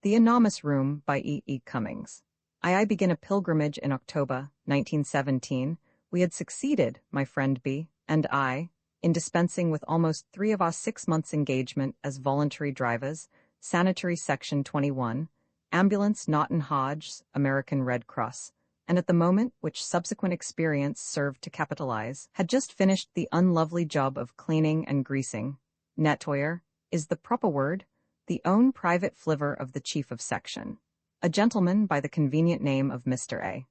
The Enormous Room by E. Cummings. I begin a pilgrimage in October 1917. We had succeeded, my friend B. and I, in dispensing with almost 3 of our 6 months' engagement as voluntary drivers, Sanitary Section 21, Ambulance Naughton Hodges, American Red Cross, and at the moment which subsequent experience served to capitalize, had just finished the unlovely job of cleaning and greasing. Nettoyer is the proper word, the own private flivver of the chief of section, a gentleman by the convenient name of Mr. A.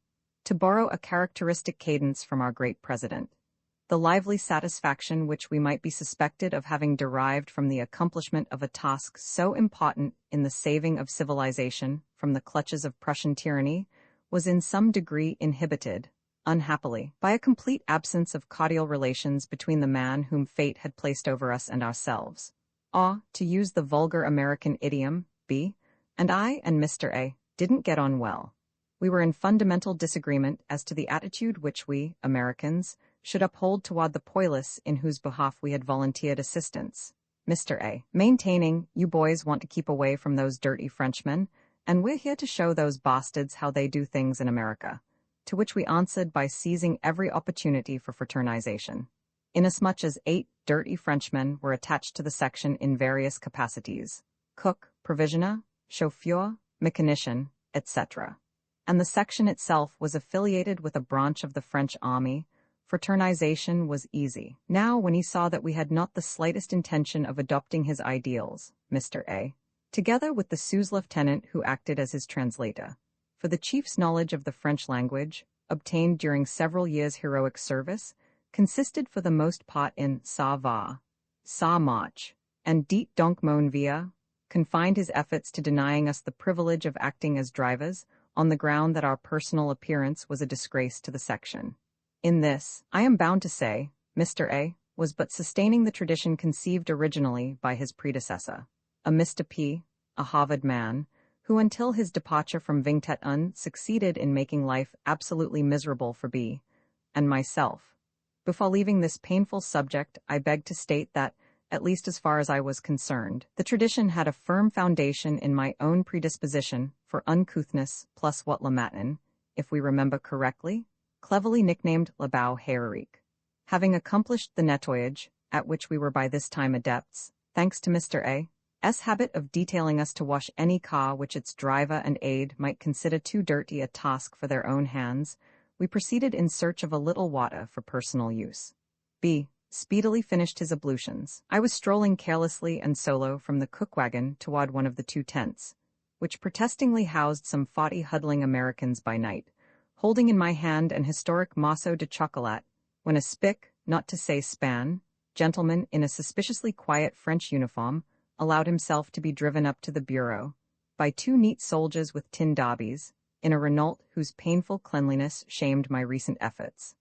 To borrow a characteristic cadence from our great president, the lively satisfaction which we might be suspected of having derived from the accomplishment of a task so important in the saving of civilization from the clutches of Prussian tyranny was in some degree inhibited, unhappily, by a complete absence of cordial relations between the man whom fate had placed over us and ourselves. To use the vulgar American idiom, B. and I and Mr. A. didn't get on well. We were in fundamental disagreement as to the attitude which we, Americans, should uphold toward the poilus in whose behalf we had volunteered assistance. Mr. A. maintaining, you boys want to keep away from those dirty Frenchmen, and we're here to show those bastards how they do things in America. To which we answered by seizing every opportunity for fraternization. Inasmuch as 8 dirty Frenchmen were attached to the section in various capacities, cook, provisioner, chauffeur, mechanician, etc., and the section itself was affiliated with a branch of the French army, fraternization was easy. Now, when he saw that we had not the slightest intention of adopting his ideals, Mr. A., together with the sous-lieutenant who acted as his translator, for the chief's knowledge of the French language, obtained during several years' heroic service, consisted for the most part in ça va, ça marche, and dites donc mon vieux, confined his efforts to denying us the privilege of acting as drivers on the ground that our personal appearance was a disgrace to the section. In this, I am bound to say, Mr. A. was but sustaining the tradition conceived originally by his predecessor, a Mr. P., a Harvard man, who until his departure from Vingt et succeeded in making life absolutely miserable for B. and myself. Before leaving this painful subject, I beg to state that, at least as far as I was concerned, the tradition had a firm foundation in my own predisposition for uncouthness plus what Le Matin, if we remember correctly, cleverly nicknamed Le Beau Héroïque. Having accomplished the nettoyage, at which we were by this time adepts, thanks to Mr. A.'s habit of detailing us to wash any car which its driver and aide might consider too dirty a task for their own hands, we proceeded in search of a little water for personal use. B. speedily finished his ablutions. I was strolling carelessly and solo from the cook wagon toward one of the 2 tents, which protestingly housed some 40 huddling Americans by night, holding in my hand an historic morceau de chocolat, when a spick, not to say span, gentleman in a suspiciously quiet French uniform allowed himself to be driven up to the bureau by 2 neat soldiers with tin derbies, in a Renault whose painful cleanliness shamed my recent efforts.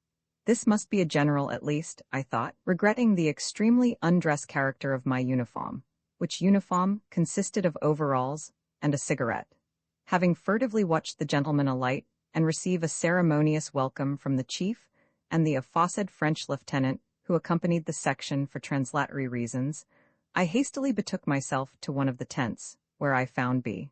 This must be a general at least, I thought, regretting the extremely undressed character of my uniform, which uniform consisted of overalls and a cigarette. Having furtively watched the gentleman alight and receive a ceremonious welcome from the chief and the aforesaid French lieutenant who accompanied the section for translatory reasons, I hastily betook myself to one of the tents, where I found B.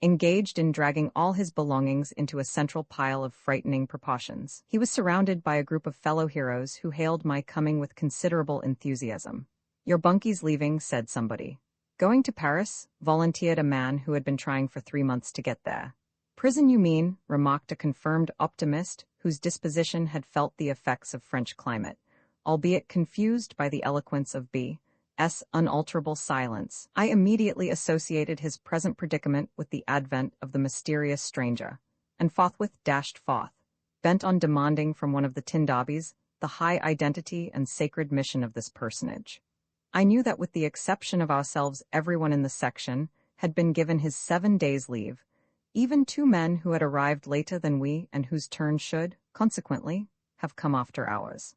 engaged in dragging all his belongings into a central pile of frightening proportions. He was surrounded by a group of fellow heroes who hailed my coming with considerable enthusiasm. "Your bunky's leaving," said somebody. "Going to Paris?" volunteered a man who had been trying for 3 months to get there. "Prison, you mean," remarked a confirmed optimist whose disposition had felt the effects of French climate, albeit confused by the eloquence of B.'s unalterable silence. I immediately associated his present predicament with the advent of the mysterious stranger, and forthwith dashed forth, bent on demanding from one of the tin derbies the high identity and sacred mission of this personage. I knew that with the exception of ourselves everyone in the section had been given his 7 days' leave, even 2 men who had arrived later than we and whose turn should, consequently, have come after ours.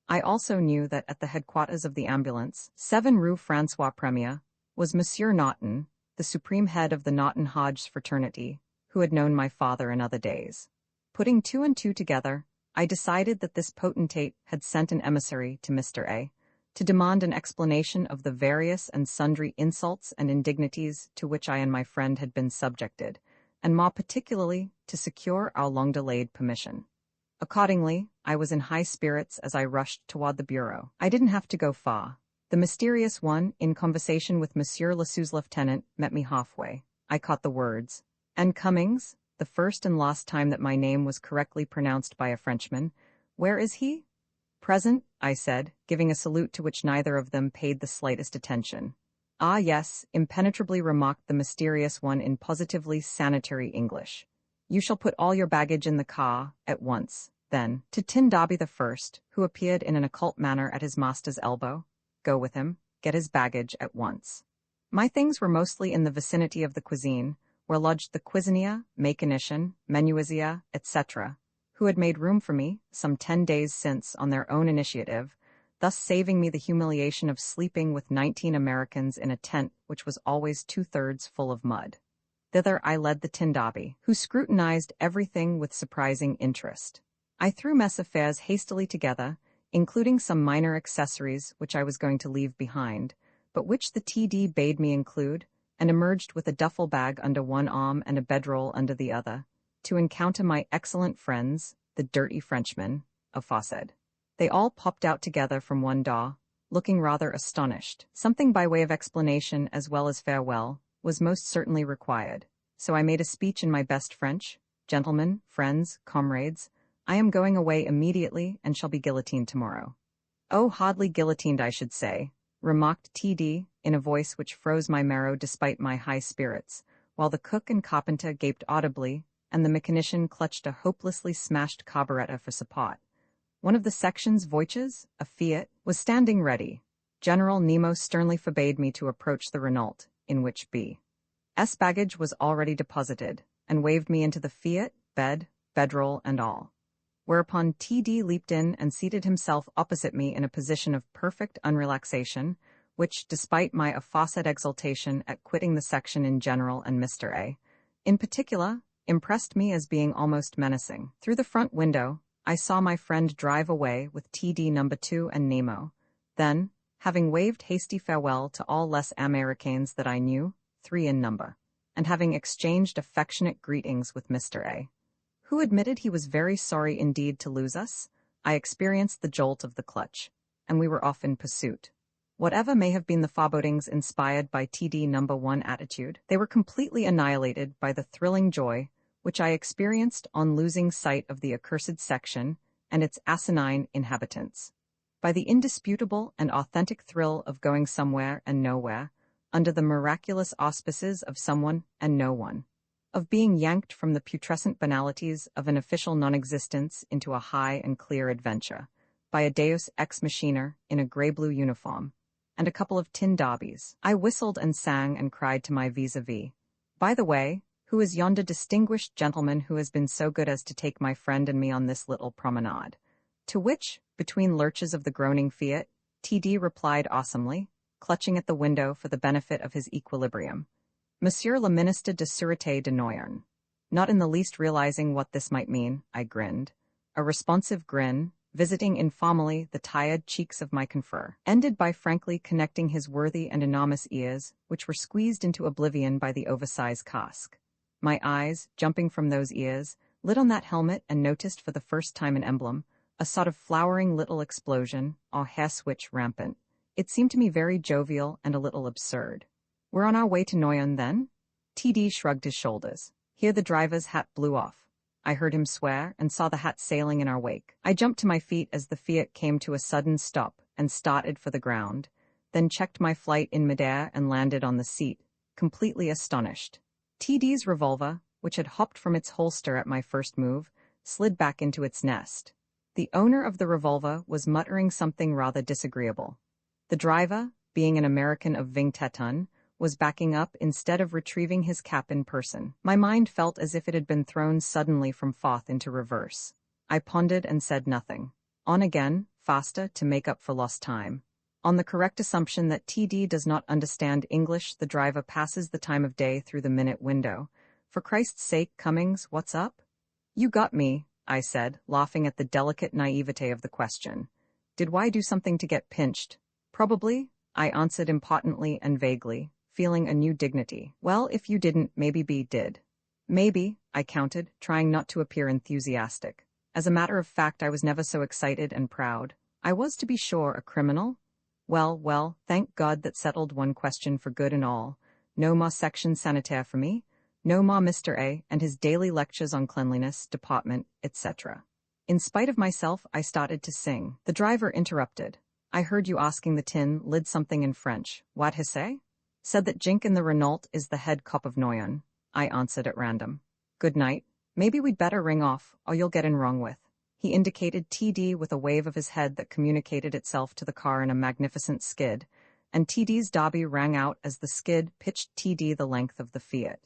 I also knew that at the headquarters of the ambulance, 7 Rue François Premier, was Monsieur Naughton, the supreme head of the Naughton Hodges fraternity, who had known my father in other days. Putting 2 and 2 together, I decided that this potentate had sent an emissary to Mr. A. to demand an explanation of the various and sundry insults and indignities to which I and my friend had been subjected, and more particularly to secure our long-delayed permission. Accordingly, I was in high spirits as I rushed toward the bureau. I didn't have to go far. The mysterious one, in conversation with Monsieur le Sous-Lieutenant, met me halfway. I caught the words, "And Cummings?" the first and last time that my name was correctly pronounced by a Frenchman. "Where is he?" "Present," I said, giving a salute to which neither of them paid the slightest attention. "Ah, yes," impenetrably remarked the mysterious one in positively sanitary English. "You shall put all your baggage in the car, at once." Then, to Tin Darby the first, who appeared in an occult manner at his master's elbow, "Go with him, get his baggage at once." My things were mostly in the vicinity of the cuisine, where lodged the cuisinier, mechanician, menuisier, etc., who had made room for me, some 10 days since, on their own initiative, thus saving me the humiliation of sleeping with 19 Americans in a tent which was always 2/3 full of mud. Thither I led the Tin Darby, who scrutinized everything with surprising interest. I threw mess affairs hastily together, including some minor accessories which I was going to leave behind, but which the TD bade me include, and emerged with a duffel bag under one arm and a bedroll under the other, to encounter my excellent friends, the dirty Frenchmen, of Fawcett. They all popped out together from one door, looking rather astonished. Something by way of explanation as well as farewell was most certainly required, so I made a speech in my best French. "Gentlemen, friends, comrades, I am going away immediately and shall be guillotined tomorrow." "Oh, hardly guillotined, I should say," remarked TD, in a voice which froze my marrow despite my high spirits, while the cook and carpenter gaped audibly, and the mechanician clutched a hopelessly smashed carburetor for support. One of the section's voices, a Fiat, was standing ready. General Nemo sternly forbade me to approach the Renault, in which B.'s baggage was already deposited, and waved me into the Fiat, bedroll and all. Whereupon TD leaped in and seated himself opposite me in a position of perfect unrelaxation, which, despite my aforesaid exultation at quitting the section in general and Mr. A, in particular, impressed me as being almost menacing. Through the front window, I saw my friend drive away with TD No. 2 and Nemo. Then, having waved hasty farewell to all less Americains that I knew, 3 in number, and having exchanged affectionate greetings with Mr. A, who admitted he was very sorry indeed to lose us, I experienced the jolt of the clutch, and we were off in pursuit. Whatever may have been the forebodings inspired by TD No. 1 attitude, they were completely annihilated by the thrilling joy which I experienced on losing sight of the accursed section and its asinine inhabitants, by the indisputable and authentic thrill of going somewhere and nowhere, under the miraculous auspices of someone and no one, of being yanked from the putrescent banalities of an official non-existence into a high and clear adventure, by a deus ex machina in a gray-blue uniform, and a couple of tin darbies. I whistled and sang and cried to my vis-a-vis, "By the way, who is yonder distinguished gentleman who has been so good as to take my friend and me on this little promenade?" To which, between lurches of the groaning Fiat, TD replied awesomely, clutching at the window for the benefit of his equilibrium, "Monsieur le Ministre de Sûreté de Noyern." Not in the least realizing what this might mean, I grinned. A responsive grin, visiting informally the tired cheeks of my confer, ended by frankly connecting his worthy and enormous ears, which were squeezed into oblivion by the oversized casque. My eyes, jumping from those ears, lit on that helmet and noticed for the first time an emblem, a sort of flowering little explosion, or hair switch rampant. It seemed to me very jovial and a little absurd. "We're on our way to Noyon, then?" TD shrugged his shoulders. Here the driver's hat blew off. I heard him swear and saw the hat sailing in our wake. I jumped to my feet as the Fiat came to a sudden stop and started for the ground, then checked my flight in midair and landed on the seat, completely astonished. TD's revolver, which had hopped from its holster at my first move, slid back into its nest. The owner of the revolver was muttering something rather disagreeable. The driver, being an American of Vingteton, was backing up instead of retrieving his cap in person. My mind felt as if it had been thrown suddenly from forth into reverse. I pondered and said nothing. On again, faster, to make up for lost time. On the correct assumption that TD does not understand English, the driver passes the time of day through the minute window. "For Christ's sake, Cummings, what's up?" "You got me," I said, laughing at the delicate naivete of the question. "Did I do something to get pinched?" Probably, I answered impotently and vaguely, feeling a new dignity. Well, if you didn't, maybe B did. Maybe, I counted, trying not to appear enthusiastic. As a matter of fact, I was never so excited and proud. I was, to be sure, a criminal. Well, thank God that settled one question for good and all. No more section sanitaire for me. No more Mr. A and his daily lectures on cleanliness, deportment, etc. In spite of myself, I started to sing. The driver interrupted. I heard you asking the tin lid something in French. What he say? Said that Jink in the Renault is the head cop of Noyon. I answered at random. Good night. Maybe we'd better ring off, or you'll get in wrong with. He indicated TD with a wave of his head that communicated itself to the car in a magnificent skid, and TD's dobby rang out as the skid pitched TD the length of the Fiat.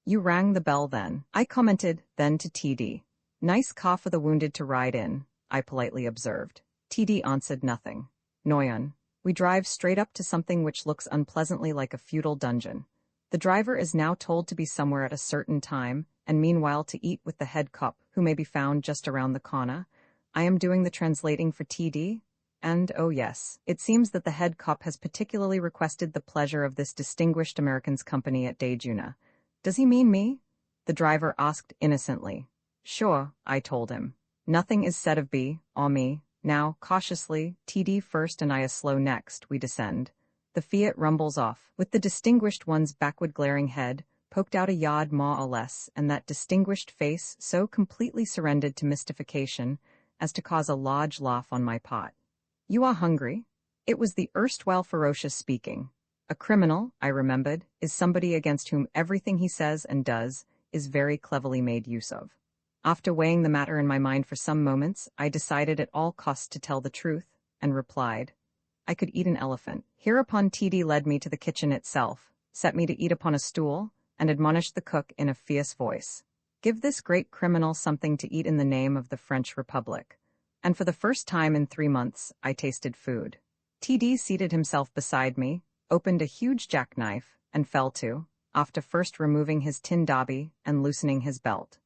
You rang the bell then, I commented, then to TD. Nice car for the wounded to ride in, I politely observed. TD answered nothing. Noyon. We drive straight up to something which looks unpleasantly like a feudal dungeon. The driver is now told to be somewhere at a certain time, and meanwhile to eat with the head cop, who may be found just around the corner. I am doing the translating for TD, and oh yes, it seems that the head cop has particularly requested the pleasure of this distinguished American's company at Dejuna. Does he mean me? The driver asked innocently. Sure, I told him. Nothing is said of B, or me. Now, cautiously, TD first and I a slow next, we descend. The Fiat rumbles off, with the distinguished one's backward glaring head, poked out a yard more or less, and that distinguished face so completely surrendered to mystification as to cause a large laugh on my part. You are hungry? It was the erstwhile ferocious speaking. A criminal, I remembered, is somebody against whom everything he says and does is very cleverly made use of. After weighing the matter in my mind for some moments, I decided at all costs to tell the truth, and replied, I could eat an elephant. Hereupon TD led me to the kitchen itself, set me to eat upon a stool, and admonished the cook in a fierce voice. Give this great criminal something to eat in the name of the French Republic. And for the first time in 3 months, I tasted food. TD seated himself beside me, opened a huge jackknife, and fell to, after first removing his tin dobby and loosening his belt.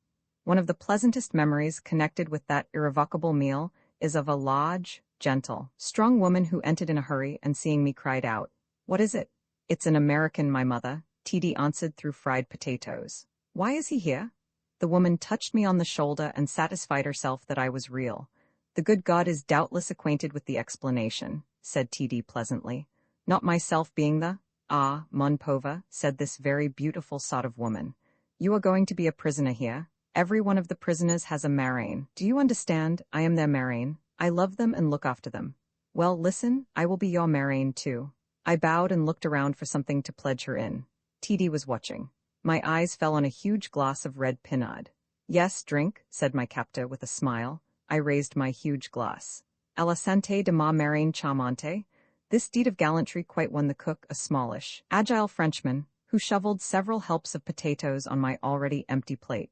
One of the pleasantest memories connected with that irrevocable meal is of a large, gentle, strong woman who entered in a hurry and seeing me cried out, What is it? It's an American, my mother, TD answered through fried potatoes. Why is he here? The woman touched me on the shoulder and satisfied herself that I was real. The good God is doubtless acquainted with the explanation, said TD pleasantly. Not myself being the, mon pauvre, said this very beautiful sort of woman. You are going to be a prisoner here. Every one of the prisoners has a marraine. Do you understand? I am their marraine. I love them and look after them. Well, listen, I will be your marraine too. I bowed and looked around for something to pledge her in. TD was watching. My eyes fell on a huge glass of red pinard. Yes, drink, said my captor with a smile. I raised my huge glass. A la santé de ma marraine charmante. This deed of gallantry quite won the cook, a smallish, agile Frenchman, who shoveled several helps of potatoes on my already empty plate.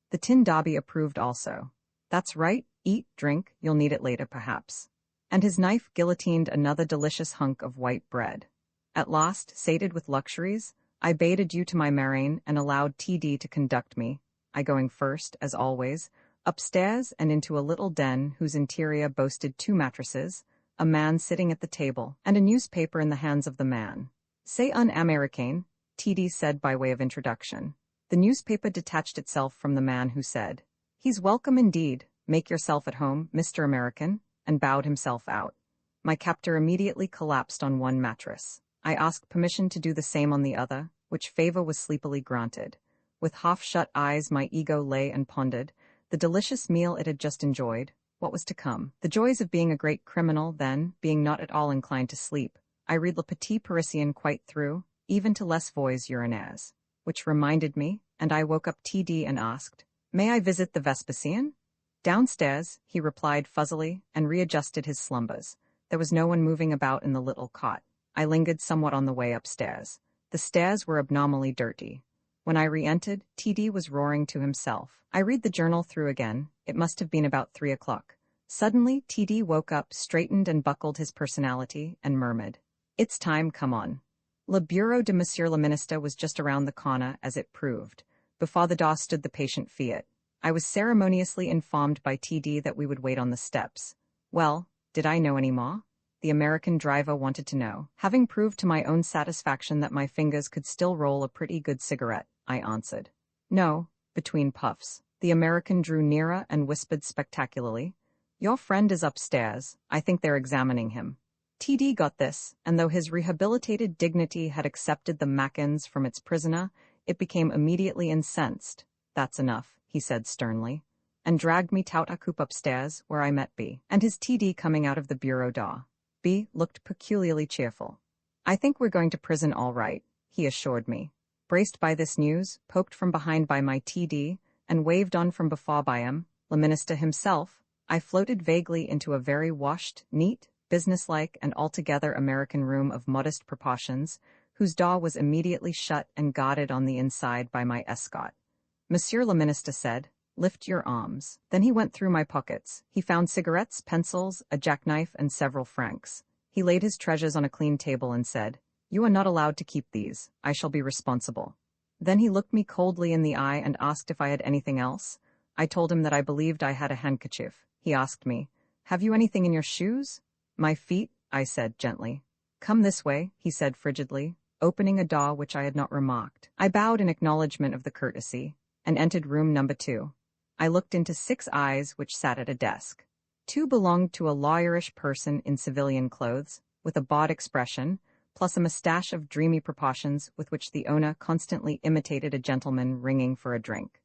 The tin dobby approved also. That's right, eat, drink, you'll need it later perhaps. And his knife guillotined another delicious hunk of white bread. At last, sated with luxuries, I bade adieu to my marraine and allowed TD to conduct me, I going first, as always, upstairs and into a little den whose interior boasted 2 mattresses, a man sitting at the table, and a newspaper in the hands of the man. C'est un Américain, TD said by way of introduction. The newspaper detached itself from the man who said, He's welcome indeed, make yourself at home, Mr. American, and bowed himself out. My captor immediately collapsed on one mattress. I asked permission to do the same on the other, which favor was sleepily granted. With half-shut eyes my ego lay and pondered, the delicious meal it had just enjoyed, what was to come. The joys of being a great criminal, then, being not at all inclined to sleep. I read Le Petit Parisien quite through, even to Les Voix urinaires. Which reminded me, and I woke up TD and asked, May I visit the Vespasian? Downstairs, he replied fuzzily, and readjusted his slumbers. There was no one moving about in the little cot. I lingered somewhat on the way upstairs. The stairs were abnormally dirty. When I re-entered, TD was roaring to himself. I read the journal through again. It must have been about 3 o'clock. Suddenly, TD woke up, straightened and buckled his personality, and murmured, It's time, come on. Le bureau de Monsieur le Ministre was just around the corner, as it proved. Before the door stood the patient Fiat. I was ceremoniously informed by TD that we would wait on the steps. Well, did I know any more? the American driver wanted to know. Having proved to my own satisfaction that my fingers could still roll a pretty good cigarette, I answered. No, between puffs. The American drew nearer and whispered spectacularly, "Your friend is upstairs. I think they're examining him." TD got this, and though his rehabilitated dignity had accepted the Mackins from its prisoner, it became immediately incensed. "That's enough," he said sternly, and dragged me tout à coupe upstairs, where I met B, and his TD coming out of the bureau door. B looked peculiarly cheerful. "I think we're going to prison all right," he assured me. Braced by this news, poked from behind by my TD, and waved on from before by him, the minister himself, I floated vaguely into a very washed, neat, businesslike and altogether American room of modest proportions, whose door was immediately shut and guarded on the inside by my escort. "Monsieur le Ministre said, 'Lift your arms.'" Then he went through my pockets. He found cigarettes, pencils, a jackknife, and several francs. He laid his treasures on a clean table and said, "You are not allowed to keep these. I shall be responsible." Then he looked me coldly in the eye and asked if I had anything else. I told him that I believed I had a handkerchief. He asked me, "Have you anything in your shoes?" "My feet," I said gently. "Come this way," he said frigidly, opening a door which I had not remarked. I bowed in acknowledgement of the courtesy, and entered room number 2. I looked into 6 eyes which sat at a desk. 2 belonged to a lawyerish person in civilian clothes, with a bowed expression, plus a moustache of dreamy proportions with which the owner constantly imitated a gentleman ringing for a drink.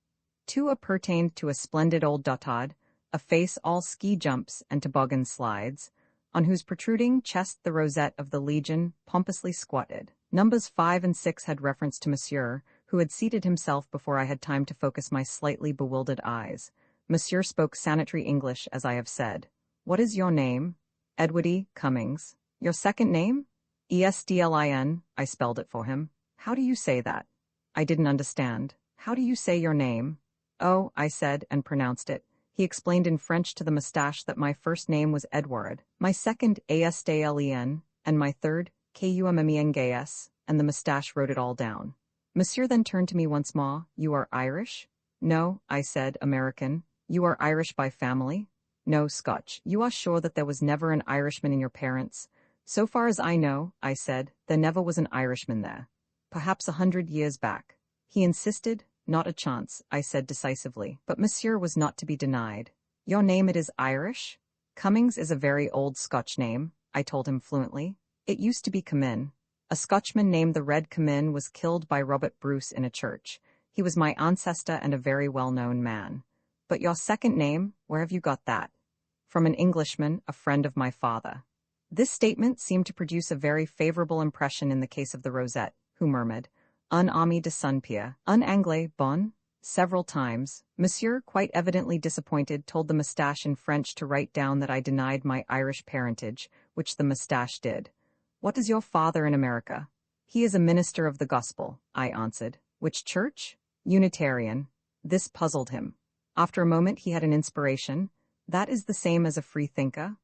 2 appertained to a splendid old dotard, a face all ski jumps and toboggan slides, on whose protruding chest the rosette of the Legion pompously squatted. Numbers 5 and 6 had reference to Monsieur, who had seated himself before I had time to focus my slightly bewildered eyes. Monsieur spoke sanitary English, as I have said. "What is your name?" "Edward E. Cummings." "Your second name?" "Esdlin, I spelled it for him. "How do you say that?" I didn't understand. "How do you say your name?" "Oh," I said, and pronounced it. He explained in French to the moustache that my first name was Edward, my second Asdlen, and my third Kummengs, and the moustache wrote it all down. Monsieur then turned to me once more. "You are Irish?" "No," I said, "American." "You are Irish by family?" "No, Scotch." "You are sure that there was never an Irishman in your parents?" "So far as I know," I said, "there never was an Irishman there. Perhaps 100 years back." He insisted. "Not a chance," I said decisively, but Monsieur was not to be denied. "Your name it is Irish?" "Cummings is a very old Scotch name," I told him fluently. "It used to be Cummin. A Scotchman named the Red Cummin was killed by Robert Bruce in a church. He was my ancestor and a very well-known man. But your second name, where have you got that?" "From an Englishman, a friend of my father." This statement seemed to produce a very favorable impression in the case of the Rosette, who murmured, "Un ami de Saint-Pierre, un anglais bon?" several times. Monsieur, quite evidently disappointed, told the moustache in French to write down that I denied my Irish parentage, which the moustache did. "What does your father in America?" "He is a minister of the gospel," I answered. "Which church?" "Unitarian." This puzzled him. After a moment he had an inspiration. "That is the same as a free thinker?"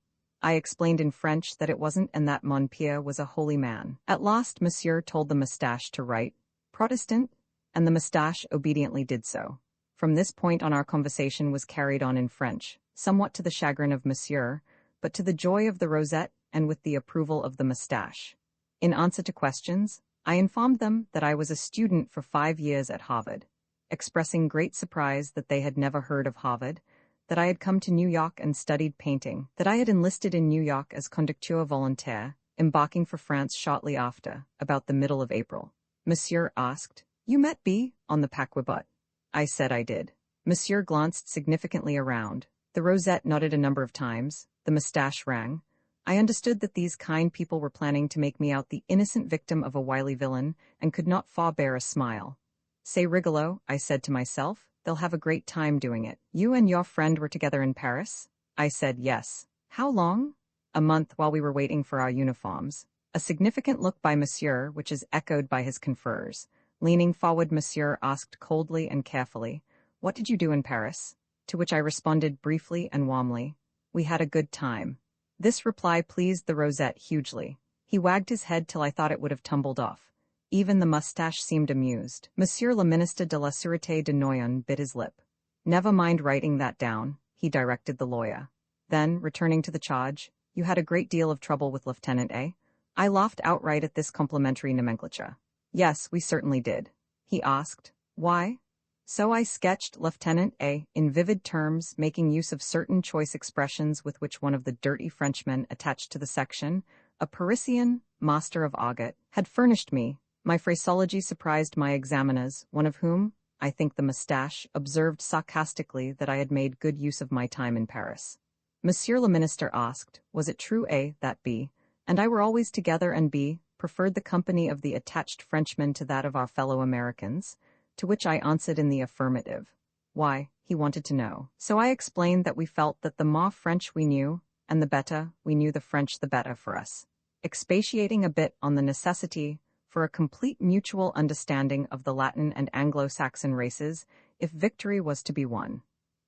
I explained in French that it wasn't and that mon père was a holy man. At last Monsieur told the moustache to write Protestant, and the moustache obediently did so. From this point on our conversation was carried on in French, somewhat to the chagrin of Monsieur, but to the joy of the Rosette and with the approval of the moustache. In answer to questions, I informed them that I was a student for 5 years at Harvard, expressing great surprise that they had never heard of Harvard, that I had come to New York and studied painting, that I had enlisted in New York as conducteur volontaire, embarking for France shortly after, about the middle of April. Monsieur asked, "You met B on the Paquebot?" I said I did. Monsieur glanced significantly around. The Rosette nodded a number of times. The moustache rang. I understood that these kind people were planning to make me out the innocent victim of a wily villain, and could not forbear a smile. "C'est rigolo," I said to myself. "They'll have a great time doing it." "You and your friend were together in Paris?" I said yes. "How long?" "A month, while we were waiting for our uniforms." A significant look by Monsieur, which is echoed by his conferrers. Leaning forward, Monsieur asked coldly and carefully, "What did you do in Paris?" To which I responded briefly and warmly, "We had a good time." This reply pleased the Rosette hugely. He wagged his head till I thought it would have tumbled off. Even the moustache seemed amused. Monsieur le Ministre de la Sûreté de Noyon bit his lip. "Never mind writing that down," he directed the lawyer. Then, returning to the charge, You had a great deal of trouble with Lieutenant A? I laughed outright at this complimentary nomenclature. Yes, we certainly did. He asked. Why? So I sketched Lieutenant A in vivid terms, making use of certain choice expressions with which one of the dirty Frenchmen attached to the section, a Parisian master of agate, had furnished me. My phraseology surprised my examiners, one of whom, I think the moustache, observed sarcastically that I had made good use of my time in Paris. Monsieur le Minister asked, was it true A that B and I were always together and B preferred the company of the attached Frenchman to that of our fellow Americans? To which I answered in the affirmative. Why, he wanted to know. So I explained that we felt that the more French we knew, and the better we knew the French the better for us, expatiating a bit on the necessity for a complete mutual understanding of the Latin and Anglo-Saxon races if victory was to be won.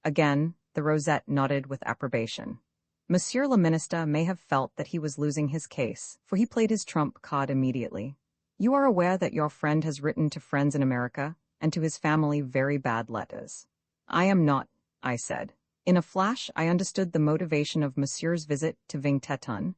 Again, the rosette nodded with approbation. Monsieur le Minister may have felt that he was losing his case, for he played his trump card immediately. You are aware that your friend has written to friends in America and to his family very bad letters. I am not, I said. In a flash, I understood the motivation of Monsieur's visit to Vingteton.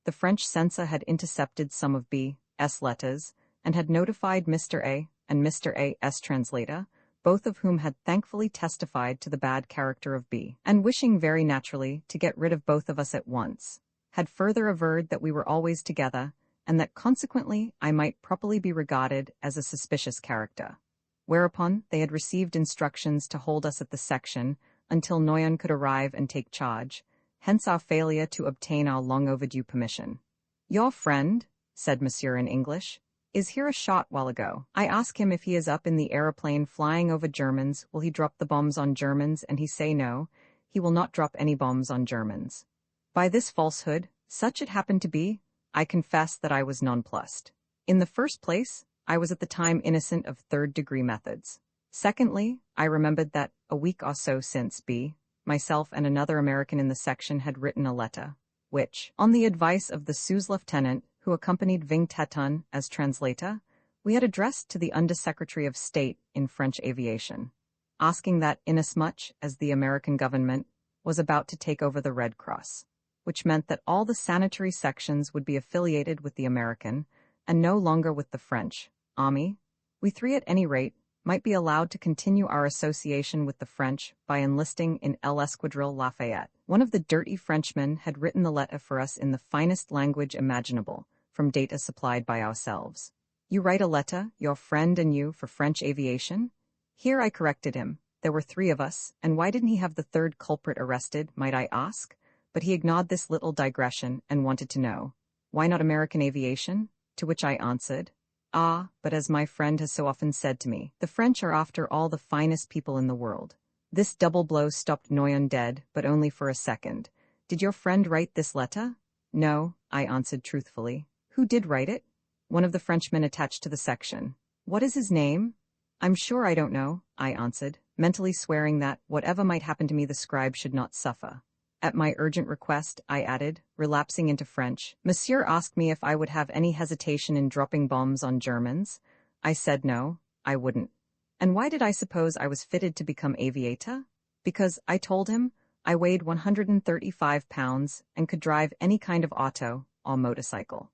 The French censor had intercepted some of B.'s letters and had notified Mr. A. and Mr. A.'s translator, both of whom had thankfully testified to the bad character of B, and wishing very naturally to get rid of both of us at once, had further averred that we were always together, and that consequently I might properly be regarded as a suspicious character. Whereupon they had received instructions to hold us at the section until Noyon could arrive and take charge, hence our failure to obtain our long-overdue permission. Your friend, said Monsieur in English, is here a short while ago. I ask him if he is up in the aeroplane flying over Germans, will he drop the bombs on Germans, and he say no, he will not drop any bombs on Germans. By this falsehood, such it happened to be, I confess that I was nonplussed. In the first place, I was at the time innocent of third-degree methods. Secondly, I remembered that, a week or so since B, myself and another American in the section had written a letter, which, on the advice of the sous-lieutenant who accompanied Vingteton as translator, we had addressed to the Under-Secretary of State in French Aviation, asking that inasmuch as the American government was about to take over the Red Cross, which meant that all the sanitary sections would be affiliated with the American and no longer with the French Army, we three at any rate might be allowed to continue our association with the French by enlisting in l'Escadrille Lafayette. One of the dirty Frenchmen had written the letter for us in the finest language imaginable, from data supplied by ourselves. You write a letter, your friend and you, for French aviation? Here I corrected him. There were three of us, and why didn't he have the third culprit arrested, might I ask? But he ignored this little digression and wanted to know, why not American aviation? To which I answered, ah, but as my friend has so often said to me, the French are after all the finest people in the world. This double blow stopped Noyon dead, but only for a second. Did your friend write this letter? No, I answered truthfully. Who did write it? One of the Frenchmen attached to the section. What is his name? I'm sure I don't know, I answered, mentally swearing that, whatever might happen to me, the scribe should not suffer. At my urgent request, I added, relapsing into French, Monsieur asked me if I would have any hesitation in dropping bombs on Germans. I said no, I wouldn't. And why did I suppose I was fitted to become aviator? Because, I told him, I weighed 135 pounds and could drive any kind of auto or motorcycle.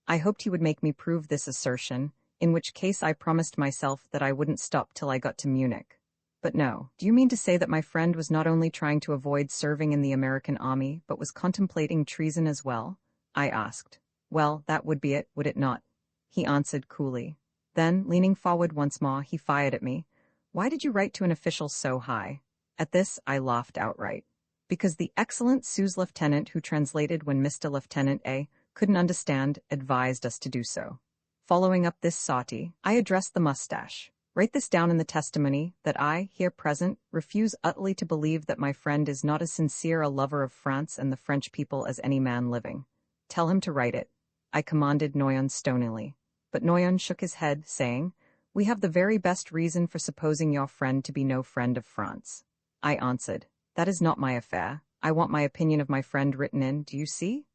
I hoped he would make me prove this assertion, in which case I promised myself that I wouldn't stop till I got to Munich. But no, do you mean to say that my friend was not only trying to avoid serving in the American army, but was contemplating treason as well? I asked. Well, that would be it, would it not? He answered coolly. Then, leaning forward once more, he fired at me. Why did you write to an official so high? At this, I laughed outright. Because the excellent sous-lieutenant who translated when Mr. Lieutenant A couldn't understand advised us to do so. Following up this sortie, I addressed the mustache. Write this down in the testimony, that I, here present, refuse utterly to believe that my friend is not as sincere a lover of France and the French people as any man living. Tell him to write it. I commanded Noyon stonily. But Noyon shook his head, saying, We have the very best reason for supposing your friend to be no friend of France. I answered, That is not my affair. I want my opinion of my friend written in, do you see?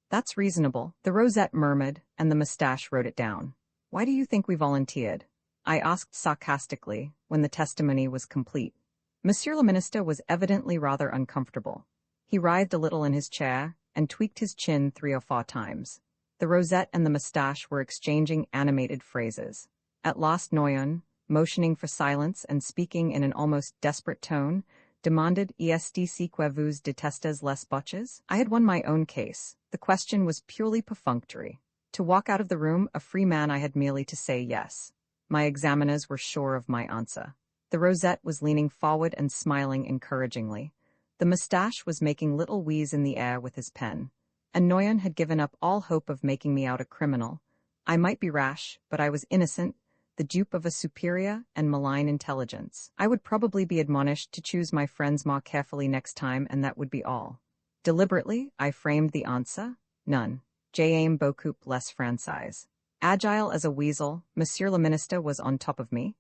That's reasonable, the rosette murmured, and the moustache wrote it down. Why do you think we volunteered? I asked sarcastically, when the testimony was complete. Monsieur le Minister was evidently rather uncomfortable. He writhed a little in his chair, and tweaked his chin 3 or 4 times. The rosette and the mustache were exchanging animated phrases. At last Noyon, motioning for silence and speaking in an almost desperate tone, demanded est que vous détestez les botches? I had won my own case. The question was purely perfunctory. To walk out of the room a free man, I had merely to say yes. My examiners were sure of my answer. The rosette was leaning forward and smiling encouragingly. The mustache was making little wheeze in the air with his pen. And Noyon had given up all hope of making me out a criminal. I might be rash, but I was innocent, the dupe of a superior and malign intelligence. I would probably be admonished to choose my friends more carefully next time, and that would be all. Deliberately, I framed the answer. None. J'aime beaucoup les Français. Agile as a weasel, Monsieur le Ministre was on top of me.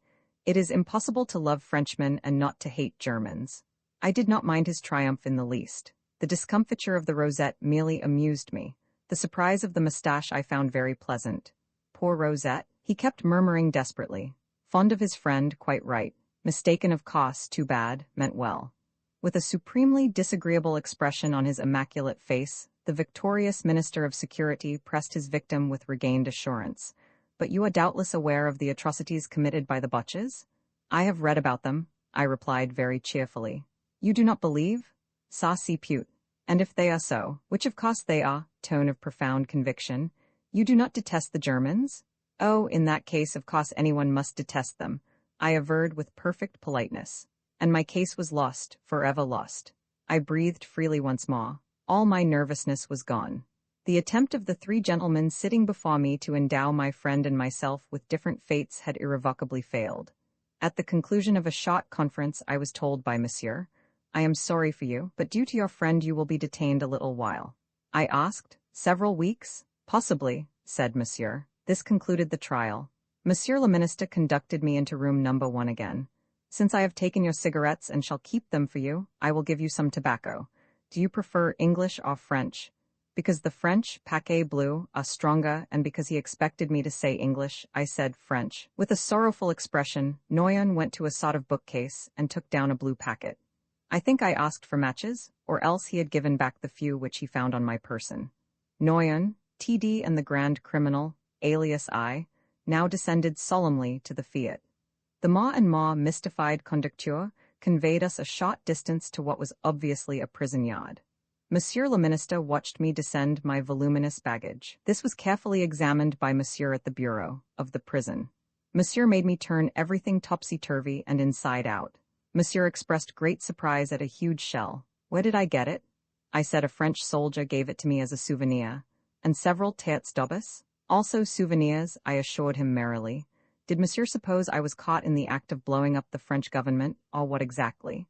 It is impossible to love Frenchmen and not to hate Germans. I did not mind his triumph in the least. The discomfiture of the rosette merely amused me. The surprise of the mustache I found very pleasant. Poor rosette, he kept murmuring desperately. Fond of his friend, quite right. Mistaken of course, too bad, meant well. With a supremely disagreeable expression on his immaculate face, the victorious Minister of Security pressed his victim with regained assurance. But you are doubtless aware of the atrocities committed by the botches? I have read about them, I replied very cheerfully. You do not believe? Ça c'est pute. And if they are so, which of course they are, tone of profound conviction, you do not detest the Germans? Oh, in that case of course anyone must detest them, I averred with perfect politeness. And my case was lost, forever lost. I breathed freely once more. All my nervousness was gone. The attempt of the 3 gentlemen sitting before me to endow my friend and myself with different fates had irrevocably failed. At the conclusion of a short conference I was told by Monsieur, I am sorry for you, but due to your friend you will be detained a little while. I asked, several weeks? Possibly, said Monsieur. This concluded the trial. Monsieur le Ministre conducted me into room number 1 again. Since I have taken your cigarettes and shall keep them for you, I will give you some tobacco. Do you prefer English or French? Because the French, paquet bleu, are stronger, and because he expected me to say English, I said French. With a sorrowful expression, Noyon went to a sort of bookcase and took down a blue packet. I think I asked for matches, or else he had given back the few which he found on my person. Noyon, TD and the grand criminal, alias I, now descended solemnly to the Fiat. The more and more mystified conducteur conveyed us a short distance to what was obviously a prison yard. Monsieur le Ministre watched me descend my voluminous baggage. This was carefully examined by Monsieur at the bureau of the prison. Monsieur made me turn everything topsy-turvy and inside out. Monsieur expressed great surprise at a huge shell. Where did I get it? I said a French soldier gave it to me as a souvenir. And several têtes d'obus? Also souvenirs, I assured him merrily. Did Monsieur suppose I was caught in the act of blowing up the French government, or what exactly?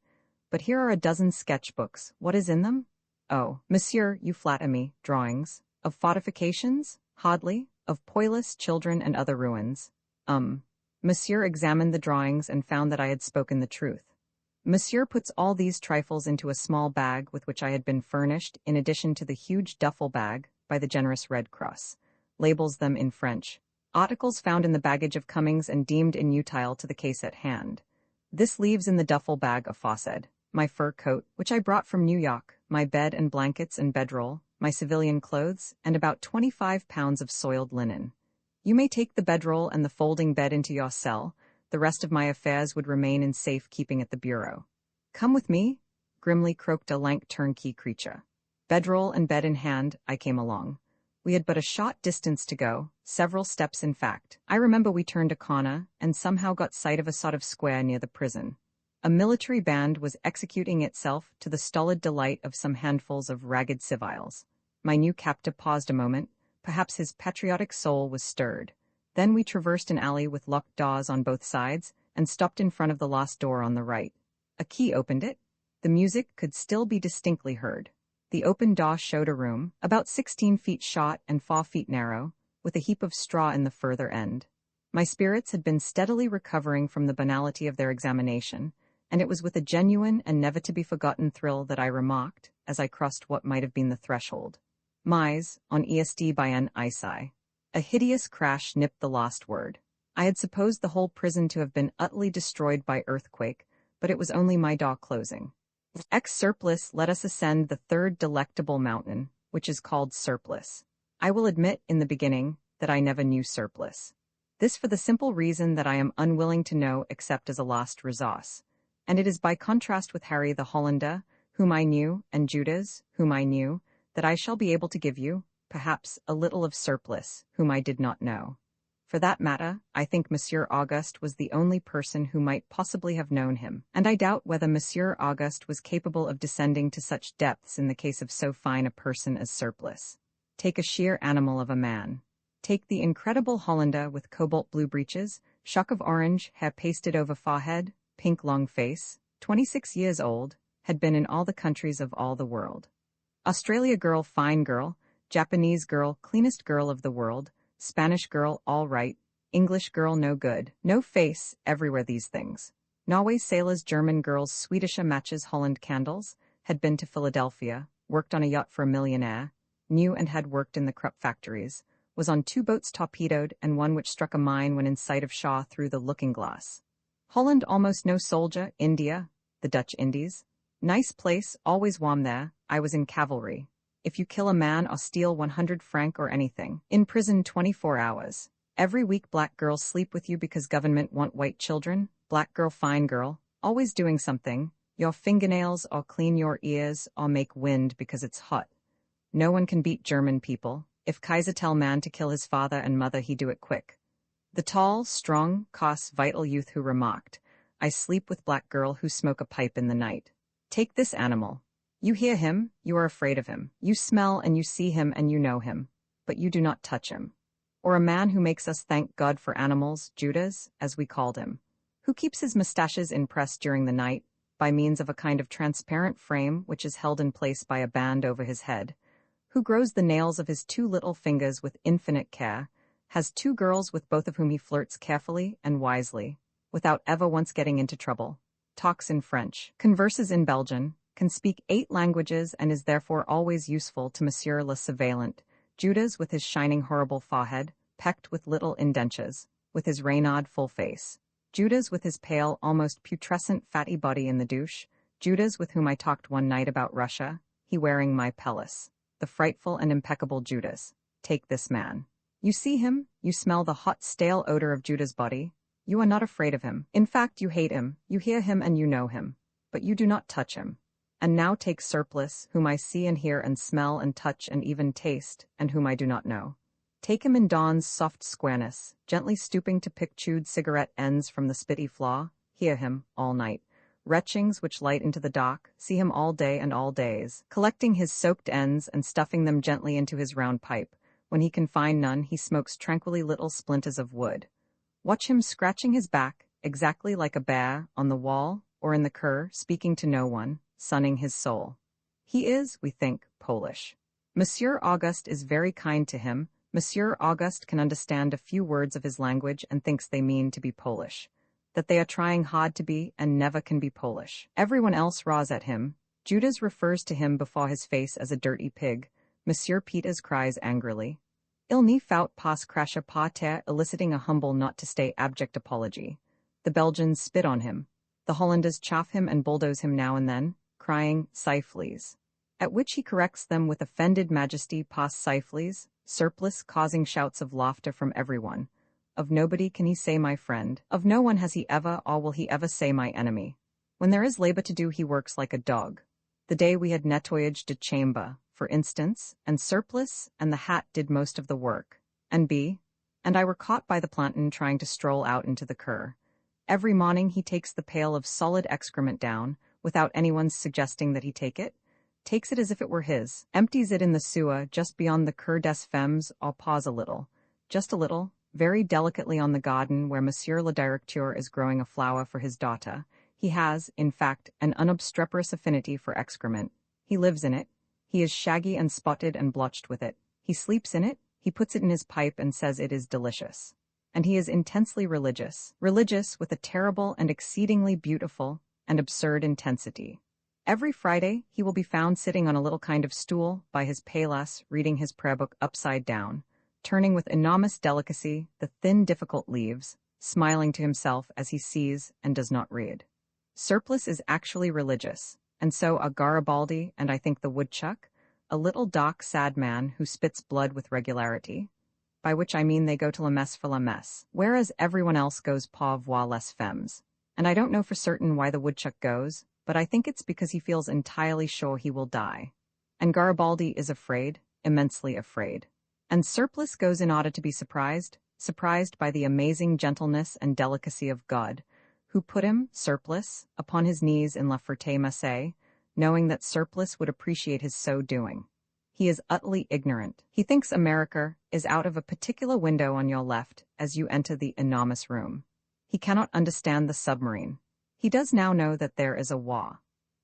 But here are a dozen sketchbooks. What is in them? Oh, Monsieur, you flatter me. Drawings. Of fortifications? Hardly. Of poilus, children, and other ruins. Monsieur examined the drawings and found that I had spoken the truth. Monsieur puts all these trifles into a small bag with which I had been furnished, in addition to the huge duffel bag, by the generous Red Cross. Labels them in French. Articles found in the baggage of Cummings and deemed inutile to the case at hand. This leaves in the duffel bag a faucet, my fur coat, which I brought from New York, my bed and blankets and bedroll, my civilian clothes, and about 25 pounds of soiled linen. You may take the bedroll and the folding bed into your cell. The rest of my affairs would remain in safe keeping at the bureau. Come with me, grimly croaked a lank turnkey creature. Bedroll and bed in hand, I came along. We had but a short distance to go, several steps in fact. I remember we turned a corner and somehow got sight of a sort of square near the prison. A military band was executing itself to the stolid delight of some handfuls of ragged civiles. My new captive paused a moment. Perhaps his patriotic soul was stirred. Then we traversed an alley with locked doors on both sides and stopped in front of the lost door on the right. A key opened it. The music could still be distinctly heard. The open door showed a room, about 16 feet short and 4 feet narrow, with a heap of straw in the further end. My spirits had been steadily recovering from the banality of their examination, and it was with a genuine and never-to-be-forgotten thrill that I remarked, as I crossed what might have been the threshold. Mais, on est bien ici. A hideous crash nipped the lost word. I had supposed the whole prison to have been utterly destroyed by earthquake, but it was only my door closing. Ex surplus, let us ascend the third delectable mountain, which is called surplus. I will admit in the beginning that I never knew surplus. This for the simple reason that I am unwilling to know except as a last resource. And it is by contrast with Harry the Hollander, whom I knew, and Judas, whom I knew, that I shall be able to give you, perhaps, a little of surplus, whom I did not know. For that matter, I think Monsieur Auguste was the only person who might possibly have known him, and I doubt whether Monsieur Auguste was capable of descending to such depths in the case of so fine a person as surplus. Take a sheer animal of a man. Take the incredible Hollander with cobalt blue breeches, shock of orange, hair pasted over forehead, pink long face, 26 years old, had been in all the countries of all the world. Australia girl, fine girl, Japanese girl, cleanest girl of the world, Spanish girl, all right, English girl, no good, no face, everywhere these things. Norway sailors, German girls, Swedish matches, Holland candles, had been to Philadelphia, worked on a yacht for a millionaire, knew and had worked in the Krupp factories, was on 2 boats torpedoed and one which struck a mine when in sight of Shaw through the looking-glass. Holland almost no soldier, India, the Dutch Indies. Nice place, always warm there, I was in cavalry. If you kill a man or steal 100 franc or anything, in prison 24 hours. Every week black girls sleep with you because government want white children, black girl, fine girl, always doing something, your fingernails or clean your ears or make wind because it's hot. No one can beat German people. If Kaiser tell man to kill his father and mother, he do it quick. The tall, strong, coss, vital youth who remarked, I sleep with black girl who smoke a pipe in the night. Take this animal. You hear him, you are afraid of him. You smell and you see him and you know him, but you do not touch him. Or a man who makes us thank God for animals, Judas, as we called him, who keeps his mustaches in press during the night, by means of a kind of transparent frame which is held in place by a band over his head, who grows the nails of his 2 little fingers with infinite care, has 2 girls with both of whom he flirts carefully and wisely, without ever once getting into trouble, talks in French, converses in Belgian, can speak 8 languages and is therefore always useful to Monsieur le Surveillant, Judas with his shining horrible forehead, pecked with little indentures, with his Reynard full face, Judas with his pale, almost putrescent fatty body in the douche, Judas with whom I talked one night about Russia, he wearing my pelisse, the frightful and impeccable Judas. Take this man. You see him, you smell the hot stale odor of Judas' body, you are not afraid of him, in fact you hate him, you hear him and you know him, but you do not touch him. And now take surplus, whom I see and hear and smell and touch and even taste, and whom I do not know. Take him in dawn's soft squareness, gently stooping to pick chewed cigarette ends from the spitty flaw, hear him, all night. Retchings which light into the dark, see him all day and all days, collecting his soaked ends and stuffing them gently into his round pipe. When he can find none, he smokes tranquilly little splinters of wood. Watch him scratching his back, exactly like a bear, on the wall, or in the cur, speaking to no one, sunning his soul. He is, we think, Polish. Monsieur Auguste is very kind to him. Monsieur Auguste can understand a few words of his language and thinks they mean to be Polish, that they are trying hard to be and never can be Polish. Everyone else raws at him. Judas refers to him before his face as a dirty pig. Monsieur Peters cries angrily. Il n'y faut pas cracher par terre, eliciting a humble not to stay abject apology. The Belgians spit on him. The Hollanders chaff him and bulldoze him now and then, crying, Syphilis. At which he corrects them with offended majesty, pas Syphilis, surplus, causing shouts of laughter from everyone. Of nobody can he say my friend, of no one has he ever or will he ever say my enemy. When there is labor to do he works like a dog. The day we had nettoyage de chamber, for instance, and surplus and the hat did most of the work, and I were caught by the planton trying to stroll out into the cur. Every morning he takes the pail of solid excrement down, without anyone's suggesting that he take it, takes it as if it were his, empties it in the sewer just beyond the Cour des Femmes, or pause a little, just a little, very delicately on the garden where Monsieur le Directeur is growing a flower for his daughter. He has, in fact, an unobstreperous affinity for excrement. He lives in it. He is shaggy and spotted and blotched with it. He sleeps in it. He puts it in his pipe and says it is delicious. And he is intensely religious with a terrible and exceedingly beautiful and absurd intensity. Every Friday he will be found sitting on a little kind of stool by his palas, reading his prayer book upside down, turning with enormous delicacy the thin difficult leaves, smiling to himself as he sees and does not read. Surplus is actually religious, and so are Garibaldi and I think the woodchuck, a little dark, sad man who spits blood with regularity, by which I mean they go to la messe for la messe, whereas everyone else goes pas voir les femmes. And I don't know for certain why the woodchuck goes, but I think it's because he feels entirely sure he will die. And Garibaldi is afraid, immensely afraid. And Surplice goes in order to be surprised by the amazing gentleness and delicacy of God, who put him, Surplice, upon his knees in La Ferté-Massé, knowing that Surplice would appreciate his so doing. He is utterly ignorant. He thinks America is out of a particular window on your left as you enter the enormous room. He cannot understand the submarine. He does now know that there is a war.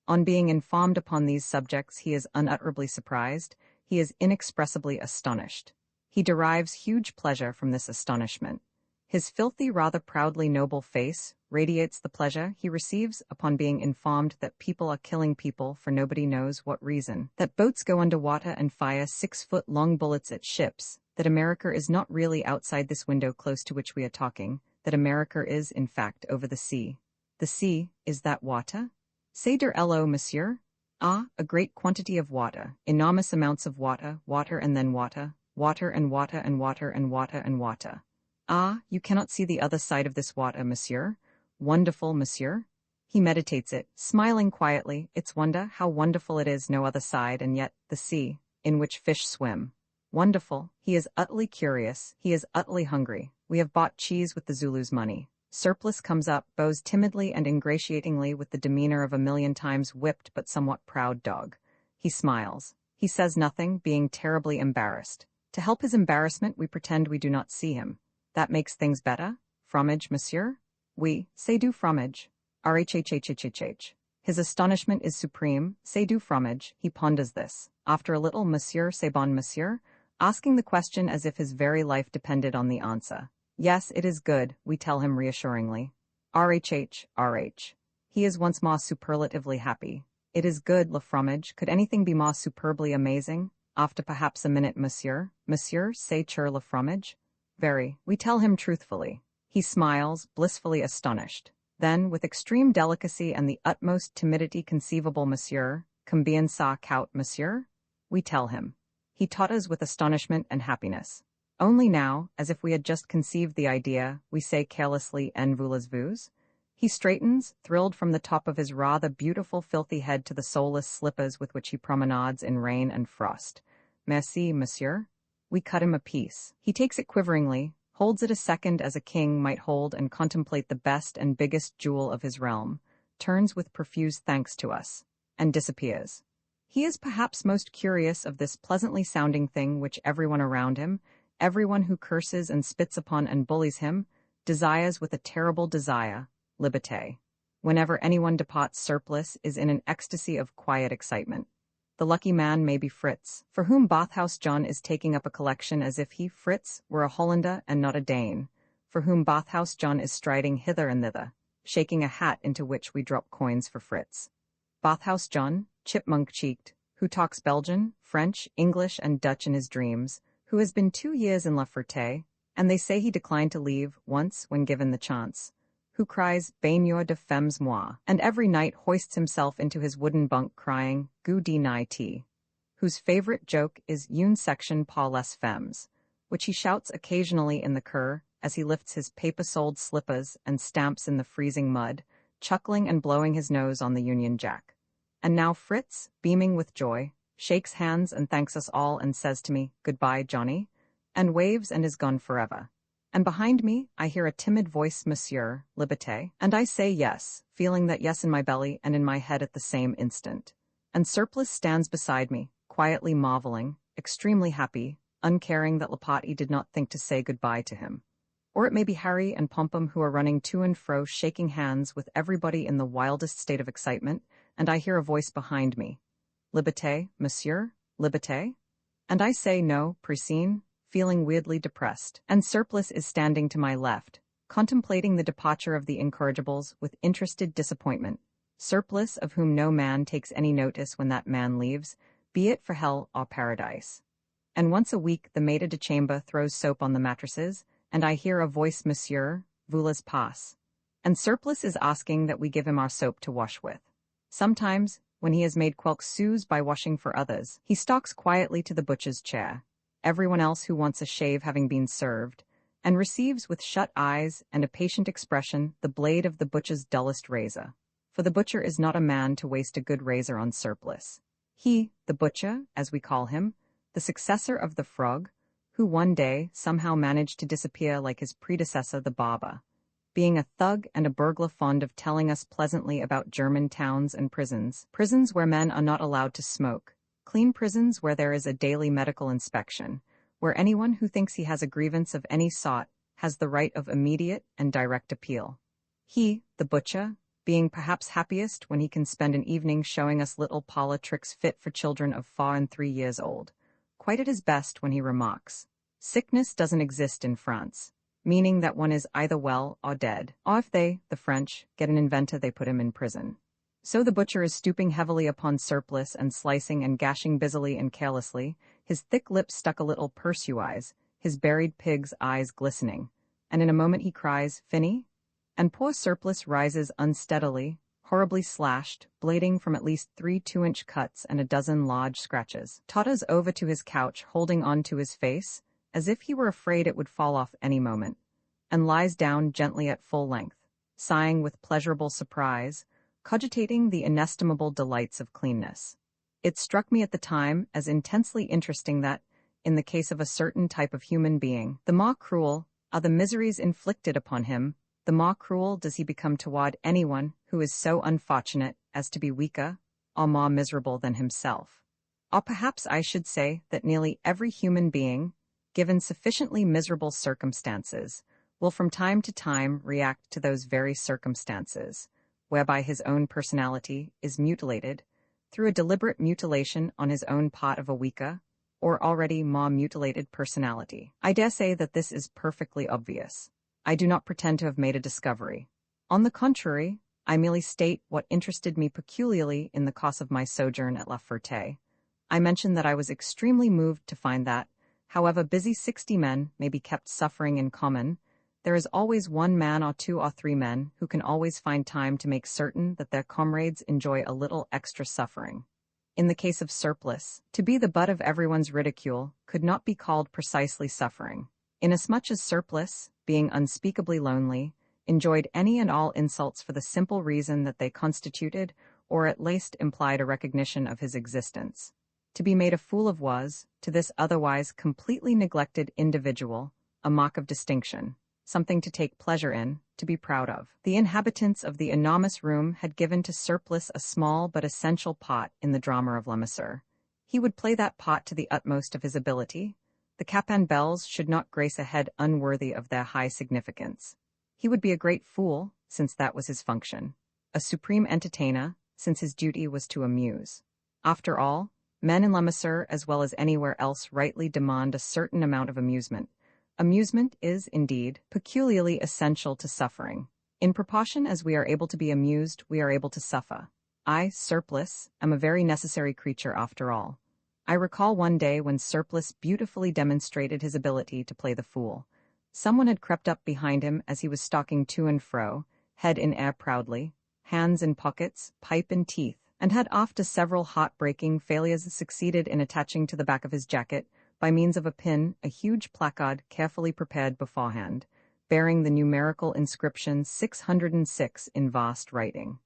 On being informed upon these subjects, he is unutterably surprised. He is inexpressibly astonished. He derives huge pleasure from this astonishment. His filthy, rather proudly noble face radiates the pleasure he receives upon being informed that people are killing people for nobody knows what reason, that boats go under water and fire 6-foot-long bullets at ships, that America is not really outside this window close to which we are talking, that America is, in fact, over the sea. The sea, is that water? C'est de l'eau, monsieur? Ah, a great quantity of water, enormous amounts of water, water and then water, water and water and water and water and water. Ah, you cannot see the other side of this water, monsieur? Wonderful, monsieur? He meditates it, smiling quietly. It's wonder how wonderful it is no other side, and yet the sea, in which fish swim. Wonderful. He is utterly curious. He is utterly hungry. We have bought cheese with the Zulu's money. Surplice comes up, bows timidly and ingratiatingly with the demeanor of a million times whipped but somewhat proud dog. He smiles. He says nothing, being terribly embarrassed. To help his embarrassment, we pretend we do not see him. That makes things better. Fromage, monsieur? Oui, c'est du fromage. Rhhhhhh. His astonishment is supreme. C'est du fromage. He ponders this. After a little, monsieur, c'est bon, monsieur? Asking the question as if his very life depended on the answer. Yes, it is good, we tell him reassuringly. RhH. He is once more superlatively happy. It is good, le fromage. Could anything be more superbly amazing? After perhaps a minute, monsieur, c'est cher le fromage? Very, we tell him truthfully. He smiles, blissfully astonished. Then, with extreme delicacy and the utmost timidity conceivable, monsieur, combien ça coûte, monsieur? We tell him. He totters with astonishment and happiness. Only now, as if we had just conceived the idea, we say carelessly, en voulez-vous? He straightens, thrilled from the top of his rather beautiful filthy head to the soulless slippers with which he promenades in rain and frost. Merci, monsieur. We cut him a piece. He takes it quiveringly, holds it a second as a king might hold and contemplate the best and biggest jewel of his realm, turns with profuse thanks to us, and disappears. He is perhaps most curious of this pleasantly sounding thing which everyone around him, everyone who curses and spits upon and bullies him, desires with a terrible desire, liberté. Whenever anyone departs, Surplice is in an ecstasy of quiet excitement. The lucky man may be Fritz, for whom Bathhouse John is taking up a collection as if he, Fritz, were a Hollander and not a Dane, for whom Bathhouse John is striding hither and thither, shaking a hat into which we drop coins for Fritz. Bathhouse John, chipmunk-cheeked, who talks Belgian, French, English, and Dutch in his dreams, who has been 2 years in La Ferté, and they say he declined to leave once when given the chance, who cries Baigneur de femmes moi, and every night hoists himself into his wooden bunk crying Goût de night, whose favorite joke is une section par les femmes, which he shouts occasionally in the cur as he lifts his paper-soled slippers and stamps in the freezing mud, chuckling and blowing his nose on the Union Jack. And now Fritz, beaming with joy, shakes hands and thanks us all and says to me, "Goodbye, Johnny," and waves and is gone forever. And behind me, I hear a timid voice, "Monsieur, liberté," and I say yes, feeling that yes in my belly and in my head at the same instant. And Surplice stands beside me, quietly marveling, extremely happy, uncaring that Lapati did not think to say goodbye to him. Or it may be Harry and Pompum who are running to and fro shaking hands with everybody in the wildest state of excitement, and I hear a voice behind me. "Liberté, monsieur, liberté?" And I say no, Priscine, feeling weirdly depressed, and Surplice is standing to my left, contemplating the departure of the incorrigibles with interested disappointment. Surplice, of whom no man takes any notice when that man leaves, be it for hell or paradise. And once a week the maître de chambre throws soap on the mattresses, and I hear a voice, "Monsieur, voulez pas?" And Surplice is asking that we give him our soap to wash with. Sometimes, when he has made quelques sous by washing for others, he stalks quietly to the butcher's chair, everyone else who wants a shave having been served, and receives with shut eyes and a patient expression the blade of the butcher's dullest razor. For the butcher is not a man to waste a good razor on surplice. He, the butcher, as we call him, the successor of the frog, who one day somehow managed to disappear like his predecessor the barber, being a thug and a burglar fond of telling us pleasantly about German towns and prisons where men are not allowed to smoke, clean prisons where there is a daily medical inspection, where anyone who thinks he has a grievance of any sort has the right of immediate and direct appeal. He, the butcher, being perhaps happiest when he can spend an evening showing us little parlor tricks fit for children of 4 and 3 years old, quite at his best when he remarks, "Sickness doesn't exist in France," meaning that one is either well or dead, or if they, the French, get an inventor they put him in prison. So the butcher is stooping heavily upon surplice and slicing and gashing busily and carelessly, his thick lips stuck a little pursewise, his buried pig's eyes glistening, and in a moment he cries, "Finny?" And poor surplice rises unsteadily, horribly slashed, blading from at least 3 2-inch cuts and a dozen large scratches, totters over to his couch holding on to his face, as if he were afraid it would fall off any moment, and lies down gently at full length, sighing with pleasurable surprise, cogitating the inestimable delights of cleanness. It struck me at the time as intensely interesting that, in the case of a certain type of human being, the more cruel are the miseries inflicted upon him, the more cruel does he become toward anyone who is so unfortunate as to be weaker or more miserable than himself. Or perhaps I should say that nearly every human being, given sufficiently miserable circumstances, will from time to time react to those very circumstances, whereby his own personality is mutilated, through a deliberate mutilation on his own part of a weaker, or already more mutilated personality. I dare say that this is perfectly obvious. I do not pretend to have made a discovery. On the contrary, I merely state what interested me peculiarly in the course of my sojourn at La Ferté. I mentioned that I was extremely moved to find that, however busy 60 men may be kept suffering in common, there is always one man or 2 or 3 men who can always find time to make certain that their comrades enjoy a little extra suffering. In the case of surplice, to be the butt of everyone's ridicule could not be called precisely suffering, inasmuch as surplice, being unspeakably lonely, enjoyed any and all insults for the simple reason that they constituted, or at least implied a recognition of his existence. To be made a fool of was, to this otherwise completely neglected individual, a mark of distinction, something to take pleasure in, to be proud of. The inhabitants of the enormous room had given to surplice a small but essential part in the drama of Le Masseur. He would play that part to the utmost of his ability. The cap and bells should not grace a head unworthy of their high significance. He would be a great fool, since that was his function, a supreme entertainer, since his duty was to amuse. After all, men in Le Masseur as well as anywhere else rightly demand a certain amount of amusement. Amusement is, indeed, peculiarly essential to suffering. In proportion as we are able to be amused, we are able to suffer. I, surplice, am a very necessary creature after all. I recall one day when surplice beautifully demonstrated his ability to play the fool. Someone had crept up behind him as he was stalking to and fro, head in air proudly, hands in pockets, pipe in teeth, and had after several heart-breaking failures succeeded in attaching to the back of his jacket, by means of a pin, a huge placard carefully prepared beforehand, bearing the numerical inscription 606 in vast writing.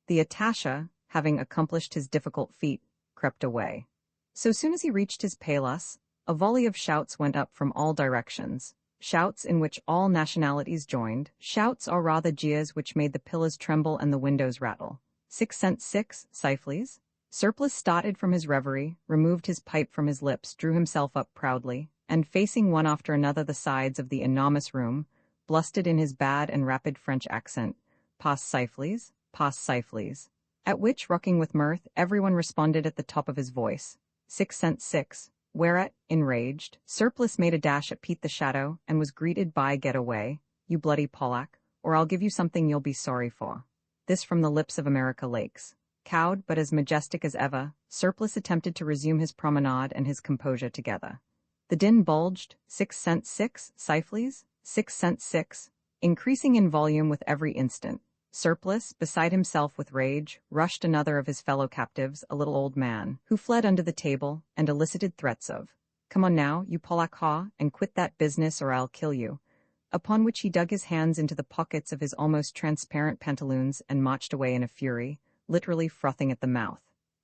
The attaché, having accomplished his difficult feat, crept away. So soon as he reached his paillasse, a volley of shouts went up from all directions, shouts in which all nationalities joined, shouts or rather jeers which made the pillars tremble and the windows rattle. 6 cents 6, Sifleys? Surplice started from his reverie, removed his pipe from his lips, drew himself up proudly, and facing one after another the sides of the enormous room, blustered in his bad and rapid French accent, "Pas Sifleys, pas Sifleys," at which, rocking with mirth, everyone responded at the top of his voice, 6 cents 6, whereat, enraged, Surplice made a dash at Pete the Shadow and was greeted by "Get away, you bloody Pollack, or I'll give you something you'll be sorry for." This from the lips of America Lakes. Cowed but as majestic as ever, Surplice attempted to resume his promenade and his composure together. The din bulged, 6 cents 6, Sifleys, 6 cents 6, increasing in volume with every instant, Surplice, beside himself with rage, rushed another of his fellow captives, a little old man, who fled under the table and elicited threats of, "Come on now, you Polak, and quit that business or I'll kill you," upon which he dug his hands into the pockets of his almost transparent pantaloons and marched away in a fury, literally frothing at the mouth.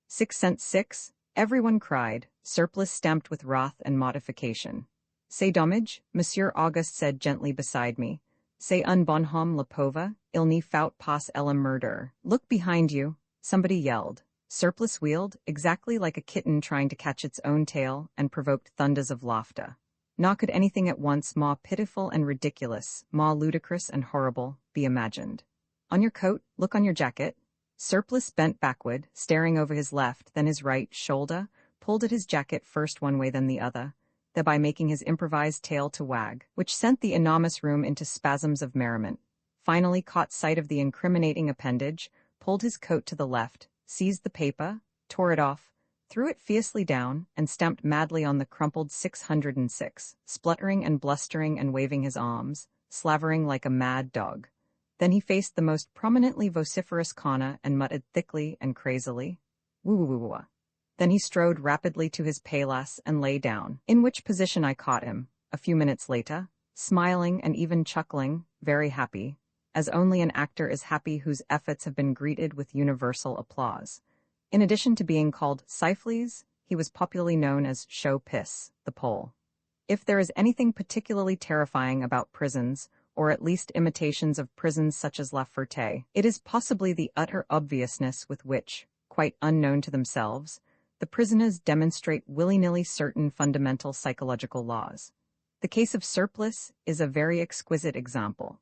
6 cents 6, everyone cried, Surplice stamped with wrath and mortification. "C'est dommage," Monsieur Auguste said gently beside me. "C'est un bon homme le pauvre, il n'y faut pas le murder." "Look behind you," somebody yelled. Surplice wheeled, exactly like a kitten trying to catch its own tail, and provoked thunders of laughter. Nor could anything at once more pitiful and ridiculous, more ludicrous and horrible, be imagined. "On your coat, look on your jacket." Surplice bent backward, staring over his left, then his right shoulder, pulled at his jacket first one way then the other, thereby making his improvised tail to wag, which sent the enormous room into spasms of merriment. Finally caught sight of the incriminating appendage, pulled his coat to the left, seized the paper, tore it off, threw it fiercely down, and stamped madly on the crumpled 606, spluttering and blustering and waving his arms, slavering like a mad dog. Then he faced the most prominently vociferous corner and muttered thickly and crazily, "Woo-woo-woo-woo." Then he strode rapidly to his paillasse and lay down, in which position I caught him, a few minutes later, smiling and even chuckling, very happy, as only an actor is happy whose efforts have been greeted with universal applause. In addition to being called Syphilis, he was popularly known as Show Piss, the Pole. If there is anything particularly terrifying about prisons, or at least imitations of prisons such as La Ferté, it is possibly the utter obviousness with which, quite unknown to themselves, the prisoners demonstrate willy-nilly certain fundamental psychological laws. The case of Surplice is a very exquisite example.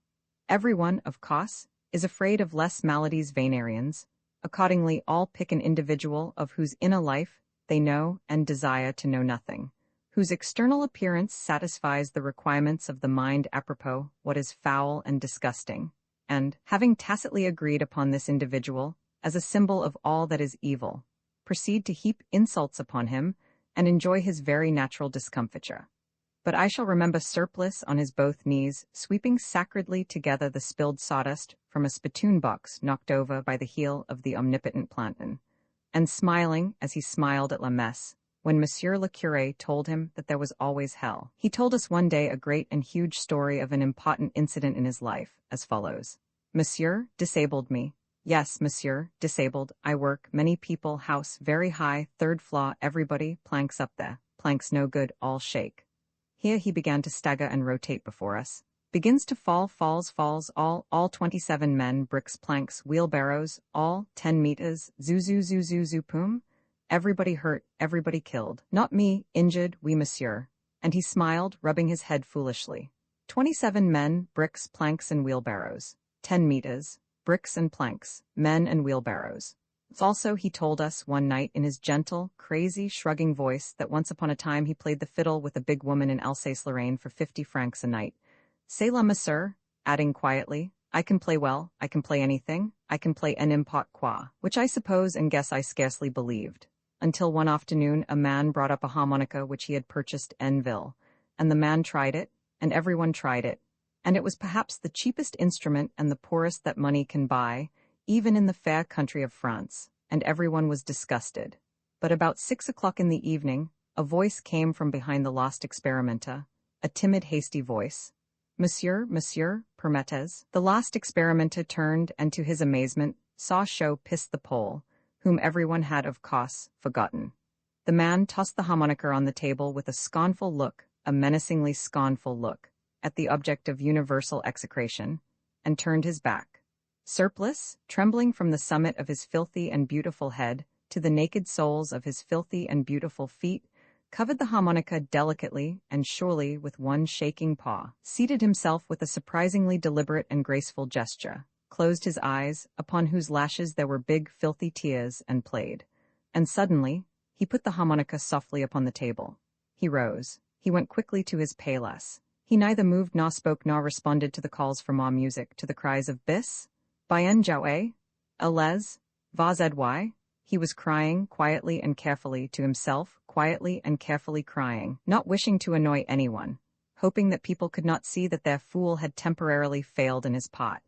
Everyone, of course, is afraid of les maladies vénériens. Accordingly, all pick an individual of whose inner life they know and desire to know nothing, whose external appearance satisfies the requirements of the mind apropos what is foul and disgusting, and, having tacitly agreed upon this individual as a symbol of all that is evil, proceed to heap insults upon him and enjoy his very natural discomfiture. But I shall remember Surplice on his both knees, sweeping sacredly together the spilled sawdust from a spittoon box knocked over by the heel of the omnipotent Planton, and smiling as he smiled at La Messe, when Monsieur le Curé told him that there was always hell. He told us one day a great and huge story of an important incident in his life, as follows. "Monsieur disabled me. Yes, monsieur, disabled. I work, many people, house, very high, 3rd floor, everybody, planks up there. Planks no good, all shake." Here he began to stagger and rotate before us. "Begins to fall, falls, all 27 men, bricks, planks, wheelbarrows, all, 10 meters, zoo, poom. Everybody hurt, everybody killed. Not me, injured, oui, monsieur." And he smiled, rubbing his head foolishly. 27 men, bricks, planks, and wheelbarrows. 10 meters, bricks and planks, men and wheelbarrows. Also, he told us one night in his gentle, crazy, shrugging voice that once upon a time he played the fiddle with a big woman in Alsace-Lorraine for 50 francs a night. "C'est la monsieur," adding quietly, "I can play well, I can play anything, I can play n'importe quoi," which I suppose and guess I scarcely believed. Until one afternoon a man brought up a harmonica which he had purchased en ville, and the man tried it, and everyone tried it, and it was perhaps the cheapest instrument and the poorest that money can buy, even in the fair country of France, and everyone was disgusted. But about 6 o'clock in the evening, a voice came from behind the lost experimenter, a timid, hasty voice. "Monsieur, permettez." The lost experimenter turned and, to his amazement, saw Show Piss the Pole, whom everyone had, of course, forgotten. The man tossed the harmonica on the table with a scornful look, a menacingly scornful look, at the object of universal execration, and turned his back. Surplice, trembling from the summit of his filthy and beautiful head to the naked soles of his filthy and beautiful feet, covered the harmonica delicately and surely with one shaking paw, seated himself with a surprisingly deliberate and graceful gesture, closed his eyes, upon whose lashes there were big filthy tears, and played. And suddenly, he put the harmonica softly upon the table. He rose. He went quickly to his paillasse. He neither moved nor spoke nor responded to the calls for more music, to the cries of bis, bien joué, allez, vas edwy. He was crying quietly and carefully to himself, quietly and carefully crying, not wishing to annoy anyone, hoping that people could not see that their fool had temporarily failed in his part.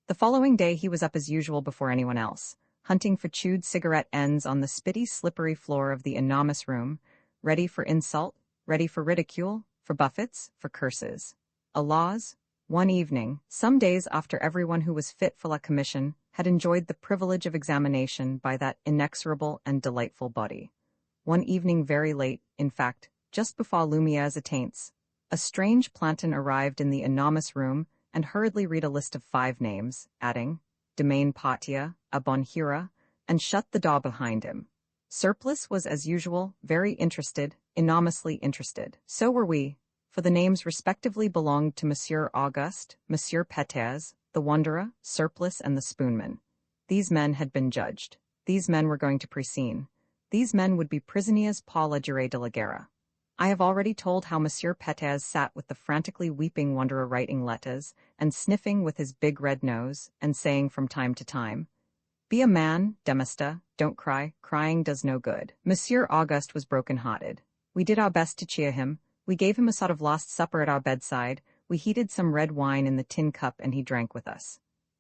The following day he was up as usual before anyone else, hunting for chewed cigarette ends on the spitty, slippery floor of the enormous room, ready for insult, ready for ridicule, for buffets, for curses. Allahs, one evening, some days after everyone who was fit for la commission had enjoyed the privilege of examination by that inexorable and delightful body. One evening very late, in fact, just before Lumiere's attaints, a strange planton arrived in the enormous room and hurriedly read a list of 5 names, adding, Domaine Patia, Abonhira, and shut the door behind him. Surplice was as usual, very interested, enormously interested. So were we, for the names respectively belonged to Monsieur Auguste, Monsieur Peters, the Wanderer, Surplice, and the Spoonman. These men had been judged. These men were going to Priscine. These men would be prisonniers pour la durée de la guerre. I have already told how Monsieur Peters sat with the frantically weeping Wanderer writing letters, and sniffing with his big red nose, and saying from time to time, "Be a man, Demista, don't cry, crying does no good." Monsieur Auguste was broken-hearted. We did our best to cheer him. We gave him a sort of last supper at our bedside. We heated some red wine in the tin cup and he drank with us.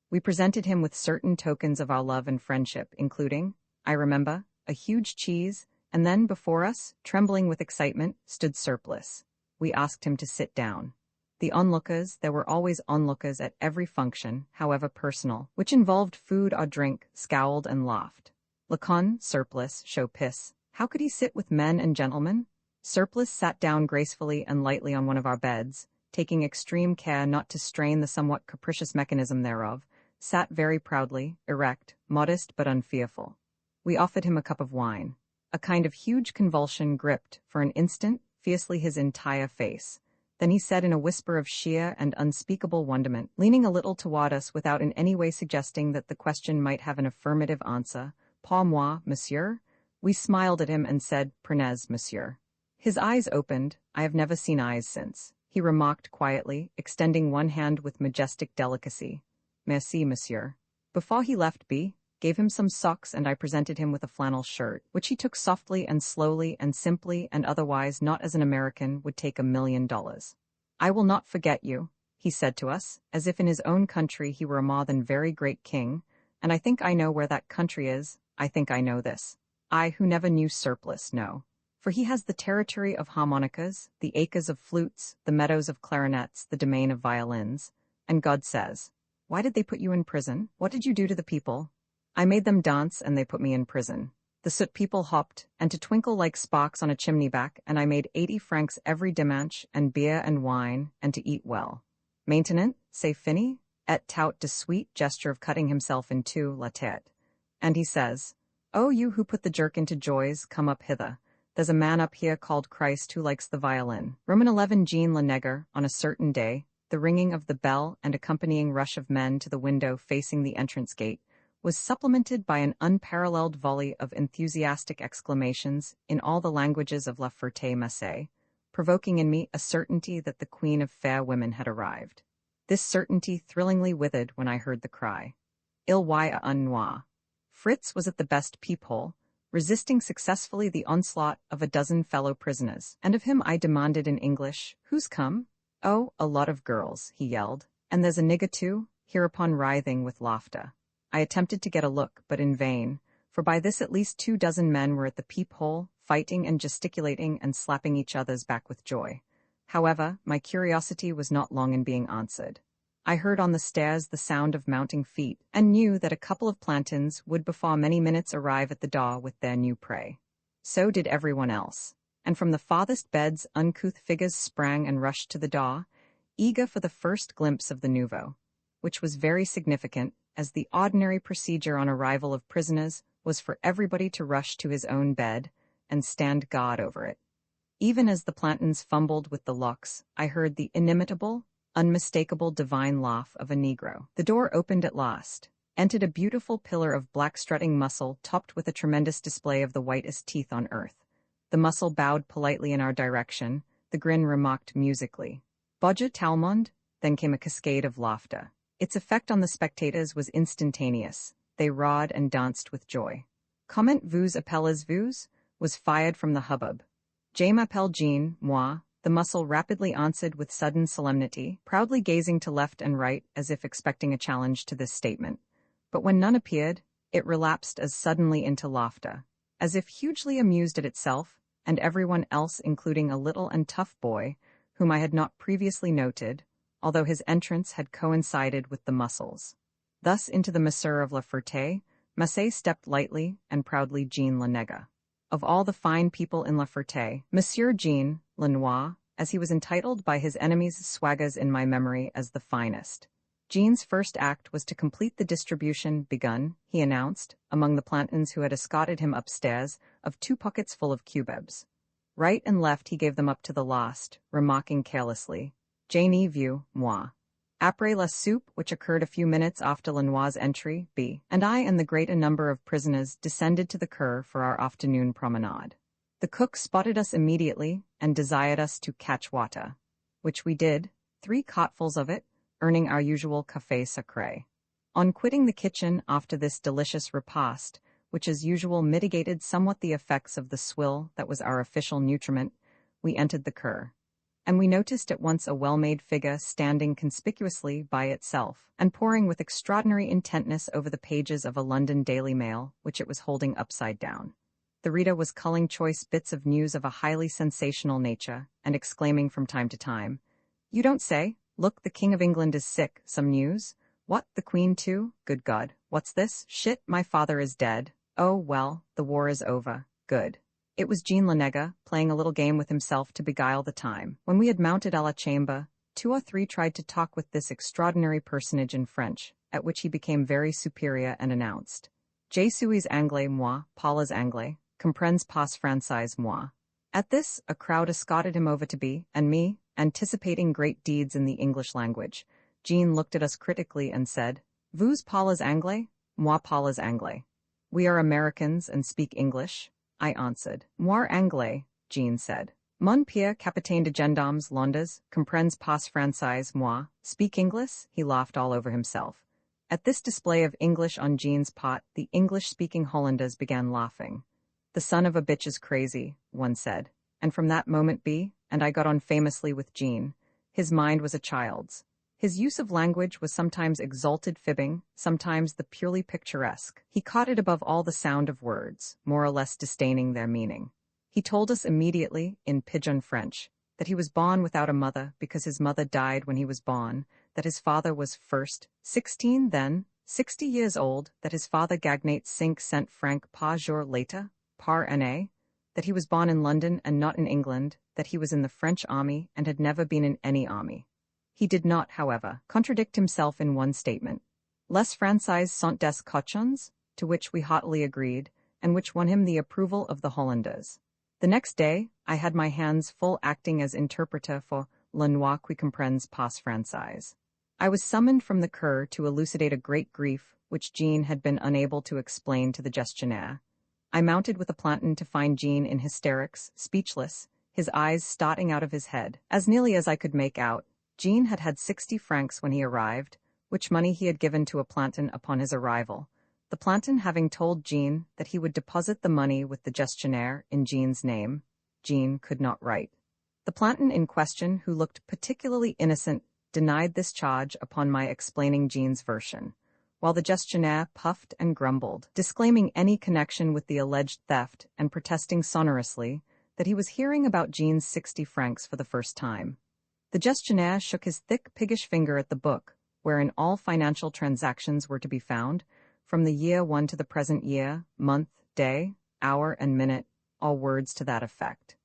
We presented him with certain tokens of our love and friendship, including, I remember, a huge cheese, and then before us, trembling with excitement, stood Surplice. We asked him to sit down. The onlookers, there were always onlookers at every function, however personal, which involved food or drink, scowled and laughed. Lacon, Surplice, show piss. How could he sit with men and gentlemen? Surplice sat down gracefully and lightly on one of our beds, taking extreme care not to strain the somewhat capricious mechanism thereof, sat very proudly, erect, modest but unfearful. We offered him a cup of wine. A kind of huge convulsion gripped, for an instant, fiercely his entire face. Then he said in a whisper of sheer and unspeakable wonderment, leaning a little toward us without in any way suggesting that the question might have an affirmative answer, "Pas moi, monsieur?" We smiled at him and said, "Prenez, monsieur." His eyes opened. I have never seen eyes since. He remarked quietly, extending one hand with majestic delicacy, "Merci, monsieur." Before he left B, gave him some socks and I presented him with a flannel shirt, which he took softly and slowly and simply and otherwise not as an American would take $1,000,000. "I will not forget you," he said to us, as if in his own country he were a more than very great king, and I think I know where that country is. I think I know this. I, who never knew Surplice, know. For he has the territory of harmonicas, the acres of flutes, the meadows of clarinets, the domain of violins. And God says, "Why did they put you in prison? What did you do to the people?" I made them dance and they put me in prison. The soot people hopped, and to twinkle like sparks on a chimney back, and I made 80 francs every dimanche, and beer and wine, and to eat well. Maintenant, c'est fini, et tout de suite gesture of cutting himself in two, la tête. And he says, "Oh, you who put the jerk into joys, come up hither. There's a man up here called Christ who likes the violin." Roman 11 Jean Le Negre, on a certain day, the ringing of the bell and accompanying rush of men to the window facing the entrance gate, was supplemented by an unparalleled volley of enthusiastic exclamations in all the languages of La Ferté-Macé, provoking in me a certainty that the queen of fair women had arrived. This certainty thrillingly withered when I heard the cry, "Il y a un noir." Fritz was at the best peephole, resisting successfully the onslaught of a dozen fellow prisoners, and of him I demanded in English, "Who's come?" "Oh, a lot of girls," he yelled. "And there's a nigger too?" hereupon writhing with laughter. I attempted to get a look, but in vain, for by this at least 24 men were at the peephole, fighting and gesticulating and slapping each other's back with joy. However, my curiosity was not long in being answered. I heard on the stairs the sound of mounting feet, and knew that a couple of plantons would before many minutes arrive at the door with their new prey. So did everyone else, and from the farthest beds uncouth figures sprang and rushed to the door, eager for the first glimpse of the nouveau, which was very significant, as the ordinary procedure on arrival of prisoners was for everybody to rush to his own bed and stand guard over it. Even as the plantons fumbled with the locks, I heard the inimitable, unmistakable divine laugh of a Negro. The door opened at last. Entered a beautiful pillar of black strutting muscle topped with a tremendous display of the whitest teeth on earth. The muscle bowed politely in our direction. The grin remarked musically, "Bodja Talmond?" Then came a cascade of laughter. Its effect on the spectators was instantaneous. They roared and danced with joy. "Comment vous appelez-vous?" was fired from the hubbub. "Je m'appelle Jean, moi," The muscle rapidly answered with sudden solemnity, proudly gazing to left and right as if expecting a challenge to this statement. But when none appeared, it relapsed as suddenly into laughter, as if hugely amused at itself, and everyone else, including a little and tough boy, whom I had not previously noted, although his entrance had coincided with the muscles. Thus into the Monsieur of La Ferté, Massé stepped lightly and proudly Jean Lenega. Of all the fine people in La Ferté, Monsieur Jean Lenoir, as he was entitled by his enemies' swaggers in my memory as the finest. Jean's first act was to complete the distribution begun, he announced, among the plantains who had escorted him upstairs, of 2 pockets full of cubebs. Right and left he gave them up to the last, remarking carelessly, "Je n'y vu, moi." Après la soupe, which occurred a few minutes after Lenoir's entry, B. and I and the greater number of prisoners descended to the Cur for our afternoon promenade. The cook spotted us immediately and desired us to catch water, which we did, 3 cartfuls of it, earning our usual café sacré. On quitting the kitchen after this delicious repast, which as usual mitigated somewhat the effects of the swill that was our official nutriment, we entered the Cur. And we noticed at once a well-made figure standing conspicuously by itself, and poring with extraordinary intentness over the pages of a London Daily Mail, which it was holding upside down. The reader was culling choice bits of news of a highly sensational nature, and exclaiming from time to time, "You don't say? Look, the King of England is sick, some news? What, the Queen too? Good God, what's this? Shit, my father is dead. Oh, well, the war is over. Good." It was Jean Lenega, playing a little game with himself to beguile the time. When we had mounted à la chambre, 2 or 3 tried to talk with this extraordinary personage in French, at which he became very superior and announced, "Je suis anglais, moi, parles anglais, comprends pas français, moi." At this, a crowd escorted him over to B, and me, anticipating great deeds in the English language. Jean looked at us critically and said, "Vous parlez anglais? Moi parles anglais." "We are Americans and speak English," I answered. "Moi anglais," Jean said. "Mon père capitaine de gendarmes Londres, comprends pas français, moi, speak English?" He laughed all over himself. At this display of English on Jean's part, the English-speaking Hollanders began laughing. "The son of a bitch is crazy," one said. And from that moment B, and I got on famously with Jean. His mind was a child's. His use of language was sometimes exalted fibbing, sometimes the purely picturesque. He caught it above all the sound of words, more or less disdaining their meaning. He told us immediately, in pidgin French, that he was born without a mother because his mother died when he was born, that his father was first 16, then 60 years old, that his father gagnate 5 cents francs par jour later, par année, that he was born in London and not in England, that he was in the French army and had never been in any army. He did not, however, contradict himself in one statement. "Les Français sont des cochons," to which we heartily agreed, and which won him the approval of the Hollanders. The next day, I had my hands full acting as interpreter for Lenoir qui comprends pas français. I was summoned from the Cur to elucidate a great grief which Jean had been unable to explain to the gestionnaire. I mounted with a planton to find Jean in hysterics, speechless, his eyes starting out of his head. As nearly as I could make out, Jean had had 60 francs when he arrived, which money he had given to a planton upon his arrival, the planton having told Jean that he would deposit the money with the gestionnaire in Jean's name. Jean could not write. The planton in question, who looked particularly innocent, denied this charge upon my explaining Jean's version, while the gestionnaire puffed and grumbled, disclaiming any connection with the alleged theft and protesting sonorously that he was hearing about Jean's 60 francs for the first time. The gestionnaire shook his thick piggish finger at the book, wherein all financial transactions were to be found, from the year 1 to the present year, month, day, hour, and minute, all words to that effect.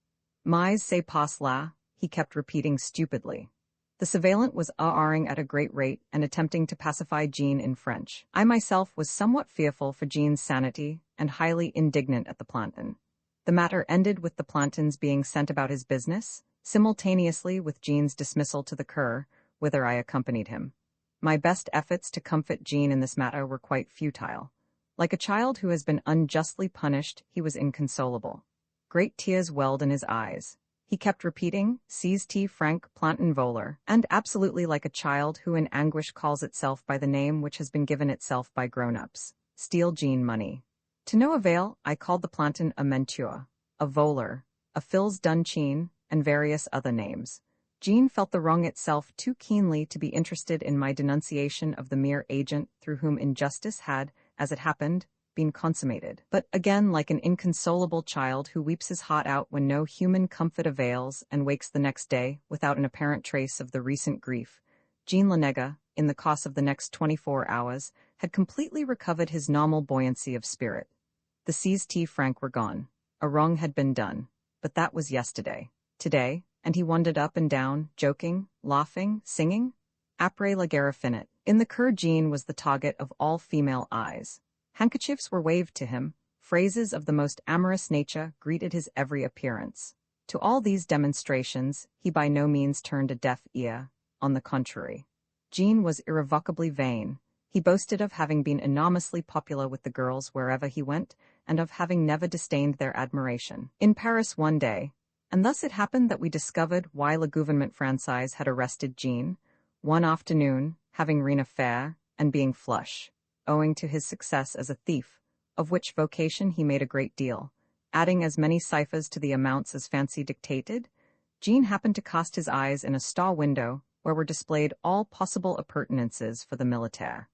"Mais c'est pas là," he kept repeating stupidly. The surveillant was ah-ahing at a great rate and attempting to pacify Jean in French. I myself was somewhat fearful for Jean's sanity and highly indignant at the planton. The matter ended with the planton's being sent about his business, simultaneously with Jean's dismissal to the Cur, whither I accompanied him. My best efforts to comfort Jean in this matter were quite futile. Like a child who has been unjustly punished, he was inconsolable. Great tears welled in his eyes. He kept repeating, "Seize T. Frank Planton Voler," and absolutely like a child who in anguish calls itself by the name which has been given itself by grown-ups, "Steal Jean money." To no avail, I called the planton a menteur, a voler, a fils d'un chien, and various other names. Jean felt the wrong itself too keenly to be interested in my denunciation of the mere agent through whom injustice had, as it happened, been consummated. But again, like an inconsolable child who weeps his heart out when no human comfort avails and wakes the next day without an apparent trace of the recent grief, Jean Lenega, in the course of the next 24 hours, had completely recovered his normal buoyancy of spirit. The Cs franc were gone. A wrong had been done, but that was yesterday. Today, and he wandered up and down, joking, laughing, singing. Après la guerre finie. In the Cour Jean was the target of all female eyes. Handkerchiefs were waved to him, phrases of the most amorous nature greeted his every appearance. To all these demonstrations, he by no means turned a deaf ear. On the contrary, Jean was irrevocably vain. He boasted of having been enormously popular with the girls wherever he went, and of having never disdained their admiration. In Paris one day, and thus it happened that we discovered why le gouvernement français had arrested Jean, one afternoon, having rien à faire, and being flush, owing to his success as a thief, of which vocation he made a great deal, adding as many ciphers to the amounts as fancy dictated. Jean happened to cast his eyes in a star window where were displayed all possible appurtenances for the militaire.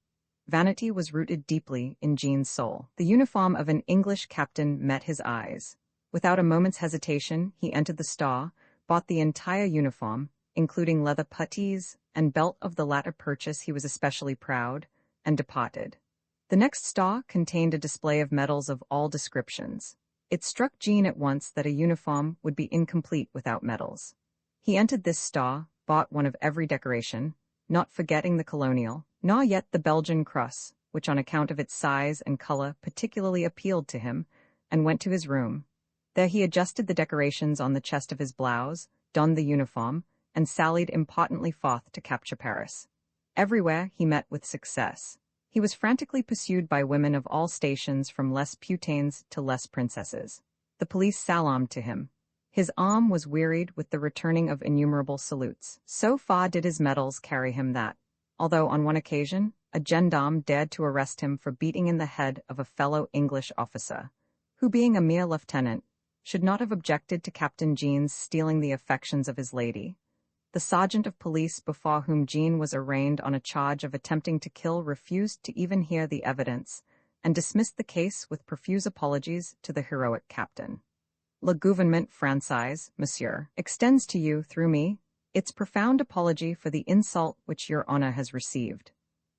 Vanity was rooted deeply in Jean's soul. The uniform of an English captain met his eyes. Without a moment's hesitation, he entered the store, bought the entire uniform, including leather puttees and belt of the latter purchase he was especially proud, and departed. The next store contained a display of medals of all descriptions. It struck Jean at once that a uniform would be incomplete without medals. He entered this store, bought one of every decoration, not forgetting the colonial, nor yet the Belgian cross, which on account of its size and color particularly appealed to him, and went to his room. There he adjusted the decorations on the chest of his blouse, donned the uniform, and sallied impotently forth to capture Paris. Everywhere he met with success. He was frantically pursued by women of all stations, from less putains to less princesses. The police salaamed to him. His arm was wearied with the returning of innumerable salutes. So far did his medals carry him that, although on one occasion, a gendarme dared to arrest him for beating in the head of a fellow English officer, who being a mere lieutenant, should not have objected to Captain Jean's stealing the affections of his lady. The sergeant of police before whom Jean was arraigned on a charge of attempting to kill refused to even hear the evidence, and dismissed the case with profuse apologies to the heroic captain. Le gouvernement français, monsieur, extends to you, through me, its profound apology for the insult which your honor has received.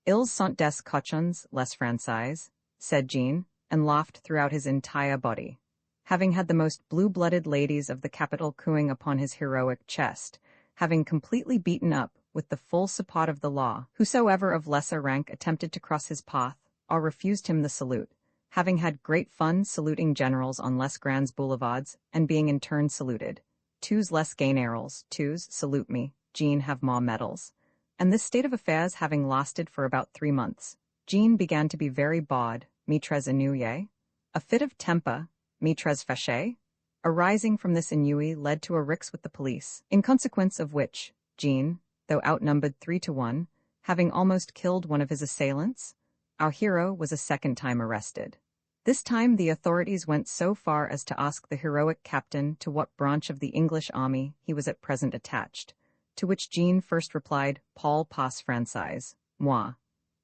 Ils sont des cochons, les français, said Jean, and laughed throughout his entire body. Having had the most blue-blooded ladies of the capital cooing upon his heroic chest, having completely beaten up, with the full support of the law, whosoever of lesser rank attempted to cross his path, or refused him the salute, having had great fun saluting generals on les grands boulevards, and being in turn saluted. Tous les généraux, tous salute me, Jean have more medals. And this state of affairs having lasted for about 3 months, Jean began to be very bored, très ennuyé. A fit of temper, très fâché, arising from this ennui led to a rixe with the police, in consequence of which, Jean, though outnumbered 3-1, having almost killed one of his assailants, our hero was a second time arrested. This time the authorities went so far as to ask the heroic captain to what branch of the English army he was at present attached, to which Jean first replied, Paul Pass Français, moi,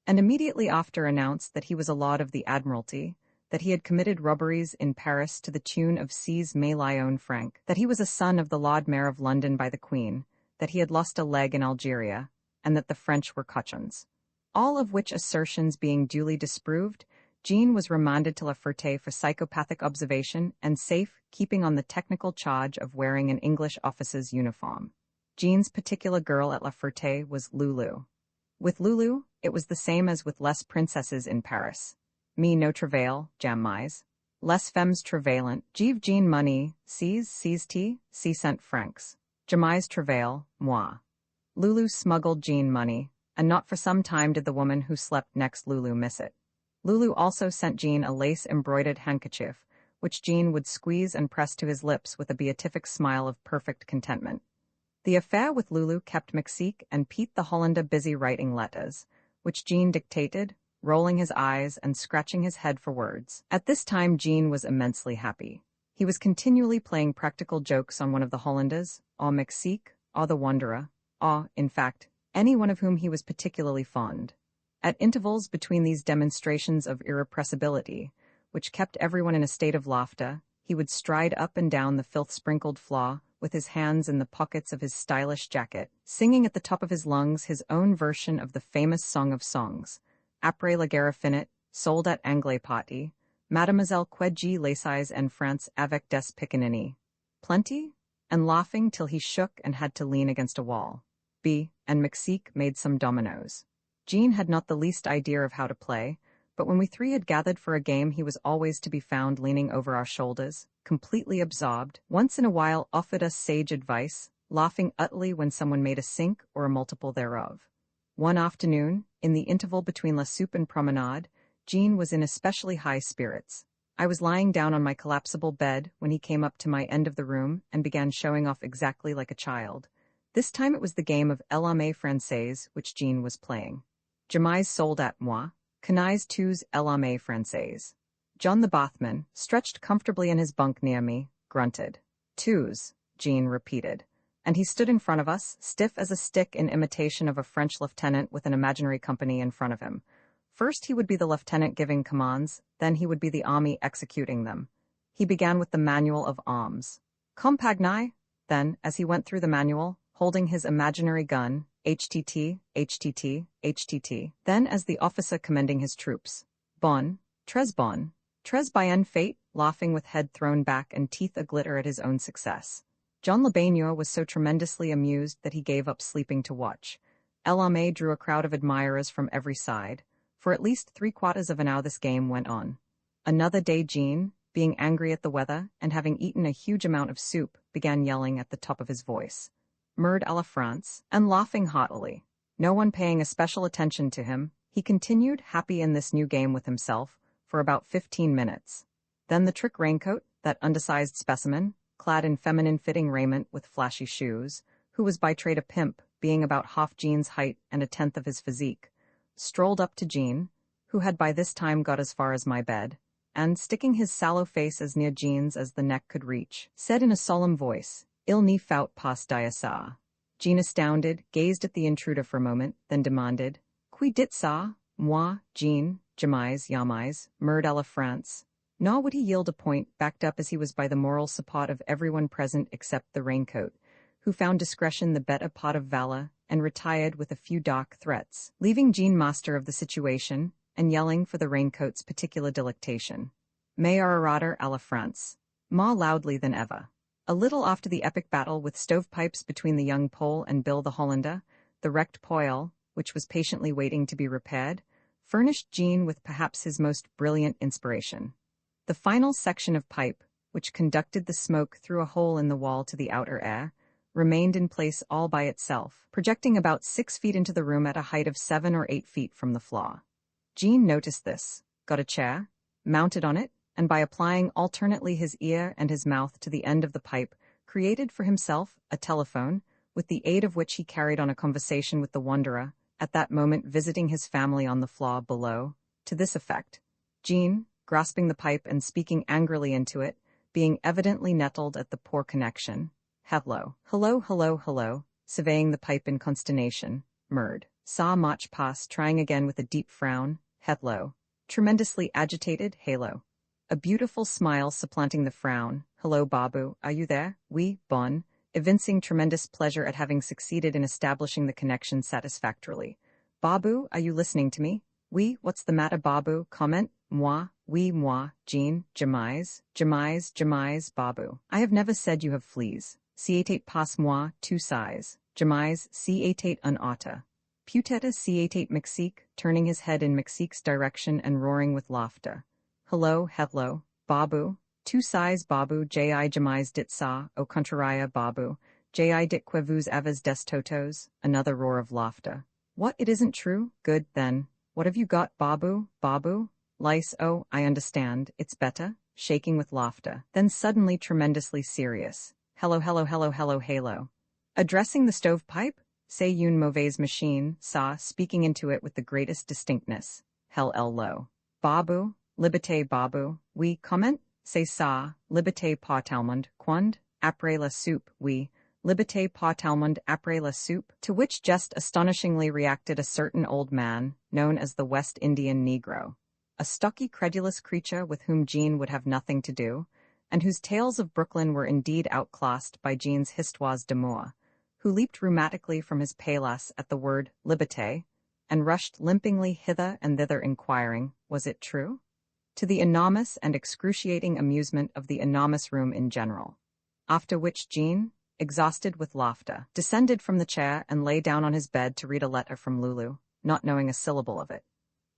and immediately after announced that he was a lord of the Admiralty, that he had committed robberies in Paris to the tune of 6 millions francs, that he was a son of the Lord Mayor of London by the Queen, that he had lost a leg in Algeria, and that the French were cochons. All of which assertions being duly disproved, Jean was remanded to La Ferté for psychopathic observation and safe keeping on the technical charge of wearing an English officer's uniform. Jean's particular girl at La Ferté was Lulu. With Lulu, it was the same as with les princesses in Paris. Me no travail, jamais. Les femmes travaillant, give Jean money, 6 francs. Jamais travail, moi. Lulu smuggled Jean money, and not for some time did the woman who slept next Lulu miss it. Lulu also sent Jean a lace-embroidered handkerchief, which Jean would squeeze and press to his lips with a beatific smile of perfect contentment. The affair with Lulu kept Mexique and Pete the Hollander busy writing letters, which Jean dictated, rolling his eyes and scratching his head for words. At this time Jean was immensely happy. He was continually playing practical jokes on one of the Hollanders, or Mexique, or the Wanderer, or, in fact, any one of whom he was particularly fond. At intervals between these demonstrations of irrepressibility, which kept everyone in a state of laughter, he would stride up and down the filth-sprinkled floor, with his hands in the pockets of his stylish jacket, singing at the top of his lungs his own version of the famous Song of Songs, Après la guerre finit, soldat anglais parti, Mademoiselle Quedji les en France avec des piccaninny. Plenty? And laughing till he shook and had to lean against a wall. B. and Mexique made some dominoes. Jean had not the least idea of how to play, but when we three had gathered for a game he was always to be found leaning over our shoulders, completely absorbed, once in a while offered us sage advice, laughing utterly when someone made a sink or a multiple thereof. One afternoon, in the interval between La Soupe and Promenade, Jean was in especially high spirits. I was lying down on my collapsible bed when he came up to my end of the room and began showing off exactly like a child. This time it was the game of Elle Française which Jean was playing. Jamais sold at moi, canais tous Elle Française. John the bathman, stretched comfortably in his bunk near me, grunted. Tous, Jean repeated. And he stood in front of us, stiff as a stick in imitation of a French lieutenant with an imaginary company in front of him. First he would be the lieutenant giving commands, then he would be the army executing them. He began with the manual of arms. Compagnie, then, as he went through the manual, holding his imaginary gun, HTT, HTT, HTT, then as the officer commending his troops. Bon, très bien fait, laughing with head thrown back and teeth a-glitter at his own success. John le Baigneur was so tremendously amused that he gave up sleeping to watch. Elle drew a crowd of admirers from every side. For at least 3/4 of an hour this game went on. Another day Jean, being angry at the weather and having eaten a huge amount of soup, began yelling at the top of his voice. Merde à la France, and laughing heartily. No one paying especial attention to him, he continued, happy in this new game with himself, for about 15 minutes. Then the trick raincoat, that undersized specimen, clad in feminine-fitting raiment with flashy shoes, who was by trade a pimp, being about half Jean's height and 1/10 of his physique, strolled up to Jean, who had by this time got as far as my bed, and, sticking his sallow face as near Jean's as the neck could reach, said in a solemn voice, Il n'y faut pas dire ça. Jean, astounded, gazed at the intruder for a moment, then demanded, Qui dit ça? Moi, Jean, jamais, merde à la France. Nor would he yield a point, backed up as he was by the moral support of everyone present except the raincoat, who found discretion the better part of valor, and retired with a few dark threats, leaving Jean master of the situation, and yelling for the raincoat's particular delectation. Meilleur à la France. More loudly than ever. A little after the epic battle with stovepipes between the young Pole and Bill the Hollander, the wrecked Poil, which was patiently waiting to be repaired, furnished Jean with perhaps his most brilliant inspiration. The final section of pipe, which conducted the smoke through a hole in the wall to the outer air, remained in place all by itself, projecting about 6 feet into the room at a height of 7 or 8 feet from the floor. Jean noticed this, got a chair, mounted on it, and by applying alternately his ear and his mouth to the end of the pipe, created for himself a telephone, with the aid of which he carried on a conversation with the Wanderer, at that moment visiting his family on the floor below, to this effect. Jean, grasping the pipe and speaking angrily into it, being evidently nettled at the poor connection, hello, surveying the pipe in consternation, merde, ça marche pas, trying again with a deep frown, hello, tremendously agitated, halo. A beautiful smile supplanting the frown, hello Babu, are you there? Oui, bon, evincing tremendous pleasure at having succeeded in establishing the connection satisfactorily. Babu, are you listening to me? Oui, what's the matter Babu? Comment, moi, oui moi, Jean, jamais, Babu. I have never said you have fleas. C88 passe moi, two sighs. Jamais, C88 un autre. Peut-être C88 Mexique, turning his head in Mexique's direction and roaring with laughter. Hello, Babu. Two sighs Babu, Ji jamais dit ça, au contraire Babu. Ji dit que vous avez des totos. Another roar of laughter. What, it isn't true? Good, then. What have you got, Babu? Lice, oh, I understand, it's better, shaking with laughter, then suddenly tremendously serious. Hello, halo. Addressing the stovepipe? C'est une mauvaise machine, sa, speaking into it with the greatest distinctness. Hell, lo. Babu, liberté Babu, oui, comment? c'est ça, liberté pas tellement, quand, après la soupe, oui, liberté pas tellement après la soupe, to which just astonishingly reacted a certain old man, known as the West Indian Negro, a stocky, credulous creature with whom Jean would have nothing to do, and whose tales of Brooklyn were indeed outclassed by Jean's histoires d'amour, who leaped rheumatically from his paillasse at the word liberté, and rushed limpingly hither and thither inquiring, was it true? To the enormous and excruciating amusement of the enormous room in general. After which Jean, exhausted with laughter, descended from the chair and lay down on his bed to read a letter from Lulu, not knowing a syllable of it.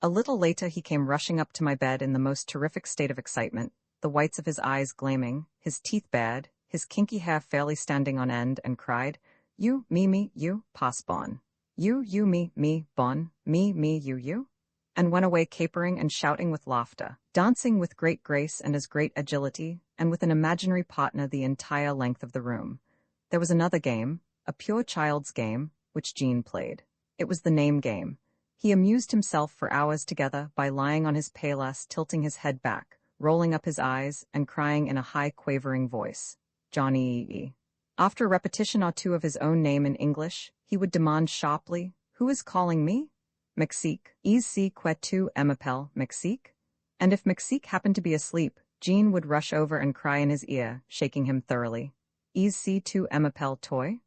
A little later he came rushing up to my bed in the most terrific state of excitement, the whites of his eyes gleaming, his teeth bared, his kinky hair fairly standing on end, and cried, "You, me, you, pass bon. You, me, bon, me, you," and went away capering and shouting with laughter, dancing with great grace and as great agility, and with an imaginary partner the entire length of the room. There was another game, a pure child's game, which Jean played. It was the name game. He amused himself for hours together by lying on his paillasse, tilting his head back, rolling up his eyes, and crying in a high quavering voice, "Johnny." After a repetition or two of his own name in English, he would demand sharply, "Who is calling me?" "Mexique. Is que tu m'appelles Mexique?" And if Mexique happened to be asleep, Jean would rush over and cry in his ear, shaking him thoroughly, "Is tu m'appelles Toy?"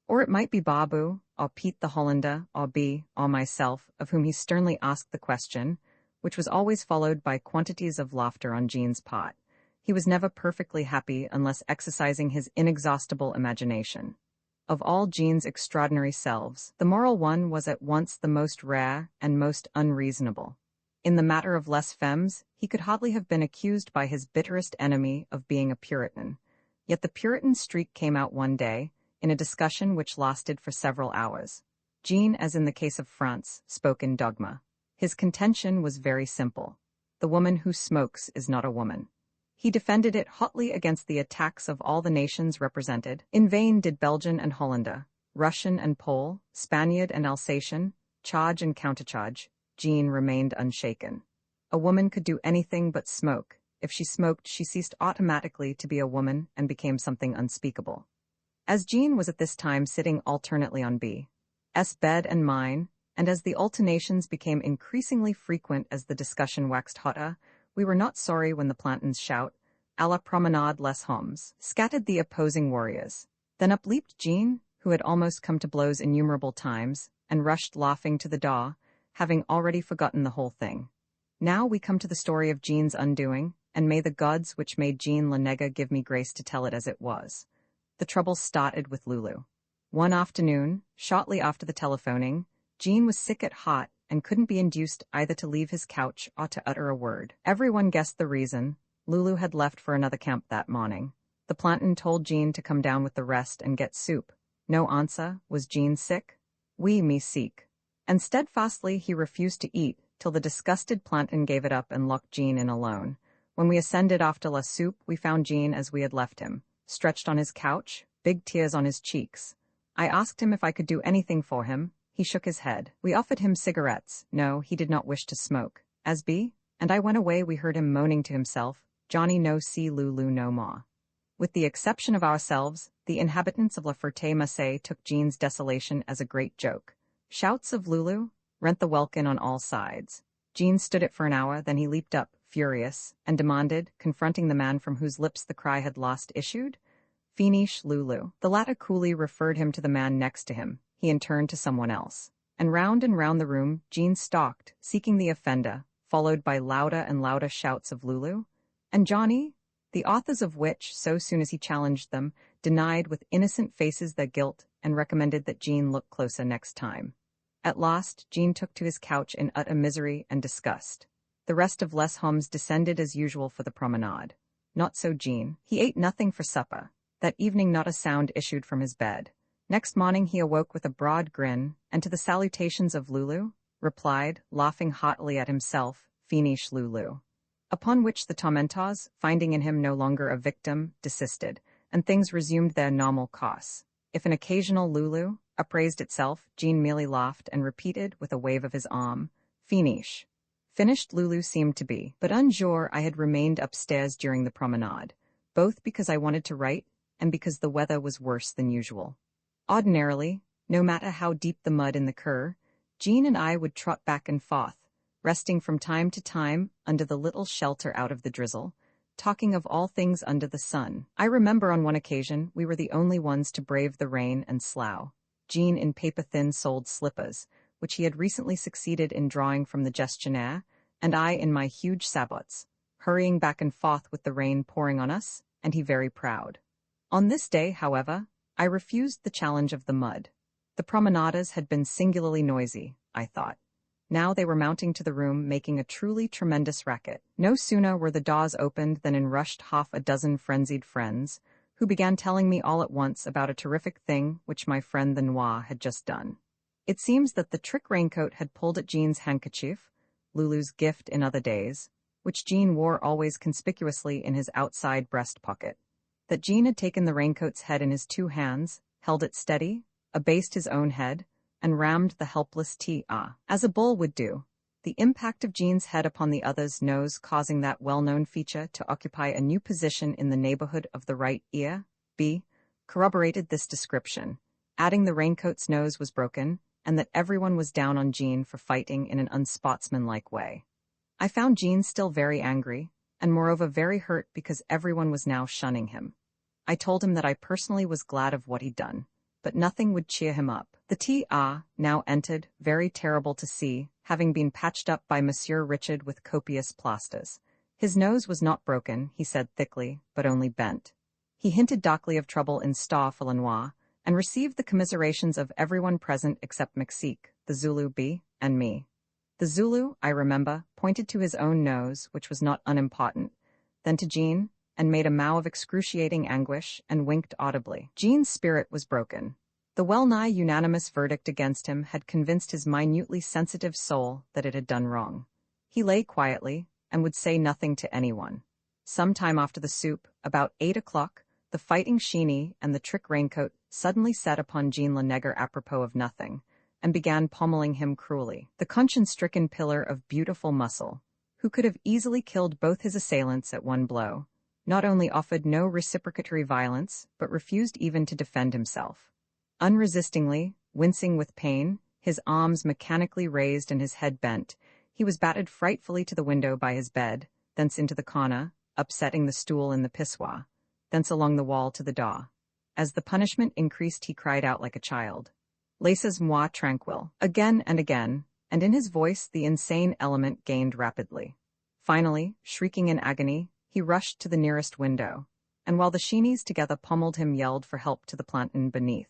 Or it might be Babu, or Pete the Hollander, or B, or myself, of whom he sternly asked the question, which was always followed by quantities of laughter on Jean's part. He was never perfectly happy unless exercising his inexhaustible imagination. Of all Jean's extraordinary selves, the moral one was at once the most rare and most unreasonable. In the matter of les femmes, he could hardly have been accused by his bitterest enemy of being a Puritan. Yet the Puritan streak came out one day, in a discussion which lasted for several hours. Jean, as in the case of France, spoke in dogma. His contention was very simple. The woman who smokes is not a woman. He defended it hotly against the attacks of all the nations represented. In vain did Belgian and Hollander, Russian and Pole, Spaniard and Alsatian, charge and countercharge. Jean remained unshaken. A woman could do anything but smoke. If she smoked, she ceased automatically to be a woman and became something unspeakable. As Jean was at this time sitting alternately on B.'s bed and mine, and as the alternations became increasingly frequent as the discussion waxed hotter, we were not sorry when the Planton's shout, "À la promenade les hommes," scattered the opposing warriors. Then up leaped Jean, who had almost come to blows innumerable times, and rushed laughing to the door, having already forgotten the whole thing. Now we come to the story of Jean's undoing, and may the gods which made Jean Lenega give me grace to tell it as it was. The trouble started with Lulu. One afternoon, shortly after the telephoning, Jean was sick at heart and couldn't be induced either to leave his couch or to utter a word. Everyone guessed the reason. Lulu had left for another camp that morning. The Planton told Jean to come down with the rest and get soup. No answer. Was Jean sick? Oui, me sick. And steadfastly he refused to eat, till the disgusted Planton gave it up and locked Jean in alone. When we ascended after la soup, we found Jean as we had left him, stretched on his couch, big tears on his cheeks. I asked him if I could do anything for him. He shook his head. We offered him cigarettes. No, he did not wish to smoke. As B and I went away, we heard him moaning to himself, "Johnny no see Lulu no more." With the exception of ourselves, the inhabitants of La Ferté-Macé took Jean's desolation as a great joke. Shouts of "Lulu" rent the welkin on all sides. Jean stood it for an hour, then he leaped up, furious, and demanded, confronting the man from whose lips the cry had last issued, "Finish Lulu." The latter coolly referred him to the man next to him. He in turn to someone else. And round the room, Jean stalked, seeking the offender, followed by louder and louder shouts of "Lulu" and "Johnny," the authors of which, so soon as he challenged them, denied with innocent faces their guilt and recommended that Jean look closer next time. At last, Jean took to his couch in utter misery and disgust. The rest of Les Hommes descended as usual for the promenade. Not so Jean. He ate nothing for supper. That evening not a sound issued from his bed. Next morning he awoke with a broad grin, and to the salutations of Lulu, replied, laughing heartily at himself, "Finish Lulu." Upon which the tormentors, finding in him no longer a victim, desisted, and things resumed their normal course. If an occasional Lulu upraised itself, Jean merely laughed and repeated, with a wave of his arm, "Finish." Finished Lulu seemed to be, but unsure I had remained upstairs during the promenade, both because I wanted to write and because the weather was worse than usual. Ordinarily, no matter how deep the mud in the Cur, Jean and I would trot back and forth, resting from time to time under the little shelter out of the drizzle, talking of all things under the sun. I remember on one occasion we were the only ones to brave the rain and slough, Jean in paper-thin soled slippers, which he had recently succeeded in drawing from the gestionnaire, and I in my huge sabots, hurrying back and forth with the rain pouring on us, and he very proud. On this day, however, I refused the challenge of the mud. The promenaders had been singularly noisy, I thought. Now they were mounting to the room, making a truly tremendous racket. No sooner were the doors opened than in rushed half a dozen frenzied friends, who began telling me all at once about a terrific thing which my friend the Noir had just done. It seems that the trick raincoat had pulled at Jean's handkerchief, Lulu's gift in other days, which Jean wore always conspicuously in his outside breast pocket. That Jean had taken the raincoat's head in his two hands, held it steady, abased his own head, and rammed the helpless T.A. as a bull would do, the impact of Jean's head upon the other's nose causing that well-known feature to occupy a new position in the neighborhood of the right ear, B, corroborated this description, adding the raincoat's nose was broken, and that everyone was down on Jean for fighting in an unsportsmanlike way. I found Jean still very angry, and moreover very hurt because everyone was now shunning him. I told him that I personally was glad of what he'd done, but nothing would cheer him up. The T.A. now entered, very terrible to see, having been patched up by Monsieur Richard with copious plasters. His nose was not broken, he said thickly, but only bent. He hinted darkly of trouble in Star for Lenoir, and received the commiserations of everyone present except Mexique, the Zulu B, and me. The Zulu, I remember, pointed to his own nose, which was not unimportant, then to Jean, and made a mow of excruciating anguish, and winked audibly. Jean's spirit was broken. The well-nigh unanimous verdict against him had convinced his minutely sensitive soul that it had done wrong. He lay quietly, and would say nothing to anyone. Some time after the soup, about 8 o'clock, the fighting Sheeny and the trick raincoat suddenly set upon Jean Lenegre apropos of nothing, and began pommeling him cruelly. The conscience-stricken pillar of beautiful muscle, who could have easily killed both his assailants at one blow, not only offered no reciprocatory violence, but refused even to defend himself. Unresistingly, wincing with pain, his arms mechanically raised and his head bent, he was battered frightfully to the window by his bed, thence into the corner, upsetting the stool in the pissoir, thence along the wall to the door. As the punishment increased, he cried out like a child, "Laissez-moi tranquille," again, and in his voice the insane element gained rapidly. Finally, shrieking in agony, he rushed to the nearest window, and while the Sheenies together pummeled him yelled for help to the planton beneath.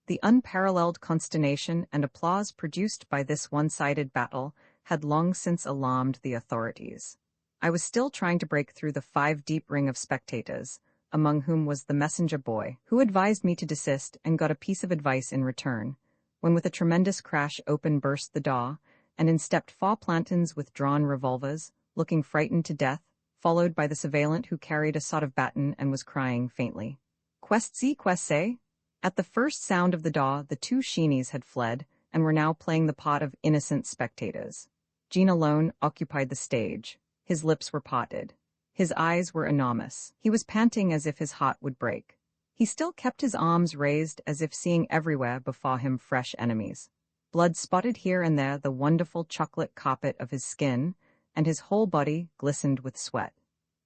The unparalleled consternation and applause produced by this one-sided battle had long since alarmed the authorities. I was still trying to break through the 5-deep ring of spectators, among whom was the messenger boy, who advised me to desist and got a piece of advice in return, when with a tremendous crash open burst the door, and in stepped 4 plantons with drawn revolvers, looking frightened to death, followed by the surveillant who carried a sort of baton and was crying faintly, "Quest-see, quest-say?" At the first sound of the door, the 2 Sheenies had fled, and were now playing the part of innocent spectators. Jean alone occupied the stage. His lips were parted. His eyes were enormous. He was panting as if his heart would break. He still kept his arms raised as if seeing everywhere before him fresh enemies. Blood spotted here and there the wonderful chocolate carpet of his skin, and his whole body glistened with sweat.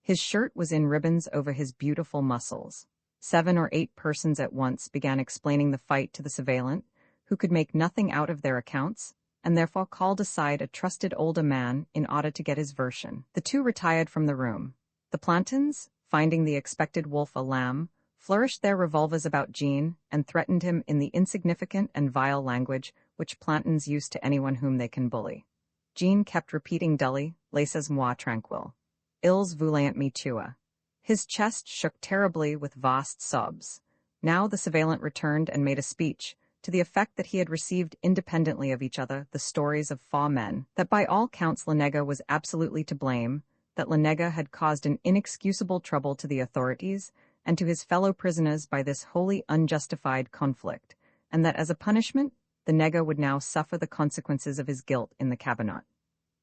His shirt was in ribbons over his beautiful muscles. 7 or 8 persons at once began explaining the fight to the surveillant, who could make nothing out of their accounts, and therefore called aside a trusted older man in order to get his version. The 2 retired from the room. The plantons, finding the expected wolf a lamb, flourished their revolvers about Jean and threatened him in the insignificant and vile language which plantons use to anyone whom they can bully. Jean kept repeating dully, "Laissez-moi tranquille. Ils voulaient me tuer." His chest shook terribly with vast sobs. Now the surveillant returned and made a speech, to the effect that he had received independently of each other the stories of 4 men, that by all counts Lenegre was absolutely to blame, that Lenegre had caused an inexcusable trouble to the authorities and to his fellow prisoners by this wholly unjustified conflict, and that as a punishment, the Nègre would now suffer the consequences of his guilt in the cabinet.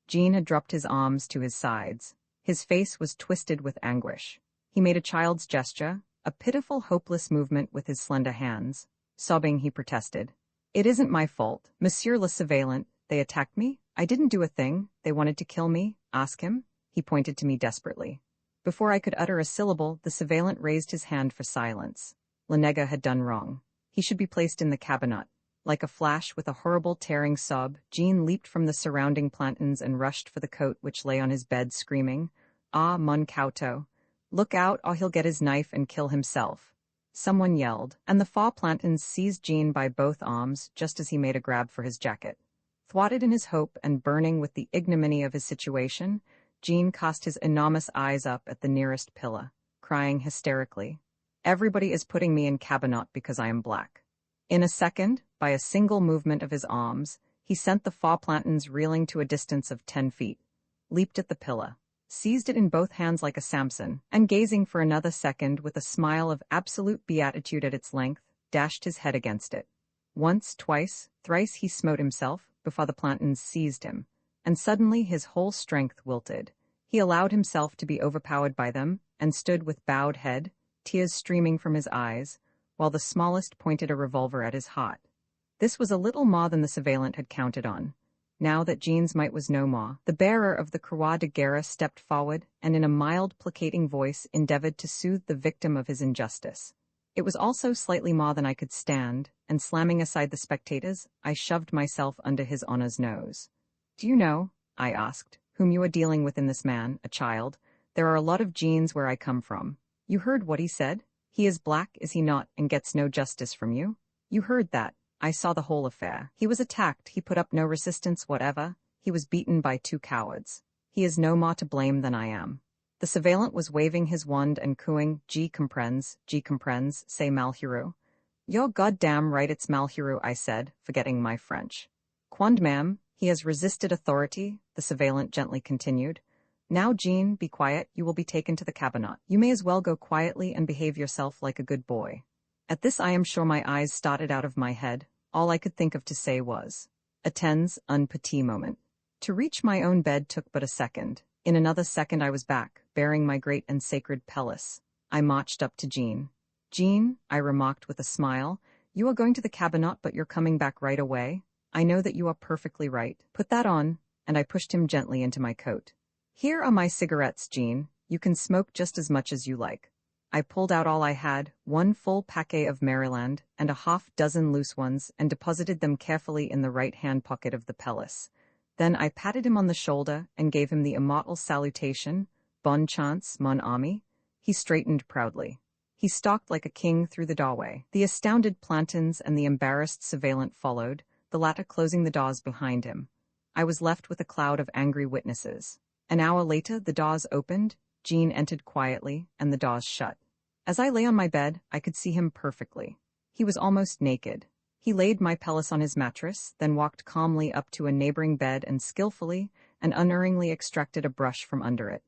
Jean had dropped his arms to his sides. His face was twisted with anguish. He made a child's gesture, a pitiful, hopeless movement with his slender hands. Sobbing, he protested. "It isn't my fault, Monsieur le Surveillant. They attacked me. I didn't do a thing. They wanted to kill me. Ask him." He pointed to me desperately. Before I could utter a syllable, the surveillant raised his hand for silence. Lenega had done wrong. He should be placed in the cabinet. Like a flash, with a horrible tearing sob, Jean leaped from the surrounding plantains and rushed for the coat which lay on his bed, screaming, "Ah, mon couteau! Look out, or he'll get his knife and kill himself." Someone yelled, and the four plantains seized Jean by both arms just as he made a grab for his jacket. Thwarted in his hope and burning with the ignominy of his situation, Jean cast his enormous eyes up at the nearest pillar, crying hysterically, "Everybody is putting me in cabinet because I am black." In a second, by a single movement of his arms, he sent the four plantains reeling to a distance of 10 feet, leaped at the pillar, seized it in both hands like a Samson, and gazing for another second with a smile of absolute beatitude at its length, dashed his head against it. Once, twice, thrice he smote himself, before the plantains seized him, and suddenly his whole strength wilted. He allowed himself to be overpowered by them, and stood with bowed head, tears streaming from his eyes, while the smallest pointed a revolver at his heart. This was a little more than the surveillant had counted on. Now that Jean's might was no more, the bearer of the Croix de Guerre stepped forward and in a mild, placating voice endeavored to soothe the victim of his injustice. It was also slightly more than I could stand, and slamming aside the spectators, I shoved myself under his honor's nose. "Do you know," I asked, "whom you are dealing with in this man, a child? There are a lot of Jeans where I come from. You heard what he said? He is black, is he not, and gets no justice from you? You heard that. I saw the whole affair. He was attacked, he put up no resistance whatever. He was beaten by 2 cowards. He is no more to blame than I am." The surveillant was waving his wand and cooing, G comprends, say Malheureux." "You're goddamn right it's Malheureux," I said, forgetting my French. "Quond ma'am, he has resisted authority," the surveillant gently continued. "Now, Jean, be quiet, you will be taken to the cabinet. You may as well go quietly and behave yourself like a good boy." At this I am sure my eyes started out of my head. All I could think of to say was, "Attends un petit moment." To reach my own bed took but a second. In another second I was back, bearing my great and sacred pelisse. I marched up to Jean. "Jean," I remarked with a smile, "you are going to the cabinet but you're coming back right away. I know that you are perfectly right. Put that on," and I pushed him gently into my coat. "Here are my cigarettes, Jean. You can smoke just as much as you like." I pulled out all I had, 1 full paquet of Maryland and a half-dozen loose ones, and deposited them carefully in the right-hand pocket of the pelisse. Then I patted him on the shoulder and gave him the immortal salutation, "Bonne chance, mon ami." He straightened proudly. He stalked like a king through the doorway. The astounded plantains and the embarrassed surveillant followed, the latter closing the doors behind him. I was left with a cloud of angry witnesses. An hour later, the doors opened, Jean entered quietly, and the doors shut. As I lay on my bed, I could see him perfectly. He was almost naked. He laid my pelisse on his mattress, then walked calmly up to a neighboring bed and skillfully and unerringly extracted a brush from under it.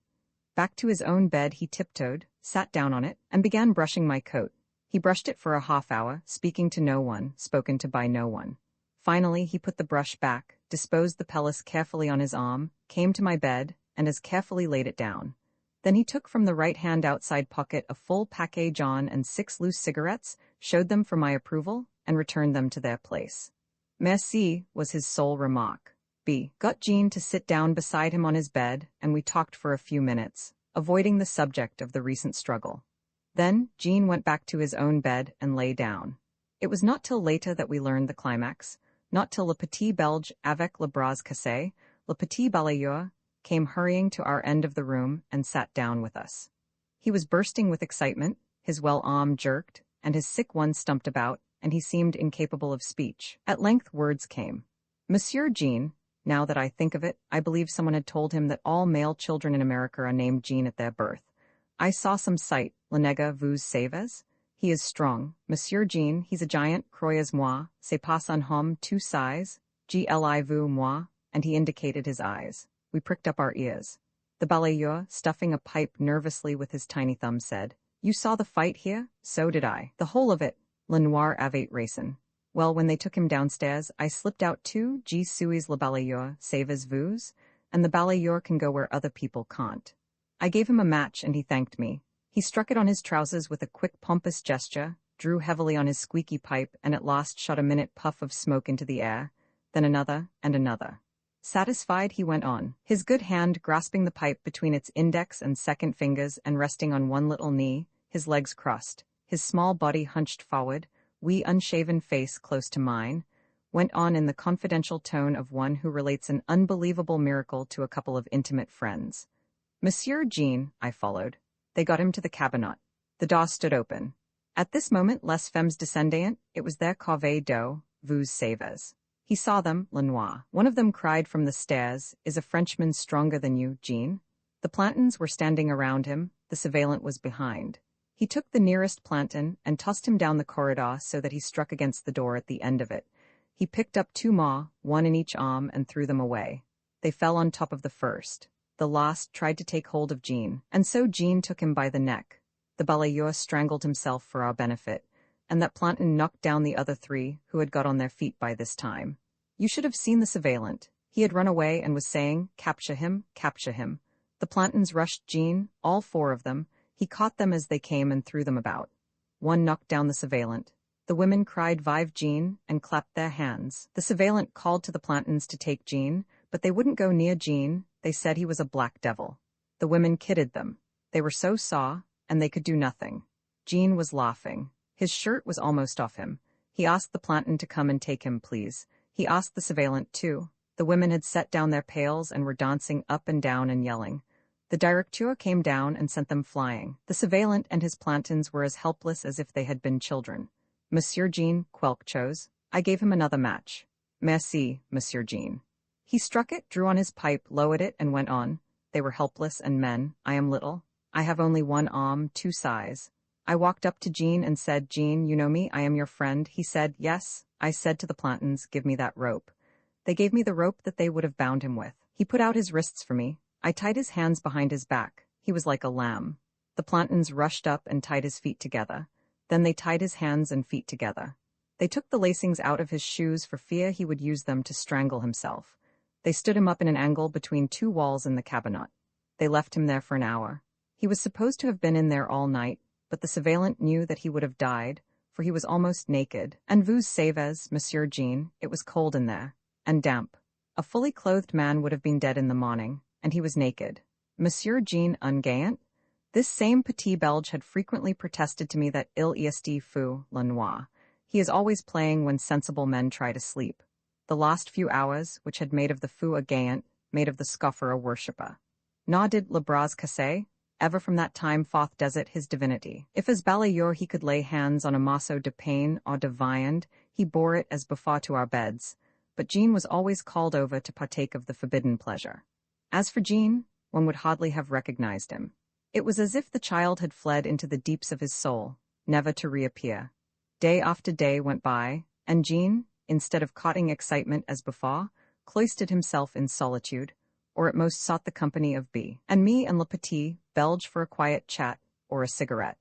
Back to his own bed he tiptoed, sat down on it, and began brushing my coat. He brushed it for a half-hour, speaking to no one, spoken to by no one. Finally, he put the brush back, disposed the pelisse carefully on his arm, came to my bed, and as carefully laid it down. Then he took from the right-hand outside pocket a full paquet John and 6 loose cigarettes, showed them for my approval, and returned them to their place. "Merci," was his sole remark. B. got Jean to sit down beside him on his bed, and we talked for a few minutes, avoiding the subject of the recent struggle. Then Jean went back to his own bed and lay down. It was not till later that we learned the climax, not till le petit Belge avec le bras cassé, le petit balayeur, came hurrying to our end of the room and sat down with us. He was bursting with excitement, his well arm jerked, and his sick one stumped about, and he seemed incapable of speech. At length words came. "Monsieur Jean," now that I think of it, I believe someone had told him that all male children in America are named Jean at their birth. "I saw some sight, Lenega vous savez? He is strong. Monsieur Jean, he's a giant, croyez-moi, c'est pas un homme tout size, gli moi," and he indicated his eyes. We pricked up our ears. The balayeur, stuffing a pipe nervously with his tiny thumb, said, "You saw the fight here? So did I. The whole of it. Le noir avait raison. Well, when they took him downstairs, I slipped out 2 G suis le balayeur, savez-vous? and the balayeur can go where other people can't. I gave him a match and he thanked me. He struck it on his trousers with a quick pompous gesture, drew heavily on his squeaky pipe, and at last shot a minute puff of smoke into the air, then another and another. Satisfied, he went on, his good hand grasping the pipe between its index and second fingers and resting on one little knee, his legs crossed, his small body hunched forward, wee unshaven face close to mine, went on in the confidential tone of one who relates an unbelievable miracle to a couple of intimate friends. Monsieur Jean, I followed. They got him to the cabinet. The door stood open. At this moment, les femmes descendantes, it was their corvée d'eau, vous savez. He saw them, Lenoir. One of them cried from the stairs, "Is a Frenchman stronger than you, Jean?" The plantons were standing around him, the surveillant was behind. He took the nearest planton and tossed him down the corridor so that he struck against the door at the end of it. He picked up two more, one in each arm, and threw them away. They fell on top of the first. The last tried to take hold of Jean, and so Jean took him by the neck. The balayeur strangled himself for our benefit, and that planton knocked down the other three, who had got on their feet by this time. You should have seen the surveillant. He had run away and was saying, "Capture him, capture him." The plantons rushed Jean, all four of them. He caught them as they came and threw them about. One knocked down the surveillant. The women cried "Vive Jean" and clapped their hands. The surveillant called to the plantons to take Jean, but they wouldn't go near Jean. They said he was a black devil. The women kidded them. They were so sore, and they could do nothing. Jean was laughing. His shirt was almost off him. He asked the planton to come and take him, please. He asked the surveillant, too. The women had set down their pails and were dancing up and down and yelling. The directeur came down and sent them flying. The surveillant and his plantons were as helpless as if they had been children. Monsieur Jean, Quelq chose. I gave him another match. Merci, Monsieur Jean. He struck it, drew on his pipe, lowered it, and went on. They were helpless and men. I am little. I have only one arm, two size. I walked up to Jean and said, "Jean, you know me, I am your friend." He said, "Yes." I said to the plantons, "Give me that rope." They gave me the rope that they would have bound him with. He put out his wrists for me. I tied his hands behind his back. He was like a lamb. The plantons rushed up and tied his feet together. Then they tied his hands and feet together. They took the lacings out of his shoes for fear he would use them to strangle himself. They stood him up in an angle between two walls in the cabinet. They left him there for an hour. He was supposed to have been in there all night, but the surveillant knew that he would have died, for he was almost naked. And vous savez, Monsieur Jean, it was cold in there, and damp. A fully clothed man would have been dead in the morning, and he was naked. Monsieur Jean ungayant? This same petit Belge had frequently protested to me that il est fou, le noir. He is always playing when sensible men try to sleep. The last few hours, which had made of the fou a gayant, made of the scoffer a worshipper. Na did le bras cassé, ever from that time forth desert his divinity. If as balayeur he could lay hands on a morceau de pain or de viand, he bore it as before to our beds, but Jean was always called over to partake of the forbidden pleasure. As for Jean, one would hardly have recognized him. It was as if the child had fled into the deeps of his soul, never to reappear. Day after day went by, and Jean, instead of courting excitement as before, cloistered himself in solitude, or at most sought the company of B. and me and Le Petit Belge for a quiet chat or a cigarette.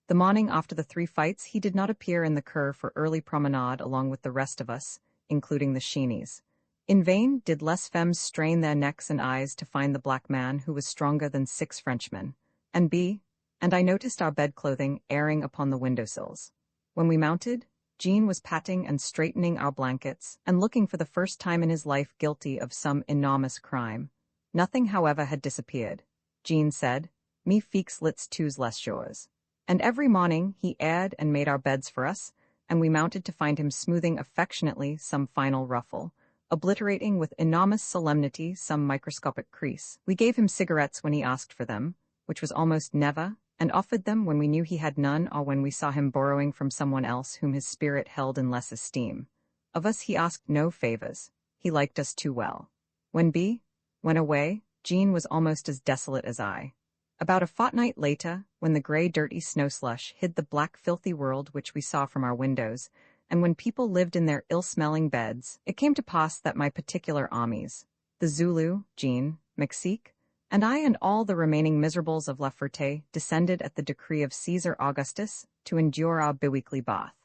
The morning after the 3 fights he did not appear in the Cur for early promenade along with the rest of us, including the Sheenies. In vain did les femmes strain their necks and eyes to find the black man who was stronger than 6 Frenchmen, and I noticed our bedclothing airing upon the windowsills. When we mounted, Jean was patting and straightening our blankets and looking for the first time in his life guilty of some enormous crime. Nothing, however, had disappeared. Jean said, "Me fixe lits tous les jours." And every morning he aired and made our beds for us, and we mounted to find him smoothing affectionately some final ruffle, obliterating with enormous solemnity some microscopic crease. We gave him cigarettes when he asked for them, which was almost never, and offered them when we knew he had none or when we saw him borrowing from someone else whom his spirit held in less esteem. Of us he asked no favors. He liked us too well. When B went away, Jean was almost as desolate as I. About a fortnight later, when the gray dirty snow slush hid the black filthy world which we saw from our windows, and when people lived in their ill-smelling beds, it came to pass that my particular armies, the Zulu, Jean, Mexique, and I and all the remaining miserables of La Ferté descended at the decree of Caesar Augustus to endure our biweekly bath.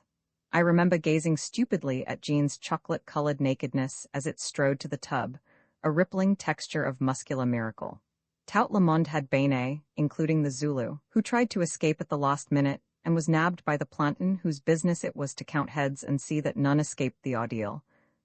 I remember gazing stupidly at Jean's chocolate-colored nakedness as it strode to the tub, a rippling texture of muscular miracle. Tout le monde had bene, including the Zulu, who tried to escape at the last minute and was nabbed by the planton whose business it was to count heads and see that none escaped the ordeal.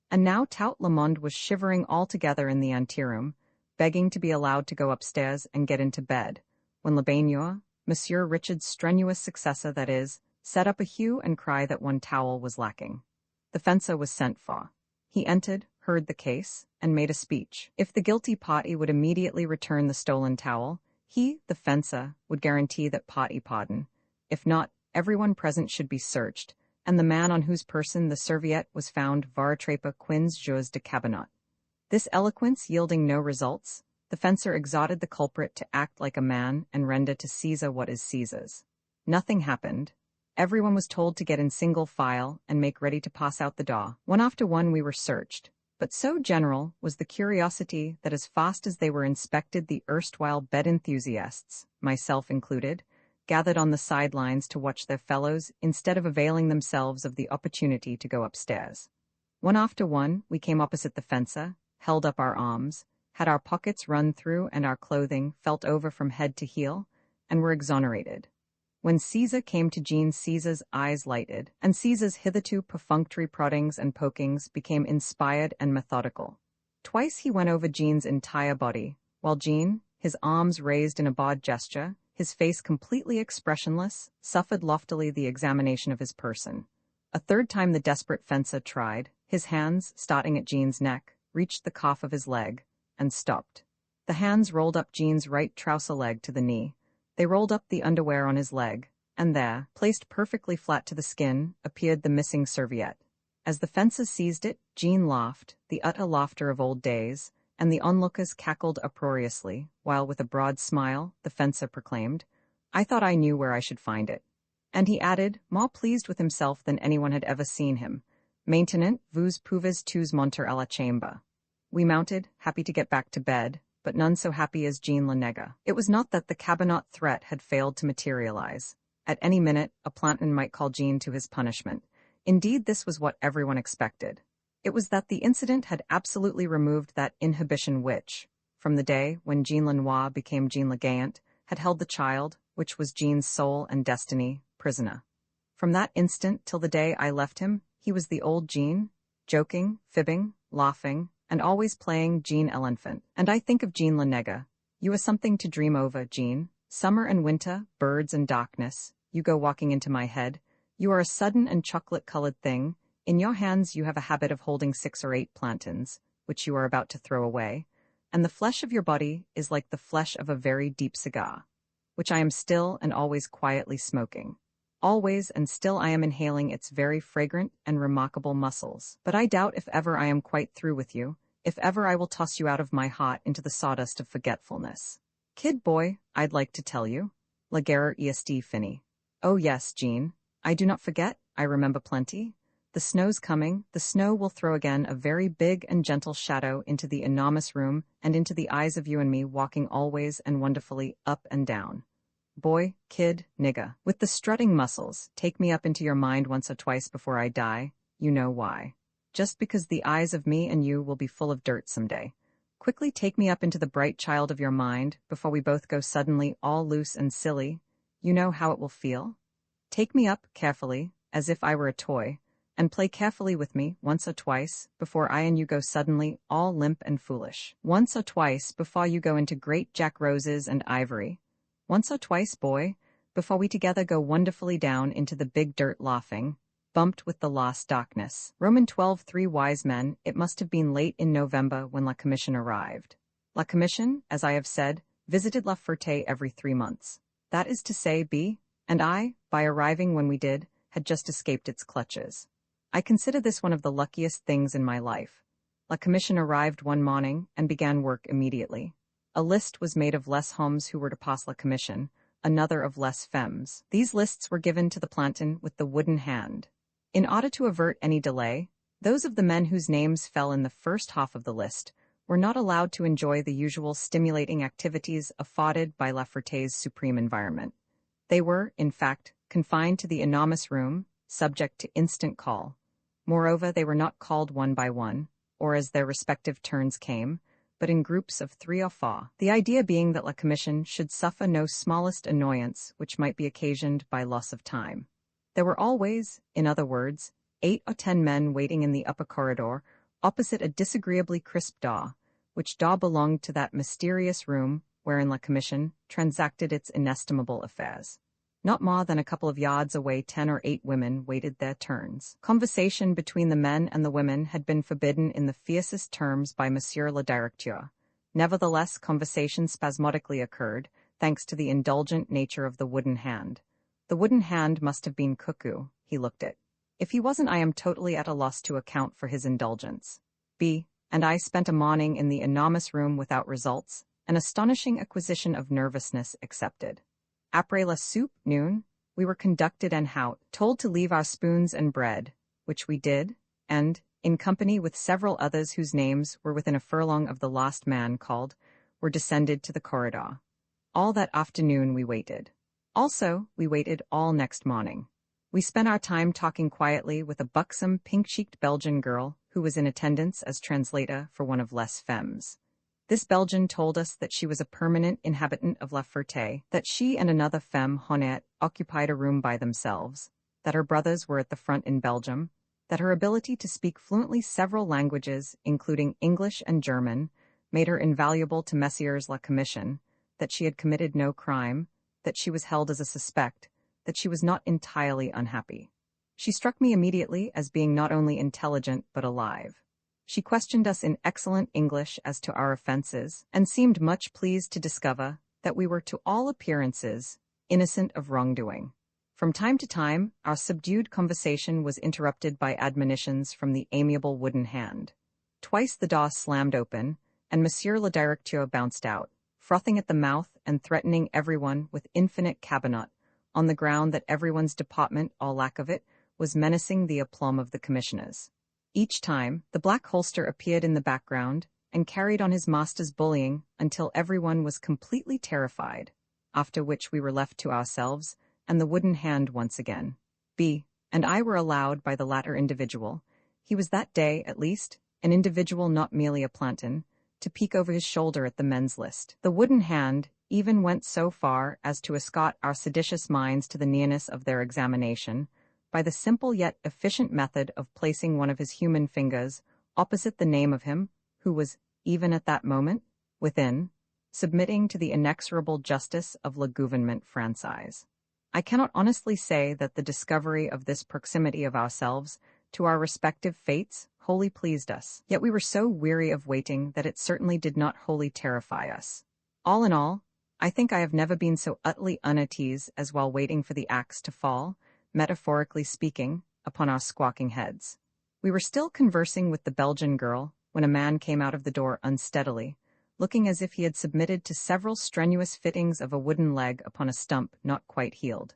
And now tout le monde was shivering all together in the anteroom, begging to be allowed to go upstairs and get into bed, when le baigneur, Monsieur Richard's strenuous successor that is, set up a hue and cry that one towel was lacking. The fencer was sent for. He entered, heard the case, and made a speech. If the guilty party would immediately return the stolen towel, he, the fencer, would guarantee that party pardon. If not, everyone present should be searched, and the man on whose person the serviette was found varatrape quinze jours de cabinet. This eloquence yielding no results, the fencer exhorted the culprit to act like a man and render to Caesar what is Caesar's. Nothing happened. Everyone was told to get in single file and make ready to pass out the door. One after one we were searched, but so general was the curiosity that as fast as they were inspected the erstwhile bed enthusiasts, myself included, gathered on the sidelines to watch their fellows instead of availing themselves of the opportunity to go upstairs. One after one we came opposite the fencer, held up our arms, had our pockets run through and our clothing felt over from head to heel, and were exonerated. When Caesar came to Jean, Caesar's eyes lighted, and Caesar's hitherto perfunctory proddings and pokings became inspired and methodical. Twice he went over Jean's entire body, while Jean, his arms raised in a bowed gesture, his face completely expressionless, suffered loftily the examination of his person. A third time the desperate fencer tried, his hands, starting at Jean's neck, reached the calf of his leg, and stopped. The hands rolled up Jean's right trouser leg to the knee. They rolled up the underwear on his leg, and there, placed perfectly flat to the skin, appeared the missing serviette. As the fencer seized it, Jean laughed, the utter laughter of old days, and the onlookers cackled uproariously, while with a broad smile, the fencer proclaimed, "I thought I knew where I should find it." And he added, more pleased with himself than anyone had ever seen him, "Maintenant, vous pouvez tous monter à la chambre." We mounted, happy to get back to bed, but none so happy as Jean le Nègre. It was not that the cabinet threat had failed to materialize. At any minute, a planton might call Jean to his punishment. Indeed, this was what everyone expected. It was that the incident had absolutely removed that inhibition which, from the day when Jean Lenoir became Jean Le Gayant, had held the child, which was Jean's soul and destiny, prisoner. From that instant till the day I left him, he was the old Jean, joking, fibbing, laughing, and always playing Jean Elephant. And I think of Jean Le Nègre. You are something to dream over, Jean. Summer and winter, birds and darkness, you go walking into my head. You are a sudden and chocolate-colored thing. In your hands you have a habit of holding 6 or 8 plantains, which you are about to throw away, and the flesh of your body is like the flesh of a very deep cigar, which I am still and always quietly smoking. Always and still I am inhaling its very fragrant and remarkable muscles. But I doubt if ever I am quite through with you, if ever I will toss you out of my heart into the sawdust of forgetfulness. Kid boy, I'd like to tell you. La guerre est finie. Oh yes, Jean. I do not forget, I remember plenty. The snow's coming, the snow will throw again a very big and gentle shadow into the enormous room and into the eyes of you and me walking always and wonderfully up and down. Boy, kid, nigga, with the strutting muscles, take me up into your mind once or twice before I die, you know why. Just because the eyes of me and you will be full of dirt someday. Quickly take me up into the bright child of your mind before we both go suddenly all loose and silly. You know how it will feel? Take me up carefully, as if I were a toy, and play carefully with me once or twice before I and you go suddenly all limp and foolish. Once or twice before you go into great Jack Roses and ivory. Once or twice, boy, before we together go wonderfully down into the big dirt laughing, bumped with the lost darkness. Roman 12:3 wise men, it must have been late in November when La Commission arrived. La Commission, as I have said, visited La Ferté every 3 months. That is to say, B, and I, by arriving when we did, had just escaped its clutches. I consider this one of the luckiest things in my life. La Commission arrived one morning and began work immediately. A list was made of les hommes who were to pass La Commission, another of les femmes. These lists were given to the planton with the wooden hand. In order to avert any delay, those of the men whose names fell in the first half of the list were not allowed to enjoy the usual stimulating activities afforded by La Ferté's supreme environment. They were, in fact, confined to the enormous room, subject to instant call. Moreover, they were not called one by one, or as their respective turns came, but in groups of 3 or 4, the idea being that la commission should suffer no smallest annoyance which might be occasioned by loss of time. There were always, in other words, 8 or 10 men waiting in the upper corridor, opposite a disagreeably crisp door, which door belonged to that mysterious room wherein la commission transacted its inestimable affairs. Not more than a couple of yards away 10 or 8 women waited their turns. Conversation between the men and the women had been forbidden in the fiercest terms by Monsieur le Directeur. Nevertheless, conversation spasmodically occurred, thanks to the indulgent nature of the wooden hand. The wooden hand must have been cuckoo, he looked at. If he wasn't, I am totally at a loss to account for his indulgence. B. and I spent a morning in the enormous room without results, an astonishing acquisition of nervousness accepted. Après la soupe, noon, we were conducted en route, told to leave our spoons and bread, which we did, and, in company with several others whose names were within a furlong of the last man called, were descended to the corridor. All that afternoon we waited. Also, we waited all next morning. We spent our time talking quietly with a buxom, pink-cheeked Belgian girl who was in attendance as translator for one of Les Femmes. This Belgian told us that she was a permanent inhabitant of La Ferté, that she and another femme honnête occupied a room by themselves, that her brothers were at the front in Belgium, that her ability to speak fluently several languages, including English and German, made her invaluable to Messieurs la Commission, that she had committed no crime, that she was held as a suspect, that she was not entirely unhappy. She struck me immediately as being not only intelligent but alive. She questioned us in excellent English as to our offenses, and seemed much pleased to discover that we were to all appearances innocent of wrongdoing. From time to time, our subdued conversation was interrupted by admonitions from the amiable wooden hand. Twice the door slammed open, and Monsieur le Directeur bounced out, frothing at the mouth and threatening everyone with infinite cabinet, on the ground that everyone's deportment, or lack of it, was menacing the aplomb of the commissioners. Each time, the black holster appeared in the background and carried on his master's bullying until everyone was completely terrified, after which we were left to ourselves and the wooden hand once again. B. and I were allowed by the latter individual, he was that day, at least, an individual not merely a planton, to peek over his shoulder at the men's list. The wooden hand even went so far as to escort our seditious minds to the nearness of their examination, by the simple yet efficient method of placing one of his human fingers opposite the name of him who was, even at that moment, within, submitting to the inexorable justice of le gouvernement français. I cannot honestly say that the discovery of this proximity of ourselves to our respective fates wholly pleased us, yet we were so weary of waiting that it certainly did not wholly terrify us. All in all, I think I have never been so utterly uneasy as while waiting for the axe to fall, metaphorically speaking, upon our squawking heads. We were still conversing with the Belgian girl when a man came out of the door unsteadily, looking as if he had submitted to several strenuous fittings of a wooden leg upon a stump not quite healed.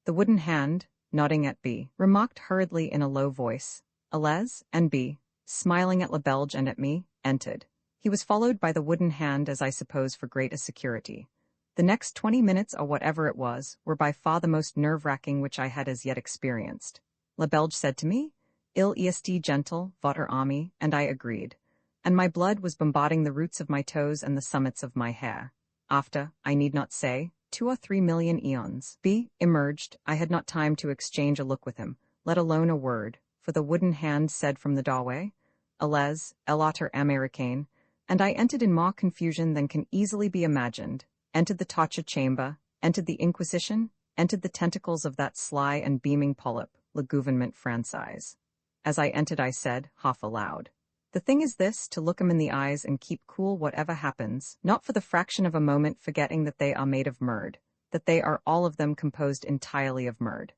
The wooden hand, nodding at B, remarked hurriedly in a low voice, "Allez," and B, smiling at La Belge and at me, entered. He was followed by the wooden hand, as I suppose for greater security. The next 20 minutes, or whatever it was, were by far the most nerve-wracking which I had as yet experienced. La Belge said to me, "Il est gentle, votre ami," and I agreed, and my blood was bombarding the roots of my toes and the summits of my hair. After, I need not say, 2 or 3 million eons, B emerged. I had not time to exchange a look with him, let alone a word, for the wooden hand said from the doorway, "Allez, l'autre américain," and I entered in more confusion than can easily be imagined, entered the torture chamber, entered the Inquisition, entered the tentacles of that sly and beaming polyp, le gouvernement français. As I entered I said, half aloud, "The thing is this, to look 'em in the eyes and keep cool whatever happens, not for the fraction of a moment forgetting that they are made of murd, that they are all of them composed entirely of murd.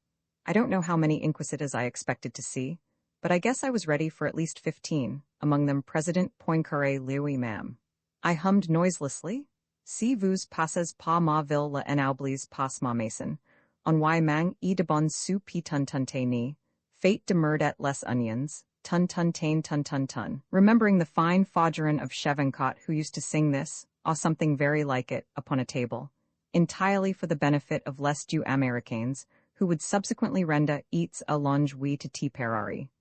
I don't know how many inquisitors I expected to see, but I guess I was ready for at least 15, among them President Poincaré lui-même. I hummed noiselessly, "Si vous passez pas ma ville la n'oubliez pas ma maison, on y mang e de bon sou pi tun ni, fate de murd et les onions, tun tun tun," remembering the fine faugeron of Chevancourt who used to sing this, or something very like it, upon a table, entirely for the benefit of les deux Américains, who would subsequently render eats à longue oui to Tipperary.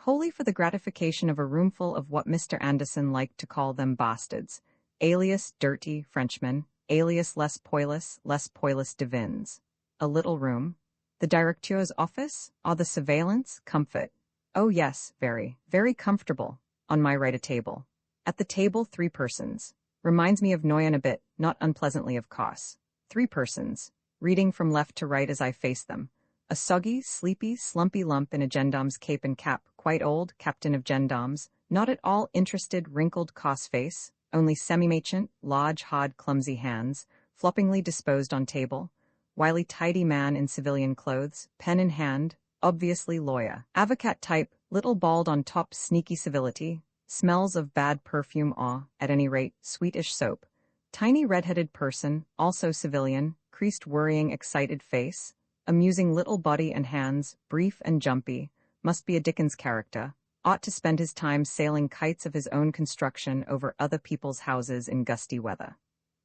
wholly for the gratification of a roomful of what Mr. Anderson liked to call them bastards, alias dirty Frenchmen, alias les poilus divins. A little room. The directeur's office, or the surveillance, comfort. Oh yes, very, very comfortable. On my right a table. At the table 3 persons. Reminds me of Noyon a bit, not unpleasantly of course. 3 persons. Reading from left to right as I face them. A soggy, sleepy, slumpy lump in a gendarme's cape and cap, quite old, captain of gendarmes, not at all interested, wrinkled cos face, only semi-macient, large, hard, clumsy hands, floppingly disposed on table. Wily tidy man in civilian clothes, pen in hand, obviously lawyer. Avocat type, little bald on top, sneaky civility, smells of bad perfume or, at any rate, sweetish soap. Tiny red-headed person, also civilian, creased worrying excited face, amusing little body and hands, brief and jumpy, must be a Dickens character, ought to spend his time sailing kites of his own construction over other people's houses in gusty weather.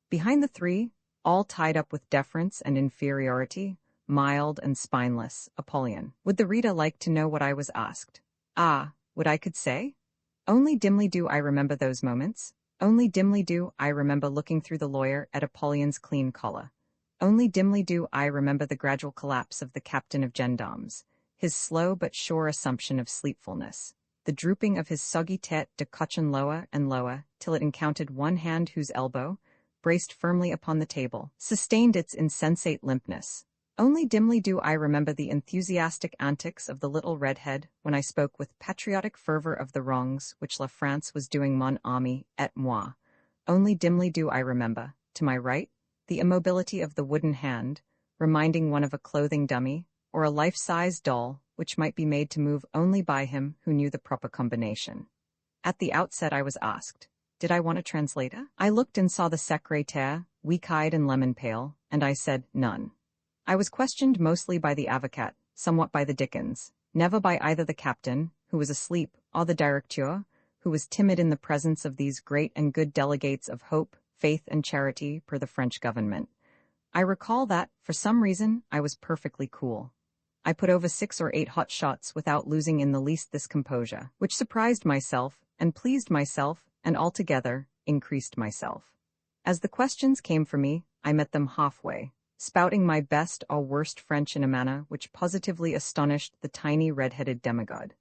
Behind the 3, all tied up with deference and inferiority, mild and spineless, Apollyon. Would the reader like to know what I was asked? Ah, what I could say? Only dimly do I remember those moments. Only dimly do I remember looking through the lawyer at Apollion's clean collar. Only dimly do I remember the gradual collapse of the captain of gendarmes, his slow but sure assumption of sleepfulness, the drooping of his soggy tête de cochon lower and lower, till it encountered one hand whose elbow, braced firmly upon the table, sustained its insensate limpness. Only dimly do I remember the enthusiastic antics of the little redhead when I spoke with patriotic fervor of the wrongs which La France was doing mon ami et moi. Only dimly do I remember, to my right, the immobility of the wooden hand, reminding one of a clothing dummy, or a life-size doll, which might be made to move only by him who knew the proper combination. At the outset I was asked, did I want a translator? I looked and saw the secrétaire, weak-eyed and lemon-pale, and I said, none. I was questioned mostly by the avocat, somewhat by the Dickens, never by either the captain, who was asleep, or the directeur, who was timid in the presence of these great and good delegates of hope, faith and charity per the French government. I recall that, for some reason, I was perfectly cool. I put over 6 or 8 hot shots without losing in the least this composure, which surprised myself, and pleased myself, and altogether, increased myself. As the questions came for me, I met them halfway, spouting my best or worst French in a manner which positively astonished the tiny red-headed demigod.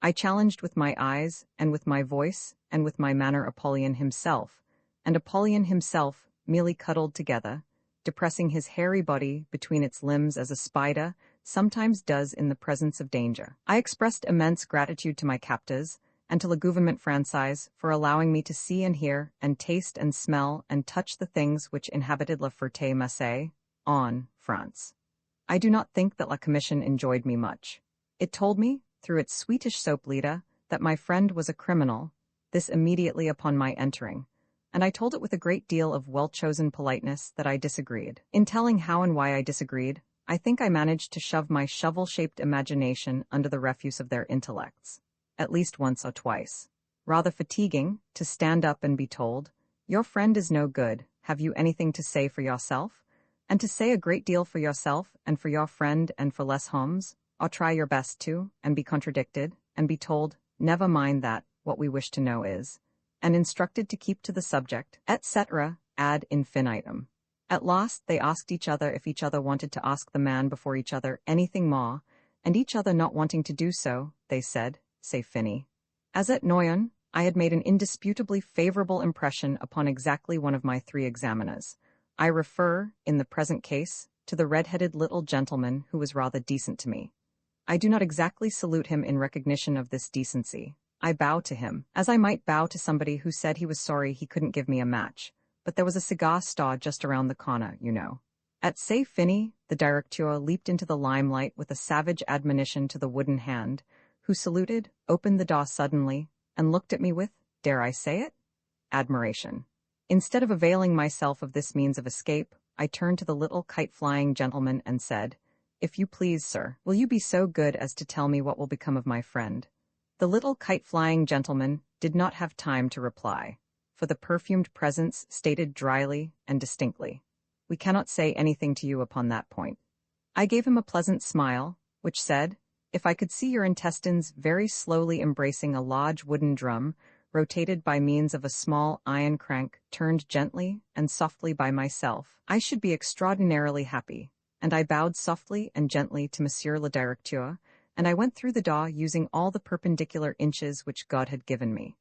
I challenged with my eyes, and with my voice, and with my manner Apollyon himself, and Apollyon himself, merely cuddled together, depressing his hairy body between its limbs as a spider sometimes does in the presence of danger. I expressed immense gratitude to my captors, and to Le Gouvernement Français for allowing me to see and hear, and taste and smell and touch the things which inhabited La Ferté-Macé, en France. I do not think that La Commission enjoyed me much. It told me, through its sweetish soap leader, that my friend was a criminal, this immediately upon my entering, and I told it with a great deal of well-chosen politeness that I disagreed. In telling how and why I disagreed, I think I managed to shove my shovel-shaped imagination under the refuse of their intellects, at least once or twice. Rather fatiguing, to stand up and be told, your friend is no good, have you anything to say for yourself? And to say a great deal for yourself, and for your friend, and for Les Holmes, or try your best to, and be contradicted, and be told, never mind that, what we wish to know is, and instructed to keep to the subject, etc., ad infinitum. At last they asked each other if each other wanted to ask the man before each other anything more, and each other not wanting to do so, they said, c'est fini. As at Noyon, I had made an indisputably favorable impression upon exactly one of my 3 examiners. I refer, in the present case, to the red-headed little gentleman who was rather decent to me. I do not exactly salute him in recognition of this decency. I bow to him, as I might bow to somebody who said he was sorry he couldn't give me a match, but there was a cigar stall just around the corner, you know. At C'est fini, the directeur leaped into the limelight with a savage admonition to the wooden hand, who saluted, opened the door suddenly, and looked at me with, dare I say it? Admiration. Instead of availing myself of this means of escape, I turned to the little kite-flying gentleman and said, if you please, sir, will you be so good as to tell me what will become of my friend? The little kite-flying gentleman did not have time to reply, for the perfumed presence stated dryly and distinctly, we cannot say anything to you upon that point. I gave him a pleasant smile, which said, If I could see your intestines very slowly embracing a large wooden drum, rotated by means of a small iron crank, turned gently and softly by myself, I should be extraordinarily happy. And I bowed softly and gently to Monsieur le Directeur, and I went through the door using all the perpendicular inches which God had given me.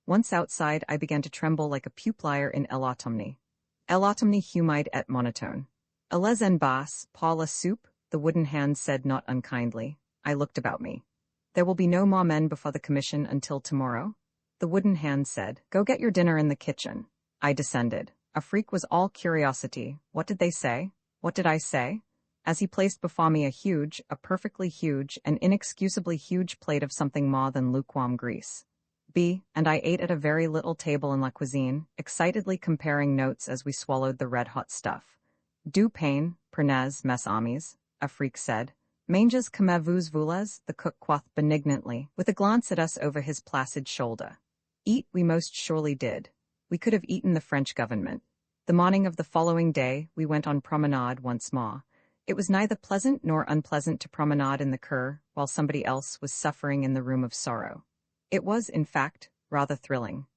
Once outside, I began to tremble like a puplier in l'automne. L'automne humide et monotone. Allez en basse, pas la soupe, the wooden hand said not unkindly. I looked about me. There will be no more men before the commission until tomorrow? The wooden hand said, go get your dinner in the kitchen. I descended. A freak was all curiosity. What did they say? What did I say? As he placed before me a perfectly huge, and inexcusably huge plate of something more than lukewarm grease. And I ate at a very little table in la cuisine, excitedly comparing notes as we swallowed the red-hot stuff. Du pain, prenez, mes amis, a freak said. Manges comme vous voulez, the cook quoth benignantly, with a glance at us over his placid shoulder. Eat we most surely did. We could have eaten the French government. The morning of the following day, we went on promenade once more. It was neither pleasant nor unpleasant to promenade in the Cur while somebody else was suffering in the room of sorrow. It was, in fact, rather thrilling.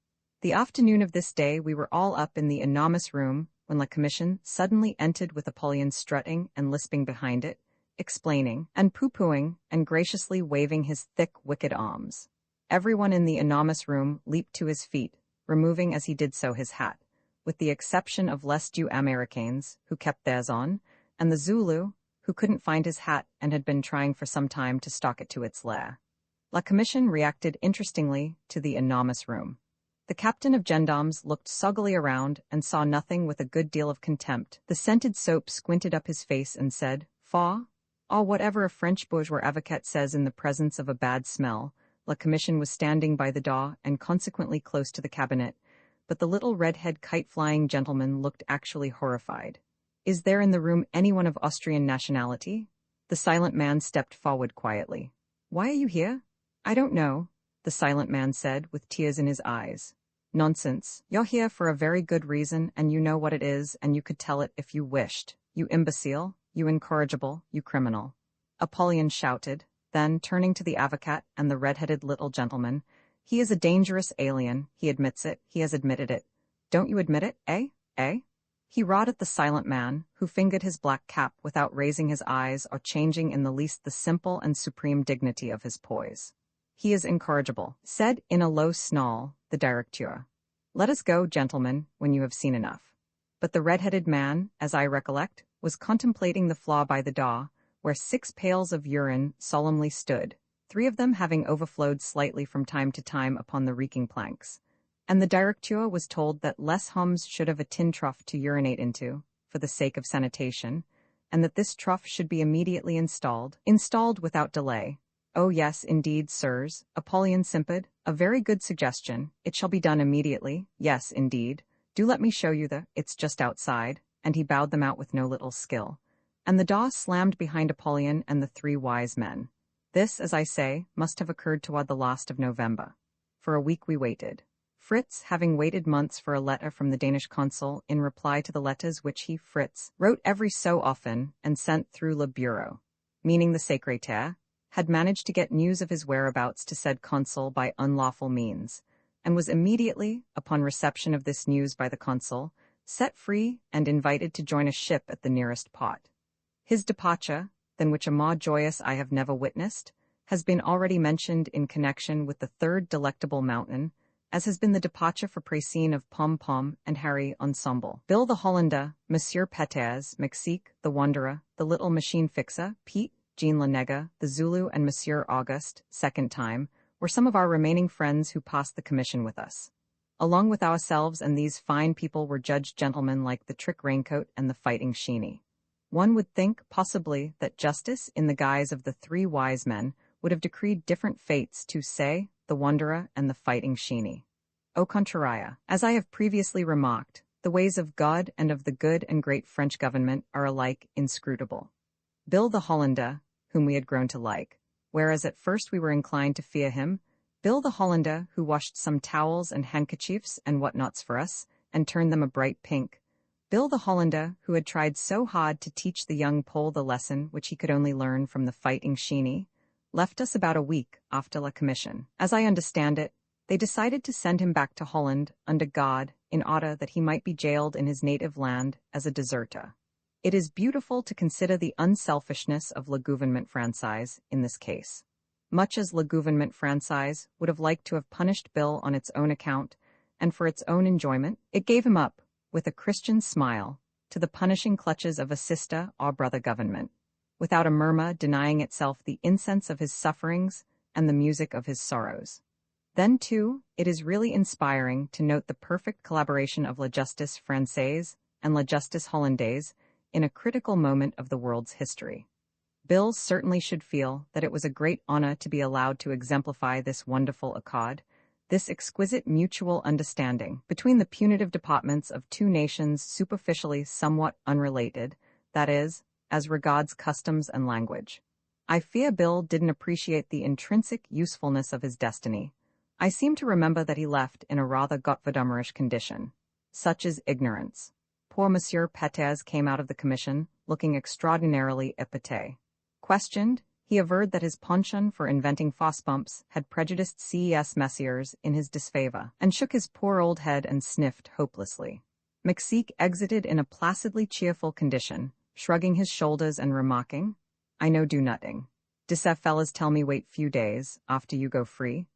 The afternoon of this day we were all up in the enormous room when la commission suddenly entered with Apollyon strutting and lisping behind it, explaining, and pooh-poohing, and graciously waving his thick, wicked arms. Everyone in the enormous room leaped to his feet, removing as he did so his hat, with the exception of les deux Américains, who kept theirs on, and the Zulu, who couldn't find his hat and had been trying for some time to stalk it to its lair. La Commission reacted interestingly to the enormous room. The captain of gendarmes looked soggily around and saw nothing with a good deal of contempt. The scented soap squinted up his face and said, Faugh? Whatever a French bourgeois avocat says in the presence of a bad smell. La Commission was standing by the door and consequently close to the cabinet, but the little red-head kite-flying gentleman looked actually horrified. Is there in the room anyone of Austrian nationality? The silent man stepped forward quietly. Why are you here? I don't know, the silent man said, with tears in his eyes. Nonsense. You're here for a very good reason, and you know what it is, and you could tell it if you wished. You imbecile, you incorrigible, you criminal. Apollyon shouted, then, turning to the avocat and the red-headed little gentleman, he is a dangerous alien, he admits it, he has admitted it. Don't you admit it, eh? Eh? He roared at the silent man, who fingered his black cap without raising his eyes or changing in the least the simple and supreme dignity of his poise. He is incorrigible, said in a low snarl the directeur. Let us go, gentlemen, when you have seen enough. But the red-headed man, as I recollect, was contemplating the floor by the door, where 6 pails of urine solemnly stood, 3 of them having overflowed slightly from time to time upon the reeking planks. And the directeur was told that les hommes should have a tin trough to urinate into, for the sake of sanitation, and that this trough should be immediately installed without delay. Oh yes, indeed, sirs, Apollyon simpered, a very good suggestion, it shall be done immediately, yes, indeed, do let me show you it's just outside, and he bowed them out with no little skill. And the door slammed behind Apollyon and the 3 wise men. This, as I say, must have occurred toward the last of November. For a week we waited. Fritz, having waited months for a letter from the Danish consul in reply to the letters which he, Fritz, wrote every so often and sent through le bureau, meaning the secrétaire, had managed to get news of his whereabouts to said consul by unlawful means, and was immediately, upon reception of this news by the consul, set free and invited to join a ship at the nearest port. His departure, than which a more joyous I have never witnessed, has been already mentioned in connection with the 3rd delectable mountain, as has been the departure for Précine of Pom Pom and Harry Ensemble. Bill the Hollander, Monsieur Peters, Mexique, the Wanderer, the little machine fixer, Pete, Jean Lenega, the Zulu, and Monsieur Auguste, 2nd time, were some of our remaining friends who passed the commission with us. Along with ourselves and these fine people were judged gentlemen like the Trick Raincoat and the Fighting Sheeny. One would think, possibly, that justice, in the guise of the 3 wise men, would have decreed different fates to, say, the Wanderer and the Fighting Sheeny. Au contraire, as I have previously remarked, the ways of God and of the good and great French government are alike inscrutable. Bill the Hollander, whom we had grown to like, whereas at first we were inclined to fear him, Bill the Hollander, who washed some towels and handkerchiefs and what-nots for us, and turned them a bright pink, Bill the Hollander, who had tried so hard to teach the young Pole the lesson which he could only learn from the Fighting Sheeny, left us about a week after La Commission. As I understand it, they decided to send him back to Holland under guard in order that he might be jailed in his native land as a deserter. It is beautiful to consider the unselfishness of Le Gouvernement Français in this case. Much as Le Gouvernement Français would have liked to have punished Bill on its own account and for its own enjoyment, it gave him up, with a Christian smile, to the punishing clutches of a sister or brother government, without a murmur denying itself the incense of his sufferings and the music of his sorrows. Then, too, it is really inspiring to note the perfect collaboration of La Justice Française and La Justice Hollandaise in a critical moment of the world's history. Bill certainly should feel that it was a great honor to be allowed to exemplify this wonderful accord, this exquisite mutual understanding between the punitive departments of two nations superficially somewhat unrelated, that is, as regards customs and language. I fear Bill didn't appreciate the intrinsic usefulness of his destiny. I seem to remember that he left in a rather Gottverdumerish condition. Such is ignorance. Poor Monsieur Peters came out of the commission looking extraordinarily épate. Questioned, he averred that his penchant for inventing fausse bumps had prejudiced CES Messieurs in his disfavor, and shook his poor old head and sniffed hopelessly. McSeek exited in a placidly cheerful condition, shrugging his shoulders and remarking, "I no do nothing. Disse fellas tell me wait few days, after you go free."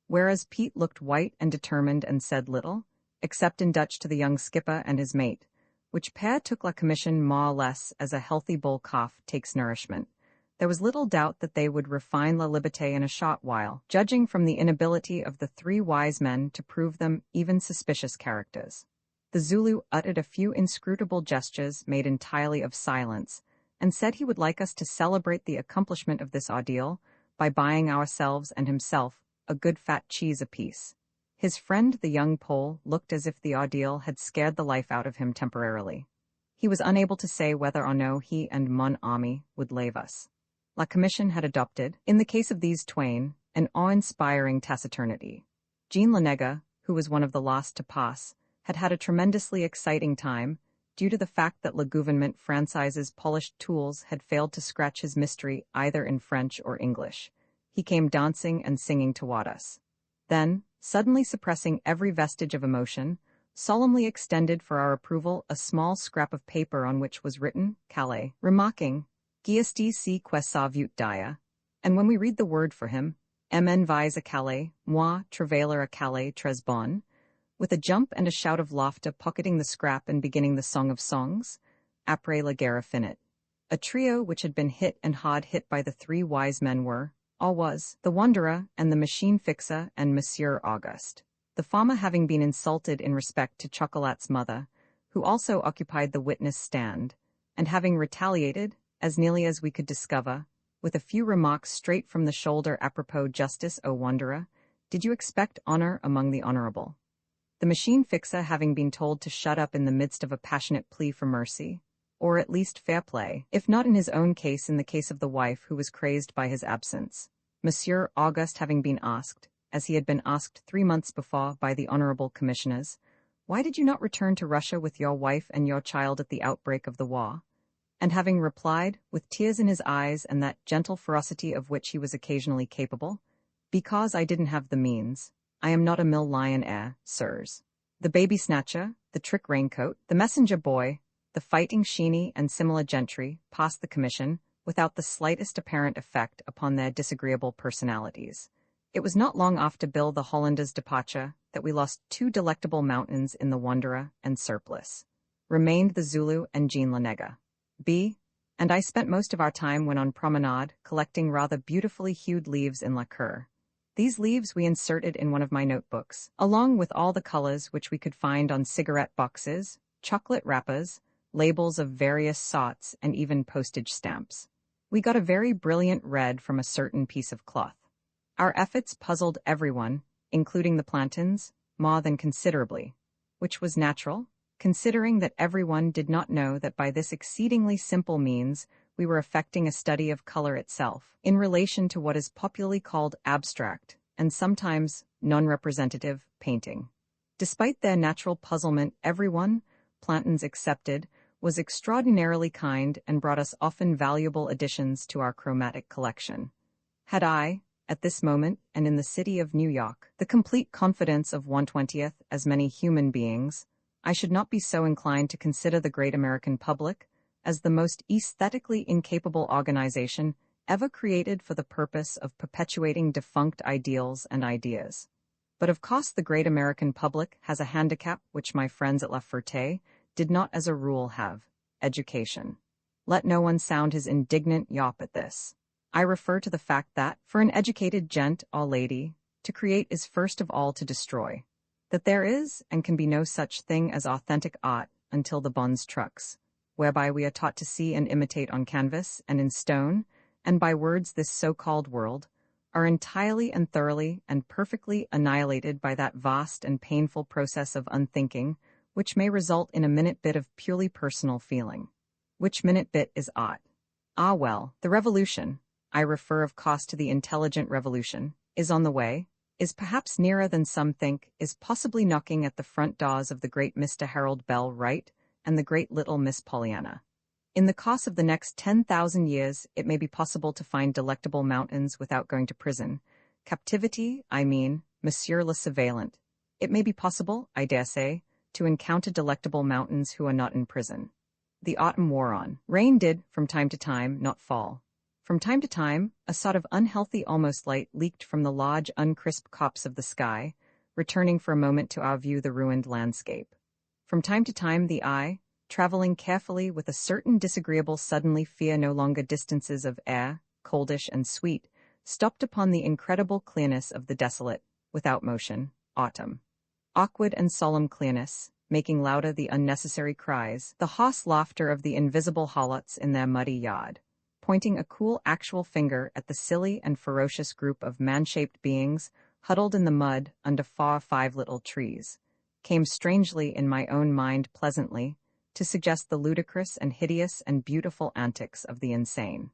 Whereas Pete looked white and determined and said little, except in Dutch to the young skipper and his mate, which pair took La Commission more or less as a healthy bull calf takes nourishment. There was little doubt that they would refine La Liberté in a short while, judging from the inability of the three wise men to prove them even suspicious characters. The Zulu uttered a few inscrutable gestures made entirely of silence, and said he would like us to celebrate the accomplishment of this ordeal by buying ourselves and himself a good fat cheese apiece. His friend the young Pole looked as if the ordeal had scared the life out of him temporarily. He was unable to say whether or no he and Mon Ami would lave us. La Commission had adopted, in the case of these twain, an awe-inspiring taciturnity. Jean Lenega, who was one of the last to pass, had had a tremendously exciting time, due to the fact that Le Gouvernement Française's polished tools had failed to scratch his mystery either in French or English. He came dancing and singing toward us. Then, suddenly suppressing every vestige of emotion, solemnly extended for our approval a small scrap of paper on which was written, Calais, remarking, "Giesti si que sa vut dia," and when we read the word for him, "Mn vise a Calais, moi travailer a Calais tres bon," with a jump and a shout of laughter pocketing the scrap and beginning the Song of Songs, après la guerre finie. A trio which had been hit and hard hit by the three wise men were, or was, the Wanderer and the Machine Fixer and Monsieur Auguste. The former having been insulted in respect to Chocolatte's mother, who also occupied the witness stand, and having retaliated, as nearly as we could discover, with a few remarks straight from the shoulder apropos Justice O Wanderer, did you expect honor among the honorable? The Machine Fixer having been told to shut up in the midst of a passionate plea for mercy, or at least fair play, if not in his own case in the case of the wife who was crazed by his absence. Monsieur Auguste having been asked, as he had been asked 3 months before by the honorable commissioners, "Why did you not return to Russia with your wife and your child at the outbreak of the war?" And having replied, with tears in his eyes and that gentle ferocity of which he was occasionally capable, "Because I didn't have the means. I am not a mill lion sirs." The baby snatcher, the trick raincoat, the messenger boy, the fighting sheeny and similar gentry passed the commission without the slightest apparent effect upon their disagreeable personalities. It was not long after Bill the Hollander's departure that we lost 2 delectable mountains in the Wanderer and Surplice. Remained the Zulu and Jean Lenega. B. and I spent most of our time when on promenade collecting rather beautifully hued leaves in lacquer. These leaves we inserted in one of my notebooks, along with all the colors which we could find on cigarette boxes, chocolate wrappers, labels of various sorts, and even postage stamps. We got a very brilliant red from a certain piece of cloth. Our efforts puzzled everyone, including the Plantons, more than considerably, which was natural, considering that everyone did not know that by this exceedingly simple means we were effecting a study of color itself, in relation to what is popularly called abstract, and sometimes non-representative, painting. Despite their natural puzzlement, everyone, Plantons excepted, was extraordinarily kind and brought us often valuable additions to our chromatic collection. Had I, at this moment and in the city of New York, the complete confidence of 1/20th as many human beings, I should not be so inclined to consider the great American public as the most aesthetically incapable organization ever created for the purpose of perpetuating defunct ideals and ideas. But of course the great American public has a handicap which my friends at La Ferté did not as a rule have: education. Let no one sound his indignant yawp at this. I refer to the fact that, for an educated gent or lady, to create is first of all to destroy. That there is and can be no such thing as authentic art until the bonds trucks, whereby we are taught to see and imitate on canvas and in stone, and by words this so-called world, are entirely and thoroughly and perfectly annihilated by that vast and painful process of unthinking, which may result in a minute bit of purely personal feeling. Which minute bit is art. Ah well, the revolution, I refer of course to the intelligent revolution, is on the way, is perhaps nearer than some think, is possibly knocking at the front doors of the great Mr. Harold Bell Wright and the great little Miss Pollyanna. In the course of the next 10,000 years, it may be possible to find delectable mountains without going to prison. Captivity, I mean, Monsieur le Surveillant. It may be possible, I dare say, to encounter delectable mountains who are not in prison. The autumn wore on. Rain did, from time to time, not fall. From time to time, a sort of unhealthy almost light leaked from the large uncrisp copse of the sky, returning for a moment to our view the ruined landscape. From time to time the eye, traveling carefully with a certain disagreeable suddenly fear no longer distances of air, coldish and sweet, stopped upon the incredible clearness of the desolate, without motion, autumn. Awkward and solemn clearness, making louder the unnecessary cries, the hoarse laughter of the invisible harlots in their muddy yard, pointing a cool actual finger at the silly and ferocious group of man-shaped beings huddled in the mud under 5 little trees, came strangely in my own mind pleasantly, to suggest the ludicrous and hideous and beautiful antics of the insane.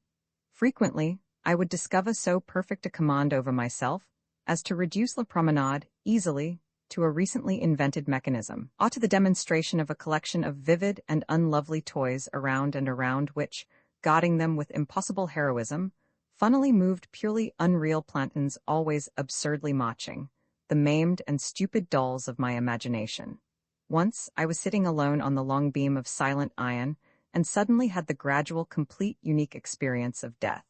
Frequently, I would discover so perfect a command over myself as to reduce la promenade easily to a recently invented mechanism, or to the demonstration of a collection of vivid and unlovely toys around and around which, guarding them with impossible heroism, funnily moved purely unreal plantains always absurdly marching, the maimed and stupid dolls of my imagination. Once I was sitting alone on the long beam of silent iron, and suddenly had the gradual, complete, unique experience of death.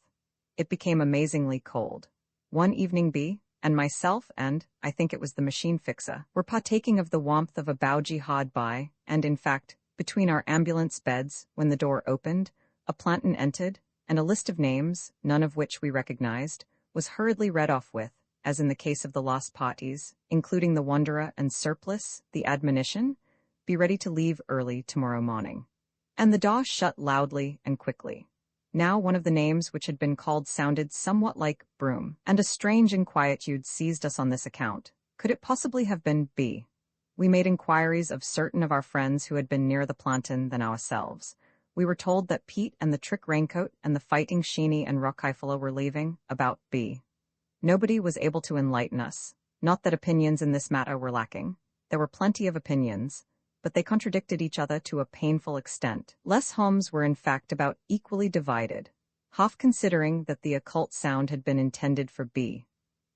It became amazingly cold. One evening B and myself and, I think it was the machine fixer, were partaking of the warmth of a bougie hard by, and in fact, between our ambulance beds, when the door opened, a planton entered, and a list of names, none of which we recognized, was hurriedly read off with, as in the case of the lost parties, including the wanderer and surplice, the admonition, be ready to leave early tomorrow morning. And the door shut loudly and quickly. Now one of the names which had been called sounded somewhat like Broom, and a strange inquietude seized us on this account. Could it possibly have been B? We made inquiries of certain of our friends who had been nearer the planton than ourselves. We were told that Pete and the Trick Raincoat and the Fighting Sheeny and Rockifalo were leaving, about B. Nobody was able to enlighten us. Not that opinions in this matter were lacking. There were plenty of opinions, but they contradicted each other to a painful extent. Les homes were in fact about equally divided, half considering that the occult sound had been intended for B,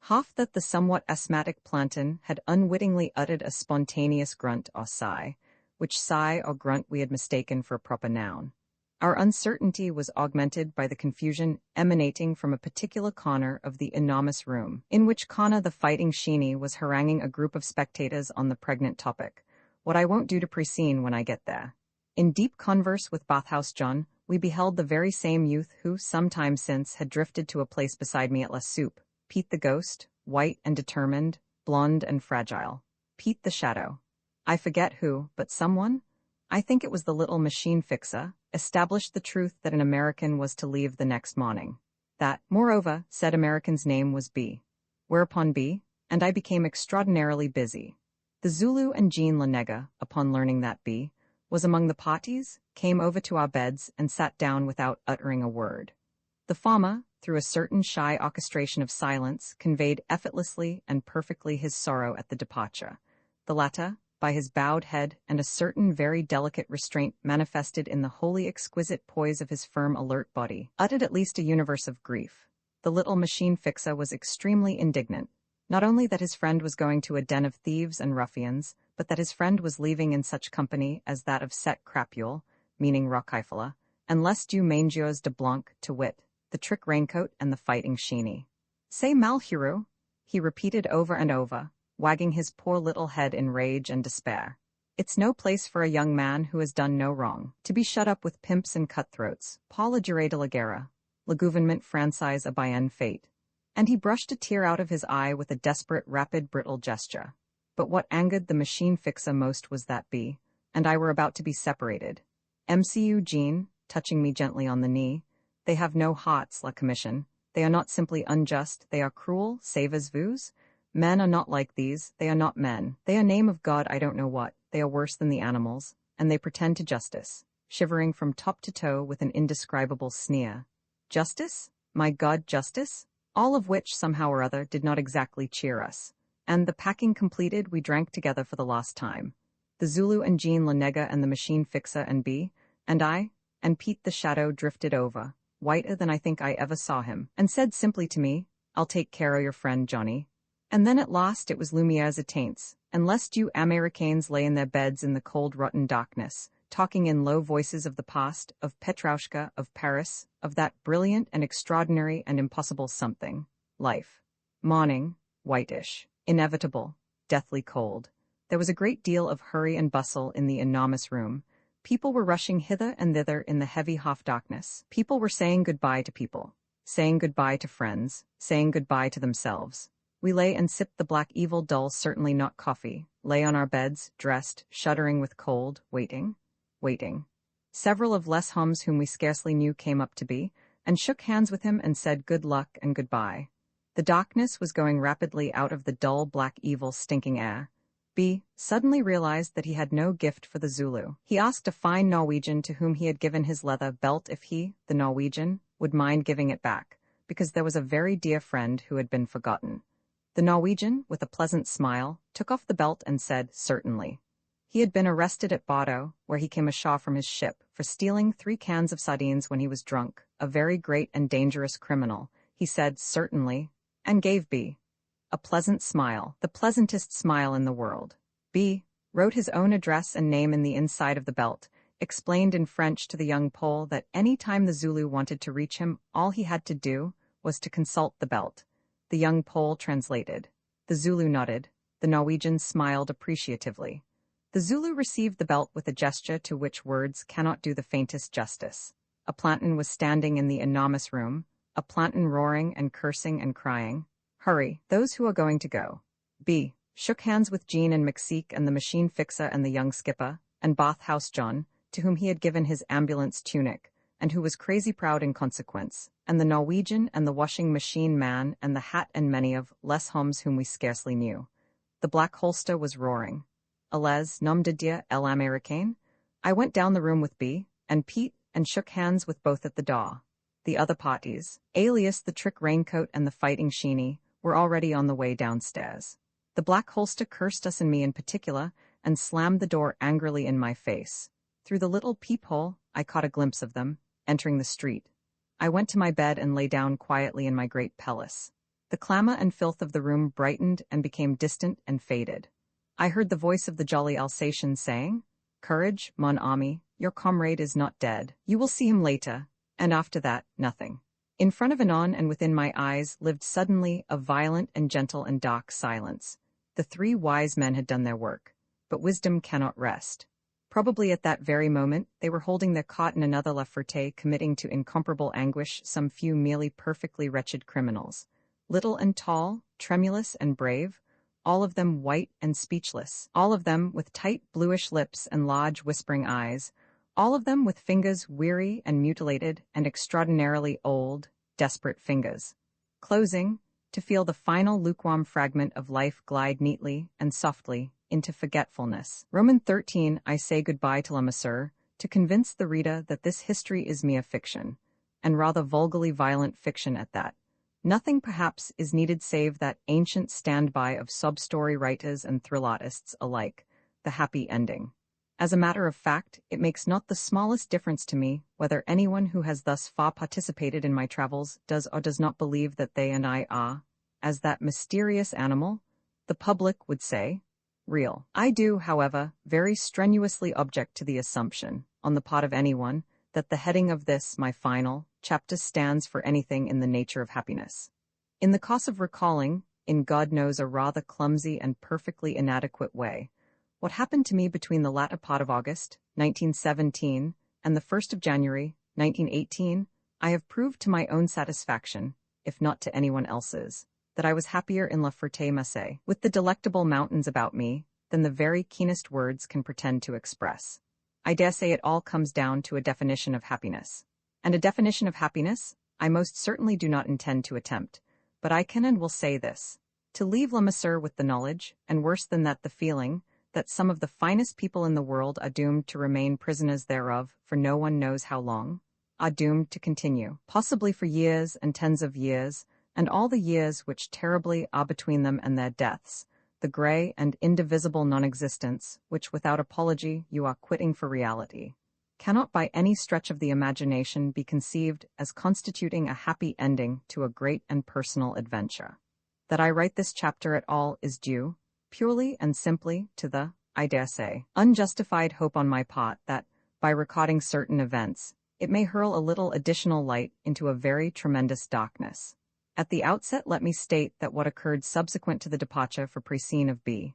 half that the somewhat asthmatic planton had unwittingly uttered a spontaneous grunt or sigh, which sigh or grunt we had mistaken for a proper noun. Our uncertainty was augmented by the confusion emanating from a particular corner of the enormous room, in which Connor the Fighting Sheeny was haranguing a group of spectators on the pregnant topic, what I won't do to pre-scene when I get there. In deep converse with Bathhouse John, we beheld the very same youth who, some time since, had drifted to a place beside me at La Soupe, Pete the Ghost, white and determined, blonde and fragile. Pete the Shadow. I forget who, but someone, I think it was the little machine fixer, established the truth that an American was to leave the next morning. That, moreover, said American's name was B. Whereupon B, and I became extraordinarily busy. The Zulu and Jean Lanega, upon learning that B was among the parties, came over to our beds and sat down without uttering a word. The former, through a certain shy orchestration of silence, conveyed effortlessly and perfectly his sorrow at the departure. The latter, by his bowed head and a certain very delicate restraint manifested in the wholly exquisite poise of his firm, alert body, uttered at least a universe of grief. The little machine fixer was extremely indignant. Not only that his friend was going to a den of thieves and ruffians, but that his friend was leaving in such company as that of Set Crapule, meaning Rockeifeler, and les deux mangeurs de blanc, to wit, the trick raincoat and the fighting sheeny. "C'est malheureux," he repeated over and over, wagging his poor little head in rage and despair. "It's no place for a young man who has done no wrong, to be shut up with pimps and cutthroats, pas la durée de la guerre, le gouvernement français a bien fait." And he brushed a tear out of his eye with a desperate, rapid, brittle gesture. But what angered the machine fixer most was that B and I were about to be separated. "MCU Jean," touching me gently on the knee, "they have no hearts, la commission. They are not simply unjust, they are cruel, savez-vous? Men are not like these, they are not men. They are name of God I don't know what, they are worse than the animals, and they pretend to justice," shivering from top to toe with an indescribable sneer. Justice? My God, justice? All of which, somehow or other, did not exactly cheer us. And, the packing completed, we drank together for the last time. The Zulu and Jean Lenega and the machine fixer and B, and I, and Pete the Shadow drifted over, whiter than I think I ever saw him, and said simply to me, "I'll take care of your friend, Johnny." And then at last it was Lumiere's éteintes, and lest you Américains lay in their beds in the cold rotten darkness, talking in low voices of the past, of Petroushka, of Paris, of that brilliant and extraordinary and impossible something, life. Morning, whitish, inevitable, deathly cold. There was a great deal of hurry and bustle in the enormous room. People were rushing hither and thither in the heavy half-darkness. People were saying goodbye to people, saying goodbye to friends, saying goodbye to themselves. We lay and sipped the black evil dull, certainly not coffee, lay on our beds, dressed, shuddering with cold, waiting. Several of Les Hommes whom we scarcely knew came up to B, and shook hands with him and said good luck and goodbye. The darkness was going rapidly out of the dull, black, evil, stinking air. B suddenly realized that he had no gift for the Zulu. He asked a fine Norwegian to whom he had given his leather belt if he, the Norwegian, would mind giving it back, because there was a very dear friend who had been forgotten. The Norwegian, with a pleasant smile, took off the belt and said, "Certainly." He had been arrested at Bordeaux, where he came ashore from his ship, for stealing 3 cans of sardines when he was drunk, a very great and dangerous criminal. He said, "Certainly," and gave B a pleasant smile, the pleasantest smile in the world. B wrote his own address and name in the inside of the belt, explained in French to the young Pole that any time the Zulu wanted to reach him, all he had to do was to consult the belt. The young Pole translated. The Zulu nodded. The Norwegian smiled appreciatively. The Zulu received the belt with a gesture to which words cannot do the faintest justice. A planton was standing in the enormous room, a planton roaring and cursing and crying, "Hurry, those who are going to go." B shook hands with Jean and McSeek and the machine fixer and the young skipper, and Bathhouse John, to whom he had given his ambulance tunic, and who was crazy proud in consequence, and the Norwegian and the washing machine man and the hat and many of Les Hommes whom we scarcely knew. The black holster was roaring. "Allez, nom de Dieu, el Américain?" I went down the room with B and Pete and shook hands with both at the door. The other parties, alias the trick raincoat and the fighting sheeny, were already on the way downstairs. The black holster cursed us and me in particular, and slammed the door angrily in my face. Through the little peephole, I caught a glimpse of them, entering the street. I went to my bed and lay down quietly in my great pelisse. The clamor and filth of the room brightened and became distant and faded. I heard the voice of the jolly Alsatian saying, "Courage, mon ami, your comrade is not dead. You will see him later," and after that, nothing. In front of and on and within my eyes lived suddenly a violent and gentle and dark silence. The 3 wise men had done their work, but wisdom cannot rest. Probably at that very moment they were holding their caught in another La Ferté, committing to incomparable anguish some few merely perfectly wretched criminals, little and tall, tremulous and brave, all of them white and speechless, all of them with tight bluish lips and large whispering eyes, all of them with fingers weary and mutilated and extraordinarily old, desperate fingers, closing, to feel the final lukewarm fragment of life glide neatly and softly into forgetfulness. Roman 13, I say goodbye to la Monsieur, to convince the reader that this history is mere fiction, and rather vulgarly violent fiction at that. Nothing perhaps is needed save that ancient standby of sob-story writers and thrill artists alike, the happy ending. As a matter of fact, it makes not the smallest difference to me whether anyone who has thus far participated in my travels does or does not believe that they and I are, as that mysterious animal, the public would say, real. I do, however, very strenuously object to the assumption, on the part of anyone, that the heading of this, my final, chapter stands for anything in the nature of happiness. In the course of recalling, in God knows a rather clumsy and perfectly inadequate way, what happened to me between the latter part of August, 1917, and the 1st of January, 1918, I have proved to my own satisfaction, if not to anyone else's, that I was happier in La Ferté-Macé, with the delectable mountains about me, than the very keenest words can pretend to express. I dare say it all comes down to a definition of happiness. And a definition of happiness, I most certainly do not intend to attempt, but I can and will say this. To leave La Masseur with the knowledge, and worse than that the feeling, that some of the finest people in the world are doomed to remain prisoners thereof for no one knows how long, are doomed to continue, possibly for years and tens of years, and all the years which terribly are between them and their deaths, the grey and indivisible non-existence which without apology you are quitting for reality, cannot by any stretch of the imagination be conceived as constituting a happy ending to a great and personal adventure. That I write this chapter at all is due, purely and simply, to the, I dare say, unjustified hope on my part that, by recording certain events, it may hurl a little additional light into a very tremendous darkness. At the outset let me state that what occurred subsequent to the departure for Précine of B.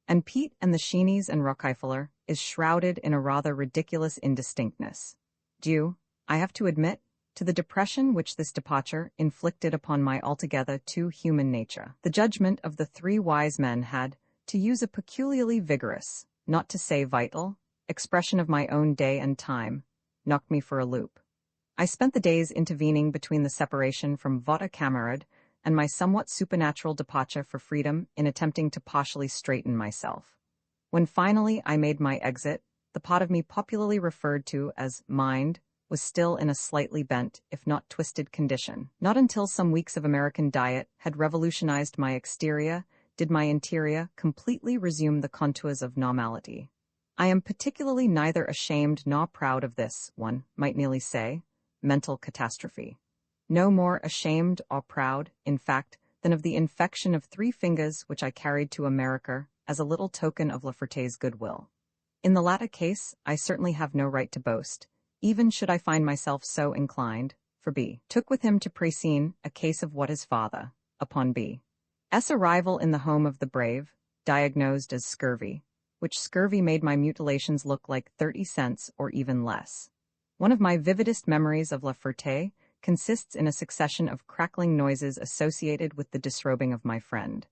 and Pete and the Sheenies and Rockeifeller is shrouded in a rather ridiculous indistinctness, due, I have to admit, to the depression which this departure inflicted upon my altogether too human nature. The judgment of the three wise men had, to use a peculiarly vigorous, not to say vital, expression of my own day and time, knocked me for a loop. I spent the days intervening between the separation from votre camarade and my somewhat supernatural departure for freedom in attempting to partially straighten myself. When finally I made my exit, the part of me popularly referred to as mind was still in a slightly bent, if not twisted condition. Not until some weeks of American diet had revolutionized my exterior did my interior completely resume the contours of normality. I am particularly neither ashamed nor proud of this, one might nearly say, mental catastrophe. No more ashamed or proud, in fact, than of the infection of 3 fingers which I carried to America as a little token of La Ferté's goodwill. In the latter case, I certainly have no right to boast, even should I find myself so inclined, for B. took with him to Précine a case of what his father, upon B.'s arrival in the home of the brave, diagnosed as scurvy, which scurvy made my mutilations look like 30 cents or even less. One of my vividest memories of La Ferté consists in a succession of crackling noises associated with the disrobing of my friend.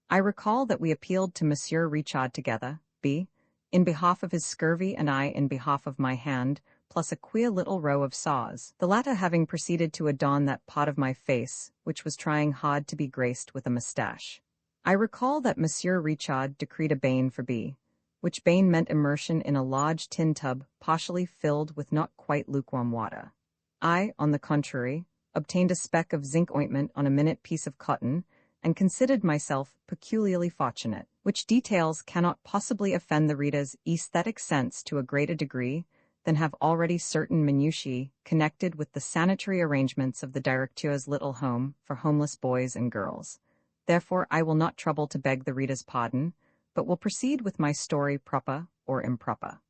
I recall that we appealed to Monsieur Richard together, B. in behalf of his scurvy and I in behalf of my hand, plus a queer little row of saws, the latter having proceeded to adorn that part of my face which was trying hard to be graced with a moustache. I recall that Monsieur Richard decreed a bain for B, which bain meant immersion in a large tin tub partially filled with not quite lukewarm water. I, on the contrary, obtained a speck of zinc ointment on a minute piece of cotton, and considered myself peculiarly fortunate, which details cannot possibly offend the reader's aesthetic sense to a greater degree than have already certain minutiae connected with the sanitary arrangements of the directeur's little home for homeless boys and girls. Therefore I will not trouble to beg the reader's pardon, but will proceed with my story proper or improper.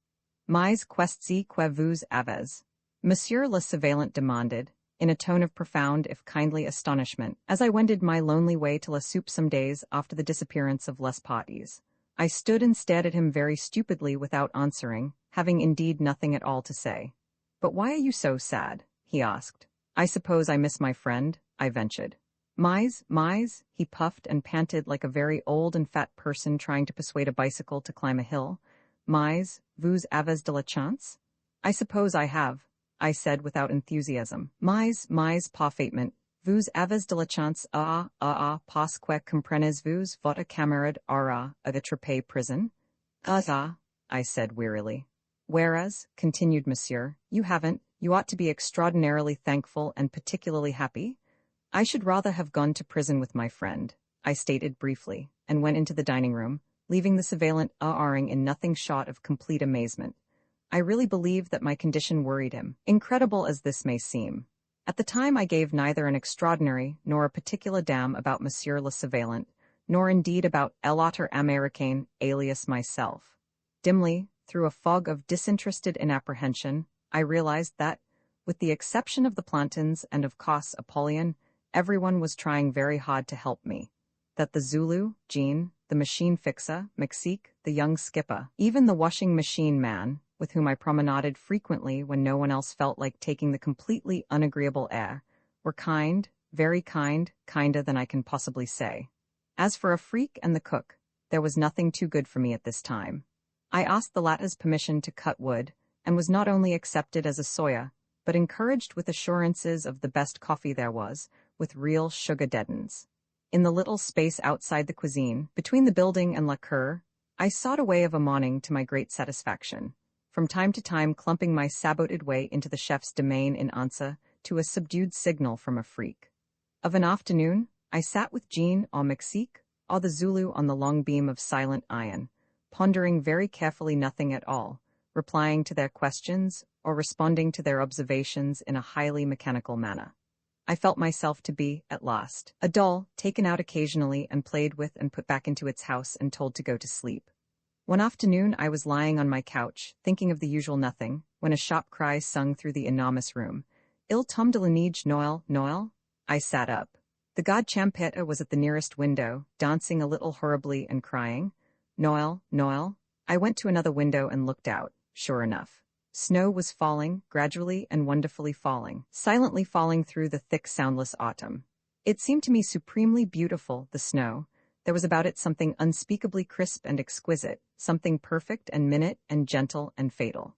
Mais qu'est-ce que vous avez? Monsieur le Surveillant demanded, in a tone of profound if kindly astonishment, as I wended my lonely way to La Soupe some days after the disappearance of Les Parties. I stood and stared at him very stupidly without answering, having indeed nothing at all to say. "But why are you so sad?" he asked. "I suppose I miss my friend," I ventured. Mais, he puffed and panted like a very old and fat person trying to persuade a bicycle to climb a hill. Mais, vous avez de la chance? I suppose I have, I said without enthusiasm. Mais, parfaitement, vous avez de la chance, parce que comprenez-vous votre camarade aura attrapé prison? I said wearily. Whereas, continued Monsieur, you haven't, you ought to be extraordinarily thankful and particularly happy. I should rather have gone to prison with my friend, I stated briefly, and went into the dining room, leaving the surveillant ahhing in nothing short of complete amazement. I really believed that my condition worried him, incredible as this may seem. At the time I gave neither an extraordinary nor a particular damn about Monsieur le Surveillant, nor indeed about l'autre Américain, alias myself. Dimly, through a fog of disinterested inapprehension, I realized that, with the exception of the Plantons and of course Apollyon, everyone was trying very hard to help me. That the Zulu, Jean, the machine fixer, Mexique, the young skipper, even the washing machine man, with whom I promenaded frequently when no one else felt like taking the completely unagreeable air, were kind, very kind, kinder than I can possibly say. As for a freak and the cook, there was nothing too good for me at this time. I asked the latter's permission to cut wood, and was not only accepted as a sawyer, but encouraged with assurances of the best coffee there was, with real sugar deadens. In the little space outside the cuisine, between the building and la cour, I sought a way of a morning to my great satisfaction, from time to time clumping my saboted way into the chef's domain in answer to a subdued signal from a freak. Of an afternoon, I sat with Jean or Mexique, or the Zulu on the long beam of silent iron, pondering very carefully nothing at all, replying to their questions or responding to their observations in a highly mechanical manner. I felt myself to be, at last, a doll taken out occasionally and played with and put back into its house and told to go to sleep. One afternoon I was lying on my couch, thinking of the usual nothing, when a sharp cry sung through the enormous room. Il tombe de la neige, Noël, Noël? I sat up. The god Champeta was at the nearest window, dancing a little horribly and crying, Noël, Noël. I went to another window and looked out. Sure enough. Snow was falling, gradually and wonderfully falling, silently falling through the thick soundless autumn. It seemed to me supremely beautiful, the snow. There was about it something unspeakably crisp and exquisite, something perfect and minute and gentle and fatal.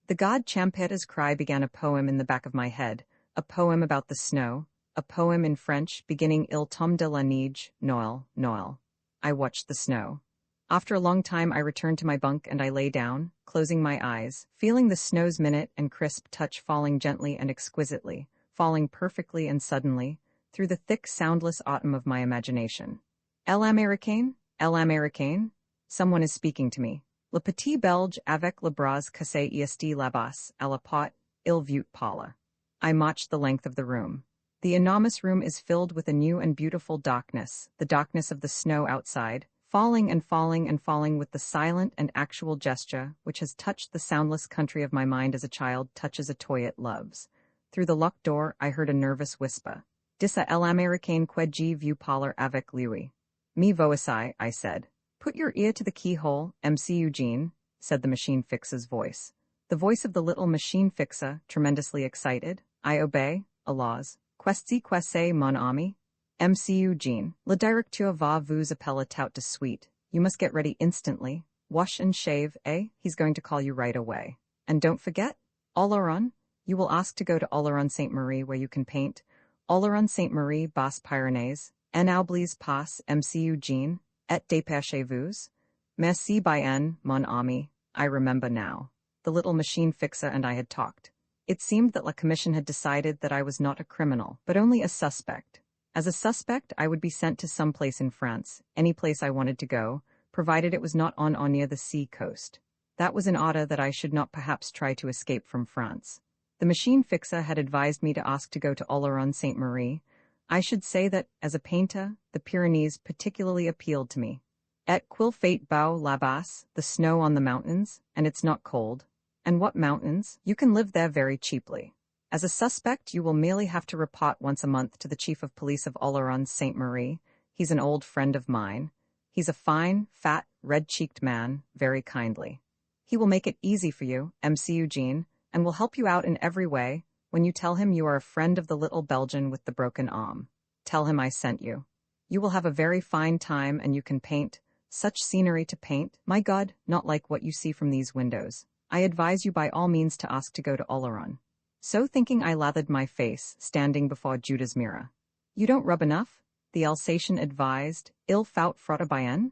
The god Champeta's cry began a poem in the back of my head, a poem about the snow, a poem in French beginning Il tombe de la neige, Noël, Noël. I watched the snow. After a long time I returned to my bunk and I lay down, closing my eyes, feeling the snow's minute and crisp touch falling gently and exquisitely, falling perfectly and suddenly, through the thick soundless autumn of my imagination. L'Américain? L'Américain? Someone is speaking to me. Le petit Belge avec le bras cassé est là-bas, à la porte, il veut parler. I marched the length of the room. The enormous room is filled with a new and beautiful darkness, the darkness of the snow outside, falling and falling and falling with the silent and actual gesture which has touched the soundless country of my mind as a child touches a toy it loves. Through the locked door I heard a nervous whisper. Disa l'Américain que je veux parler avec lui. Me voici, I said. Put your ear to the keyhole, MC Eugene, said the machine fixer's voice. The voice of the little machine fixer, tremendously excited. I obey, Allahs. Qu'est-ce mon ami? MC Eugene, le directeur va vous appeler tout de suite. You must get ready instantly. Wash and shave, eh? He's going to call you right away. And don't forget, Oloron. You will ask to go to Oloron-Sainte-Marie where you can paint. Oloron-Sainte-Marie, Bas-Pyrénées. En oubliez pas, MC Eugene. Et dépêchez-vous. Merci bien, mon ami. I remember now. The little machine fixer and I had talked. It seemed that La Commission had decided that I was not a criminal, but only a suspect. As a suspect, I would be sent to some place in France, any place I wanted to go, provided it was not on or near the sea coast. That was in order that I should not perhaps try to escape from France. The machine fixer had advised me to ask to go to Oloron-Sainte-Marie. I should say that, as a painter, the Pyrenees particularly appealed to me. Et quel fait beau là-bas, the snow on the mountains, and it's not cold. And what mountains? You can live there very cheaply. As a suspect, you will merely have to report once a month to the chief of police of Oloron-Sainte-Marie. He's an old friend of mine. He's a fine, fat, red-cheeked man, very kindly. He will make it easy for you, MC Eugene, and will help you out in every way when you tell him you are a friend of the little Belgian with the broken arm. Tell him I sent you. You will have a very fine time and you can paint. Such scenery to paint, my God, not like what you see from these windows. I advise you by all means to ask to go to Oloron. So thinking I lathered my face, standing before Judah's mirror. You don't rub enough? The Alsatian advised, Il faut frotter bien?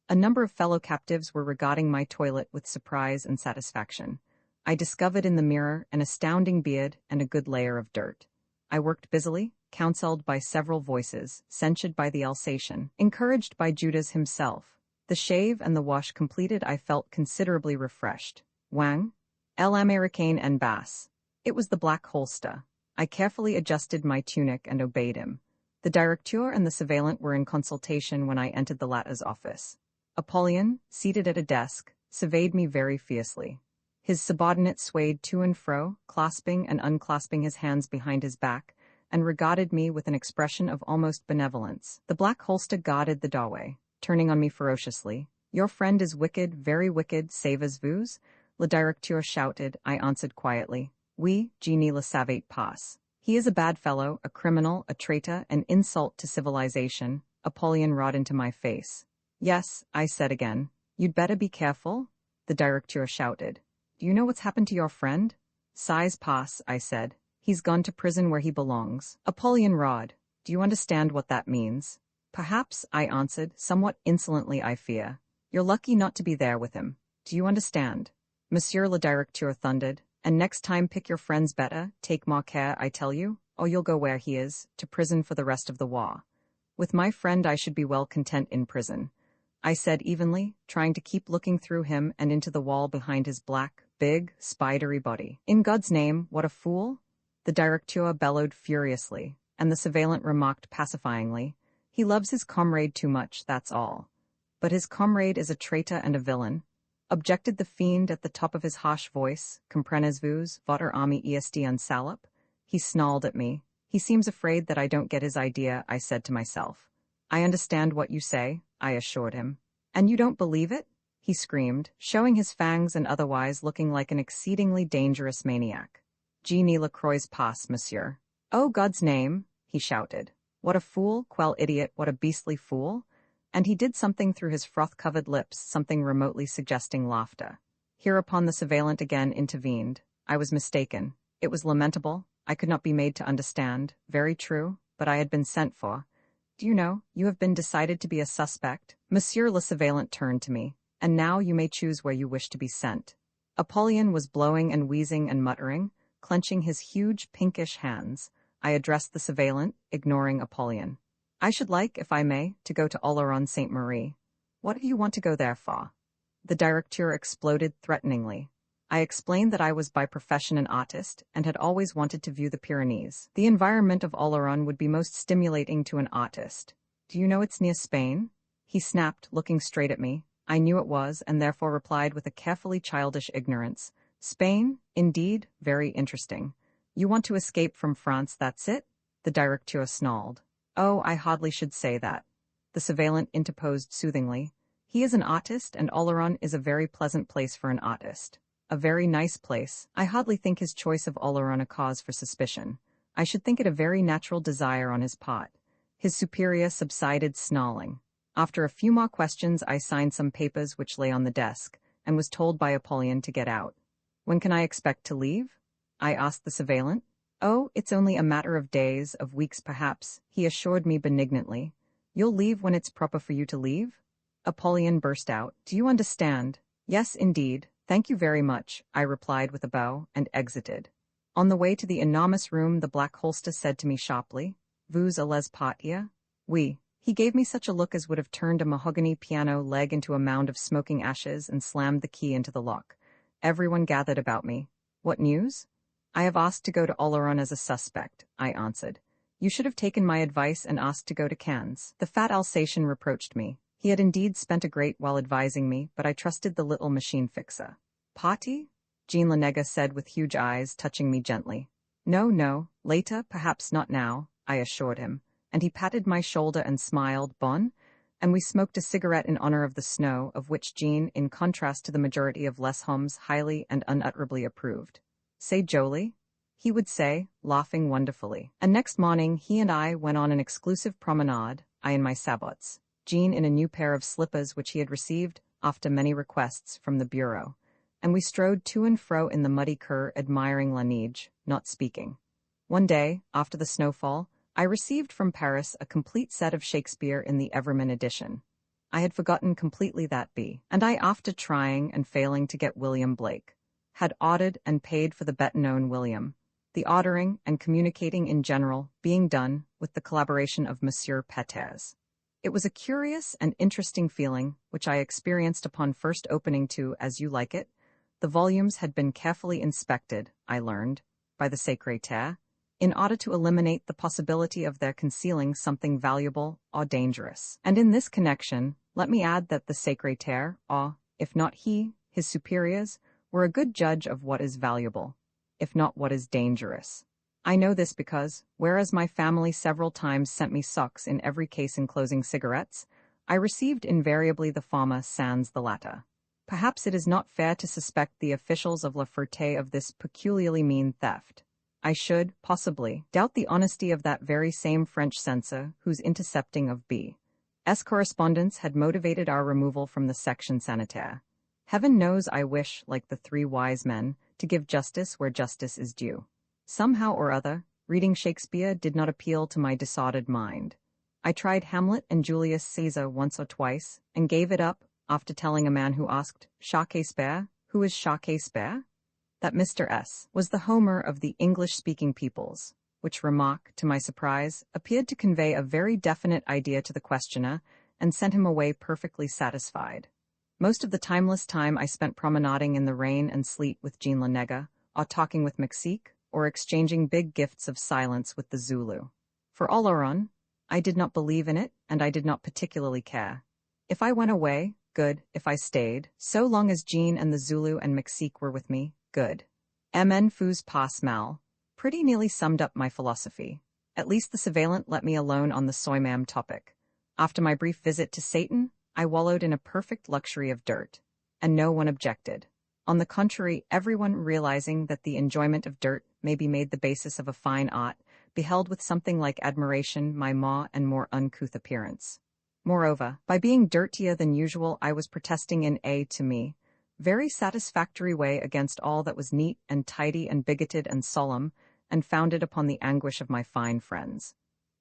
A number of fellow captives were regarding my toilet with surprise and satisfaction. I discovered in the mirror an astounding beard and a good layer of dirt. I worked busily, counseled by several voices, censured by the Alsatian, encouraged by Judas himself. The shave and the wash completed, I felt considerably refreshed. Wang? L'Américain en basse. It was the Black Holster. I carefully adjusted my tunic and obeyed him. The directeur and the surveillant were in consultation when I entered the latter's office. Apollyon, seated at a desk, surveyed me very fiercely. His subordinate swayed to and fro, clasping and unclasping his hands behind his back, and regarded me with an expression of almost benevolence. The Black Holster guarded the doorway, turning on me ferociously. "Your friend is wicked, very wicked, savez-vous?" Le directeur shouted. I answered quietly, "Oui, je ne le savais pas." "He is a bad fellow, a criminal, a traitor, an insult to civilization." Apollyon roared into my face. "Yes," I said again. "You'd better be careful," the directeur shouted. "Do you know what's happened to your friend?" "Sais pas," I said. "He's gone to prison where he belongs." Apollyon roared. "Do you understand what that means?" "Perhaps," I answered, somewhat insolently I fear. "You're lucky not to be there with him. Do you understand?" Monsieur le directeur thundered. "And next time pick your friends better, take more care, I tell you, or you'll go where he is, to prison for the rest of the war." "With my friend I should be well content in prison," I said evenly, trying to keep looking through him and into the wall behind his black, big, spidery body. "In God's name, what a fool!" The directeur bellowed furiously, and the surveillant remarked pacifyingly, "He loves his comrade too much, that's all." "But his comrade is a traitor and a villain," objected the fiend at the top of his harsh voice. "Comprenez-vous, votre ami est un salope?" He snarled at me. "He seems afraid that I don't get his idea," I said to myself. "I understand what you say," I assured him. "And you don't believe it?" he screamed, showing his fangs and otherwise looking like an exceedingly dangerous maniac. "Je ne le crois pas, monsieur." "Oh, God's name," he shouted. "What a fool, quel idiot, what a beastly fool." And he did something through his froth-covered lips, something remotely suggesting laughter. Hereupon the surveillant again intervened. I was mistaken. It was lamentable. I could not be made to understand. Very true, but I had been sent for. "Do you know, you have been decided to be a suspect?" Monsieur le surveillant turned to me. "And now you may choose where you wish to be sent." Apollyon was blowing and wheezing and muttering, clenching his huge pinkish hands. I addressed the surveillant, ignoring Apollyon. "I should like, if I may, to go to Oloron-Sainte-Marie." "What do you want to go there for?" The directeur exploded threateningly. I explained that I was by profession an artist and had always wanted to view the Pyrenees. The environment of Oloron would be most stimulating to an artist. "Do you know it's near Spain?" he snapped, looking straight at me. I knew it was, and therefore replied with a carefully childish ignorance. "Spain? Indeed, very interesting. You want to escape from France, that's it?" The directeur snarled. "Oh, I hardly should say that," the surveillant interposed soothingly. "He is an artist, and Oloron is a very pleasant place for an artist. A very nice place. I hardly think his choice of Oloron a cause for suspicion. I should think it a very natural desire on his part." His superior subsided, snarling. After a few more questions, I signed some papers which lay on the desk, and was told by Apollyon to get out. "When can I expect to leave?" I asked the surveillant. "Oh, it's only a matter of days, of weeks perhaps," he assured me benignantly. "You'll leave when it's proper for you to leave?" Apollyon burst out. "Do you understand?" "Yes, indeed. Thank you very much," I replied with a bow, and exited. On the way to the enormous room, the Black Holster said to me sharply, "Vous allez partir?" "Oui." He gave me such a look as would have turned a mahogany piano leg into a mound of smoking ashes and slammed the key into the lock. Everyone gathered about me. "What news?" "I have asked to go to Oloron as a suspect," I answered. "You should have taken my advice and asked to go to Cannes." The fat Alsatian reproached me. He had indeed spent a great while advising me, but I trusted the little machine fixer. "Party?" Jean Lenega said with huge eyes, touching me gently. "No, no, later, perhaps not now," I assured him, and he patted my shoulder and smiled, "Bon?" And we smoked a cigarette in honor of the snow, of which Jean, in contrast to the majority of Les Hommes, highly and unutterably approved. "C'est joli," he would say, laughing wonderfully. And next morning he and I went on an exclusive promenade, I in my sabots, Jean in a new pair of slippers which he had received, after many requests, from the bureau, and we strode to and fro in the muddy Cur, admiring La Neige, not speaking. One day, after the snowfall, I received from Paris a complete set of Shakespeare in the Everman edition. I had forgotten completely that B, and I, after trying and failing to get William Blake, had ordered and paid for the better-known William, the ordering and communicating in general being done with the collaboration of Monsieur Peters. It was a curious and interesting feeling, which I experienced upon first opening to As You Like It. The volumes had been carefully inspected, I learned, by the secrétaire, in order to eliminate the possibility of their concealing something valuable or dangerous. And in this connection, let me add that the secrétaire, or, if not he, his superiors, were a good judge of what is valuable, if not what is dangerous. I know this because, whereas my family several times sent me socks in every case enclosing cigarettes, I received invariably the former sans the latter. Perhaps it is not fair to suspect the officials of La Ferté of this peculiarly mean theft. I should, possibly, doubt the honesty of that very same French censor whose intercepting of B.'s correspondence had motivated our removal from the section sanitaire. Heaven knows I wish, like the three wise men, to give justice where justice is due. Somehow or other, reading Shakespeare did not appeal to my disordered mind. I tried Hamlet and Julius Caesar once or twice, and gave it up, after telling a man who asked, Shakespeare, who is Shakespeare? That Mr. S. was the Homer of the English-speaking peoples, which remark, to my surprise, appeared to convey a very definite idea to the questioner, and sent him away perfectly satisfied. Most of the timeless time I spent promenading in the rain and sleet with Jean Lenega, or talking with Mexique, or exchanging big gifts of silence with the Zulu. For all around, I did not believe in it, and I did not particularly care. If I went away, good. If I stayed, so long as Jean and the Zulu and Mexique were with me, good. M'en fous pas mal. Pretty nearly summed up my philosophy. At least the surveillant let me alone on the soy-mam topic. After my brief visit to Satan, I wallowed in a perfect luxury of dirt. And no one objected. On the contrary, everyone, realizing that the enjoyment of dirt may be made the basis of a fine art, beheld with something like admiration my more and more uncouth appearance. Moreover, by being dirtier than usual, I was protesting in a, to me, very satisfactory way against all that was neat and tidy and bigoted and solemn, and founded upon the anguish of my fine friends.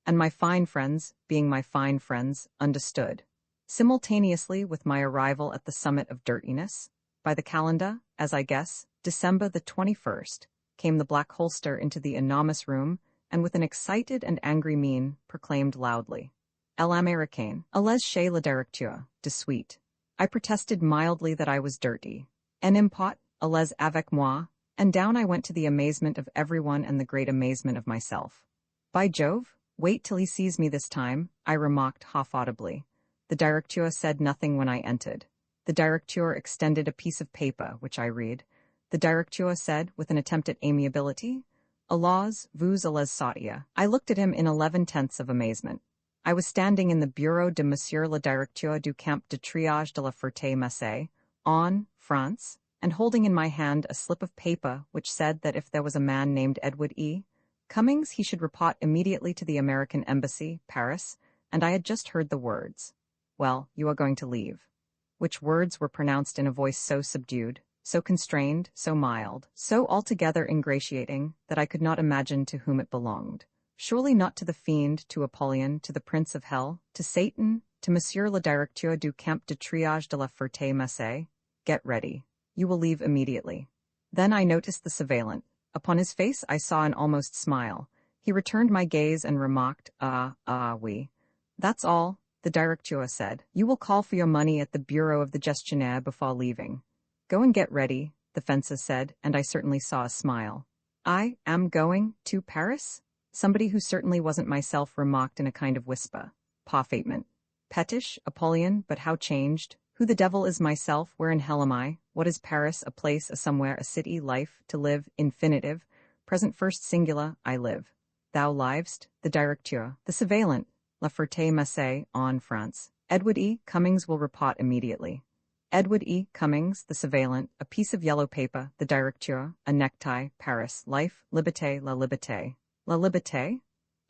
And my fine friends, being my fine friends, understood. Simultaneously with my arrival at the summit of dirtiness, by the calendar, as I guess, December the 21st, came the black holster into the enormous room, and with an excited and angry mien, proclaimed loudly, L'Américain, allez chez le directeur, de suite. I protested mildly that I was dirty. En impot, allez avec moi, and down I went to the amazement of everyone and the great amazement of myself. By Jove, wait till he sees me this time, I remarked half-audibly. The directeur said nothing when I entered. The directeur extended a piece of paper, which I read. The directeur said, with an attempt at amiability, Allez, vous allez sortir. I looked at him in 11/10 of amazement. I was standing in the bureau de Monsieur le Directeur du Camp de Triage de la Ferté-Macé, en France, and holding in my hand a slip of paper which said that if there was a man named Edward E. Cummings, he should report immediately to the American Embassy, Paris, and I had just heard the words, Well, you are going to leave. Which words were pronounced in a voice so subdued, so constrained, so mild, so altogether ingratiating, that I could not imagine to whom it belonged. Surely not to the fiend, to Apollyon, to the prince of hell, to Satan, to Monsieur le Directeur du Camp de Triage de la Ferté-Macé. Get ready. You will leave immediately. Then I noticed the surveillant. Upon his face I saw an almost smile. He returned my gaze and remarked, oui. That's all, the directeur said. You will call for your money at the bureau of the gestionnaire before leaving. Go and get ready, the fencer said, and I certainly saw a smile. I am going to Paris? Somebody who certainly wasn't myself remarked in a kind of whisper. Parfaitement. Pettish, Apollyon, but how changed. Who the devil is myself? Where in hell am I? What is Paris? A place, a somewhere, a city, life, to live, infinitive. Present first singular, I live. Thou livest, the directeur, the surveillant, La Ferté-Macé, en France. Edward E. Cummings will report immediately. Edward E. Cummings, the surveillant, a piece of yellow paper, the directeur, a necktie, Paris, life, liberté, la liberté. La liberté?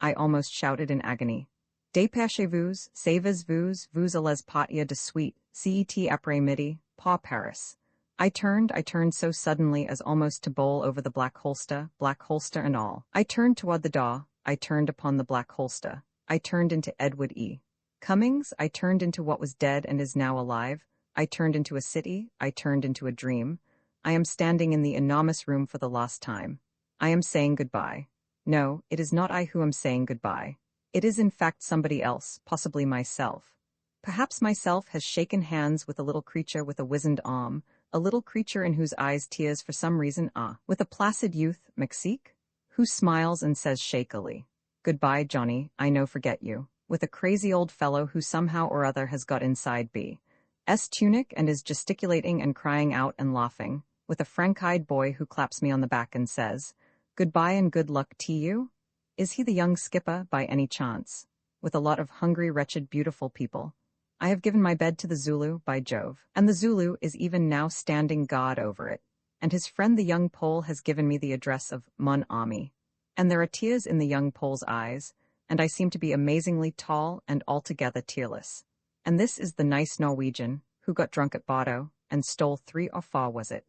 I almost shouted in agony. Dépêchez-vous, savez-vous, vous allez partir de suite, cet après-midi, pas Paris. I turned so suddenly as almost to bowl over the black holster and all. I turned toward the door, I turned upon the black holster. I turned into Edward E. Cummings, I turned into what was dead and is now alive. I turned into a city, I turned into a dream. I am standing in the enormous room for the last time. I am saying goodbye. No, it is not I who am saying goodbye. It is in fact somebody else, possibly myself. Perhaps myself has shaken hands with a little creature with a wizened arm, a little creature in whose eyes tears for some reason with a placid youth, Mexique, who smiles and says shakily, "Goodbye, Johnny, I no forget you," with a crazy old fellow who somehow or other has got inside B's tunic and is gesticulating and crying out and laughing, with a frank-eyed boy who claps me on the back and says, "Goodbye and good luck to you." Is he the young skipper, by any chance? With a lot of hungry, wretched, beautiful people. I have given my bed to the Zulu, by Jove, and the Zulu is even now standing guard over it, and his friend the young Pole has given me the address of Mon Ami. And there are tears in the young Pole's eyes, and I seem to be amazingly tall and altogether tearless. And this is the nice Norwegian, who got drunk at Bordeaux, and stole 3 or 4 was it?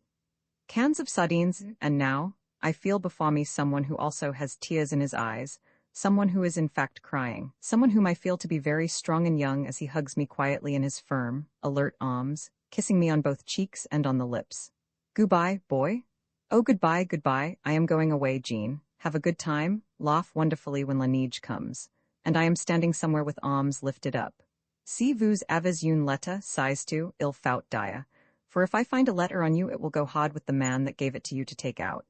Cans of sardines, and now, I feel before me someone who also has tears in his eyes, someone who is in fact crying, someone whom I feel to be very strong and young as he hugs me quietly in his firm, alert arms, kissing me on both cheeks and on the lips. "Goodbye, boy?" "Oh, goodbye, goodbye, I am going away, Jean. Have a good time, laugh wonderfully when La Neige comes." And I am standing somewhere with arms lifted up. "Si vous avez une lettre, size to, il faut dire. For if I find a letter on you it will go hard with the man that gave it to you to take out."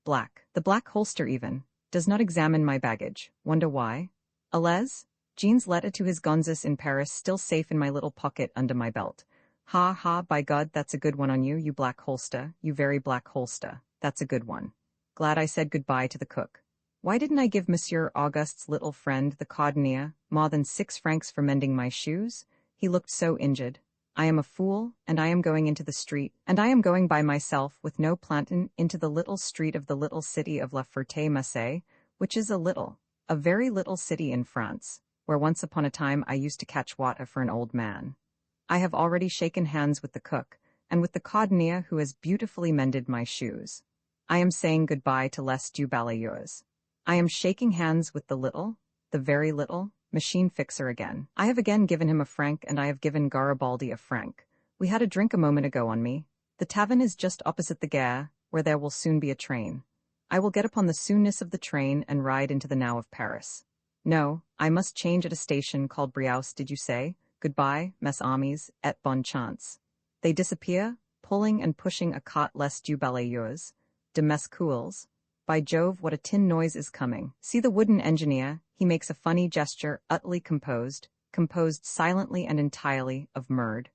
Black. The black holster even. Does not examine my baggage. Wonder why? Alez? Jean's letter to his Gonzes in Paris still safe in my little pocket under my belt. Ha ha, by God, that's a good one on you, you black holster, you very black holster. That's a good one. Glad I said goodbye to the cook. Why didn't I give Monsieur Auguste's little friend, the cordonnier, more than 6 francs for mending my shoes? He looked so injured. I am a fool, and I am going into the street, and I am going by myself with no plantain into the little street of the little city of La Ferté-Macé, which is a very little city in France, where once upon a time I used to catch water for an old man. I have already shaken hands with the cook, and with the cordonnier who has beautifully mended my shoes. I am saying goodbye to Les du Balayeurs. I am shaking hands with the very little, machine fixer again. I have again given him a franc, and I have given Garibaldi a franc. We had a drink a moment ago on me. The tavern is just opposite the gare, where there will soon be a train. I will get upon the soonness of the train and ride into the now of Paris. No, I must change at a station called Briousse, did you say? Goodbye, mes amis, et bonne chance. They disappear, pulling and pushing a cart Les du Balayeurs, de mes coules. By Jove, what a tin noise is coming. See the wooden engineer, he makes a funny gesture, utterly composed silently and entirely, of murd,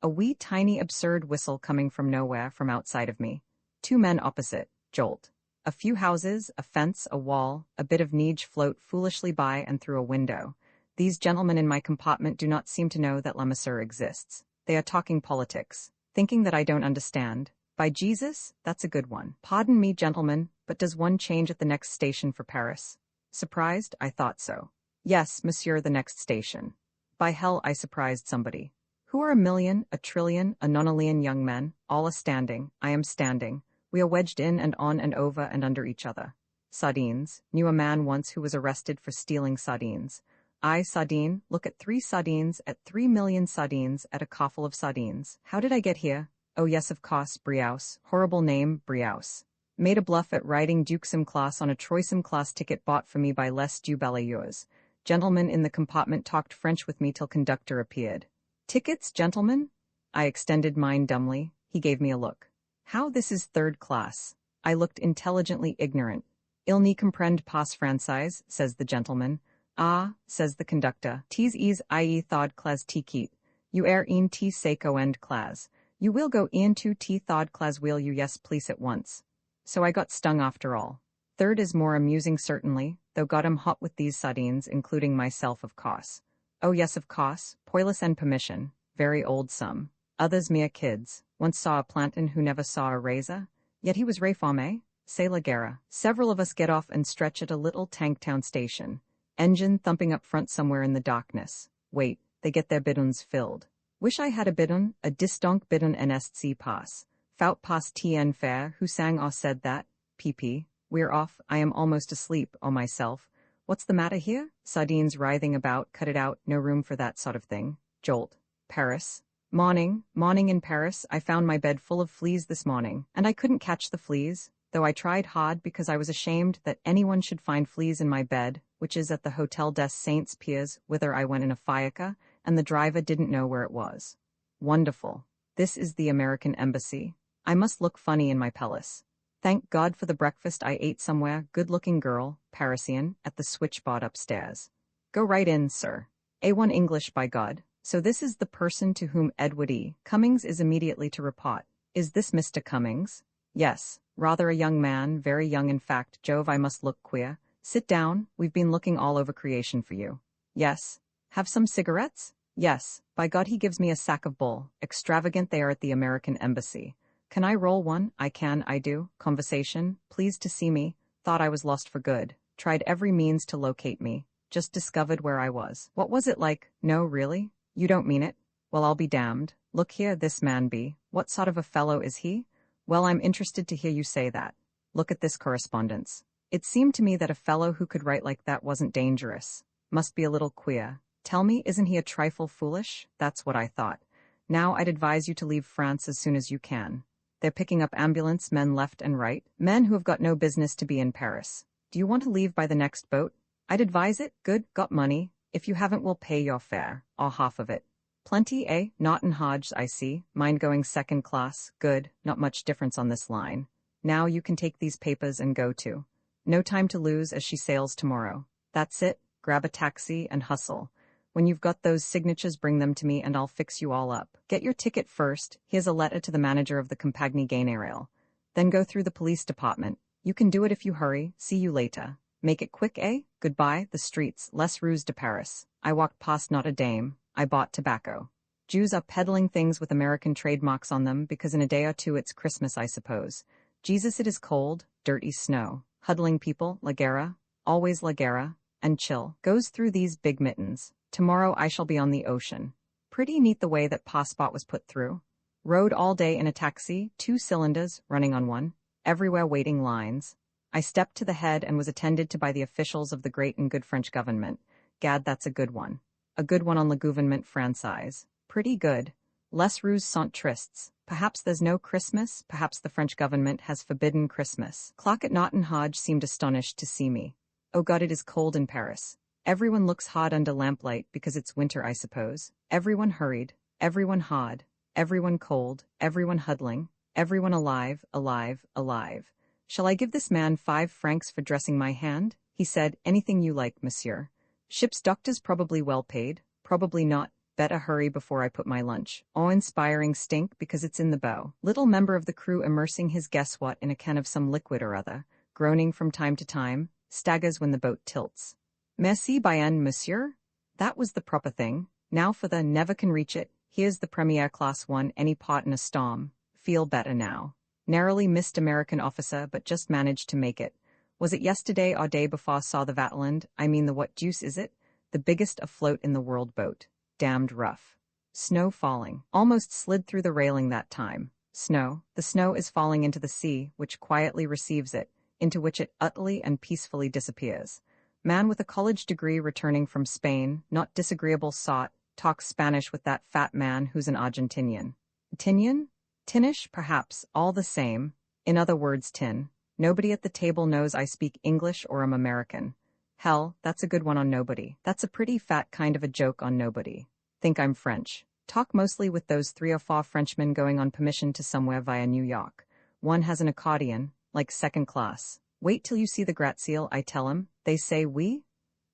a wee tiny absurd whistle coming from nowhere from outside of me. 2 men opposite, jolt. A few houses, a fence, a wall, a bit of neige float foolishly by and through a window. These gentlemen in my compartment do not seem to know that La Masseur exists. They are talking politics, thinking that I don't understand. By Jesus, that's a good one. Pardon me, gentlemen, but does one change at the next station for Paris? Surprised? I thought so. Yes, monsieur, the next station. By hell, I surprised somebody. Who are a million, a trillion, a nonillion young men, all a-standing, I am standing. We are wedged in and on and over and under each other. Sardines. Knew a man once who was arrested for stealing sardines. I, sardine, look at 3 sardines, at 3 million sardines, at a coffle of sardines. How did I get here? Oh yes, of course, Briousse. Horrible name, Briousse. Made a bluff at riding Duxem class on a Troisem class ticket bought for me by Les du Balayeurs. Gentlemen in the compartment talked French with me till conductor appeared. Tickets, gentlemen? I extended mine dumbly. He gave me a look. How, this is 3rd class. I looked intelligently ignorant. Il n'y comprend pas français, says the gentleman. Ah, says the conductor. Tis is ie 3rd class ticket. You air in t seco end class. You will go into t 3rd class, will you? Yes, please, at once. So I got stung after all. 3rd is more amusing certainly, though got 'em hot with these sardines, including myself of course. Oh yes, of course, poilus and permission, very old some. Others mere kids. Once saw a plantain who never saw a razor. Yet he was réformé, c'est la guerre. Several of us get off and stretch at a little Tanktown station. Engine thumping up front somewhere in the darkness. Wait, they get their bidons filled. Wish I had a bidon, a distinct bidon NSC pass. Faut pas tien faire, who sang or said that? PP. We're off, I am almost asleep, oh myself. What's the matter here? Sardines writhing about, cut it out, no room for that sort of thing. Jolt. Paris. Morning in Paris, I found my bed full of fleas this morning, and I couldn't catch the fleas. though I tried hard because I was ashamed that anyone should find fleas in my bed, which is at the Hotel des Saints Piers, whither I went in a fiacre, and the driver didn't know where it was. Wonderful. This is the American Embassy. I must look funny in my pelisse. Thank God for the breakfast I ate somewhere, good-looking girl, Parisian, at the switchboard upstairs. Go right in, sir. A1 English, by God. So this is the person to whom Edward E. Cummings is immediately to report. Is this Mr. Cummings? Yes, rather a young man, very young in fact. Jove, I must look queer. Sit down, we've been looking all over creation for you. Yes. Have some cigarettes? Yes, by God he gives me a sack of bull. Extravagant they are at the American Embassy. Can I roll one? I can, I do. Conversation, pleased to see me, thought I was lost for good. Tried every means to locate me, just discovered where I was. What was it like? No, really? You don't mean it? Well, I'll be damned. Look here, this man be. What sort of a fellow is he? Well, I'm interested to hear you say that. Look at this correspondence. It seemed to me that a fellow who could write like that wasn't dangerous. Must be a little queer. Tell me, isn't he a trifle foolish? That's what I thought. Now I'd advise you to leave France as soon as you can. They're picking up ambulance men left and right, men who have got no business to be in Paris. Do you want to leave by the next boat? I'd advise it. Good, got money. If you haven't, we'll pay your fare, or half of it. Plenty, eh? Not in Hodge, I see. Mind going second class? Good, not much difference on this line. Now you can take these papers and go too. No time to lose as she sails tomorrow. That's it, grab a taxi and hustle. When you've got those signatures, bring them to me and I'll fix you all up. Get your ticket first. Here's a letter to the manager of the Compagnie Générale. Then go through the police department. You can do it if you hurry. See you later. Make it quick, eh? Goodbye, the streets, les rues de Paris. I walked past not a dame. I bought tobacco. Jews are peddling things with American trademarks on them because in a day or two it's Christmas, I suppose. Jesus, it is cold, dirty snow. Huddling people, la guerra, always la guerra, and chill. Goes through these big mittens. Tomorrow I shall be on the ocean. Pretty neat the way that passport was put through. Rode all day in a taxi, 2 cylinders, running on one. Everywhere waiting lines. I stepped to the head and was attended to by the officials of the great and good French government. Gad, that's a good one. A good one on le gouvernement français. Pretty good. Les rues sont tristes. Perhaps there's no Christmas, perhaps the French government has forbidden Christmas. Clock at Naughton Hodge seemed astonished to see me. Oh God, it is cold in Paris. Everyone looks hard under lamplight because it's winter, I suppose. Everyone hurried, everyone hard, everyone cold, everyone huddling, everyone alive, alive, alive. Shall I give this man 5 francs for dressing my hand? He said, anything you like, monsieur. Ship's doctors probably well paid, probably not. Better hurry before I put my lunch. Awe-inspiring stink because it's in the bow. Little member of the crew immersing his guess-what in a can of some liquid or other, groaning from time to time, staggers when the boat tilts. Merci bien, monsieur. That was the proper thing. Now for the never can reach it. Here's the Premier Class 1, any part in a storm. Feel better now. Narrowly missed American officer, but just managed to make it. Was it yesterday or day before saw the Vatland? I mean the what deuce is it? The biggest afloat in the world boat. Damned rough. Snow falling. Almost slid through the railing that time. Snow. The snow is falling into the sea, which quietly receives it, into which it utterly and peacefully disappears. Man with a college degree returning from Spain, not disagreeable sot, talks Spanish with that fat man who's an Argentinian. Tinian? Tinnish, perhaps, all the same. In other words, tin. Nobody at the table knows I speak English or am American. Hell, that's a good one on nobody. That's a pretty fat kind of a joke on nobody. Think I'm French. Talk mostly with those 3 or 4 Frenchmen going on permission to somewhere via New York. One has an accordion, like second class. Wait till you see the Gratte-Ciel, I tell 'em. They say oui?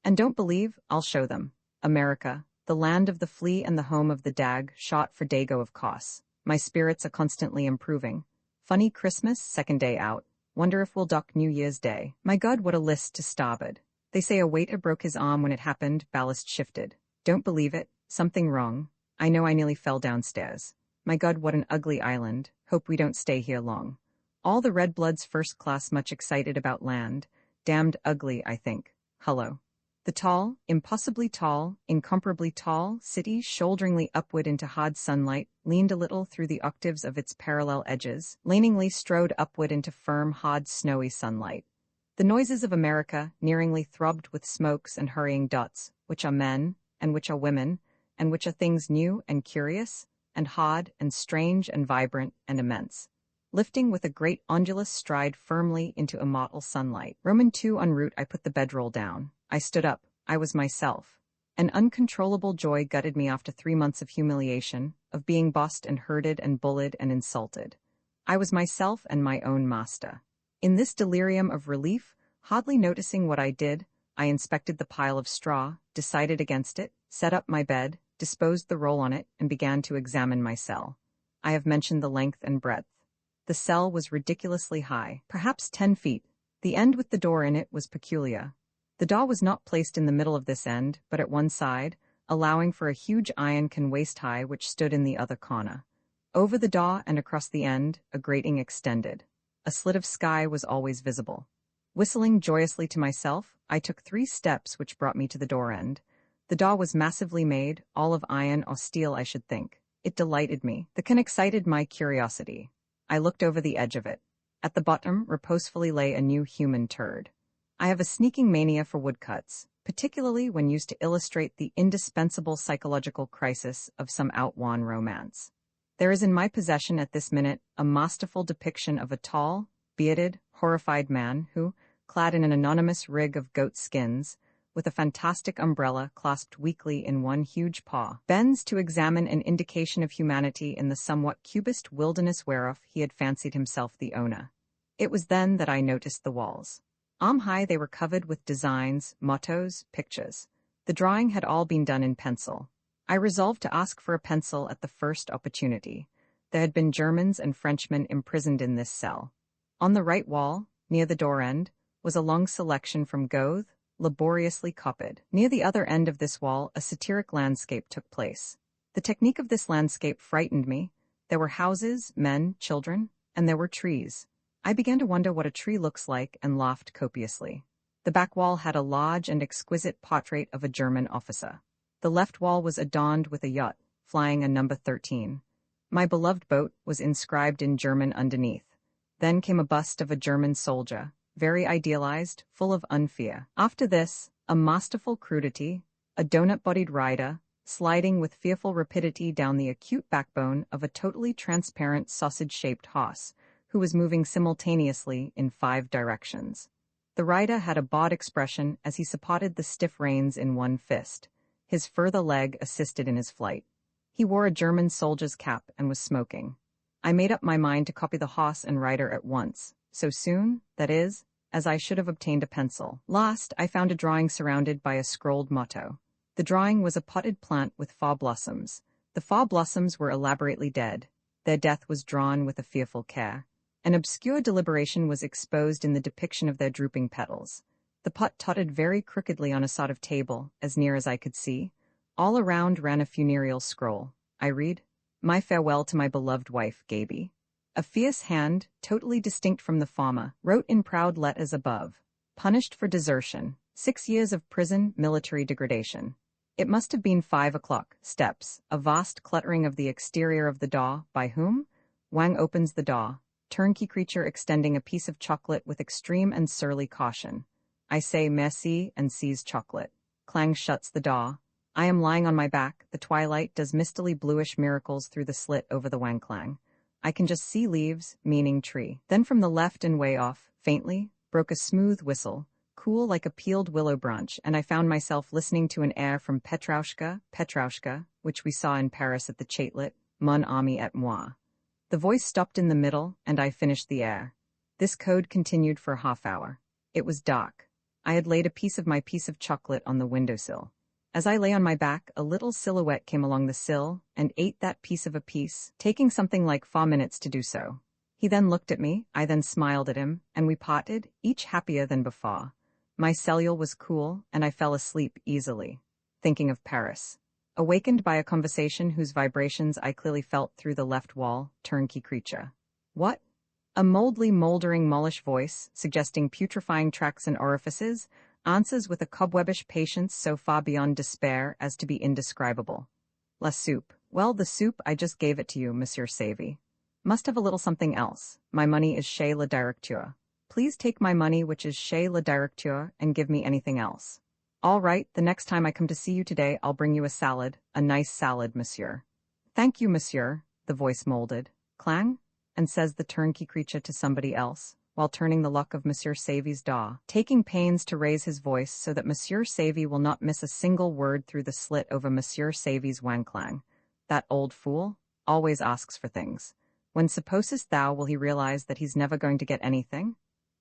And don't believe, I'll show them. America, the land of the flea and the home of the dag, shot for Dago of course. My spirits are constantly improving. Funny Christmas, second day out. Wonder if we'll dock New Year's Day. My God, what a list to starboard. They say a waiter broke his arm when it happened, ballast shifted. Don't believe it, something wrong. I know I nearly fell downstairs. My God, what an ugly island. Hope we don't stay here long. All the red bloods first class much excited about land. Damned ugly, I think. Hullo. The tall, impossibly tall, incomparably tall city, shoulderingly upward into hard sunlight, leaned a little through the octaves of its parallel edges, leaningly strode upward into firm, hard, snowy sunlight. The noises of America nearingly throbbed with smokes and hurrying dots, which are men, and which are women, and which are things new and curious, and hard and strange and vibrant and immense. lifting with a great ondulous stride firmly into immortal sunlight. Roman 2 en route, I put the bedroll down. I stood up. I was myself. An uncontrollable joy gutted me after 3 months of humiliation, of being bossed and herded and bullied and insulted. I was myself and my own master. In this delirium of relief, hardly noticing what I did, I inspected the pile of straw, decided against it, set up my bed, disposed the roll on it, and began to examine my cell. I have mentioned the length and breadth. The cell was ridiculously high, perhaps 10 feet. The end with the door in it was peculiar. The door was not placed in the middle of this end, but at one side, allowing for a huge iron can waist-high which stood in the other corner. Over the door and across the end, a grating extended. A slit of sky was always visible. Whistling joyously to myself, I took 3 steps which brought me to the door end. The door was massively made, all of iron or steel I should think. It delighted me. The can excited my curiosity. I looked over the edge of it. At the bottom reposefully lay a new human turd. I have a sneaking mania for woodcuts, particularly when used to illustrate the indispensable psychological crisis of some outworn romance. There is in my possession at this minute a masterful depiction of a tall, bearded, horrified man who, clad in an anonymous rig of goat skins, with a fantastic umbrella clasped weakly in one huge paw, bends to examine an indication of humanity in the somewhat cubist wilderness whereof he had fancied himself the owner. It was then that I noticed the walls. Arm-high they were covered with designs, mottos, pictures. The drawing had all been done in pencil. I resolved to ask for a pencil at the first opportunity. There had been Germans and Frenchmen imprisoned in this cell. On the right wall, near the door end, was a long selection from Goethe, laboriously copied. Near the other end of this wall, a satiric landscape took place. The technique of this landscape frightened me. There were houses, men, children, and there were trees. I began to wonder what a tree looks like and laughed copiously. The back wall had a large and exquisite portrait of a German officer. The left wall was adorned with a yacht, flying a number 13. My beloved boat was inscribed in German underneath. Then came a bust of a German soldier, very idealized, full of unfear. After this, a masterful crudity, a donut-bodied rider, sliding with fearful rapidity down the acute backbone of a totally transparent sausage-shaped horse, who was moving simultaneously in 5 directions. The rider had a bored expression as he supported the stiff reins in one fist. His further leg assisted in his flight. He wore a German soldier's cap and was smoking. I made up my mind to copy the horse and rider at once, so soon, that is, as I should have obtained a pencil. Last, I found a drawing surrounded by a scrolled motto. The drawing was a potted plant with 4 blossoms. The 4 blossoms were elaborately dead. Their death was drawn with a fearful care. An obscure deliberation was exposed in the depiction of their drooping petals. The pot tottered very crookedly on a sort of table, as near as I could see. All around ran a funereal scroll. I read, "My farewell to my beloved wife, Gaby." A fierce hand, totally distinct from the former, wrote in proud letters above, "Punished for desertion, 6 years of prison, military degradation." It must have been 5 o'clock. Steps, a vast cluttering of the exterior of the door. By whom? Wang opens the door. Turnkey creature extending a piece of chocolate with extreme and surly caution. I say merci and seize chocolate. Clang shuts the door. I am lying on my back. The twilight does mistily bluish miracles through the slit over the Wang clang. I can just see leaves, meaning tree. Then from the left and way off, faintly, broke a smooth whistle, cool like a peeled willow branch, and I found myself listening to an air from Petroushka, Petroushka, which we saw in Paris at the Chatelet, Mon ami et moi. The voice stopped in the middle, and I finished the air. This code continued for a half-hour. It was dark. I had laid a piece of chocolate on the windowsill. As I lay on my back, a little silhouette came along the sill and ate that piece of a piece, taking something like 4 minutes to do so. He then looked at me, I then smiled at him, and we parted, each happier than before. My cellule was cool, and I fell asleep easily, thinking of Paris. Awakened by a conversation whose vibrations I clearly felt through the left wall, turnkey creature. What? A moldering mollish voice, suggesting putrefying tracts and orifices, answers with a cobwebbish patience so far beyond despair as to be indescribable. La soupe. Well, the soup, I just gave it to you, Monsieur Savy. Must have a little something else. My money is chez le directeur. Please take my money which is chez le directeur and give me anything else. All right, the next time I come to see you today, I'll bring you a salad, a nice salad, monsieur. Thank you, monsieur, the voice molded. Clang? and says the turnkey creature to somebody else, while turning the lock of Monsieur Savy's jaw, taking pains to raise his voice so that Monsieur Savy will not miss a single word through the slit over Monsieur Savy's wangklang. That old fool always asks for things. When supposest thou will he realize that he's never going to get anything?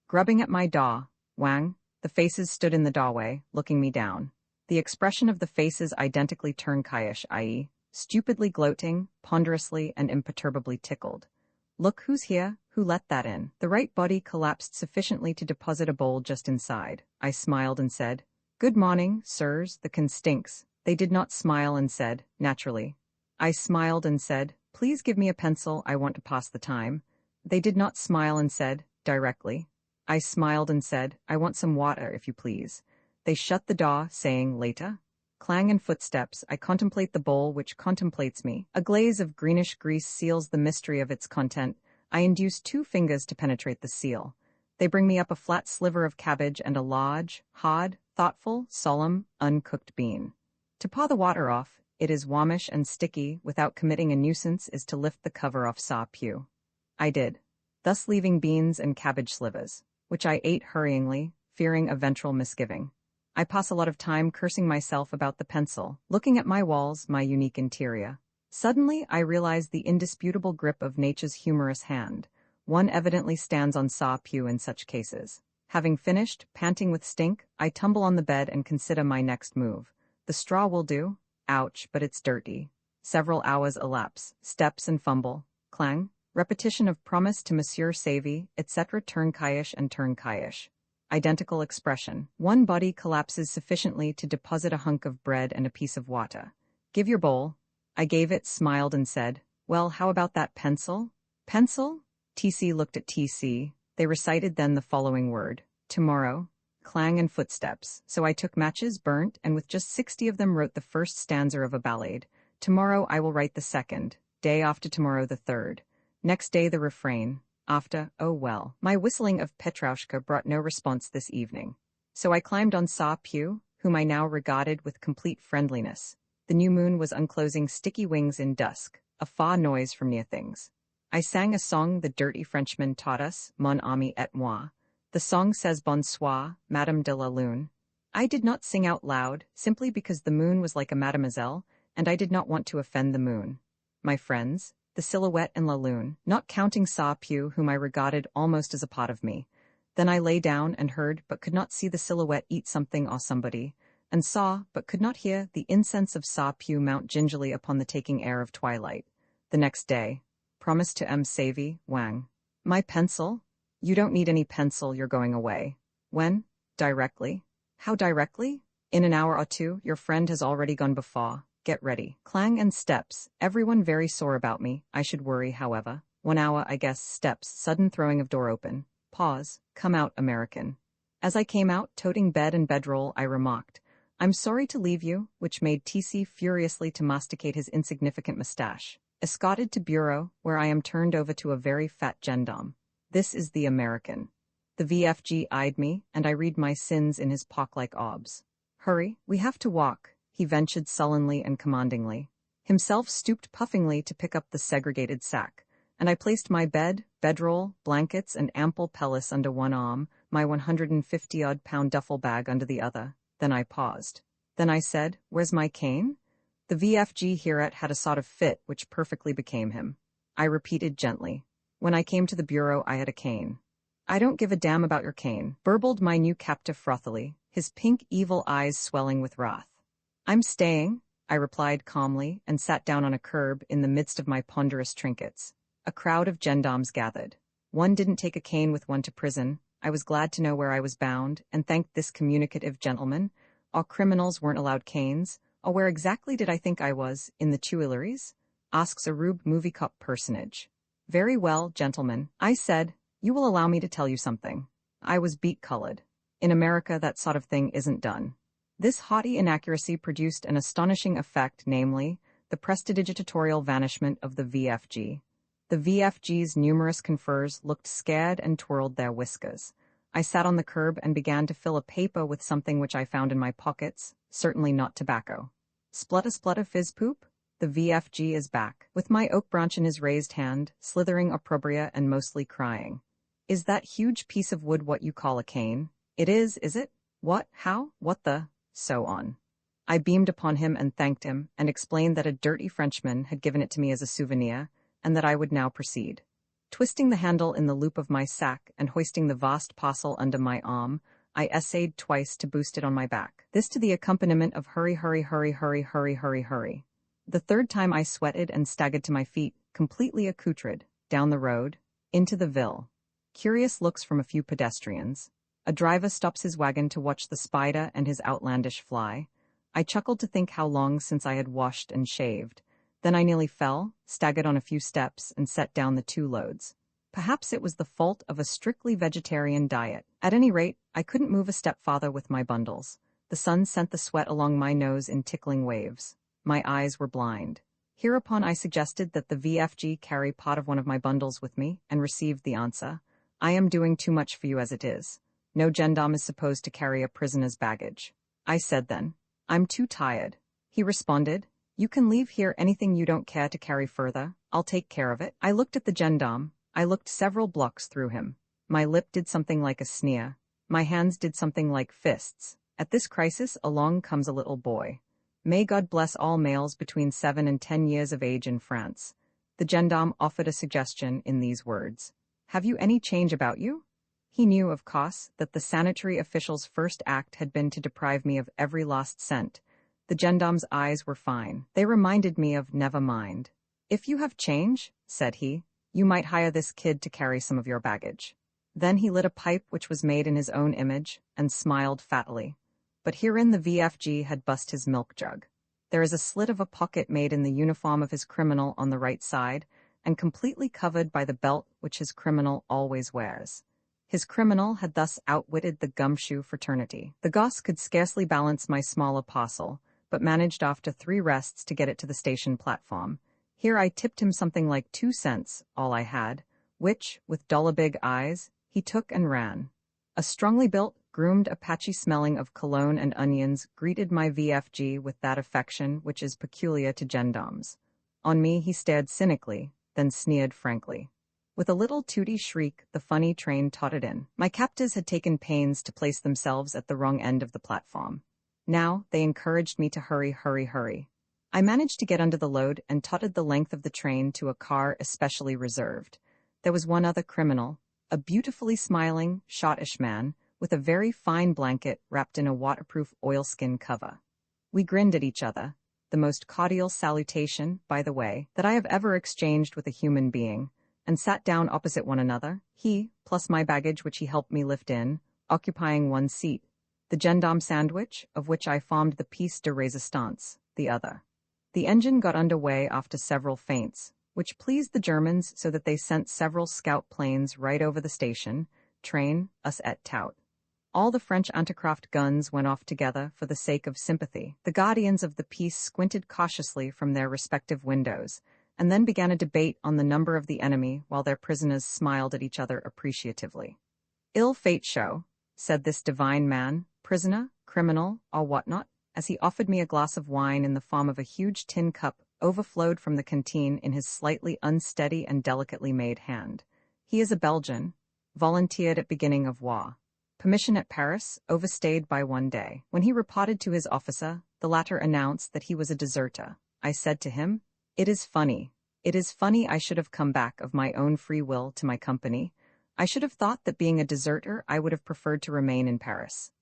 Grubbing at my jaw, wang, the faces stood in the doorway, looking me down. The expression of the faces identically turnkeyish, i.e., stupidly gloating, ponderously and imperturbably tickled. Look who's here, who let that in? The right body collapsed sufficiently to deposit a bowl just inside. I smiled and said, "Good morning, sirs, the can stinks." They did not smile and said, "Naturally." I smiled and said, "Please give me a pencil, I want to pass the time." They did not smile and said, "Directly." I smiled and said, "I want some water, if you please." They shut the door, saying, "Later." Clang and footsteps, I contemplate the bowl which contemplates me. A glaze of greenish grease seals the mystery of its content. I induce 2 fingers to penetrate the seal. They bring me up a flat sliver of cabbage and a large, hard, thoughtful, solemn, uncooked bean. To paw the water off, it is warmish and sticky, without committing a nuisance, is to lift the cover off saw pew. I did, thus leaving beans and cabbage slivers, which I ate hurriedly, fearing a ventral misgiving. I pass a lot of time cursing myself about the pencil, looking at my walls, my unique interior. Suddenly, I realize the indisputable grip of nature's humorous hand. One evidently stands on saw pew in such cases. Having finished, panting with stink, I tumble on the bed and consider my next move. The straw will do. Ouch, but it's dirty. Several hours elapse. Steps and fumble. Clang. Repetition of promise to Monsieur Savy, etc. Turnkeyish and turnkeyish. Identical expression. One body collapses sufficiently to deposit a hunk of bread and a piece of water. Give your bowl. I gave it, smiled and said, "Well, how about that pencil?" Pencil? TC looked at TC. They recited then the following word. Tomorrow. Clang and footsteps. So I took matches, burnt, and with just 60 of them wrote the first stanza of a ballad. Tomorrow I will write the second. Day after tomorrow the third. Next day the refrain. After, oh well. My whistling of Petroushka brought no response this evening. So I climbed on saw pew, whom I now regarded with complete friendliness. The new moon was unclosing sticky wings in dusk, a far noise from near things. I sang a song the dirty Frenchman taught us, Mon ami et moi. The song says Bonsoir, Madame de la Lune. I did not sing out loud, simply because the moon was like a mademoiselle, and I did not want to offend the moon. My friends, the silhouette and la lune, not counting saw pew, whom I regarded almost as a part of me. Then I lay down and heard but could not see the silhouette eat something or somebody, and saw but could not hear the incense of saw pew mount gingerly upon the taking air of twilight. The next day. Promise to M. Savy, Wang. My pencil? You don't need any pencil, you're going away. When? Directly. How directly? In an hour or 2, your friend has already gone before. Get ready. Clang and steps. Everyone very sore about me. I should worry, however. 1 hour, I guess. Steps. Sudden throwing of door open. Pause. Come out, American. As I came out, toting bed and bedroll, I remarked, "I'm sorry to leave you," which made TC furiously to masticate his insignificant mustache. Escorted to bureau, where I am turned over to a very fat gendarme. This is the American. The VFG eyed me, and I read my sins in his pock-like obs. Hurry, we have to walk, he ventured sullenly and commandingly. Himself stooped puffingly to pick up the segregated sack, and I placed my bed, bedroll, blankets, and ample pelisse under one arm, my 150-odd-pound duffel bag under the other. Then I paused. Then I said, "Where's my cane?" The VFG hereat had a sort of fit which perfectly became him. I repeated gently, "When I came to the bureau I had a cane." "I don't give a damn about your cane," burbled my new captive frothily, his pink evil eyes swelling with wrath. "I'm staying," I replied calmly, and sat down on a curb in the midst of my ponderous trinkets. A crowd of gendarmes gathered. One didn't take a cane with one to prison. I was glad to know where I was bound, and thanked this communicative gentleman. All criminals weren't allowed canes. Or where exactly did I think I was? In the Tuileries? Asks a RoomE movie cop personage. "Very well, gentlemen," I said. "You will allow me to tell you something." I was beet-colored. In America that sort of thing isn't done. This haughty inaccuracy produced an astonishing effect, namely, the prestidigitatorial vanishment of the VFG. The VFG's numerous conferrs looked scared and twirled their whiskers. I sat on the curb and began to fill a paper with something which I found in my pockets, certainly not tobacco. Splutter splutter fizz poop? the VFG is back, with my oak branch in his raised hand, slithering opprobria and mostly crying. Is that huge piece of wood what you call a cane? It is it? What, how, what the, so on. I beamed upon him and thanked him, and explained that a dirty Frenchman had given it to me as a souvenir, and that I would now proceed. Twisting the handle in the loop of my sack and hoisting the vast parcel under my arm, I essayed twice to boost it on my back, this to the accompaniment of hurry, hurry, hurry, hurry, hurry, hurry, hurry. The third time I sweated and staggered to my feet, completely accoutred, down the road, into the ville. Curious looks from a few pedestrians. A driver stops his wagon to watch the spider and his outlandish fly. I chuckled to think how long since I had washed and shaved. Then I nearly fell, staggered on a few steps, and set down the 2 loads. Perhaps it was the fault of a strictly vegetarian diet. At any rate, I couldn't move a step farther with my bundles. The sun sent the sweat along my nose in tickling waves. My eyes were blind. Hereupon I suggested that the VFG carry part of one of my bundles with me, and received the answer, "I am doing too much for you as it is. No gendarme is supposed to carry a prisoner's baggage." I said then, "I'm too tired." He responded, "You can leave here anything you don't care to carry further. I'll take care of it." I looked at the gendarme. I looked several blocks through him. My lip did something like a sneer. My hands did something like fists. At this crisis, along comes a little boy. May God bless all males between 7 and 10 years of age in France. The gendarme offered a suggestion in these words. "Have you any change about you?" He knew, of course, that the sanitary official's first act had been to deprive me of every lost cent. The gendarme's eyes were fine. They reminded me of never mind. "If you have change," said he, "you might hire this kid to carry some of your baggage." Then he lit a pipe which was made in his own image, and smiled fattily. But herein the VFG had bust his milk jug. There is a slit of a pocket made in the uniform of his criminal on the right side, and completely covered by the belt which his criminal always wears. His criminal had thus outwitted the gumshoe fraternity. The gosse could scarcely balance my smaller parcel, but managed after 3 rests to get it to the station platform. Here I tipped him something like 2 cents, all I had, which, with dollar-big eyes, he took and ran. A strongly built, groomed Apache smelling of cologne and onions greeted my VFG with that affection which is peculiar to gendarmes. On me he stared cynically, then sneered frankly. With a little tooty shriek, the funny train tottered in. My captors had taken pains to place themselves at the wrong end of the platform. Now they encouraged me to hurry, hurry, hurry. I managed to get under the load and totted the length of the train to a car especially reserved. There was one other criminal, a beautifully smiling, shottish man, with a very fine blanket wrapped in a waterproof oilskin cover. We grinned at each other, the most cordial salutation, by the way, that I have ever exchanged with a human being, and sat down opposite one another, he, plus my baggage which he helped me lift in, occupying one seat, the gendarme sandwich, of which I formed the piece de resistance, the other. The engine got under way after several feints, which pleased the Germans so that they sent several scout planes right over the station, train, us et tout. All the French anti-craft guns went off together for the sake of sympathy. The guardians of the peace squinted cautiously from their respective windows, and then began a debate on the number of the enemy while their prisoners smiled at each other appreciatively. "Ill fate show," said this divine man, prisoner, criminal, or whatnot, as he offered me a glass of wine in the form of a huge tin cup overflowed from the canteen in his slightly unsteady and delicately made hand. He is a Belgian, volunteered at beginning of war. Permission at Paris, overstayed by 1 day. When he reported to his officer, the latter announced that he was a deserter. I said to him, It is funny I should have come back of my own free will to my company. I should have thought that being a deserter I would have preferred to remain in Paris."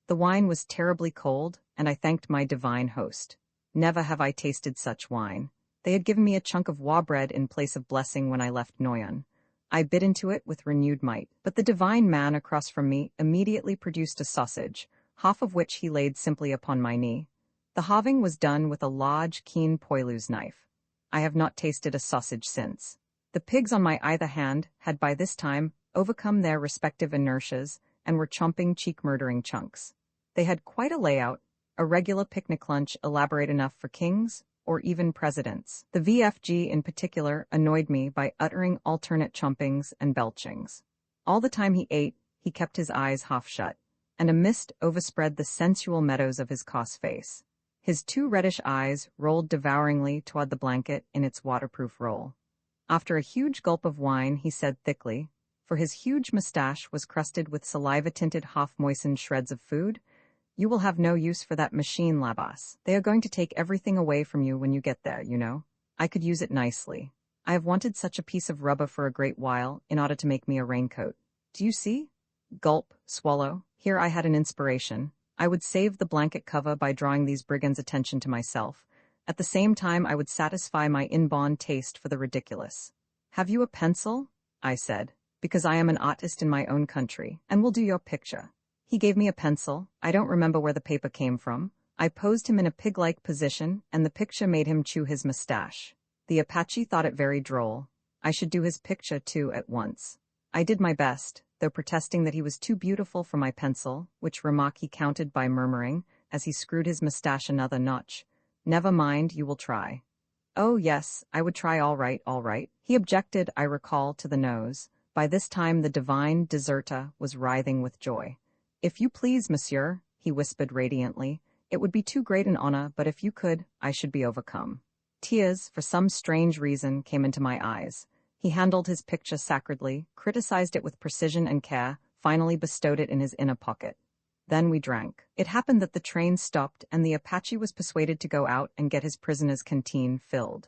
The wine was terribly cold, and I thanked my divine host. Never have I tasted such wine. They had given me a chunk of war bread in place of blessing when I left Noyon. I bit into it with renewed might, but the divine man across from me immediately produced a sausage, half of which he laid simply upon my knee. The halving was done with a large, keen poilu's knife. I have not tasted a sausage since. The pigs on my either hand had by this time overcome their respective inertias and were chomping cheek-murdering chunks. They had quite a layout, a regular picnic lunch elaborate enough for kings or even presidents. The VFG in particular annoyed me by uttering alternate chompings and belchings. All the time he ate, he kept his eyes half shut, and a mist overspread the sensual meadows of his cos face. His two reddish eyes rolled devouringly toward the blanket in its waterproof roll. After a huge gulp of wine, he said thickly, for his huge mustache was crusted with saliva-tinted half-moistened shreds of food, "You will have no use for that machine, Labas. They are going to take everything away from you when you get there, you know. I could use it nicely. I have wanted such a piece of rubber for a great while in order to make me a raincoat. Do you see?" Gulp, swallow. Here I had an inspiration. I would save the blanket cover by drawing these brigands' attention to myself. At the same time, I would satisfy my inborn taste for the ridiculous. "Have you a pencil?" I said, "because I am an artist in my own country, and will do your picture." He gave me a pencil. I don't remember where the paper came from. I posed him in a pig-like position, and the picture made him chew his mustache. The Apache thought it very droll. I should do his picture, too, at once. I did my best, though protesting that he was too beautiful for my pencil, which remark he countered by murmuring, as he screwed his mustache another notch, "Never mind, you will try." "Oh, yes, I would try, all right, all right." He objected, I recall, to the nose. By this time the divine deserter was writhing with joy. "If you please, monsieur," he whispered radiantly, "it would be too great an honor, but if you could, I should be overcome." Tears, for some strange reason, came into my eyes. He handled his picture sacredly, criticized it with precision and care, finally bestowed it in his inner pocket. Then we drank. It happened that the train stopped, and the Apache was persuaded to go out and get his prisoner's canteen filled.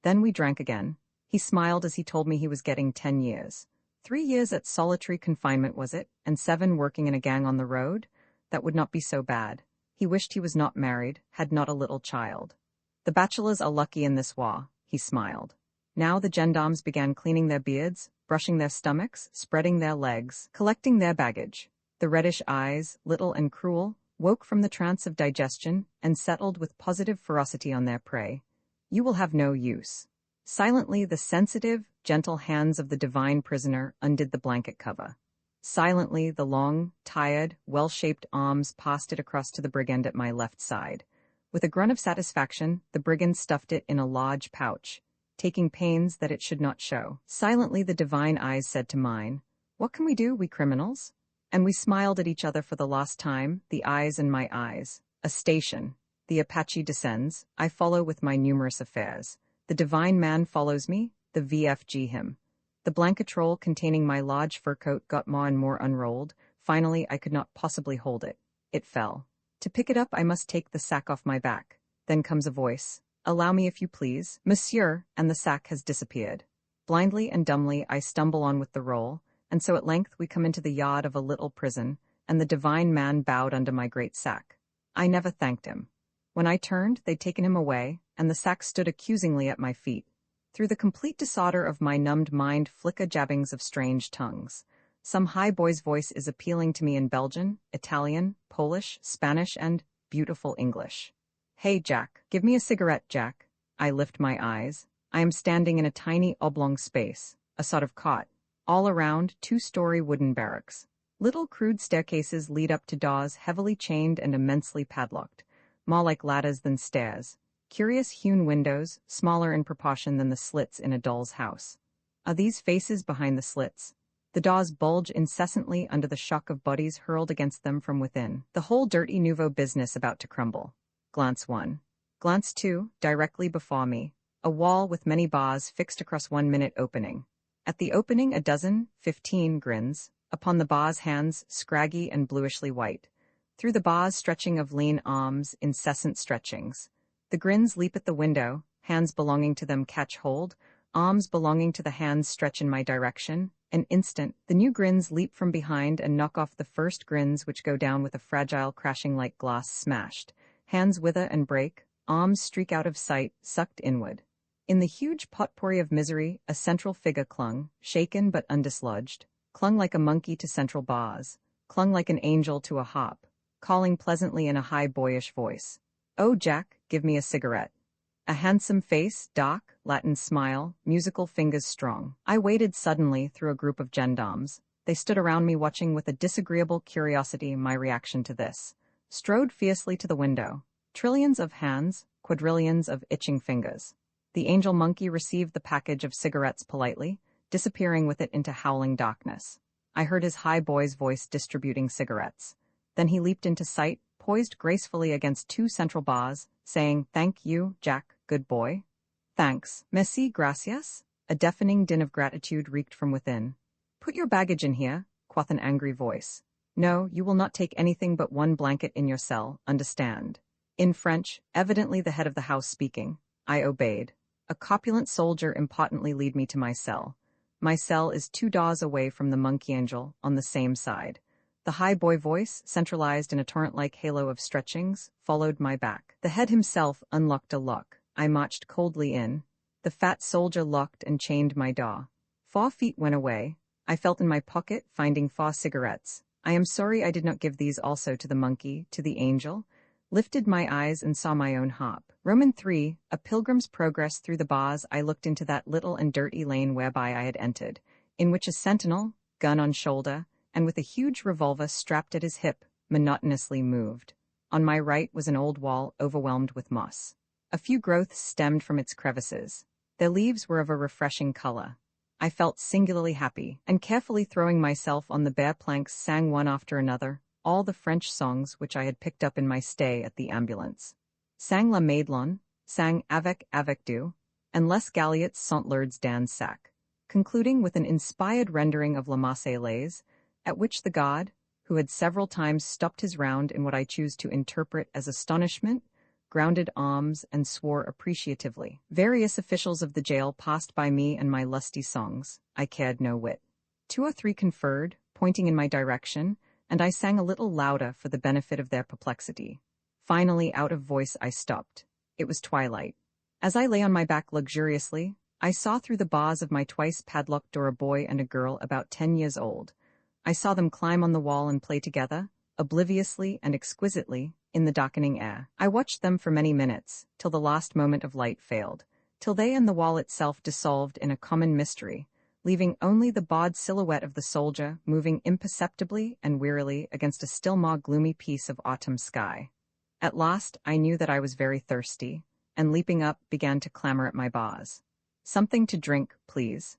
Then we drank again. He smiled as he told me he was getting 10 years. 3 years at solitary confinement, was it, and 7 working in a gang on the road? That would not be so bad. He wished he was not married, had not a little child. "The bachelors are lucky in this war," he smiled. Now the gendarmes began cleaning their beards, brushing their stomachs, spreading their legs, collecting their baggage. The reddish eyes, little and cruel, woke from the trance of digestion and settled with positive ferocity on their prey. "You will have no use." Silently, the sensitive, gentle hands of the divine prisoner undid the blanket cover. Silently, the long, tired, well-shaped arms passed it across to the brigand at my left side. With a grunt of satisfaction, the brigand stuffed it in a large pouch, taking pains that it should not show. Silently, the divine eyes said to mine, "What can we do, we criminals?" And we smiled at each other for the last time, the eyes in my eyes. A station. The Apache descends. I follow with my numerous affairs. The divine man follows me, the VFG him. The blanket roll containing my large fur coat got more and more unrolled. Finally, I could not possibly hold it. It fell. To pick it up, I must take the sack off my back. Then comes a voice. "Allow me, if you please, monsieur," and the sack has disappeared. Blindly and dumbly, I stumble on with the roll, and so at length we come into the yard of a little prison, and the divine man bowed under my great sack. I never thanked him. When I turned, they'd taken him away, and the sack stood accusingly at my feet. Through the complete disorder of my numbed mind flicker jabbings of strange tongues. Some high boy's voice is appealing to me in Belgian, Italian, Polish, Spanish, and beautiful English. "Hey, Jack, give me a cigarette, Jack." I lift my eyes. I am standing in a tiny oblong space, a sort of cot. All around, 2-story wooden barracks. Little crude staircases lead up to doors heavily chained and immensely padlocked, more like ladders than stairs. Curious hewn windows, smaller in proportion than the slits in a doll's house. Are these faces behind the slits? The doors bulge incessantly under the shock of bodies hurled against them from within. The whole dirty nouveau business about to crumble. Glance 1. Glance 2, directly before me. A wall with many bars fixed across 1-minute opening. At the opening 15 grins. Upon the bars hands, scraggy and bluishly white. Through the bars stretching of lean arms, incessant stretchings. The grins leap at the window, hands belonging to them catch hold, arms belonging to the hands stretch in my direction. An instant, the new grins leap from behind and knock off the first grins, which go down with a fragile crashing like glass smashed. Hands wither and break, arms streak out of sight, sucked inward. In the huge potpourri of misery, a central figure clung, shaken but undislodged, clung like a monkey to central bars, clung like an angel to a hop, calling pleasantly in a high boyish voice. "Oh, Jack, give me a cigarette." A handsome face, dark, Latin smile, musical fingers strong. I waded suddenly through a group of gendarmes. They stood around me watching with a disagreeable curiosity my reaction to this. Strode fiercely to the window. Trillions of hands, quadrillions of itching fingers. The angel monkey received the package of cigarettes politely, disappearing with it into howling darkness. I heard his high boy's voice distributing cigarettes. Then he leaped into sight, poised gracefully against two central bars, saying, "Thank you, Jack, good boy." "Thanks. Merci, gracias." A deafening din of gratitude reeked from within. "Put your baggage in here," quoth an angry voice. "No, you will not take anything but one blanket in your cell, understand." In French, evidently the head of the house speaking, I obeyed. A corpulent soldier impotently lead me to my cell. My cell is 2 doors away from the monkey angel, on the same side. The high boy voice, centralized in a torrent-like halo of stretchings, followed my back. The head himself unlocked a lock. I marched coldly in. The fat soldier locked and chained my door. 4 feet went away. I felt in my pocket, finding 4 cigarettes. I am sorry I did not give these also to the monkey, to the angel. Lifted my eyes and saw my own hop. Roman 3, A Pilgrim's Progress through the bars. I looked into that little and dirty lane whereby I had entered, in which a sentinel, gun on shoulder, and with a huge revolver strapped at his hip, monotonously moved. On my right was an old wall overwhelmed with moss. A few growths stemmed from its crevices. Their leaves were of a refreshing color. I felt singularly happy, and carefully throwing myself on the bare planks sang one after another all the French songs which I had picked up in my stay at the ambulance. Sang La Madelon, sang Avec Dieu, and Les Galliots Saint Lourdes dans Sac, concluding with an inspired rendering of La Marseillaise, at which the god, who had several times stopped his round in what I choose to interpret as astonishment, grounded arms and swore appreciatively. Various officials of the jail passed by me and my lusty songs. I cared no whit. 2 or 3 conferred, pointing in my direction, and I sang a little louder for the benefit of their perplexity. Finally, out of voice, I stopped. It was twilight. As I lay on my back luxuriously, I saw through the bars of my twice padlocked door a boy and a girl about 10 years old. I saw them climb on the wall and play together, obliviously and exquisitely, in the darkening air. I watched them for many minutes, till the last moment of light failed, till they and the wall itself dissolved in a common mystery, leaving only the bowed silhouette of the soldier moving imperceptibly and wearily against a still more gloomy piece of autumn sky. At last I knew that I was very thirsty, and leaping up began to clamor at my bars. "Something to drink, please."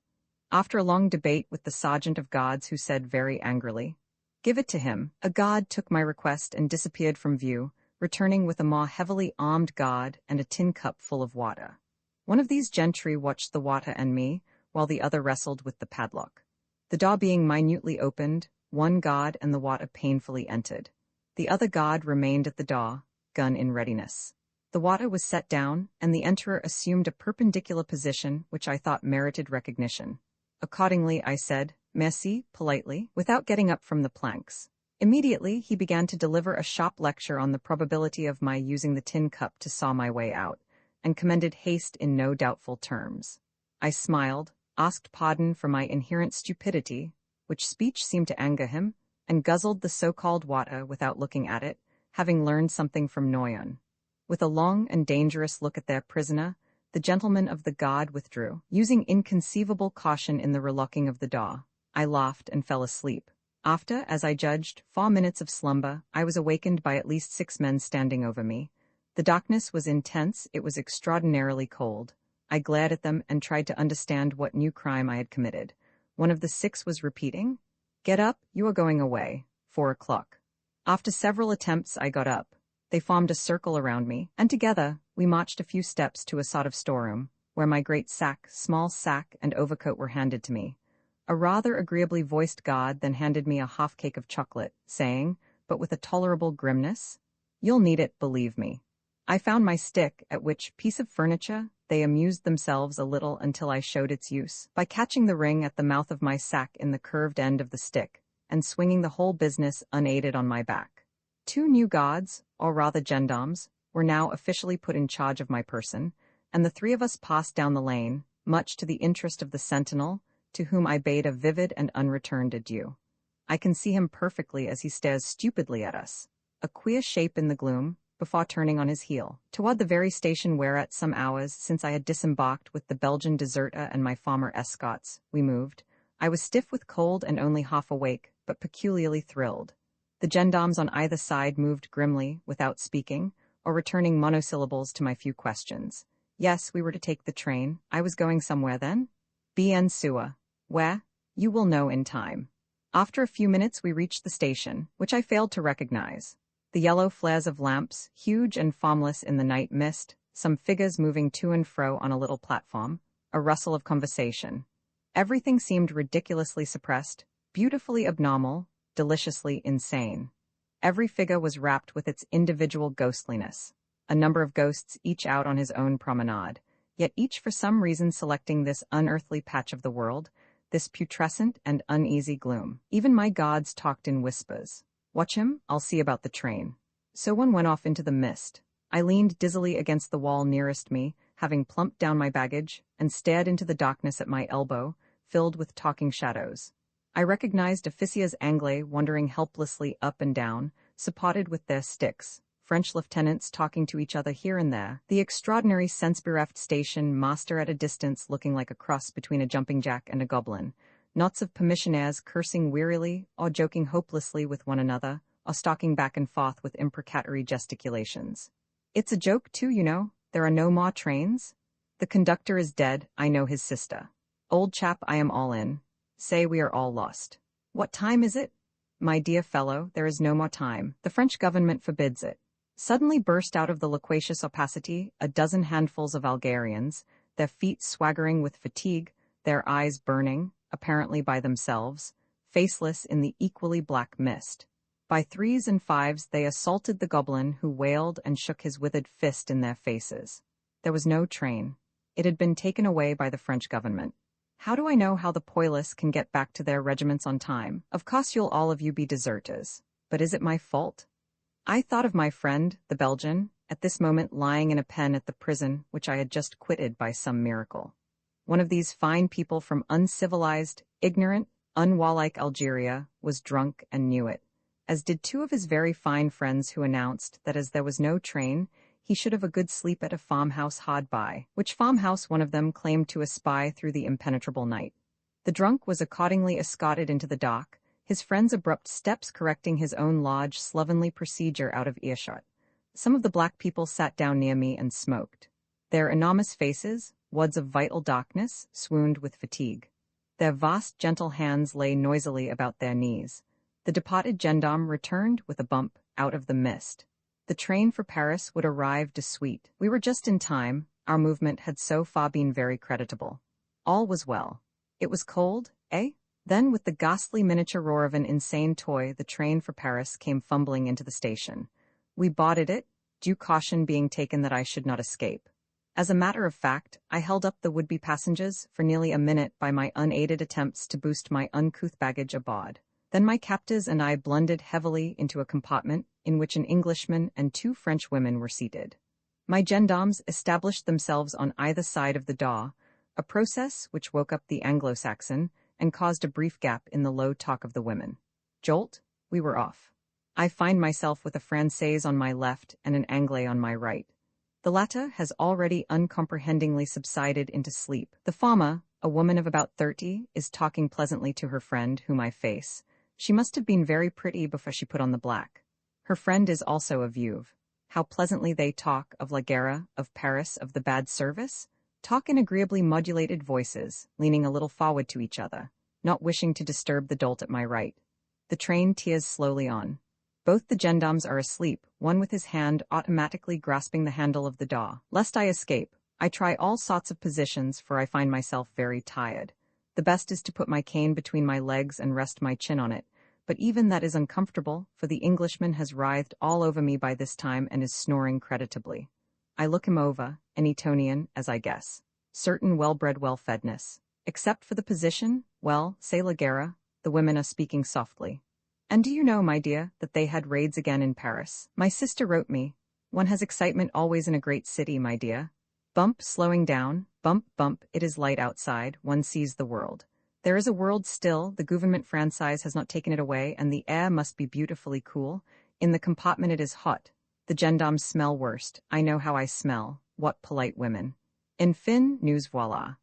After a long debate with the sergeant of guards, who said very angrily, "Give it to him," a guard took my request and disappeared from view, returning with a more heavily armed guard and a tin cup full of water. One of these gentry watched the water and me, while the other wrestled with the padlock. The door being minutely opened, one guard and the water painfully entered. The other guard remained at the door, gun in readiness. The water was set down, and the enterer assumed a perpendicular position which I thought merited recognition. Accordingly, I said, "Merci," politely, without getting up from the planks. Immediately, he began to deliver a sharp lecture on the probability of my using the tin cup to saw my way out, and commended haste in no doubtful terms. I smiled, asked pardon for my inherent stupidity, which speech seemed to anger him, and guzzled the so-called water without looking at it, having learned something from Noyon. With a long and dangerous look at their prisoner, the gentleman of the guard withdrew, using inconceivable caution in the relocking of the door. I laughed and fell asleep. After, as I judged, 4 minutes of slumber, I was awakened by at least 6 men standing over me. The darkness was intense, it was extraordinarily cold. I glared at them and tried to understand what new crime I had committed. One of the 6 was repeating, "Get up, you are going away. 4 o'clock. After several attempts, I got up. They formed a circle around me, and together, we marched a few steps to a sort of storeroom, where my great small sack, and overcoat were handed to me. A rather agreeably voiced guard then handed me a half-cake of chocolate, saying, but with a tolerable grimness, "You'll need it, believe me." I found my stick, at which piece of furniture they amused themselves a little until I showed its use, by catching the ring at the mouth of my sack in the curved end of the stick, and swinging the whole business unaided on my back. 2 new guards, or rather gendarmes, were now officially put in charge of my person, and the 3 of us passed down the lane, much to the interest of the sentinel, to whom I bade a vivid and unreturned adieu. I can see him perfectly as he stares stupidly at us, a queer shape in the gloom, before turning on his heel, toward the very station whereat some hours since I had disembarked with the Belgian deserter and my former escorts, we moved. I was stiff with cold and only half awake, but peculiarly thrilled. The gendarmes on either side moved grimly, without speaking, or returning monosyllables to my few questions. Yes, we were to take the train. I was going somewhere then? Bien sûr. Where? You will know in time. After a few minutes we reached the station, which I failed to recognize. The yellow flares of lamps, huge and formless in the night mist, some figures moving to and fro on a little platform, a rustle of conversation. Everything seemed ridiculously suppressed, beautifully abnormal, deliciously insane. Every figure was wrapped with its individual ghostliness, a number of ghosts each out on his own promenade, yet each for some reason selecting this unearthly patch of the world, this putrescent and uneasy gloom. Even my gods talked in whispers. Watch him, I'll see about the train. So one went off into the mist. I leaned dizzily against the wall nearest me, having plumped down my baggage, and stared into the darkness at my elbow, filled with talking shadows. I recognized officiers anglais wandering helplessly up and down, suppotted with their sticks, French lieutenants talking to each other here and there, the extraordinary sense-bereft station master at a distance looking like a cross between a jumping jack and a goblin, knots of commissionaires cursing wearily or joking hopelessly with one another, or stalking back and forth with imprecatory gesticulations. It's a joke too, you know, there are no more trains. The conductor is dead, I know his sister. Old chap, I am all in. Say we are all lost. What time is it? My dear fellow, there is no more time. The French government forbids it. Suddenly burst out of the loquacious opacity a dozen handfuls of Algerians, their feet swaggering with fatigue, their eyes burning, apparently by themselves, faceless in the equally black mist. By threes and fives they assaulted the goblin who wailed and shook his withered fist in their faces. There was no train. It had been taken away by the French government. How do I know how the poilus can get back to their regiments on time? Of course you'll all of you be deserters. But is it my fault? I thought of my friend, the Belgian, at this moment lying in a pen at the prison which I had just quitted by some miracle. One of these fine people from uncivilized, ignorant, unwarlike Algeria was drunk and knew it, as did two of his very fine friends who announced that as there was no train, he should have a good sleep at a farmhouse hard by, which farmhouse one of them claimed to espy through the impenetrable night. The drunk was accordingly escorted into the dock, his friend's abrupt steps correcting his own lodge slovenly procedure out of earshot. Some of the black people sat down near me and smoked. Their enormous faces, wads of vital darkness, swooned with fatigue. Their vast, gentle hands lay noisily about their knees. The departed gendarme returned with a bump out of the mist. The train for Paris would arrive de suite. We were just in time. Our movement had so far been very creditable. All was well. It was cold, eh? Then, with the ghastly miniature roar of an insane toy, the train for Paris came fumbling into the station. We boarded it, due caution being taken that I should not escape. As a matter of fact, I held up the would-be passengers for nearly a minute by my unaided attempts to boost my uncouth baggage aboard. Then my captors and I blundered heavily into a compartment in which an Englishman and two French women were seated. My gendarmes established themselves on either side of the door, a process which woke up the Anglo-Saxon and caused a brief gap in the low talk of the women. Jolt, we were off. I find myself with a Française on my left and an Anglais on my right. The latter has already uncomprehendingly subsided into sleep. The former, a woman of about 30, is talking pleasantly to her friend, whom I face. She must have been very pretty before she put on the black. Her friend is also a Veuve. How pleasantly they talk of La Guerre, of Paris, of the bad service. Talk in agreeably modulated voices, leaning a little forward to each other, not wishing to disturb the dolt at my right. The train tears slowly on. Both the gendarmes are asleep, one with his hand automatically grasping the handle of the door. Lest I escape, I try all sorts of positions, for I find myself very tired. The best is to put my cane between my legs and rest my chin on it, but even that is uncomfortable, for the Englishman has writhed all over me by this time and is snoring creditably. I look him over, an Etonian, as I guess. Certain well-bred well-fedness. Except for the position, well, say La Guerre, the women are speaking softly. And do you know, my dear, that they had raids again in Paris? My sister wrote me. One has excitement always in a great city, my dear. Bump, slowing down, bump, bump, it is light outside, one sees the world. There is a world still, the gouvernement franchise has not taken it away, and the air must be beautifully cool. In the compartment it is hot. The gendarmes smell worst. I know how I smell. What polite women. In fin, news voila.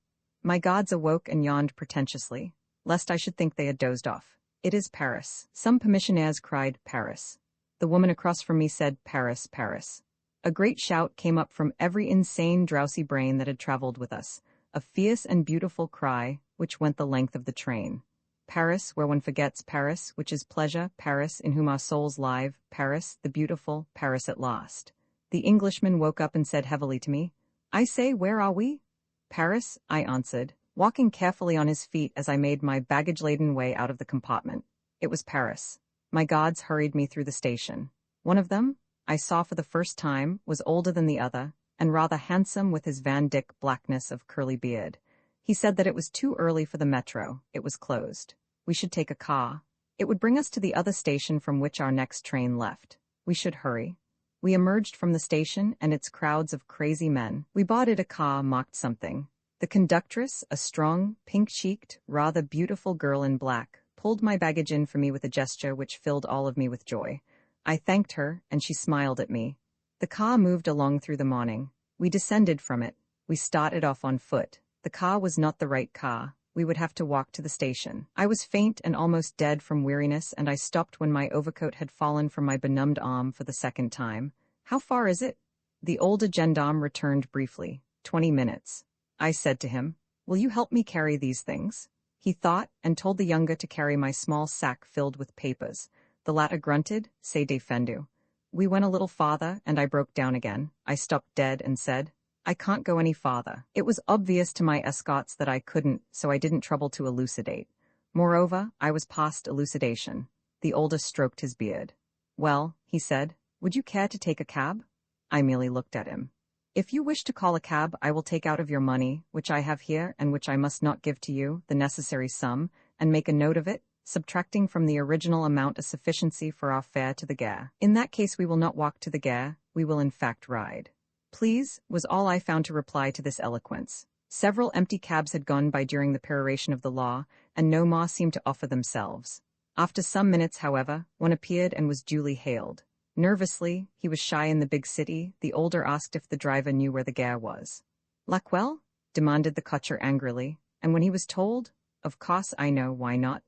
My gods awoke and yawned pretentiously, lest I should think they had dozed off. It is Paris. Some commissionaires cried, Paris. The woman across from me said, Paris, Paris. A great shout came up from every insane, drowsy brain that had traveled with us, a fierce and beautiful cry, which went the length of the train. Paris, where one forgets, Paris, which is pleasure, Paris, in whom our souls live, Paris, the beautiful, Paris at last. The Englishman woke up and said heavily to me, "I say, where are we?" "Paris," I answered, walking carefully on his feet as I made my baggage-laden way out of the compartment. It was Paris. My guards hurried me through the station. One of them, I saw for the first time, was older than the other, and rather handsome with his Van Dyck blackness of curly beard. He said that it was too early for the metro, it was closed. We should take a car. It would bring us to the other station from which our next train left. We should hurry. We emerged from the station and its crowds of crazy men. We boarded a car marked something. The conductress, a strong, pink-cheeked, rather beautiful girl in black, pulled my baggage in for me with a gesture which filled all of me with joy. I thanked her, and she smiled at me. The car moved along through the morning. We descended from it. We started off on foot. The car was not the right car. We would have to walk to the station. I was faint and almost dead from weariness, and I stopped when my overcoat had fallen from my benumbed arm for the second time. "How far is it?" The older gendarme returned briefly. 20 minutes. I said to him, "Will you help me carry these things?" He thought and told the younger to carry my small sack filled with papers. The latter grunted, "C'est défendu." We went a little farther, and I broke down again. I stopped dead and said, "I can't go any farther." It was obvious to my escorts that I couldn't, so I didn't trouble to elucidate. Moreover, I was past elucidation. The older stroked his beard. "Well," he said, "would you care to take a cab?" I merely looked at him. "If you wish to call a cab, I will take out of your money, which I have here and which I must not give to you, the necessary sum, and make a note of it, subtracting from the original amount a sufficiency for our fare to the gare. In that case we will not walk to the gare, we will in fact ride." "Please," was all I found to reply to this eloquence. Several empty cabs had gone by during the peroration of the law, and no more seemed to offer themselves. After some minutes, however, one appeared and was duly hailed. Nervously, he was shy in the big city, the older asked if the driver knew where the gare was. "Laquelle?" demanded the cocher angrily, and when he was told, "Of course I know, why not?"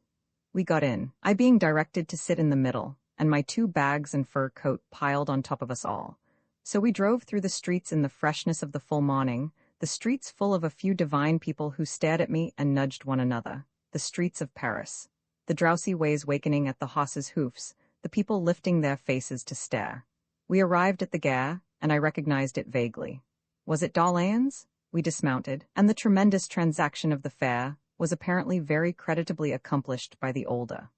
We got in, I being directed to sit in the middle, and my 2 bags and fur coat piled on top of us all. So we drove through the streets in the freshness of the full morning, the streets full of a few divine people who stared at me and nudged one another, the streets of Paris. The drowsy ways wakening at the horses' hoofs, the people lifting their faces to stare. We arrived at the gare, and I recognized it vaguely. Was it D'Orléans? We dismounted, and the tremendous transaction of the fare was apparently very creditably accomplished by the older.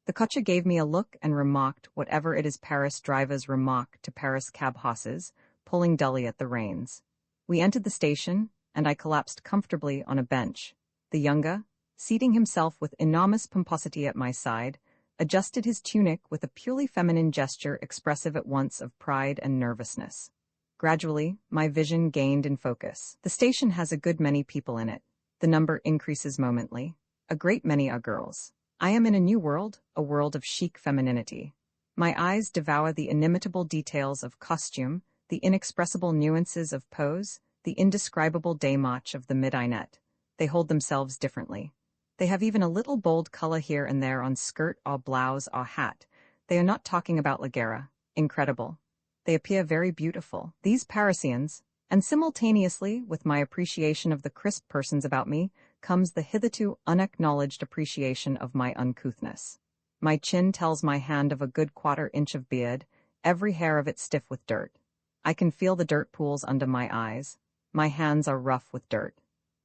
The cocher gave me a look and remarked whatever it is Paris drivers remark to Paris cab horses, pulling dully at the reins. We entered the station, and I collapsed comfortably on a bench. The younger, seating himself with enormous pomposity at my side, adjusted his tunic with a purely feminine gesture expressive at once of pride and nervousness. Gradually, my vision gained in focus. The station has a good many people in it. The number increases momently. A great many are girls. I am in a new world, a world of chic femininity. My eyes devour the inimitable details of costume, the inexpressible nuances of pose, the indescribable démarche of the midinette. They hold themselves differently. They have even a little bold color here and there on skirt or blouse or hat. They are not talking about La Guerre. Incredible. They appear very beautiful. These Parisians, and simultaneously, with my appreciation of the crisp persons about me, comes the hitherto unacknowledged appreciation of my uncouthness. My chin tells my hand of a good quarter-inch of beard, every hair of it stiff with dirt. I can feel the dirt pools under my eyes. My hands are rough with dirt.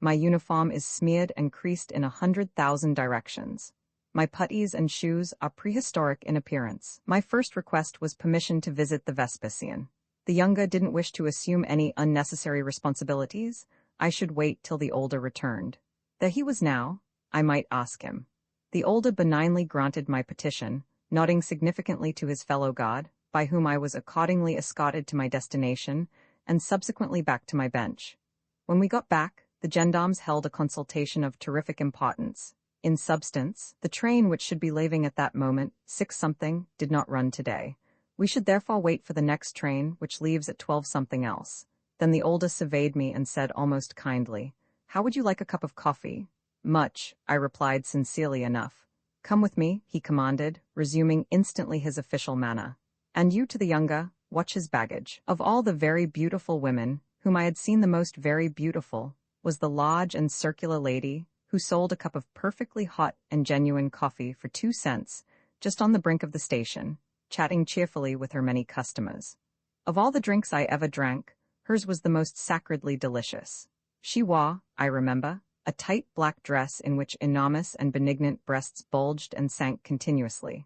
My uniform is smeared and creased in 100,000 directions. My puttees and shoes are prehistoric in appearance. My first request was permission to visit the Vespasian. The younger didn't wish to assume any unnecessary responsibilities. I should wait till the older returned. There he was now. I might ask him. The older benignly granted my petition, nodding significantly to his fellow god, by whom I was accordingly escorted to my destination, and subsequently back to my bench. When we got back, the gendarmes held a consultation of terrific importance. In substance, the train which should be leaving at that moment, 6-something, did not run today. We should therefore wait for the next train, which leaves at 12-something else. Then the older surveyed me and said almost kindly, "How would you like a cup of coffee?" "Much," I replied sincerely enough. "Come with me," he commanded, resuming instantly his official manner. And you, to the younger, watch his baggage. Of all the very beautiful women, whom I had seen the most very beautiful, was the large and circular lady, who sold a cup of perfectly hot and genuine coffee for 2 cents, just on the brink of the station, chatting cheerfully with her many customers. Of all the drinks I ever drank, hers was the most sacredly delicious. She wore, I remember, a tight black dress in which enormous and benignant breasts bulged and sank continuously.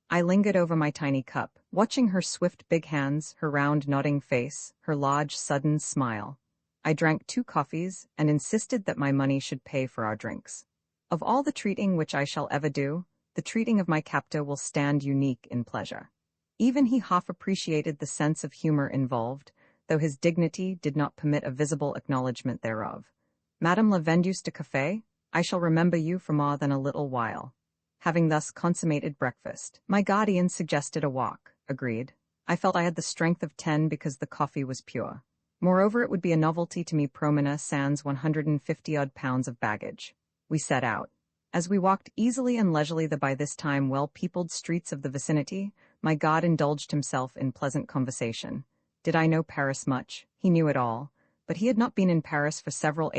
I lingered over my tiny cup, watching her swift big hands, her round nodding face, her large sudden smile. I drank 2 coffees and insisted that my money should pay for our drinks. Of all the treating which I shall ever do, the treating of my captor will stand unique in pleasure. Even he half appreciated the sense of humor involved, though his dignity did not permit a visible acknowledgment thereof. Madame la vendeuse de café, I shall remember you for more than a little while. Having thus consummated breakfast, my guardian suggested a walk, agreed. I felt I had the strength of 10 because the coffee was pure. Moreover, it would be a novelty to me promena sans 150-odd pounds of baggage. We set out. As we walked easily and leisurely the by this time well-peopled streets of the vicinity, my guide indulged himself in pleasant conversation. Did I know Paris much? He knew it all. But he had not been in Paris for several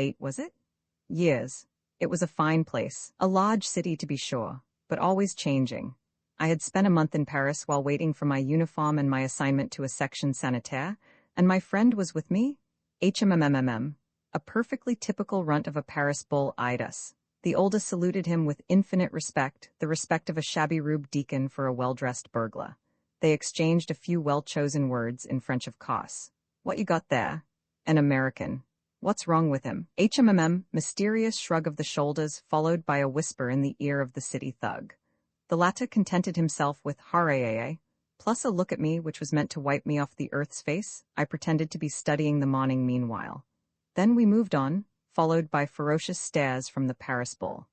years. It was a fine place, a large city to be sure, but always changing. I had spent a month in Paris while waiting for my uniform and my assignment to a section sanitaire, and my friend was with me, a perfectly typical runt of a Paris bull eyed us. The oldest saluted him with infinite respect, the respect of a shabby rube deacon for a well-dressed burglar. They exchanged a few well-chosen words in French of course. What you got there? An American. What's wrong with him? Mysterious shrug of the shoulders followed by a whisper in the ear of the city thug. The latter contented himself with "Harayay," plus a look at me which was meant to wipe me off the earth's face. I pretended to be studying the morning meanwhile. Then we moved on, followed by ferocious stares from the Paris bull.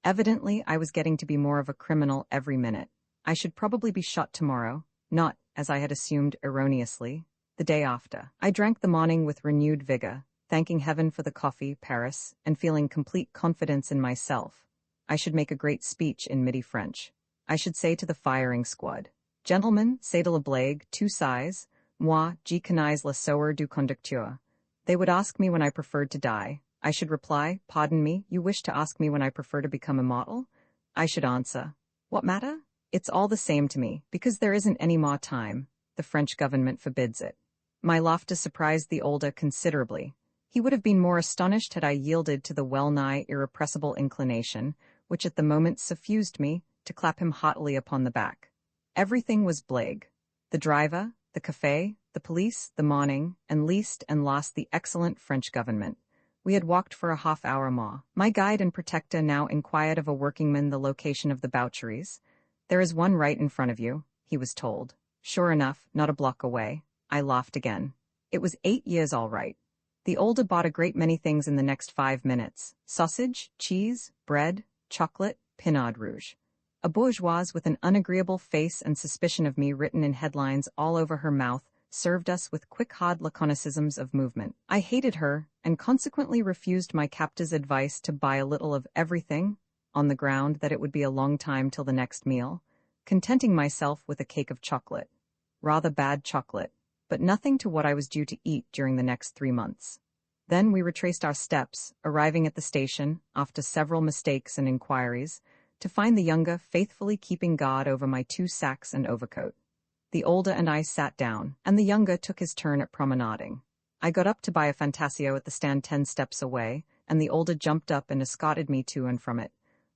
Evidently, I was getting to be more of a criminal every minute. I should probably be shot tomorrow, not, as I had assumed erroneously, the day after. I drank the morning with renewed vigor, thanking heaven for the coffee, Paris, and feeling complete confidence in myself. I should make a great speech in Midi French. I should say to the firing squad, "Gentlemen, c'est de la blague, tout size, moi, je connais le sort du conducteur." They would ask me when I preferred to die. I should reply, "Pardon me, you wish to ask me when I prefer to become immortal?" I should answer, "What matter? It's all the same to me, because there isn't any more time. The French government forbids it." My laughter surprised the older considerably. He would have been more astonished had I yielded to the well-nigh irrepressible inclination, which at the moment suffused me, to clap him heartily upon the back. Everything was blague. The driver, the café, the police, the morning, and least and last the excellent French government. We had walked for a half-hour more. My guide and protector now inquired of a workingman the location of the boucheries. "There is one right in front of you," he was told. Sure enough, not a block away. I laughed again. It was 8 years all right. The older bought a great many things in the next 5 minutes. Sausage, cheese, bread, chocolate, pinard rouge. A bourgeoise with an unagreeable face and suspicion of me written in headlines all over her mouth served us with quick hard laconicisms of movement. I hated her, and consequently refused my captor's advice to buy a little of everything, on the ground that it would be a long time till the next meal, contenting myself with a cake of chocolate. Rather bad chocolate, but nothing to what I was due to eat during the next 3 months. Then we retraced our steps, arriving at the station, after several mistakes and inquiries, to find the younger faithfully keeping guard over my 2 sacks and overcoat. The older and I sat down, and the younger took his turn at promenading. I got up to buy a Fantasio at the stand 10 steps away, and the older jumped up and escorted me to and from it.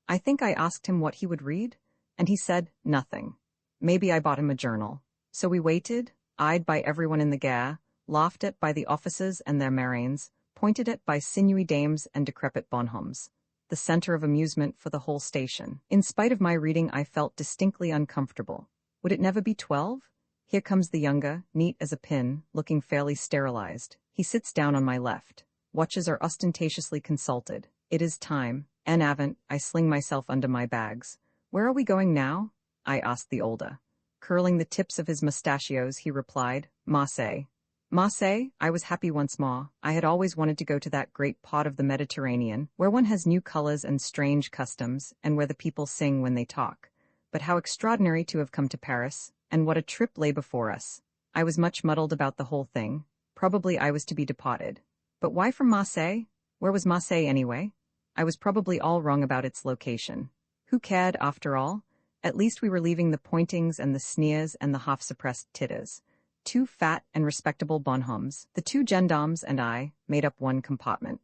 I think I asked him what he would read, and he said nothing. Maybe I bought him a journal. So we waited, eyed by everyone in the gare, laughed at by the officers and their marines, pointed at by sinewy dames and decrepit bonhommes. The center of amusement for the whole station. In spite of my reading, I felt distinctly uncomfortable. Would it never be 12? Here comes the younger, neat as a pin, looking fairly sterilized. He sits down on my left. Watches are ostentatiously consulted. It is time. En avant, I sling myself under my bags. "Where are we going now?" I asked the older. Curling the tips of his mustachios, he replied, "Marseille." Marseille, I was happy once more. I had always wanted to go to that great part of the Mediterranean, where one has new colors and strange customs, and where the people sing when they talk. But how extraordinary to have come to Paris, and what a trip lay before us. I was much muddled about the whole thing. Probably I was to be deported. But why from Marseille? Where was Marseille anyway? I was probably all wrong about its location. Who cared, after all? At least we were leaving the pointings and the sneers and the half-suppressed titters. Two fat and respectable bonhommes, the two gendarmes and I, made up one compartment.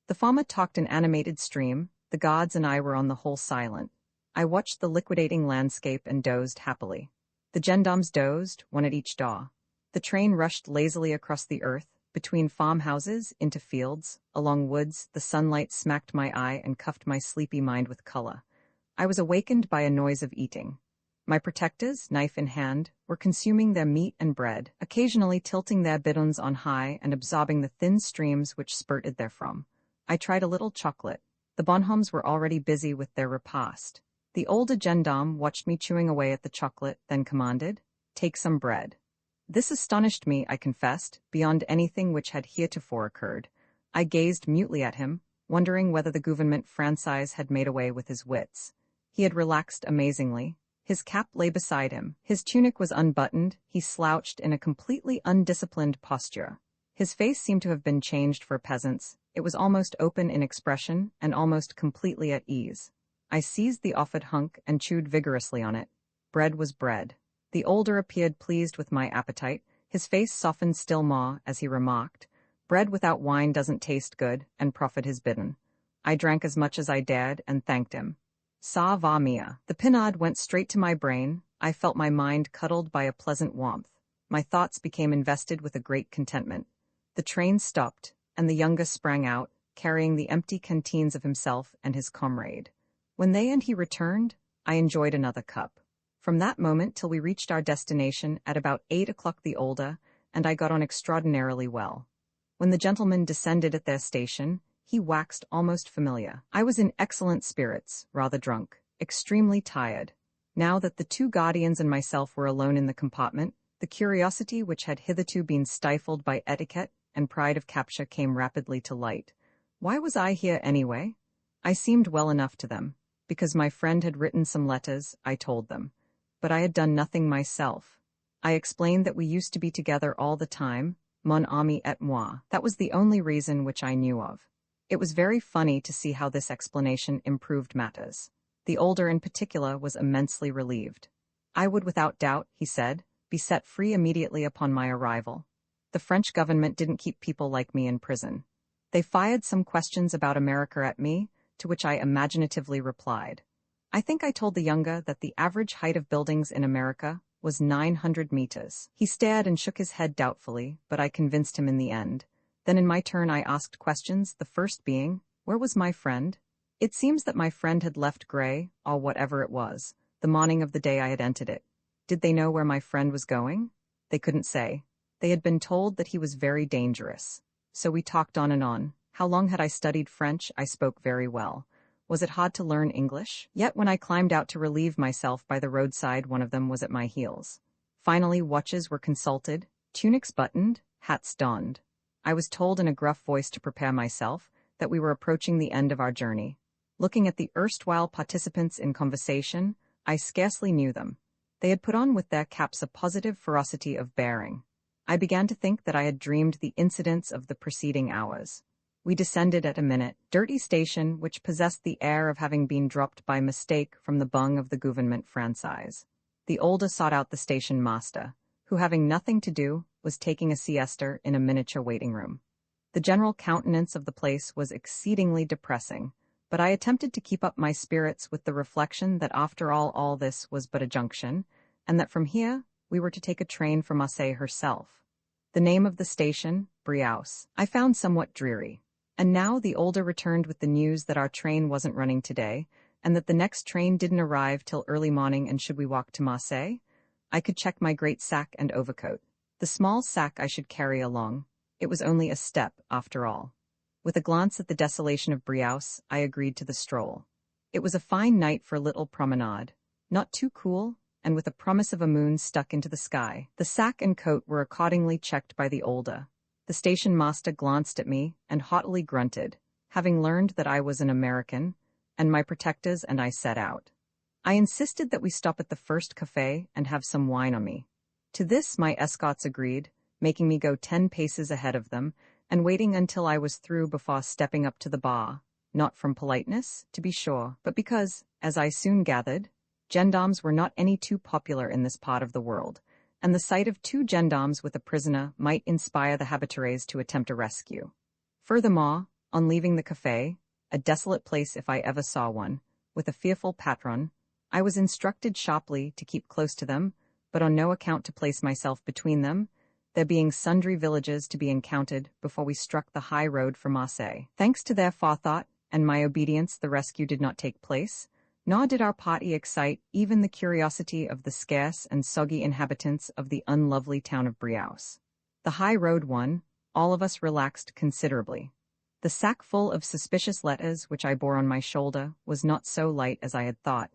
The farmer talked an animated stream, the guards and I were on the whole silent. I watched the liquidating landscape and dozed happily. The gendarmes dozed, one at each door. The train rushed lazily across the earth, between farmhouses, into fields, along woods. The sunlight smacked my eye and cuffed my sleepy mind with color. I was awakened by a noise of eating. My protectors, knife in hand, were consuming their meat and bread, occasionally tilting their bidons on high and absorbing the thin streams which spurted therefrom. I tried a little chocolate. The bonhommes were already busy with their repast. The older gendarme watched me chewing away at the chocolate, then commanded, "Take some bread." This astonished me, I confessed, beyond anything which had heretofore occurred. I gazed mutely at him, wondering whether the gouvernement français had made away with his wits. He had relaxed amazingly. His cap lay beside him. His tunic was unbuttoned. He slouched in a completely undisciplined posture. His face seemed to have been changed for a peasant's. It was almost open in expression and almost completely at ease. I seized the offered hunk and chewed vigorously on it. Bread was bread. The older appeared pleased with my appetite. His face softened still more as he remarked, "Bread without wine doesn't taste good," and proffered his bidon. I drank as much as I dared and thanked him. Ça va mia. The pinard went straight to my brain. I felt my mind cuddled by a pleasant warmth. My thoughts became invested with a great contentment. The train stopped, and the youngest sprang out, carrying the empty canteens of himself and his comrade. When they and he returned, I enjoyed another cup. From that moment till we reached our destination at about 8 o'clock the older, and I got on extraordinarily well. When the gentlemen descended at their station, he waxed almost familiar. I was in excellent spirits, rather drunk, extremely tired. Now that the two guardians and myself were alone in the compartment, the curiosity which had hitherto been stifled by etiquette and pride of capture came rapidly to light. Why was I here anyway? I seemed well enough to them. Because my friend had written some letters, I told them. But I had done nothing myself. I explained that we used to be together all the time, mon ami et moi. That was the only reason which I knew of. It was very funny to see how this explanation improved matters. The older in particular was immensely relieved. I would without doubt, he said, be set free immediately upon my arrival. The French government didn't keep people like me in prison. They fired some questions about America at me, to which I imaginatively replied. I think I told the younger that the average height of buildings in America was 900 meters. He stared and shook his head doubtfully, but I convinced him in the end. Then in my turn I asked questions, the first being, where was my friend? It seems that my friend had left Grey, or whatever it was, the morning of the day I had entered it. Did they know where my friend was going? They couldn't say. They had been told that he was very dangerous. So we talked on and on. How long had I studied French? I spoke very well. Was it hard to learn English? Yet when I climbed out to relieve myself by the roadside, one of them was at my heels. Finally, watches were consulted, tunics buttoned, hats donned. I was told in a gruff voice to prepare myself, that we were approaching the end of our journey. Looking at the erstwhile participants in conversation, I scarcely knew them. They had put on with their caps a positive ferocity of bearing. I began to think that I had dreamed the incidents of the preceding hours. We descended at a dirty station which possessed the air of having been dropped by mistake from the bung of the gouvernement français. The older sought out the station master, who, having nothing to do, was taking a siesta in a miniature waiting room. The general countenance of the place was exceedingly depressing, but I attempted to keep up my spirits with the reflection that after all this was but a junction, and that from here we were to take a train for Marseille herself. The name of the station, Briousse, I found somewhat dreary. And now the older returned with the news that our train wasn't running today, and that the next train didn't arrive till early morning, and should we walk to Marseille? I could check my great sack and overcoat. The small sack I should carry along. It was only a step, after all. With a glance at the desolation of Briousse, I agreed to the stroll. It was a fine night for a little promenade, not too cool, and with a promise of a moon stuck into the sky. The sack and coat were accordingly checked by the older. The station master glanced at me and haughtily grunted, having learned that I was an American, and my protectors and I set out. I insisted that we stop at the first café and have some wine on me. To this my escorts agreed, making me go 10 paces ahead of them, and waiting until I was through before stepping up to the bar. not from politeness, to be sure, but because, as I soon gathered, gendarmes were not any too popular in this part of the world, and the sight of two gendarmes with a prisoner might inspire the habitués to attempt a rescue. Furthermore, on leaving the café, a desolate place if I ever saw one, with a fearful patron, I was instructed sharply to keep close to them, but on no account to place myself between them, there being sundry villages to be encountered before we struck the high road for Marseille. Thanks to their forethought and my obedience, the rescue did not take place, nor did our party excite even the curiosity of the scarce and soggy inhabitants of the unlovely town of Briouze. The high road won, all of us relaxed considerably. The sack full of suspicious letters which I bore on my shoulder was not so light as I had thought,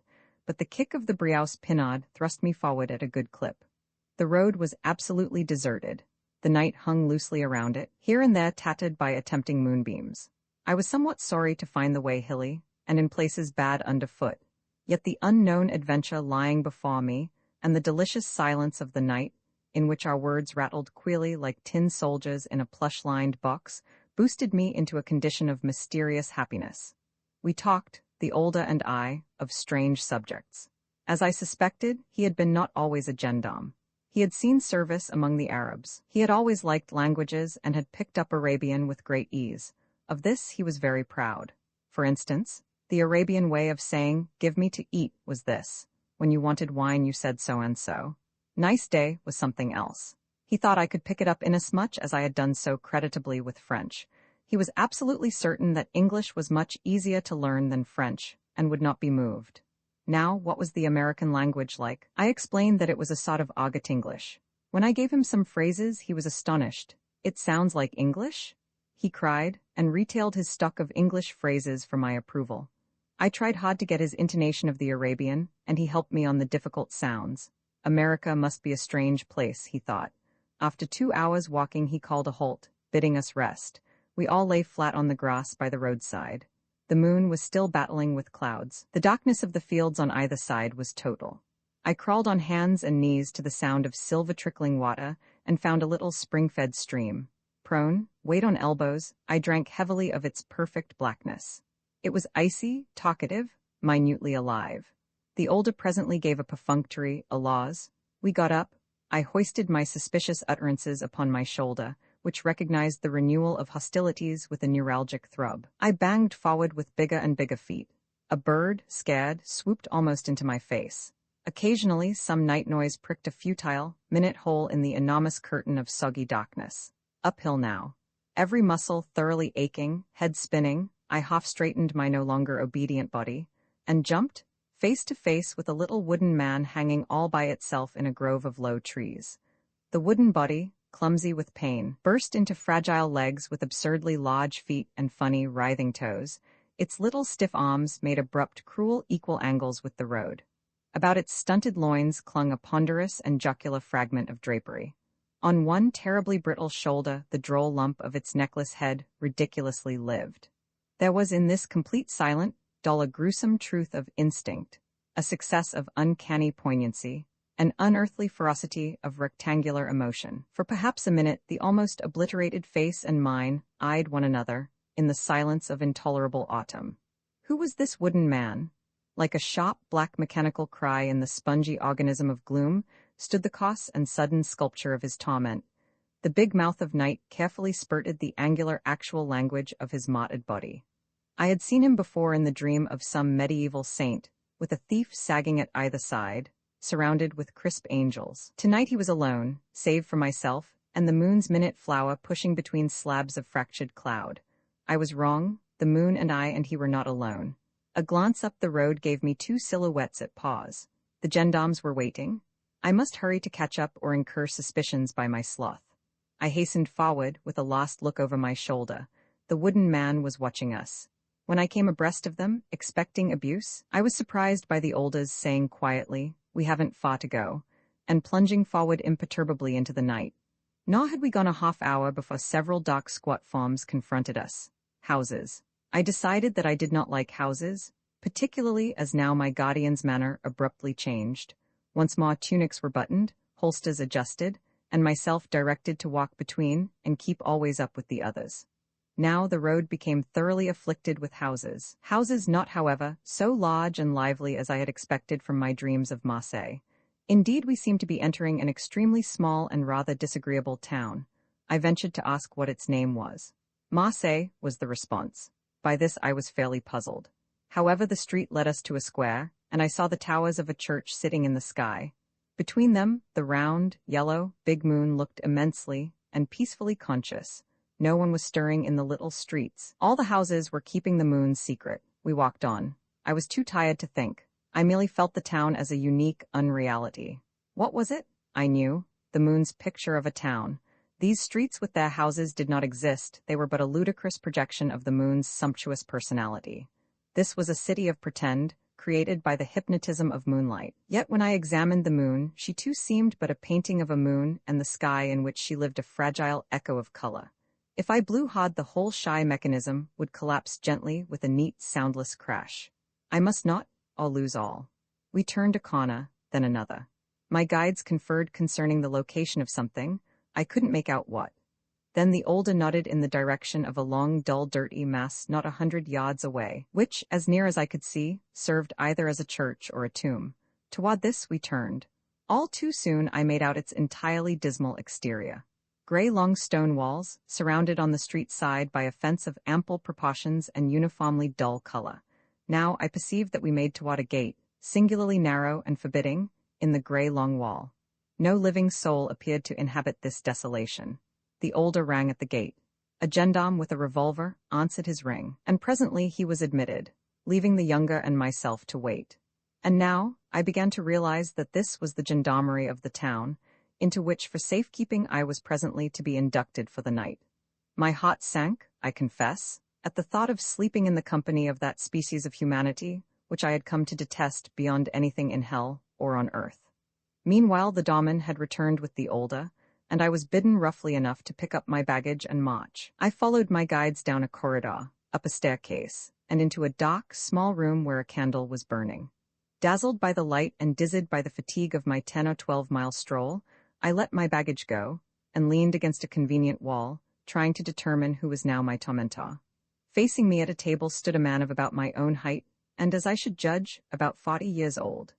but the kick of the Briouze pinard thrust me forward at a good clip. The road was absolutely deserted. The night hung loosely around it, here and there tattered by attempting moonbeams. I was somewhat sorry to find the way hilly, and in places bad underfoot, yet the unknown adventure lying before me, and the delicious silence of the night, in which our words rattled queerly like tin soldiers in a plush-lined box, boosted me into a condition of mysterious happiness. We talked, the older and I, of strange subjects. As I suspected, he had been not always a gendarme. He had seen service among the Arabs. He had always liked languages and had picked up Arabian with great ease. Of this he was very proud. For instance, the Arabian way of saying, "Give me to eat," was this. When you wanted wine you said so and so. "Nice day" was something else. He thought I could pick it up inasmuch as I had done so creditably with French. He was absolutely certain that English was much easier to learn than French, and would not be moved. Now, what was the American language like? I explained that it was a sort of Argot English. When I gave him some phrases, he was astonished. "It sounds like English?" he cried, and retailed his stock of English phrases for my approval. I tried hard to get his intonation of the Arabian, and he helped me on the difficult sounds. America must be a strange place, he thought. After 2 hours walking, he called a halt, bidding us rest. We all lay flat on the grass by the roadside. The moon was still battling with clouds. The darkness of the fields on either side was total. I crawled on hands and knees to the sound of silver-trickling water and found a little spring-fed stream. Prone, weight on elbows, I drank heavily of its perfect blackness. It was icy, talkative, minutely alive. The older presently gave a perfunctory "Allahs." We got up. I hoisted my suspicious utterances upon my shoulder, which recognized the renewal of hostilities with a neuralgic throb. I banged forward with bigger and bigger feet. A bird, scared, swooped almost into my face. Occasionally some night noise pricked a futile, minute hole in the enormous curtain of soggy darkness. Uphill now. Every muscle thoroughly aching, head spinning, I half-straightened my no longer obedient body, and jumped, face to face with a little wooden man hanging all by itself in a grove of low trees. The wooden body, clumsy with pain, burst into fragile legs with absurdly large feet and funny, writhing toes. Its little stiff arms made abrupt, cruel equal angles with the road. About its stunted loins clung a ponderous and jocular fragment of drapery. On one terribly brittle shoulder, the droll lump of its necklace head ridiculously lived. There was in this complete silent, dull a gruesome truth of instinct, a success of uncanny poignancy, an unearthly ferocity of rectangular emotion. For perhaps a minute, the almost obliterated face and mine eyed one another in the silence of intolerable autumn. Who was this wooden man? Like a sharp, black mechanical cry in the spongy organism of gloom, stood the cause and sudden sculpture of his torment. The big mouth of night carefully spurted the angular actual language of his mottled body. I had seen him before in the dream of some medieval saint, with a thief sagging at either side, surrounded with crisp angels. Tonight he was alone, save for myself, and the moon's minute flower pushing between slabs of fractured cloud. I was wrong, the moon and he were not alone. A glance up the road gave me two silhouettes at pause. The gendarmes were waiting. I must hurry to catch up or incur suspicions by my sloth. I hastened forward with a lost look over my shoulder. The wooden man was watching us. When I came abreast of them, expecting abuse, I was surprised by the olders saying quietly, "We haven't far to go," and plunging forward imperturbably into the night. Nor had we gone a half hour before several dark squat forms confronted us. Houses. I decided that I did not like houses, particularly as now my guardian's manner abruptly changed. Once more tunics were buttoned, holsters adjusted, and myself directed to walk between and keep always up with the others. Now the road became thoroughly afflicted with houses. Houses not, however, so large and lively as I had expected from my dreams of Marseille. Indeed, we seemed to be entering an extremely small and rather disagreeable town. I ventured to ask what its name was. Marseille, was the response. By this I was fairly puzzled. However, the street led us to a square, and I saw the towers of a church sitting in the sky. Between them, the round, yellow, big moon looked immensely and peacefully conscious. No one was stirring in the little streets. All the houses were keeping the moon's secret. We walked on. I was too tired to think. I merely felt the town as a unique unreality. What was it? I knew. The moon's picture of a town. These streets with their houses did not exist. They were but a ludicrous projection of the moon's sumptuous personality. This was a city of pretend, created by the hypnotism of moonlight. Yet when I examined the moon, she too seemed but a painting of a moon and the sky in which she lived a fragile echo of color. If I blew hard, the whole shy mechanism would collapse gently with a neat, soundless crash. I must not, I'll lose all. We turned a corner, then another. My guides conferred concerning the location of something. I couldn't make out what. Then the older nodded in the direction of a long, dull, dirty mass not 100 yards away, which, as near as I could see, served either as a church or a tomb. Toward this we turned. All too soon I made out its entirely dismal exterior. Gray long stone walls, surrounded on the street side by a fence of ample proportions and uniformly dull color. Now I perceived that we made toward a gate, singularly narrow and forbidding, in the gray long wall. No living soul appeared to inhabit this desolation. The older rang at the gate. A gendarme with a revolver answered his ring, and presently he was admitted, leaving the younger and myself to wait. And now I began to realize that this was the gendarmerie of the town, into which for safekeeping I was presently to be inducted for the night. My heart sank, I confess, at the thought of sleeping in the company of that species of humanity which I had come to detest beyond anything in hell or on earth. Meanwhile the domin had returned with the older, and I was bidden roughly enough to pick up my baggage and march. I followed my guides down a corridor, up a staircase, and into a dark, small room where a candle was burning. Dazzled by the light and dizzied by the fatigue of my 10 or 12-mile stroll, I let my baggage go, and leaned against a convenient wall, trying to determine who was now my tormentor. Facing me at a table stood a man of about my own height, and as I should judge, about 40 years old.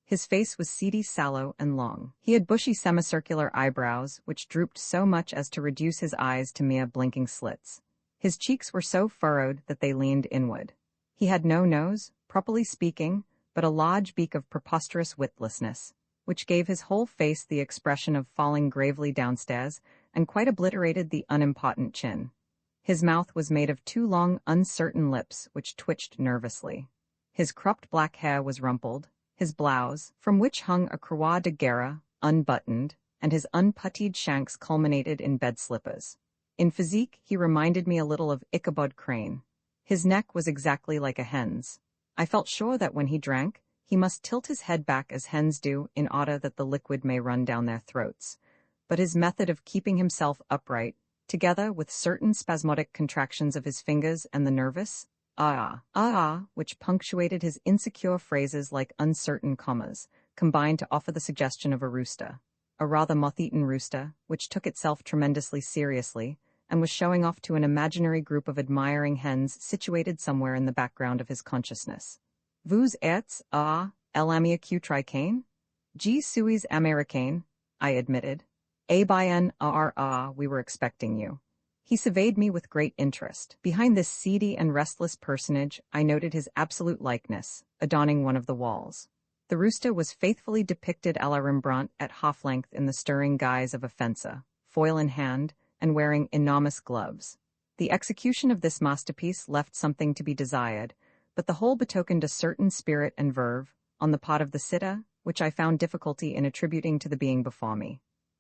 His face was seedy, sallow, and long. He had bushy semicircular eyebrows, which drooped so much as to reduce his eyes to mere blinking slits. His cheeks were so furrowed that they leaned inward. He had no nose, properly speaking, but a large beak of preposterous witlessness, which gave his whole face the expression of falling gravely downstairs, and quite obliterated the unimportant chin. His mouth was made of two long, uncertain lips, which twitched nervously. His cropped black hair was rumpled, his blouse, from which hung a croix de guerre, unbuttoned, and his unputtied shanks culminated in bed slippers. In physique, he reminded me a little of Ichabod Crane. His neck was exactly like a hen's. I felt sure that when he drank, he must tilt his head back as hens do in order that the liquid may run down their throats. But his method of keeping himself upright, together with certain spasmodic contractions of his fingers and the nervous which punctuated his insecure phrases like uncertain commas, combined to offer the suggestion of a rooster, a rather moth-eaten rooster, which took itself tremendously seriously, and was showing off to an imaginary group of admiring hens situated somewhere in the background of his consciousness. Vous êtes l'ami que tricane? Je suis américain, I admitted. Bien, we were expecting you. He surveyed me with great interest. Behind this seedy and restless personage, I noted his absolute likeness, adorning one of the walls. The rooster was faithfully depicted à la Rembrandt at half-length in the stirring guise of a fencer, foil in hand, and wearing enormous gloves. The execution of this masterpiece left something to be desired, but the whole betokened a certain spirit and verve, on the part of the sitter, which I found difficulty in attributing to the being before me.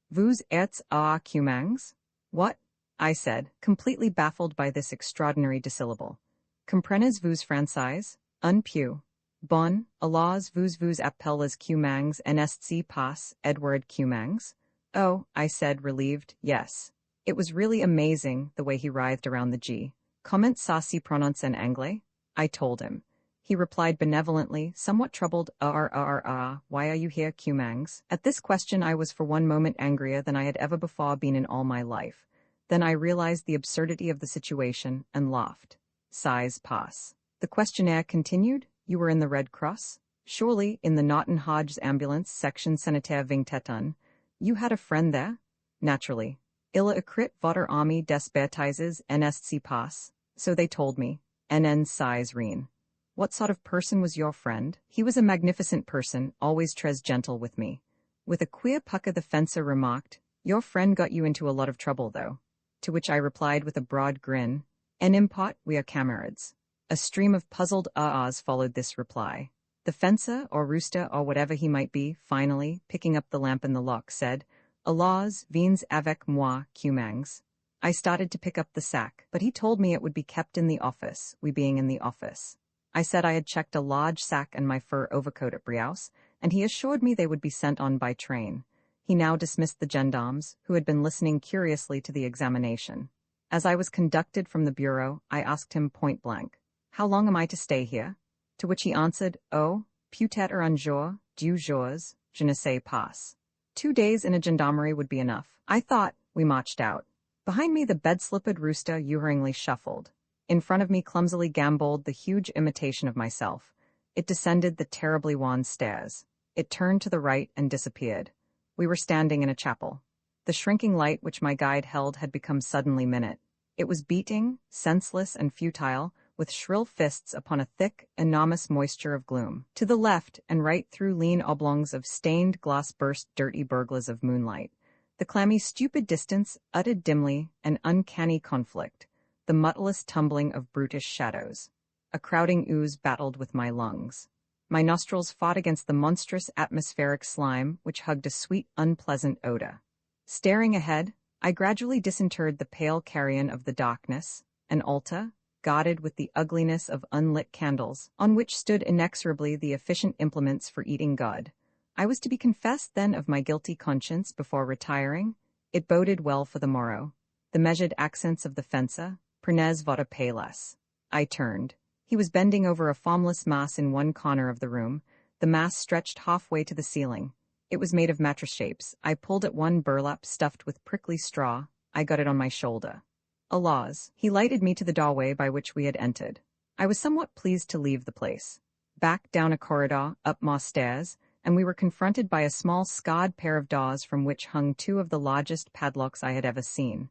Vous êtes Cummings? What? I said, completely baffled by this extraordinary dissyllable. Comprenez-vous français? Un peu. Bon, alors vous appelez Cummings n'est-ce pas Edward Cummings? Oh, I said, relieved, yes. It was really amazing, the way he writhed around the G. Comment ça se prononce en anglais? I told him. He replied benevolently, somewhat troubled, why are you here, Cummings? At this question I was for one moment angrier than I had ever before been in all my life. Then I realized the absurdity of the situation and laughed. Sighs pass. The questionnaire continued. You were in the Red Cross? Surely, in the Naughton Hodges ambulance section sanitaire Vingteton. You had a friend there? Naturally. Illa écrit votre ami des bêtises NSC pass. So they told me. NN sighs Reen. What sort of person was your friend? He was a magnificent person, always très gentle with me. With a queer pucker the fencer remarked, your friend got you into a lot of trouble though. To which I replied with a broad grin, En impot, we are comrades. A stream of puzzled ahs followed this reply. The fencer, or rooster, or whatever he might be, finally, picking up the lamp in the lock, said, Alors, viens avec moi, Cummings. I started to pick up the sack, but he told me it would be kept in the office, we being in the office. I said I had checked a large sack and my fur overcoat at Briouse, and he assured me they would be sent on by train. He now dismissed the gendarmes, who had been listening curiously to the examination. As I was conducted from the bureau, I asked him point blank, How long am I to stay here? To which he answered, Oh, peut-être un jour, 2 jours, je ne sais pas. 2 days in a gendarmerie would be enough. I thought. We marched out. Behind me the bed-slippered rooster urringly shuffled. In front of me clumsily gamboled the huge imitation of myself. It descended the terribly wan stairs. It turned to the right and disappeared. We were standing in a chapel. The shrinking light which my guide held had become suddenly minute. It was beating, senseless and futile, with shrill fists upon a thick, enormous moisture of gloom. To the left and right through lean oblongs of stained glass burst dirty burglars of moonlight. The clammy stupid distance uttered dimly an uncanny conflict, the muttless tumbling of brutish shadows. A crowding ooze battled with my lungs. My nostrils fought against the monstrous atmospheric slime which hugged a sweet, unpleasant odor. Staring ahead, I gradually disinterred the pale carrion of the darkness, an altar, guarded with the ugliness of unlit candles, on which stood inexorably the efficient implements for eating God. I was to be confessed then of my guilty conscience before retiring. It boded well for the morrow. The measured accents of the fencer, Prenez votre payless. I turned. He was bending over a formless mass in one corner of the room. The mass stretched halfway to the ceiling. It was made of mattress shapes. I pulled at one burlap stuffed with prickly straw. I got it on my shoulder. Alas, he lighted me to the doorway by which we had entered. I was somewhat pleased to leave the place. Back down a corridor, up more stairs, and we were confronted by a small scarred pair of doors from which hung 2 of the largest padlocks I had ever seen.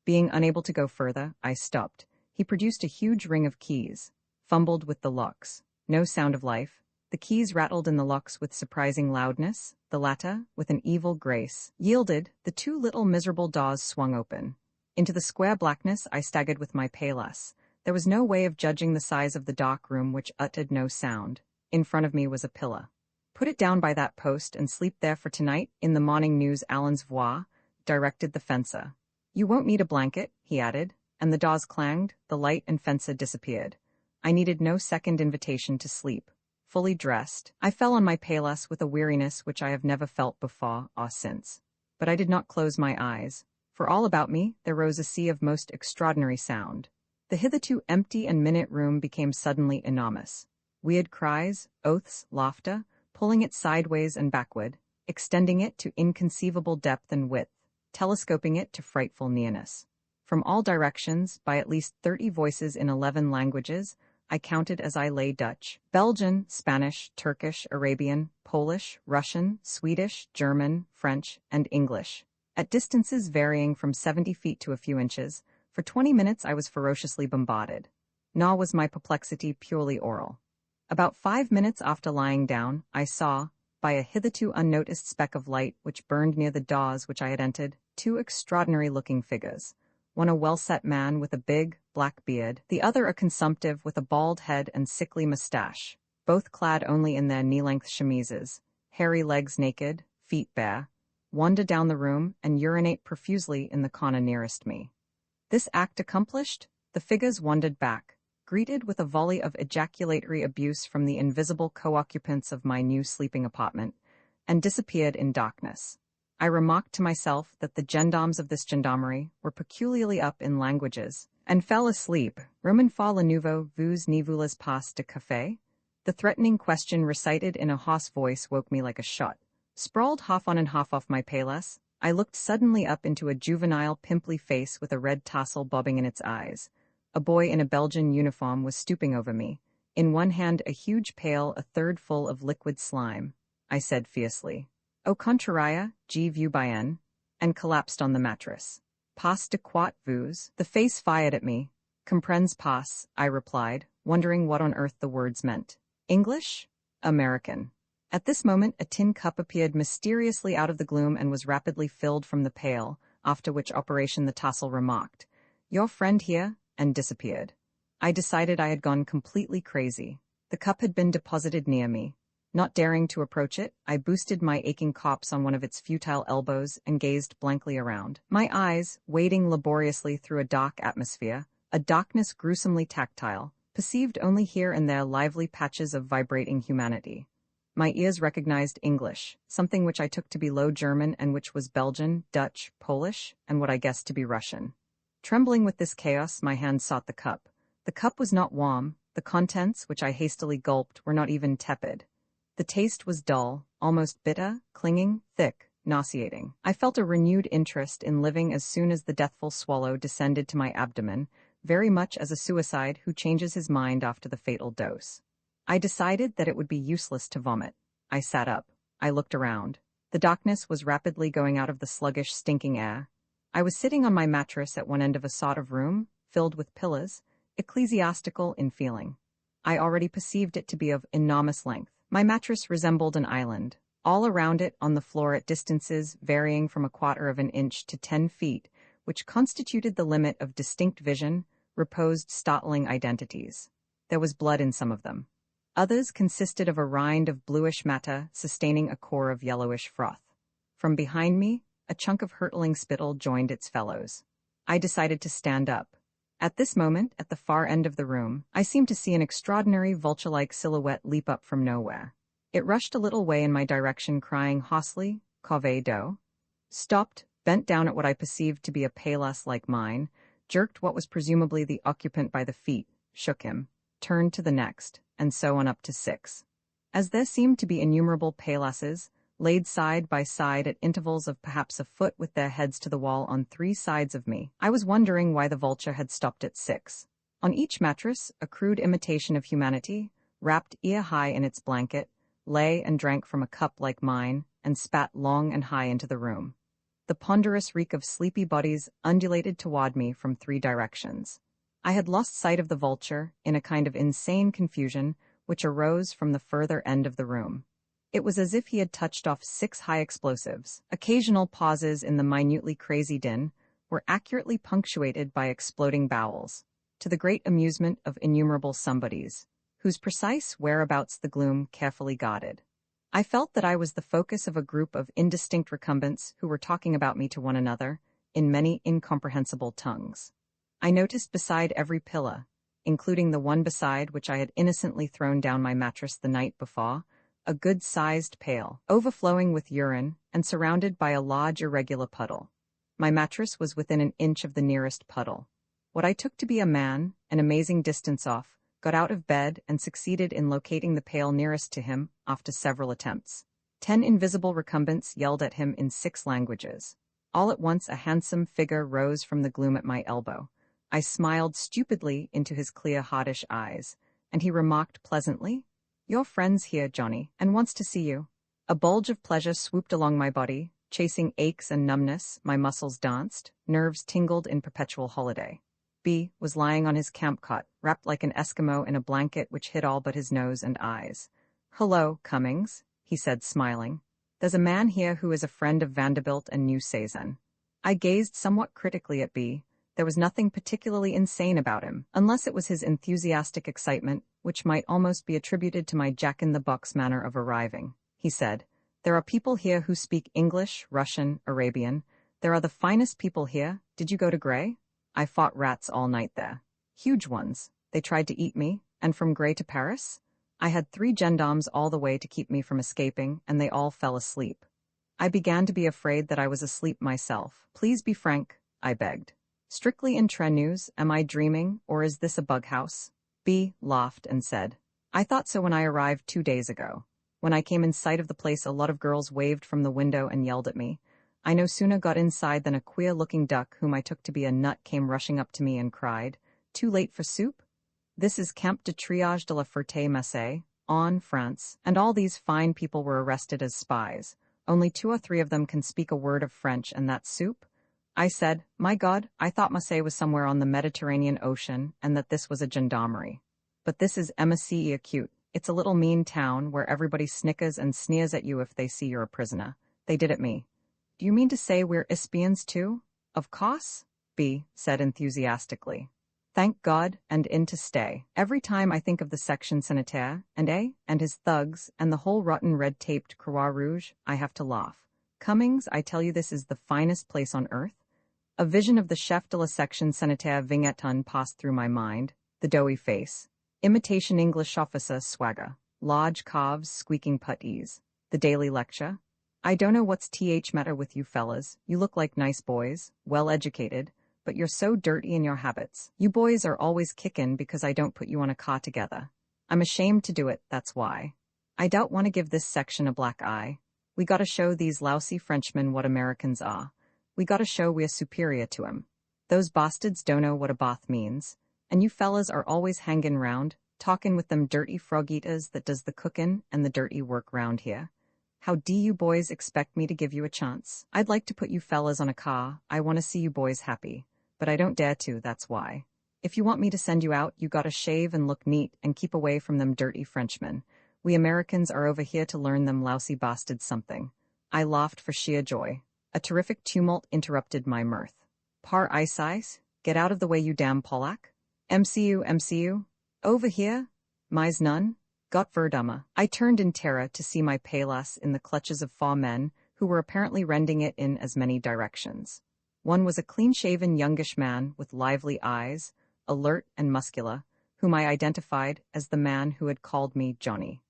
Being unable to go further, I stopped. He produced a huge ring of keys, fumbled with the locks. No sound of life. The keys rattled in the locks with surprising loudness. The latter, with an evil grace, yielded. The 2 little miserable doors swung open. Into the square blackness I staggered with my payless. There was no way of judging the size of the dark room which uttered no sound. In front of me was a pillar. Put it down by that post and sleep there for tonight. In the morning news Allen's voix, directed the fencer. You won't need a blanket, he added, and the doors clanged, the light and fencer disappeared. I needed no second invitation to sleep. Fully dressed, I fell on my payless with a weariness which I have never felt before or since. But I did not close my eyes. For all about me, there rose a sea of most extraordinary sound. The hitherto empty and minute room became suddenly enormous. Weird cries, oaths, laughter, pulling it sideways and backward, extending it to inconceivable depth and width, telescoping it to frightful nearness. From all directions, by at least 30 voices in 11 languages, I counted as I lay Dutch, Belgian, Spanish, Turkish, Arabian, Polish, Russian, Swedish, German, French, and English. At distances varying from 70 feet to a few inches, for 20 minutes I was ferociously bombarded. Nor was my perplexity purely oral. About 5 minutes after lying down, I saw, by a hitherto unnoticed speck of light which burned near the doors which I had entered, 2 extraordinary-looking figures. One a well-set man with a big, black beard, the other a consumptive with a bald head and sickly moustache, both clad only in their knee-length chemises, hairy legs naked, feet bare, wander down the room and urinate profusely in the corner nearest me. This act accomplished, the figures wandered back, greeted with a volley of ejaculatory abuse from the invisible co-occupants of my new sleeping apartment, and disappeared in darkness. I remarked to myself that the gendarmes of this gendarmerie were peculiarly up in languages, and fell asleep. Roman fa le nouveau, vous ne voulez pas de café? The threatening question recited in a hoarse voice woke me like a shot. Sprawled half on and half off my payless, I looked suddenly up into a juvenile, pimply face with a red tassel bobbing in its eyes. A boy in a Belgian uniform was stooping over me. In one hand a huge pail, a third full of liquid slime. I said fiercely, "Au contraire, je vous bien," and collapsed on the mattress. "Pas de quoi vous?" The face fired at me. "Comprends pas," I replied, wondering what on earth the words meant. English? American. At this moment a tin cup appeared mysteriously out of the gloom and was rapidly filled from the pail, after which operation the tassel remarked, "Your friend here," and disappeared. I decided I had gone completely crazy. The cup had been deposited near me. Not daring to approach it, I boosted my aching corpse on one of its futile elbows and gazed blankly around. My eyes, wading laboriously through a dark atmosphere, a darkness gruesomely tactile, perceived only here and there lively patches of vibrating humanity. My ears recognized English, something which I took to be Low German and which was Belgian, Dutch, Polish, and what I guessed to be Russian. Trembling with this chaos, my hand sought the cup. The cup was not warm, the contents, which I hastily gulped, were not even tepid. The taste was dull, almost bitter, clinging, thick, nauseating. I felt a renewed interest in living as soon as the deathful swallow descended to my abdomen, very much as a suicide who changes his mind after the fatal dose. I decided that it would be useless to vomit. I sat up. I looked around. The darkness was rapidly going out of the sluggish, stinking air. I was sitting on my mattress at one end of a sort of room, filled with pillars, ecclesiastical in feeling. I already perceived it to be of enormous length. My mattress resembled an island. All around it, on the floor at distances varying from 1/4 of an inch to 10 feet, which constituted the limit of distinct vision, reposed startling identities. There was blood in some of them. Others consisted of a rind of bluish matter sustaining a core of yellowish froth. From behind me, a chunk of hurtling spittle joined its fellows. I decided to stand up. At this moment, at the far end of the room, I seemed to see an extraordinary vulture-like silhouette leap up from nowhere. It rushed a little way in my direction, crying hoarsely, "Cave d'eau," stopped, bent down at what I perceived to be a paillasse like mine, jerked what was presumably the occupant by the feet, shook him, turned to the next, and so on up to 6. As there seemed to be innumerable paillasses, laid side by side at intervals of perhaps a foot with their heads to the wall on 3 sides of me, I was wondering why the vulture had stopped at 6. On each mattress, a crude imitation of humanity, wrapped ear-high in its blanket, lay and drank from a cup like mine, and spat long and high into the room. The ponderous reek of sleepy bodies undulated toward me from 3 directions. I had lost sight of the vulture, in a kind of insane confusion, which arose from the further end of the room. It was as if he had touched off 6 high explosives. Occasional pauses in the minutely crazy din were accurately punctuated by exploding bowels, to the great amusement of innumerable somebodies, whose precise whereabouts the gloom carefully guarded. I felt that I was the focus of a group of indistinct recumbents who were talking about me to one another, in many incomprehensible tongues. I noticed beside every pillow, including the one beside which I had innocently thrown down my mattress the night before, a good-sized pail, overflowing with urine and surrounded by a large irregular puddle. My mattress was within an inch of the nearest puddle. What I took to be a man, an amazing distance off, got out of bed and succeeded in locating the pail nearest to him after several attempts. 10 invisible recumbents yelled at him in 6 languages. All at once a handsome figure rose from the gloom at my elbow. I smiled stupidly into his clear, hardish eyes, and he remarked pleasantly, "Your friend's here, Johnny, and wants to see you." A bulge of pleasure swooped along my body, chasing aches and numbness. My muscles danced, nerves tingled in perpetual holiday. B was lying on his camp cot, wrapped like an Eskimo in a blanket which hid all but his nose and eyes. "Hello, Cummings," he said, smiling. "There's a man here who is a friend of Vanderbilt and New Sazen." I gazed somewhat critically at B. There was nothing particularly insane about him, unless it was his enthusiastic excitement, which might almost be attributed to my jack-in-the-box manner of arriving. He said, "There are people here who speak English, Russian, Arabian. There are the finest people here. Did you go to Grey? I fought rats all night there. Huge ones. They tried to eat me, and from Grey to Paris? I had 3 gendarmes all the way to keep me from escaping, and they all fell asleep. I began to be afraid that I was asleep myself. Please be frank," I begged. "Strictly intra news, am I dreaming, or is this a bug house?" B laughed and said, "I thought so when I arrived 2 days ago. When I came in sight of the place, a lot of girls waved from the window and yelled at me. I no sooner got inside than a queer-looking duck whom I took to be a nut came rushing up to me and cried, "Too late for soup? This is Camp de Triage de la Ferté-Massé, en France, and all these fine people were arrested as spies. Only 2 or 3 of them can speak a word of French, and that's soup?" I said, "My God, I thought Marseille was somewhere on the Mediterranean Ocean and that this was a gendarmerie. But this is MSCE acute. It's a little mean town where everybody snickers and sneers at you if they see you're a prisoner. They did at me." "Do you mean to say we're espions too?" "Of course," B said enthusiastically. "Thank God, and in to stay. Every time I think of the Section Sanitaire, and A, and his thugs, and the whole rotten red-taped Croix Rouge, I have to laugh. Cummings, I tell you this is the finest place on earth." A vision of the chef de la Section Sanitaire Vigneton passed through my mind, the doughy face, imitation English officer swagger, large calves squeaking puttees, the daily lecture. "I don't know what's matter with you fellas, you look like nice boys, well-educated, but you're so dirty in your habits. You boys are always kickin' because I don't put you on a car together. I'm ashamed to do it, that's why. I don't want to give this section a black eye. We gotta show these lousy Frenchmen what Americans are. We gotta show we're superior to 'em. Those bastards don't know what a bath means, and you fellas are always hangin' round, talkin' with them dirty frog-eaters that does the cookin' and the dirty work round here. How do you boys expect me to give you a chance? I'd like to put you fellas on a car, I want to see you boys happy, but I don't dare to, that's why. If you want me to send you out, you gotta shave and look neat and keep away from them dirty Frenchmen. We Americans are over here to learn them lousy bastards something." I laughed for sheer joy. A terrific tumult interrupted my mirth. "Par ice, get out of the way you damn Polak. MCU, over here, my's none, Gott verdamme." I turned in terror to see my Palas in the clutches of 4 men who were apparently rending it in as many directions. One was a clean-shaven youngish man with lively eyes, alert and muscular, whom I identified as the man who had called me Johnny.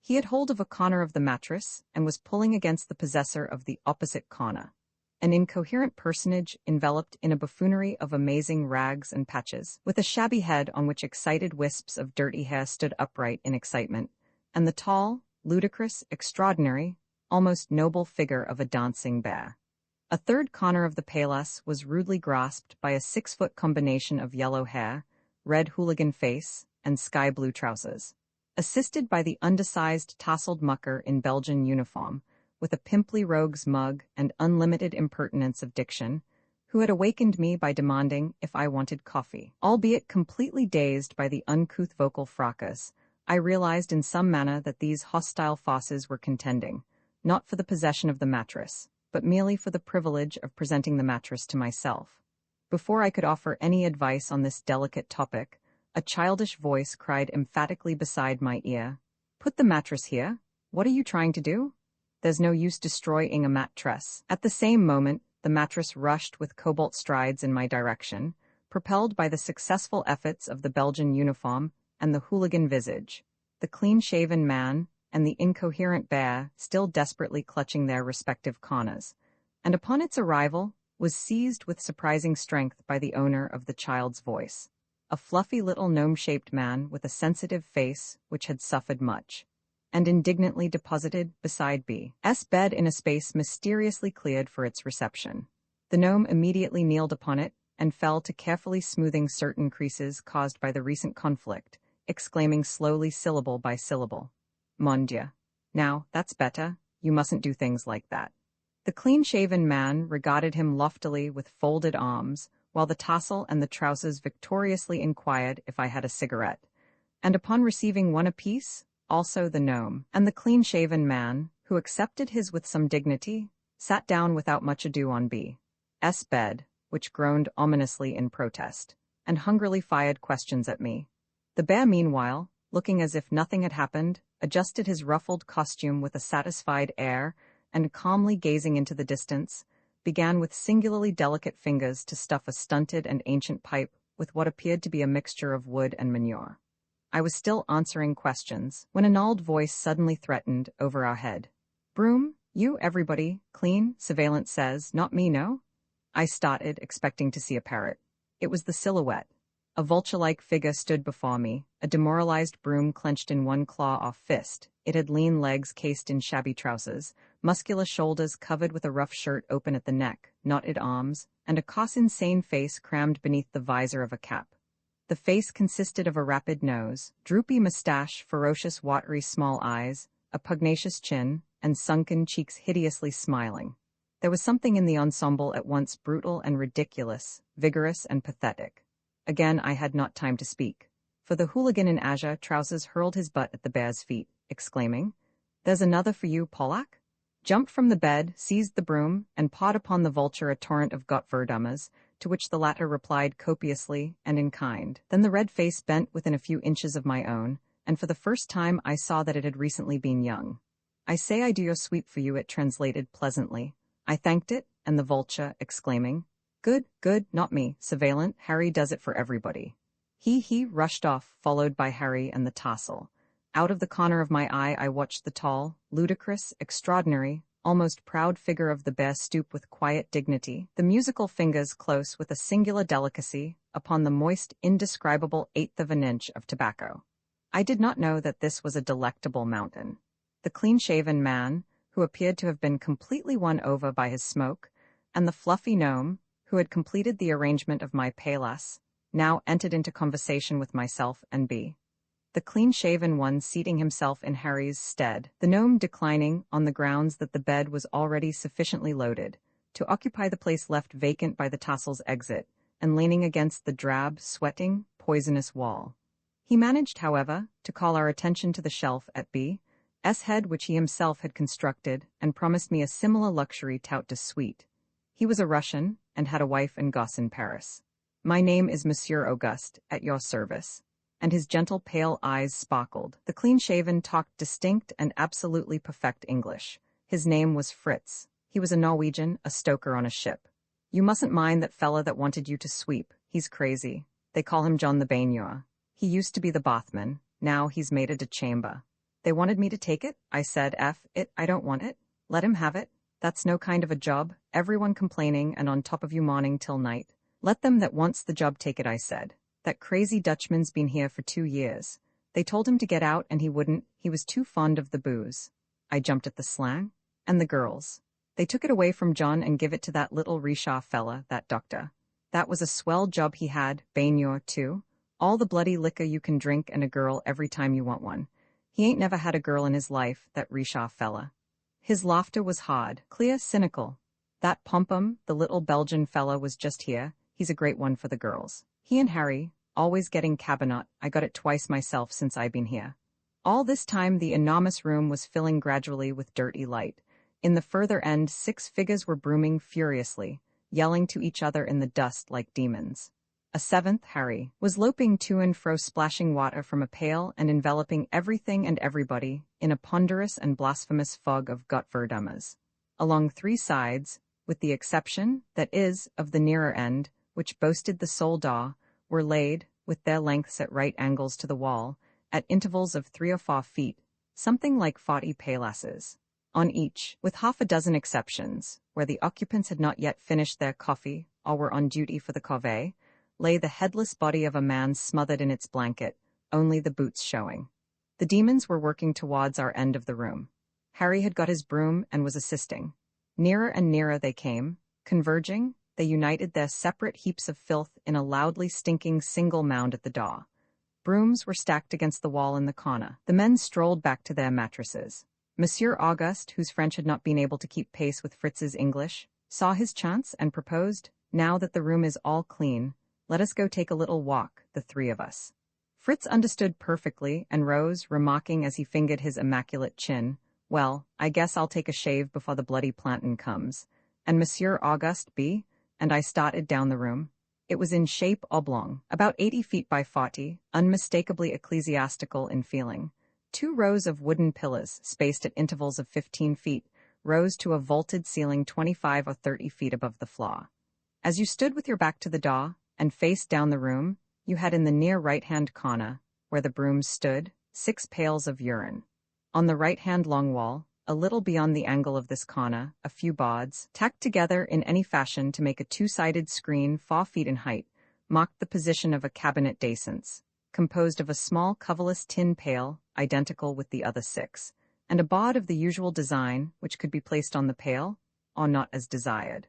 He had hold of a corner of the mattress and was pulling against the possessor of the opposite corner. An incoherent personage enveloped in a buffoonery of amazing rags and patches, with a shabby head on which excited wisps of dirty hair stood upright in excitement, and the tall, ludicrous, extraordinary, almost noble figure of a dancing bear. A third corner of the palace was rudely grasped by a 6-foot combination of yellow hair, red hooligan face, and sky-blue trousers. Assisted by the undersized tasseled mucker in Belgian uniform, with a pimply rogue's mug and unlimited impertinence of diction, who had awakened me by demanding if I wanted coffee. Albeit completely dazed by the uncouth vocal fracas, I realized in some manner that these hostile forces were contending, not for the possession of the mattress, but merely for the privilege of presenting the mattress to myself. Before I could offer any advice on this delicate topic, a childish voice cried emphatically beside my ear, "Put the mattress here. What are you trying to do? There's no use destroying a mattress." At the same moment, the mattress rushed with cobalt strides in my direction, propelled by the successful efforts of the Belgian uniform and the hooligan visage, the clean-shaven man and the incoherent bear still desperately clutching their respective corners, and upon its arrival was seized with surprising strength by the owner of the child's voice, a fluffy little gnome-shaped man with a sensitive face which had suffered much, and indignantly deposited beside B's bed in a space mysteriously cleared for its reception. The gnome immediately kneeled upon it and fell to carefully smoothing certain creases caused by the recent conflict, exclaiming slowly syllable by syllable, "Mon Dieu. Now, that's better, you mustn't do things like that." The clean-shaven man regarded him loftily with folded arms, while the tassel and the trousers victoriously inquired if I had a cigarette, and upon receiving one apiece, also the gnome, and the clean-shaven man, who accepted his with some dignity, sat down without much ado on B's bed, which groaned ominously in protest, and hungrily fired questions at me. The bear, meanwhile, looking as if nothing had happened, adjusted his ruffled costume with a satisfied air, and calmly gazing into the distance, began with singularly delicate fingers to stuff a stunted and ancient pipe with what appeared to be a mixture of wood and manure. I was still answering questions when a gnawed voice suddenly threatened over our head. "Broom, you, everybody, clean, surveillance says, not me, no?" I started, expecting to see a parrot. It was the silhouette, A vulture-like figure stood before me, a demoralized broom clenched in one claw-off fist. It had lean legs cased in shabby trousers, muscular shoulders covered with a rough shirt open at the neck, knotted arms, and a insane face crammed beneath the visor of a cap. The face consisted of a rapid nose, droopy mustache, ferocious watery small eyes, a pugnacious chin, and sunken cheeks hideously smiling. There was something in the ensemble at once brutal and ridiculous, vigorous and pathetic. Again I had not time to speak, for the hooligan in azure trousers hurled his butt at the bear's feet, exclaiming, "There's another for you, Pollack?" Jumped from the bed, seized the broom, and pawed upon the vulture a torrent of Gottverdammers, to which the latter replied copiously and in kind. Then the red face bent within a few inches of my own, and for the first time I saw that it had recently been young. "I say I do your sweep for you," it translated pleasantly. I thanked it, and the vulture, exclaiming, "Good, good, not me, surveillant, Harry does it for everybody." He rushed off, followed by Harry and the tassel. Out of the corner of my eye I watched the tall, ludicrous, extraordinary, almost proud figure of the bear stoop with quiet dignity, the musical fingers close with a singular delicacy upon the moist, indescribable eighth of an inch of tobacco. I did not know that this was a delectable mountain. The clean-shaven man, who appeared to have been completely won over by his smoke, and the fluffy gnome, who had completed the arrangement of my paillasse, now entered into conversation with myself and B. The clean-shaven one seating himself in Harry's stead, the gnome declining on the grounds that the bed was already sufficiently loaded to occupy the place left vacant by the tassel's exit, and leaning against the drab, sweating, poisonous wall. He managed, however, to call our attention to the shelf at B's head which he himself had constructed, and promised me a similar luxury tout de suite. He was a Russian, and had a wife and gosse in Paris. "My name is Monsieur Auguste, at your service." And his gentle pale eyes sparkled. The clean-shaven talked distinct and absolutely perfect English. His name was Fritz. He was a Norwegian, a stoker on a ship. "You mustn't mind that fella that wanted you to sweep. He's crazy. They call him John the Baigneur. He used to be the bathman. Now he's made it a chamber." "They wanted me to take it?" I said. I don't want it. Let him have it. That's no kind of a job. Everyone complaining and on top of you morning till night. "Let them that wants the job take it," I said. "That crazy Dutchman's been here for 2 years. They told him to get out and he wouldn't. He was too fond of the booze." I jumped at the slang. "And the girls. They took it away from John and give it to that little Rishaw fella, that doctor. That was a swell job he had, Baigneur too. All the bloody liquor you can drink and a girl every time you want one. He ain't never had a girl in his life, that Rishaw fella." His laughter was hard, clear, cynical. "That Pompum, the little Belgian fella, was just here. He's a great one for the girls. He and Harry, always getting cabinet. I got it twice myself since I've been here." All this time the enormous room was filling gradually with dirty light. In the further end 6 figures were brooming furiously, yelling to each other in the dust like demons. A 7th, Harry, was loping to and fro, splashing water from a pail and enveloping everything and everybody in a ponderous and blasphemous fog of Gottverdammers. Along 3 sides, with the exception, that is, of the nearer end, which boasted the sole door, were laid, with their lengths at right angles to the wall, at intervals of 3 or 4 feet, something like 40 pailasses. On each, with half a dozen exceptions, where the occupants had not yet finished their coffee or were on duty for the corvée, lay the headless body of a man smothered in its blanket, only the boots showing. The demons were working towards our end of the room. Harry had got his broom and was assisting. Nearer and nearer they came, converging. They united their separate heaps of filth in a loudly stinking single mound at the door. Brooms were stacked against the wall in the corner. The men strolled back to their mattresses. Monsieur Auguste, whose French had not been able to keep pace with Fritz's English, saw his chance and proposed, "Now that the room is all clean, let us go take a little walk, the 3 of us." Fritz understood perfectly and rose, remarking as he fingered his immaculate chin, "Well, I guess I'll take a shave before the bloody plantain comes." And Monsieur Auguste B. and I started down the room. It was in shape oblong, about 80 feet by 40, unmistakably ecclesiastical in feeling. 2 rows of wooden pillars, spaced at intervals of 15 feet, rose to a vaulted ceiling 25 or 30 feet above the floor. As you stood with your back to the door and faced down the room, you had in the near right-hand corner, where the brooms stood, 6 pails of urine. On the right-hand long wall, a little beyond the angle of this corner, a few boards, tacked together in any fashion to make a 2-sided screen 4 feet in height, mocked the position of a cabinet d'aisance, composed of a small coverless tin pail, identical with the other 6, and a bod of the usual design, which could be placed on the pail, or not as desired.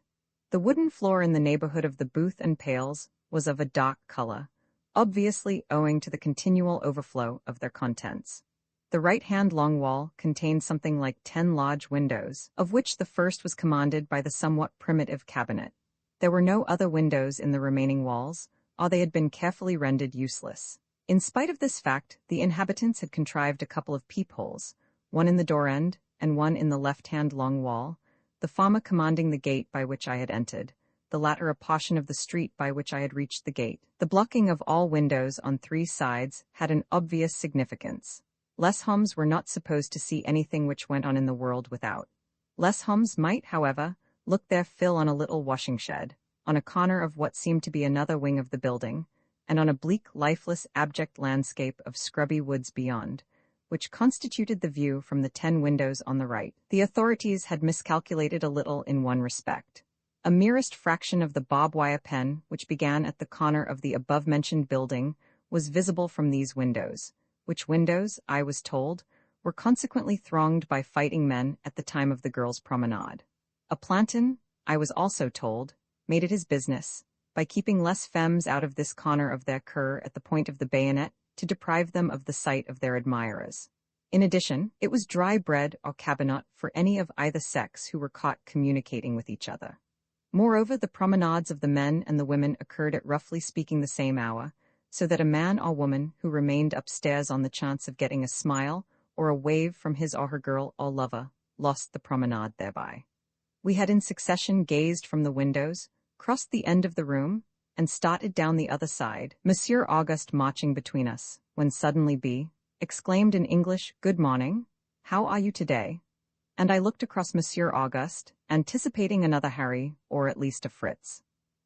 The wooden floor in the neighborhood of the booth and pails was of a dark color, obviously owing to the continual overflow of their contents. The right-hand long wall contained something like 10 large windows, of which the first was commanded by the somewhat primitive cabinet. There were no other windows in the remaining walls, or they had been carefully rendered useless. In spite of this fact, the inhabitants had contrived a couple of peepholes, one in the door end and one in the left-hand long wall, the former commanding the gate by which I had entered, the latter a portion of the street by which I had reached the gate. The blocking of all windows on 3 sides had an obvious significance. Les Hommes were not supposed to see anything which went on in the world without. Les Hommes might, however, look their fill on a little washing shed, on a corner of what seemed to be another wing of the building, and on a bleak, lifeless, abject landscape of scrubby woods beyond, which constituted the view from the 10 windows on the right. The authorities had miscalculated a little in one respect. A merest fraction of the barbed wire pen, which began at the corner of the above-mentioned building, was visible from these windows, which windows, I was told, were consequently thronged by fighting men at the time of the girls' promenade. A planton, I was also told, made it his business, by keeping les femmes out of this corner of their cur at the point of the bayonet, to deprive them of the sight of their admirers. In addition, it was dry bread or cabinet for any of either sex who were caught communicating with each other. Moreover, the promenades of the men and the women occurred at roughly speaking the same hour, so that a man or woman who remained upstairs on the chance of getting a smile or a wave from his or her girl or lover lost the promenade thereby. We had in succession gazed from the windows, crossed the end of the room, and started down the other side, Monsieur Auguste marching between us, when suddenly B exclaimed in English, "Good morning. How are you today?" And I looked across Monsieur Auguste, anticipating another Harry, or at least a Fritz.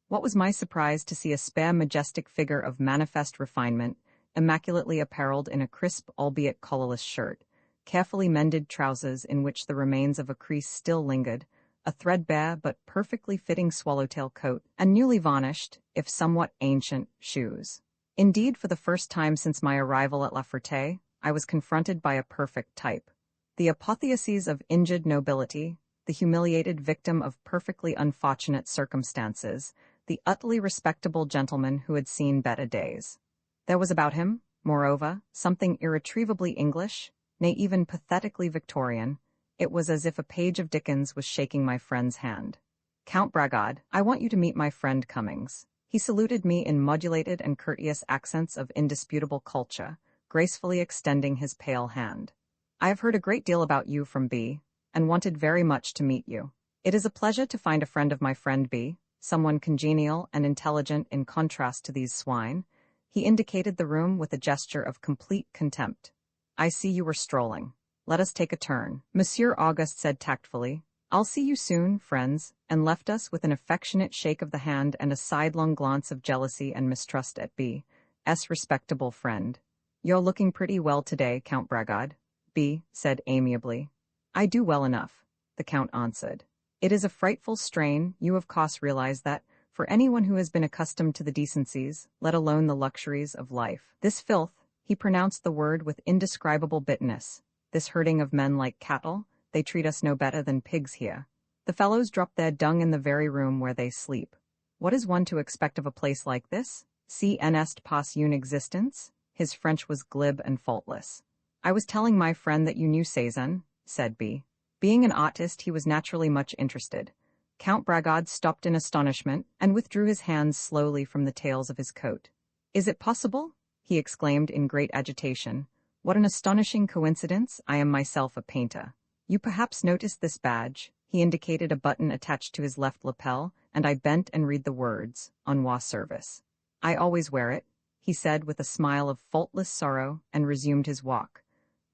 What was my surprise to see a spare, majestic figure of manifest refinement, immaculately apparelled in a crisp, albeit collarless shirt, carefully mended trousers in which the remains of a crease still lingered, a threadbare but perfectly fitting swallowtail coat, and newly varnished, if somewhat ancient, shoes. Indeed, for the first time since my arrival at La Ferté, I was confronted by a perfect type. The apotheosis of injured nobility, the humiliated victim of perfectly unfortunate circumstances, the utterly respectable gentleman who had seen better days. There was about him, moreover, something irretrievably English, nay, even pathetically Victorian. It was as if a page of Dickens was shaking my friend's hand. "Count Bragard, I want you to meet my friend Cummings." He saluted me in modulated and courteous accents of indisputable culture, gracefully extending his pale hand. "I have heard a great deal about you from B, and wanted very much to meet you. It is a pleasure to find a friend of my friend B, someone congenial and intelligent in contrast to these swine." He indicated the room with a gesture of complete contempt. "I see you were strolling. Let us take a turn," Monsieur Auguste said tactfully. "I'll see you soon, friends," and left us with an affectionate shake of the hand and a sidelong glance of jealousy and mistrust at B.'s respectable friend. "You're looking pretty well today, Count Bragard," B. said amiably. "I do well enough," the Count answered. "It is a frightful strain, you of course realize that, for anyone who has been accustomed to the decencies, let alone the luxuries of life. This filth," he pronounced the word with indescribable bitterness, "this herding of men like cattle, they treat us no better than pigs here. The fellows drop their dung in the very room where they sleep. What is one to expect of a place like this? Si en est pas une existence?" His French was glib and faultless. "I was telling my friend that you knew Cézanne," said B. Being an artist, he was naturally much interested. Count Bragard stopped in astonishment and withdrew his hands slowly from the tails of his coat. "Is it possible?" he exclaimed in great agitation. "What an astonishing coincidence! I am myself a painter. You perhaps noticed this badge." He indicated a button attached to his left lapel, and I bent and read the words, "Envoi Service." "I always wear it," he said with a smile of faultless sorrow, and resumed his walk.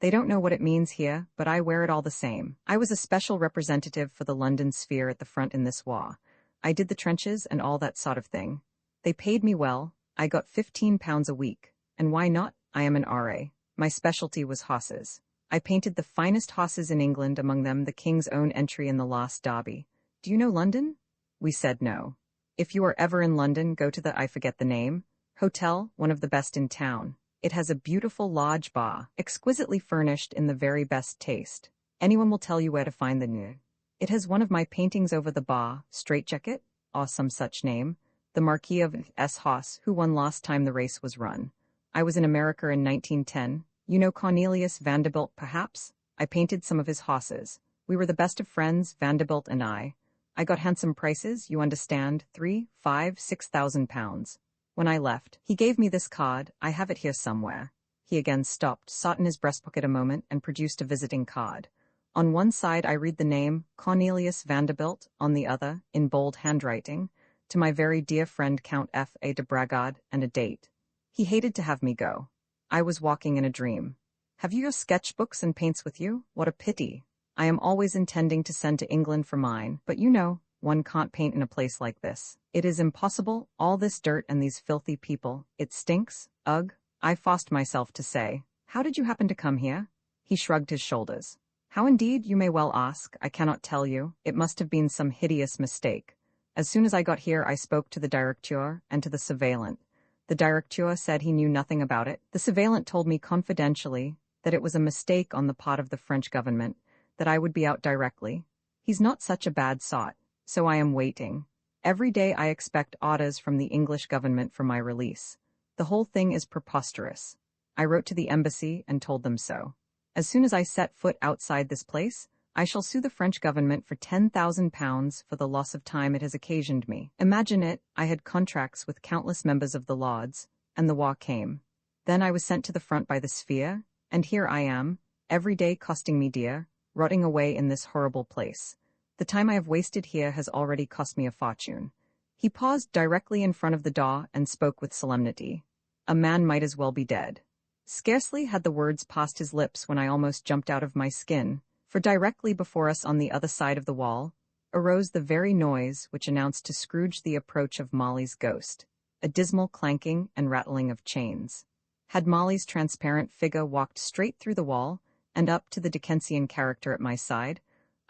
"They don't know what it means here, but I wear it all the same. I was a special representative for the London sphere at the front in this war. I did the trenches and all that sort of thing. They paid me well. I got £15 a week. And why not? I am an R.A. My specialty was horses. I painted the finest horses in England, among them the King's Own Entry in the Last Derby. Do you know London?" We said no. If you are ever in London, go to the I forget the name hotel, one of the best in town. It has a beautiful lodge bar, exquisitely furnished in the very best taste. Anyone will tell you where to find the new. It has one of my paintings over the bar, Straitjacket, or some such name, the Marquis of S. Hoss, who won last time the race was run. I was in America in 1910. You know Cornelius Vanderbilt, perhaps? I painted some of his hosses. We were the best of friends, Vanderbilt and I. I got handsome prices, you understand, 3, 5, 6,000 pounds. When I left, he gave me this card. I have it here somewhere. He again stopped, sought in his breast pocket a moment, and produced a visiting card. On one side I read the name, Cornelius Vanderbilt, on the other, in bold handwriting, to my very dear friend Count F. A. de Bragard, and a date. He hated to have me go. I was walking in a dream. Have you your sketchbooks and paints with you? What a pity. I am always intending to send to England for mine, but you know, one can't paint in a place like this. It is impossible, all this dirt and these filthy people. It stinks, ugh. I forced myself to say, how did you happen to come here? He shrugged his shoulders. How indeed, you may well ask, I cannot tell you. It must have been some hideous mistake. As soon as I got here I spoke to the directeur and to the surveillant. The directeur said he knew nothing about it. The surveillant told me confidentially that it was a mistake on the part of the French government, that I would be out directly. He's not such a bad sot, so I am waiting. Every day I expect orders from the English government for my release. The whole thing is preposterous. I wrote to the embassy and told them so. As soon as I set foot outside this place, I shall sue the French government for £10,000 for the loss of time it has occasioned me. Imagine it, I had contracts with countless members of the Lords, and the war came. Then I was sent to the front by the Sphere, and here I am, every day costing me dear, rotting away in this horrible place. The time I have wasted here has already cost me a fortune. He paused directly in front of the door and spoke with solemnity. A man might as well be dead. Scarcely had the words passed his lips when I almost jumped out of my skin, for directly before us on the other side of the wall arose the very noise which announced to Scrooge the approach of Molly's ghost, a dismal clanking and rattling of chains. Had Molly's transparent figure walked straight through the wall and up to the Dickensian character at my side,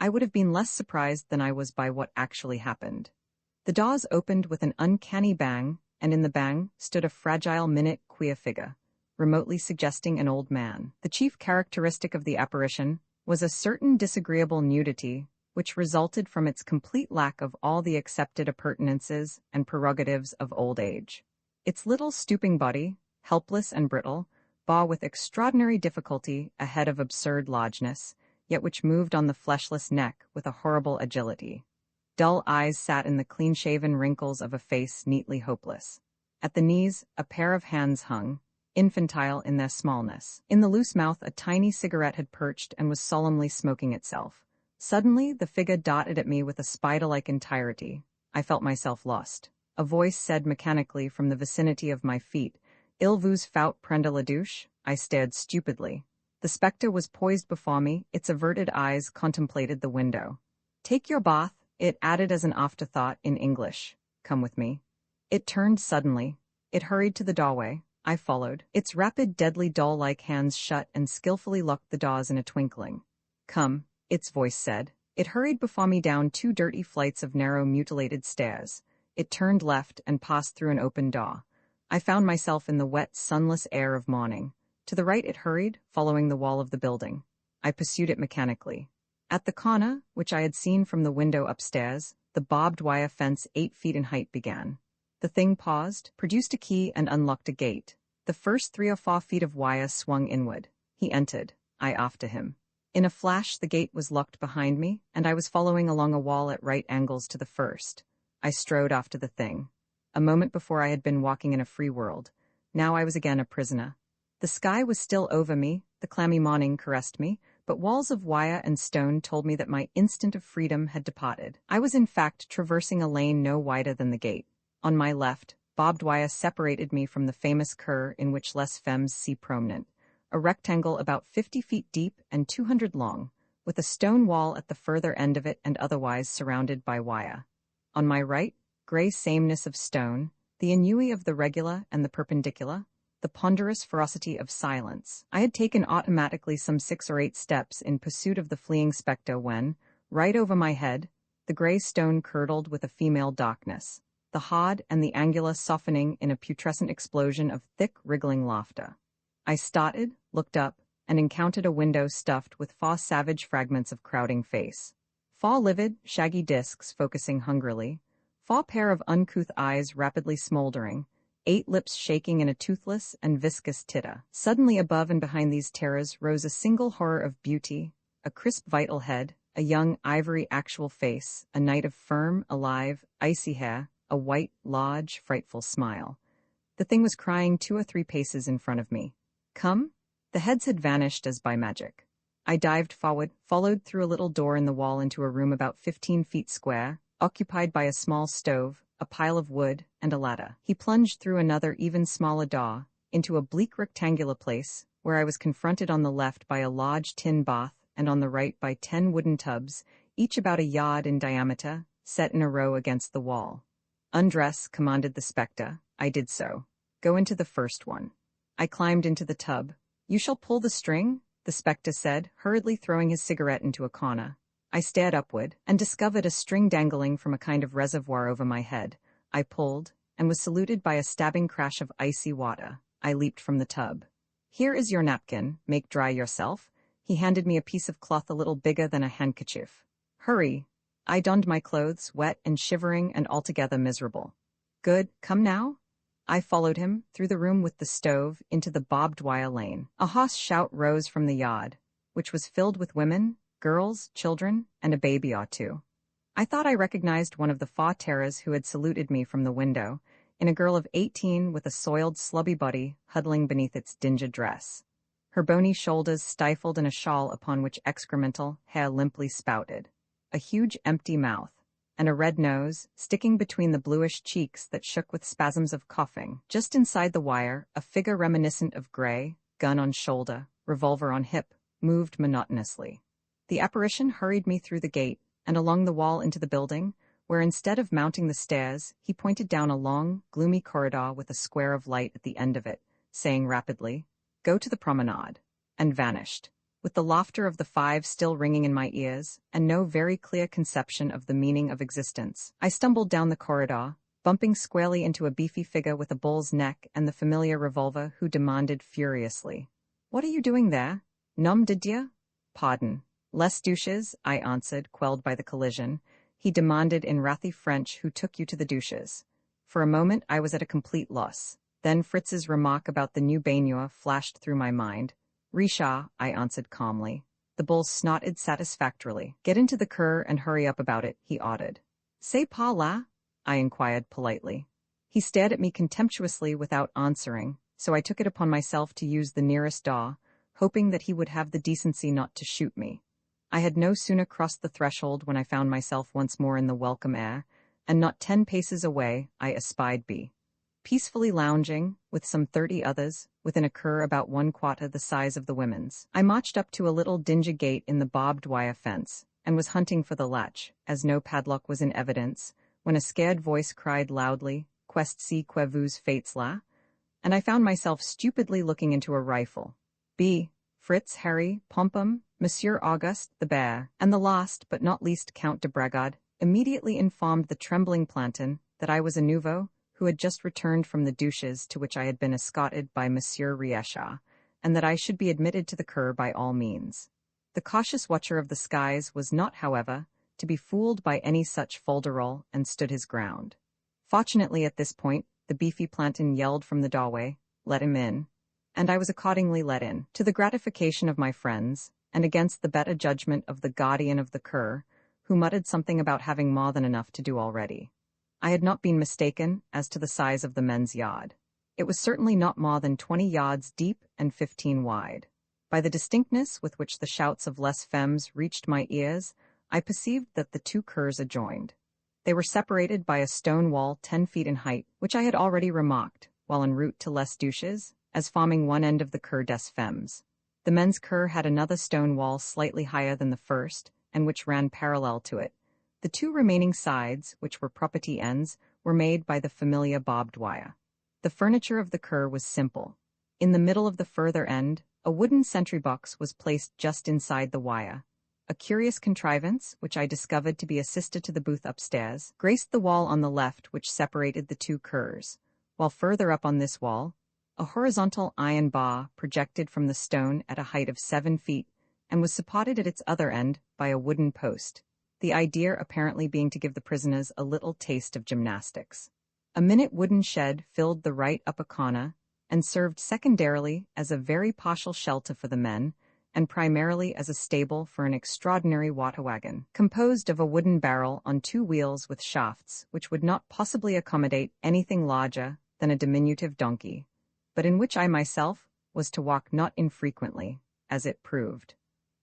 I would have been less surprised than I was by what actually happened. The doors opened with an uncanny bang, and in the bang stood a fragile, minute, queer figure, remotely suggesting an old man. The chief characteristic of the apparition was a certain disagreeable nudity, which resulted from its complete lack of all the accepted appurtenances and prerogatives of old age. Its little stooping body, helpless and brittle, bore with extraordinary difficulty a head of absurd largeness, yet which moved on the fleshless neck with a horrible agility. Dull eyes sat in the clean-shaven wrinkles of a face neatly hopeless. At the knees, a pair of hands hung, infantile in their smallness. In the loose mouth a tiny cigarette had perched and was solemnly smoking itself. Suddenly the figure darted at me with a spider-like entirety. I felt myself lost. A voice said mechanically from the vicinity of my feet, "Il vous faut prendre la douche?" I stared stupidly. The spectre was poised before me, its averted eyes contemplated the window. "Take your bath," it added as an afterthought in English. "Come with me." It turned suddenly. It hurried to the doorway. I followed. Its rapid, deadly doll-like hands shut and skillfully locked the doors in a twinkling. "Come," its voice said. It hurried before me down 2 dirty flights of narrow, mutilated stairs. It turned left and passed through an open door. I found myself in the wet, sunless air of morning. To the right it hurried, following the wall of the building. I pursued it mechanically. At the corner, which I had seen from the window upstairs, the barbed wire fence 8 feet in height began. The thing paused, produced a key and unlocked a gate. The first 3 or 4 feet of wire swung inward. He entered. I after him. In a flash the gate was locked behind me, and I was following along a wall at right angles to the first. I strode after the thing. A moment before I had been walking in a free world. Now I was again a prisoner. The sky was still over me, the clammy morning caressed me, but walls of wire and stone told me that my instant of freedom had departed. I was in fact traversing a lane no wider than the gate. On my left, barbed wire separated me from the famous cur in which les femmes see prominent, a rectangle about 50 feet deep and 200 long, with a stone wall at the further end of it and otherwise surrounded by wire. On my right, gray sameness of stone, the ennui of the regular and the perpendicular, the ponderous ferocity of silence. I had taken automatically some 6 or 8 steps in pursuit of the fleeing spectre when, right over my head, the gray stone curdled with a female darkness. the hard and the angular softening in a putrescent explosion of thick, wriggling laughter. I started, looked up, and encountered a window stuffed with far savage fragments of crowding face. Far livid, shaggy discs focusing hungrily, far pair of uncouth eyes rapidly smoldering, 8 lips shaking in a toothless and viscous titter. Suddenly above and behind these terrors rose a single horror of beauty, a crisp vital head, a young ivory actual face, a night of firm, alive, icy hair, a white, large, frightful smile. The thing was crying 2 or 3 paces in front of me. Come? The heads had vanished as by magic. I dived forward, followed through a little door in the wall into a room about 15 feet square, occupied by a small stove, a pile of wood, and a ladder. He plunged through another even smaller door, into a bleak rectangular place, where I was confronted on the left by a large tin bath, and on the right by 10 wooden tubs, each about a yard in diameter, set in a row against the wall. Undress, commanded the spectre. I did so. Go into the first one. I climbed into the tub. You shall pull the string, the spectre said, hurriedly throwing his cigarette into a corner. I stared upward, and discovered a string dangling from a kind of reservoir over my head. I pulled, and was saluted by a stabbing crash of icy water. I leaped from the tub. Here is your napkin, make dry yourself. He handed me a piece of cloth a little bigger than a handkerchief. Hurry. I donned my clothes, wet and shivering and altogether miserable. Good, come now? I followed him, through the room with the stove, into the barbed wire lane. A hoarse shout rose from the yard, which was filled with women, girls, children, and a baby or two. I thought I recognized one of the far terrors who had saluted me from the window, in a girl of 18 with a soiled, slubby body huddling beneath its dingy dress. Her bony shoulders stifled in a shawl upon which excremental hair limply spouted. A huge empty mouth, and a red nose, sticking between the bluish cheeks that shook with spasms of coughing. Just inside the wire, a figure reminiscent of Gray, gun on shoulder, revolver on hip, moved monotonously. The apparition hurried me through the gate, and along the wall into the building, where instead of mounting the stairs, he pointed down a long, gloomy corridor with a square of light at the end of it, saying rapidly, "Go to the promenade," and vanished, with the laughter of the 5 still ringing in my ears, and no very clear conception of the meaning of existence. I stumbled down the corridor, bumping squarely into a beefy figure with a bull's neck and the familiar revolver, who demanded furiously, "What are you doing there? Nom de Dieu?" "Pardon. Les douches," I answered, quelled by the collision. He demanded in wrathy French, "Who took you to the douches?" For a moment I was at a complete loss. Then Fritz's remark about the new baigneur flashed through my mind. "Richard," I answered calmly. The bull snorted satisfactorily. "Get into the cur and hurry up about it," he ordered. "C'est pas là?" I inquired politely. He stared at me contemptuously without answering, so I took it upon myself to use the nearest door, hoping that he would have the decency not to shoot me. I had no sooner crossed the threshold when I found myself once more in the welcome air, and not 10 paces away I espied B. Peacefully lounging, with some 30 others, within a cur about 1/4 the size of the women's. I marched up to a little dingy gate in the barbed wire fence, and was hunting for the latch, as no padlock was in evidence, when a scared voice cried loudly, "Qu'est-ce que vous faites là?" and I found myself stupidly looking into a rifle. B. Fritz, Harry, Pompom, Monsieur Auguste, the bear, and the last but not least Count de Bragard, immediately informed the trembling planton that I was a nouveau, who had just returned from the douches to which I had been escorted by Monsieur Riesha, and that I should be admitted to the cur by all means. The cautious watcher of the skies was not, however, to be fooled by any such folderol, and stood his ground. Fortunately at this point, the beefy planton yelled from the doorway, "Let him in," and I was accordingly let in, to the gratification of my friends, and against the better judgment of the guardian of the cur, who muttered something about having more than enough to do already. I had not been mistaken as to the size of the men's yard. It was certainly not more than 20 yards deep and 15 wide. By the distinctness with which the shouts of les femmes reached my ears, I perceived that the 2 curs adjoined. They were separated by a stone wall 10 feet in height, which I had already remarked, while en route to les douches, as forming one end of the cur des femmes. The men's cur had another stone wall slightly higher than the first, and which ran parallel to it. The 2 remaining sides, which were property ends, were made by the familiar barbed wire. The furniture of the cur was simple. In the middle of the further end, a wooden sentry box was placed just inside the wire. A curious contrivance, which I discovered to be a sister to the booth upstairs, graced the wall on the left which separated the two curs, while further up on this wall, a horizontal iron bar projected from the stone at a height of 7 feet and was supported at its other end by a wooden post, the idea apparently being to give the prisoners a little taste of gymnastics. A minute wooden shed filled the right upper corner and served secondarily as a very partial shelter for the men, and primarily as a stable for an extraordinary water wagon, composed of a wooden barrel on 2 wheels with shafts which would not possibly accommodate anything larger than a diminutive donkey, but in which I myself was to walk not infrequently, as it proved.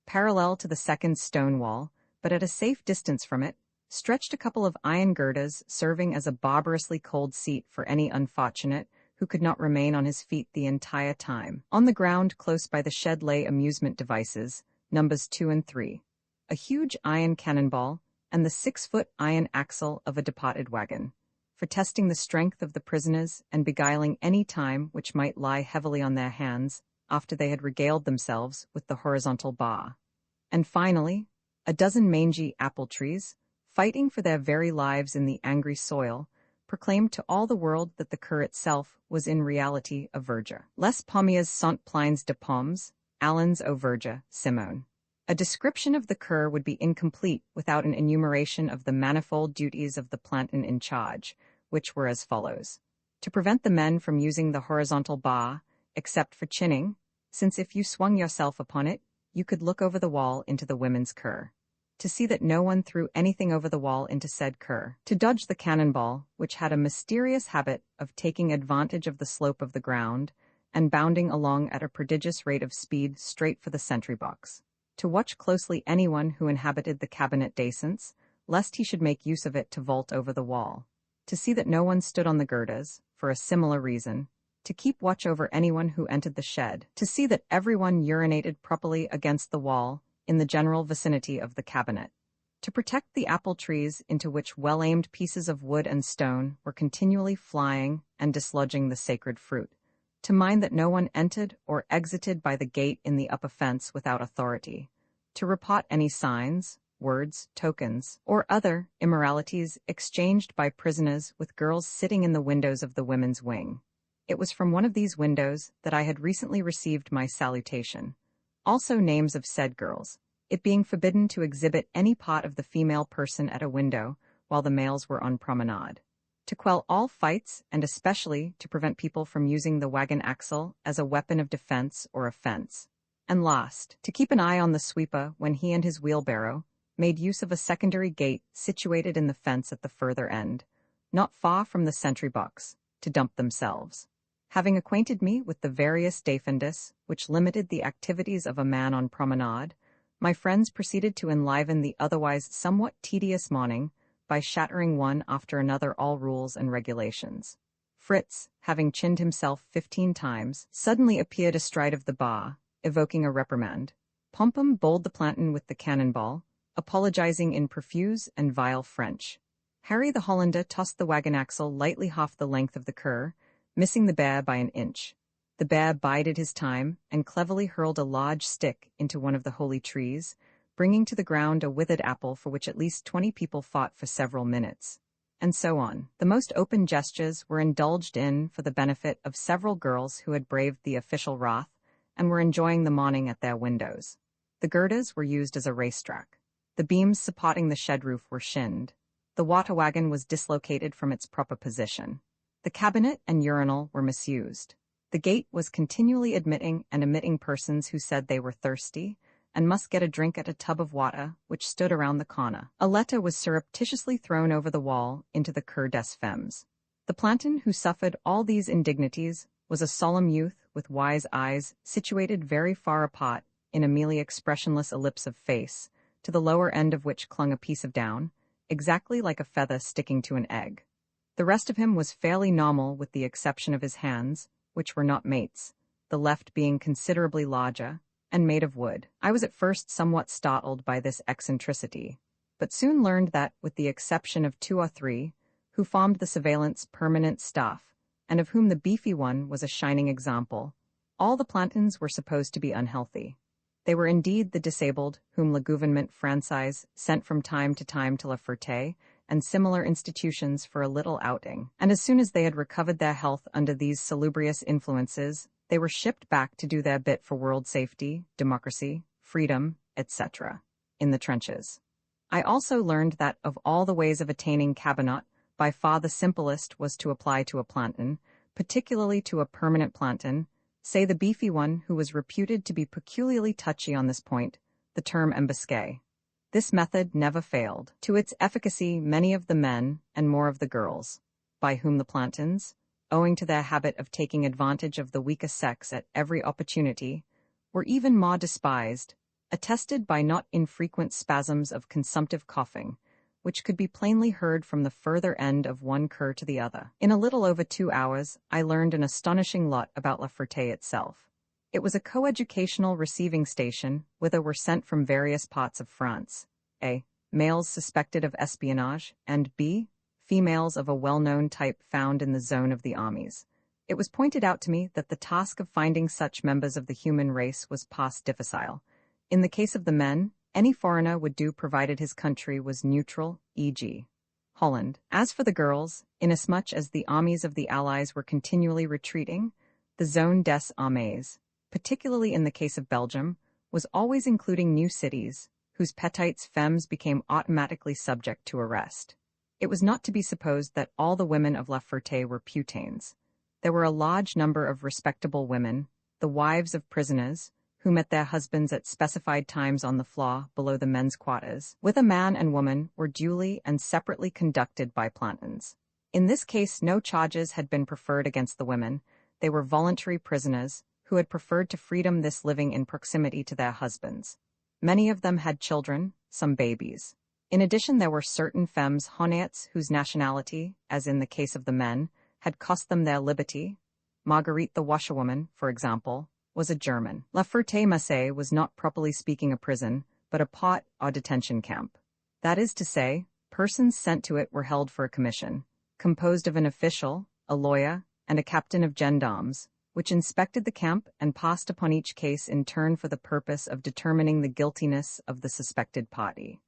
Parallel to the second stone wall, but at a safe distance from it, stretched a couple of iron girders serving as a barbarously cold seat for any unfortunate who could not remain on his feet the entire time. On the ground close by the shed lay amusement devices, numbers 2 and 3, a huge iron cannonball, and the 6-foot iron axle of a departed wagon, for testing the strength of the prisoners and beguiling any time which might lie heavily on their hands after they had regaled themselves with the horizontal bar. And finally, a dozen mangy apple trees, fighting for their very lives in the angry soil, proclaimed to all the world that the cur itself was in reality a verger. Les pommiers sont pleins de pommes, allons au verger, Simone. A description of the cur would be incomplete without an enumeration of the manifold duties of the planton in charge, which were as follows. To prevent the men from using the horizontal bar, except for chinning, since if you swung yourself upon it, you could look over the wall into the women's cur. To see that no one threw anything over the wall into said cur. To dodge the cannonball, which had a mysterious habit of taking advantage of the slope of the ground and bounding along at a prodigious rate of speed straight for the sentry box. To watch closely anyone who inhabited the cabinet descents, lest he should make use of it to vault over the wall. To see that no one stood on the girders, for a similar reason. To keep watch over anyone who entered the shed. To see that everyone urinated properly against the wall in the general vicinity of the cabinet. To protect the apple trees into which well-aimed pieces of wood and stone were continually flying and dislodging the sacred fruit. To mind that no one entered or exited by the gate in the upper fence without authority. To report any signs, words, tokens, or other immoralities exchanged by prisoners with girls sitting in the windows of the women's wing. It was from one of these windows that I had recently received my salutation. Also names of said girls, it being forbidden to exhibit any part of the female person at a window while the males were on promenade. To quell all fights, and especially to prevent people from using the wagon axle as a weapon of defense or offense. And last, to keep an eye on the sweeper when he and his wheelbarrow made use of a secondary gate situated in the fence at the further end, not far from the sentry box, to dump themselves. Having acquainted me with the various defendus which limited the activities of a man on promenade, my friends proceeded to enliven the otherwise somewhat tedious morning by shattering one after another all rules and regulations. Fritz, having chinned himself 15 times, suddenly appeared astride of the bar, evoking a reprimand. Pompum bowled the planton with the cannonball, apologizing in profuse and vile French. Harry the Hollander tossed the wagon axle lightly half the length of the cur, missing the bear by an inch. The bear bided his time and cleverly hurled a large stick into one of the holy trees, bringing to the ground a withered apple for which at least 20 people fought for several minutes. And so on. The most open gestures were indulged in for the benefit of several girls who had braved the official wrath and were enjoying the morning at their windows. The girders were used as a racetrack. The beams supporting the shed roof were shinned. The water wagon was dislocated from its proper position. The cabinet and urinal were misused. The gate was continually admitting and emitting persons who said they were thirsty and must get a drink at a tub of water which stood around the corner. A letter was surreptitiously thrown over the wall into the Cour des Femmes. The planton who suffered all these indignities was a solemn youth with wise eyes situated very far apart in a merely expressionless ellipse of face, to the lower end of which clung a piece of down, exactly like a feather sticking to an egg. The rest of him was fairly normal with the exception of his hands, which were not mates, the left being considerably larger, and made of wood. I was at first somewhat startled by this eccentricity, but soon learned that, with the exception of 2 or 3, who formed the surveillance permanent staff, and of whom the beefy one was a shining example, all the plantons were supposed to be unhealthy. They were indeed the disabled whom le gouvernement français sent from time to time to La Ferté and similar institutions for a little outing, and as soon as they had recovered their health under these salubrious influences, they were shipped back to do their bit for world safety, democracy, freedom, etc. in the trenches. I also learned that of all the ways of attaining cabinet, by far the simplest was to apply to a planton, particularly to a permanent planton, say the beefy one who was reputed to be peculiarly touchy on this point, the term embusqué. This method never failed. To its efficacy, many of the men, and more of the girls, by whom the plantons, owing to their habit of taking advantage of the weaker sex at every opportunity, were even more despised, attested by not infrequent spasms of consumptive coughing, which could be plainly heard from the further end of one cur to the other. In a little over 2 hours, I learned an astonishing lot about La Ferté itself. It was a coeducational receiving station, whither were sent from various parts of France, A. Males suspected of espionage, and B. Females of a well-known type found in the zone of the armies. It was pointed out to me that the task of finding such members of the human race was past difficile. In the case of the men, any foreigner would do provided his country was neutral, e.g. Holland. As for the girls, inasmuch as the armies of the Allies were continually retreating, the zone des armées, particularly in the case of Belgium, was always including new cities, whose petites femmes became automatically subject to arrest. It was not to be supposed that all the women of La Ferté were putains. There were a large number of respectable women, the wives of prisoners, who met their husbands at specified times on the floor below the men's quarters, with a man and woman, were duly and separately conducted by plantons. In this case no charges had been preferred against the women. They were voluntary prisoners, who had preferred to freedom this living in proximity to their husbands. Many of them had children, some babies. In addition there were certain femmes honnêtes whose nationality, as in the case of the men, had cost them their liberty. Marguerite the washerwoman, for example, was a German. La Ferté-Massé was not properly speaking a prison, but a pot or detention camp. That is to say, persons sent to it were held for a commission, composed of an official, a lawyer, and a captain of gendarmes, which inspected the camp and passed upon each case in turn for the purpose of determining the guiltiness of the suspected party.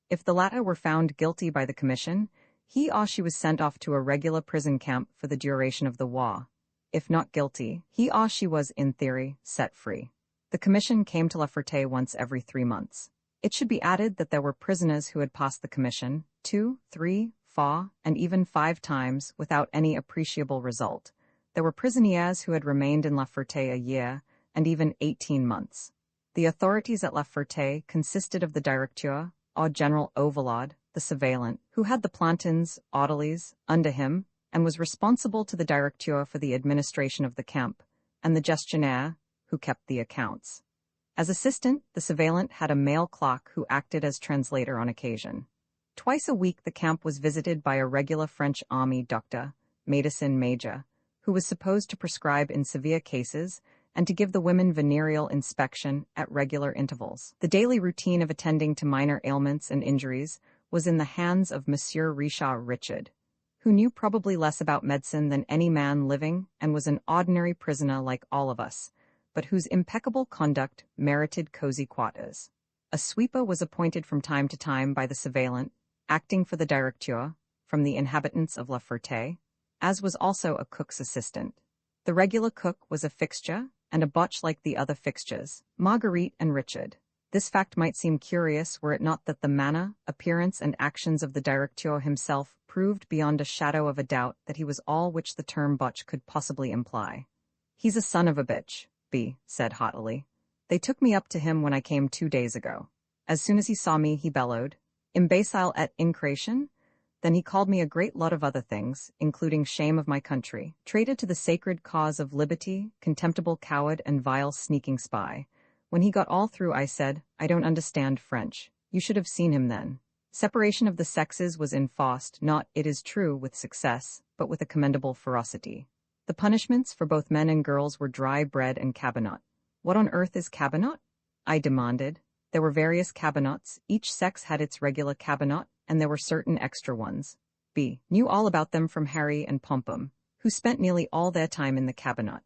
If the latter were found guilty by the commission, he or she was sent off to a regular prison camp for the duration of the war. If not guilty, he or she was, in theory, set free. The commission came to La Ferté once every 3 months. It should be added that there were prisoners who had passed the commission 2, 3, 4, and even 5 times without any appreciable result. There were prisonniers who had remained in La Ferté a year, and even 18 months. The authorities at La Ferté consisted of the directeur, or general overlord, the surveillant, who had the plantons, orderlies, under him, and was responsible to the directeur for the administration of the camp, and the gestionnaire, who kept the accounts. As assistant, the surveillant had a male clerk who acted as translator on occasion. Twice a week the camp was visited by a regular French army doctor, médecin major, who was supposed to prescribe in severe cases and to give the women venereal inspection at regular intervals. The daily routine of attending to minor ailments and injuries was in the hands of Monsieur Richard, who knew probably less about medicine than any man living and was an ordinary prisoner like all of us, but whose impeccable conduct merited cozy quarters. A sweeper was appointed from time to time by the surveillant, acting for the directeur, from the inhabitants of La Ferté, as was also a cook's assistant. The regular cook was a fixture, and a botch like the other fixtures, Marguerite and Richard. This fact might seem curious were it not that the manner, appearance, and actions of the directeur himself proved beyond a shadow of a doubt that he was all which the term botch could possibly imply. "He's a son of a bitch," B. said haughtily. "They took me up to him when I came 2 days ago. As soon as he saw me, he bellowed, 'Imbecile et incréation?' Then he called me a great lot of other things, including shame of my country, traitor to the sacred cause of liberty, contemptible coward, and vile sneaking spy. When he got all through, I said, 'I don't understand French.' You should have seen him then. Separation of the sexes was enforced, not, it is true, with success, but with a commendable ferocity. The punishments for both men and girls were dry bread and cabinet. What on earth is cabinet? I demanded. There were various cabinets, each sex had its regular cabinet, and there were certain extra ones. B. knew all about them from Harry and Pompum, who spent nearly all their time in the cabinet.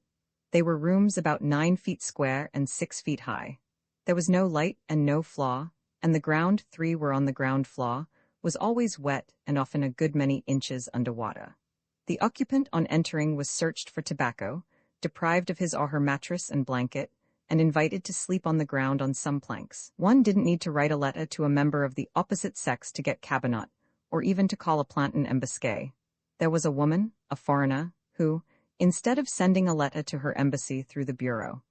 They were rooms about 9 feet square and 6 feet high. There was no light and no flaw, and the ground three were on the ground floor, was always wet and often a good many inches underwater. The occupant on entering was searched for tobacco, deprived of his or her mattress and blanket, and invited to sleep on the ground on some planks. One didn't need to write a letter to a member of the opposite sex to get cabinet, or even to call a plantain embusque. There was a woman, a foreigner, who, instead of sending a letter to her embassy through the bureau,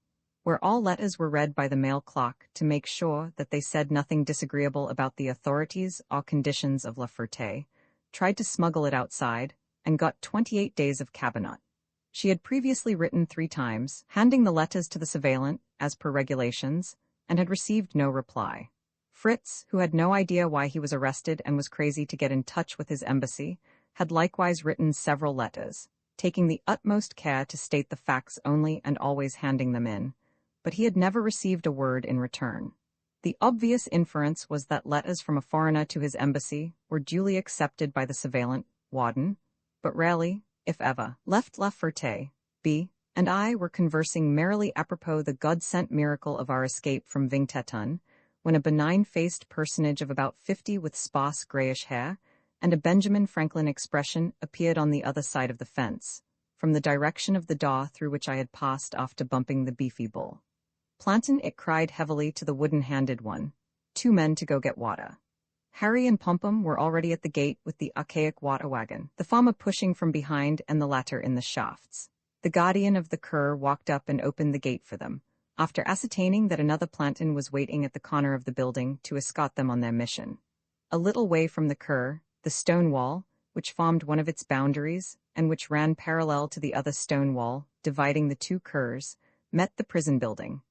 where all letters were read by the mail clerk to make sure that they said nothing disagreeable about the authorities or conditions of La Ferté, tried to smuggle it outside, and got 28 days of cabinet. She had previously written 3 times, handing the letters to the surveillant, as per regulations, and had received no reply. Fritz, who had no idea why he was arrested and was crazy to get in touch with his embassy, had likewise written several letters, taking the utmost care to state the facts only and always handing them in, but he had never received a word in return. The obvious inference was that letters from a foreigner to his embassy were duly accepted by the surveillant, Warden, but rarely, if ever, left La Ferté. B. and I were conversing merrily apropos the God-sent miracle of our escape from Vingtetun, when a benign-faced personage of about 50 with sparse grayish hair and a Benjamin Franklin expression appeared on the other side of the fence, from the direction of the door through which I had passed after bumping the beefy bull. Plantain, it cried heavily to the wooden-handed one, 2 men to go get water. Harry and Pompum were already at the gate with the archaic water wagon, the farmer pushing from behind and the latter in the shafts. The guardian of the cur walked up and opened the gate for them, after ascertaining that another plantain was waiting at the corner of the building to escort them on their mission. A little way from the cur, the stone wall, which formed one of its boundaries, and which ran parallel to the other stone wall, dividing the 2 curs, met the prison building.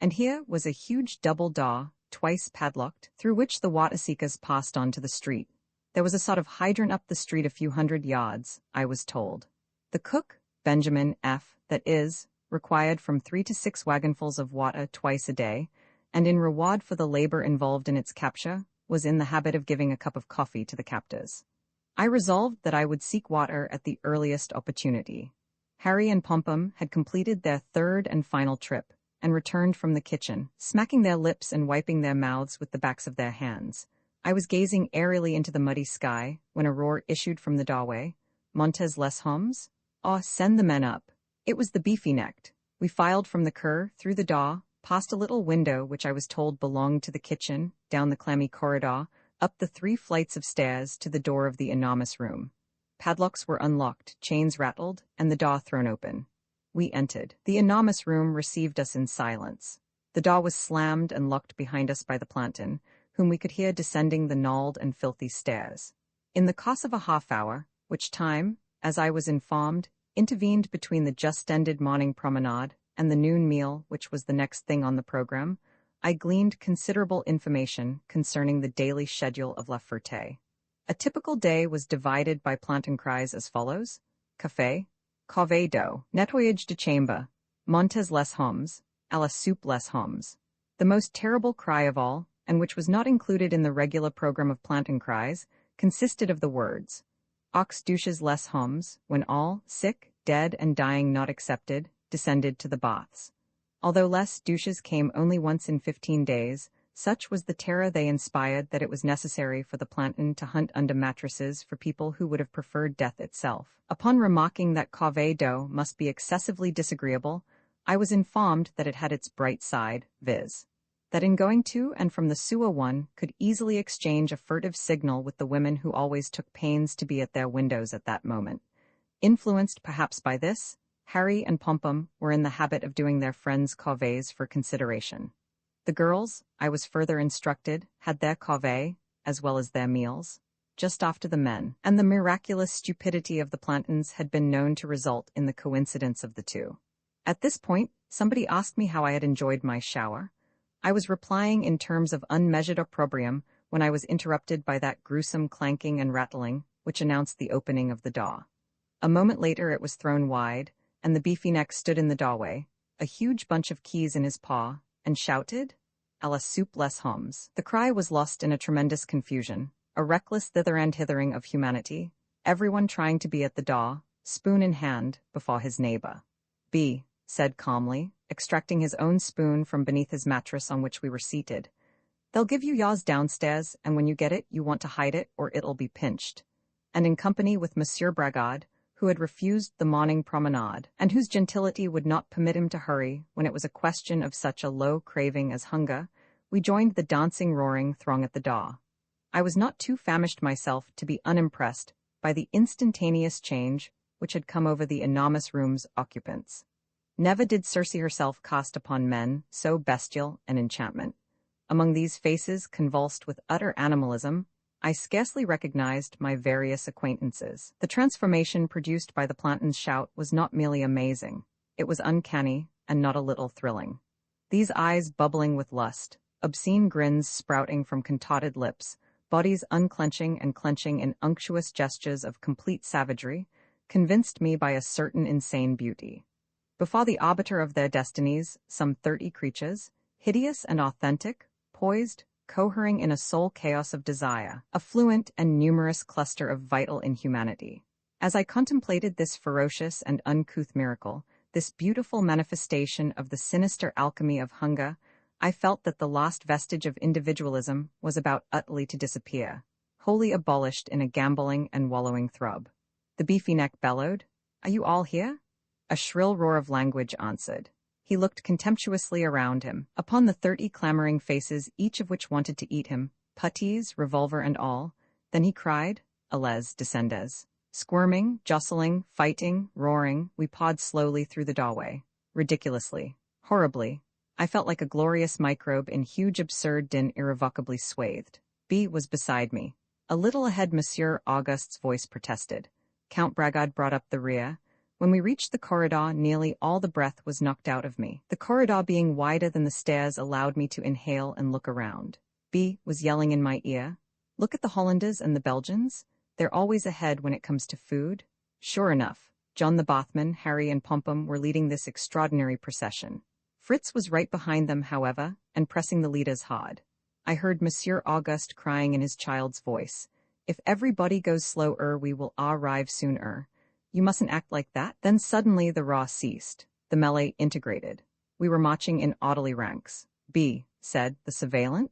And here was a huge double door, twice padlocked, through which the water seekers passed on to the street. There was a sort of hydrant up the street a few hundred yards, I was told. The cook, Benjamin F., that is, required from 3 to 6 wagonfuls of water twice a day, and in reward for the labor involved in its capture, was in the habit of giving a cup of coffee to the captors. I resolved that I would seek water at the earliest opportunity. Harry and Pompum had completed their 3rd and final trip, and returned from the kitchen, smacking their lips and wiping their mouths with the backs of their hands. I was gazing airily into the muddy sky, when a roar issued from the doorway. Montez les Hommes? Oh, send the men up. It was the beefy-necked. We filed from the cur, through the door, past a little window which I was told belonged to the kitchen, down the clammy corridor, up the 3 flights of stairs to the door of the enormous room. Padlocks were unlocked, chains rattled, and the door thrown open. We entered. The enormous room received us in silence. The door was slammed and locked behind us by the plantain, whom we could hear descending the gnarled and filthy stairs. In the course of a half-hour, which time, as I was informed, intervened between the just-ended morning promenade and the noon meal, which was the next thing on the program, I gleaned considerable information concerning the daily schedule of La Ferté. A typical day was divided by plantain cries as follows: café, corvée d'eau, nettoyage de chambre, Montez les Hommes, à la soupe les Hommes. The most terrible cry of all, and which was not included in the regular program of plantain cries, consisted of the words, aux douches les Hommes, when all, sick, dead, and dying not excepted, descended to the baths. Although les douches came only once in 15 days, such was the terror they inspired that it was necessary for the plantain to hunt under mattresses for people who would have preferred death itself. Upon remarking that corvée d'eau must be excessively disagreeable, I was informed that it had its bright side, viz., that in going to and from the sewer one could easily exchange a furtive signal with the women who always took pains to be at their windows at that moment. Influenced perhaps by this, Harry and Pompum were in the habit of doing their friends' corvées for consideration. The girls, I was further instructed, had their corvée, as well as their meals, just after the men, and the miraculous stupidity of the plantains had been known to result in the coincidence of the 2. At this point, somebody asked me how I had enjoyed my shower. I was replying in terms of unmeasured opprobrium when I was interrupted by that gruesome clanking and rattling, which announced the opening of the door. A moment later it was thrown wide, and the beefy neck stood in the doorway, a huge bunch of keys in his paw, and shouted, à la soupe les Hommes. The cry was lost in a tremendous confusion, a reckless thither and hithering of humanity, everyone trying to be at the door, spoon in hand, before his neighbor. B. said calmly, extracting his own spoon from beneath his mattress on which we were seated. "They'll give you yours downstairs, and when you get it, you want to hide it, or it'll be pinched." And in company with Monsieur Bragard, who had refused the morning promenade, and whose gentility would not permit him to hurry when it was a question of such a low craving as hunger, we joined the dancing, roaring throng at the door. I was not too famished myself to be unimpressed by the instantaneous change which had come over the enormous room's occupants. Never did Circe herself cast upon men so bestial an enchantment. Among these faces convulsed with utter animalism, I scarcely recognized my various acquaintances. The transformation produced by the planton's shout was not merely amazing, it was uncanny and not a little thrilling. These eyes bubbling with lust, obscene grins sprouting from contorted lips, bodies unclenching and clenching in unctuous gestures of complete savagery, convinced me by a certain insane beauty. Before the arbiter of their destinies, some 30 creatures, hideous and authentic, poised, cohering in a soul chaos of desire, a fluent and numerous cluster of vital inhumanity. As I contemplated this ferocious and uncouth miracle, this beautiful manifestation of the sinister alchemy of hunger, I felt that the last vestige of individualism was about utterly to disappear, wholly abolished in a gambolling and wallowing throb. The beefy neck bellowed, "Are you all here?" A shrill roar of language answered. He looked contemptuously around him, upon the 30 clamoring faces, each of which wanted to eat him, puttees, revolver and all. Then he cried, "Allez, descendez." Squirming, jostling, fighting, roaring, we pawed slowly through the doorway. Ridiculously, horribly, I felt like a glorious microbe in huge absurd din irrevocably swathed. B was beside me. A little ahead, Monsieur Auguste's voice protested. Count Bragard brought up the rear. When we reached the corridor, nearly all the breath was knocked out of me. The corridor being wider than the stairs allowed me to inhale and look around. B was yelling in my ear, "Look at the Hollanders and the Belgians. They're always ahead when it comes to food." Sure enough, John the Bothman, Harry and Pompom were leading this extraordinary procession. Fritz was right behind them, however, and pressing the leaders hard. I heard Monsieur Auguste crying in his child's voice, "If everybody goes slower, we will arrive sooner. You mustn't act like that." Then suddenly the roar ceased. The melee integrated. We were marching in orderly ranks. "B," said the surveillant.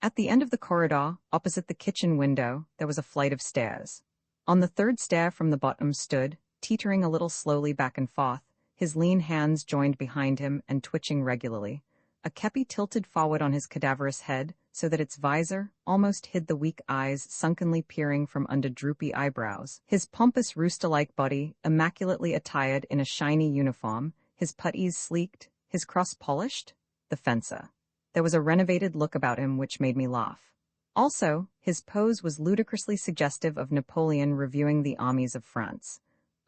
At the end of the corridor, opposite the kitchen window, there was a flight of stairs. On the third stair from the bottom stood, teetering a little slowly back and forth, his lean hands joined behind him and twitching regularly, a kepi tilted forward on his cadaverous head so that its visor almost hid the weak eyes sunkenly peering from under droopy eyebrows, his pompous rooster-like body immaculately attired in a shiny uniform, his puttees sleeked, his cross polished, the fencer. There was a renovated look about him which made me laugh. Also, his pose was ludicrously suggestive of Napoleon reviewing the armies of France.